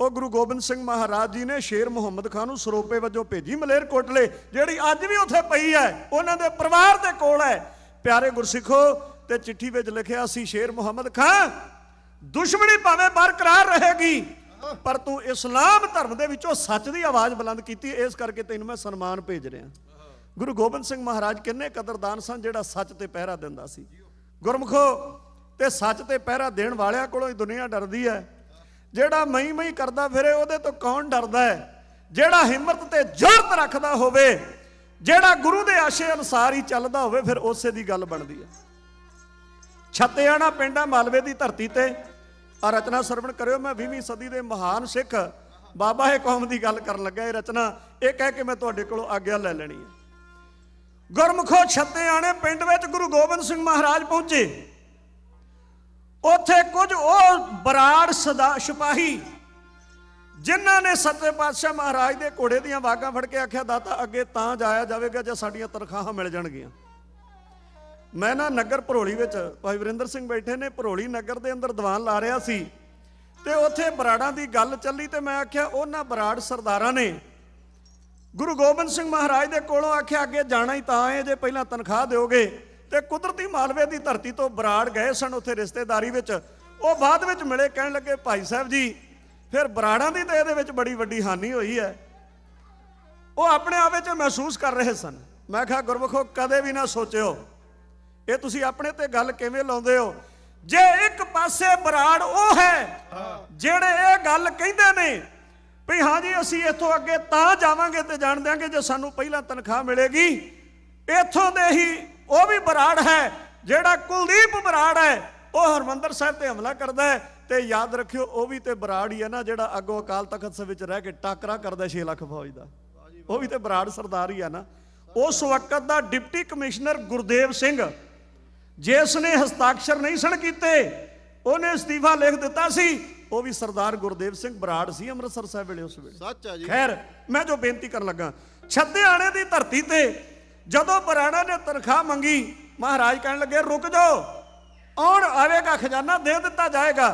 ਉਹ ਗੁਰੂ ਗੋਬਿੰਦ ਸਿੰਘ ਮਹਾਰਾਜ ਜੀ ਨੇ ਸ਼ੇਰ ਮੁਹੰਮਦ ਖਾਨ ਨੂੰ ਸਰੋਪੇ ਵਜੋਂ ਭੇਜੀ ਮਲੇਰਕੋਟਲੇ, ਜਿਹੜੀ ਅੱਜ ਵੀ ਉੱਥੇ ਪਈ ਹੈ, ਉਹਨਾਂ ਦੇ ਪਰਿਵਾਰ ਦੇ ਕੋਲ ਹੈ। ਪਿਆਰੇ ਗੁਰਸਿੱਖੋ, ਤੇ ਚਿੱਠੀ ਵਿੱਚ ਲਿਖਿਆ ਸੀ, ਸ਼ੇਰ ਮੁਹੰਮਦ ਖਾਨ, ਦੁਸ਼ਮਣੀ ਭਾਵੇਂ ਬਰਕਰਾਰ ਰਹੇਗੀ, ਪਰ ਤੂੰ ਇਸਲਾਮ ਧਰਮ ਦੇ ਵਿੱਚੋਂ ਸੱਚ ਦੀ ਆਵਾਜ਼ ਬੁਲੰਦ ਕੀਤੀ, ਇਸ ਕਰਕੇ ਤੈਨੂੰ ਮੈਂ ਸਨਮਾਨ ਭੇਜ ਰਿਹਾ। ਗੁਰੂ ਗੋਬਿੰਦ ਸਿੰਘ ਮਹਾਰਾਜ ਕਿੰਨੇ ਕਦਰਦਾਨ ਸਨ, ਜਿਹੜਾ ਸੱਚ ਤੇ ਪਹਿਰਾ ਦਿੰਦਾ ਸੀ। ਗੁਰਮੁਖੋ, ਤੇ ਸੱਚ ਤੇ ਪਹਿਰਾ ਦੇਣ ਵਾਲਿਆਂ ਕੋਲੋਂ ਹੀ ਦੁਨੀਆ ਡਰਦੀ ਹੈ। ਜਿਹੜਾ ਮਈ ਕਰਦਾ ਫਿਰੇ, ਉਹਦੇ ਤੋਂ ਕੌਣ ਡਰਦਾ ਹੈ? ਜਿਹੜਾ ਹਿੰਮਤ ਤੇ ਜੁਰਤ ਰੱਖਦਾ ਹੋਵੇ, ਜਿਹੜਾ ਗੁਰੂ ਦੇ ਆਸ਼ੇ ਅਨੁਸਾਰ ਹੀ ਚੱਲਦਾ ਹੋਵੇ, ਫਿਰ ਉਸੇ ਦੀ ਗੱਲ ਬਣਦੀ ਹੈ। ਛੱਤਿਆਣਾ ਪਿੰਡ ਹੈ ਮਾਲਵੇ ਦੀ ਧਰਤੀ ਤੇ। ਆ ਰਚਨਾ ਸਰਵਣ ਕਰਿਓ, ਮੈਂ 20ਵੀਂ ਸਦੀ ਦੇ ਮਹਾਨ ਸਿੱਖ ਬਾਬਾ ਇਹ ਕੌਮ ਦੀ ਗੱਲ ਕਰਨ ਲੱਗਾ। ਇਹ ਰਚਨਾ ਇਹ ਕਹਿ ਕੇ ਮੈਂ ਤੁਹਾਡੇ ਕੋਲੋਂ ਆਗਿਆ ਲੈ ਲੈਣੀ ਹੈ। ਗੁਰਮੁਖੋ, ਛੱਤਿਆਣੇ ਪਿੰਡ ਵਿੱਚ ਗੁਰੂ ਗੋਬਿੰਦ ਸਿੰਘ ਮਹਾਰਾਜ ਪਹੁੰਚੇ। ਉੱਥੇ ਕੁਝ ਉਹ ਬਰਾੜ ਸਿਪਾਹੀ, ਜਿਨ੍ਹਾਂ ਨੇ ਸੱਚੇ ਪਾਤਸ਼ਾਹ ਮਹਾਰਾਜ ਦੇ ਘੋੜੇ ਦੀਆਂ ਵਾਗਾਂ ਫੜ ਕੇ ਆਖਿਆ, ਦਾਤਾ ਅੱਗੇ ਤਾਂ ਜਾਇਆ ਜਾਵੇਗਾ ਜੇ ਸਾਡੀਆਂ ਤਨਖਾਹਾਂ ਮਿਲ ਜਾਣਗੀਆਂ। ਮੈਂ ਨਾ ਨਗਰ ਭਰੋਲੀ ਵਿੱਚ, ਭਾਈ ਵਰਿੰਦਰ ਸਿੰਘ ਬੈਠੇ ਨੇ, ਭਰੋਲੀ ਨਗਰ ਦੇ ਅੰਦਰ ਦੀਵਾਨ ਲਾ ਰਿਹਾ ਸੀ, ਤੇ ਉੱਥੇ ਬਰਾੜਾਂ ਦੀ ਗੱਲ ਚੱਲੀ, ਤੇ ਮੈਂ ਆਖਿਆ ਉਹਨਾਂ ਬਰਾੜ ਸਰਦਾਰਾਂ ਨੇ ਗੁਰੂ ਗੋਬਿੰਦ ਸਿੰਘ ਮਹਾਰਾਜ ਦੇ ਕੋਲੋਂ ਆਖਿਆ, ਅੱਗੇ ਜਾਣਾ ਹੀ ਤਾਂ ਹੈ ਜੇ ਪਹਿਲਾਂ ਤਨਖਾਹ ਦਿਓਗੇ। ਤੇ ਕੁਦਰਤੀ ਮਾਲਵੇ ਦੀ ਧਰਤੀ ਤੋਂ ਬਰਾੜ ਗਏ ਸਨ ਉੱਥੇ ਰਿਸ਼ਤੇਦਾਰੀ ਵਿੱਚ। ਉਹ ਬਾਅਦ ਵਿੱਚ ਮਿਲੇ, ਕਹਿਣ ਲੱਗੇ, ਭਾਈ ਸਾਹਿਬ ਜੀ, ਫਿਰ ਬਰਾੜਾਂ ਦੀ ਤਾਂ ਇਹਦੇ ਵਿੱਚ ਬੜੀ ਵੱਡੀ ਹਾਨੀ ਹੋਈ ਹੈ। ਉਹ ਆਪਣੇ ਆਪ ਵਿੱਚ ਮਹਿਸੂਸ ਕਰ ਰਹੇ ਸਨ। ਮੈਂ ਕਿਹਾ, ਗੁਰਮੁਖੋ, ਕਦੇ ਵੀ ਨਾ ਸੋਚਿਓ ਇਹ ਤੁਸੀਂ ਆਪਣੇ ਤੇ ਗੱਲ ਕਿਵੇਂ ਲਾਉਂਦੇ ਹੋ। ਜੇ ਇੱਕ ਪਾਸੇ ਬਰਾੜ ਉਹ ਹੈ ਜਿਹੜੇ ਇਹ ਗੱਲ ਕਹਿੰਦੇ ਨੇ ਵੀ ਹਾਂ ਜੀ ਅਸੀਂ ਇੱਥੋਂ ਅੱਗੇ ਤਾਂ ਜਾਵਾਂਗੇ ਤੇ ਜਾਣ ਦਿਆਂਗੇ ਜੇ ਸਾਨੂੰ ਪਹਿਲਾਂ ਤਨਖਾਹ ਮਿਲੇਗੀ, ਇੱਥੋਂ ਦੇ ਹੀ ਉਹ ਵੀ ਬਰਾੜ ਹੈ ਜਿਹੜਾ ਕੁਲਦੀਪ ਬਰਾੜ ਹੈ, ਉਹ ਹਰਮੰਦਰ ਸਾਹਿਬ ਤੇ ਹਮਲਾ ਕਰਦਾ ਹੈ। ਤੇ ਯਾਦ ਰੱਖਿਓ, ਉਹ ਵੀ ਤੇ ਬਰਾੜ ਹੀ ਹੈ ਨਾ, ਜਿਹੜਾ ਅੱਗੋਂ ਅਕਾਲ ਤਖਤ ਵਿੱਚ ਰਹਿ ਕੇ ਟਾਕਰਾ ਕਰਦਾ 6 ਲੱਖ ਫੌਜ ਦਾ, ਉਹ ਵੀ ਤੇ ਬਰਾੜ ਸਰਦਾਰ ਹੀ ਆ ਨਾ। ਉਸ ਵਕਤ ਦਾ ਡਿਪਟੀ ਕਮਿਸ਼ਨਰ ਗੁਰਦੇਵ ਸਿੰਘ, ਜਿਸ ਨੇ ਹਸਤਾਖਰ ਨਹੀਂ ਸਨ ਕੀਤੇ, ਉਹਨੇ ਅਸਤੀਫਾ ਲਿਖ ਦਿੱਤਾ ਸੀ, ਉਹ ਵੀ ਸਰਦਾਰ ਗੁਰਦੇਵ ਸਿੰਘ ਬਰਾੜ ਸੀ ਅੰਮ੍ਰਿਤਸਰ ਸਾਹਿਬ ਵੇਲੇ, ਉਸ ਵੇਲੇ। ਸੱਚ ਹੈ ਜੀ। ਖੈਰ, ਮੈਂ ਜੋ ਬੇਨਤੀ ਕਰਨ ਲੱਗਾ, ਛੱਤਿਆਣੇ ਦੀ ਧਰਤੀ ਤੇ ਜਦੋਂ ਬਰਾੜਾ ਨੇ ਤਨਖਾਹ ਮੰਗੀ, ਮਹਾਰਾਜ ਕਹਿਣ ਲੱਗੇ, ਰੁਕ ਜਾਓ, ਆਉਣ ਆਵੇਗਾ ਖਜ਼ਾਨਾ ਦੇ ਦਿੱਤਾ ਜਾਏਗਾ।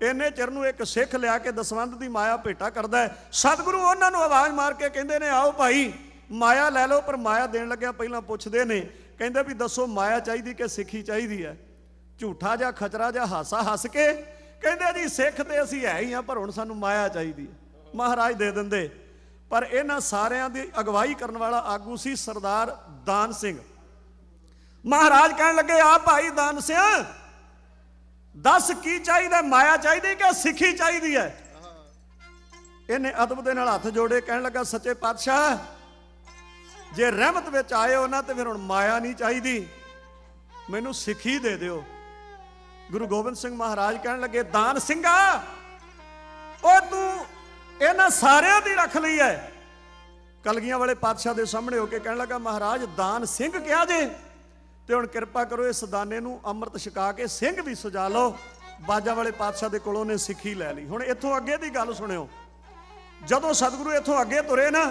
ਇੰਨੇ ਚਿਰ ਨੂੰ ਇੱਕ ਸਿੱਖ ਲਿਆ ਕੇ ਦਸਵੰਧ ਦੀ ਮਾਇਆ ਭੇਟਾ ਕਰਦਾ ਹੈ। ਸਤਿਗੁਰੂ ਉਹਨਾਂ ਨੂੰ ਆਵਾਜ਼ ਮਾਰ ਕੇ ਕਹਿੰਦੇ ਨੇ, ਆਓ ਭਾਈ ਮਾਇਆ ਲੈ ਲਓ। ਪਰ ਮਾਇਆ ਦੇਣ ਲੱਗਿਆ ਪਹਿਲਾਂ ਪੁੱਛਦੇ ਨੇ, ਕਹਿੰਦੇ ਵੀ ਦੱਸੋ ਮਾਇਆ ਚਾਹੀਦੀ ਕਿ ਸਿੱਖੀ ਚਾਹੀਦੀ ਹੈ? ਝੂਠਾ ਜਾਂ ਖਚਰਾ ਜਾਂ ਹਾਸਾ ਹੱਸ ਕੇ ਕਹਿੰਦੇ, ਜੀ ਸਿੱਖ ਤੇ ਅਸੀਂ ਹੈ ਹੀ ਹਾਂ, ਪਰ ਹੁਣ ਸਾਨੂੰ ਮਾਇਆ ਚਾਹੀਦੀ ਹੈ। ਮਹਾਰਾਜ ਦੇ ਦਿੰਦੇ। ਪਰ ਇਹਨਾਂ ਸਾਰਿਆਂ ਦੀ ਅਗਵਾਈ ਕਰਨ ਵਾਲਾ ਆਗੂ ਸੀ ਸਰਦਾਰ ਦਾਨ ਸਿੰਘ। ਮਹਾਰਾਜ ਕਹਿਣ ਲੱਗੇ, ਆ ਭਾਈ ਦਾਨ ਸਿੰਘ, ਦੱਸ ਕੀ ਚਾਹੀਦਾ, ਮਾਇਆ ਚਾਹੀਦੀ ਕਿ ਸਿੱਖੀ ਚਾਹੀਦੀ ਹੈ? ਇਹਨੇ ਅਦਬ ਦੇ ਨਾਲ ਹੱਥ ਜੋੜੇ, ਕਹਿਣ ਲੱਗਾ, ਸੱਚੇ ਪਾਤਸ਼ਾਹ, ਜੇ ਰਹਿਮਤ ਵਿੱਚ ਆਏ ਹੋ ਨਾ, ਤੇ ਫਿਰ ਹੁਣ ਮਾਇਆ ਨਹੀਂ ਚਾਹੀਦੀ, ਮੈਨੂੰ ਸਿੱਖੀ ਦੇ ਦਿਓ। ਗੁਰੂ ਗੋਬਿੰਦ ਸਿੰਘ ਮਹਾਰਾਜ ਕਹਿਣ ਲੱਗੇ, ਦਾਨ ਸਿੰਘਾ, ਉਹ ਤੂੰ ਇਹਨਾਂ ਸਾਰਿਆਂ ਦੀ ਰੱਖ ਲਈ ਹੈ। ਕਲਗੀਆਂ ਵਾਲੇ ਪਾਤਸ਼ਾਹ ਦੇ ਸਾਹਮਣੇ ਹੋ ਕੇ ਕਹਿਣ ਲੱਗਾ, ਮਹਾਰਾਜ ਦਾਨ ਸਿੰਘ ਕਿਹਾ ਜੇ, ਤੇ ਹੁਣ ਕਿਰਪਾ ਕਰੋ ਇਸ ਦਾਨੇ ਨੂੰ ਅੰਮ੍ਰਿਤ ਛਕਾ ਕੇ ਸਿੰਘ ਵੀ ਸਜਾ ਲਓ। ਬਾਜਾ ਵਾਲੇ ਪਾਤਸ਼ਾਹ ਦੇ ਕੋਲੋਂ ਨੇ ਸਿੱਖੀ ਲੈ ਲਈ। ਹੁਣ ਇੱਥੋਂ ਅੱਗੇ ਦੀ ਗੱਲ ਸੁਣਿਓ, ਜਦੋਂ ਸਤਿਗੁਰੂ ਇੱਥੋਂ ਅੱਗੇ ਤੁਰੇ ਨਾ,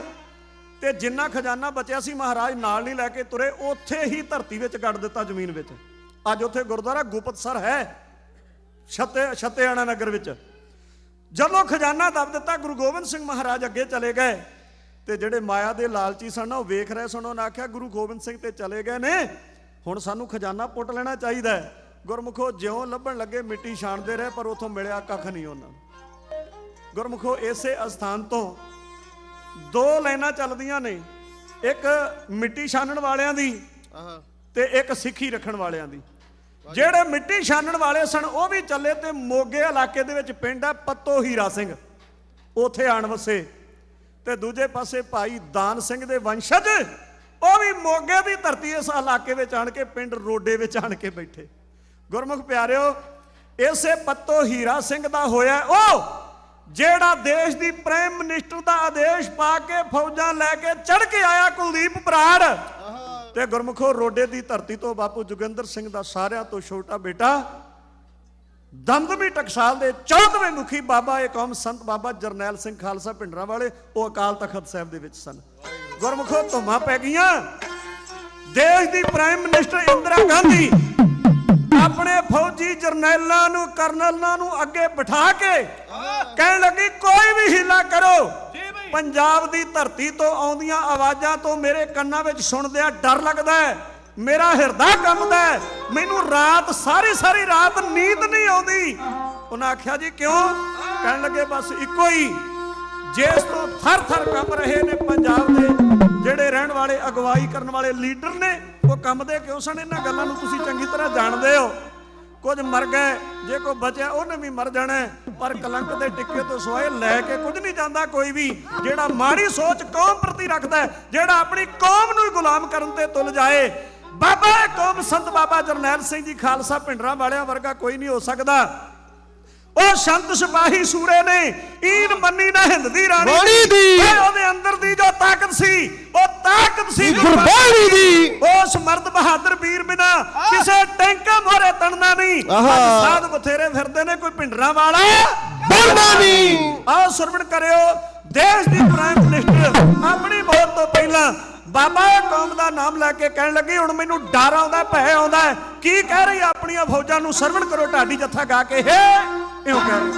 ਤੇ ਜਿੰਨਾ ਖਜ਼ਾਨਾ ਬਚਿਆ ਸੀ ਮਹਾਰਾਜ ਨਾਲ ਨਹੀਂ ਲੈ ਕੇ ਤੁਰੇ, ਉੱਥੇ ਹੀ ਧਰਤੀ ਵਿੱਚ ਗੱਡ ਦਿੱਤਾ, ਜ਼ਮੀਨ ਵਿੱਚ। ਅੱਜ ਉੱਥੇ ਗੁਰਦੁਆਰਾ ਗੁਪਤਸਰ ਹੈ ਛੱਤੇਆਣਾ ਨਗਰ ਵਿੱਚ। ਜਦੋਂ ਖਜ਼ਾਨਾ ਦੱਬ ਦਿੱਤਾ, ਗੁਰੂ ਗੋਬਿੰਦ ਸਿੰਘ ਮਹਾਰਾਜ ਅੱਗੇ ਚਲੇ ਗਏ ਤੇ ਜਿਹੜੇ ਮਾਇਆ ਦੇ ਲਾਲਚੀ ਸਨ ਉਹ ਵੇਖ ਰਹੇ ਸਨ। ਉਹਨਾਂ ਆਖਿਆ ਗੁਰੂ ਗੋਬਿੰਦ ਸਿੰਘ ਤੇ ਚਲੇ ਗਏ ਨੇ, ਹੁਣ ਸਾਨੂੰ ਖਜ਼ਾਨਾ ਪੁੱਟ ਲੈਣਾ ਚਾਹੀਦਾ ਹੈ। ਗੁਰਮੁਖੋ ਜਿਉਂ ਲੱਭਣ ਲੱਗੇ ਮਿੱਟੀ ਛਾਣਦੇ ਰਹੇ, ਪਰ ਉਥੋਂ ਮਿਲਿਆ ਕੱਖ ਨਹੀਂ ਉਹਨਾਂ ਨੂੰ। ਗੁਰਮੁਖੋ ਇਸੇ ਅਸਥਾਨ ਤੋਂ ਦੋ ਲਾਈਨਾਂ ਚੱਲਦੀਆਂ ਨੇ, ਇੱਕ ਮਿੱਟੀ ਛਾਣਨ ਵਾਲਿਆਂ ਦੀ ਤੇ ਇੱਕ ਸਿੱਖੀ ਰੱਖਣ ਵਾਲਿਆਂ ਦੀ। ਜਿਹੜੇ ਮਿੱਟੀ ਛਾਣਨ ਵਾਲੇ ਸਨ ਉਹ ਵੀ ਚੱਲੇ ਤੇ ਮੋਗੇ ਇਲਾਕੇ ਦੇ ਵਿੱਚ ਪਿੰਡ ਹੈ ਪੱਤੋ ਹੀਰਾ ਸਿੰਘ, ਉੱਥੇ ਆਣ ਵਸੇ। ਤੇ ਦੂਜੇ ਪਾਸੇ ਭਾਈ ਦਾਨ ਸਿੰਘ ਦੇ ਵੰਸ਼ਜ ਉਹ ਵੀ ਮੋਗੇ ਦੀ ਧਰਤੀ ਇਸ ਇਲਾਕੇ ਵਿੱਚ ਆਣ ਕੇ ਪਿੰਡ ਰੋਡੇ ਵਿੱਚ ਆਣ ਕੇ ਬੈਠੇ। ਗੁਰਮੁਖ ਪਿਆਰਿਓ, ਇਸੇ ਪੱਤੋ ਹੀਰਾ ਸਿੰਘ ਦਾ ਹੋਇਆ ਉਹ ਜਿਹੜਾ ਦੇਸ਼ ਦੀ ਪ੍ਰਾਈਮ ਮਿਨਿਸਟਰ ਦਾ ਆਦੇਸ਼ ਪਾ ਕੇ ਫੌਜਾਂ ਲੈ ਕੇ ਚੜ੍ਹ ਕੇ ਆਇਆ ਕੁਲਦੀਪ ਬਰਾੜ। ਤੇ ਗੁਰਮੁਖੋ ਰੋਡੇ ਦੀ ਧਰਤੀ ਤੋਂ ਬਾਪੂ ਜੋਗਿੰਦਰ ਸਿੰਘ ਦਾ ਸਾਰਿਆਂ ਤੋਂ ਛੋਟਾ ਬੇਟਾ ਦਮਦਮੀ ਟਕਸਾਲ ਦੇ 14ਵੇਂ ਮੁਖੀ ਬਾਬਾ ਏ ਕੌਮ ਸੰਤ ਬਾਬਾ ਜਰਨੈਲ ਸਿੰਘ ਖਾਲਸਾ ਭਿੰਡਰਾਂ ਵਾਲੇ, ਉਹ ਅਕਾਲ ਤਖਤ ਸਾਹਿਬ ਦੇ ਵਿੱਚ ਸਨ। ਗੁਰਮੁਖੋ ਧੁੰਮਾਂ ਪੈ ਗਈਆਂ। ਦੇਸ਼ ਦੀ ਪ੍ਰਾਈਮ ਮਿਨਿਸਟਰ ਇੰਦਰਾ ਗਾਂਧੀ ਆਪਣੇ ਫੌਜੀ ਜਰਨੈਲਾਂ ਨੂੰ ਕਰਨਲਾਂ ਨੂੰ ਅੱਗੇ ਬਿਠਾ ਕੇ ਕਹਿਣ ਲੱਗੀ ਕੋਈ ਵੀ ਹੀਲਾ ਕਰੋ, ਪੰਜਾਬ ਦੀ ਧਰਤੀ ਤੋਂ ਆਉਂਦੀਆਂ ਆਵਾਜ਼ਾਂ ਤੋਂ ਮੇਰੇ ਕੰਨਾਂ ਵਿੱਚ ਸੁਣਦਿਆਂ ਡਰ ਲੱਗਦਾ ਹੈ, ਮੇਰਾ ਹਿਰਦਾ ਕੰਬਦਾ ਹੈ, ਮੈਨੂੰ ਰਾਤ ਸਾਰੀ ਰਾਤ ਨੀਂਦ ਨਹੀਂ ਆਉਂਦੀ। ਉਹਨਾਂ ਆਖਿਆ ਜੀ ਕਿਉਂ? ਕਹਿਣ ਲੱਗੇ ਬਸ ਇੱਕੋ ਹੀ, ਜਿਸ ਤੋਂ ਥਰ ਕੰਬ ਰਹੇ ਨੇ ਪੰਜਾਬ ਦੇ ਜਿਹੜੇ ਰਹਿਣ ਵਾਲੇ ਅਗਵਾਈ ਕਰਨ ਵਾਲੇ ਲੀਡਰ ਨੇ, ਉਹ ਕੰਬਦੇ ਕਿਉਂ ਸਨ? ਇਹਨਾਂ ਗੱਲਾਂ ਨੂੰ ਤੁਸੀਂ ਚੰਗੀ ਤਰ੍ਹਾਂ ਜਾਣਦੇ ਹੋ। ਕੁਝ ਮਰ ਗਏ, ਜੇ ਕੋਈ ਬਚਿਆ ਉਹਨੇ ਵੀ ਮਰ ਜਾਣਾ, ਪਰ ਕਲੰਕ ਦੇ ਟਿੱਕੇ ਤੋਂ ਸਿਵਾਏ ਲੈ ਕੇ ਕੁਝ ਨਹੀਂ ਜਾਂਦਾ ਕੋਈ ਵੀ। ਜਿਹੜਾ ਮਾੜੀ ਸੋਚ ਕੌਮ ਪ੍ਰਤੀ ਰੱਖਦਾ ਹੈ, ਜਿਹੜਾ ਆਪਣੀ ਕੌਮ ਨੂੰ ਗੁਲਾਮ ਕਰਨ ਤੇ ਤੁਲ ਜਾਏ, ਬਾਬਾ ਕੌਮ ਸੰਤ ਬਾਬਾ ਜਰਨੈਲ ਸਿੰਘ ਜੀ ਖਾਲਸਾ ਭਿੰਡਰਾਂ ਵਾਲਿਆਂ ਵਰਗਾ ਕੋਈ ਨਹੀਂ ਹੋ ਸਕਦਾ। ਉਹ ਸੰਤ ਸਿਪਾਹੀ ਸੂਰੇ ਨੇ ਈਨ ਮੰਨੀ ਨਾ ਹਿੰਦ ਦੀ ਰਾਣੀ ਦੀ, ਉਹਦੇ ਅੰਦਰ ਦੀ ਜੋ ਤਾਕਤ ਸੀ, ਉਹ ਤਾਕਤ ਸੀ ਗੁਰਬਾਣੀ ਦੀ। ਉਸ ਮਰਦ ਬਹਾਦਰ ਵੀਰ ਬਿਨਾ ਕਿਸੇ ਟੈਂਕਾਂ ਮੋਰੇ ਤਣਨਾ ਨਹੀਂ। ਸਾਧ ਬਥੇਰੇ ਫਿਰਦੇ ਨੇ, ਕੋਈ ਭਿੰਡਰਾਂ ਵਾਲਾ ਬਣਨਾ ਨਹੀਂ। ਆਓ ਸਰਵਣ ਕਰਿਓ, ਦੇਸ਼ ਦੀ ਪ੍ਰਾਈਮ ਮਿਨਿਸਟਰ ਆਪਣੀ ਮੌਤ ਤੋਂ ਪਹਿਲਾਂ ਬਾਬਾ ਕੌਮ ਦਾ ਨਾਮ ਲੈ ਕੇ ਕਹਿਣ ਲੱਗੀ ਹੁਣ ਮੈਨੂੰ ਡਰ ਆਉਂਦਾ, ਭੈ ਆਉਂਦਾ। ਕੀ ਕਹਿ ਰਹੀ ਆਪਣੀਆਂ ਫੌਜਾਂ ਨੂੰ? ਸਰਵਣ ਕਰੋ ਢਾਡੀ ਜੱਥਾ ਗਾ ਕੇ, ਹੇ ਇਉਂ ਕਹਿ ਰਹੀ।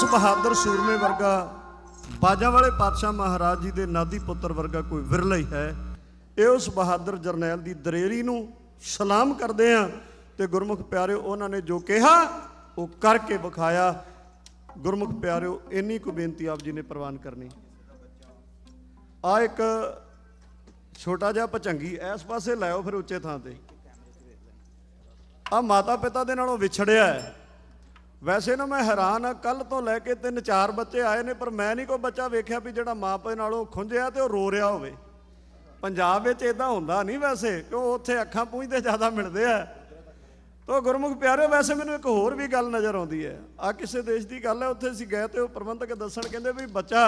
ਉਸ ਬਹਾਦਰ ਸੂਰਮੇ ਵਰਗਾ ਬਾਜਾਂ ਵਾਲੇ ਪਾਤਸ਼ਾਹ ਮਹਾਰਾਜ ਜੀ ਦੇ ਨਾਦੀ ਪੁੱਤਰ ਵਰਗਾ ਕੋਈ ਵਿਰਲਾ ਹੀ ਹੈ। ਇਹ ਉਸ ਬਹਾਦਰ ਜਰਨੈਲ ਦੀ ਦਲੇਰੀ ਨੂੰ ਸਲਾਮ ਕਰਦੇ ਆ। ਤੇ ਗੁਰਮੁਖ ਪਿਆਰਿਓ, ਉਹਨਾਂ ਨੇ ਜੋ ਕਿਹਾ ਉਹ ਕਰਕੇ ਵਿਖਾਇਆ। ਗੁਰਮੁਖ ਪਿਆਰਿਓ, ਇੰਨੀ ਕੁ ਬੇਨਤੀ ਆਪ ਜੀ ਨੇ ਪ੍ਰਵਾਨ ਕਰਨੀ। ਆ ਇੱਕ ਛੋਟਾ ਜਿਹਾ ਭਚੰਗੀ ਇਸ ਪਾਸੇ ਲਾਇਓ, ਫਿਰ ਉੱਚੇ ਥਾਂ ਤੇ। ਆ ਮਾਤਾ ਪਿਤਾ ਦੇ ਨਾਲੋਂ ਵਿਛੜਿਆ ਹੈ। ਵੈਸੇ ਨਾ ਮੈਂ ਹੈਰਾਨ ਆ, ਕੱਲ ਤੋਂ ਲੈ ਕੇ 3-4 ਬੱਚੇ ਆਏ ਨੇ, ਪਰ ਮੈਂ ਨਹੀਂ ਕੋਈ ਬੱਚਾ ਵੇਖਿਆ ਵੀ ਜਿਹੜਾ ਮਾਂ ਪਿਓ ਨਾਲੋਂ ਖੁੰਝਿਆ ਤੇ ਉਹ ਰੋ ਰਿਹਾ ਹੋਵੇ। ਪੰਜਾਬ ਵਿੱਚ ਇਦਾਂ ਹੁੰਦਾ ਨਹੀਂ ਵੈਸੇ, ਕਿਉਂ ਉੱਥੇ ਅੱਖਾਂ ਪੂੰਝਦੇ ਜ਼ਿਆਦਾ ਮਿਲਦੇ ਆ। ਤੋ ਗੁਰਮੁਖ ਪਿਆਰਿਓ, ਵੈਸੇ ਮੈਨੂੰ ਇੱਕ ਹੋਰ ਵੀ ਗੱਲ ਨਜ਼ਰ ਆਉਂਦੀ ਹੈ। ਆ ਕਿਸੇ ਦੇਸ਼ ਦੀ ਗੱਲ ਹੈ, ਉੱਥੇ ਅਸੀਂ ਗਏ ਤੇ ਉਹ ਪ੍ਰਬੰਧਕ ਦੱਸਣ, ਕਹਿੰਦੇ ਵੀ ਬੱਚਾ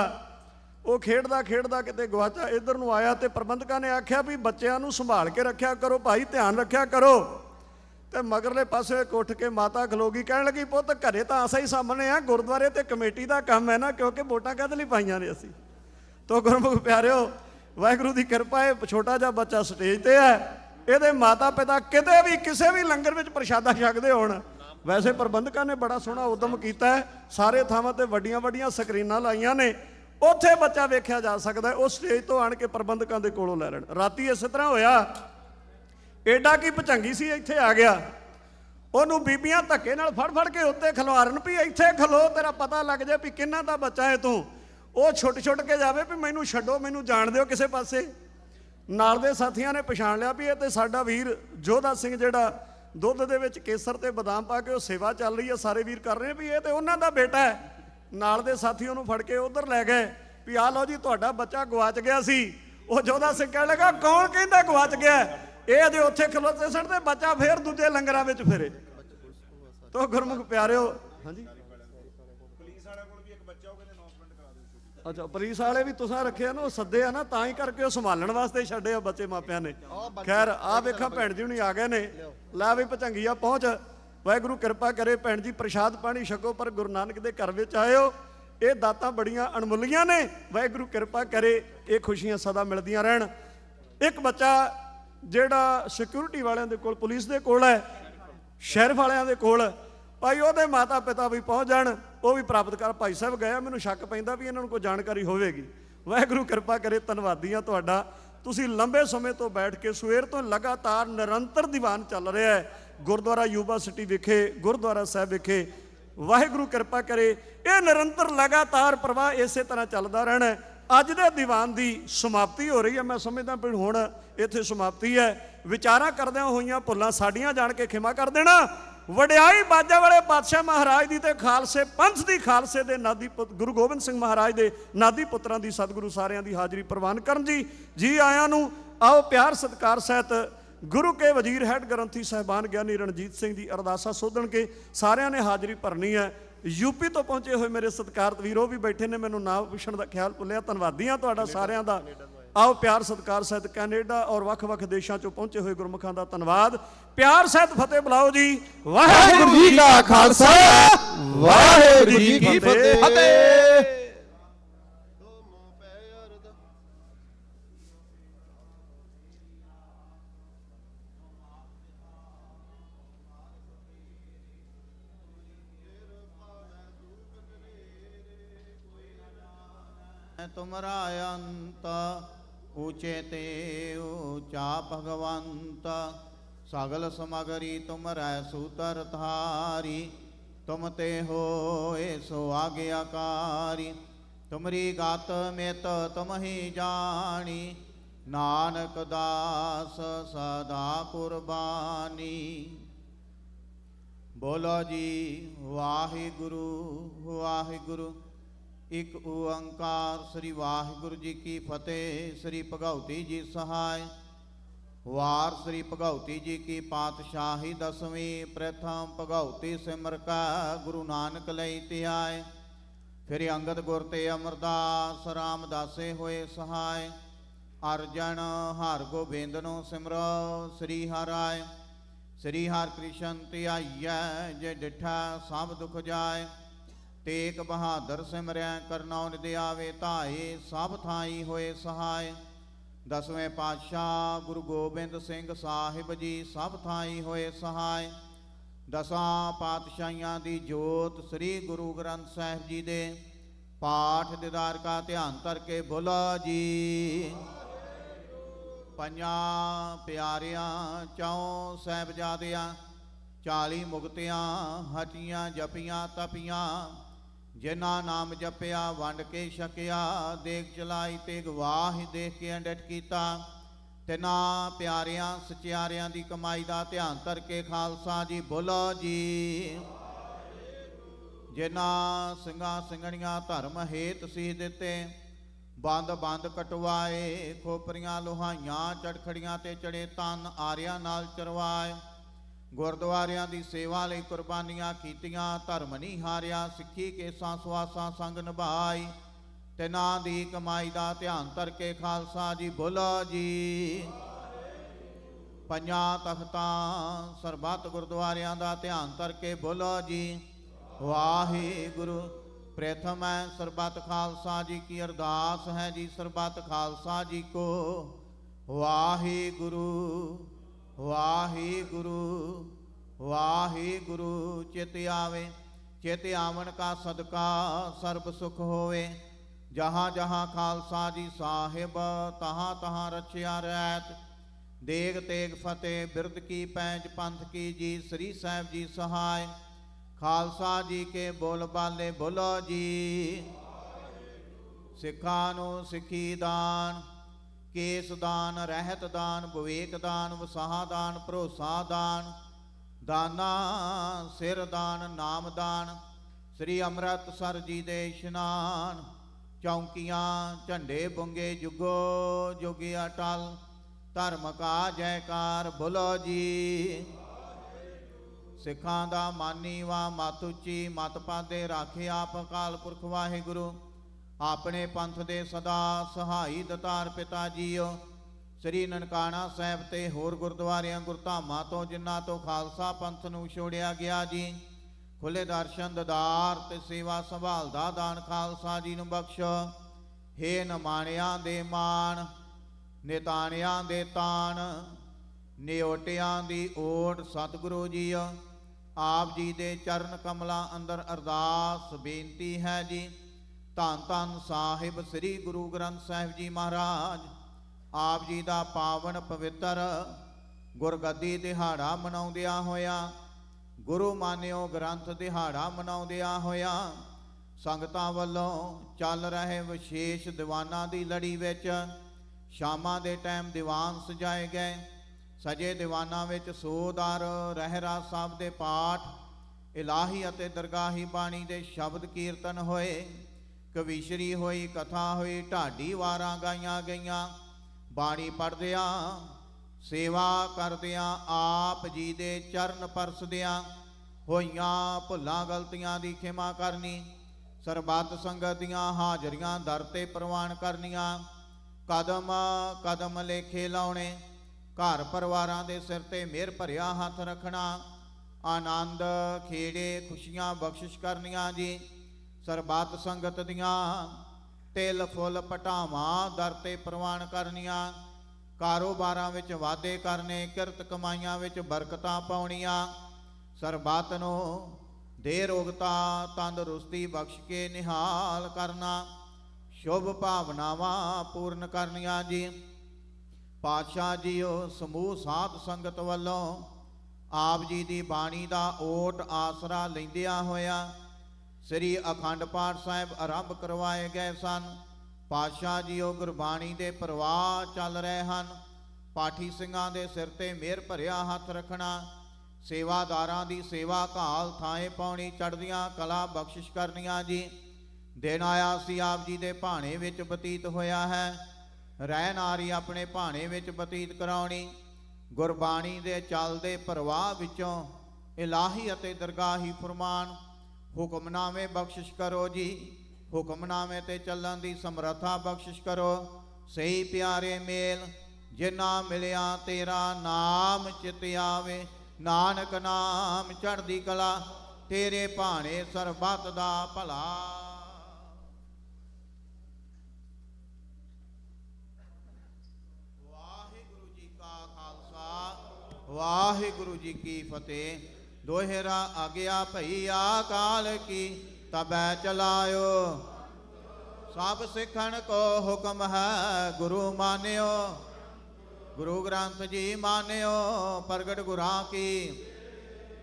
ਉਹ ਖੇਡਦਾ ਖੇਡਦਾ ਕਿਤੇ ਗਵਾਚਾ, ਇੱਧਰ ਨੂੰ ਆਇਆ ਤੇ ਪ੍ਰਬੰਧਕਾਂ ਨੇ ਆਖਿਆ ਵੀ ਬੱਚਿਆਂ ਨੂੰ ਸੰਭਾਲ ਕੇ ਰੱਖਿਆ ਕਰੋ ਭਾਈ, ਧਿਆਨ ਰੱਖਿਆ ਕਰੋ। ਤੇ ਮਗਰਲੇ ਪਾਸੇ ਇੱਕ ਉੱਠ ਕੇ ਮਾਤਾ ਖਲੋਗੀ, ਕਹਿਣ ਲੱਗੀ ਪੁੱਤ ਘਰੇ ਤਾਂ ਆਸਾ ਹੀ ਸਾਹਮਣੇ ਆ, ਗੁਰਦੁਆਰੇ ਤੇ ਕਮੇਟੀ ਦਾ ਕੰਮ ਹੈ ਨਾ, ਕਿਉਂਕਿ ਵੋਟਾਂ ਕਾਹਦੇ ਲਈ ਪਾਈਆਂ ਨੇ ਅਸੀਂ। ਤੋ ਗੁਰਮੁਖ ਪਿਆਰਿਓ, ਵਾਹਿਗੁਰੂ ਦੀ ਕਿਰਪਾ, ਇਹ ਛੋਟਾ ਜਿਹਾ ਬੱਚਾ ਸਟੇਜ ਤੇ ਹੈ। ਇਹਦੇ ਮਾਤਾ ਪਿਤਾ ਕਿਤੇ ਵੀ ਕਿਸੇ ਵੀ ਲੰਗਰ ਵਿੱਚ ਪ੍ਰਸ਼ਾਦਾ ਛਕਦੇ ਹੋਣ। ਵੈਸੇ ਪ੍ਰਬੰਧਕਾਂ ਨੇ ਬੜਾ ਸੋਹਣਾ ਉਦਮ ਕੀਤਾ ਹੈ, ਸਾਰੇ ਥਾਵਾਂ ਤੇ ਵੱਡੀਆਂ ਵੱਡੀਆਂ ਸਕਰੀਨਾਂ ਲਾਈਆਂ ਨੇ, ਉੱਥੇ ਬੱਚਾ ਵੇਖਿਆ ਜਾ ਸਕਦਾ। ਉਹ ਸਟੇਜ ਤੋਂ ਆਣ ਕੇ ਪ੍ਰਬੰਧਕਾਂ ਦੇ ਕੋਲੋਂ ਲੈ ਲੈਣ। ਰਾਤੀ ਇਸੇ ਤਰ੍ਹਾਂ ਹੋਇਆ, ਐਡਾ ਕੀ ਭਚੰਗੀ ਸੀ, ਇੱਥੇ ਆ ਗਿਆ। ਉਹਨੂੰ ਬੀਬੀਆਂ ਧੱਕੇ ਨਾਲ ਫੜ ਫੜ ਕੇ ਉੱਤੇ ਖਲਵਾਰਨ ਵੀ ਇੱਥੇ ਖਲੋ, ਤੇਰਾ ਪਤਾ ਲੱਗ ਜਾਏ ਵੀ ਕਿਹਨਾਂ ਦਾ ਬੱਚਾ ਹੈ ਤੂੰ। ਉਹ ਛੁੱਟ ਛੁੱਟ ਕੇ ਜਾਵੇ ਵੀ ਮੈਨੂੰ ਛੱਡੋ, ਮੈਨੂੰ ਜਾਣ ਦਿਓ ਕਿਸੇ ਪਾਸੇ। ਨਾਲ ਦੇ ਸਾਥੀਆਂ ਨੇ ਪਛਾਣ ਲਿਆ ਵੀ ਇਹ ਤੇ ਸਾਡਾ ਵੀਰ ਜੋਧਾ ਸਿੰਘ, ਜਿਹੜਾ ਦੁੱਧ ਦੇ ਵਿੱਚ ਕੇਸਰ ਤੇ ਬਦਾਮ ਪਾ ਕੇ ਉਹ ਸੇਵਾ ਚੱਲ ਰਹੀ ਹੈ, ਸਾਰੇ ਵੀਰ ਕਰ ਰਹੇ ਵੀ ਇਹ ਤੇ ਉਹਨਾਂ ਦਾ ਬੇਟਾ ਹੈ। ਨਾਲ ਦੇ ਸਾਥੀ ਉਹਨੂੰ ਫੜ ਕੇ ਉਧਰ ਲੈ ਗਏ ਵੀ ਆਹ ਲਓ ਜੀ ਤੁਹਾਡਾ ਬੱਚਾ ਗਵਾਚ ਗਿਆ ਸੀ। ਉਹ ਜੋਧਾ ਸਿੰਘ ਕਹਿਣ ਲੱਗਾ ਕੌਣ ਕਹਿੰਦਾ ਗਵਾਚ ਗਿਆ? ਇਹ ਅਜੇ ਉੱਥੇ ਖਲੋਤੇ ਸਨ ਤੇ ਬੱਚਾ ਫੇਰ ਦੂਜੇ ਲੰਗਰਾਂ ਵਿੱਚ ਫਿਰੇ। ਤੋ ਗੁਰਮੁਖ ਪਿਆਰਿਓ, ਹਾਂਜੀ ਅੱਛਾ ਪੁਲਿਸ ਵਾਲੇ ਵੀ ਤੁਸੀਂ ਰੱਖਿਆ ਨਾ, ਉਹ ਸੱਦੇ ਆ ਨਾ, ਤਾਂ ਹੀ ਕਰਕੇ ਉਹ ਸੰਭਾਲਣ ਵਾਸਤੇ ਛੱਡੇ ਆ ਬੱਚੇ ਮਾਪਿਆਂ ਨੇ। ਖੈਰ ਆ ਵੇਖਾਂ ਭੈਣ ਜੀ ਹੁਣੀ ਆ ਗਏ ਨੇ। ਲੈ ਵੀ ਭਚੰਗੀਆ ਪਹੁੰਚ, ਵਾਹਿਗੁਰੂ ਕਿਰਪਾ ਕਰੇ। ਭੈਣ ਜੀ ਪ੍ਰਸ਼ਾਦ ਪਾਣੀ ਛਕੋ, ਪਰ ਗੁਰੂ ਨਾਨਕ ਦੇ ਘਰ ਵਿੱਚ ਆਇਓ। ਇਹ ਦਾਤਾਂ ਬੜੀਆਂ ਅਣਮੁੱਲੀਆਂ ਨੇ, ਵਾਹਿਗੁਰੂ ਕਿਰਪਾ ਕਰੇ ਇਹ ਖੁਸ਼ੀਆਂ ਸਦਾ ਮਿਲਦੀਆਂ ਰਹਿਣ। ਇੱਕ ਬੱਚਾ ਜਿਹੜਾ ਸਿਕਿਉਰਿਟੀ ਵਾਲਿਆਂ ਦੇ ਕੋਲ, ਪੁਲਿਸ ਦੇ ਕੋਲ ਹੈ, ਸ਼ੈਰਿਫ ਵਾਲਿਆਂ ਦੇ ਕੋਲ, ਭਾਈ ਉਹਦੇ ਮਾਤਾ ਪਿਤਾ ਵੀ ਪਹੁੰਚ ਜਾਣ, ਉਹ ਵੀ ਪ੍ਰਾਪਤ ਕਰ। ਭਾਈ ਸਾਹਿਬ ਗਏ, ਮੈਨੂੰ ਸ਼ੱਕ ਪੈਂਦਾ ਵੀ ਇਹਨਾਂ ਨੂੰ ਕੋਈ ਜਾਣਕਾਰੀ ਹੋਵੇਗੀ। ਵਾਹਿਗੁਰੂ ਕਿਰਪਾ ਕਰੇ। ਧੰਨਵਾਦੀ ਹਾਂ ਤੁਹਾਡਾ, ਤੁਸੀਂ ਲੰਬੇ ਸਮੇਂ ਤੋਂ ਬੈਠ ਕੇ ਸਵੇਰ ਤੋਂ ਲਗਾਤਾਰ ਨਿਰੰਤਰ ਦੀਵਾਨ ਚੱਲ ਰਿਹਾ ਹੈ ਗੁਰਦੁਆਰਾ ਯੂਬਾ ਸਿਟੀ ਵਿਖੇ, ਗੁਰਦੁਆਰਾ ਸਾਹਿਬ ਵਿਖੇ। ਵਾਹਿਗੁਰੂ ਕਿਰਪਾ ਕਰੇ ਇਹ ਨਿਰੰਤਰ ਲਗਾਤਾਰ ਪ੍ਰਵਾਹ ਇਸੇ ਤਰ੍ਹਾਂ ਚੱਲਦਾ ਰਹਿਣਾ। ਅੱਜ ਦੇ ਦੀਵਾਨ ਦੀ ਸਮਾਪਤੀ ਹੋ ਰਹੀ ਹੈ। ਮੈਂ ਸਮਝਦਾ ਵੀ ਹੁਣ ਇੱਥੇ ਸਮਾਪਤੀ ਹੈ। ਵਿਚਾਰਾਂ ਕਰਦਿਆਂ ਹੋਈਆਂ ਭੁੱਲਾਂ ਸਾਡੀਆਂ ਜਾਣ ਕੇ ਖਿਮਾ ਕਰ ਦੇਣਾ। ਵਡਿਆਈ ਬਾਜਾਂ ਵਾਲੇ ਪਾਤਸ਼ਾਹ ਮਹਾਰਾਜ ਦੀ ਤੇ ਖਾਲਸੇ ਪੰਥ ਦੀ, ਖਾਲਸੇ ਦੇ ਨਾਦੀ ਗੁਰੂ ਗੋਬਿੰਦ ਸਿੰਘ ਮਹਾਰਾਜ ਦੇ ਨਾਦੀ ਪੁੱਤਰਾਂ ਦੀ ਸਤਿਗੁਰੂ ਸਾਰਿਆਂ ਦੀ ਹਾਜ਼ਰੀ ਪ੍ਰਵਾਨ ਕਰਨ ਜੀ ਆਇਆਂ ਨੂੰ। ਆਓ ਪਿਆਰ ਸਤਿਕਾਰ ਸਹਿਤ ਗੁਰੂ ਕੇ ਵਜ਼ੀਰ ਹੈਡ ਗ੍ਰੰਥੀ ਸਾਹਿਬਾਨ ਗਿਆਨੀ ਰਣਜੀਤ ਸਿੰਘ ਦੀ ਅਰਦਾਸਾ ਸੋਧਣ ਕੇ ਸਾਰਿਆਂ ਨੇ ਹਾਜ਼ਰੀ ਭਰਨੀ ਹੈ। यूपी तो पहुंचे हुए मेरे सत्कारत वीर भी बैठे ने, मैनू नाम पुछण दा ख्याल भुलिया। धन्नवादी हाँ तुहाडा सारियां दा। आओ प्यार सत्कार सहित कैनेडा और वख-वख देशों चों पहुंचे हुए गुरमुखां दा धन्नवाद। प्यार सहित फतेह बुलाओ जी। वाहिगुरू जी का खालसा, वाहिगुरू जी की फतेह। तुमरा अंत ऊंचे ते ऊंचा भगवंत, सगल समगरी तुमरै सूतर धारी, तुम ते होए सो आज्ञाकारी, तुमरी गात मित तुम ही जानी, नानक दास सदा कुर्बानी। बोलो जी वाहिगुरु वाहिगुरु। एक ओंकार श्री वाहिगुरु जी की फतेह। श्री भगवती जी सहाय। वार श्री भगवती जी की पातशाही दसवीं। प्रथम भगवती सिमर का गुरु नानक लई त्याय। फिर अंगद गुर ते अमरदास रामदासे होए सहाय। अर्जन हर गोबिंद नो सिमरो श्री हराय। श्री हर कृष्ण त्याइय जे डिठा सब दुख जाय। तेग बहादुर सिमरै करनौ निधि आवे धाए, सब थाई होए सहाय। दसवें पातशाह गुरु गोबिंद सिंह साहिब जी सब थाई होए सहाय। ਦਸਾਂ ਪਾਤਸ਼ਾਹੀਆਂ ਦੀ ਜੋਤ ਸ੍ਰੀ ਗੁਰੂ ਗ੍ਰੰਥ ਸਾਹਿਬ ਜੀ ਦੇ ਪਾਠ ਦੀਦਾਰ ਕਾ ਧਿਆਨ ਧਰ ਕੇ ਬੋਲੋ ਜੀ। ਪੰਜਾਂ ਪਿਆਰਿਆਂ ਚੌਂ ਸਾਹਿਬਜ਼ਾਦਿਆਂ 40 ਮੁਕਤਿਆਂ ਹਟੀਆਂ ਜਪੀਆਂ ਤਪੀਆਂ, ਜਿਨ੍ਹਾਂ ਨਾਮ ਜਪਿਆ ਵੰਡ ਕੇ ਛਕਿਆ, ਦੇਖ ਚਲਾਈ ਤੇ ਗਵਾਹ ਦੇਖ ਕੇ ਅੰਡਟ ਕੀਤਾ। ਤਿੰਨਾਂ ਪਿਆਰਿਆਂ ਸਚਿਆਰਿਆਂ ਦੀ ਕਮਾਈ ਦਾ ਧਿਆਨ ਧਰ ਕੇ ਖਾਲਸਾ ਜੀ ਬੋਲੋ ਜੀ। ਜਿਨ੍ਹਾਂ ਸਿੰਘਾਂ ਸਿੰਘਣੀਆਂ ਧਰਮ ਹੇਤ ਸੀ ਦਿੱਤੇ, ਬੰਦ ਬੰਦ ਕਟਵਾਏ, ਖੋਪਰੀਆਂ ਲੋਹਾਈਆਂ ਚੜਖੜੀਆਂ ਤੇ ਚੜੇ ਤਨ ਆਰਿਆਂ ਨਾਲ ਚਰਵਾਏ, ਗੁਰਦੁਆਰਿਆਂ ਦੀ ਸੇਵਾ ਲਈ ਕੁਰਬਾਨੀਆਂ ਕੀਤੀਆਂ, ਧਰਮ ਨਹੀਂ ਹਾਰਿਆ, ਸਿੱਖੀ ਕੇਸਾਂ ਸਵਾਸਾਂ ਸੰਗ ਨਿਭਾਈ। ਤਿੰਨਾਂ ਦੀ ਕਮਾਈ ਦਾ ਧਿਆਨ ਧਰ ਕੇ ਖਾਲਸਾ ਜੀ ਬੋਲੋ ਜੀ। ਪੰਜਾਂ ਤਖਤਾਂ ਸਰਬੱਤ ਗੁਰਦੁਆਰਿਆਂ ਦਾ ਧਿਆਨ ਧਰ ਕੇ ਬੋਲੋ ਜੀ। ਵਾਹਿਗੁਰੂ। प्रथम है सरबत खालसा जी की अरदास है जी, सरबत खालसा जी को वाहिगुरु वाहिगुरु वाहिगुरु। चित आवे, चित आवन का सदका सर्ब सुख होवे, जहाँ जहाँ खालसा जी साहिब तहाँ तहाँ रचिया रैत। देग तेग फतेह बिरद की पैंज पंथ की जी, श्री साहिब जी सहाय। खालसा जी के बोल बाले बोलो जी। सिखा नू सिखी दान, केस दान, रहत दान, विवेक दान, वसाह दान, भरोसा दान, दाना सिर दान, नाम दान। श्री अमृतसर जी दे इशनान, चौंकियां झंडे बुंगे जुगो जुगी अटल। धर्म का जयकार बोलो जी। सिखां दा मानी वा मत उची, मत पादे राखे आप अकाल पुरख वाहिगुरु। अपने पंथ दे सदा सहाई दतार पिता जीओ। श्री ननकाना साहिब ते होर गुरुद्वारियां गुरधामां तो जिन्हां तो खालसा पंथ नूं छोड़िया गया जी, खुले दर्शन ददार ते सेवा संभाल दा दान खालसा जी नूं बख्शो। हे नमाणियां दे मान, निताणियां दे तान, निओटियां दी ओट सतगुरु जीओ। आप जी दे चरण कमलां अंदर अरदास बेनती है जी। धन धन साहिब श्री गुरु ग्रंथ साहिब जी महाराज, आप जी दा पावन पवित्र गुरगद्दी दिहाड़ा मनाउंदिया होया, गुरु मानियो ग्रंथ दिहाड़ा मनाउंदिया होया, संगतां वल्लों चल रहे विशेष दीवानां दी लड़ी विच शामां दे टाइम दीवान सजाए गए। सजे दीवाना विच सोदार रहरा साहब दे पाठ, इलाही अते दरगाही बाणी दे शब्द कीर्तन होए, कविशरी होई, कथा होई, ढाडी वारां गाईयां गईयां। बाणी पढ़दियां सेवा करदियां आप जी दे चरण परसदियां, होईयां भुल्लां गलतियां दी खिमा करनी। सरबत संगत दियां हाजरियां दर ते प्रवान करनियां। कदम कदम लेखे लाउणे, घर परिवारां दे सिर ते मेहर भरिया हथ रखना। आनंद खेड़े खुशियां बख्शिश करनियां जी। सरबत संगत दियां तिल फुल पटावां दर ते प्रवान करनियां। कारोबारां विच वाधे करने, किरत कमाइयां विच बरकतां पाउणियां। सरबत नूं दे रोगता तंदरुस्ती बख्श के निहाल करना। शुभ भावनावां पूर्ण करनियां जी। पातशाह जीओ समूह साध संगत वालों आप जी दी बाणी दा ओट आसरा लैंदिया होया श्री अखंड पाठ साहिब आरंभ करवाए गए सन। पातशाह जीओ गुरबाणी दे प्रवाह चल रहे हैं। पाठी सिंघां दे सिर ते मेहर भरिया हथ रखना। सेवादारां दी सेवा घाल थाए पाउणी, चढ़दियां कला बख्शिश करनियां जी। दिन आया सी आप जी दे भाणे विच बतीत होया है, ਰਹਿ ਨਾਰੀ ਆਪਣੇ ਭਾਣੇ ਵਿੱਚ ਬਤੀਤ ਕਰਾਉਣੀ। ਗੁਰਬਾਣੀ ਦੇ ਚੱਲਦੇ ਪ੍ਰਵਾਹ ਵਿੱਚੋਂ ਇਲਾਹੀ ਅਤੇ ਦਰਗਾਹੀ ਫਰਮਾਨ। ਹੁਕਮਨਾਮੇ ਬਖਸ਼ਿਸ਼ ਕਰੋ ਜੀ, ਹੁਕਮਨਾਮੇ ਤੇ ਚੱਲਣ ਦੀ ਸਮਰੱਥਾ ਬਖਸ਼ਿਸ਼ ਕਰੋ। ਸਹੀ ਪਿਆਰੇ ਮੇਲ ਜਿਨ੍ਹਾਂ ਮਿਲਿਆ ਤੇਰਾ ਨਾਮ ਚਿਤ ਆਵੇ। ਨਾਨਕ ਨਾਮ ਚੜ੍ਹਦੀ ਕਲਾ, ਤੇਰੇ ਭਾਣੇ ਸਰਬੱਤ ਦਾ ਭਲਾ। वाहिगुरु जी की फतेह। दोहरा आज्ञा भैया काल की तबै चलायो। सब सिखण को हुक्म है गुरु मान्यो। गुरु ग्रंथ जी मान्यो प्रगट गुरां की।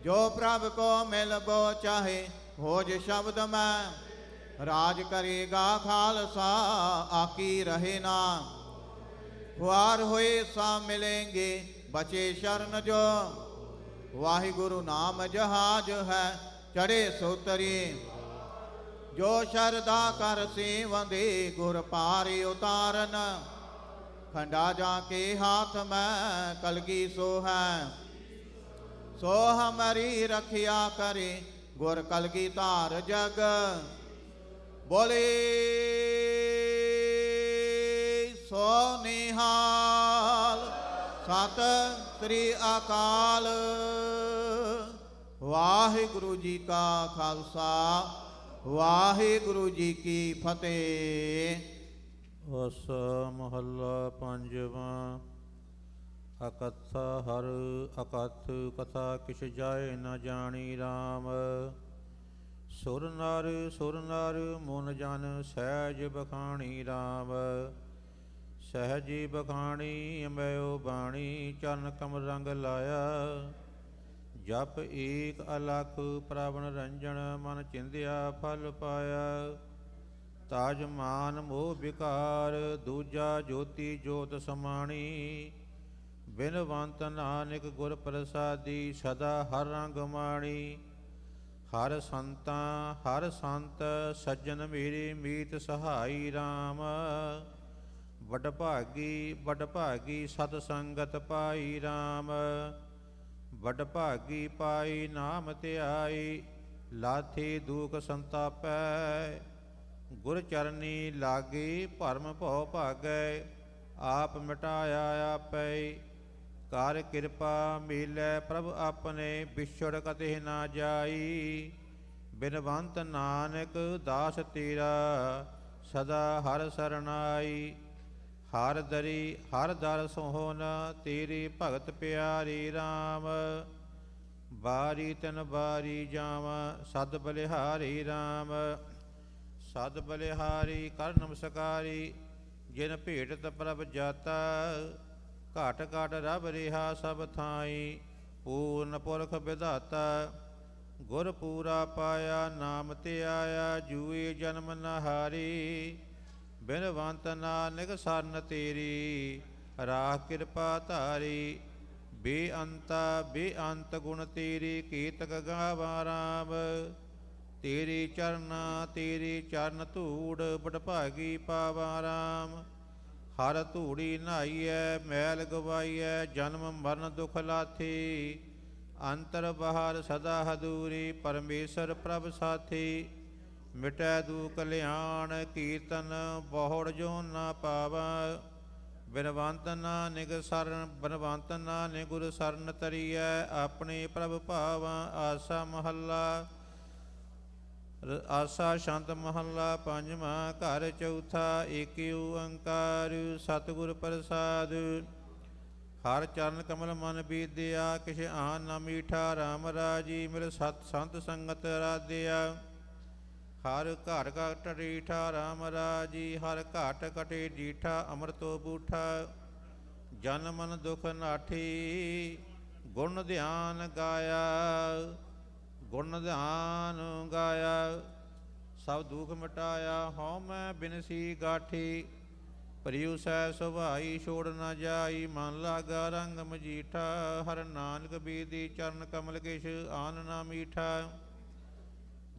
जो प्रभ को मिलबो चाहे भोज शब्द में। राज करेगा खालसा आकी रहे ना। खुआर हुए सा मिलेंगे बचे शरण जो। वाहिगुरु नाम जहाज है चढ़े सोतरी। जो शरदा कर सेवंदे गुर पारी उतारन। खंडा जाके हाथ में कलगी सो है। सो हमारी रखिया करे गुर कलगी तार जग। बोले सो निहाल सत श्री अकाल। वाहिगुरु जी का खालसा वाहिगुरु जी की फतेह। उस महला पंजवां। अकथ हर अकथ कथा किश जाए न जानी राम। सुर नर मुन जन सहज बखानी राम। सहजी बखानी अम्बयो बाणी चरण कम रंग लाया। जप एक अलख प्रभन रंजन मन चिंध्या फल पाया। ताज मान मोह विकार दूजा ज्योति जोत समाणी। बिनवंत नानक गुर प्रसादी सदा हर रंग माणी। हर संत सज्जन मेरे मीत सहाई राम। वडभागी सत संगत पाई राम। वडभागी पाई नाम ध्याई लाथे दुख संतापै। गुर चरनी लागे भरम भौ भागै। आप मिटाया आपै कर कृपा मिलै प्रभ अपने। बिछड़ कते ना जाई बिनवंत नानक दास तेरा सदा हर सरनाई। हर दर सोहन तेरी भगत प्यारी राम। बारी तन बारी जावा सद बलिहारी राम। सद बलिहारी कर नमस्कारी जिन भेटत प्रभ जाता। घट घट रब रिहा सब थाई पूर्ण पुरख विधाता। गुर पूरा पाया नाम ते आया जूए जन्म नहारी। बिनवंत नानक सरन तेरी राख कृपा धारी। बेअंत गुण तेरी कीतक गावा राम। तेरी चरण धूड़ बडभागी पावा राम। हर धूड़ी नहाइए मैल गवाइए जन्म मरण दुख लाथी। अंतर बाहर सदा हदूरी परमेश्वर प्रभ साथी। मिटै दुख कल्याण कीर्तन बहुड़ जो न पावा। बिनवंत नानक गुर सरन तरियै अपने प्रभ भावा। आसा शंत महला पंजवा। घर चौथा एक ओंकार सतगुर प्रसाद। हर चरण कमल मन बीदिया किश आन न मीठा। राम राजी मिल सत संत संगत राधिया। हर घर घट रीठा राम राजी। हर घट कटे डीठा अमृतो बूठा। जन मन दुख नाठी गुण ध्यान गाया। गुण ध्यान गाया सब दुख मिटाया। हਉ मैं बिनसी गाठी परियु सै सुभाई छोड़ न जाई। मन लागा रंग मजीठा। हर नानक बीदी चरण कमल किश आन ना मीठा।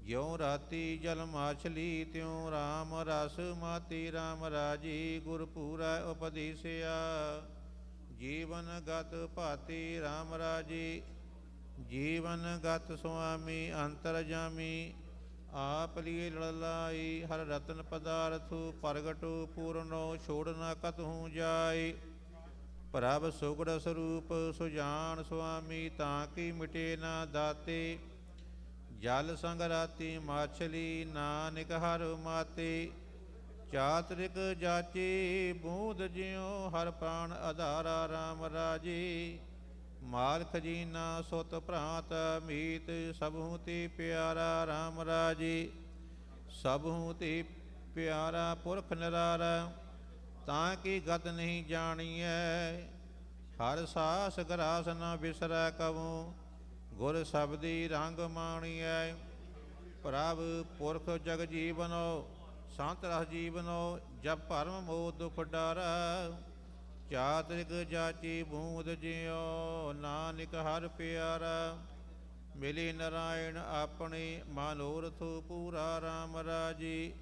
ज्यों राती जल माछली त्यों राम रस माती। राम राजी गुर पूरा उपदेसिया। जीवन गत भाती राम राजी। जीवन गत स्वामी अंतर जामी। आप लिए लड़लाई हर रतन पदार्थु। प्रगटो पूर्णो छोड़ न कतहूँ जाय। प्रभ सुगड़ स्वरूप सुजान स्वामी। ताकि मिटे न दाते। जल संग राती माछली नानक हर माते। चातरिक जाची बूंद ज्यों हर प्राण आधारा। राम राजी ਮਾਲ ਖਜੀਨਾ ਸੁਤ ਭਰਾਤ ਮੀਤ ਸਭੂ ਤੇ ਪਿਆਰਾ ਰਾਮ ਰਾਜੀ ਸਭੂ ਤੇ ਪਿਆਰਾ ਪੁਰਖ ਨਿਰਾਰਾ ਤਾਂ ਕੀ ਗਤ ਨਹੀਂ ਜਾਣੀਐ ਹਰ ਸਾਸ ਗਰਾਸ ਨਾ ਬਿਸਰੈ ਕਵੂੰ ਗੁਰ ਸਬਦੀ ਰੰਗ ਮਾਣੀਐ ਪ੍ਰਭ ਪੁਰਖ ਜਗ ਜੀਵਨੋ ਸੰਤ ਰਸ ਜੀਵਨੋ ਜਬ ਭਰਮ ਮੋਹ ਦੁਖ ਡਾਰਾ ਚਾਤ੍ਰਿਕ ਜਾਚੀ ਬੂੰਦ ਜਿਉ ਨਾਨਕ ਹਰ ਪਿਆਰਾ ਮਿਲੀ ਨਰਾਇਣ ਆਪਣੀ ਮਨੋਰਥ ਪੂਰਾ ਰਾਮ ਰਾਜੀ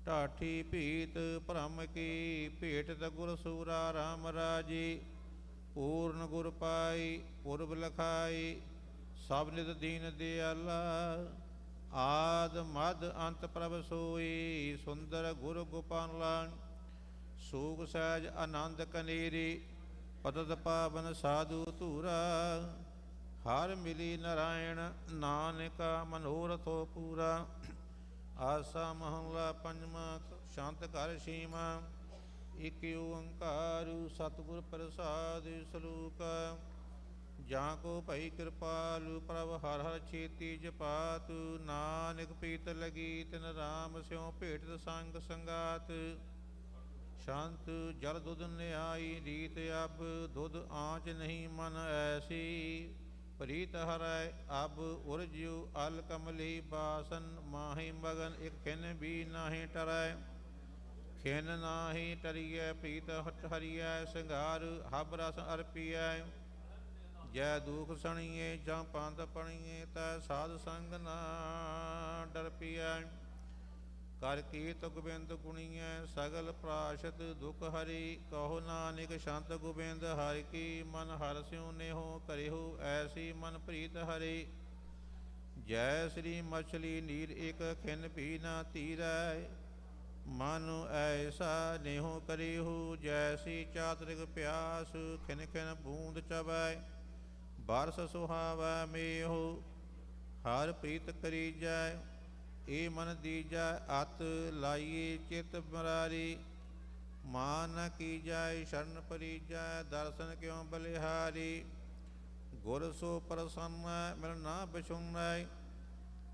ਢਾਠੀ ਭੀਤ ਭ੍ਰਮ ਕੀ ਭੇਟਤ ਗੁਰ ਸੂਰਾ ਰਾਮ ਰਾਜੀ ਪੂਰਨ ਗੁਰ ਪਾਈ ਪੁਰਬ ਲਖਾਈ ਸਭ ਨਿਤ ਦੀਨ ਦਿਆਲਾ ਆਦ ਮਦ ਅੰਤ ਪ੍ਰਭ ਸੋਈ ਸੁੰਦਰ ਗੁਰ ਗੋਪਾਲਾ ਸੂਖ ਸਹਿਜ ਆਨੰਦ ਕਨੀਰੀ ਪਤਤ ਪਾਵਨ ਸਾਧੂ ਧੂਰਾ ਹਰ ਮਿਲੀ ਨਰਾਇਣ ਨਾਨਕਾ ਮਨੋਰਥੋ ਪੂਰਾ ਆਸਾ ਮਹਲਾ ਪੰਜਵਾਂ ਸ਼ਾਂਤ ਘਰ ਛੇਵਾਂ ਇਕ ਓੰਕਾਰ ਸਤਿਗੁਰ ਪ੍ਰਸਾਦਿ ਸਲੋਕ ਜਾਂ ਕੋ ਭਈ ਕਿਰਪਾਲੁ ਪ੍ਰਭ ਹਰ ਹਰ ਛੇਤੀ ਜਪਾਤ ਨਾਨਕ ਪੀਤ ਲਗੀ ਤਿਨ ਰਾਮ ਸਿਉ ਭੇਟਤ ਸੰਗ ਸੰਗਾਤ ਸ਼ਾਂਤ ਜਲ ਦੁਧ ਨਿਆਈ ਰੀਤ ਅਬ ਦੁਧ ਆਂਚ ਨਹੀਂ ਮਨ ਐਸੀ ਪ੍ਰੀਤ ਹਰੈ ਅਬ ਉਰਜਿਉ ਅਲ ਕਮਲੀ ਬਾਸਨ ਮਾਹੀ ਮਗਨ ਇਕ ਖਿਨ ਵੀ ਨਾਹੀ ਟਰੈ ਖਿਨ ਨਾਹੀ ਟਰੀਐ ਪ੍ਰੀਤ ਹਟ ਹਰੀਐ ਸਿੰਗਾਰ ਹਬ ਰਸ ਅਰਪੀਐ ਜੈ ਦੁਖ ਸਣੀਏ ਜਾਂ ਪੰਥ ਪਣੀਏ ਤੈ ਸਾਧ ਸੰਗ ਨਾ ਡਰ ਪੀਐ ਕਰ ਕੀਤ ਗੋਬਿੰਦ ਗੁਣੀਐ ਸਗਲ ਪ੍ਰਾਸ਼ਤ ਦੁਖ ਹਰੀ ਕਹੋ ਨਾਨਕ ਸ਼ਾਂਤ ਗੋਬਿੰਦ ਹਰਿ ਕੀ ਮਨ ਹਰਿ ਸਿਉ ਨੇਹੋ ਕਰਿਓ ਐਸੀ ਮਨ ਪ੍ਰੀਤ ਹਰੀ ਜੈ ਸ੍ਰੀ ਮਛਲੀ ਨੀਰ ਇਕ ਖਿਨ ਵੀ ਨਾ ਧੀਰੈ ਮਨ ਐਸਾ ਨੇਹੋ ਕਰਿਓ ਜੈਸੀ ਚਾਤ੍ਰਿਕ ਪਿਆਸ ਖਿਨ ਖਿਨ ਬੂੰਦ ਚਬੈ ਬਰਸ ਸੁਹਾਵੈ ਮੇਹੋ ਹਰ ਪ੍ਰੀਤ ਕਰੀਜੈ ਏ ਮਨ ਦੀਜੈ ਅਤ ਲਾਈਏ ਚਿਤ ਮਰਾਰੀ ਮਾਨ ਕੀਜੈ ਸ਼ਰਨ ਪਰੀਜੈ ਦਰਸ਼ਨ ਕਿਉ ਬਲਿਹਾਰੀ ਗੁਰ ਸੋ ਪ੍ਰਸੰਨ ਮਿਲ ਨਾ ਬਿਛੁੰਨੈ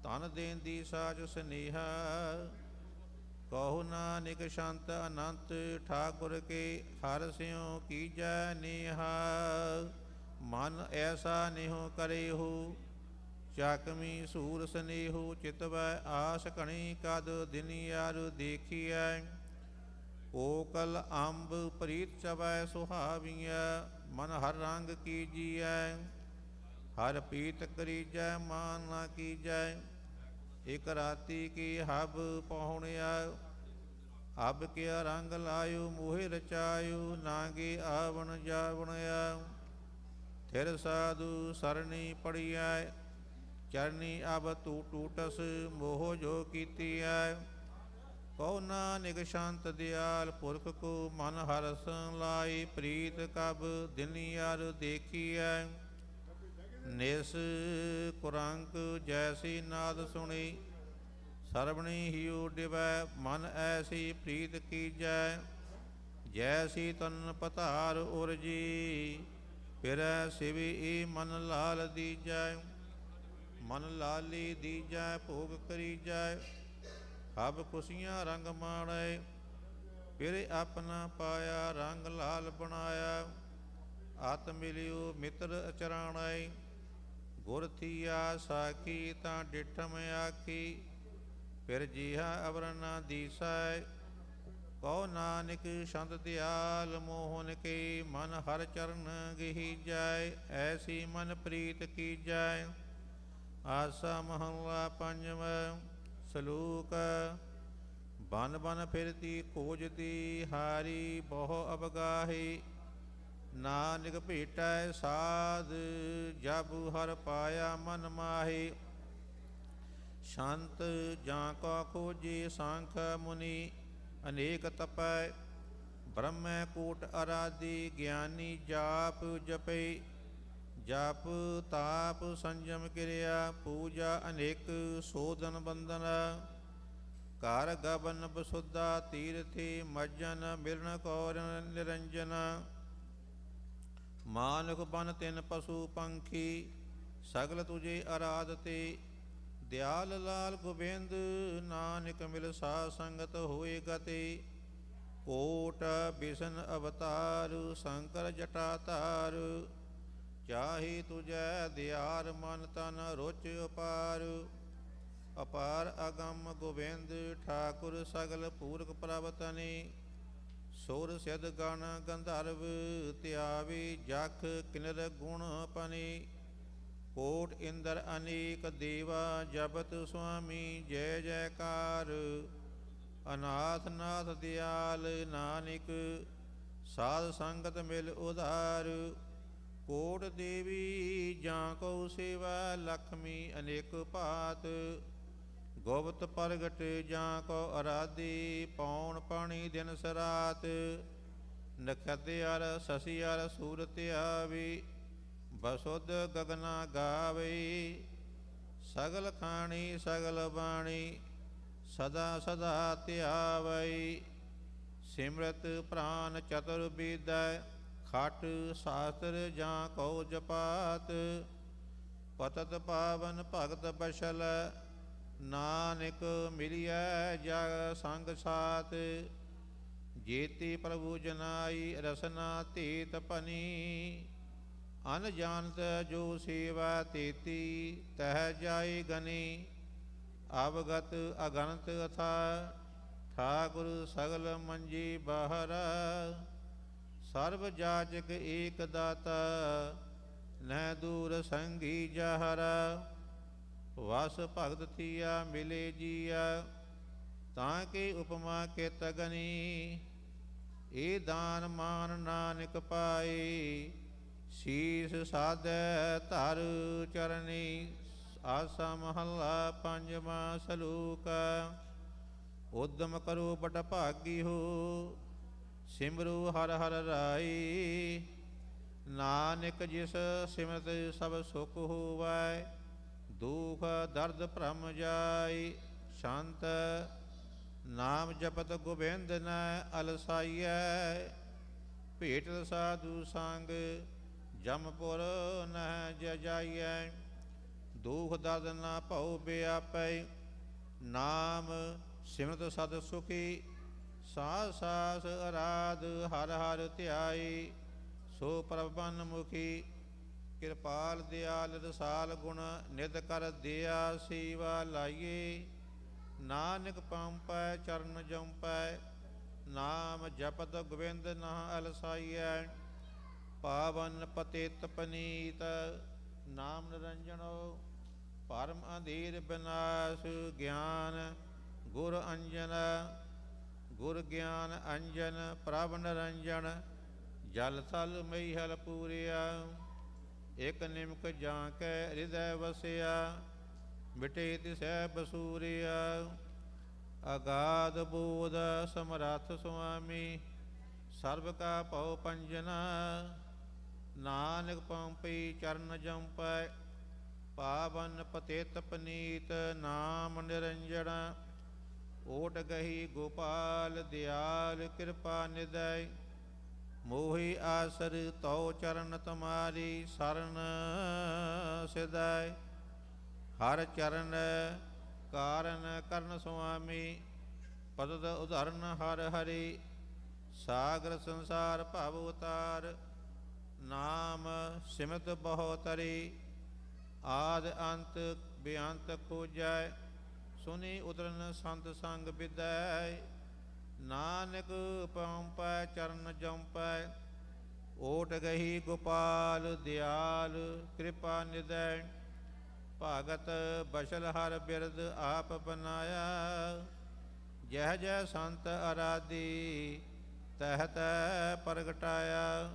ਧਨ ਦੇਨ ਦੀ ਸਾਜ ਸਨੇਹਾ ਕਹੋ ਨਾਨਕ ਸ਼ਾਂਤ ਅਨੰਤ ਠਾਕੁਰ ਕੇ ਹਰ ਸਿਉ ਕੀਜੈ ਨੇਹਾ ਮਨ ਐਸਾ ਨਿਹੁ ਕਰਿਓ ਚਾਕਮੀ ਸੂਰ ਸਨੇਹੋ ਚਿਤਵੈ ਆਸ ਘਣੀ ਕਦ ਦਿਨਿਆਰ ਦੇਖੀਐ ਕੋਕਲ ਅੰਬ ਪ੍ਰੀਤ ਚਵੈ ਸੁਹਾਵੀਐ ਮਨ ਹਰ ਰੰਗ ਕੀਜੀਐ ਹਰ ਪ੍ਰੀਤ ਕਰੀਜੈ ਮਾਨ ਨਾ ਕੀਜੈ ਇਕ ਰਾਤੀ ਕੀ ਹਬ ਪਹੁਣਿਆ ਅਬ ਕਿਆ ਰੰਗ ਲਾਇਓ ਮੋਹਿ ਰਚਾਇਓ ਨਾਗੇ ਆਵਣ ਜਾਵਣਿਆ ਥਿਰ ਸਾਧੂ ਸਰਣੀ ਪੜੀਐ ਚਰਨੀ ਅਬ ਤੂ ਟੂਟਸ ਮੋਹ ਜੋ ਕੀਤੀਐ ਕਉ ਨਾਨਕ ਸ਼ਾਂਤ ਦਿਆਲ ਪੁਰਖ ਕੋ ਮਨ ਹਰਸ ਲਾਈ ਪ੍ਰੀਤ ਕਬ ਦਿਨਿਆਰ ਦੇਖੀਐ ਨਿਸ ਕੁਰੰਕ ਜੈਸੀ ਨਾਦ ਸੁਣੀ ਸਰਵਣੀ ਹਿਉ ਡਿਵੈ ਮਨ ਐਸੀ ਪ੍ਰੀਤ ਕੀਜੈ ਜੈਸੀ ਤਨ ਪਧਾਰ ਉਰਜੀ ਫਿਰੈ ਸਿਵੀ ਈ ਮਨ ਲਾਲ ਦੀਜੈ ਮਨ ਲਾਲੀ ਦੀਜੈ ਭੋਗ ਕਰੀਜੈ ਹਬ ਖੁਸ਼ੀਆਂ ਰੰਗ ਮਾਣੈ ਫਿਰ ਆਪਣਾ ਪਾਇਆ ਰੰਗ ਲਾਲ ਬਣਾਇਆ ਆਤ ਮਿਲਿਓ ਮਿੱਤਰ ਅਚਰਾਣੈ ਗੁਰ ਥੀਆ ਸਾਖੀ ਤਾਂ ਡਿਠਮ ਆਖੀ ਫਿਰ ਜੀਹਾ ਅਵਰ ਨਾ ਦੀਸੈ ਕਉ ਨਾਨਕ ਸੰਤ ਦਿਆਲ ਮੋਹਨ ਕੇ ਮਨ ਹਰ ਚਰਨ ਗਹੀਜੈ ਐਸੀ ਮਨ ਪ੍ਰੀਤ ਕੀਜੈ ਆਸਾ ਮਹਲਾ ਪੰਜਵਾਂ ਸਲੋਕ ਬਨ ਬਨ ਫਿਰਤੀ ਖੋਜਤੀ ਹਾਰੀ ਬਹੁ ਅਬਗਾਹੀ ਨਾਨਕ ਭੇਟੈ ਸਾਧ ਜਬ ਹਰ ਪਾਇਆ ਮਨ ਮਾਹੀ ਸ਼ਾਂਤ ਜਾਂ ਕੋ ਖੋਜੀ ਸੰਖ ਮੁਨੀ ਅਨੇਕ ਤਪੈ ਬ੍ਰਹਮੈ ਕੋਟ ਅਰਾਧੀ ਗਿਆਨੀ ਜਾਪ ਜਪੈ ਜਪ ਤਾਪ ਸੰਜਮ ਕਿਰਿਆ ਪੂਜਾ ਅਨੇਕ ਸੋਧਨ ਬੰਦਨ ਘਰ ਗਬਨ ਬਸੁੱਧਾ ਤੀਰਥੀ ਮੱਜਨ ਮਿਲਨ ਕੌਰ ਨਿਰੰਜਨ ਮਾਨੁਖ ਬਨ ਤਿਨ ਪਸ਼ੂ ਪੰਖੀ ਸਗਲ ਤੁਝੇ ਅਰਾਧਤੇ ਦਿਆਲ ਲਾਲ ਗੋਬਿੰਦ ਨਾਨਕ ਮਿਲ ਸਾਧ ਸੰਗਤ ਹੋਏ ਗਤੇ ਕੋਟ ਬਿਸ਼ਨ ਅਵਤਾਰ ਸ਼ੰਕਰ ਜਟਾ ਧਾਰ ਚਾਹੇ ਤੁਝੈ ਦਿਆਰ ਮਨ ਤਨ ਰੁਚ ਅਪਾਰ ਅਪਾਰ ਅਗੰਮ ਗੋਬਿੰਦ ਠਾਕੁਰ ਸਗਲ ਪੂਰਕ ਪ੍ਰਵਤਨੀ ਸੁਰ ਸਿਧ ਗਣ ਗੰਧਰਵ ਧਿਆਵੀ ਜਖ ਕਿਨਰ ਗੁਣ ਪਨੀ ਕੋਟ ਇੰਦਰ ਅਨੇਕ ਦੇਵਾ ਜਪਤ ਸੁਆਮੀ ਜੈ ਜੈਕਾਰ ਅਨਾਥ ਨਾਥ ਦਿਆਲ ਨਾਨਕ ਸਾਧ ਸੰਗਤ ਮਿਲ ਉਧਾਰ ਕੋਟ ਦੇਵੀ ਜਾਂ ਕੋ ਸੇਵਾ ਲਖਮੀ ਅਨੇਕ ਭਾਤ ਗੁਪਤ ਪ੍ਰਗਟ ਜਾਂ ਕੋ ਅਰਾਧੀ ਪੌਣ ਪਾਣੀ ਦਿਨ ਸਰਾਤ ਨਖਤਿਆਰ ਸਸੀਆਰ ਸੂਰਤ ਆਵੀ ਬਸੁੱਧ ਗਗਨਾ ਗਾਵੇ ਸਗਲ ਖਾਣੀ ਸਗਲ ਬਾਣੀ ਸਦਾ ਸਦਾ ਧਿਆਵਈ ਸਿਮਰਤ ਪ੍ਰਾਨ ਚਤੁਰ ਬੀਦੈ ਖਟ ਸ਼ਾਸਤਰ ਜਾਂ ਕਉ ਜਪਾਤ ਪਤਤ ਪਾਵਨ ਭਗਤ ਬਸ਼ਲ ਨਾਨਕ ਮਿਲਿਐ ਜਗ ਸੰਗ ਸਾਥ ਜੇਤੀ ਪ੍ਰਭੂ ਜਨਾਈ ਰਸਨਾ ਤੀਤ ਪਨੀ ਅਨ ਜਾਣਤ ਜੋ ਸੇਵਾ ਤੇਤੀ ਤਹ ਜਾਏ ਗਨੀ ਅਵਗਤ ਅਗਨਤ ਅਥਾ ਠਾਕੁਰ ਸਗਲ ਮੰਜੀ ਬਾਹਰ ਸਰਬ ਜਾਚਕ ਏਕ ਦਾਤਾ ਨਹਿ ਦੂਰ ਸੰਗੀ ਜਹਰ ਵਸ ਭਗਤ ਥੀਆ ਮਿਲੇ ਜੀਆ ਤਾਂ ਕੇ ਉਪਮਾ ਕੇ ਤਗਨੀ ਇਹ ਦਾਨ ਮਾਨ ਨਾਨਕ ਪਾਏ ਸ਼ੀਸ ਸਾਧੈ ਧਰ ਚਰਨੀ ਆਸਾ ਮਹੱਲਾ ਪੰਜਵਾਂ ਸਲੋਕ ਉਦਮ ਕਰੋ ਬਟ ਭਾਗੀ ਹੋ ਸਿਮਰੋ ਹਰ ਹਰ ਰਾਈ ਨਾਨਕ ਜਿਸ ਸਿਮਰਤ ਸਭ ਸੁਖ ਹੋਵੈ ਦੁਖ ਦਰਦ ਭ੍ਰਮ ਜਾਈ ਸ਼ਾਂਤ ਨਾਮ ਜਪਤ ਗੋਬਿੰਦ ਨ ਅਲਸਾਈਐ ਭੇਟ ਸਾਧੂ ਸੰਗ ਜਮਪੁਰ ਨਹਿ ਜਜਾਈਐ ਦੁਖ ਦਰਦ ਨਾ ਭਉ ਬਿਆਪੈ ਨਾਮ ਸਿਮਰਤ ਸਦ ਸੁਖੀ ਸਾਸ ਸਾਸ ਅਰਾਧ ਹਰ ਹਰ ਧਿਆਈ ਸੋ ਪ੍ਰਭਨ ਮੁਖੀ ਕਿਰਪਾਲ ਦਿਆਲ ਰਸਾਲ ਗੁਣ ਨਿਤ ਕਰ ਦਿਆ ਸੇਵਾ ਲਾਈਏ ਨਾਨਕ ਪੰਪੈ ਚਰਨ ਜੰਪੈ ਨਾਮ ਜਪਤ ਗੋਬਿੰਦ ਨਾ ਅਲਸਾਈਐ ਪਾਵਨ ਪਤਿਤ ਪਨੀਤ ਨਾਮ ਨਿਰੰਜਨੋ ਪਰਮ ਅੰਧੇਰ ਬਿਨਾਸ਼ ਗਿਆਨ ਗੁਰ ਅੰਜਨ ਗੁਰ ਗਿਆਨ ਅੰਜਨ ਪ੍ਰਭ ਨਿਰੰਜਨ ਜਲ ਥਲ ਮਈਹਲ ਪੂਰਿਆ ਇਕ ਨਿਮਕ ਜਾਂ ਕੈ ਹਿਰਦੈ ਵਸਿਆ ਮਿਟੇ ਤਿਸੈ ਬਸੂਰਿਆ ਅਗਾਧ ਬੋਧ ਸਮਰੱਥ ਸੁਆਮੀ ਸਰਬ ਕਾ ਭਉ ਪੰਜਨਾ ਨਾਨਕ ਪੰਪੀ ਚਰਨ ਜੰਪੈ ਪਾਵਨ ਪਤਿਤ ਪਨੀਤ ਨਾਮ ਨਿਰੰਜਨ ਓਟ ਗਹੀ ਗੋਪਾਲ ਦਿਆਲ ਕਿਰਪਾ ਨਿਦੈ ਮੋਹਿ ਆਸਰ ਤਉ ਚਰਨ ਤੁਮਾਰੀ ਸਰਨ ਸਿਧੈ ਹਰ ਚਰਨ ਕਾਰਨ ਕਰਨ ਸੁਆਮੀ ਪਦਦ ਉਦਾਹਰਨ ਹਰ ਹਰੀ ਸਾਗਰ ਸੰਸਾਰ ਭਵ ਉਤਾਰ ਨਾਮ ਸਿਮਤ ਬਹੁ ਤਰੀ ਆਦ ਅੰਤ ਬੇਅੰਤ ਖੋਜੈ ਸੁਨੀ ਉਦਰਨ ਸੰਤ ਸੰਗ ਵਿਦੈ ਨਾਨਕ ਪੰਪੈ ਚਰਨ ਜੰਪੈ ਓਟ ਗਹੀ ਗੋਪਾਲ ਦਿਆਲ ਕਿਰਪਾ ਨਿਦੈ ਭਾਗਤ ਬਸ਼ਲ ਹਰ ਬਿਰਦ ਆਪ ਬਨਾਇਆ ਜਹ ਜਹ ਸੰਤ ਅਰਾਧੀ ਤਹ ਤਹ ਪ੍ਰਗਟਾਇਆ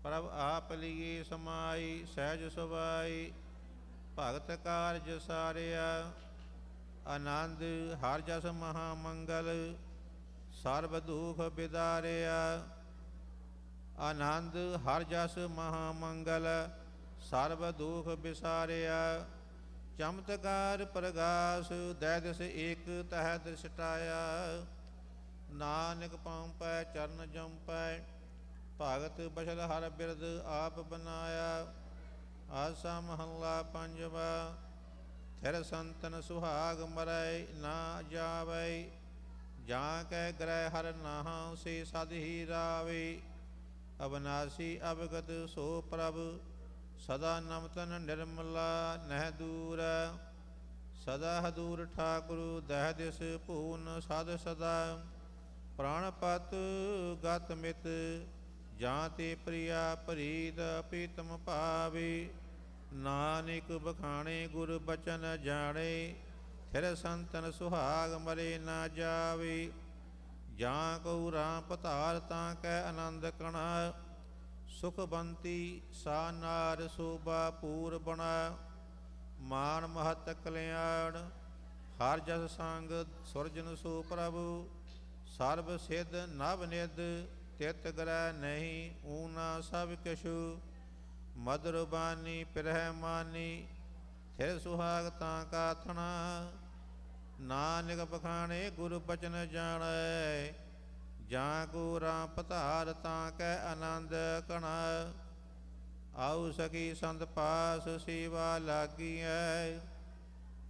ਪ੍ਰਭ ਆਪ ਲਿਏ ਸਮਾਈ ਸਹਿਜ ਸੁਭਾਈ ਭਗਤ ਕਾਰਜ ਸਾਰਿਆ ਆਨੰਦ ਹਰ ਜਸ ਮਹਾ ਮੰਗਲ ਸਰਬ ਦੁਖ ਬਿਦਾਰਿਆ ਆਨੰਦ ਹਰ ਜਸ ਮਹਾ ਮੰਗਲ ਸਰਬ ਦੁਖ ਬਿਸਾਰਿਆ ਚਮਤਕਾਰ ਪ੍ਰਗਾਸ ਦੈ ਦਿਸ ਏਕ ਤਹਿ ਦ੍ਰਿਸ਼ਟਾਇਆ ਨਾਨਕ ਪੰਪੈ ਚਰਨ ਜੰਪੈ ਭਗਤ ਬਸ਼ਲ ਹਰ ਬਿਰਦ ਆਪ ਬਨਾਇਆ। ਆਸਾ ਮਹੱਲਾ ਪੰਜਵਾ। ਥਿਰ ਸੰਤਨ ਸੁਹਾਗ ਮਰੈ ਨਾ ਜਾਵੈ। ਜਾਂ ਕੈ ਗ੍ਰਹਿ ਹਰ ਨਾਹਾਂ ਸੇ ਸਦ ਹੀ ਰਾਵੇ। ਅਬਨਾਸੀ ਅਵਗਤ ਸੋ ਪ੍ਰਭ ਸਦਾ ਨਮਤਨ ਨਿਰਮਲਾ ਨਹਿ ਦੂਰ। ਸਦਾ ਹਦੂਰ ਠਾਕੁਰ ਦਹਿ ਦਿਸ ਭੂਨ ਸਦ ਸਦਾ। ਪ੍ਰਾਣਪਤ ਗਤ ਮਿਤ ਜਾਂ ਤੇ ਪ੍ਰਿਆ ਪ੍ਰੀਤ ਪ੍ਰੀਤਮ ਭਾਵੇ। ਨਾਨਕ ਬਖਾਣੇ ਗੁਰ ਬਚਨ ਜਾਣੇ। ਥਿਰ ਸੰਤਨ ਸੁਹਾਗ ਮਰੇ ਨਾ ਜਾਵੇ। ਜਾਂ ਕਉ ਰਾਮ ਪਧਾਰ ਤਾਂ ਕੈ ਆਨੰਦ ਕਣਾ। ਸੁਖਬੰਤੀ ਸਾ ਨਾਰ ਸੋਭਾ ਪੂਰ ਬਣਾ। ਮਾਨ ਮਹਤ ਕਲਿਆਣ ਹਰ ਜਸ ਸੰਗ ਸੁਰਜਨ ਸੋ ਪ੍ਰਭੂ। ਸਰਬ ਸਿਧ ਨਵ ਨਿਧ ਤਿਤ ਗ੍ਰਹਿ ਨਹੀਂ ਊਨਾ ਸਭ ਕਿਛੁ। ਮਧੁਰ ਬਾਣੀ ਪਿਰਹਿ ਮਾਨੀ ਥਿਰ ਸੁਹਾਗ ਤਾਂ ਕਾ ਥਣਾ। ਨਾਨਕ ਬਖਾਣੇ ਗੁਰ ਬਚਨ ਜਾਣੈ। ਜਾਂ ਕੋ ਰਾਮ ਪਧਾਰ ਤਾਂ ਕੈ ਆਨੰਦ ਕਣਾ। ਆਉ ਸਖੀ ਸੰਤ ਪਾਸ ਸੇਵਾ ਲਾਗੀਐ।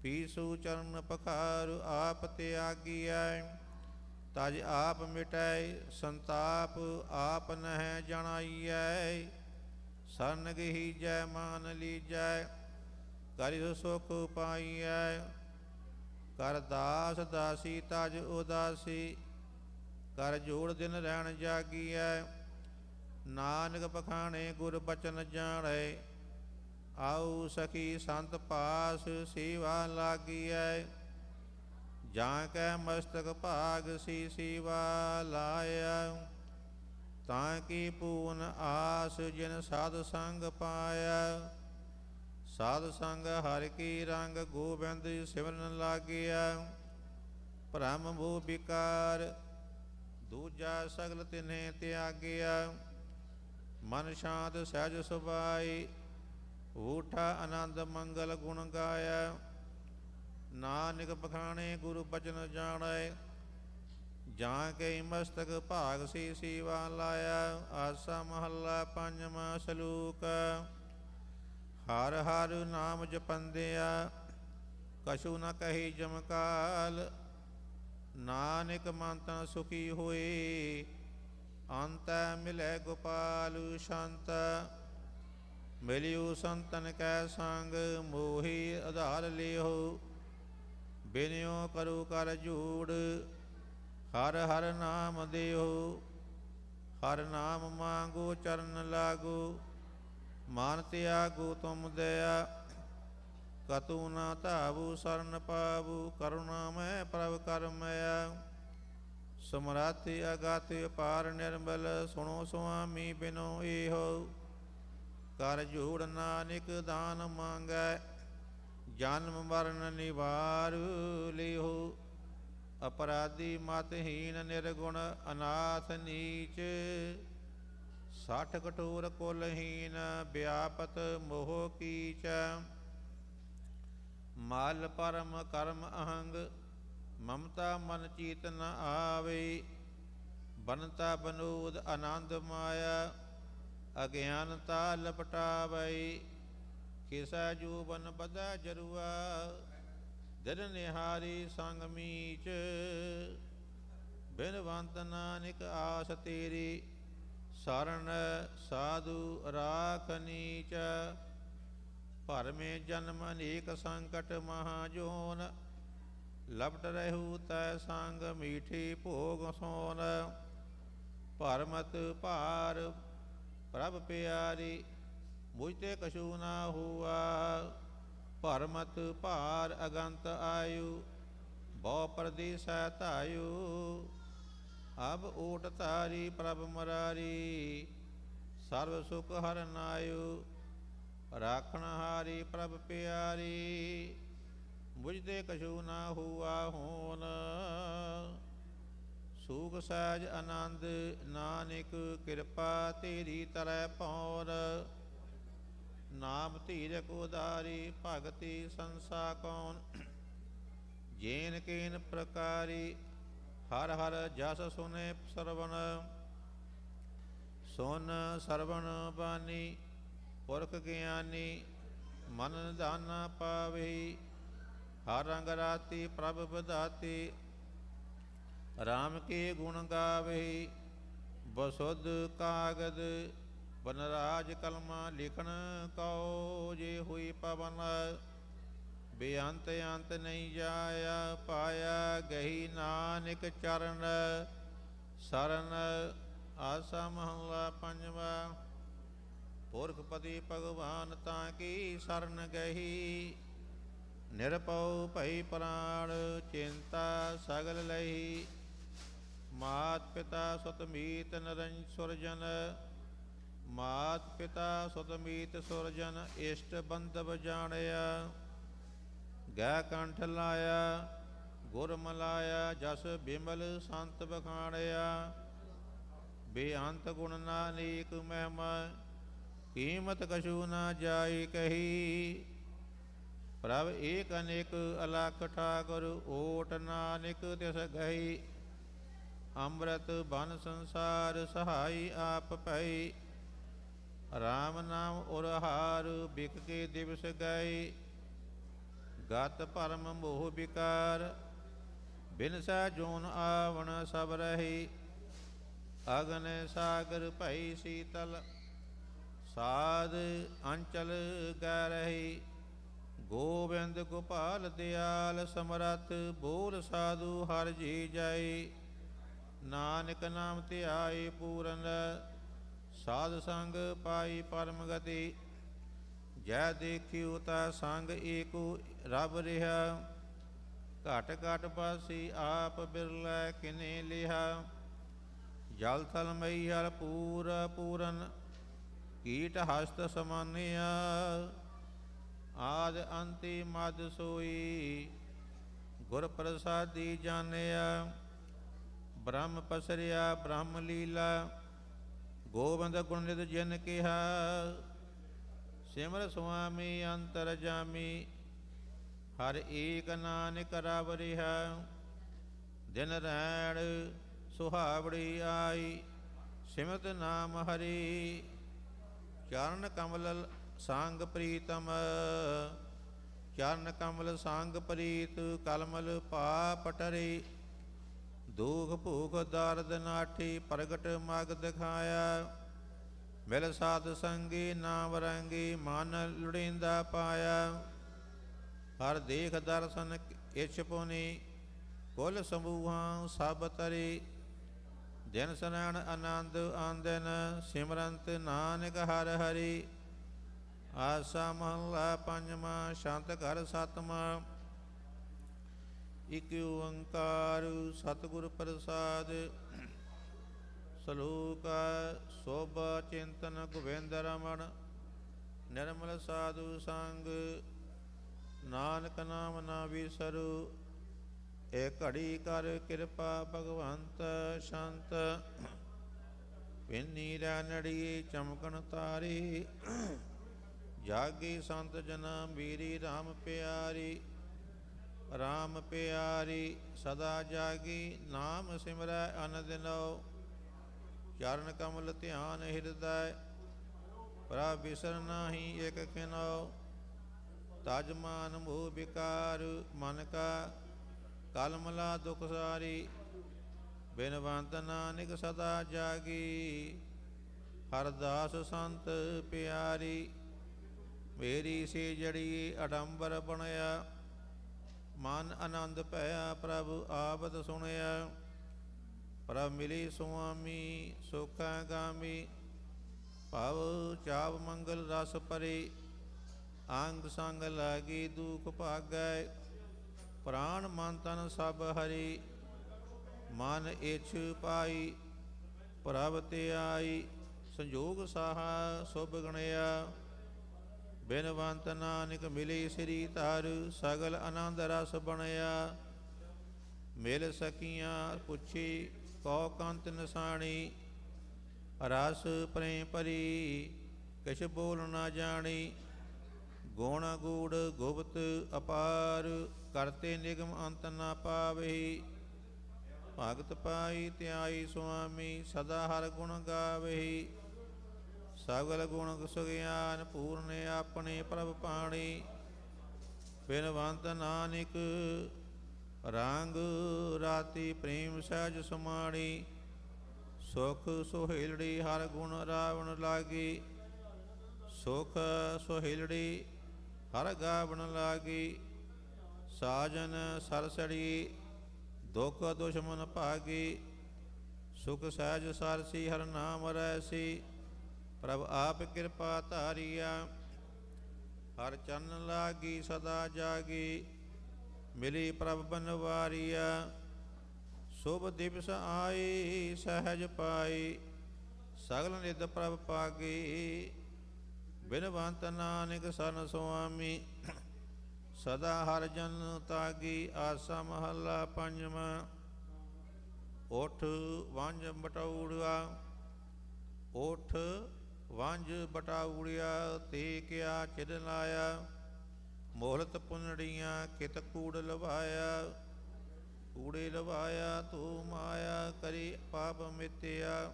ਪੀਸੂ ਚਰਨ ਪਖਾਰ ਆਪ ਤਿਆਗੀਐ। ਤਜ ਆਪ ਮਿਟੈ ਸੰਤਾਪ ਆਪ ਨਹਿ ਜਣਾਈਐ। ਸਰਨ ਗਹੀਜੈ ਮਾਨ ਲੀਜੈ ਕਰਿ ਸੁਖ ਪਾਈਐ। ਕਰ ਦਾਸ ਦਾਸੀ ਤਜ ਉਦਾਸੀ ਕਰ ਜੋੜ ਦਿਨ ਰਹਿਣ ਜਾਗੀਐ। ਨਾਨਕ ਪਖਾਣੇ ਗੁਰ ਬਚਨ ਜਾਣੈ। ਆਉ ਸਖੀ ਸੰਤ ਪਾਸ ਸੇਵਾ ਲਾਗੀਐ। ਜਾਂ ਕੈ ਮਸਤਕ ਭਾਗ ਸੀ ਸੇਵਾ ਲਾਇਆ। ਤਾਂ ਕੀ ਪੂਨ ਆਸ ਜਿਨ ਸਾਧ ਸੰਗ ਪਾਇਆ। ਸਾਧ ਸੰਗ ਹਰਿ ਕੀ ਰੰਗ ਗੋਬਿੰਦ ਸਿਮਰਨ ਲਾਗਿਆ। ਭ੍ਰਮ ਮੋਹ ਵਿਕਾਰ ਦੂਜਾ ਸਗਲ ਤਿਨਹਿ ਤਿਆਗਿਆ। ਮਨ ਸ਼ਾਂਤ ਸਹਿਜ ਸੁਭਾਈ ਊਠਾ ਆਨੰਦ ਮੰਗਲ ਗੁਣ ਗਾਇਆ। ਨਾਨਕ ਬਖਾਣੇ ਗੁਰੂ ਬਚਨ ਜਾਣੈ। ਜਾਂ ਕੇ ਮਸਤਕ ਭਾਗ ਸੀ ਸੇਵਾ ਲਾਇਆ। ਆਸਾ ਮਹੱਲਾ ਪੰਜਵਾਂ ਸਲੋਕ। ਹਰ ਹਰ ਨਾਮ ਜਪੰਦਿਆ ਕਛੂ ਨ ਕਹੀ ਜਮਕਾਲ। ਨਾਨਕ ਮਨ ਤਨ ਸੁਖੀ ਹੋਏ ਅੰਤੈ ਮਿਲੈ ਗੋਪਾਲ ਸ਼ੰਤ। ਮਿਲਿਓ ਸੰਤਨ ਕੈ ਸੰਗ ਮੋਹੀ ਆਧਾਰ ਲਿਓ। ਬਿਨਿਓ ਕਰੋ ਕਰ ਜੂੜ ਹਰ ਹਰ ਨਾਮ ਦਿਓ। ਹਰ ਨਾਮ ਮੰਗੋ ਚਰਨ ਲਾਗੋ। ਮਾਨ ਤਿਆਗੋ ਤੁਮ ਦਇਆ ਕਤੂ ਨਾ ਧਾਵੂ ਸਰਨ ਪਾਵੂ। ਕਰੁਣਾ ਮੈਂ ਪ੍ਰਭ ਕਰਮਿਆ ਸਮਰਾਤੀ ਅਗਾਤਿ ਅਪਾਰ ਨਿਰਮਲ। ਸੁਣੋ ਸੁਆਮੀ ਬਿਨੋ ਇਹੋ ਕਰ ਜੋੜ ਨਾਨਕ ਦਾਨ ਮੰਗੈ। ਜਨਮ ਮਰਨ ਨਿਵਾਰ ਲਿਓ। ਅਪਰਾਧੀ ਮਤਹੀਨ ਨਿਰਗੁਣ ਅਨਾਥ ਨੀਚ। ਸਾਠ ਕਟੋਰ ਕੁਲਹੀਨ ਵਿਆਪਤ ਮੋਹ ਕੀਚ। ਮਲ ਪਰਮ ਕਰਮ ਅਹੰਗ ਮਮਤਾ ਮਨ ਚੀਤ ਨ ਆਵੇ। ਬਨਤਾ ਬਨੋਦ ਆਨੰਦ ਮਾਇਆ ਅਗਿਆਨਤਾ ਲਪਟਾਵੈ। ਕਿਸਾ ਜੂਬਨ ਬਦਾ ਜਰੂਆ ਦਿਨ ਨਿਹਾਰੀ ਸੰਗ ਮੀਚ। ਬਿਨਵੰਤ ਨਾਨਕ ਆਸ ਤੇਰੀ ਸਰਣ ਸਾਧੂ ਰਾਖ ਨੀਚ। ਭਰਮੇ ਜਨਮ ਅਨੇਕ ਸੰਕਟ ਮਹਾਜੋਨ। ਲਪਟ ਰਹੂ ਤੈ ਸੰਗ ਮੀਠੀ ਭੋਗ ਸੋਨ। ਭਰਮਤ ਭਾਰ ਪ੍ਰਭ ਪਿਆਰੀ ਮੁਝ ਤੇ ਕਛੂ ਨਾ ਹੁਆ। ਭਰਮਤ ਭਾਰ ਅਗੰਤ ਆਯੂ ਬਹੁ ਪ੍ਰਦੇਸੈ ਧਾਯੂ। ਅਬ ਓਟ ਤਾਰੀ ਪ੍ਰਭ ਮਰਾਰੀ ਸਰਬ ਸੁਖ ਹਰ ਨਾਯੂ। ਰਾਖਣ ਹਾਰੀ ਪ੍ਰਭ ਪਿਆਰੀ ਮੁਝ ਤੇ ਕਛੂ ਨਾ ਹੁਆ ਹੋਨ। ਸੂਖ ਸਹਿਜ ਆਨੰਦ ਨਾਨਕ ਕਿਰਪਾ ਤੇਰੀ ਤਰੈ ਪੌਰ। ਨਾਮ ਧੀਰਕ ਉਦਾਰੀ ਭਗਤੀ ਸੰਸਾ ਕੌਣ। ਜੇਨ ਕੇਨ ਪ੍ਰਕਾਰੀ ਹਰ ਹਰ ਜਸ ਸੁਨੇ ਸਰਵਣ। ਸੁਨ ਸਰਵਣ ਬਾਣੀ ਪੁਰਖ ਗਿਆਨੀ ਮਨ ਨਿਧਾਨਾ ਪਾਵਹੀ। ਹਰ ਰੰਗ ਰਾਤੀ ਪ੍ਰਭ ਵਿਧਾਤੀ ਰਾਮ ਕੇ ਗੁਣ ਗਾਵਹੀ। ਬਸੁੱਧ ਕਾਗਦ ਬਨਰਾਜ ਕਲਮਾ ਲਿਖਣ ਕਉ ਜੇ ਹੋਈ ਪਵਨ। ਬੇਅੰਤ ਅੰਤ ਨਹੀਂ ਜਾਇਆ ਪਾਇਆ ਗਹੀ ਨਾਨਕ ਚਰਨ ਸਰਨ। ਆਸਾ ਮਹਲਾ ਪੰਜਵਾ। ਪੁਰਖ ਪਤੀ ਭਗਵਾਨ ਤਾਂ ਕੀ ਸਰਨ ਗਹੀ। ਨਿਰਭਉ ਭਈ ਪ੍ਰਾਣ ਚਿੰਤਾ ਸਗਲ ਲਹੀ। ਮਾਤ ਪਿਤਾ ਸੁਤ ਮੀਤ ਨਰੰਜ ਸੁਰਜਨ। ਮਾਤ ਪਿਤਾ ਸੁਤ ਮੀਤ ਸੁਰਜਨ ਇਸ਼ਟ ਬੰਧਵ ਜਾਣਿਆ। ਗੈ ਕੰਠ ਲਾਇਆ ਗੁਰ ਮਲਾਇਆ ਜਸ ਬਿਮਲ ਸੰਤ ਬਖਾਣਿਆ। ਬੇਅੰਤ ਗੁਣ ਨਾਨਕ ਮਹਿਮਾ ਕੀਮਤ ਕਛੂ ਨਾ ਜਾਈ ਕਹੀ। ਪ੍ਰਭ ਏਕ ਅਨੇਕ ਅਲਖ ਠਾਕੁਰ ਓਟ ਨਾਨਕ ਤਿਸ ਗਈ। ਅੰਮ੍ਰਿਤ ਬਨ ਸੰਸਾਰ ਸਹਾਈ ਆਪ ਭਈ। ਰਾਮ ਨਾਮ ਉਰਹਾਰ ਬਿਕ ਕੇ ਦਿਵਸ ਗਏ। ਗਤ ਭਰਮ ਮੋਹ ਵਿਕਾਰ ਬਿਨ ਸਹਿ ਜੋਨ ਆਵਣ ਸਭ ਰਹੀ। ਅਗਨ ਸਾਗਰ ਭਈ ਸੀਤਲ ਸਾਧ ਅੰਚਲ ਗੈ ਰਹੀ। ਗੋਬਿੰਦ ਗੋਪਾਲ ਦਿਆਲ ਸਮਰੱਥ ਬੋਲ ਸਾਧੂ ਹਰ ਜੀ ਜਾਈ। ਨਾਨਕ ਨਾਮ ਧਿਆਏ ਪੂਰਨ ਸਾਧ ਸੰਗ ਪਾਈ ਪਰਮ ਗਤੀ। ਜੈ ਦੇਖਿਓ ਤਾ ਸੰਗ ਏਕੋ ਰਬ ਰਿਹਾ। ਘਟ ਘਟ ਬਾਸੀ ਆਪ ਬਿਰਲੇ ਕਿਨੇ ਲਿਆ। ਜਲ ਥਲ ਮਈਹਰ ਪੂਰ ਪੂਰਨ ਕੀਟ ਹਸਤ ਸਮਾਨਿਆ। ਆਦ ਅੰਤੀ ਮਦ ਸੋਈ ਗੁਰ ਪ੍ਰਸਾਦੀ ਜਾਣਿਆ। ਬ੍ਰਹਮ ਪਸਰਿਆ ਬ੍ਰਹਮ ਲੀਲਾ ਗੋਬਿੰਦ ਗੁਣ ਨਿਤ ਜਿਨ ਕਿਹਾ। ਸਿਮਰ ਸੁਆਮੀ ਅੰਤਰ ਜਾਮੀ ਹਰ ਏਕ ਨਾਨਕ ਰਵ ਰਿਹਾ। ਦਿਨ ਰੈਣ ਸੁਹਾਵੜੀ ਆਈ ਸਿਮਰਤ ਨਾਮ ਹਰੀ। ਚਰਨ ਕਮਲ ਸੰਗ ਪ੍ਰੀਤਮ ਚਰਨ ਕਮਲ ਸੰਗ ਪ੍ਰੀਤ ਕਲਮਲ ਪਾਪ ਟਰੇ। ਦੁਖ ਭੂਖ ਦਰਦ ਨਾਠੀ ਪ੍ਰਗਟ ਮਗ ਦਿਖਾਇਆ। ਮਿਲ ਸਾਧ ਸੰਗੀ ਨਾਮ ਰੰਗੀ ਮਨ ਲੁੜੀਂਦਾ ਪਾਇਆ। ਹਰ ਦੇਖ ਦਰਸ਼ਨ ਇਛ ਪੁਨੀ ਕੁਲ ਸਮੂਹਾਂ ਸਭ ਤਰੀ। ਦਿਨ ਸਨੈਣ ਆਨੰਦ ਆਂਦਨ ਸਿਮਰੰਤ ਨਾਨਕ ਹਰ ਹਰੀ। ਆਸਾ ਮਹਲਾ ਪੰਜਵਾ। ਸ਼ੰਤ ਘਰ ਸਤਮਾ। ਇਕ ਓੰਕਾਰ ਸਤਿਗੁਰ ਪ੍ਰਸਾਦ। ਸਲੋਕ ਸੋਭਾ ਚਿੰਤਨ ਗੋਬਿੰਦ ਰਮਨ। ਨਿਰਮਲ ਸਾਧੂ ਸੰਗ ਨਾਨਕ ਨਾਮ ਨਾ ਵਿਸਰੂ। ਏ ਘੜੀ ਕਰ ਕਿਰਪਾ ਭਗਵੰਤ ਸ਼ੰਤ। ਪਿੰਨੀ ਰਣੜੀ ਚਮਕਣ ਤਾਰੀ। ਜਾਗੀ ਸੰਤ ਜਨਾ ਮੀਰੀ RAM ਪਿਆਰੀ। RAM ਪਿਆਰੀ ਸਦਾ ਜਾਗੀ ਨਾਮ ਸਿਮਰੈ ਅਨਦਿਨੋ। ਚਰਨ ਕਮਲ ਧਿਆਨ ਹਿਰਦੈ ਪ੍ਰਭ ਬਿਸਰ ਨਾਹੀ ਇਕ ਖਿਨੋ। ਤਜ ਮਾਨ ਮੋਹ ਵਿਕਾਰ ਮਨ ਕਾ ਕਲਮਲਾ ਦੁਖ ਸਾਰੀ। ਬਿਨਵੰਤ ਨਾਨਕ ਸਦਾ ਜਾਗੀ ਹਰ ਦਾਸ ਸੰਤ ਪਿਆਰੀ। ਮੇਰੀ ਸੇ ਜੜੀ ਅਡੰਬਰ ਬਣਿਆ ਮਨ ਆਨੰਦ ਭਇਆ ਪ੍ਰਭ ਆਵਤ ਸੁਣਿਆ। ਪ੍ਰਭ ਮਿਲੀ ਸੁਆਮੀ ਸੁਖਾ ਗਾਮੀ ਭਵ ਚਾਵ ਮੰਗਲ ਰਸ ਭਰੀ। ਅੰਗ ਸੰਗ ਲਾਗੀ ਦੁਖ ਭਾਗੈ ਪ੍ਰਾਣ ਮਨ ਤਨ ਸਭ ਹਰੀ। ਮਨ ਇਛ ਪਾਈ ਪ੍ਰਭ ਤੇ ਆਈ ਸੰਜੋਗ ਸਾਹਾ ਸੁਭ ਗਣਿਆ। ਬਿਨਵੰਤ ਨਾਨਕ ਮਿਲੀ ਸ੍ਰੀ ਧਰ ਸਗਲ ਆਨੰਦ ਰਸ ਬਣਿਆ। ਮਿਲ ਸਕੀਆਂ ਪੁੱਛੀ ਕਉ ਕੰਤ ਨਿਸਾਣੀ। ਰਸ ਪ੍ਰੇਮ ਭਰੀ ਕਿਛ ਬੋਲ ਨਾ ਜਾਣੀ। ਗੁਣ ਗੂੜ ਗੁਪਤ ਅਪਾਰ ਕਰਤੇ ਨਿਗਮ ਅੰਤ ਨਾ ਪਾਵਹੀ। ਭਗਤ ਪਾਈ ਧਿਆਈ ਸੁਆਮੀ ਸਦਾ ਹਰ ਗੁਣ ਗਾਵਹੀ। ਸਗਲ ਗੁਣ ਸੁਗਿਆਨ ਪੂਰਨ ਆਪਣੇ ਪ੍ਰਭ ਪਾਣੀ ਬਿਨਵੰਤ ਨਾਨਕ ਰੰਗ ਰਾਤੀ ਪ੍ਰੇਮ ਸਹਿਜ ਸਮਾਣੀ ਸੁਖ ਸੁਹੇਲੜੀ ਹਰ ਗੁਣ ਰਾਵਣ ਲਾਗੀ ਸੁਖ ਸੁਹੇਲੜੀ ਹਰ ਗਾਵਣ ਲਾਗੀ ਸਾਜਨ ਸਰਸੜੀ ਦੁਖ ਦੁਸ਼ਮਨ ਭਾਗੀ ਸੁਖ ਸਹਿਜ ਸਰਸੀ ਹਰ ਨਾਮ ਰੈਸੀ ਪ੍ਰਭ ਆਪ ਕਿਰਪਾ ਧਾਰੀਆ ਹਰ ਚਰਨ ਲਾਗੀ ਸਦਾ ਜਾਗੀ ਮਿਲੀ ਪ੍ਰਭ ਬਨਵਾਰੀਆ ਸ਼ੁਭ ਦਿਵਸ ਆਈ ਸਹਿਜ ਪਾਈ ਸਗਲ ਨਿਤ ਪ੍ਰਭ ਪਾਗੀ ਬਿਨਵੰਤ ਨਾਨਕ ਸਰਨ ਸੁਆਮੀ ਸਦਾ ਹਰ ਜਨ ਤਾਗੀ ਆਸਾ ਮਹੱਲਾ ਪੰਜਵਾਂ ਓਠ ਵੰਜ ਬਟਾਉੜਿਆ ਓਠ ਵੰਜ ਬਟਾਉੜਿਆ ਤੇ ਕਿਆ ਚਿਰ ਲਾਇਆ ਮੋਹਲਤ ਪੁੰਨੜੀਆਂ ਕਿਤ ਕੂੜ ਲਵਾਇਆ ਕੂੜੇ ਲਵਾਇਆ ਤੂੰ ਮਾਇਆ ਕਰੀ ਪਾਪ ਮਿਤਿਆ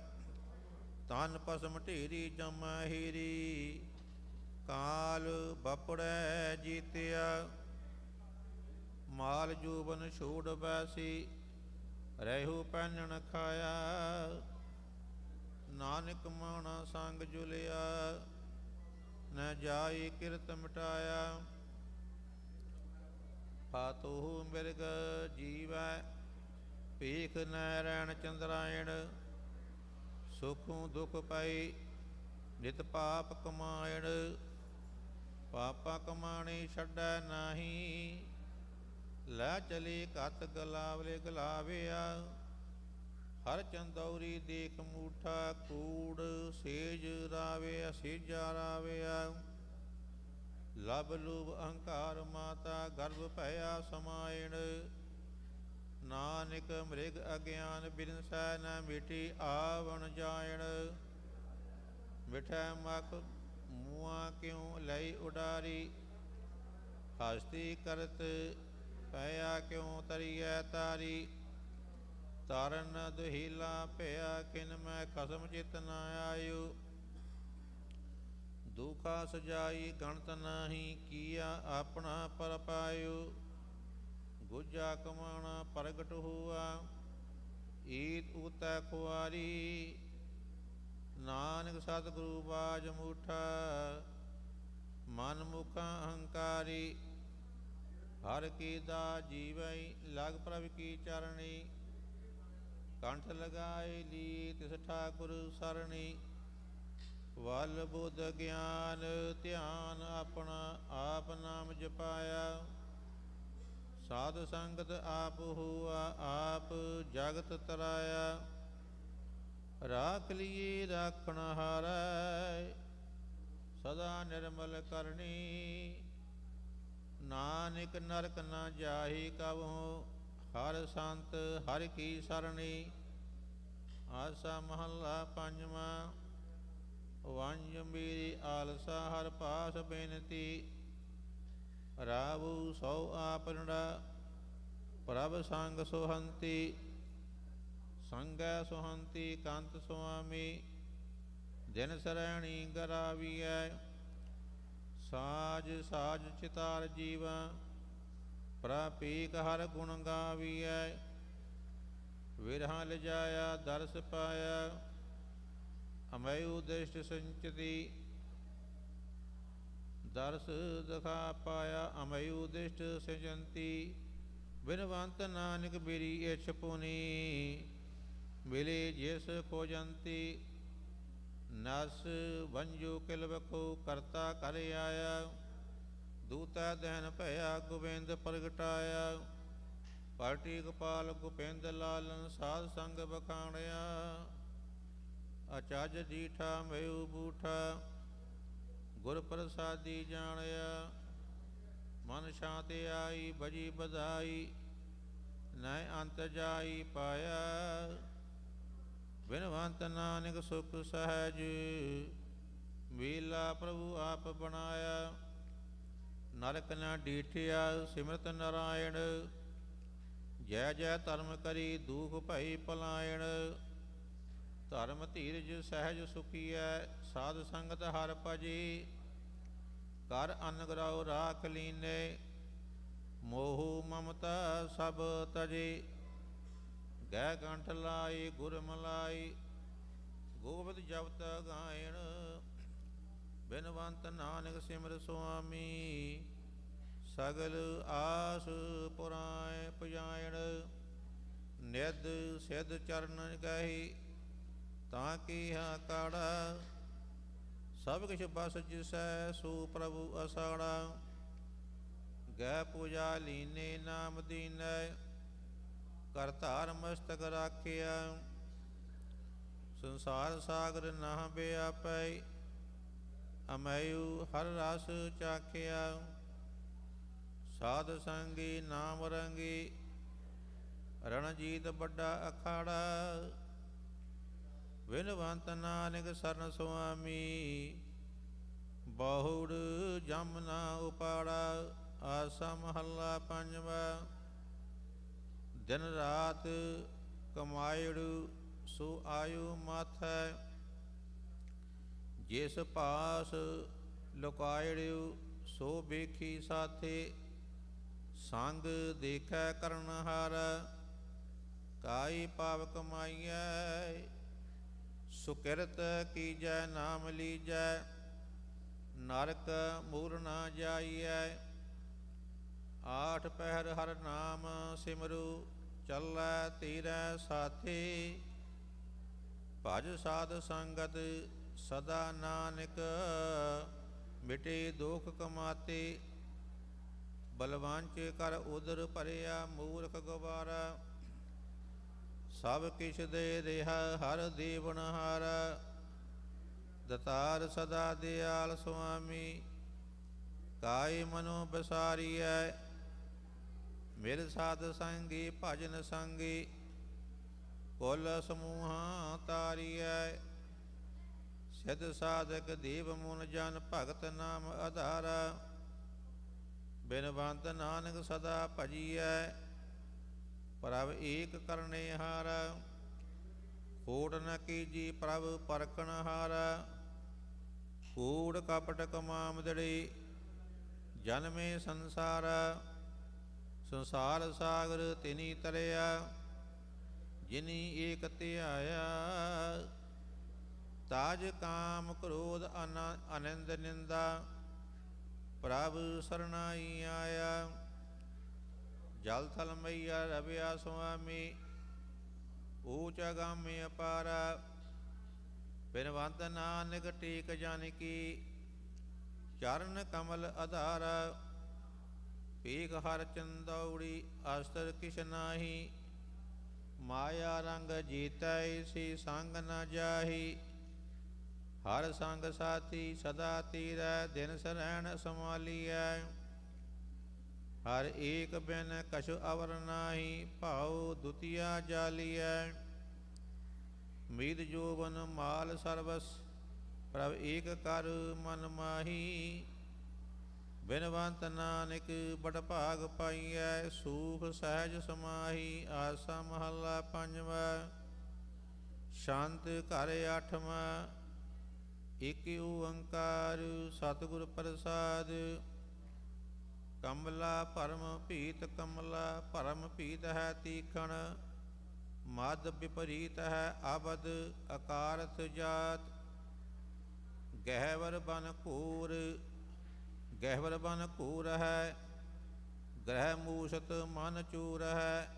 ਤਨ ਪਸਮ ਢੇਰੀ ਜਮਾ ਹੀਰੀ ਕਾਲ ਬਪੜੈ ਜੀਤਿਆ ਮਾਲ ਜੂਬਨ ਛੋੜ ਬੈਸੀ ਰਹਿੂ ਪਹਿਨਣ ਖਾਇਆ ਨਾਨਕ ਮਾਣਾ ਸੰਗ ਜੁਲਿਆ ਨ ਜਾਈ ਕਿਰਤ ਮਿਟਾਇਆ ਫਾਤੂ ਮਿਰਗ ਜੀਵੈ ਭੀਖ ਨੈਰੈਣ ਚੰਦਰਾਇਣ ਸੁਖੂ ਦੁਖ ਪਾਈ ਨਿਤ ਪਾਪ ਕਮਾਇਣ ਪਾਪਾ ਕਮਾਣੀ ਛੱਡੈ ਨਾਹੀ ਲੈ ਚਲੀ ਘਤ ਗਲਾਵਲੇ ਗਲਾਵਿਆ ਹਰ ਚੰਦੌਰੀ ਦੇਖ ਮੂਠਾ ਕੂੜ ਸੇਜ ਰਾਵੇ ਅਸੇਜਾ ਰਾਵਿਆ ਲਬ ਲੂਬ ਅਹੰਕਾਰ ਮਾਤਾ ਗਰਭ ਭਇਆ ਸਮਾਇਣ ਨਾਨਕ ਮ੍ਰਿਗ ਅਗਿਆਨ ਬਿਨਸੈ ਨ ਮਿਟੀ ਆਵਣ ਜਾਇਣ ਮਿਠੈ ਮਖ ਮੂਆ ਕਿਉ ਲਈ ਉਡਾਰੀ ਹਸਤੀ ਕਰਤ ਭਇਆ ਕਿਉ ਤਰੀਐ ਤਾਰੀ ਤਾਰਨ ਦੁਹੀਲਾ ਭਇਆ ਕਿਨ ਮੈਂ ਖਸਮ ਚਿਤ ਨ ਆਇਓ ਦੁਖਾ ਸਜਾਈ ਗਣਤ ਨਾਹੀ ਕੀਆ ਆਪਣਾ ਪਰ ਪਾਇਓ ਗੁਜਾ ਕਮਾਣਾ ਪ੍ਰਗਟ ਹੁਆ ਈਤ ਉਤੈ ਖੁਆਰੀ ਨਾਨਕ ਸਤਿਗੁਰੂ ਬਾਜ ਮੂਠਾ ਮਨ ਮੁਖਾ ਅਹੰਕਾਰੀ ਹਰ ਕੀ ਦਾ ਜੀਵੈ ਲਗ ਪ੍ਰਭ ਕੀ ਚਰਣੀ ਕੰਠ ਲਗਾਏ ਲੀ ਤਿਸ ਠਾਕੁਰ ਸਰਣੀ ਵਲ ਬੁੱਧ ਗਿਆਨ ਧਿਆਨ ਆਪਣਾ ਆਪ ਨਾਮ ਜਪਾਇਆ ਸਾਧ ਸੰਗਤ ਆਪ ਹੁਆ ਆਪ ਜਗਤ ਤਰਾਇਆ ਰਾਖ ਲੀਏ ਰਾਖਣ ਹਾਰੈ ਸਦਾ ਨਿਰਮਲ ਕਰਨੀ ਨਾਨਕ ਨਰਕ ਨਾ ਜਾਹੀ ਕਬਹੁ ਹਰ ਸੰਤ ਹਰਿ ਕੀ ਸਰਣੀ ਆਸਾ ਮਹੱਲਾ ਪੰਜਵਾਂ ਵੰਜ ਮੇਰੀ ਆਲਸਾ ਹਰ ਪਾਸ ਬੇਨਤੀ ਰਾਵੂ ਸੋ ਆਪਨੜਾ ਪ੍ਰਭ ਸੰਗ ਸੁਹੰਤੀ ਸੰਗੈ ਸੁਹੰਤੀ ਕੰਤ ਸੁਆਮੀ ਦਿਨ ਸਰੈਣੀ ਗਰਾਵੀਐ ਸਾਜ ਸਾਜ ਚਿਤਾਰ ਜੀਵਾ ਪ੍ਰਪੀਕ ਹਰ ਗੁਣ ਗਾਵੀਐ ਵਿਰਹਾਂ ਲਿਜਾਇਆ ਦਰਸ ਪਾਇਆ ਅਮਯੂ ਦ੍ਰਿਸ਼ਟ ਸੰਚਤੀ ਦਰਸ ਦਿਖਾ ਪਾਇਆ ਅਮਯੂ ਦ੍ਰਿਸ਼ਟ ਸਿਜੰਤੀ ਬਿਨਵੰਤ ਨਾਨਕ ਬਿਰੀ ਇਛ ਪੁਨੀ ਮਿਲੇ ਜਿਸ ਖੋਜੰਤੀ ਨਸ ਵੰਜੂ ਕਿਲ ਵਖੋ ਕਰਤਾ ਕਰ ਆਇਆ ਦੂਤਾ ਦਹਨ ਭਇਆ ਗੋਬਿੰਦ ਪ੍ਰਗਟਾਇਆ ਪਾਟੀ ਗੋਪਾਲ ਗੋਬਿੰਦ ਲਾਲਨ ਸਾਧ ਸੰਗ ਬਖਾਣਿਆ ਅਚਾਜ ਡੀਠਾ ਮਯੂ ਬੂਠਾ ਗੁਰ ਪ੍ਰਸਾਦੀ ਜਾਣਿਆ ਮਨ ਸ਼ਾਂਤ ਆਈ ਭਜੀ ਬਧਾਈ ਨੈ ਅੰਤ ਜਾਈ ਪਾਇਆ ਬਿਨਵੰਤ ਨਾਨਕ ਸੁਖ ਸਹਿਜ ਮੀਲਾ ਪ੍ਰਭੂ ਆਪ ਬਣਾਇਆ ਨਰਕ ਨਾ ਡੀਠਿਆ ਸਿਮਰਤ ਨਾਰਾਇਣ ਜੈ ਜੈ ਧਰਮ ਕਰੀ ਦੂਖ ਭਈ ਪਲਾਇਣ ਧਰਮ ਧੀਰਜ ਸਹਿਜ ਸੁਖੀਐ, ਸਾਧ ਸੰਗਤ ਹਰ ਭਜੀ, ਕਰ ਅਨਗ੍ਰਹ ਰਾਖ ਲੀਨੇ, ਮੋਹ ਮਮਤਾ ਸਭ ਤਜੇ, ਗਹਿ ਕੰਠ ਲਾਈ ਗੁਰ ਮਲਾਈ, ਗੋਬਿੰਦ ਜਪਤ ਗਾਇਣ, ਬਿਨਵੰਤ ਨਾਨਕ ਸਿਮਰ ਸੁਆਮੀ, ਸਗਲ ਆਸ ਪੁਰਾਇ ਪੁਜਾਇਣ, ਨਿਧ ਸਿਧ ਚਰਨ ਗਹਿ, ਤਾਂ ਕੀ ਕਾੜਾ, ਸਭ ਕਿਛ ਬਸ ਜਿਸੈ, ਸੋ ਪ੍ਰਭੂ ਅਸਾੜਾ, ਗਹਿ ਪੂਜਾ ਲੀਨੇ ਨਾਮ ਦੀਨੈ, ਕਰ ਧਾਰ ਮਸਤਕ ਰਾਖਿਆ, ਸੰਸਾਰ ਸਾਗਰ ਨਾ ਬਿਆਪੈ, ਅਮੈਯੂ ਹਰ ਰਸ ਚਾਖਿਆ, ਸਾਧ ਸੰਗੀ ਨਾਮ ਰੰਗੀ, ਰਣਜੀਤ ਵੱਡਾ ਅਖਾੜਾ, ਵਿਨਵੰਤ ਨਾਨਕ ਸਰਨ ਸੁਆਮੀ, ਬਹੁੜ ਜਮ ਨਾ ਉਪਾੜਾ, ਆਸਾ ਮਹੱਲਾ ਪੰਜਵਾ, ਦਿਨ ਰਾਤ ਕਮਾਇੜੂ, ਸੋ ਆਯੂ ਮਾਥੈ, ਜਿਸ ਪਾਸ ਲੁਕਾਇੜਿਉ, ਸੋ ਵੇਖੀ ਸਾਥੇ, ਸੰਗ ਦੇਖੈ ਕਰਨਹਾਰ, ਕਾਈ ਪਾਵ ਕਮਾਈਐ, ਸੁਕਿਰਤ ਕੀਜੈ ਨਾਮ ਲੀਜੈ, ਨਰਕ ਮੂਰ ਨਾ ਜਾਈਐ, ਆਠ ਪਹਿਰ ਹਰ ਨਾਮ ਸਿਮਰੂ, ਚੱਲੈ ਤੀਰੈ ਸਾਥੀ, ਭਜ ਸਾਧ ਸੰਗਤ ਸਦਾ ਨਾਨਕ, ਮਿਟੇ ਦੁਖ ਕਮਾਤੇ, ਬਲਵਾਂਚ ਕਰ ਉਦਰ ਭਰਿਆ, ਮੂਰਖ ਗਵਾਰਾ, ਸਭ ਕਿਛ ਦੇ ਰਿਹਾ ਹਰ ਦੇਵਨਹਾਰ, ਦਤਾਰ ਸਦਾ ਦਿਆਲ ਸੁਆਮੀ, ਕਾਇ ਮਨੋ ਬਸਾਰੀਐ, ਮਿਲ ਸਾਧ ਸੰਗੀ ਭਜਨ ਸੰਗੀ, ਕੁਲ ਸਮੂਹਾਂ ਤਾਰੀਐ, ਸਿਧ ਸਾਧਕ ਦੇਵ ਮੁਨ ਜਨ, ਭਗਤ ਨਾਮ ਆਧਾਰਾ, ਬਿਨਵੰਤ ਨਾਨਕ ਸਦਾ ਭਜੀਐ, ਪ੍ਰਭ ਏਕ ਕਰਨੇ ਹਾਰ, ਕੂੜ ਨ ਕੀਜੀ ਪ੍ਰਭ ਪਰਖਣ ਹਾਰ, ਕੂੜ ਕਪਟ ਕਮਾਮਦੜੀ, ਜਨਮੇ ਸੰਸਾਰ, ਸੰਸਾਰ ਸਾਗਰ ਤਿਨੀ ਤਰਿਆ, ਜਿਨੀ ਏਕ ਧਿਆਇਆ, ਤਾਜ ਕਾਮ ਕ੍ਰੋਧ ਅਨੰਦ ਨਿੰਦਾ, ਪ੍ਰਭ ਸਰਨਾਈ ਆਇਆ, ਜਲ ਥਲ ਮਈਆ ਰਵਿਆ ਸੁਆਮੀ, ਊਚ ਅਗਾਮੀ ਅਪਾਰਾ, ਬਿਨਵੰਤ ਨਾਨਕ ਟੇਕ ਜਾਨਕੀ, ਚਰਨ ਕਮਲ ਆਧਾਰਾ, ਪੀਕ ਹਰ ਚੰਦੌੜੀ, ਅਸਤਰ ਕਿਛ ਨਾਹੀ, ਮਾਇਆ ਰੰਗ ਜੀਤੈ, ਸੀ ਸੰਗ ਨ ਜਾਹੀ, ਹਰ ਸੰਗ ਸਾਥੀ ਸਦਾ ਤੀਰੈ, ਦਿਨ ਸਰੈਣ ਸੰਭਾਲੀਐ, ਹਰ ਏਕ ਬਿਨ ਕਛੁ ਅਵਰ ਨਾਹੀ, ਭਾਉ ਦੁਤੀਆ ਜਾਲੀਐ, ਮੀਦ ਜੋਬਨ ਮਾਲ ਸਰਬਸ, ਪ੍ਰਭ ਏਕ ਕਰ ਮਨ ਮਾਹੀ, ਬਿਨਵੰਤ ਨਾਨਕ ਬੜ ਭਾਗ ਪਾਈਐ, ਸੂਖ ਸਹਿਜ ਸਮਾਹੀ, ਆਸਾ ਮਹੱਲਾ ਪੰਜਵਾ, ਸ਼ਾਂਤ ਘਰ ਆਠਵਾਂ, ਇਕ ਓੰਕਾਰ ਸਤਿਗੁਰ ਪ੍ਰਸਾਦ, ਕਮਲਾ ਭਰਮ ਭੀਤ, ਕਮਲਾ ਭਰਮ ਭੀਤ ਹੈ ਤੀਖਣ, ਮਦ ਵਿਪਰੀਤ ਹੈ ਅਬਦ, ਅਕਾਰਥ ਜਾਤ, ਗਹਿਵਰ ਬਨ ਘੂਰ, ਗਹਿਵਰ ਬਨ ਘੂਰ ਹੈ, ਗ੍ਰਹਿ ਮੂਸਤ ਮਨ ਚੂਰ ਹੈ,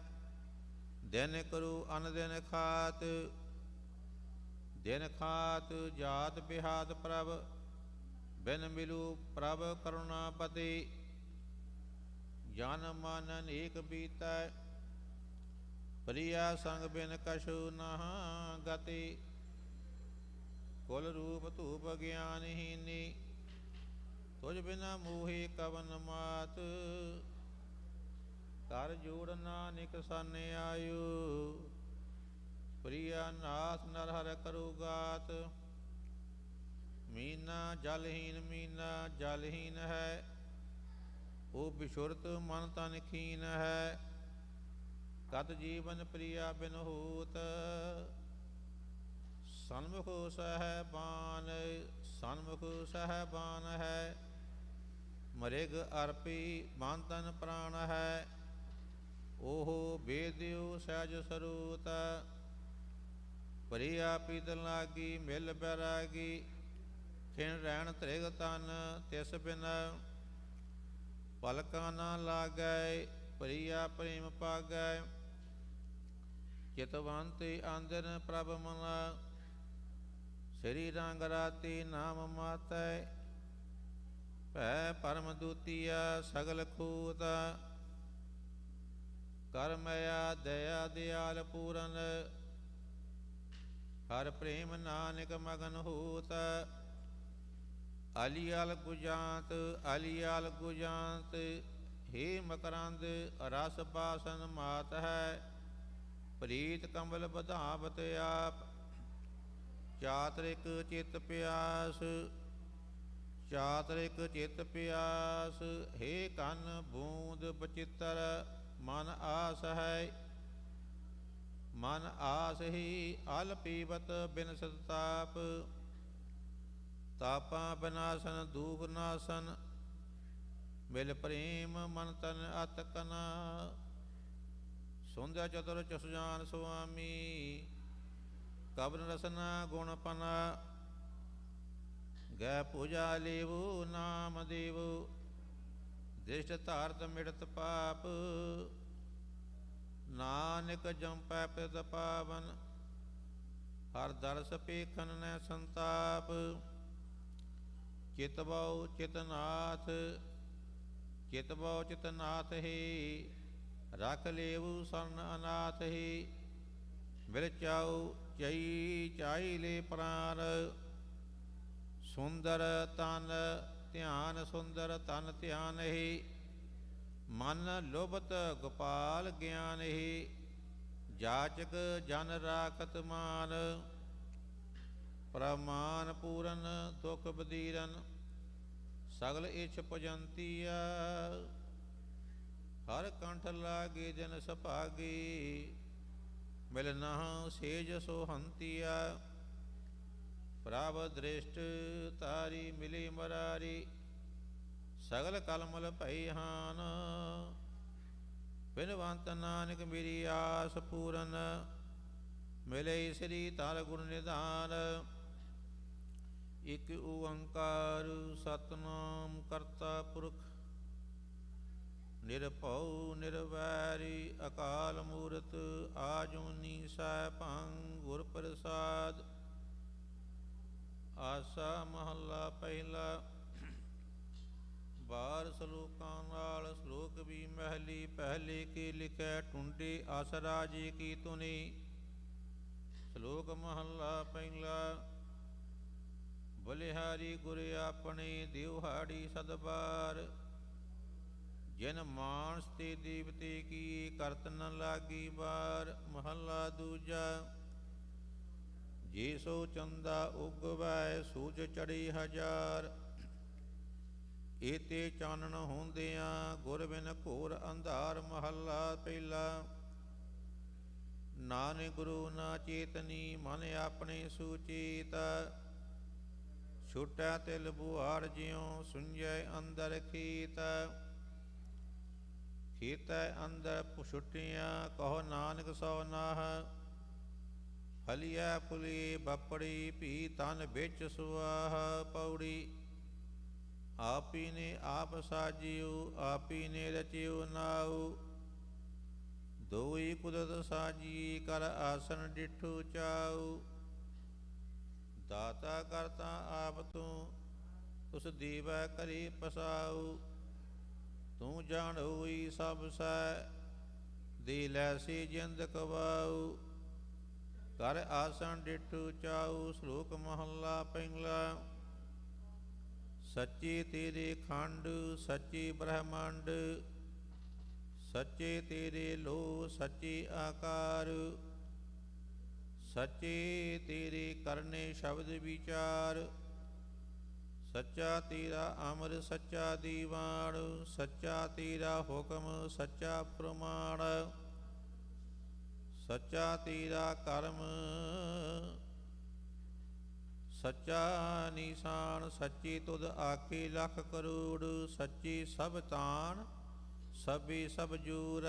ਦਿਨ ਕਰੂ ਅਨ ਦਿਨ ਖਾਤ, ਦਿਨ ਖਾਤ ਜਾਤ ਬਿਹਾਤ ਪ੍ਰਭ, ਬਿਨ ਮਿਲੂ ਪ੍ਰਭ ਕਰੁਣਾਪਤੀ, ਜਨ ਮਨ ਅਨੇਕ ਬੀਤੈ, ਪ੍ਰਿਆ ਸੰਗ ਬਿਨ ਕਛੁ ਨਹਾ ਗਤੀ, ਕੁਲ ਰੂਪ ਧੂਪ ਗਿਆਨਹੀਨੀ, ਤੁਝ ਬਿਨਾ ਮੋਹਿ ਕਵਨ ਮਾਤ, ਕਰ ਜੋੜ ਨਾਨਕ ਸਨ ਆਇਓ, ਪ੍ਰਿਆ ਨਾਥ ਨਰ ਹਰ ਕਰੋ ਗਾਤ, ਮੀਨਾ ਜਲਹੀਨ, ਮੀਨਾ ਜਲਹੀਨ ਹੈ, ਉਹ ਬਿਸ਼ੁਰਤ ਮਨ ਤਨ ਖੀਨ ਹੈ, ਕਤ ਜੀਵਨ ਪ੍ਰਿਆ ਬਿਨ ਹੋਤ, ਸਨਮੁਖ ਸਹਿਬਾਨ, ਸਨਮੁਖ ਸਹਿਬਾਨ ਹੈ। ਮਰਿਗ ਅਰਪੀ ਮਨ ਤਨ ਪ੍ਰਾਣ ਹੈ। ਉਹ ਬੇਦਿਓ ਸਹਿਜ ਸਰੂਤ, ਪ੍ਰਿਆ ਪੀਤ ਲਾਗੀ ਮਿਲ ਬੈਰਾਗੀ। ਖਿਣ ਰਹਿਣ ਤ੍ਰਿਗ ਤਨ ਤਿਸ ਬਿਨ, ਪਲਕਾਂ ਨਾ ਲਾਗੈ ਪ੍ਰਿਆ ਪ੍ਰੇਮ ਪਾਗੈ। ਚਿਤਵੰਤੀ ਅੰਦਰ ਪ੍ਰਭ ਮਨ, ਸ੍ਰੀ ਰੰਗ ਰਾਤੀ ਨਾਮ ਮਾਤੈ। ਭੈ ਪਰਮ ਦੂਤੀਆ ਸਗਲ ਖੂਤ, ਕਰਮਇਆ ਦਇਆ ਦਿਆਲ ਪੂਰਨ। ਹਰ ਪ੍ਰੇਮ ਨਾਨਕ ਮਗਨ ਹੋਤ, ਅਲੀਅਲ ਗੁਜਾਂਤ ਅਲੀਅਲ ਗੁਜਾਂਤ। ਹੇ ਮਕਰੰਦ ਰਸ ਬਾਸਨ ਮਾਤ ਹੈ, ਪ੍ਰੀਤ ਕਮਲ ਬਧਾਵਤ ਆਪ। ਚਾਤਰਿਕ ਚਿਤ ਪਿਆਸ ਚਾਤਰਿਕ ਚਿਤ ਪਿਆਸ। ਹੇ ਕੰਨ ਬੂੰਦ ਬਚਿੱਤਰ ਮਨ ਆਸ ਹੈ। ਮਨ ਆਸ ਹੀ ਅਲ ਪੀਵਤ ਬਿਨ ਸੰਤਾਪ। ਤਾਪਾਂ ਬਿਨਾਸਨ ਦੂਖ ਨਾਸਨ, ਮਿਲ ਪ੍ਰੇਮ ਮਨ ਤਨ ਅਤ ਕਨਾ। ਸੁੰਦਰ ਚਤੁਰ ਚਸੁਜਾਨ ਸੁਆਮੀ, ਕਬਨ ਰਸਨਾ ਗੁਣ ਪਨਾ। ਗੈ ਪੂਜਾ ਲੇਵੋ ਨਾਮ ਦੇਵੋ, ਦ੍ਰਿਸ਼ਟ ਧਾਰਤ ਮਿਟਤ ਪਾਪ। ਨਾਨਕ ਜੰਪੈ ਪਿਤ ਪਾਵਨ, ਹਰ ਦਰਸ ਪੇਖਨ ਨੈ ਸੰਤਾਪ। ਚਿਤ ਬਉ ਚਿਤਨਾਥ ਚਿਤ ਬਉ ਚਿਤਨਾਥ ਹੀ, ਰਖ ਲੇਵੂ ਸਰਨ ਅਨਾਥ ਹੀ। ਮਿਲ ਚਾਉ ਚਈ ਚਾਈ ਲੈ ਪ੍ਰਾਨ, ਸੁੰਦਰ ਤਨ ਧਿਆਨ ਸੁੰਦਰ ਤਨ ਧਿਆਨ ਹੀ। ਮਨ ਲੋਭਤ ਗੋਪਾਲ ਗਿਆਨ ਹੀ, ਜਾਚਕ ਜਨ ਰਾਖਤ ਮਾਨ। ਪ੍ਰਮਾਨ ਪੂਰਨ ਦੁਖ ਬਦੀਰਨ, ਸਗਲ ਇਛ ਪੁਜੰਤੀਆ। ਹਰ ਕੰਠ ਲਾਗੇ ਜਨ ਸੁਭਾਗੀ, ਮਿਲ ਨਹੁ ਸੇਜ ਸੋਹੰਤੀਆ। ਪ੍ਰਭ ਦ੍ਰਿਸ਼ਟ ਤਾਰੀ ਮਿਲੀ ਮਰਾਰੀ, ਸਗਲ ਕਲਮਲ ਭਈ ਹਾਨ। ਬਿਨਵੰਤ ਨਾਨਕ ਮੇਰੀ ਆਸ ਪੂਰਨ, ਮਿਲੇ ਸ੍ਰੀ ਤਲ ਗੁਣ ਨਿਧਾਨ। ਇਕ ਓੰਕਾਰ ਸਤਨਾਮ ਕਰਤਾ ਪੁਰਖ, ਨਿਰਭਉ ਨਿਰਵੈਰੀ ਅਕਾਲ ਮੂਰਤ। ਆਜੂਨੀ ਸੈਭੰ ਗੁਰ ਪ੍ਰਸਾਦ। ਆਸਾ ਮਹੱਲਾ ਪਹਿਲਾ। ਬਾਰ ਸਲੋਕਾਂ ਨਾਲ ਸਲੋਕ ਵੀ ਮਹਿਲੀ। ਪਹਿਲੇ ਕੀ ਲਿਖੈ ਟੁੰਡੇ ਆਸਰਾ ਜੀ ਕੀ ਤੁਨੀ। ਸਲੋਕ ਮਹੱਲਾ ਪਹਿਲਾ। ਬਲਿਹਾਰੀ ਗੁਰ ਆਪਣੇ ਦਿਵਹਾੜੀ ਸਦਬਾਰ। ਜਿਨ ਮਾਨਸ ਤੇ ਦੇਵਤੇ ਕੀ ਕਰਤ ਨ ਲਾਗੀ ਬਾਰ। ਮਹੱਲਾ ਦੂਜਾ। ਜੇ ਸੋ ਚੰਦਾ ਉਗਵੈ ਸੂਝ ਚੜੀ ਹਜ਼ਾਰ। ਏਤੇ ਚਾਨਣ ਹੁੰਦਿਆਂ ਗੁਰ ਬਿਨ ਘੋਰ ਅੰਧਾਰ। ਮਹੱਲਾ ਪਹਿਲਾ। ਨਾਨਕ ਗੁਰੂ ਨਾ ਚੇਤਨੀ ਮਨ ਆਪਣੇ ਸੁਚੇਤ। ਛੁਟੈ ਤਿਲ ਬੁਹਾਰ ਜਿਉ ਸੁੰਝੈ ਅੰਦਰ ਖੇਤ। ਖੇਤੈ ਅੰਦਰ ਛੁਟਿਆ ਕਹੋ ਨਾਨਕ ਸੋ ਨਾਹ। ਫਲੀਐ ਫੁਲੀ ਬਪੜੀ ਭੀ ਤਨ ਵਿੱਚ ਸੁਆਹ। ਪੌੜੀ। ਆਪੀ ਨੇ ਆਪ ਸਾਜਿਓ ਆਪੀ ਨੇ ਰਚਿਓ ਨਾਉ। ਦੋਈ ਕੁਦਰਤ ਸਾਜੀ ਕਰ ਆਸਨ ਡਿਠੂ ਚਾਉ। ਦਾਤਾ ਕਰਤਾ ਆਪ ਤੂੰ ਤੁਸ ਦੀਵੈ ਕਰੀ ਪਸਾਉ। ਤੂੰ ਜਾਣ ਹੋਈ ਸਭ ਸੈ ਦੇ ਲੈਸੀ ਜਿੰਦ ਕਵਾਉ। ਕਰ ਆਸਣ ਡਿਠੂ ਚਾਉ। ਸ਼ਲੋਕ ਮਹੱਲਾ ਪਹਿਲਾ। ਸੱਚੇ ਤੇਰੇ ਖੰਡ ਸੱਚੇ ਬ੍ਰਹਮੰਡ। ਸੱਚੇ ਤੇਰੇ ਲੋ ਸੱਚੇ ਆਕਾਰ। ਸੱਚੇ ਤੇਰੇ ਕਰਨੇ ਸ਼ਬਦ ਵਿਚਾਰ। ਸੱਚਾ ਤੇਰਾ ਅਮਰ ਸੱਚਾ ਦੀਵਾਨ। ਸੱਚਾ ਤੇਰਾ ਹੁਕਮ ਸੱਚਾ ਪ੍ਰਮਾਣ। ਸੱਚਾ ਤੇਰਾ ਕਰਮ ਸੱਚਾ ਨੀਸਾਨ ਸੱਚੀ ਤੁਧ ਆਖੀ ਲੱਖ ਕਰੋੜ ਸੱਚੀ ਸਭ ਤਾਣ ਸਭੀ ਸਭ ਜੂਰ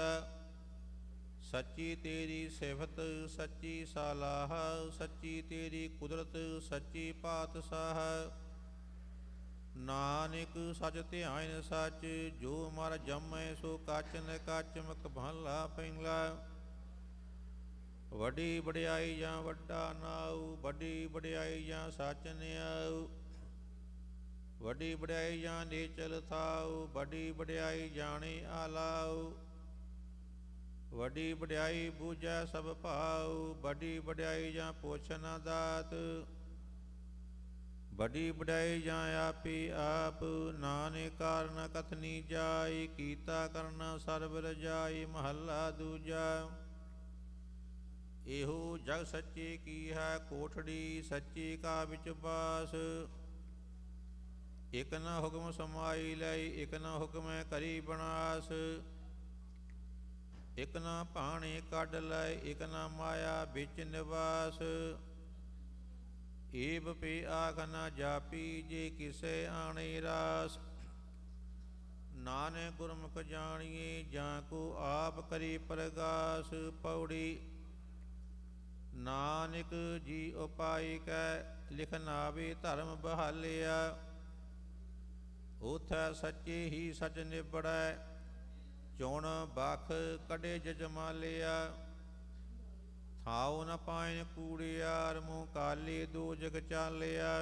ਸੱਚੀ ਤੇਰੀ ਸਿਫਤ ਸੱਚੀ ਸਲਾਹ ਸੱਚੀ ਤੇਰੀ ਕੁਦਰਤ ਸੱਚੀ ਪਾਤਸ਼ਾਹ ਨਾਨਕ ਸਚ ਧਿਆਨ ਸੱਚ ਜੋ ਮਰ ਜੰਮੈ ਸੋ ਕੱਚ ਨ ਕੱਚ ਮੁਖ ਭਲਾ ਪੈਂਲਾ ਵੱਡੀ ਵਡਿਆਈ ਜਾਂ ਵੱਡਾ ਨਾਉ ਵੱਡੀ ਵਡਿਆਈ ਜਾਂ ਸੱਚ ਨਿਆਉ ਵੱਡੀ ਵਡਿਆਈ ਜਾਂ ਨੀਚਲ ਥਾਉ ਵੱਡੀ ਵਡਿਆਈ ਜਾਣੇ ਆਲਾਉ ਵੱਡੀ ਵਡਿਆਈ ਬੂਝੈ ਸਭ ਭਾਉ ਵੱਡੀ ਵਡਿਆਈ ਜਾਂ ਪੁੱਛ ਨਾ ਦਾਤ ਵੱਡੀ ਵਡਿਆਈ ਜਾਂ ਆਪੀ ਆਪ ਨਾਨਕ ਕਾਰਨ ਕਥਨੀ ਜਾਈ ਕੀਤਾ ਕਰਨਾ ਸਰਬ ਰਜਾਈ ਮਹੱਲਾ ਦੂਜਾ ਇਹੋ ਜਗ ਸੱਚੇ ਕੀ ਹੈ ਕੋਠੜੀ ਸੱਚੀ ਕਾ ਵਿੱਚ ਬਾਸ ਇਕ ਨਾ ਹੁਕਮ ਸਮਾਈ ਲਈ ਇਕ ਨਾ ਹੁਕਮੈ ਕਰੀ ਬਨਾਸ ਇਕ ਨਾ ਭਾਣੇ ਕੱਢ ਲੈ ਇਕ ਨਾ ਮਾਇਆ ਵਿੱਚ ਨਿਵਾਸ ਏਬ ਪੇ ਆਖ ਨਾ ਜਾਪੀ ਜੇ ਕਿਸੇ ਆਣੇ ਰਾਸ ਨਾਨਕ ਗੁਰਮੁਖ ਜਾਣੀਏ ਜਾਂ ਕੋ ਆਪ ਕਰੀ ਪ੍ਰਗਾਸ ਪੌੜੀ ਨਾਨਕ ਜੀ ਉਪਾਈ ਕੈ ਲਿਖ ਨਾਵੇ ਧਰਮ ਬਹਾਲਿਆ ਉਥੈ ਸੱਚੇ ਹੀ ਸਚ ਨਿਬੜੈ ਚੁਣ ਬਖ ਕਢੇ ਜਜਮਾਲਿਆ ਥਾਉ ਨ ਪਾਇਨ ਕੂੜਿਆਰ ਮੂੰਹ ਕਾਲੇ ਦੋ ਜਗ ਚਾਲਿਆ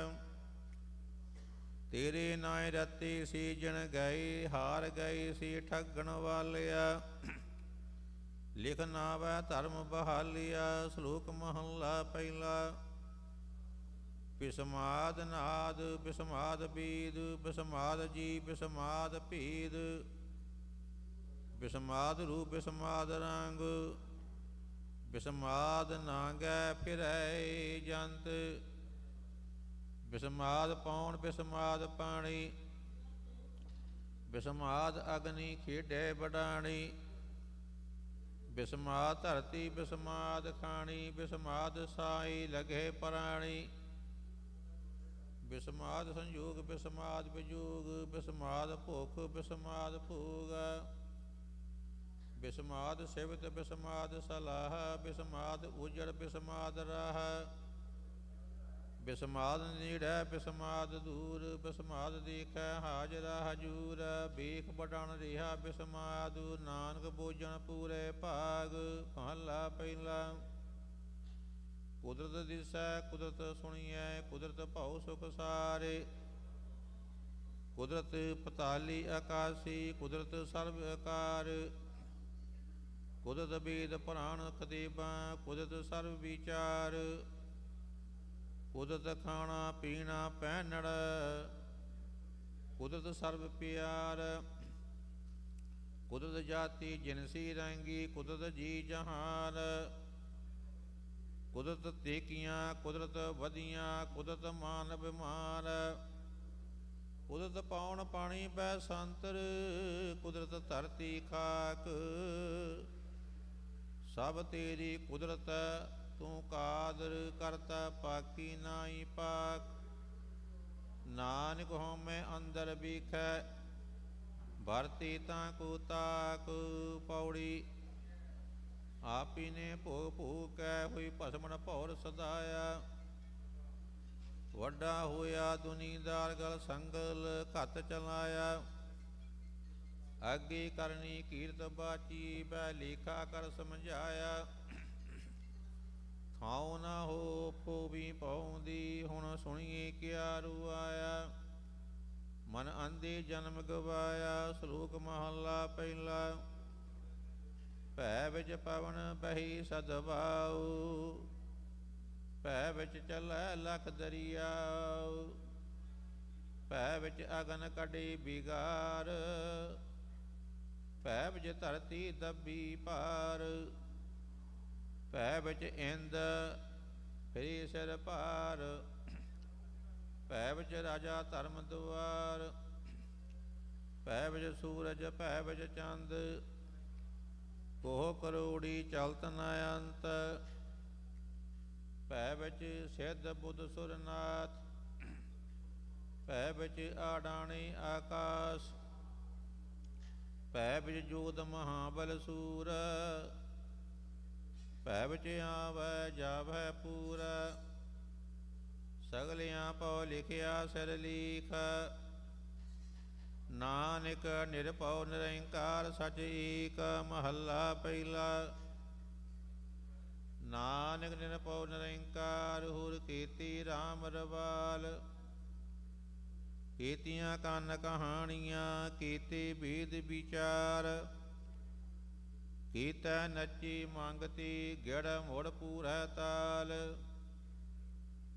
ਤੇਰੇ ਨਾਇ ਰਤੇ ਸੀਜਣ ਗਏ ਹਾਰ ਗਏ ਸੀ ਠੱਗਣ ਵਾਲਿਆ ਲਿਖ ਨਾਵੈ ਧਰਮ ਬਹਾਲਿਆ ਸ਼ਲੋਕ ਮਹੱਲਾ ਪਹਿਲਾ ਬਿਸਮਾਦ ਨਾਦ ਬਿਸਮਾਦ ਬੀਦ ਬਿਸਮਾਦ ਜੀ ਬਿਸਮਾਦ ਭੀਦ ਬਿਸਮਾਦ ਰੂਪ ਬਿਸਮਾਦ ਰੰਗ ਬਿਸਮਾਦ ਨਾਂਗੈ ਫਿਰੈ ਜੰਤ ਬਿਸਮਾਦ ਪੌਣ ਬਿਸਮਾਦ ਪਾਣੀ ਬਿਸਮਾਦ ਅਗਨੀ ਖੇਡੈ ਬਡਾਣੀ ਬਿਸਮਾਦ ਧਰਤੀ ਬਿਸਮਾਦ ਖਾਣੀ ਬਿਸਮਾਦ ਸਾਈ ਲਗੇ ਪਰਾਣੀ ਬਿਸਮਾਦ ਸੰਯੋਗ ਬਿਸਮਾਦ ਵਿਜੋਗ ਬਿਸਮਾਦ ਭੁਖ ਬਿਸਮਾਦ ਭੋਗ ਬਿਸਮਾਦ ਸਿਵਤ ਬਿਸਮਾਦ ਸਲਾਹ ਬਿਸਮਾਦ ਉਜੜ ਬਿਸਮਾਦ ਰਾਹ ਬਿਸਮਾਦ ਨੇੜੈ ਬਿਸਮਾਦ ਦੂਰ ਬਿਸਮਾਦ ਦੇਖੈ ਹਾਜ਼ਰਾ ਹਜੂਰ ਵੇਖ ਬਡਣ ਰਿਹਾ ਬਿਸਮਾਦ ਨਾਨਕ ਬੋਝਣ ਪੂਰੇ ਭਾਗ ਮਹਲਾ ਪਹਿਲਾ ਕੁਦਰਤ ਦਿਸੈ ਕੁਦਰਤ ਸੁਣੀਐ ਕੁਦਰਤ ਭਉ ਸੁਖ ਸਾਰੇ ਕੁਦਰਤ ਪਤਾਲੀ ਆਕਾਸੀ ਕੁਦਰਤ ਸਰਬ ਆਕਾਰ ਕੁਦਰਤ ਬੇਦ ਪ੍ਰਾਣ ਖਦੇਬਾ ਕੁਦਰਤ ਸਰਬ ਵਿਚਾਰ ਕੁਦਰਤ ਖਾਣਾ ਪੀਣਾ ਪਹਿਨੜ ਕੁਦਰਤ ਸਰਬ ਪਿਆਰ ਕੁਦਰਤ ਜਾਤੀ ਜਿਨਸੀ ਰੰਗੀ ਕੁਦਰਤ ਜੀ ਜਹਾਨ ਕੁਦਰਤ ਤੇਕੀਆਂ ਕੁਦਰਤ ਵਧੀਆਂ ਕੁਦਰਤ ਮਾਨ ਬਿਮਾਰ ਕੁਦਰਤ ਪਾਉਣ ਪਾਣੀ ਬੈ ਸੰਤਰ ਕੁਦਰਤ ਧਰਤੀ ਖਾਕ ਸਭ ਤੇਰੀ ਕੁਦਰਤ ਤੂੰ ਕਾਦਰ ਕਰਤਾ ਪਾਕੀ ਨਾਹੀ ਪਾਕ ਨਾਨਕ ਹਉਮੈ ਅੰਦਰ ਵਿਖੈ ਭਰਤੀ ਤਾਂ ਕੋ ਤਾਕ ਪੌੜੀ ਆਪੀ ਨੇ ਭੋਗ ਭੂਕ ਕੈ ਹੋਈ ਭਸਮਨ ਭੌਰ ਸਦਾਇਆ ਵੱਡਾ ਹੋਇਆ ਦੁਨੀਦਾਰ ਗਲ ਸੰਗਲ ਘਤ ਚਲਾਇਆ ਅੱਗੇ ਕਰਨੀ ਕੀਰਤ ਬਾਚੀ ਬੈ ਲੇਖਾ ਕਰ ਸਮਝਾਇਆ ਥਾਉ ਨਾ ਹੋ ਪੋਵੀ ਪਾਉਂਦੀ ਹੁਣ ਸੁਣੀਏ ਕਿਆ ਰੁਆਇਆ ਮਨ ਅੰਧੇ ਜਨਮ ਗਵਾਇਆ ਸ਼ਲੋਕ ਮਹੱਲਾ ਪਹਿਲਾ ਭੈ ਵਿੱਚ ਪਵਨ ਬਹੀ ਸਦਵਾਉ ਭੈ ਵਿੱਚ ਚੱਲੈ ਲਖ ਦਰਿਆਉ ਭੈ ਵਿੱਚ ਅਗਨ ਕੱਢੀ ਬਿਗਾਰ ਭੈ ਵਿੱਚ ਧਰਤੀ ਦੱਬੀ ਪਾਰ ਭੈ ਵਿੱਚ ਇੰਦ ਫਿਰੀ ਸਿਰ ਭਾਰ ਭੈ ਵਿੱਚ ਰਾਜਾ ਧਰਮ ਦੁਆਰ ਭੈ ਵਿੱਚ ਸੂਰਜ ਭੈ ਵਿੱਚ ਚੰਦ ਕੋਹ ਕਰੋੜੀ ਚਲਤ ਨ ਅੰਤ ਭੈ ਵਿੱਚ ਸਿੱਧ ਬੁੱਧ ਸੁਰਨਾਥ, ਭੈ ਵਿੱਚ ਆਡਾਣੀ ਆਕਾਸ਼, ਭੈ ਵਿੱਚ ਜੋਤ ਮਹਾਬਲ ਸੂਰ, ਭੈ ਵਿੱਚ ਆਵੈ ਜਾਵੈ ਪੂਰਾ, ਸਗਲਿਆਂ ਪਉ ਲਿਖਿਆ ਸਿਰ ਲੀਖ, ਨਾਨਕ ਨਿਰਭਉ ਨਿਰੰਕਾਰ ਸਚ ਏਕ। ਮਹੱਲਾ ਪਹਿਲਾ। ਨਾਨਕ ਨਿਰਭਉ ਨਿਰੰਕਾਰ ਹੁਰ ਕੀਤੀ RAM ਰਵਾਲ, ਕੀਤੀਆਂ ਕੰਨ ਕਹਾਣੀਆਂ ਕੀਤੇ ਬੇਦ ਵਿਚਾਰ, ਕੀਤਾ ਨੱਚੀ ਮੰਗਤੀ ਗਿੜ ਮੁੜ ਪੂਰੈ ਤਾਲ,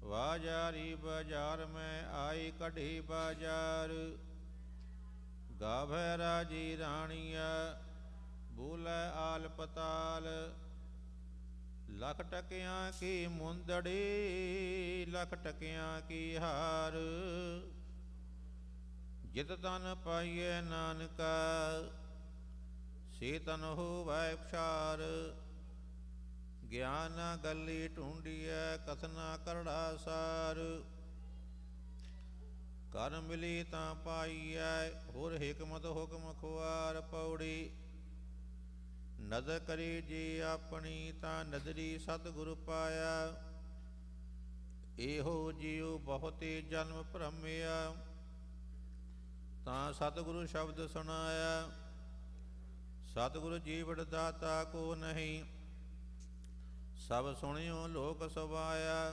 ਵਾਜਾਰੀ ਬਾਜ਼ਾਰ ਮੈਂ ਆਈ ਕਢੀ ਬਾਜ਼ਾਰ, ਗਾਵੈ ਰਾਜੀ ਰਾਣੀਆ ਬੋਲੇ ਆਲ ਪਤਾਲ, ਲੱਖ ਟਕਿਆਂ ਕੀ ਮੁੰਦੜੀ ਲੱਖ ਟਕਿਆਂ ਕੀ ਹਾਰ, ਜਿਤ ਤਨ ਪਾਈਐ ਨਾਨਕਾ ਸੇ ਤਨ ਹੋਵੈ ਪਛਾਰ, ਗਿਆਨ ਗੱਲੀ ਢੂੰਡੀਐ ਕਥਨਾ ਕਰੜਾ ਸਾਰ, ਕਰ ਮਿਲੀ ਤਾਂ ਪਾਈਐ ਹੋਰ ਹਿਕਮਤ ਹੁਕਮ ਖੁਆਰ। ਪੌੜੀ। ਨਦਰ ਕਰੀ ਜੀ ਆਪਣੀ ਤਾਂ ਨਦਰੀ ਸਤਿਗੁਰ ਪਾਇਆ, ਇਹੋ ਜਿਉ ਬਹੁਤੇ ਜਨਮ ਭਰਮਿਆ, ਤਾਂ ਸਤਿਗੁਰੂ ਸ਼ਬਦ ਸੁਣਾਇਆ, ਸਤਿਗੁਰੂ ਜੀਵੜ ਦਾਤਾ ਕੋ ਨਹੀਂ, ਸਭ ਸੁਣਿਓ ਲੋਕ ਸਵਾਇਆ,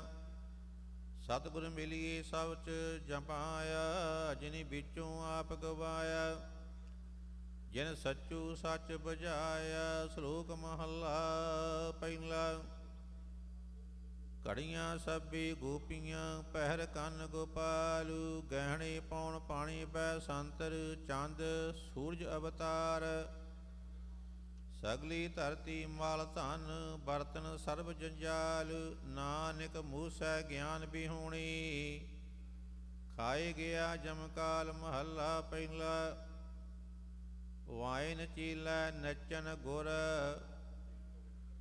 ਸਤਿਗੁਰ ਮਿਲੀਏ ਸਭ ਚ ਜਪਾਇਆ, ਜਿਨੀ ਵਿੱਚੋਂ ਆਪ ਗਵਾਇਆ, ਜਿਨ ਸੱਚੂ ਸੱਚ ਬੁਝਾਇਆ। ਸ਼ਲੋਕ ਮਹੱਲਾ ਪਹਿਲਾ। ਘੜੀਆਂ ਸਭੀ ਗੋਪੀਆਂ ਪਹਿਰ ਕੰਨ ਗੋਪਾਲੂ, ਗਹਿਣੇ ਪਾਉਣ ਪਾਣੀ ਬੈ ਸੰਤਰ, ਚੰਦ ਸੂਰਜ ਅਵਤਾਰ, ਸਗਲੀ ਧਰਤੀ ਮਾਲ ਧਨ, ਬਰਤਨ ਸਰਬ ਜੰਜਾਲ, ਨਾਨਕ ਮੂਸੈ ਗਿਆਨ ਬਿਹੂਣੀ, ਖਾਏ ਗਿਆ ਜਮਕਾਲ। ਮਹੱਲਾ ਪਹਿਲਾ। ਵਾਇਨ ਚੀਲੈ ਨੱਚਨ ਗੁਰ,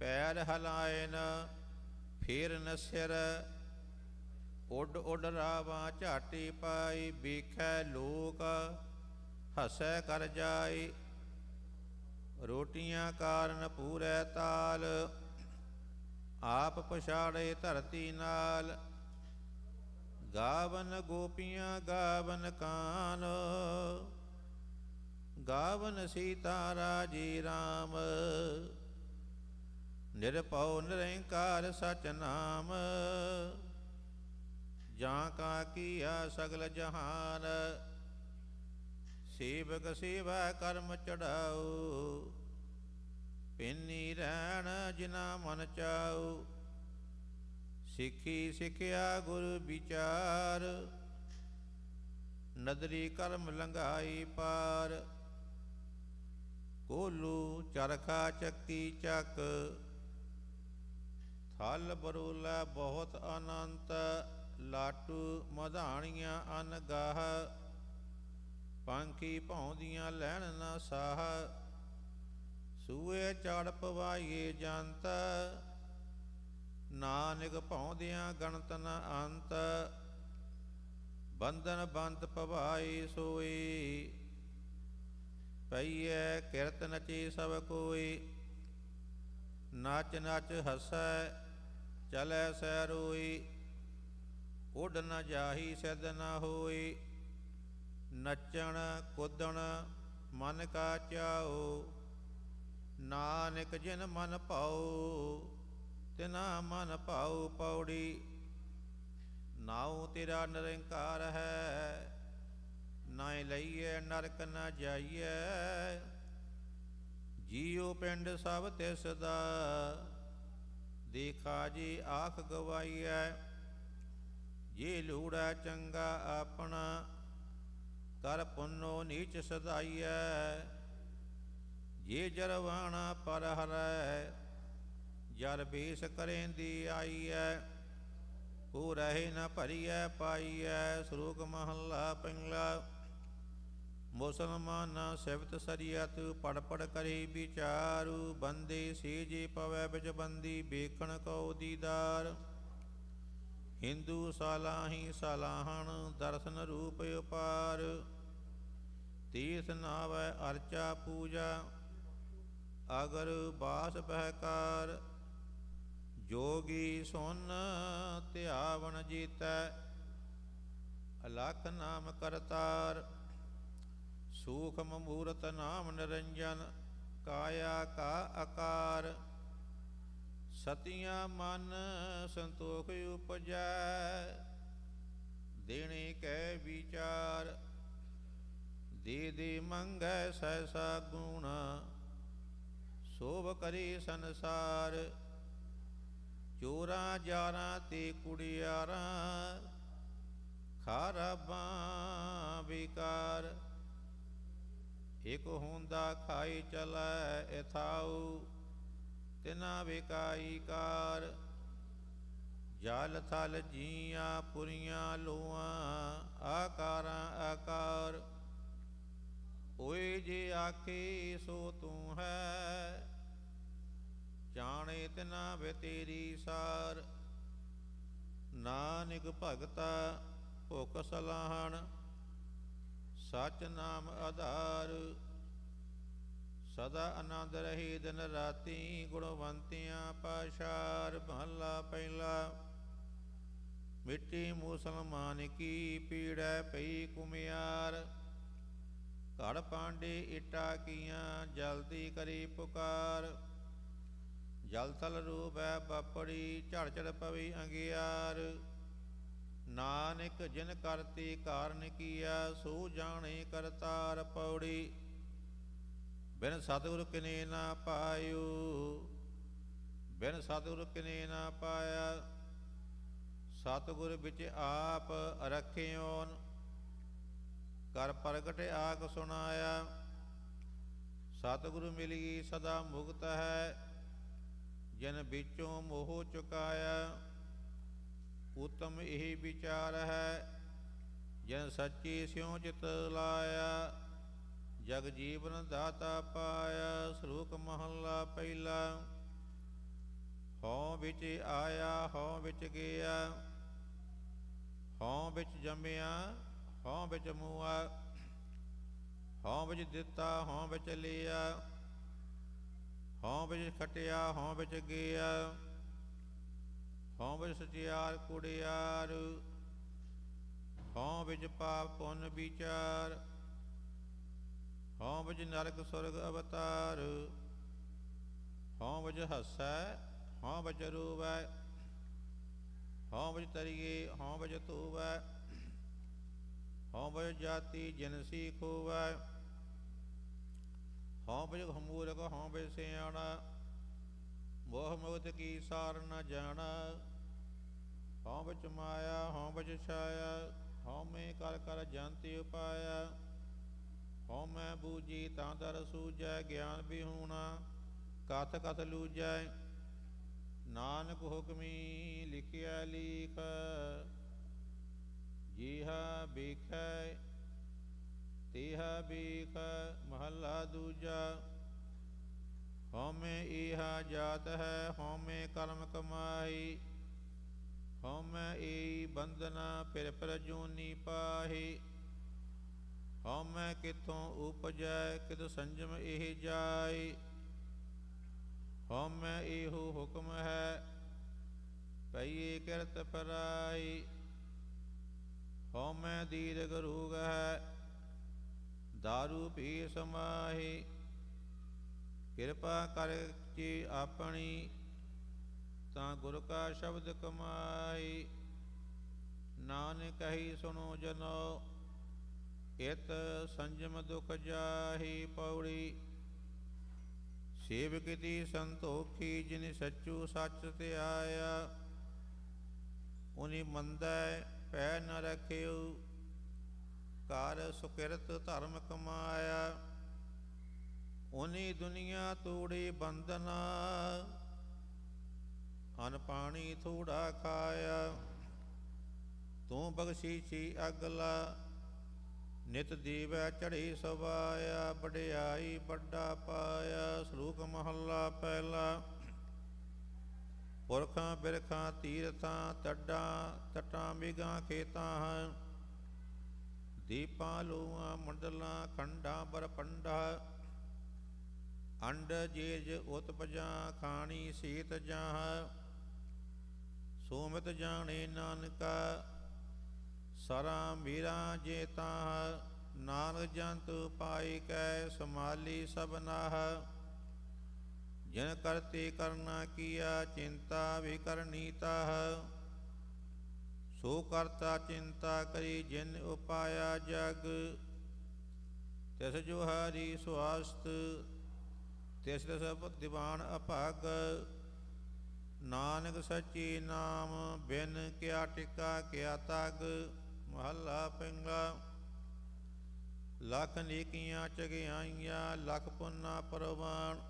ਪੈਰ ਹਲਾਇਨ ਫੇਰ ਨਸਿਰ, ਉੱਡ ਉੱਡ ਰਾਵਾਂ ਝਾਟੀ ਪਾਈ, ਵੇਖੈ ਲੋਕ ਹਸੈ ਕਰ ਜਾਈ, ਰੋਟੀਆਂ ਕਾਰਨ ਪੂਰੈ ਤਾਲ, ਆਪ ਪਛਾੜੇ ਧਰਤੀ ਨਾਲ, ਗਾਵਨ ਗੋਪੀਆਂ ਗਾਵਨ ਕਾਨ, ਗਾਵਨ ਸੀਤਾ ਰਾਜੀ ਰਾਮ, ਨਿਰਭਉ ਨਿਰੰਕਾਰ ਸਚ ਨਾਮ, ਜਾਂ ਕਾ ਕੀਆ ਸਗਲ ਜਹਾਨ, ਸੇਵਕ ਸੇਵਾ ਕਰਮ ਚੜਾਉ, ਪਿੰਨੀ ਰਹਿਣ ਜਿਨਾ ਮਨ ਚਾਉ, ਸਿੱਖੀ ਸਿੱਖਿਆ ਗੁਰ ਵਿਚਾਰ, ਨਦਰੀ ਕਰਮ ਲੰਘਾਈ ਪਾਰ, ਕੋਲੂ ਚਰਖਾ ਚੱਕੀ ਚੱਕ, ਥਲ ਬਰੂਲਾ ਬਹੁਤ ਅਨੰਤ, ਲਾਟੂ ਮਧਾਣੀਆਂ ਅਨਗਾਹ, ਪੰਖੀ ਭੌਂਦੀਆਂ ਲੈਣ ਨਾ ਸਾਹ, ਸੂਏ ਚੜ ਪਵਾਈਏ ਜੰਤ, ਨਾਨਕ ਭੌਂਦਿਆਂ ਗਣਤ ਨ ਅੰਤ, ਬੰਧਨ ਬੰਤ ਪਵਾਈ ਸੋਈ, ਪਈਐ ਕਿਰਤ ਨਚੀ ਸਭ ਕੋਈ, ਨਚ ਨਚ ਹਸੈ ਚਲੈ ਸੈ ਰੋਈ, ਉੱਡ ਨ ਜਾਹੀ ਸਿਧ ਨ ਹੋਈ, ਨੱਚਣ ਕੁੱਦਣ ਮਨ ਕਾ ਚਾਉ, ਨਾਨਕ ਜਿਨ ਮਨ ਭਾਉ ਤਿਨਾ ਮਨ ਭਾਉ। ਪੌੜੀ। ਨਾਉ ਤੇਰਾ ਨਿਰੰਕਾਰ ਹੈ, ਨਾਇ ਲਈਏ ਨਰਕ ਨ ਜਾਈਐ, ਜੀਉ ਪਿੰਡ ਸਭ ਤਿਸ ਦਾ, ਦੇਖਾ ਜੀ ਆਖ ਗਵਾਈਐ, ਜੇ ਲੂੜਾ ਚੰਗਾ ਆਪਣਾ, ਕਰ ਪੁੰਨੋ ਨੀਚ ਸਦਾਈਐ, ਜੇ ਜਰਵਾਣਾ ਪਰ ਹਰੈ, ਜਰ ਬੇਸ ਕਰੇਂਦੀ ਆਈਐ, ਕੋ ਰਹੇ ਨ ਭਰੀਐ ਪਾਈਐ। ਸ਼ਲੋਕ ਮਹੱਲਾ ਪਹਿਲਾ। ਮੁਸਲਮਾਨਾ ਸਿਵਤ ਸਰੀਅਤ ਪੜ ਪੜ ਕਰੀ ਵਿਚਾਰੂ, ਬੰਦੇ ਸੇ ਜੇ ਪਵੈ ਵਿੱਚ ਬੰਦੀ ਵੇਖਣ ਕਉ ਦੀਦਾਰ, ਹਿੰਦੂ ਸਾਲਾਹੀ ਸਾਲਾਹਣ ਦਰਸ਼ਨ ਰੂਪ ਉਪਾਰ ਤੀਰਥ ਨਾਵੈ ਅਰਚਾ ਪੂਜਾ ਅਗਰ ਬਾਸ ਬਹਿਕਾਰ ਜੋਗੀ ਸੁਨ ਧਿਆਵਨ ਜੀਤੈ ਅਲਖ ਨਾਮ ਕਰਤਾਰ ਸੂਖਮ ਮੂਰਤ ਨਾਮ ਨਿਰੰਜਨ ਕਾਇਆ ਕਾ ਆਕਾਰ ਸਤਿਆਂ ਮਨ ਸੰਤੋਖ ਉਪਜੈ ਦੇਣੇ ਕੈ ਵਿਚਾਰ ਦੇ ਦੇ ਮੰਗੈ ਸੈਸਾ ਗੁਣ ਸੋਭ ਕਰੇ ਸੰਸਾਰ ਚੋਰਾਂ ਜਾਰਾਂ ਤੇ ਕੁੜਿਆਰਾਂ ਖਾਰਾਬਾਂ ਵਿਕਾਰ ਇਕ ਹੁੰਦਾ ਖਾਈ ਚਲੈ ਇਥਾਉ ਤਿਨਾ ਵਿਕਾਈ ਕਾਰ ਜਲ ਥਲ ਜੀਆਂ ਪੁਰੀਆਂ ਲੋਆਂ ਆਕਾਰਾਂ ਆਕਾਰ ਓਏ ਜੇ ਆਖੇ ਸੋ ਤੂੰ ਹੈ ਜਾਣੇ ਤਿਨਾ ਵੇ ਤੇਰੀ ਸਾਰ ਨਾਨਕ ਭਗਤਾ ਭੁਖ ਸਲਾਹਣ ਸਚ ਨਾਮ ਆਧਾਰ ਸਦਾ ਆਨੰਦ ਰਹੇ ਦਿਨ ਰਾਤੀ ਗੁਣਵੰਤਿਆਂ ਪਾਸ਼ਾਰ ਮਹੱਲਾ ਪਹਿਲਾ ਮਿੱਟੀ ਮੁਸਲਮਾਨ ਕੀ ਪੀੜੈ ਪਈ ਕੁਮਿਆਰ ਘੜ ਪਾਂਡੇ ਇਟਾ ਕੀਆਂ ਜਲਦੀ ਕਰੀ ਪੁਕਾਰ ਜਲ ਥਲ ਰੂਪੈ ਬਾਪੜੀ ਝੜ ਝੜ ਪਵੀ ਅੰਗਿਆਰ ਨਾਨਕ ਜਿਨ ਕਰਤੀ ਕਾਰਨ ਕੀਆ ਸੋ ਜਾਣੇ ਕਰਤਾਰ ਪੌੜੀ ਬਿਨ ਸਤਿਗੁਰ ਕਿਨੇ ਨਾ ਪਾਇਓ ਬਿਨ ਸਤਿਗੁਰ ਕਿਨੇ ਨਾ ਪਾਇਆ ਸਤਿਗੁਰ ਵਿੱਚ ਆਪ ਰੱਖਿਓਨ ਕਰ ਪ੍ਰਗਟ ਆਖ ਸੁਣਾਇਆ ਸਤਿਗੁਰੂ ਮਿਲੀ ਸਦਾ ਮੁਕਤ ਹੈ ਜਿਨ ਵਿੱਚੋਂ ਮੋਹ ਚੁਕਾਇਆ ਉਤਮ ਇਹ ਵਿਚਾਰ ਹੈ ਜਿਨ ਸੱਚੀ ਸਿਉ ਚਿਤ ਲਾਇਆ ਜਗ ਜੀਵਨ ਦਾਤਾ ਪਾਇਆ ਸ਼ਲੋਕ ਮਹੱਲਾ ਪਹਿਲਾ ਹਉ ਵਿੱਚ ਆਇਆ ਹਉ ਵਿੱਚ ਗਿਆ ਹਉ ਵਿੱਚ ਜੰਮਿਆ ਹਉ ਵਿੱਚ ਮੂਆ ਹਉ ਵਿੱਚ ਦਿੱਤਾ ਹਉ ਵਿੱਚ ਲਿਆ ਹਉ ਵਿੱਚ ਖਟਿਆ ਹਉ ਵਿੱਚ ਗਿਆ ਹਉ ਵਿੱਚ ਸਚਿਆਰ ਕੁੜਿਆਰ ਹਉ ਵਿੱਚ ਪਾਪ ਪੁੰਨ ਵਿਚਾਰ ਹਉ ਵਿੱਚ ਨਰਕ ਸੁਰਗ ਅਵਤਾਰ ਹਉ ਵਿੱਚ ਹੱਸੈ ਹਉ ਵਿੱਚ ਰੋਵੈ ਹਉ ਵਿੱਚ ਤਰੀਏ ਹਉ ਵਿੱਚ ਧੋਵੈ ਹਉ ਵਿੱਚ ਜਾਤੀ ਜਿਨਸੀ ਖੋਵੈ ਹਉ ਵਿੱਚ ਹਮੂਰਖ ਹਉ ਵਿੱਚ ਸਿਆਣਾ ਮੋਹ ਮੁਕਤ ਕੀ ਸਾਰ ਨ ਜਾਣਾ ਹਉ ਵਿੱਚ ਮਾਇਆ ਹਉ ਵਿੱਚ ਛਾਇਆ ਹਉ ਮੈਂ ਕਰ ਕਰ ਜੰਤੀ ਉਪਾਇਆ ਹਉ ਮੈਂ ਬੂਝੀ ਤਾਂ ਦਰ ਸੂਝੈ ਗਿਆਨ ਵਿਹੂਣਾ ਕਥ ਕਥ ਲੂਝੈ ਨਾਨਕ ਹੁਕਮੀ ਲਿਖਿਆ ਲੀਖ ਜੀਹਾ ਬੀਖੈ ਤੀਹਾ ਬੀਖ ਮਹੱਲਾ ਦੂਜਾ ਹਉਮੈ ਇਹਾ ਜਾਤ ਹੈ ਹਉਮੈ ਕਰਮ ਕਮਾਈ ਹਉਮੈ ਈ ਬੰਧਨਾ ਫਿਰ ਪਰ ਜੂਨੀ ਪਾਹੀ ਹਉਮੈ ਕਿਥੋਂ ਉਪਜੈ ਕਿਤ ਸੰਜਮ ਇਹ ਜਾਈ ਹਉਮੈ ਇਹੋ ਹੁਕਮ ਹੈ ਪਈਏ ਕਿਰਤ ਪਰਾਈ ਹਉਮੈ ਦੀਰਘ ਰੋਗ ਹੈ ਦਾਰੂ ਪੀ ਸਮਾਹੀ ਕਿਰਪਾ ਕਰਕੇ ਆਪਣੀ ਤਾਂ ਗੁਰ ਕਾ ਸ਼ਬਦ ਕਮਾਈ ਨਾਨਕ ਕਹੀ ਸੁਣੋ ਜਨੋ ਇਤ ਸੰਜਮ ਦੁਖ ਜਾਹੀ ਪੌੜੀ ਸੇਵਕ ਦੀ ਸੰਤੋਖੀ ਜਿਨ ਸੱਚੂ ਸੱਚ ਧਿਆਇਆ ਉਨੀ ਮੰਦੈ ਪੈ ਨ ਰਖਿਓ ਕਰ ਸੁਕਿਰਤ ਧਰਮ ਕਮਾਇਆ ਉਨੀ ਦੁਨੀਆ ਤੋੜੇ ਬੰਧਨਾ ਅਨ ਪਾਣੀ ਥੋੜਾ ਖਾਇਆ ਤੂੰ ਬਖਸ਼ੀਸ਼ੀ ਅਗਲਾ ਨਿਤ ਦੀਵੈ ਚੜੀ ਸਵਾਇਆ ਵਡਿਆਈ ਵੱਡਾ ਪਾਇਆ ਸ਼ਲੋਕ ਮਹੱਲਾ ਪਹਿਲਾ ਪੁਰਖਾਂ ਬਿਰਖਾਂ ਤੀਰਥਾਂ ਤਟਾਂ ਮੇਘਾਂ ਖੇਤਾਂ ਦੀਪਾਂ ਲੋਆਂ ਮੰਡਲਾਂ ਖੰਡਾਂ ਬਰਪੰਡਾ ਅੰਡ ਜੇਜ ਉਤਪਜਾਂ ਖਾਣੀ ਸੀਤ ਜਾਂ ਸੋਮਿਤ ਜਾਣੇ ਨਾਨਕਾ ਸਰਾ ਮੀਰਾ ਜੇ ਤਾਂ ਨਾਨਕ ਜੰਤ ਪਾਈ ਕੈ ਸਮਾਲੀ ਸਭਨਾਹ ਜਿਨ ਕਰਤੇ ਕਰਨਾ ਕੀਆ ਚਿੰਤਾ ਵੀ ਕਰਨੀ ਤਾਹ ਸੋ ਕਰਤਾ ਚਿੰਤਾ ਕਰੀ ਜਿਨ ਉਪਾਇਆ ਜਗ ਤਿਸ ਜੋ ਹਰੀ ਸੁਆਸਤ ਤਿਸ ਸਭ ਦੀਵਾਨ ਅਭਾਗ ਨਾਨਕ ਸੱਚੀ ਨਾਮ ਬਿਨ ਕਿਆ ਟਿਕਾ ਕਿਆ ਤਗ ਮਹੱਲਾ ਪਹਿਲਾ ਲੱਖ ਨੇਕੀਆਂ ਚਗਿਆਈਆਂ ਲੱਖ ਪੁੰਨਾ ਪਰਵਾਨ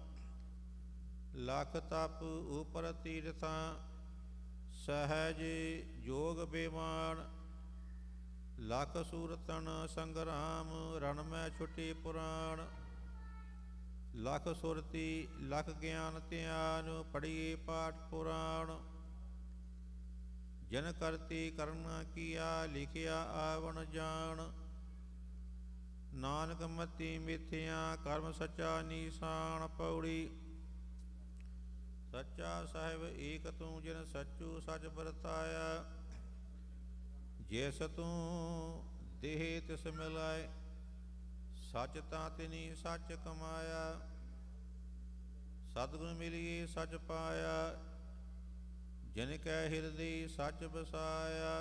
ਲੱਖ ਤਪ ਉਪਰ ਤੀਰਥਾਂ ਸਹਿਜ ਜੋਗ ਬੇਮਾਨ ਲੱਖ ਸੂਰਤਨ ਸੰਗਰਾਮ ਰਣ ਮੈਂ ਛੁਟੀ ਪੁਰਾਣ ਲੱਖ ਸੁਰਤੀ ਲੱਖ ਗਿਆਨ ਧਿਆਨ ਪੜੀਏ ਪਾਠ ਪੁਰਾਣ ਜਨ ਕਰਤੀ ਕਰਨਾ ਕੀਆ ਲਿਖਿਆ ਆਵਣ ਜਾਣ ਨਾਨਕ ਮਤੀ ਮਿਥਿਆ ਕਰਮ ਸੱਚਾ ਨੀਸਾਨ ਪੌੜੀ ਸੱਚਾ ਸਾਹਿਬ ਏਕ ਤੂੰ ਜਿਨ ਸੱਚੂ ਸੱਚ ਵਰਤਾਇਆ ਜਿਸ ਤੂੰ ਦੇਹ ਤਿਸ ਮਿਲਾਏ ਸੱਚ ਤਾਂ ਤਿਨੀ ਸੱਚ ਕਮਾਇਆ ਸਤਿਗੁਰ ਮਿਲੀਏ ਸੱਚ ਪਾਇਆ ਜਿਨ ਕੈ ਹਿਰਦੇ ਸੱਚ ਵਸਾਇਆ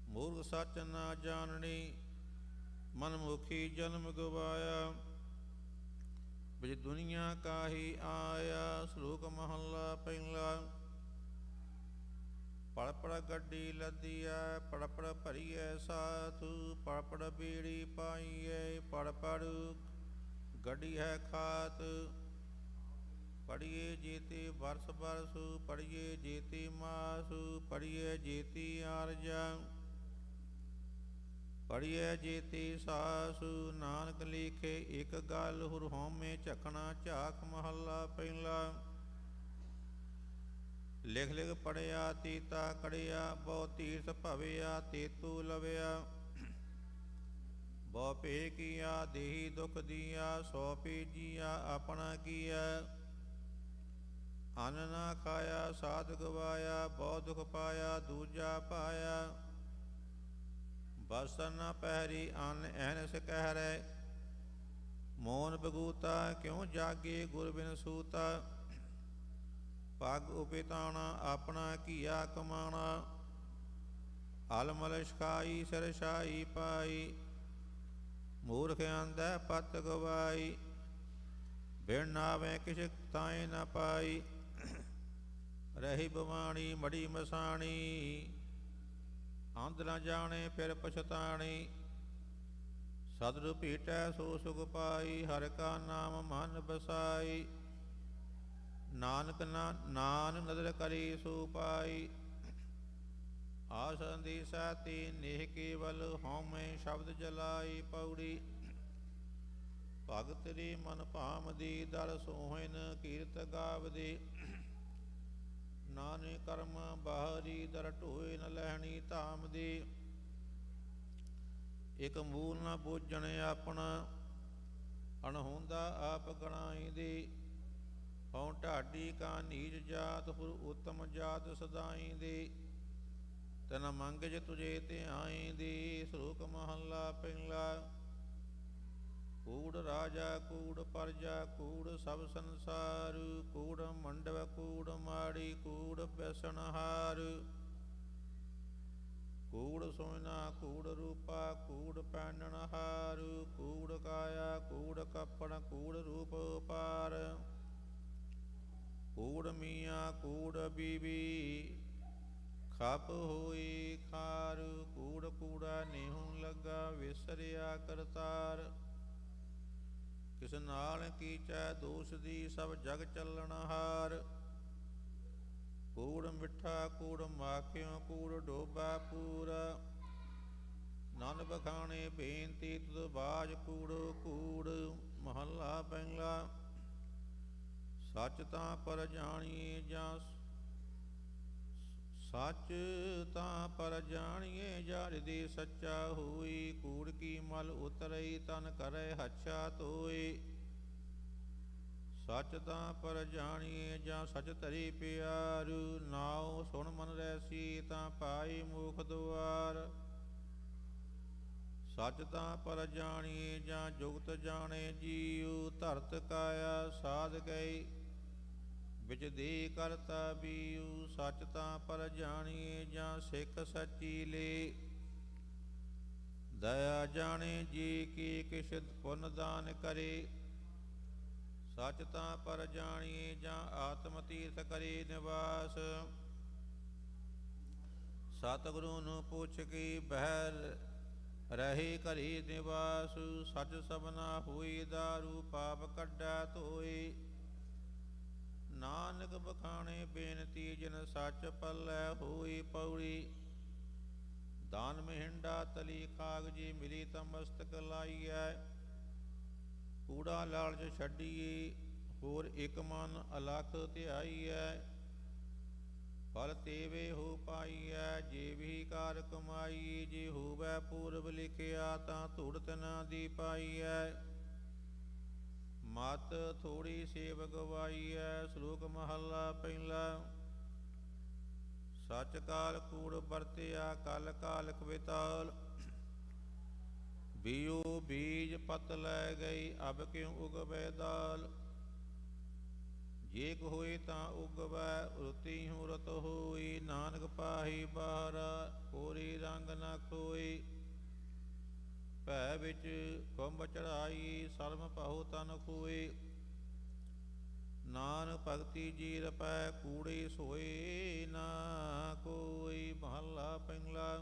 ਮੂਰਖ ਸੱਚ ਨਾ ਜਾਣਨੀ ਮਨ ਮੁਖੀ ਜਨਮ ਗਵਾਇਆ ਵਿਚ ਦੁਨੀਆ ਕਾਹੀ ਆਇਆ ਸ਼ਲੋਕ ਮਹੱਲਾ ਪਹਿਲਾ ਪੜ ਪੜ ਗੱਡੀ ਲੱਦੀਐ ਪੜ ਪੜ ਭਰੀਐ ਸਾਥੂ ਪੜ ਪੜ ਬੀੜੀ ਪਾਈਐ ਪੜ ਪੜ ਗੱਡੀ ਹੈ ਖਾਤ ਪੜੀਏ ਜੀਤੀ ਵਰਸ ਬਰਸੂ ਪੜੀਏ ਜੀਤੀ ਮਾਸੂ ਪੜੀਏ ਜੀਤੀ ਆਰਜਾ ਪੜੀਏ ਜੀਤੀ ਸਾਸੂ ਨਾਨਕ ਲਿਖੇ ਇੱਕ ਗੱਲ ਹੁਰ ਹਉਮੈ ਝਕਣਾ ਝਾਕ ਮਹੱਲਾ ਪਹਿਲਾ ਲਿਖ ਲਿਖ ਪੜਿਆ ਤੀਤਾ ਕੜਿਆ ਬਹੁ ਤੀਰਥ ਭਵਿਆ ਤੇਤੂ ਲਵਿਆ ਬਹੁ ਭੇ ਕੀਆ ਦੇਹੀ ਦੁਖ ਦੀਆ ਸੋ ਪੀਜੀਆ ਆਪਣਾ ਕੀਆ ਅੰਨ ਨਾ ਖਾਇਆ ਸਾਧ ਗਵਾਇਆ ਬਹੁ ਦੁਖ ਪਾਇਆ ਦੂਜਾ ਪਾਇਆ ਬਸਨ ਨਾ ਪਹਿਰੀ ਅੰਨ ਐਨਸ ਕਹਿ ਰਹਿ ਮੋਨ ਬਗੂਤਾ ਕਿਉ ਜਾਗੇ ਗੁਰ ਬਿਨ ਸੂਤਾ ਪੱਗ ਉਪਿਤਾਣਾ ਆਪਣਾ ਕੀਆ ਕਮਾਣਾ ਅਲਮਲ ਛਕਾਈ ਸਿਰ ਛਾਈ ਪਾਈ ਮੂਰਖ ਅੰਧੈ ਪਤ ਗਵਾਈ ਬਿਨ ਨਾਵੇਂ ਕਿਛ ਤਾਏ ਨਾ ਪਾਈ ਰਹੀ ਬਵਾਣੀ ਮੜੀ ਮਸਾਣੀ ਅੰਧ ਨਾ ਜਾਣੇ ਫਿਰ ਪਛਤਾਣੀ ਸਤਿਗੁਰ ਭੇਟੈ ਸੋ ਸੁਖ ਪਾਈ ਹਰਿ ਕਾ ਨਾਮ ਮਨ ਬਸਾਈ ਨਾਨਕ ਨਾਨ ਨਦਰ ਕਰੀ ਸੋ ਪਾਈ ਆਸੰਦੀ ਸਾਤੀ ਨੇਹ ਕੇਵਲ ਹਉਮੈ ਸ਼ਬਦ ਜਲਾਈ ਪੌੜੀ ਭਗਤ ਰੀ ਮਨ ਭਾਮਦੀ ਦਰ ਸੋਹਿਨ ਕੀਰਤ ਗਾਵਦੀ ਨਾਨਕ ਕਰਮ ਬਾਹਰੀ ਦਰ ਢੋਏ ਨ ਲਹਿਣੀ ਧਾਮ ਦੀ ਇਕ ਮੂਲ ਨ ਬੋਝਣ ਆਪਣਾ ਅਣਹੋਂਦਾ ਆਪ ਗਣਾਈ ਦੀ ਹਉ ਢਾਡੀ ਕਾ ਨੀਚ ਜਾਤ ਹੁਰ ਉਤਮ ਜਾਤ ਸਦਾਈ ਦੀ ਤਨ ਮੰਗਜ ਤੁਝੇ ਧਿਆਈ ਦੀ ਸ਼ਲੋਕ ਮਹੱਲਾ ਪਹਿਲਾ ਕੂੜ ਰਾਜਾ ਕੂੜ ਪਰਜਾ ਕੂੜ ਸਭ ਸੰਸਾਰ ਕੂੜ ਮੰਡਵ ਕੂੜ ਮਾੜੀ ਕੂੜ ਬੈਸਣਹਾਰ ਕੂੜ ਸੋਇਨਾ ਕੂੜ ਰੂਪਾ ਕੂੜ ਪਹਿਨਣਹਾਰ ਕੂੜ ਕਾਇਆ ਕੂੜ ਕੱਪੜ ਕੂੜ ਰੂਪ ਪਾਰ ਕੂੜ ਮੀਆਂ ਕੂੜ ਬੀਬੀ ਖਪ ਹੋਈ ਖਾਰ ਕੂੜ ਕੂੜਾ ਨੇਹੂ ਲੱਗਾ ਵਿਸਰਿਆ ਕਰਤਾਰ ਕਿਸ ਨਾਲ ਕੀਚੈ ਦੋਸ਼ ਦੀ ਸਭ ਜਗ ਚੱਲਣ ਹਾਰ ਕੂੜ ਮਿੱਠਾ ਕੂੜ ਮਾਖਿਓ ਕੂੜ ਡੋਬਾ ਪੂਰਾ ਨਨ ਬਖਾਣੇ ਬੇਨਤੀ ਤੁਧ ਬਾਜ ਕੂੜੋ ਕੂੜ ਮਹੱਲਾ ਪਹਿਲਾ ਸੱਚ ਤਾਂ ਪਰ ਜਾਣੀਏ ਜਾਂ ਸੱਚ ਤਾਂ ਪਰ ਜਾਣੀਏ ਜਰ ਦੀ ਸੱਚਾ ਹੋਈ, ਕੂੜ ਕੀ ਮਲ ਉਤਰਈ ਤਨ ਕਰੇ ਹੱਛਾ ਧੋਈ। ਸੱਚ ਤਾਂ ਪਰ ਜਾਣੀਏ ਜਾਂ ਸੱਚ ਧਰੀ ਪਿਆਰੂ, ਨਾਉ ਸੁਣ ਮਨ ਰੈਸੀ ਤਾਂ ਪਾਈ ਮੁਖ ਦੁਆਰ। ਸੱਚ ਤਾਂ ਪਰ ਜਾਣੀਏ ਜਾਂ ਜੁਗਤ ਜਾਣੇ ਜੀਉ, ਧਰਤ ਕਾਇਆ ਸਾਧ ਗਈ ਵਿੱਚ ਦੇ ਕਰਤਾ ਬੀਉ। ਸੱਚ ਤਾਂ ਪਰ ਜਾਣੀਏ ਜਾਂ ਸਿੱਖ ਸੱਚੀ ਲੇ, ਦਇਆ ਜਾਣੇ ਜੀ ਕੀ ਕਿਛ ਪੁੰਨ ਦਾਨ ਕਰੇ। ਸੱਚ ਤਾਂ ਪਰ ਜਾਣੀਏ ਜਾਂ ਆਤਮ ਤੀਰਥ ਕਰੇ ਨਿਵਾਸ, ਸਤਿਗੁਰੂ ਨੂੰ ਪੁੱਛ ਕੇ ਬਹਿਰ ਰਹੇ ਘਰੇ ਨਿਵਾਸ। ਸੱਚ ਸਭਨਾ ਹੋਈ ਦਾਰੂ ਪਾਪ ਕੱਢਾ ਧੋਏ, ਨਾਨਕ ਬਖਾਣੇ ਬੇਨਤੀ ਜਿਨ ਸੱਚ ਪੱਲੇ ਹੋਈ ਪੌੜੀ। ਦਾਨ ਮਹਿੰਡਾ ਤਲੀ ਕਾਗਜੀ ਮਿਲੀ ਤਾਂ ਮਸਤਕ ਲਾਈਐ, ਕੂੜਾ ਲਾਲਚ ਛੱਡੀਏ ਹੋਰ ਇੱਕ ਮਨ ਅਲਖ ਧਿਆਈਐ। ਫਲ ਤੇਵੇ ਹੋ ਪਾਈਐ ਜੇ ਵੀ ਕਾਰ ਕਮਾਈ, ਜੇ ਹੋਵੈ ਪੂਰਬ ਲਿਖਿਆ ਤਾਂ ਧੂੜਤ ਨਾ ਦੀ ਪਾਈਐ। ਮਤ ਥੋੜੀ ਸੇਵ ਗਵਾਈਐ, ਸ਼ਲੋਕ ਮਹੱਲਾ ਪਹਿਲਾ। ਸੱਚ ਕਾਲ ਕੂੜ ਵਰਤਿਆ ਕਲ ਕਾਲਕ ਵਿਤਾਲ, ਬੀਉ ਬੀਜ ਪਤ ਲੈ ਗਈ ਅਬ ਕਿਉ ਉਗਵੈ ਦਾਲ। ਜੇ ਹੋਏ ਤਾਂ ਉਗਵੈ ਰੁਤੀ ਹੂੰ ਰਤ ਹੋਈ, ਨਾਨਕ ਪਾਹੀ ਬਾਹਰਾ ਕੋਰੀ ਰੰਗ ਨਾ ਖੋਈ। ਭੈ ਵਿੱਚ ਕੁੰਭ ਚੜਾਈ ਸਰਮ ਪਾਉ ਤਨ ਖੋਏ, ਨਾਨਕ ਭਗਤੀ ਜੀ ਰਪੈ ਕੂੜੇ ਸੋਏ ਨਾ ਕੋਈ। ਮਹੱਲਾ ਪਹਿਲਾ।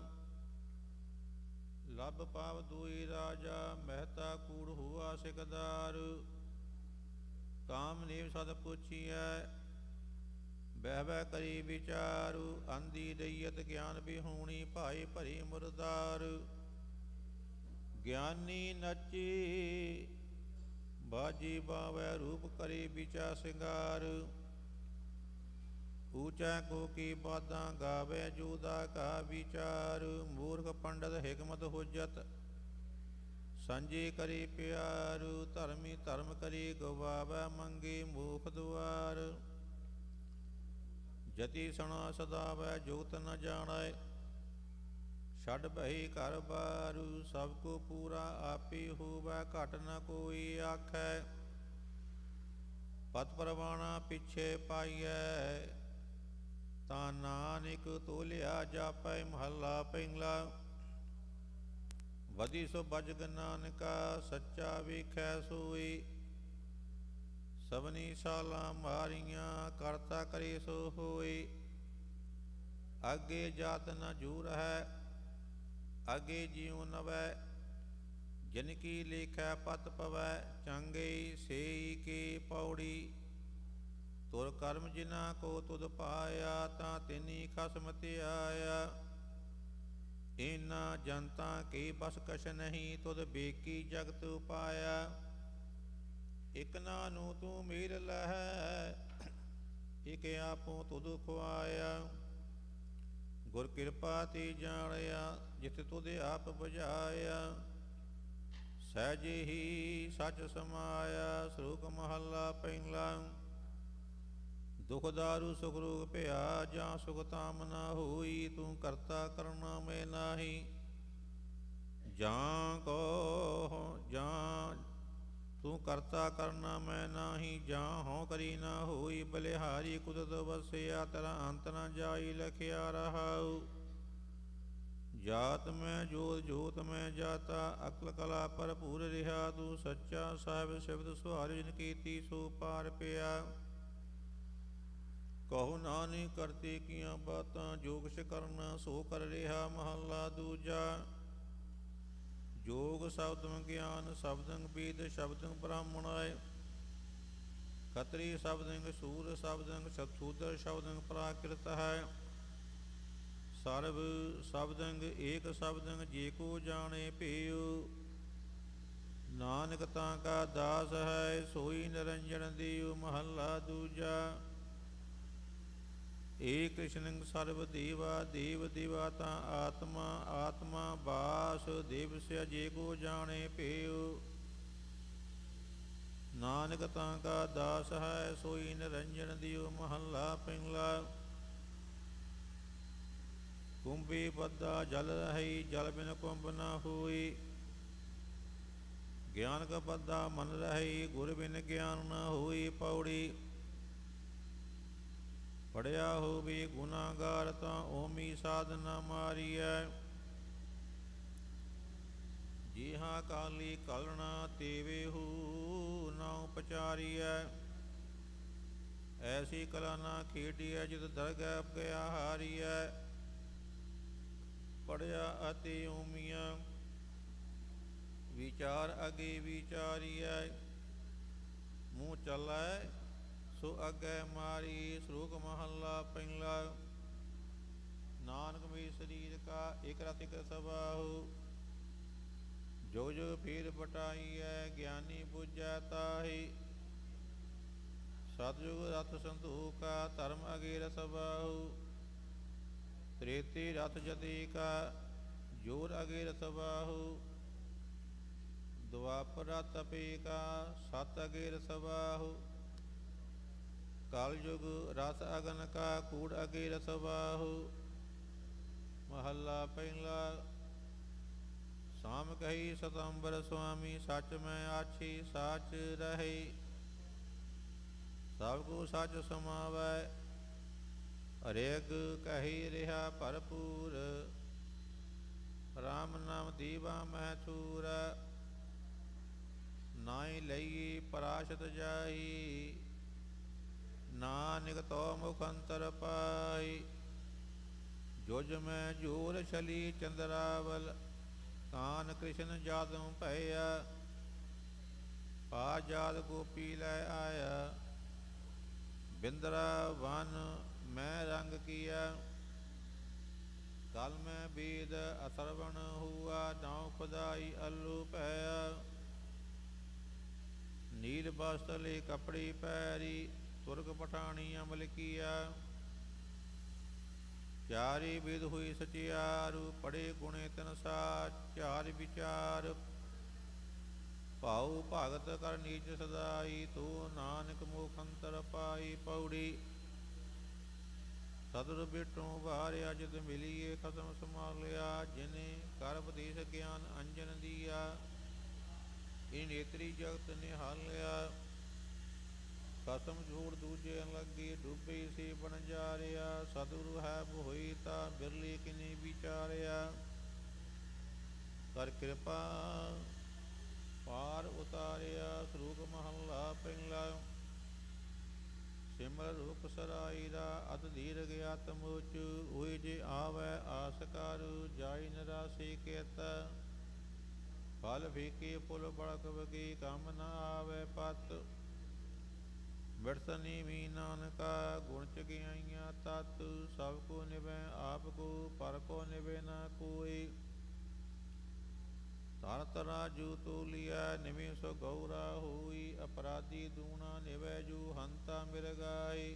ਲੱਭ ਪਾਵ ਦੂਈ ਰਾਜਾ ਮਹਿਤਾ ਕੂੜ ਹੁਆ ਸਿਕਦਾਰ, ਕਾਮ ਨੇਵ ਸਦ ਪੁੱਛੀਐ ਬਹਿ ਬਹਿ ਕਰੀ ਵਿਚਾਰੂ। ਅੰਧੀ ਦਈਅਤ ਗਿਆਨ ਬਿਹੂਣੀ ਭਾਈ ਭਰੀ ਮੁਰਦਾਰ, ਗਿਆਨੀ ਨਚੀ ਬਾਜੀ ਬਾਵੈ ਰੂਪ ਕਰੀ ਵਿਚਾ ਸਿੰਗਾਰ। ਊਚਾ ਕੋ ਕੀ ਬਾਦਾਂ ਗਾਵੇ ਜੂਦਾ ਕਾ ਵਿਚਾਰ, ਮੂਰਖ ਪੰਡਤ ਹਿਕਮਤ ਹੁਜਤ ਸਾਂਝੀ ਕਰੀ ਪਿਆਰੂ। ਧਰਮੀ ਧਰਮ ਕਰੀ ਗਵਾਵੈ ਮੰਗੀ ਮੂਖ ਦੁਆਰ, ਜਤੀ ਸਣਾ ਸਦਾਵੈ ਜੋਤ ਨ ਜਾਣੈ ਛੱਡ ਬਹੀ ਘਰ ਬਾਰੂ। ਸਭ ਕੋ ਪੂਰਾ ਆਪੀ ਹੋਵੈ ਘਟ ਨ ਕੋਈ ਆਖੈ, ਪਤ ਪਰਵਾਣਾ ਪਿੱਛੇ ਪਾਈਐ ਤਾਂ ਨਾਨਕ ਤੋਲਿਆ ਜਾਪੈ। ਮਹੱਲਾ ਪਹਿਲਾ। ਵਧੀ ਸੋ ਬਜਗ ਨਾਨਕਾ ਸੱਚਾ ਵੇਖੈ ਸੋਈ, ਸਭਨੀ ਸਾਲਾਂ ਮਾਰੀਆਂ ਕਰਤਾ ਕਰੇ ਸੋ ਹੋਈ। ਅੱਗੇ ਜਾਤ ਨ ਜੂਰ ਹੈ ਅੱਗੇ ਜਿਉ ਨਵੈ, ਜਿਨ ਕੀ ਲੇਖੈ ਪਤ ਪਵੈ ਚੰਗੇ ਸੇਈ ਕੀ ਪੌੜੀ। ਤੁਰ ਕਰਮ ਜਿਨਾ ਕੋ ਤੁਧ ਪਾਇਆ ਤਾਂ ਤਿਨੀ ਖਸਮ ਧਿਆਇਆ। ਇਨਾ ਜਨਤਾ ਕੀ ਬਸ ਕਛ ਨਹੀਂ ਤੁਧ ਬੇਕੀ ਜਗਤ ਉਪਾਇਆ। ਇਕ ਨਾਨੂ ਤੂੰ ਮੇਰ ਲਹੈ ਇਕ ਆਪੋ ਤੁਧ ਖੁਆਇਆ। ਗੁਰ ਕਿਰਪਾ ਤੇ ਜਾਣਿਆ ਜਿਤ ਤੁਧ ਆਪ ਬੁਝਾਇਆ। ਸਹਿਜ ਹੀ ਸੱਚ ਸਮਾਇਆ। ਸ਼ਲੋਕ ਮਹੱਲਾ ਪਹਿਲਾ। ਦੁਖ ਦਾਰੂ ਸੁਖ ਰੋਗ ਭਇਆ ਜਾਂ ਸੁਖ ਤਾਮ ਨਾ ਹੋਈ। ਤੂੰ ਕਰਤਾ ਕਰਨਾ ਮੈਂ ਨਾਹੀ ਜਾਂ ਕੋ ਜਾਂ ਤੂੰ ਕਰਤਾ ਕਰਨਾ ਮੈਂ ਨਾਹੀ ਜਾਂ ਹਉ ਕਰੀ ਨਾ ਹੋਈ। ਬਲਿਹਾਰੀ ਕੁਦਰਤ ਵਸਿਆ ਤੇਰਾ ਅੰਤ ਨਾ ਜਾਈ ਲਖਿਆ ਰਹਾਉ। ਜਾਤ ਮੈਂ ਜੋਤ ਜੋਤ ਮੈਂ ਜਾਤਾ ਅਕਲ ਕਲਾ ਭਰਪੂਰ ਰਿਹਾ। ਤੂੰ ਸੱਚਾ ਸਾਹਿਬ ਸ਼ਬਦ ਸੁਹਾਰ ਜਿਨ ਕੀਤੀ ਸੋ ਪਾਰ ਪਿਆ। ਕਹੋ ਨਾਨਕ ਕਰਤੇ ਕੀਆਂ ਬਾਤਾਂ ਜੋ ਕਿਛ ਕਰਨਾ ਸੋ ਕਰ ਰਿਹਾ। ਮਹੱਲਾ ਦੂਜਾ। ਜੋਗ ਸ਼ਬਦੰ ਗਿਆਨ ਸ਼ਬਦੰ ਬੀਦ ਸ਼ਬਦੰ ਬ੍ਰਾਹਮਣਾਏ। ਖਤਰੀ ਸ਼ਬਦੰ ਸੂਰ ਸ਼ਬਦੰ ਸ਼ਤੂਦਰ ਸ਼ਬਦੰ ਪ੍ਰਾਕ੍ਰਿਤ ਹੈ। ਸਰਬ ਸ਼ਬਦੰ ਏਕ ਸ਼ਬਦੰ ਜੇ ਕੋ ਜਾਣੇ ਭੇਉ। ਨਾਨਕ ਤਾਂ ਕਾ ਦਾਸ ਹੈ ਸੋਈ ਨਿਰੰਜਨ ਦੇਉ। ਮਹੱਲਾ ਦੂਜਾ। ਏ ਕ੍ਰਿਸ਼ਨ ਸਰਬ ਦੇਵਾ ਦੇਵ ਦੇਵਾਤਾ ਆਤਮਾ ਆਤਮਾ ਬਾਸ ਦੇਵ ਸਿਆ ਜੇ ਕੋ ਜਾਣੇ ਭੇਉ ਨਾਨਕ ਤਾਂ ਕਾ ਦਾਸ ਹੈ ਸੋਈ ਨਿਰੰਜਨ ਦਿਓ ਮਹੱਲਾ ਪਹਿਲਾ ਕੁੰਭੀ ਬੱਧਾ ਜਲ ਰਹੀ ਜਲ ਬਿਨ ਕੁੰਭ ਨਾ ਹੋਈ ਗਿਆਨ ਕਾ ਬੱਧਾ ਮਨ ਰਹੀ ਗੁਰ ਬਿਨ ਗਿਆਨ ਨਾ ਹੋਈ ਪੌੜੀ ਪੜਿਆ ਹੋਵੇ ਗੁਨਾਹਗਾਰ ਤਾਂ ਓਮੀ ਸਾਧਨਾ ਮਾਰੀਐ ਜਿਹਾ ਕਾਲੀ ਕਲਣਾ ਤੇਵੇ ਹੂ ਨਾ ਉਪਚਾਰੀਐ ਐਸੀ ਕਲਾ ਨਾ ਖੇਡੀਐ ਜਿਤ ਦਰਗਹਿ ਗਿਆ ਹਾਰੀਐ ਪੜਿਆ ਅਤੇ ਓਮੀਆਂ ਵਿਚਾਰ ਅਗੇ ਵਿਚਾਰੀਐ ਮੂੰਹ ਚੱਲੈ ਸੋ ਅੱਗੇ ਮਾਰੀ ਸ਼ਲੋਕ ਮਹੱਲਾ ਪਹਿਲਾ ਨਾਨਕ ਮੇ ਸਰੀਰ ਕਾ ਇਕ ਰਤਿ ਇਕ ਸਬਾਹੂ ਜੋ ਜੋ ਫੇਰ ਬਟਾਈਐ ਗਿਆਨੀ ਬੁਝੈ ਤਾਹੀ ਸਤਿਯੁਗ ਰਥ ਸੰਤੋਖਾ ਧਰਮ ਅਗੇ ਰਸਬਾਹੂ ਤ੍ਰੇਤੀ ਰਥ ਜਤੀ ਕਾ ਜੋਰ ਅਗੇ ਰਸਬਾਹੂ ਦੁਆਪਰ ਤਪੇ ਕਾ ਸਤ ਅਗੇ ਰਸਬਾਹੂ ਕਲ ਯੁਗ ਰਸ ਅਗਨ ਕਾ ਕੂੜ ਅਗੇ ਰਸਬਾਹੂ ਮਹੱਲਾ ਪਹਿਲਾ ਸਾਮ ਕਹੀ ਸਤੰਬਰ ਸੁਆਮੀ ਸੱਚ ਮੈਂ ਆਛੀ ਸਾਚ ਰਹੀ ਸਭ ਕੋ ਸੱਚ ਸਮਾਵੈ ਅਰੇਗ ਕਹੀ ਰਿਹਾ ਭਰਪੂਰ ਰਾਮ ਨਾਮ ਦੀਵਾ ਮਹਿ ਚੂਰ ਨਾਹੀ ਲਈ ਪਰਾਸ਼ਤ ਜਾਈ ਨਾਨਕ ਤੋ ਮੁਖ ਅੰਤਰ ਪਾਈ ਜੁਜ ਮੈਂ ਜੂਰ ਛਲੀ ਚੰਦਰਾਵਲ ਕਾਨ ਕ੍ਰਿਸ਼ਨ ਜਾਦੂ ਭਇਆ ਪਾ ਜਾਦ ਗੋਪੀ ਲੈ ਆਇਆ ਬਿੰਦਰਾ ਵਨ ਮੈਂ ਰੰਗ ਕੀਆ ਕਲ ਮੈਂ ਬੀਦ ਅਸਰਵਣ ਹੁਆ ਨਾਉ ਖੁਦਾਈ ਅੱਲੂ ਭਇਆ ਨੀਲ ਬਸਤਲੇ ਕਪੜੀ ਪੈਰੀ ਤੁਰਕ ਪਠਾਣੀ ਅਮਲ ਕੀਆ ਚਾਰੀ ਵਿਦ ਹੋਈ ਸਚਿਆਰੂ ਪੜੇ ਗੁਣੇ ਤਨ ਸਾ ਚਾਰ ਵਿਚਾਰ ਭਾਉ ਭਗਤ ਕਰ ਨੀਚ ਸਦਾਈ ਤੂੰ ਨਾਨਕ ਮੁਖ ਅੰਤਰ ਪਾਈ ਪੌੜੀ ਸਤਿਗੁਰ ਬਿਟੂ ਵਾਰਿਆ ਜਿਤ ਮਿਲੀਏ ਖਸਮ ਸੰਭਾਲਿਆ ਜਿਨੇ ਕਰ ਉਪਦੇਸ਼ ਗਿਆਨ ਅੰਜਨ ਦੀਆ ਇਹ ਨੇਤਰੀ ਜਗਤ ਨਿਹਾਲਿਆ ਕਸਮ ਝੂੜ ਦੂਜੇ ਲੱਗੀ ਡੁੱਬੇ ਸੀ ਬਣ ਜਾ ਰਿਹਾ ਸਤਿਗੁਰੂ ਹੈ ਹੋਈ ਤਾਂ ਬਿਰਲੀ ਕਿਨੇ ਵਿਚਾਰਿਆ ਕਰ ਕਿਰਪਾ ਪਾਰ ਉਤਾਰਿਆ ਸ਼ਲੋਕ ਮਹੱਲਾ ਪਹਿਲਾ ਸਿਮਰ ਰੂਪ ਸਰਾਈ ਦਾ ਅਤ ਦੀਰਘ ਆਤਮ ਉਚ ਹੋਇ ਜੇ ਆਵੈ ਆਸ ਕਰ ਜਾਈ ਨਿਰਾਸੇ ਕੇਤ ਫਲ ਫੀਕੇ ਫੁੱਲ ਬੜਕ ਵਗੀ ਕੰਮ ਨ ਆਵੈ ਪਤ ਬਿਰਸਨੀ ਵੀ ਨਾਨਕਾ ਗੁਣ ਚਗਿਆਈਆਂ ਤਤ ਸਭ ਕੋ ਨਿਭੈ ਆਪ ਕੋ ਪਰ ਕੋ ਨਿਭੈ ਨਾ ਕੋਈ ਤਰਤ ਰਾਜੂ ਤੋਲਿਆ ਨਿਮੇ ਸੋ ਗੌਰਾ ਹੋਈ ਅਪਰਾਧੀ ਦੂਣਾ ਨਿਵੈ ਜੂ ਹੰਤਾ ਮਿਰਗਾਈ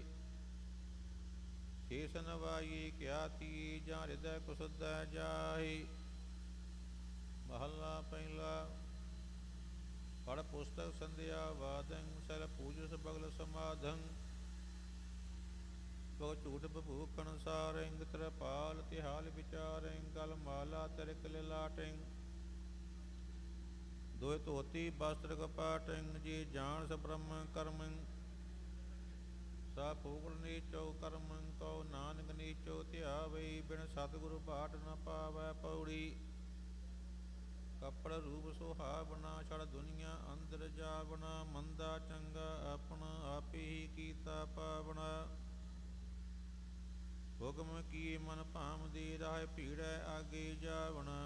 ਸ਼ੇਸ਼ ਨਵਾਈ ਕਿਆ ਤੀ ਜਾਂ ਹਿਰਦੈ ਕੁਸੁਦੈ ਜਾਹੀ ਮਹੱਲਾ ਪਹਿਲਾ ਪੜ ਪੁਸਤਕ ਸੰਧਿਆ ਵਾਦੰ ਸਲ ਪੂਜਸ ਬਗਲ ਸਮਾਧੰ ਕੋ ਝੂਠ ਬਭੂਖਣ ਸਾਰੰਗ ਤਰਪਾਲ ਤਿਹਾਲ ਵਿਚਾਰੰ ਗਲ ਮਾਲਾ ਤਿਰਕ ਲਿਲਾਟੰ ਦੋਇ ਧੋਤੀ ਬਸਤਰ ਕਪਾਟੰ ਜੀ ਜਾਣ ਸਬ੍ਰਹਮ ਕਰਮੰ ਸਾ ਫੂਗਲ ਨੀਚੋ ਕਰਮੰ ਕਉ ਨਾਨਕ ਨੀਚੋ ਧਿਆਵਈ ਬਿਨ ਸਤਿਗੁਰੂ ਬਾਟ ਨ ਪਾਵੈ ਪੌੜੀ ਕਪੜ ਰੂਪ ਸੁਹਾਵਣਾ ਛੜ ਦੁਨੀਆ ਅੰਦਰ ਜਾਵਣਾ ਮੰਦਾ ਚੰਗਾ ਆਪਣਾ ਆਪੇ ਹੀ ਕੀਤਾ ਪਾਵਣਾ ਹੁਕਮ ਕੀ ਮਨ ਭਾਮਦੀ ਰਾਹ ਭੀੜੈ ਆਗੇ ਜਾਵਣਾ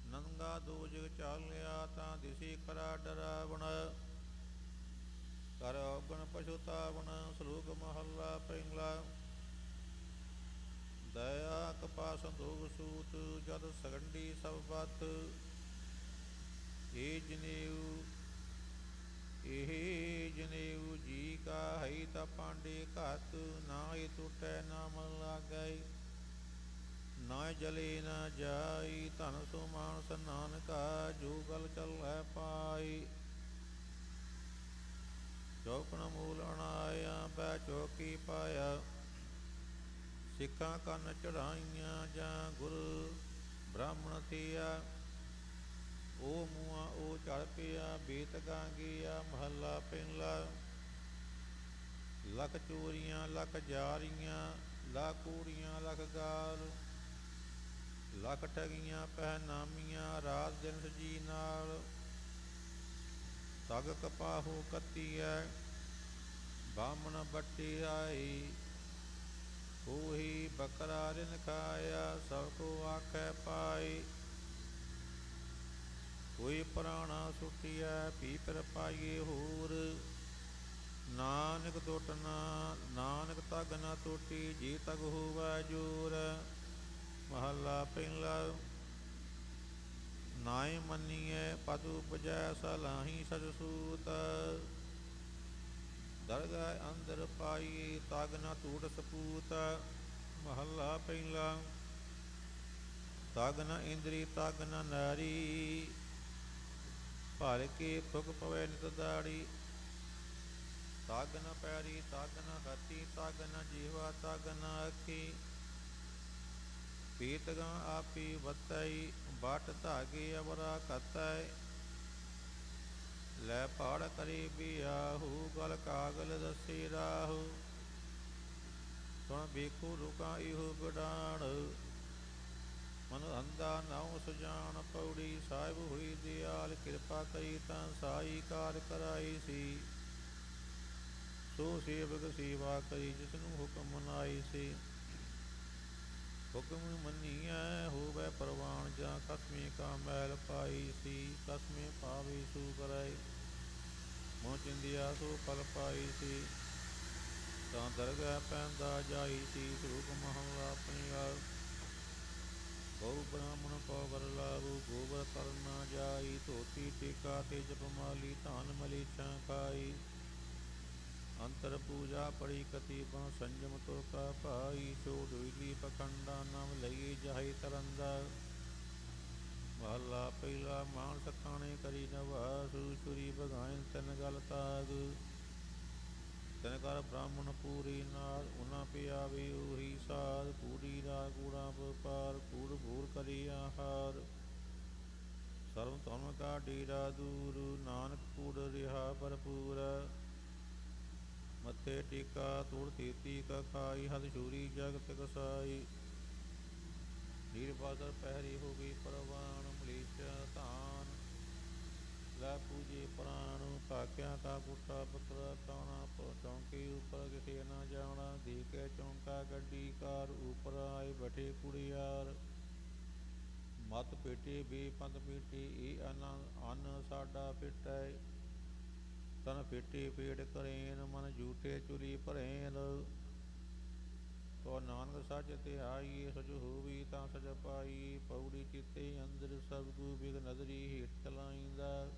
ਨੰਗਾ ਦੋਜਗ ਚਾਲਿਆ ਤਾਂ ਦਿਸੀ ਖਰਾ ਡਰਾਵਣਾ ਕਰ ਔਗਣ ਪਛੁਤਾਵਣਾ ਸ਼ਲੋਕ ਮਹੱਲਾ ਪਹਿਲਾ ਦਇਆ ਕਪਾ ਸੰਦੋਗ ਸੂਤ ਜਦ ਸਗੰਡੀ ਸਭ ਬਤ ਏ ਜਨੇਊ ਇਹ ਜਨੇਊ ਜੀ ਕਾ ਹੈ ਤਾਂ ਪਾਂਡੇ ਘਾਤ, ਨਾ ਇਹ ਟੁੱਟੈ ਨਾ ਮਨ ਲਾਗੈ। ਨਾ ਜਲੇ ਨਾ ਜਾਈ, ਧਨ ਸੋ ਮਾਨਸ ਨਾਨਕਾ, ਜੋ ਗਲ ਚੱਲੈ ਪਾਈ। ਚੌਕਣ ਮੂਲ ਅਣਾਇਆ, ਬੈ ਚੌਕੀ ਪਾਇਆ। ਸਿੱਖਾਂ ਕੰਨ ਚੜਾਈਆਂ, ਜਾਂ ਗੁਰ ਬ੍ਰਾਹਮਣ ਥੀਆ। ਉਹ ਮੂਆ ਉਹ ਚੜ ਪਿਆ, ਬੇਤ ਗਾਂਗੀਆ। ਮਹੱਲਾ ਪਹਿਲਾ। ਲੱਖ ਚੋਰੀਆਂ ਲੱਖ ਜਾਰੀਆਂ, ਲੱਖ ਕੂੜੀਆਂ ਲੱਖ ਗਾਲ। ਲੱਖ ਠਗੀਆਂ ਪਹਿਨਾਮੀਆਂ, ਰਾਤ ਦਿਨ ਸਜੀ ਨਾਲ। ਤਗ ਕਪਾਹੂ ਕੱਤੀਐ, ਬਾਮਣ ਬੱਟੀ ਆਈ। ਉਹੀ ਬੱਕਰਾ ਰਿਨ ਖਾਇਆ, ਸਭ ਕੋ ਆਖੈ ਪਾਈ। ਕੋਈ ਪੁਰਾਣਾ ਸੁਟਿਐ, ਪੀਪਰ ਪਾਈਏ ਹੋਰ। ਨਾਨਕ ਟੁੱਟ ਨਾ, ਨਾਨਕ ਤਗ ਨਾ ਟੁੱਟੀ, ਜੀ ਤਗ ਹੋਵੈ ਜੋਰ। ਮਹੱਲਾ ਪਹਿਲਾ। ਨਾਇ ਮੰਨੀਐ ਪਦ ਉਪਜੈ, ਸਲਾਹੀ ਸਚ ਸੂਤ। ਦਰਗਾਹ ਅੰਦਰ ਪਾਈ, ਤਗ ਨਾ ਟੂਟ ਸਪੂਤ। ਮਹੱਲਾ ਪਹਿਲਾ। ਤਗ ਨ ਇੰਦਰੀ ਤਗ ਨ ਨਾਰੀ, ਭਰ ਕੇ ਤੁਕ ਪਵੈ ਨਿਤ ਦਾੜੀ। ਤਗ ਨ ਪੈਰੀ ਤਗ ਨ ਹੱਥੀ, ਤਗ ਨ ਜੀਵਾ ਤਗ ਨ ਅੱਖੀ। ਪੀਤਗਾਂ ਆਪੀ ਵਤਈ, ਬਟ ਧਾਗੇ ਅਵਰਾ ਕਤੈ। ਲੈ ਪਾੜ ਕਰੀ ਬਿਆਹੂ, ਗਲ ਕਾਗਲ ਦਸੀ ਰਾਹੂ। ਸੁਣ ਬੇਖੂ ਰੁਕਾ ਇਹੋ ਬਿਡਾਣ, ਮਨ ਅੰਦਾ ਨਾਉ ਸੁਜਾਨ। ਪੌੜੀ ਸਾਹਿਬ ਹੋਈ ਦਿਆਲ, ਕਿਰਪਾ ਕਰੀ ਤਾਂ ਸਾਈ ਕਾਰ ਕਰਾਈ ਸੀ। ਸੋ ਸੇਵਕ ਸੇਵਾ ਕਰੀ, ਜਿਸਨੂੰ ਹੁਕਮ ਮਨਾਈ ਸੀ। ਹੁਕਮ ਮੰਨੀਐ ਹੋਵੈ ਪ੍ਰਵਾਨ, ਜਾਂ ਕਸਮੇ ਕਾ ਮੈਲ ਪਾਈ ਸੀ। ਕਸਮੇ ਪਾਵੇ ਸੂ ਕਰੈ, ਮੋਹ ਚਿੰਦਿਆ ਸੋ ਫਲ ਪਾਈ ਸੀ। ਤਾਂ ਦਰਗਾਹ ਪੈਂਦਾ ਜਾਈ ਸੀ, ਸਰੂਪ ਮਹੱਲਾ ਪਹਿਲਾ। ਗਊ ਬ੍ਰਾਹਮਣ ਕੋ ਵਰ ਲਾਵੂ, ਗੋਬਰ ਤਰ ਨਾ ਜਾਈ। ਧੋਤੀ ਟੀਕਾ ਤੇ ਜਪਮਾਲੀ, ਧਾਨ ਮਲੀਛਾਂ ਖਾਈ। ਅੰਤਰ ਪੂਜਾ ਪੜੀ ਕਤੀਬਾਂ, ਸੰਜਮ ਤੋ ਕਾ ਭਾਈ। ਛੋੜ ਹੋਈਲੀ ਪਖੰਡਾ, ਨਾਮ ਲਈ ਜਾਹੀ ਤਰੰਦਾ। ਮਹੱਲਾ ਪਹਿਲਾ। ਮਾਨਸ ਖਾਣੇ ਕਰੀ ਨਵਾਸੂ, ਛੁਰੀ ਬਗਾਇਨ ਤਿਨ ਗਲ ਤਾਗ। ਤਿਨ ਕਰ ਬ੍ਰਾਹਮਣ ਪੂਰੀ ਨਾਦ, ਉਨਾ ਪਿਆਵੇ ਉਹੀ ਸਾਧ। ਕੂੜੀ ਰਾ ਕੂੜਾ ਵਪਾਰ, ਕੂੜ ਭੂਰ ਕਰੀ ਆਹਾਰ। ਸਰਵ ਧਰਮ ਕਾ ਡੇਰਾ ਦੂਰ, ਨਾਨਕ ਕੂੜ ਰਿਹਾ ਭਰਪੂਰ। ਮੱਥੇ ਟੀਕਾ ਤੂੜ ਤੀਤੀ ਕਾ ਖਾਈ, ਹਦ ਛੂਰੀ ਜਗਤ ਕਸਾਈ। ਨੀਰ ਬਾਦਰ ਪਹਿਰੀ ਹੋ ਗਈ ਪ੍ਰਵਾਨ, ਮਲੇਛਾ ਧਾਨ। ਲੈ ਪੂਜੇ ਪ੍ਰਾਣ, ਕਾਕਿਆਂ ਕਾ ਗੁੱਟਾ ਪਤਰਾ ਕਾਣਾ। ਚੌਂਕੀ ਉੱਪਰ ਕਿਸੇ ਨਾ ਜਾਣਾ, ਦੇ ਕੇ ਚੌਂਕਾ ਗੱਡੀ ਕਾਰ। ਉੱਪਰ ਆਏ ਬੈਠੇ ਕੁੜੀਆਰ, ਮਤ ਪੇਟੇ ਬੇਪੰਦ ਪੇਟੇ। ਇਹ ਅੰਨ ਸਾਡਾ ਫਿਟੈ, ਤਨ ਫਿੱਟੇ ਪੇੜ ਕਰੇਨ। ਮਨ ਝੂਠੇ ਚੁਰੀ ਭਰੇਨ। ਤੋ ਨਾਨਕ ਸੱਚ ਧਿਆਈਏ, ਸਜ ਹੋਵੀ ਤਾਂ ਸਜ ਪਾਈ। ਪੌੜੀ ਚਿੱਤੇ ਅੰਦਰ ਸਭ ਕੂ ਬਿਗ ਨਜ਼ਰੀ, ਹੇਠ ਚਲਾਈਂਦਾ।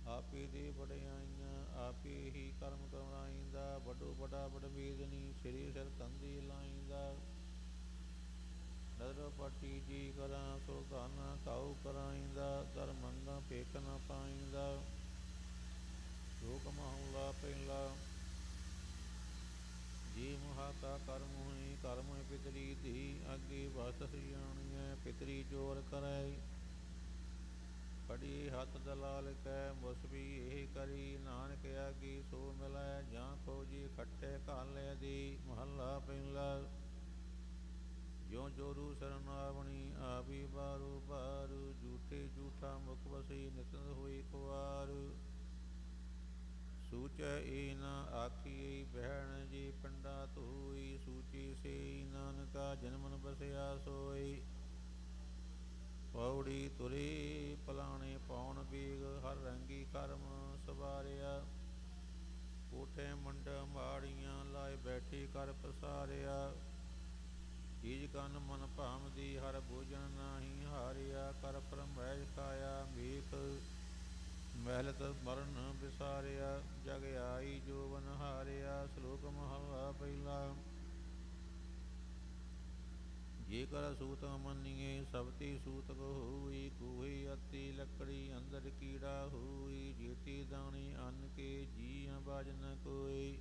ਆਪੇ ਦੇ ਵਡਿਆਈਆਂ, ਆਪੇ ਹੀ ਕਰਮ ਕਰਾਈਂਦਾ। ਵੱਡੋ ਵੱਡਾ ਬੜ ਵੇਦਨੀ, ਸਿਰੇ ਸਿਰ ਤੰਦੀ ਲਾਈਂਦਾ। ਨਦਰ ਪੱਟੀ ਜੀ ਕਰਾਂ, ਸੋ ਗਾਨਾ ਕਾਉ ਕਰਾਈਂਦਾ। ਦਰ ਮੰਗਾ ਫੇਕ ਨਾ ਪਾਈਂਦਾ। ਲੋਕ ਮਹੱਲਾ ਪਹਿਲਾ। ਜੀ ਮੁਹਾਤਾ ਕਰਮ ਹੋਈ, ਕਰਮ ਪਿਤਰੀ ਧੀ। ਅੱਗੇ ਵਸਤ ਸਿਆਣੀਐ, ਪਿਤਰੀ ਜੋਰ ਕਰੈ। ਫੜੀ ਹੱਥ ਦਲਾਲ ਕੈ, ਮੁਸਬੀ ਇਹ ਕਰੀ। ਨਾਨਕ ਆਗੀ ਸੋ ਮਿਲੈ, ਜਾਂ ਫੌਜੀ ਖੱਟੇ ਕਾਲੇ ਦੀ। ਮਹੱਲਾ ਪਹਿਲਾ। ਜਿਉ ਜੋਰੂ ਸਰਨਾਵਣੀ, ਆਵੀ ਬਾਰੂ ਬਾਰੂ। ਝੂਠੇ ਝੂਠਾ ਮੁਖ ਵਸੀ, ਨਿਤਨ ਹੋਈ ਕੁਆਰ। ਸੂਚੈ ਏ ਨਾ ਆਖੀਏ, ਬਹਿਣ ਜੀ ਪਿੰਡਾ ਧੋਈ। ਸੂਚੀ ਸੇ ਨਾਨਕਾ, ਜਨਮਨ ਬਸਿਆ ਸੋਈ। ਪੌੜੀ ਤੁਰੇ ਪਲਾਣੇ ਪਾਉਣ ਬੀਗ, ਹਰ ਰੰਗੀ ਕਰਮ ਸਵਾਰਿਆ। ਕੋਠੇ ਮੰਡ ਮਾੜੀਆਂ, ਲਾਏ ਬੈਠੀ ਕਰ ਪਸਾਰਿਆ। ਚੀਜ ਕੰਨ ਮਨ ਭਾਮਦੀ, ਹਰ ਭੋਜਨ ਨਾਹੀ ਹਾਰਿਆ। ਕਰ ਪਰਮੈਸ਼ ਖਾਇਆ ਮੇਖ, ਮਹਿਲਤ ਮਰਨ ਵਿਸਾਰਿਆ ਜਗ ਆਈ ਜੋਵਨ ਹਾਰਿਆ। ਸ਼ਲੋਕ ਮਹਲਾ ਪਹਿਲਾ। ਜੇਕਰ ਸੂਤ ਮੰਨੀਏ ਸਬਤੀ ਸੂਤਕ ਹੋਈ। ਗੋਹੇ ਅਤੀ ਲੱਕੜੀ ਅੰਦਰ ਕੀੜਾ ਹੋਈ। ਜੇਤੀ ਦਾਣੀ ਅੰਨ ਕੇ ਜੀਅ ਬਾਜ ਨ ਕੋਈ।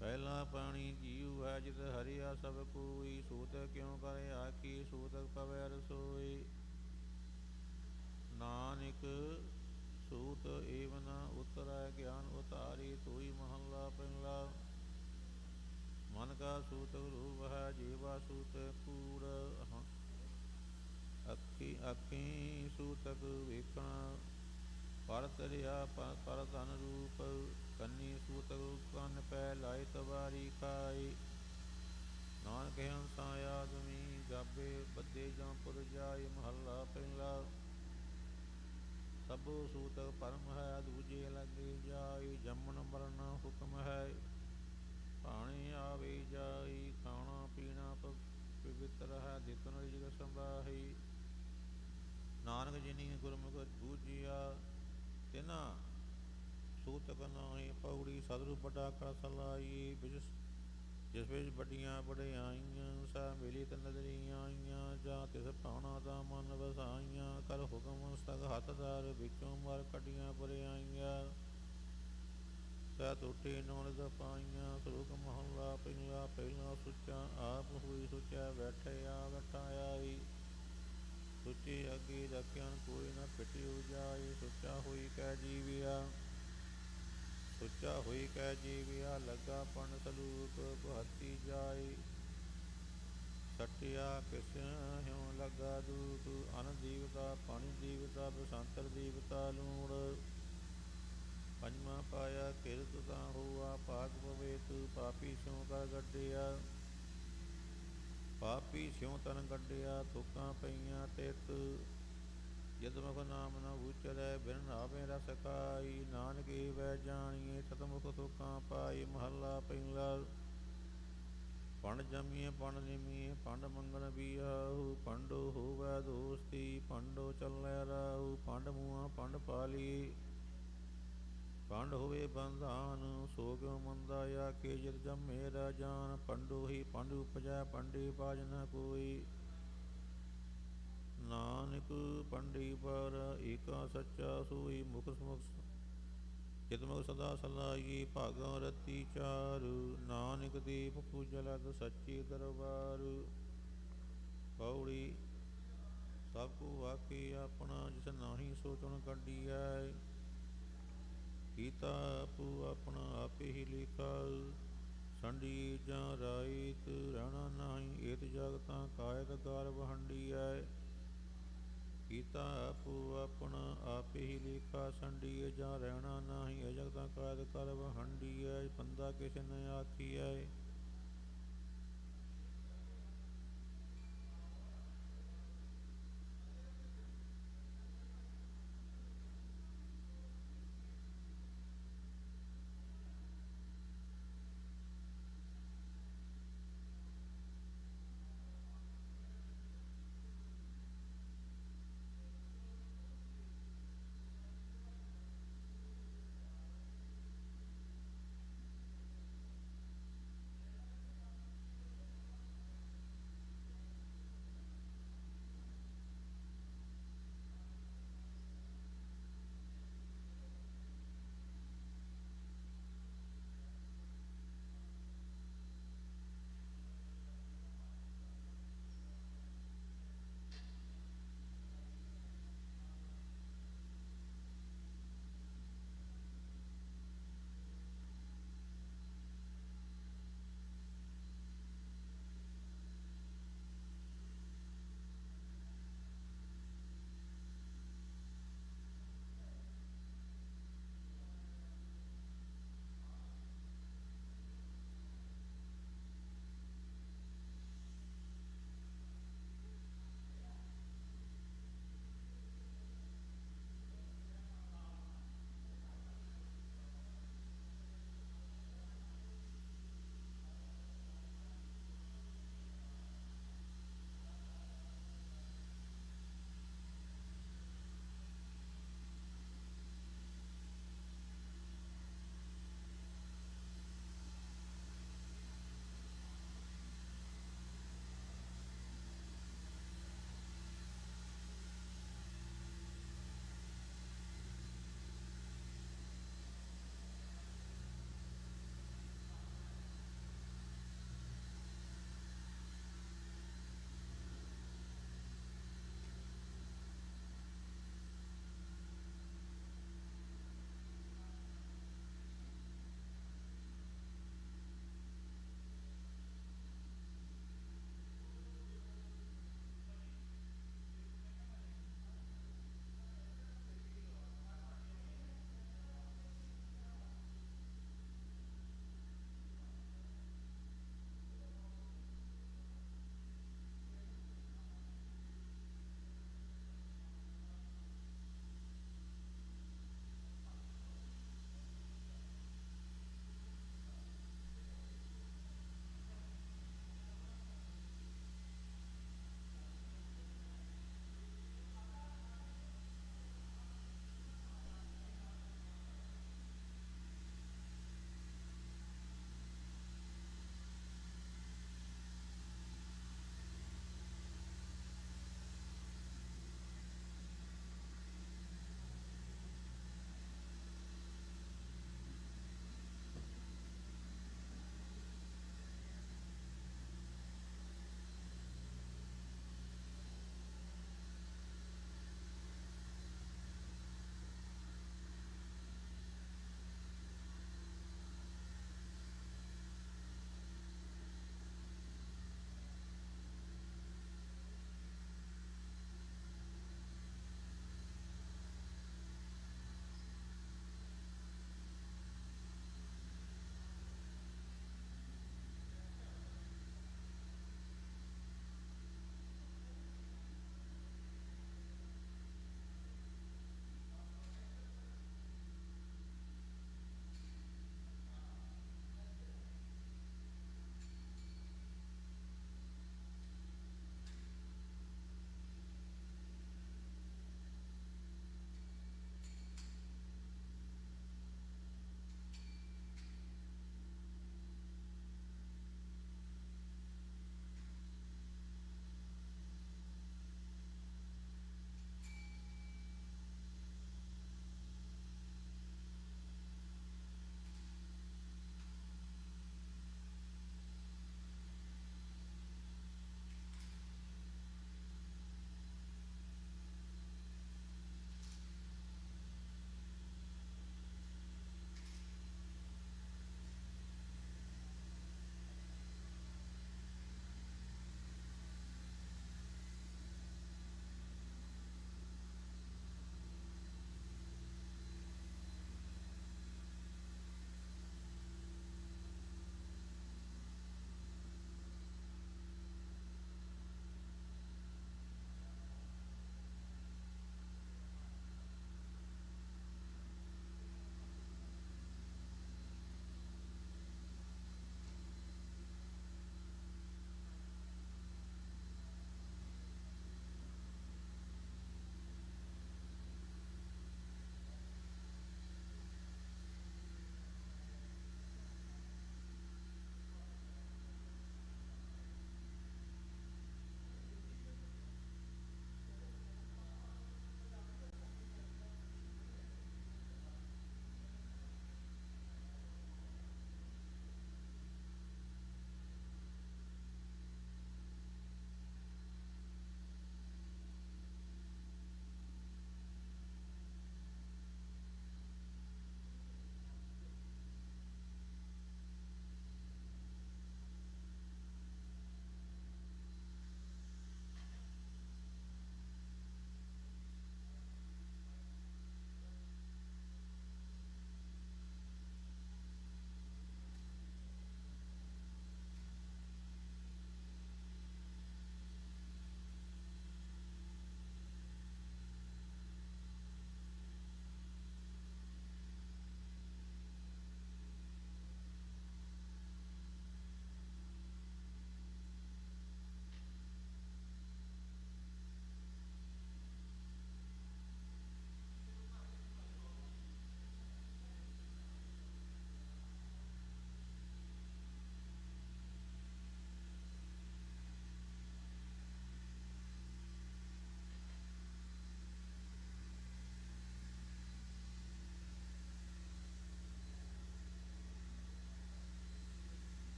ਪਹਿਲਾ ਪਾਣੀ ਜੀਉ ਹੈ ਜਿਤ ਹਰਿਆ ਸਭ ਕੋਈ। ਸੂਤਕ ਕਿਉ ਕਰੇ ਆਕੀ ਸੂਤਕ ਪਵੈ ਰਸੋਈ। ਨਾਨਕ ਸੂਤ ਏਵ ਨ ਉਤਰੈ ਗਿਆਨ ਉਤਾਰੀ। ਤੋਈ ਮਹੱਲਾ ਪਹਿਲਾ। ਮਨ ਕਾ ਸੂਤਕ ਰੂਪ ਹੈ ਜੀਵਾ ਸੂਤਕ ਕੂੜ। ਅੱਖੀ ਸੂਤਕ ਵੇਖਣਾ ਪਰ ਤਰਿਆ ਪਰ ਧਨ ਰੂਪ। ਕੰਨੀ ਸੂਤਕ ਕੰਨ ਪੈ ਲਾਇ ਤਵਾਰੀ ਖਾਈ। ਨਾਨਕ ਹੰਸਾ ਆਦਮੀ ਗਾਬੇ ਬੱਦੇ ਜਾਂ ਪੁਰ ਜਾਏ। ਮਹੱਲਾ ਪਹਿਲਾ। ਸਭੋ ਸੂਤਕ ਪਰਮ ਹੈ ਦੂਜੇ ਲਾਗੇ ਜਾਈ। ਜੰਮਣ ਮਰਨ ਹੁਕਮ ਹੈ ਭਾਣੇ ਆਵੇ ਜਾਈ। ਖਾਣਾ ਪੀਣਾ ਪਵਿੱਤਰ ਹੈ ਦਿੱਤਨ ਰਿਜਕ ਸੰਭਾਹੀ। ਨਾਨਕ ਜਿਨੀ ਗੁਰਮੁਖ ਬੂਝਿਆ ਤਿਨਾ ਸੂਤਕ ਨਾਹੀ। ਪੌੜੀ ਸਤਿਗੁਰੂ ਵੱਡਾ ਕਰ ਸਲਾਈ। ਜਿਸ ਵਿੱਚ ਵੱਡੀਆਂ ਵਡਿਆਈਆਂ ਸਾ ਮਿਲੀ ਤੇ ਨਜ਼ਰੀਆਂ ਆਈਆਂ। ਜਾਂ ਤਿਸ ਭਾਣਾ ਦਾ ਮਨ ਵਸਾਈਆਂ। ਕਰ ਹੁਕਮ ਮਸਤਕ ਹੱਥਦਾਰ ਵਿੱਚੋਂ ਮਰ ਕੱਢੀਆਂ ਬੁਰਿਆਈਆਂ। ਸਹਿ ਟੁੱਟੀ ਨੌਲਦ ਪਾਈਆਂ। ਸ਼ਲੋਕ ਮਹੱਲਾ ਪਹਿਲਾ। ਪਹਿਲਾ ਸੁੱਚਾ ਆਪ ਹੋਈ ਸੁੱਚਾ ਬੈਠਿਆ ਬੈਠਾਈ। ਸੁੱਚੀ ਅੱਗੇ ਰੱਖਿਆ ਕੋਈ ਨਾ ਪਿਟਿਉ ਜਾਏ। ਸੁੱਚਾ ਹੋਈ ਕਹਿ ਜੀਵਿਆ ਸੁੱਚਾ ਹੋਈ ਕਹਿ ਜੀਵਿਆ। ਲੱਗਾ ਪਣ ਸਲੂਕ ਬਹਤੀ ਜਾਏ। ਸਟਿਆ ਕਿਸ ਹਿਉ ਲੱਗਾ ਦੂਤ। ਅਨ ਦੀਵਤਾ ਪਾਣੀ ਦੀਵਤਾ ਬਸੰਤਰ ਦੀਵਤਾ ਲੂਣ। ਪੰਜਵਾਂ ਪਾਇਆ ਕਿਰਤ ਤਾਂ ਹੋਆ ਭਾਗ ਪਵੇ ਤੂੰ। ਪਾਪੀ ਸਿਉ ਕਰ ਗੱਡਿਆ ਪਾਪੀ ਸਿਉ ਤਨ ਗੱਡਿਆ। ਤੁਕਾਂ ਪਈਆਂ ਤਿਤ ਯਦਮੁਖ ਨਾਮ ਨ ਉਚਰੈ। ਬਿਨ ਨਾਵੇਂ ਰਸ ਖਾਈ। ਨਾਨਕ ਏਵੈ ਜਾਣੀਏ ਸਤਮੁਖ ਤੁਕਾਂ ਪਾਈ। ਮਹੱਲਾ ਪਹਿਲਾ। ਪੰਡ ਜੰਮੀਏ ਪੰਡ ਨਿਮੀਏ ਪੰਡ ਮੰਗਣ ਬੀਆਹੂ। ਪੰਡੋ ਹੋਵੈ ਦੋਸਤੀ ਪੰਡੋ ਚੱਲੈ ਰਾਹੂ। ਪੰਡ ਮੂਆ ਪੰਡ ਪਾਲੀ ਪੰਡ ਹੋਵੇ ਬੰਧਾਨ। ਸੋ ਕਿਉ ਮੰਦਾ ਆਖੇ ਜਿਤ ਜੰਮੇ ਰਾਜਾਨ। ਪੰਡੋ ਹੀ ਪੰਡ ਉਪਜੈ ਪੰਡੇ ਬਾਜ ਨ ਕੋਈ। ਨਾਨਕ ਪੰਡੀ ਪਰ ਏਕਾ ਸੱਚਾ ਸੋਈ। ਮੁਖ ਮੁਖ ਚਿਤਮੁਖ ਸਦਾ ਸਲਾਈ। ਭਾਗਾਂ ਰਤੀ ਚਾਰ ਨਾਨਕ ਦੀਪ ਪੂਜਲਤ ਸੱਚੇ ਦਰਬਾਰ। ਪੌੜੀ ਸਭ ਕੋ ਵਾਕੇ ਆਪਣਾ ਜਿਸ ਨਾਹੀ ਸੋਚਣ ਕੱਢੀਐ। ਕੀਤਾ ਆਪੂ ਆਪਣਾ ਆਪੇ ਹੀ ਲੇਖਾ। ਸੰਡੀ ਜਾਂ ਰਾਇਤ ਰਹਿਣਾ ਨਾਹੀ। ਏਤ ਜਗਤਾਂ ਕਾਇਤ ਗਰਭ ਹੰਡੀਐ। ਕੀਤਾ ਆਪੂ ਆਪਣਾ ਆਪੇ ਹੀ ਲੇਖਾ। ਸੰਡੀਏ ਜਾਂ ਰਹਿਣਾ ਨਾਹੀ। ਇਹ ਜਗਤਾਂ ਕਾਇਤ ਗਰਭ ਹੰਡੀਐ। ਬੰਦਾ ਕਿਸ ਨ ਆਖੀਐ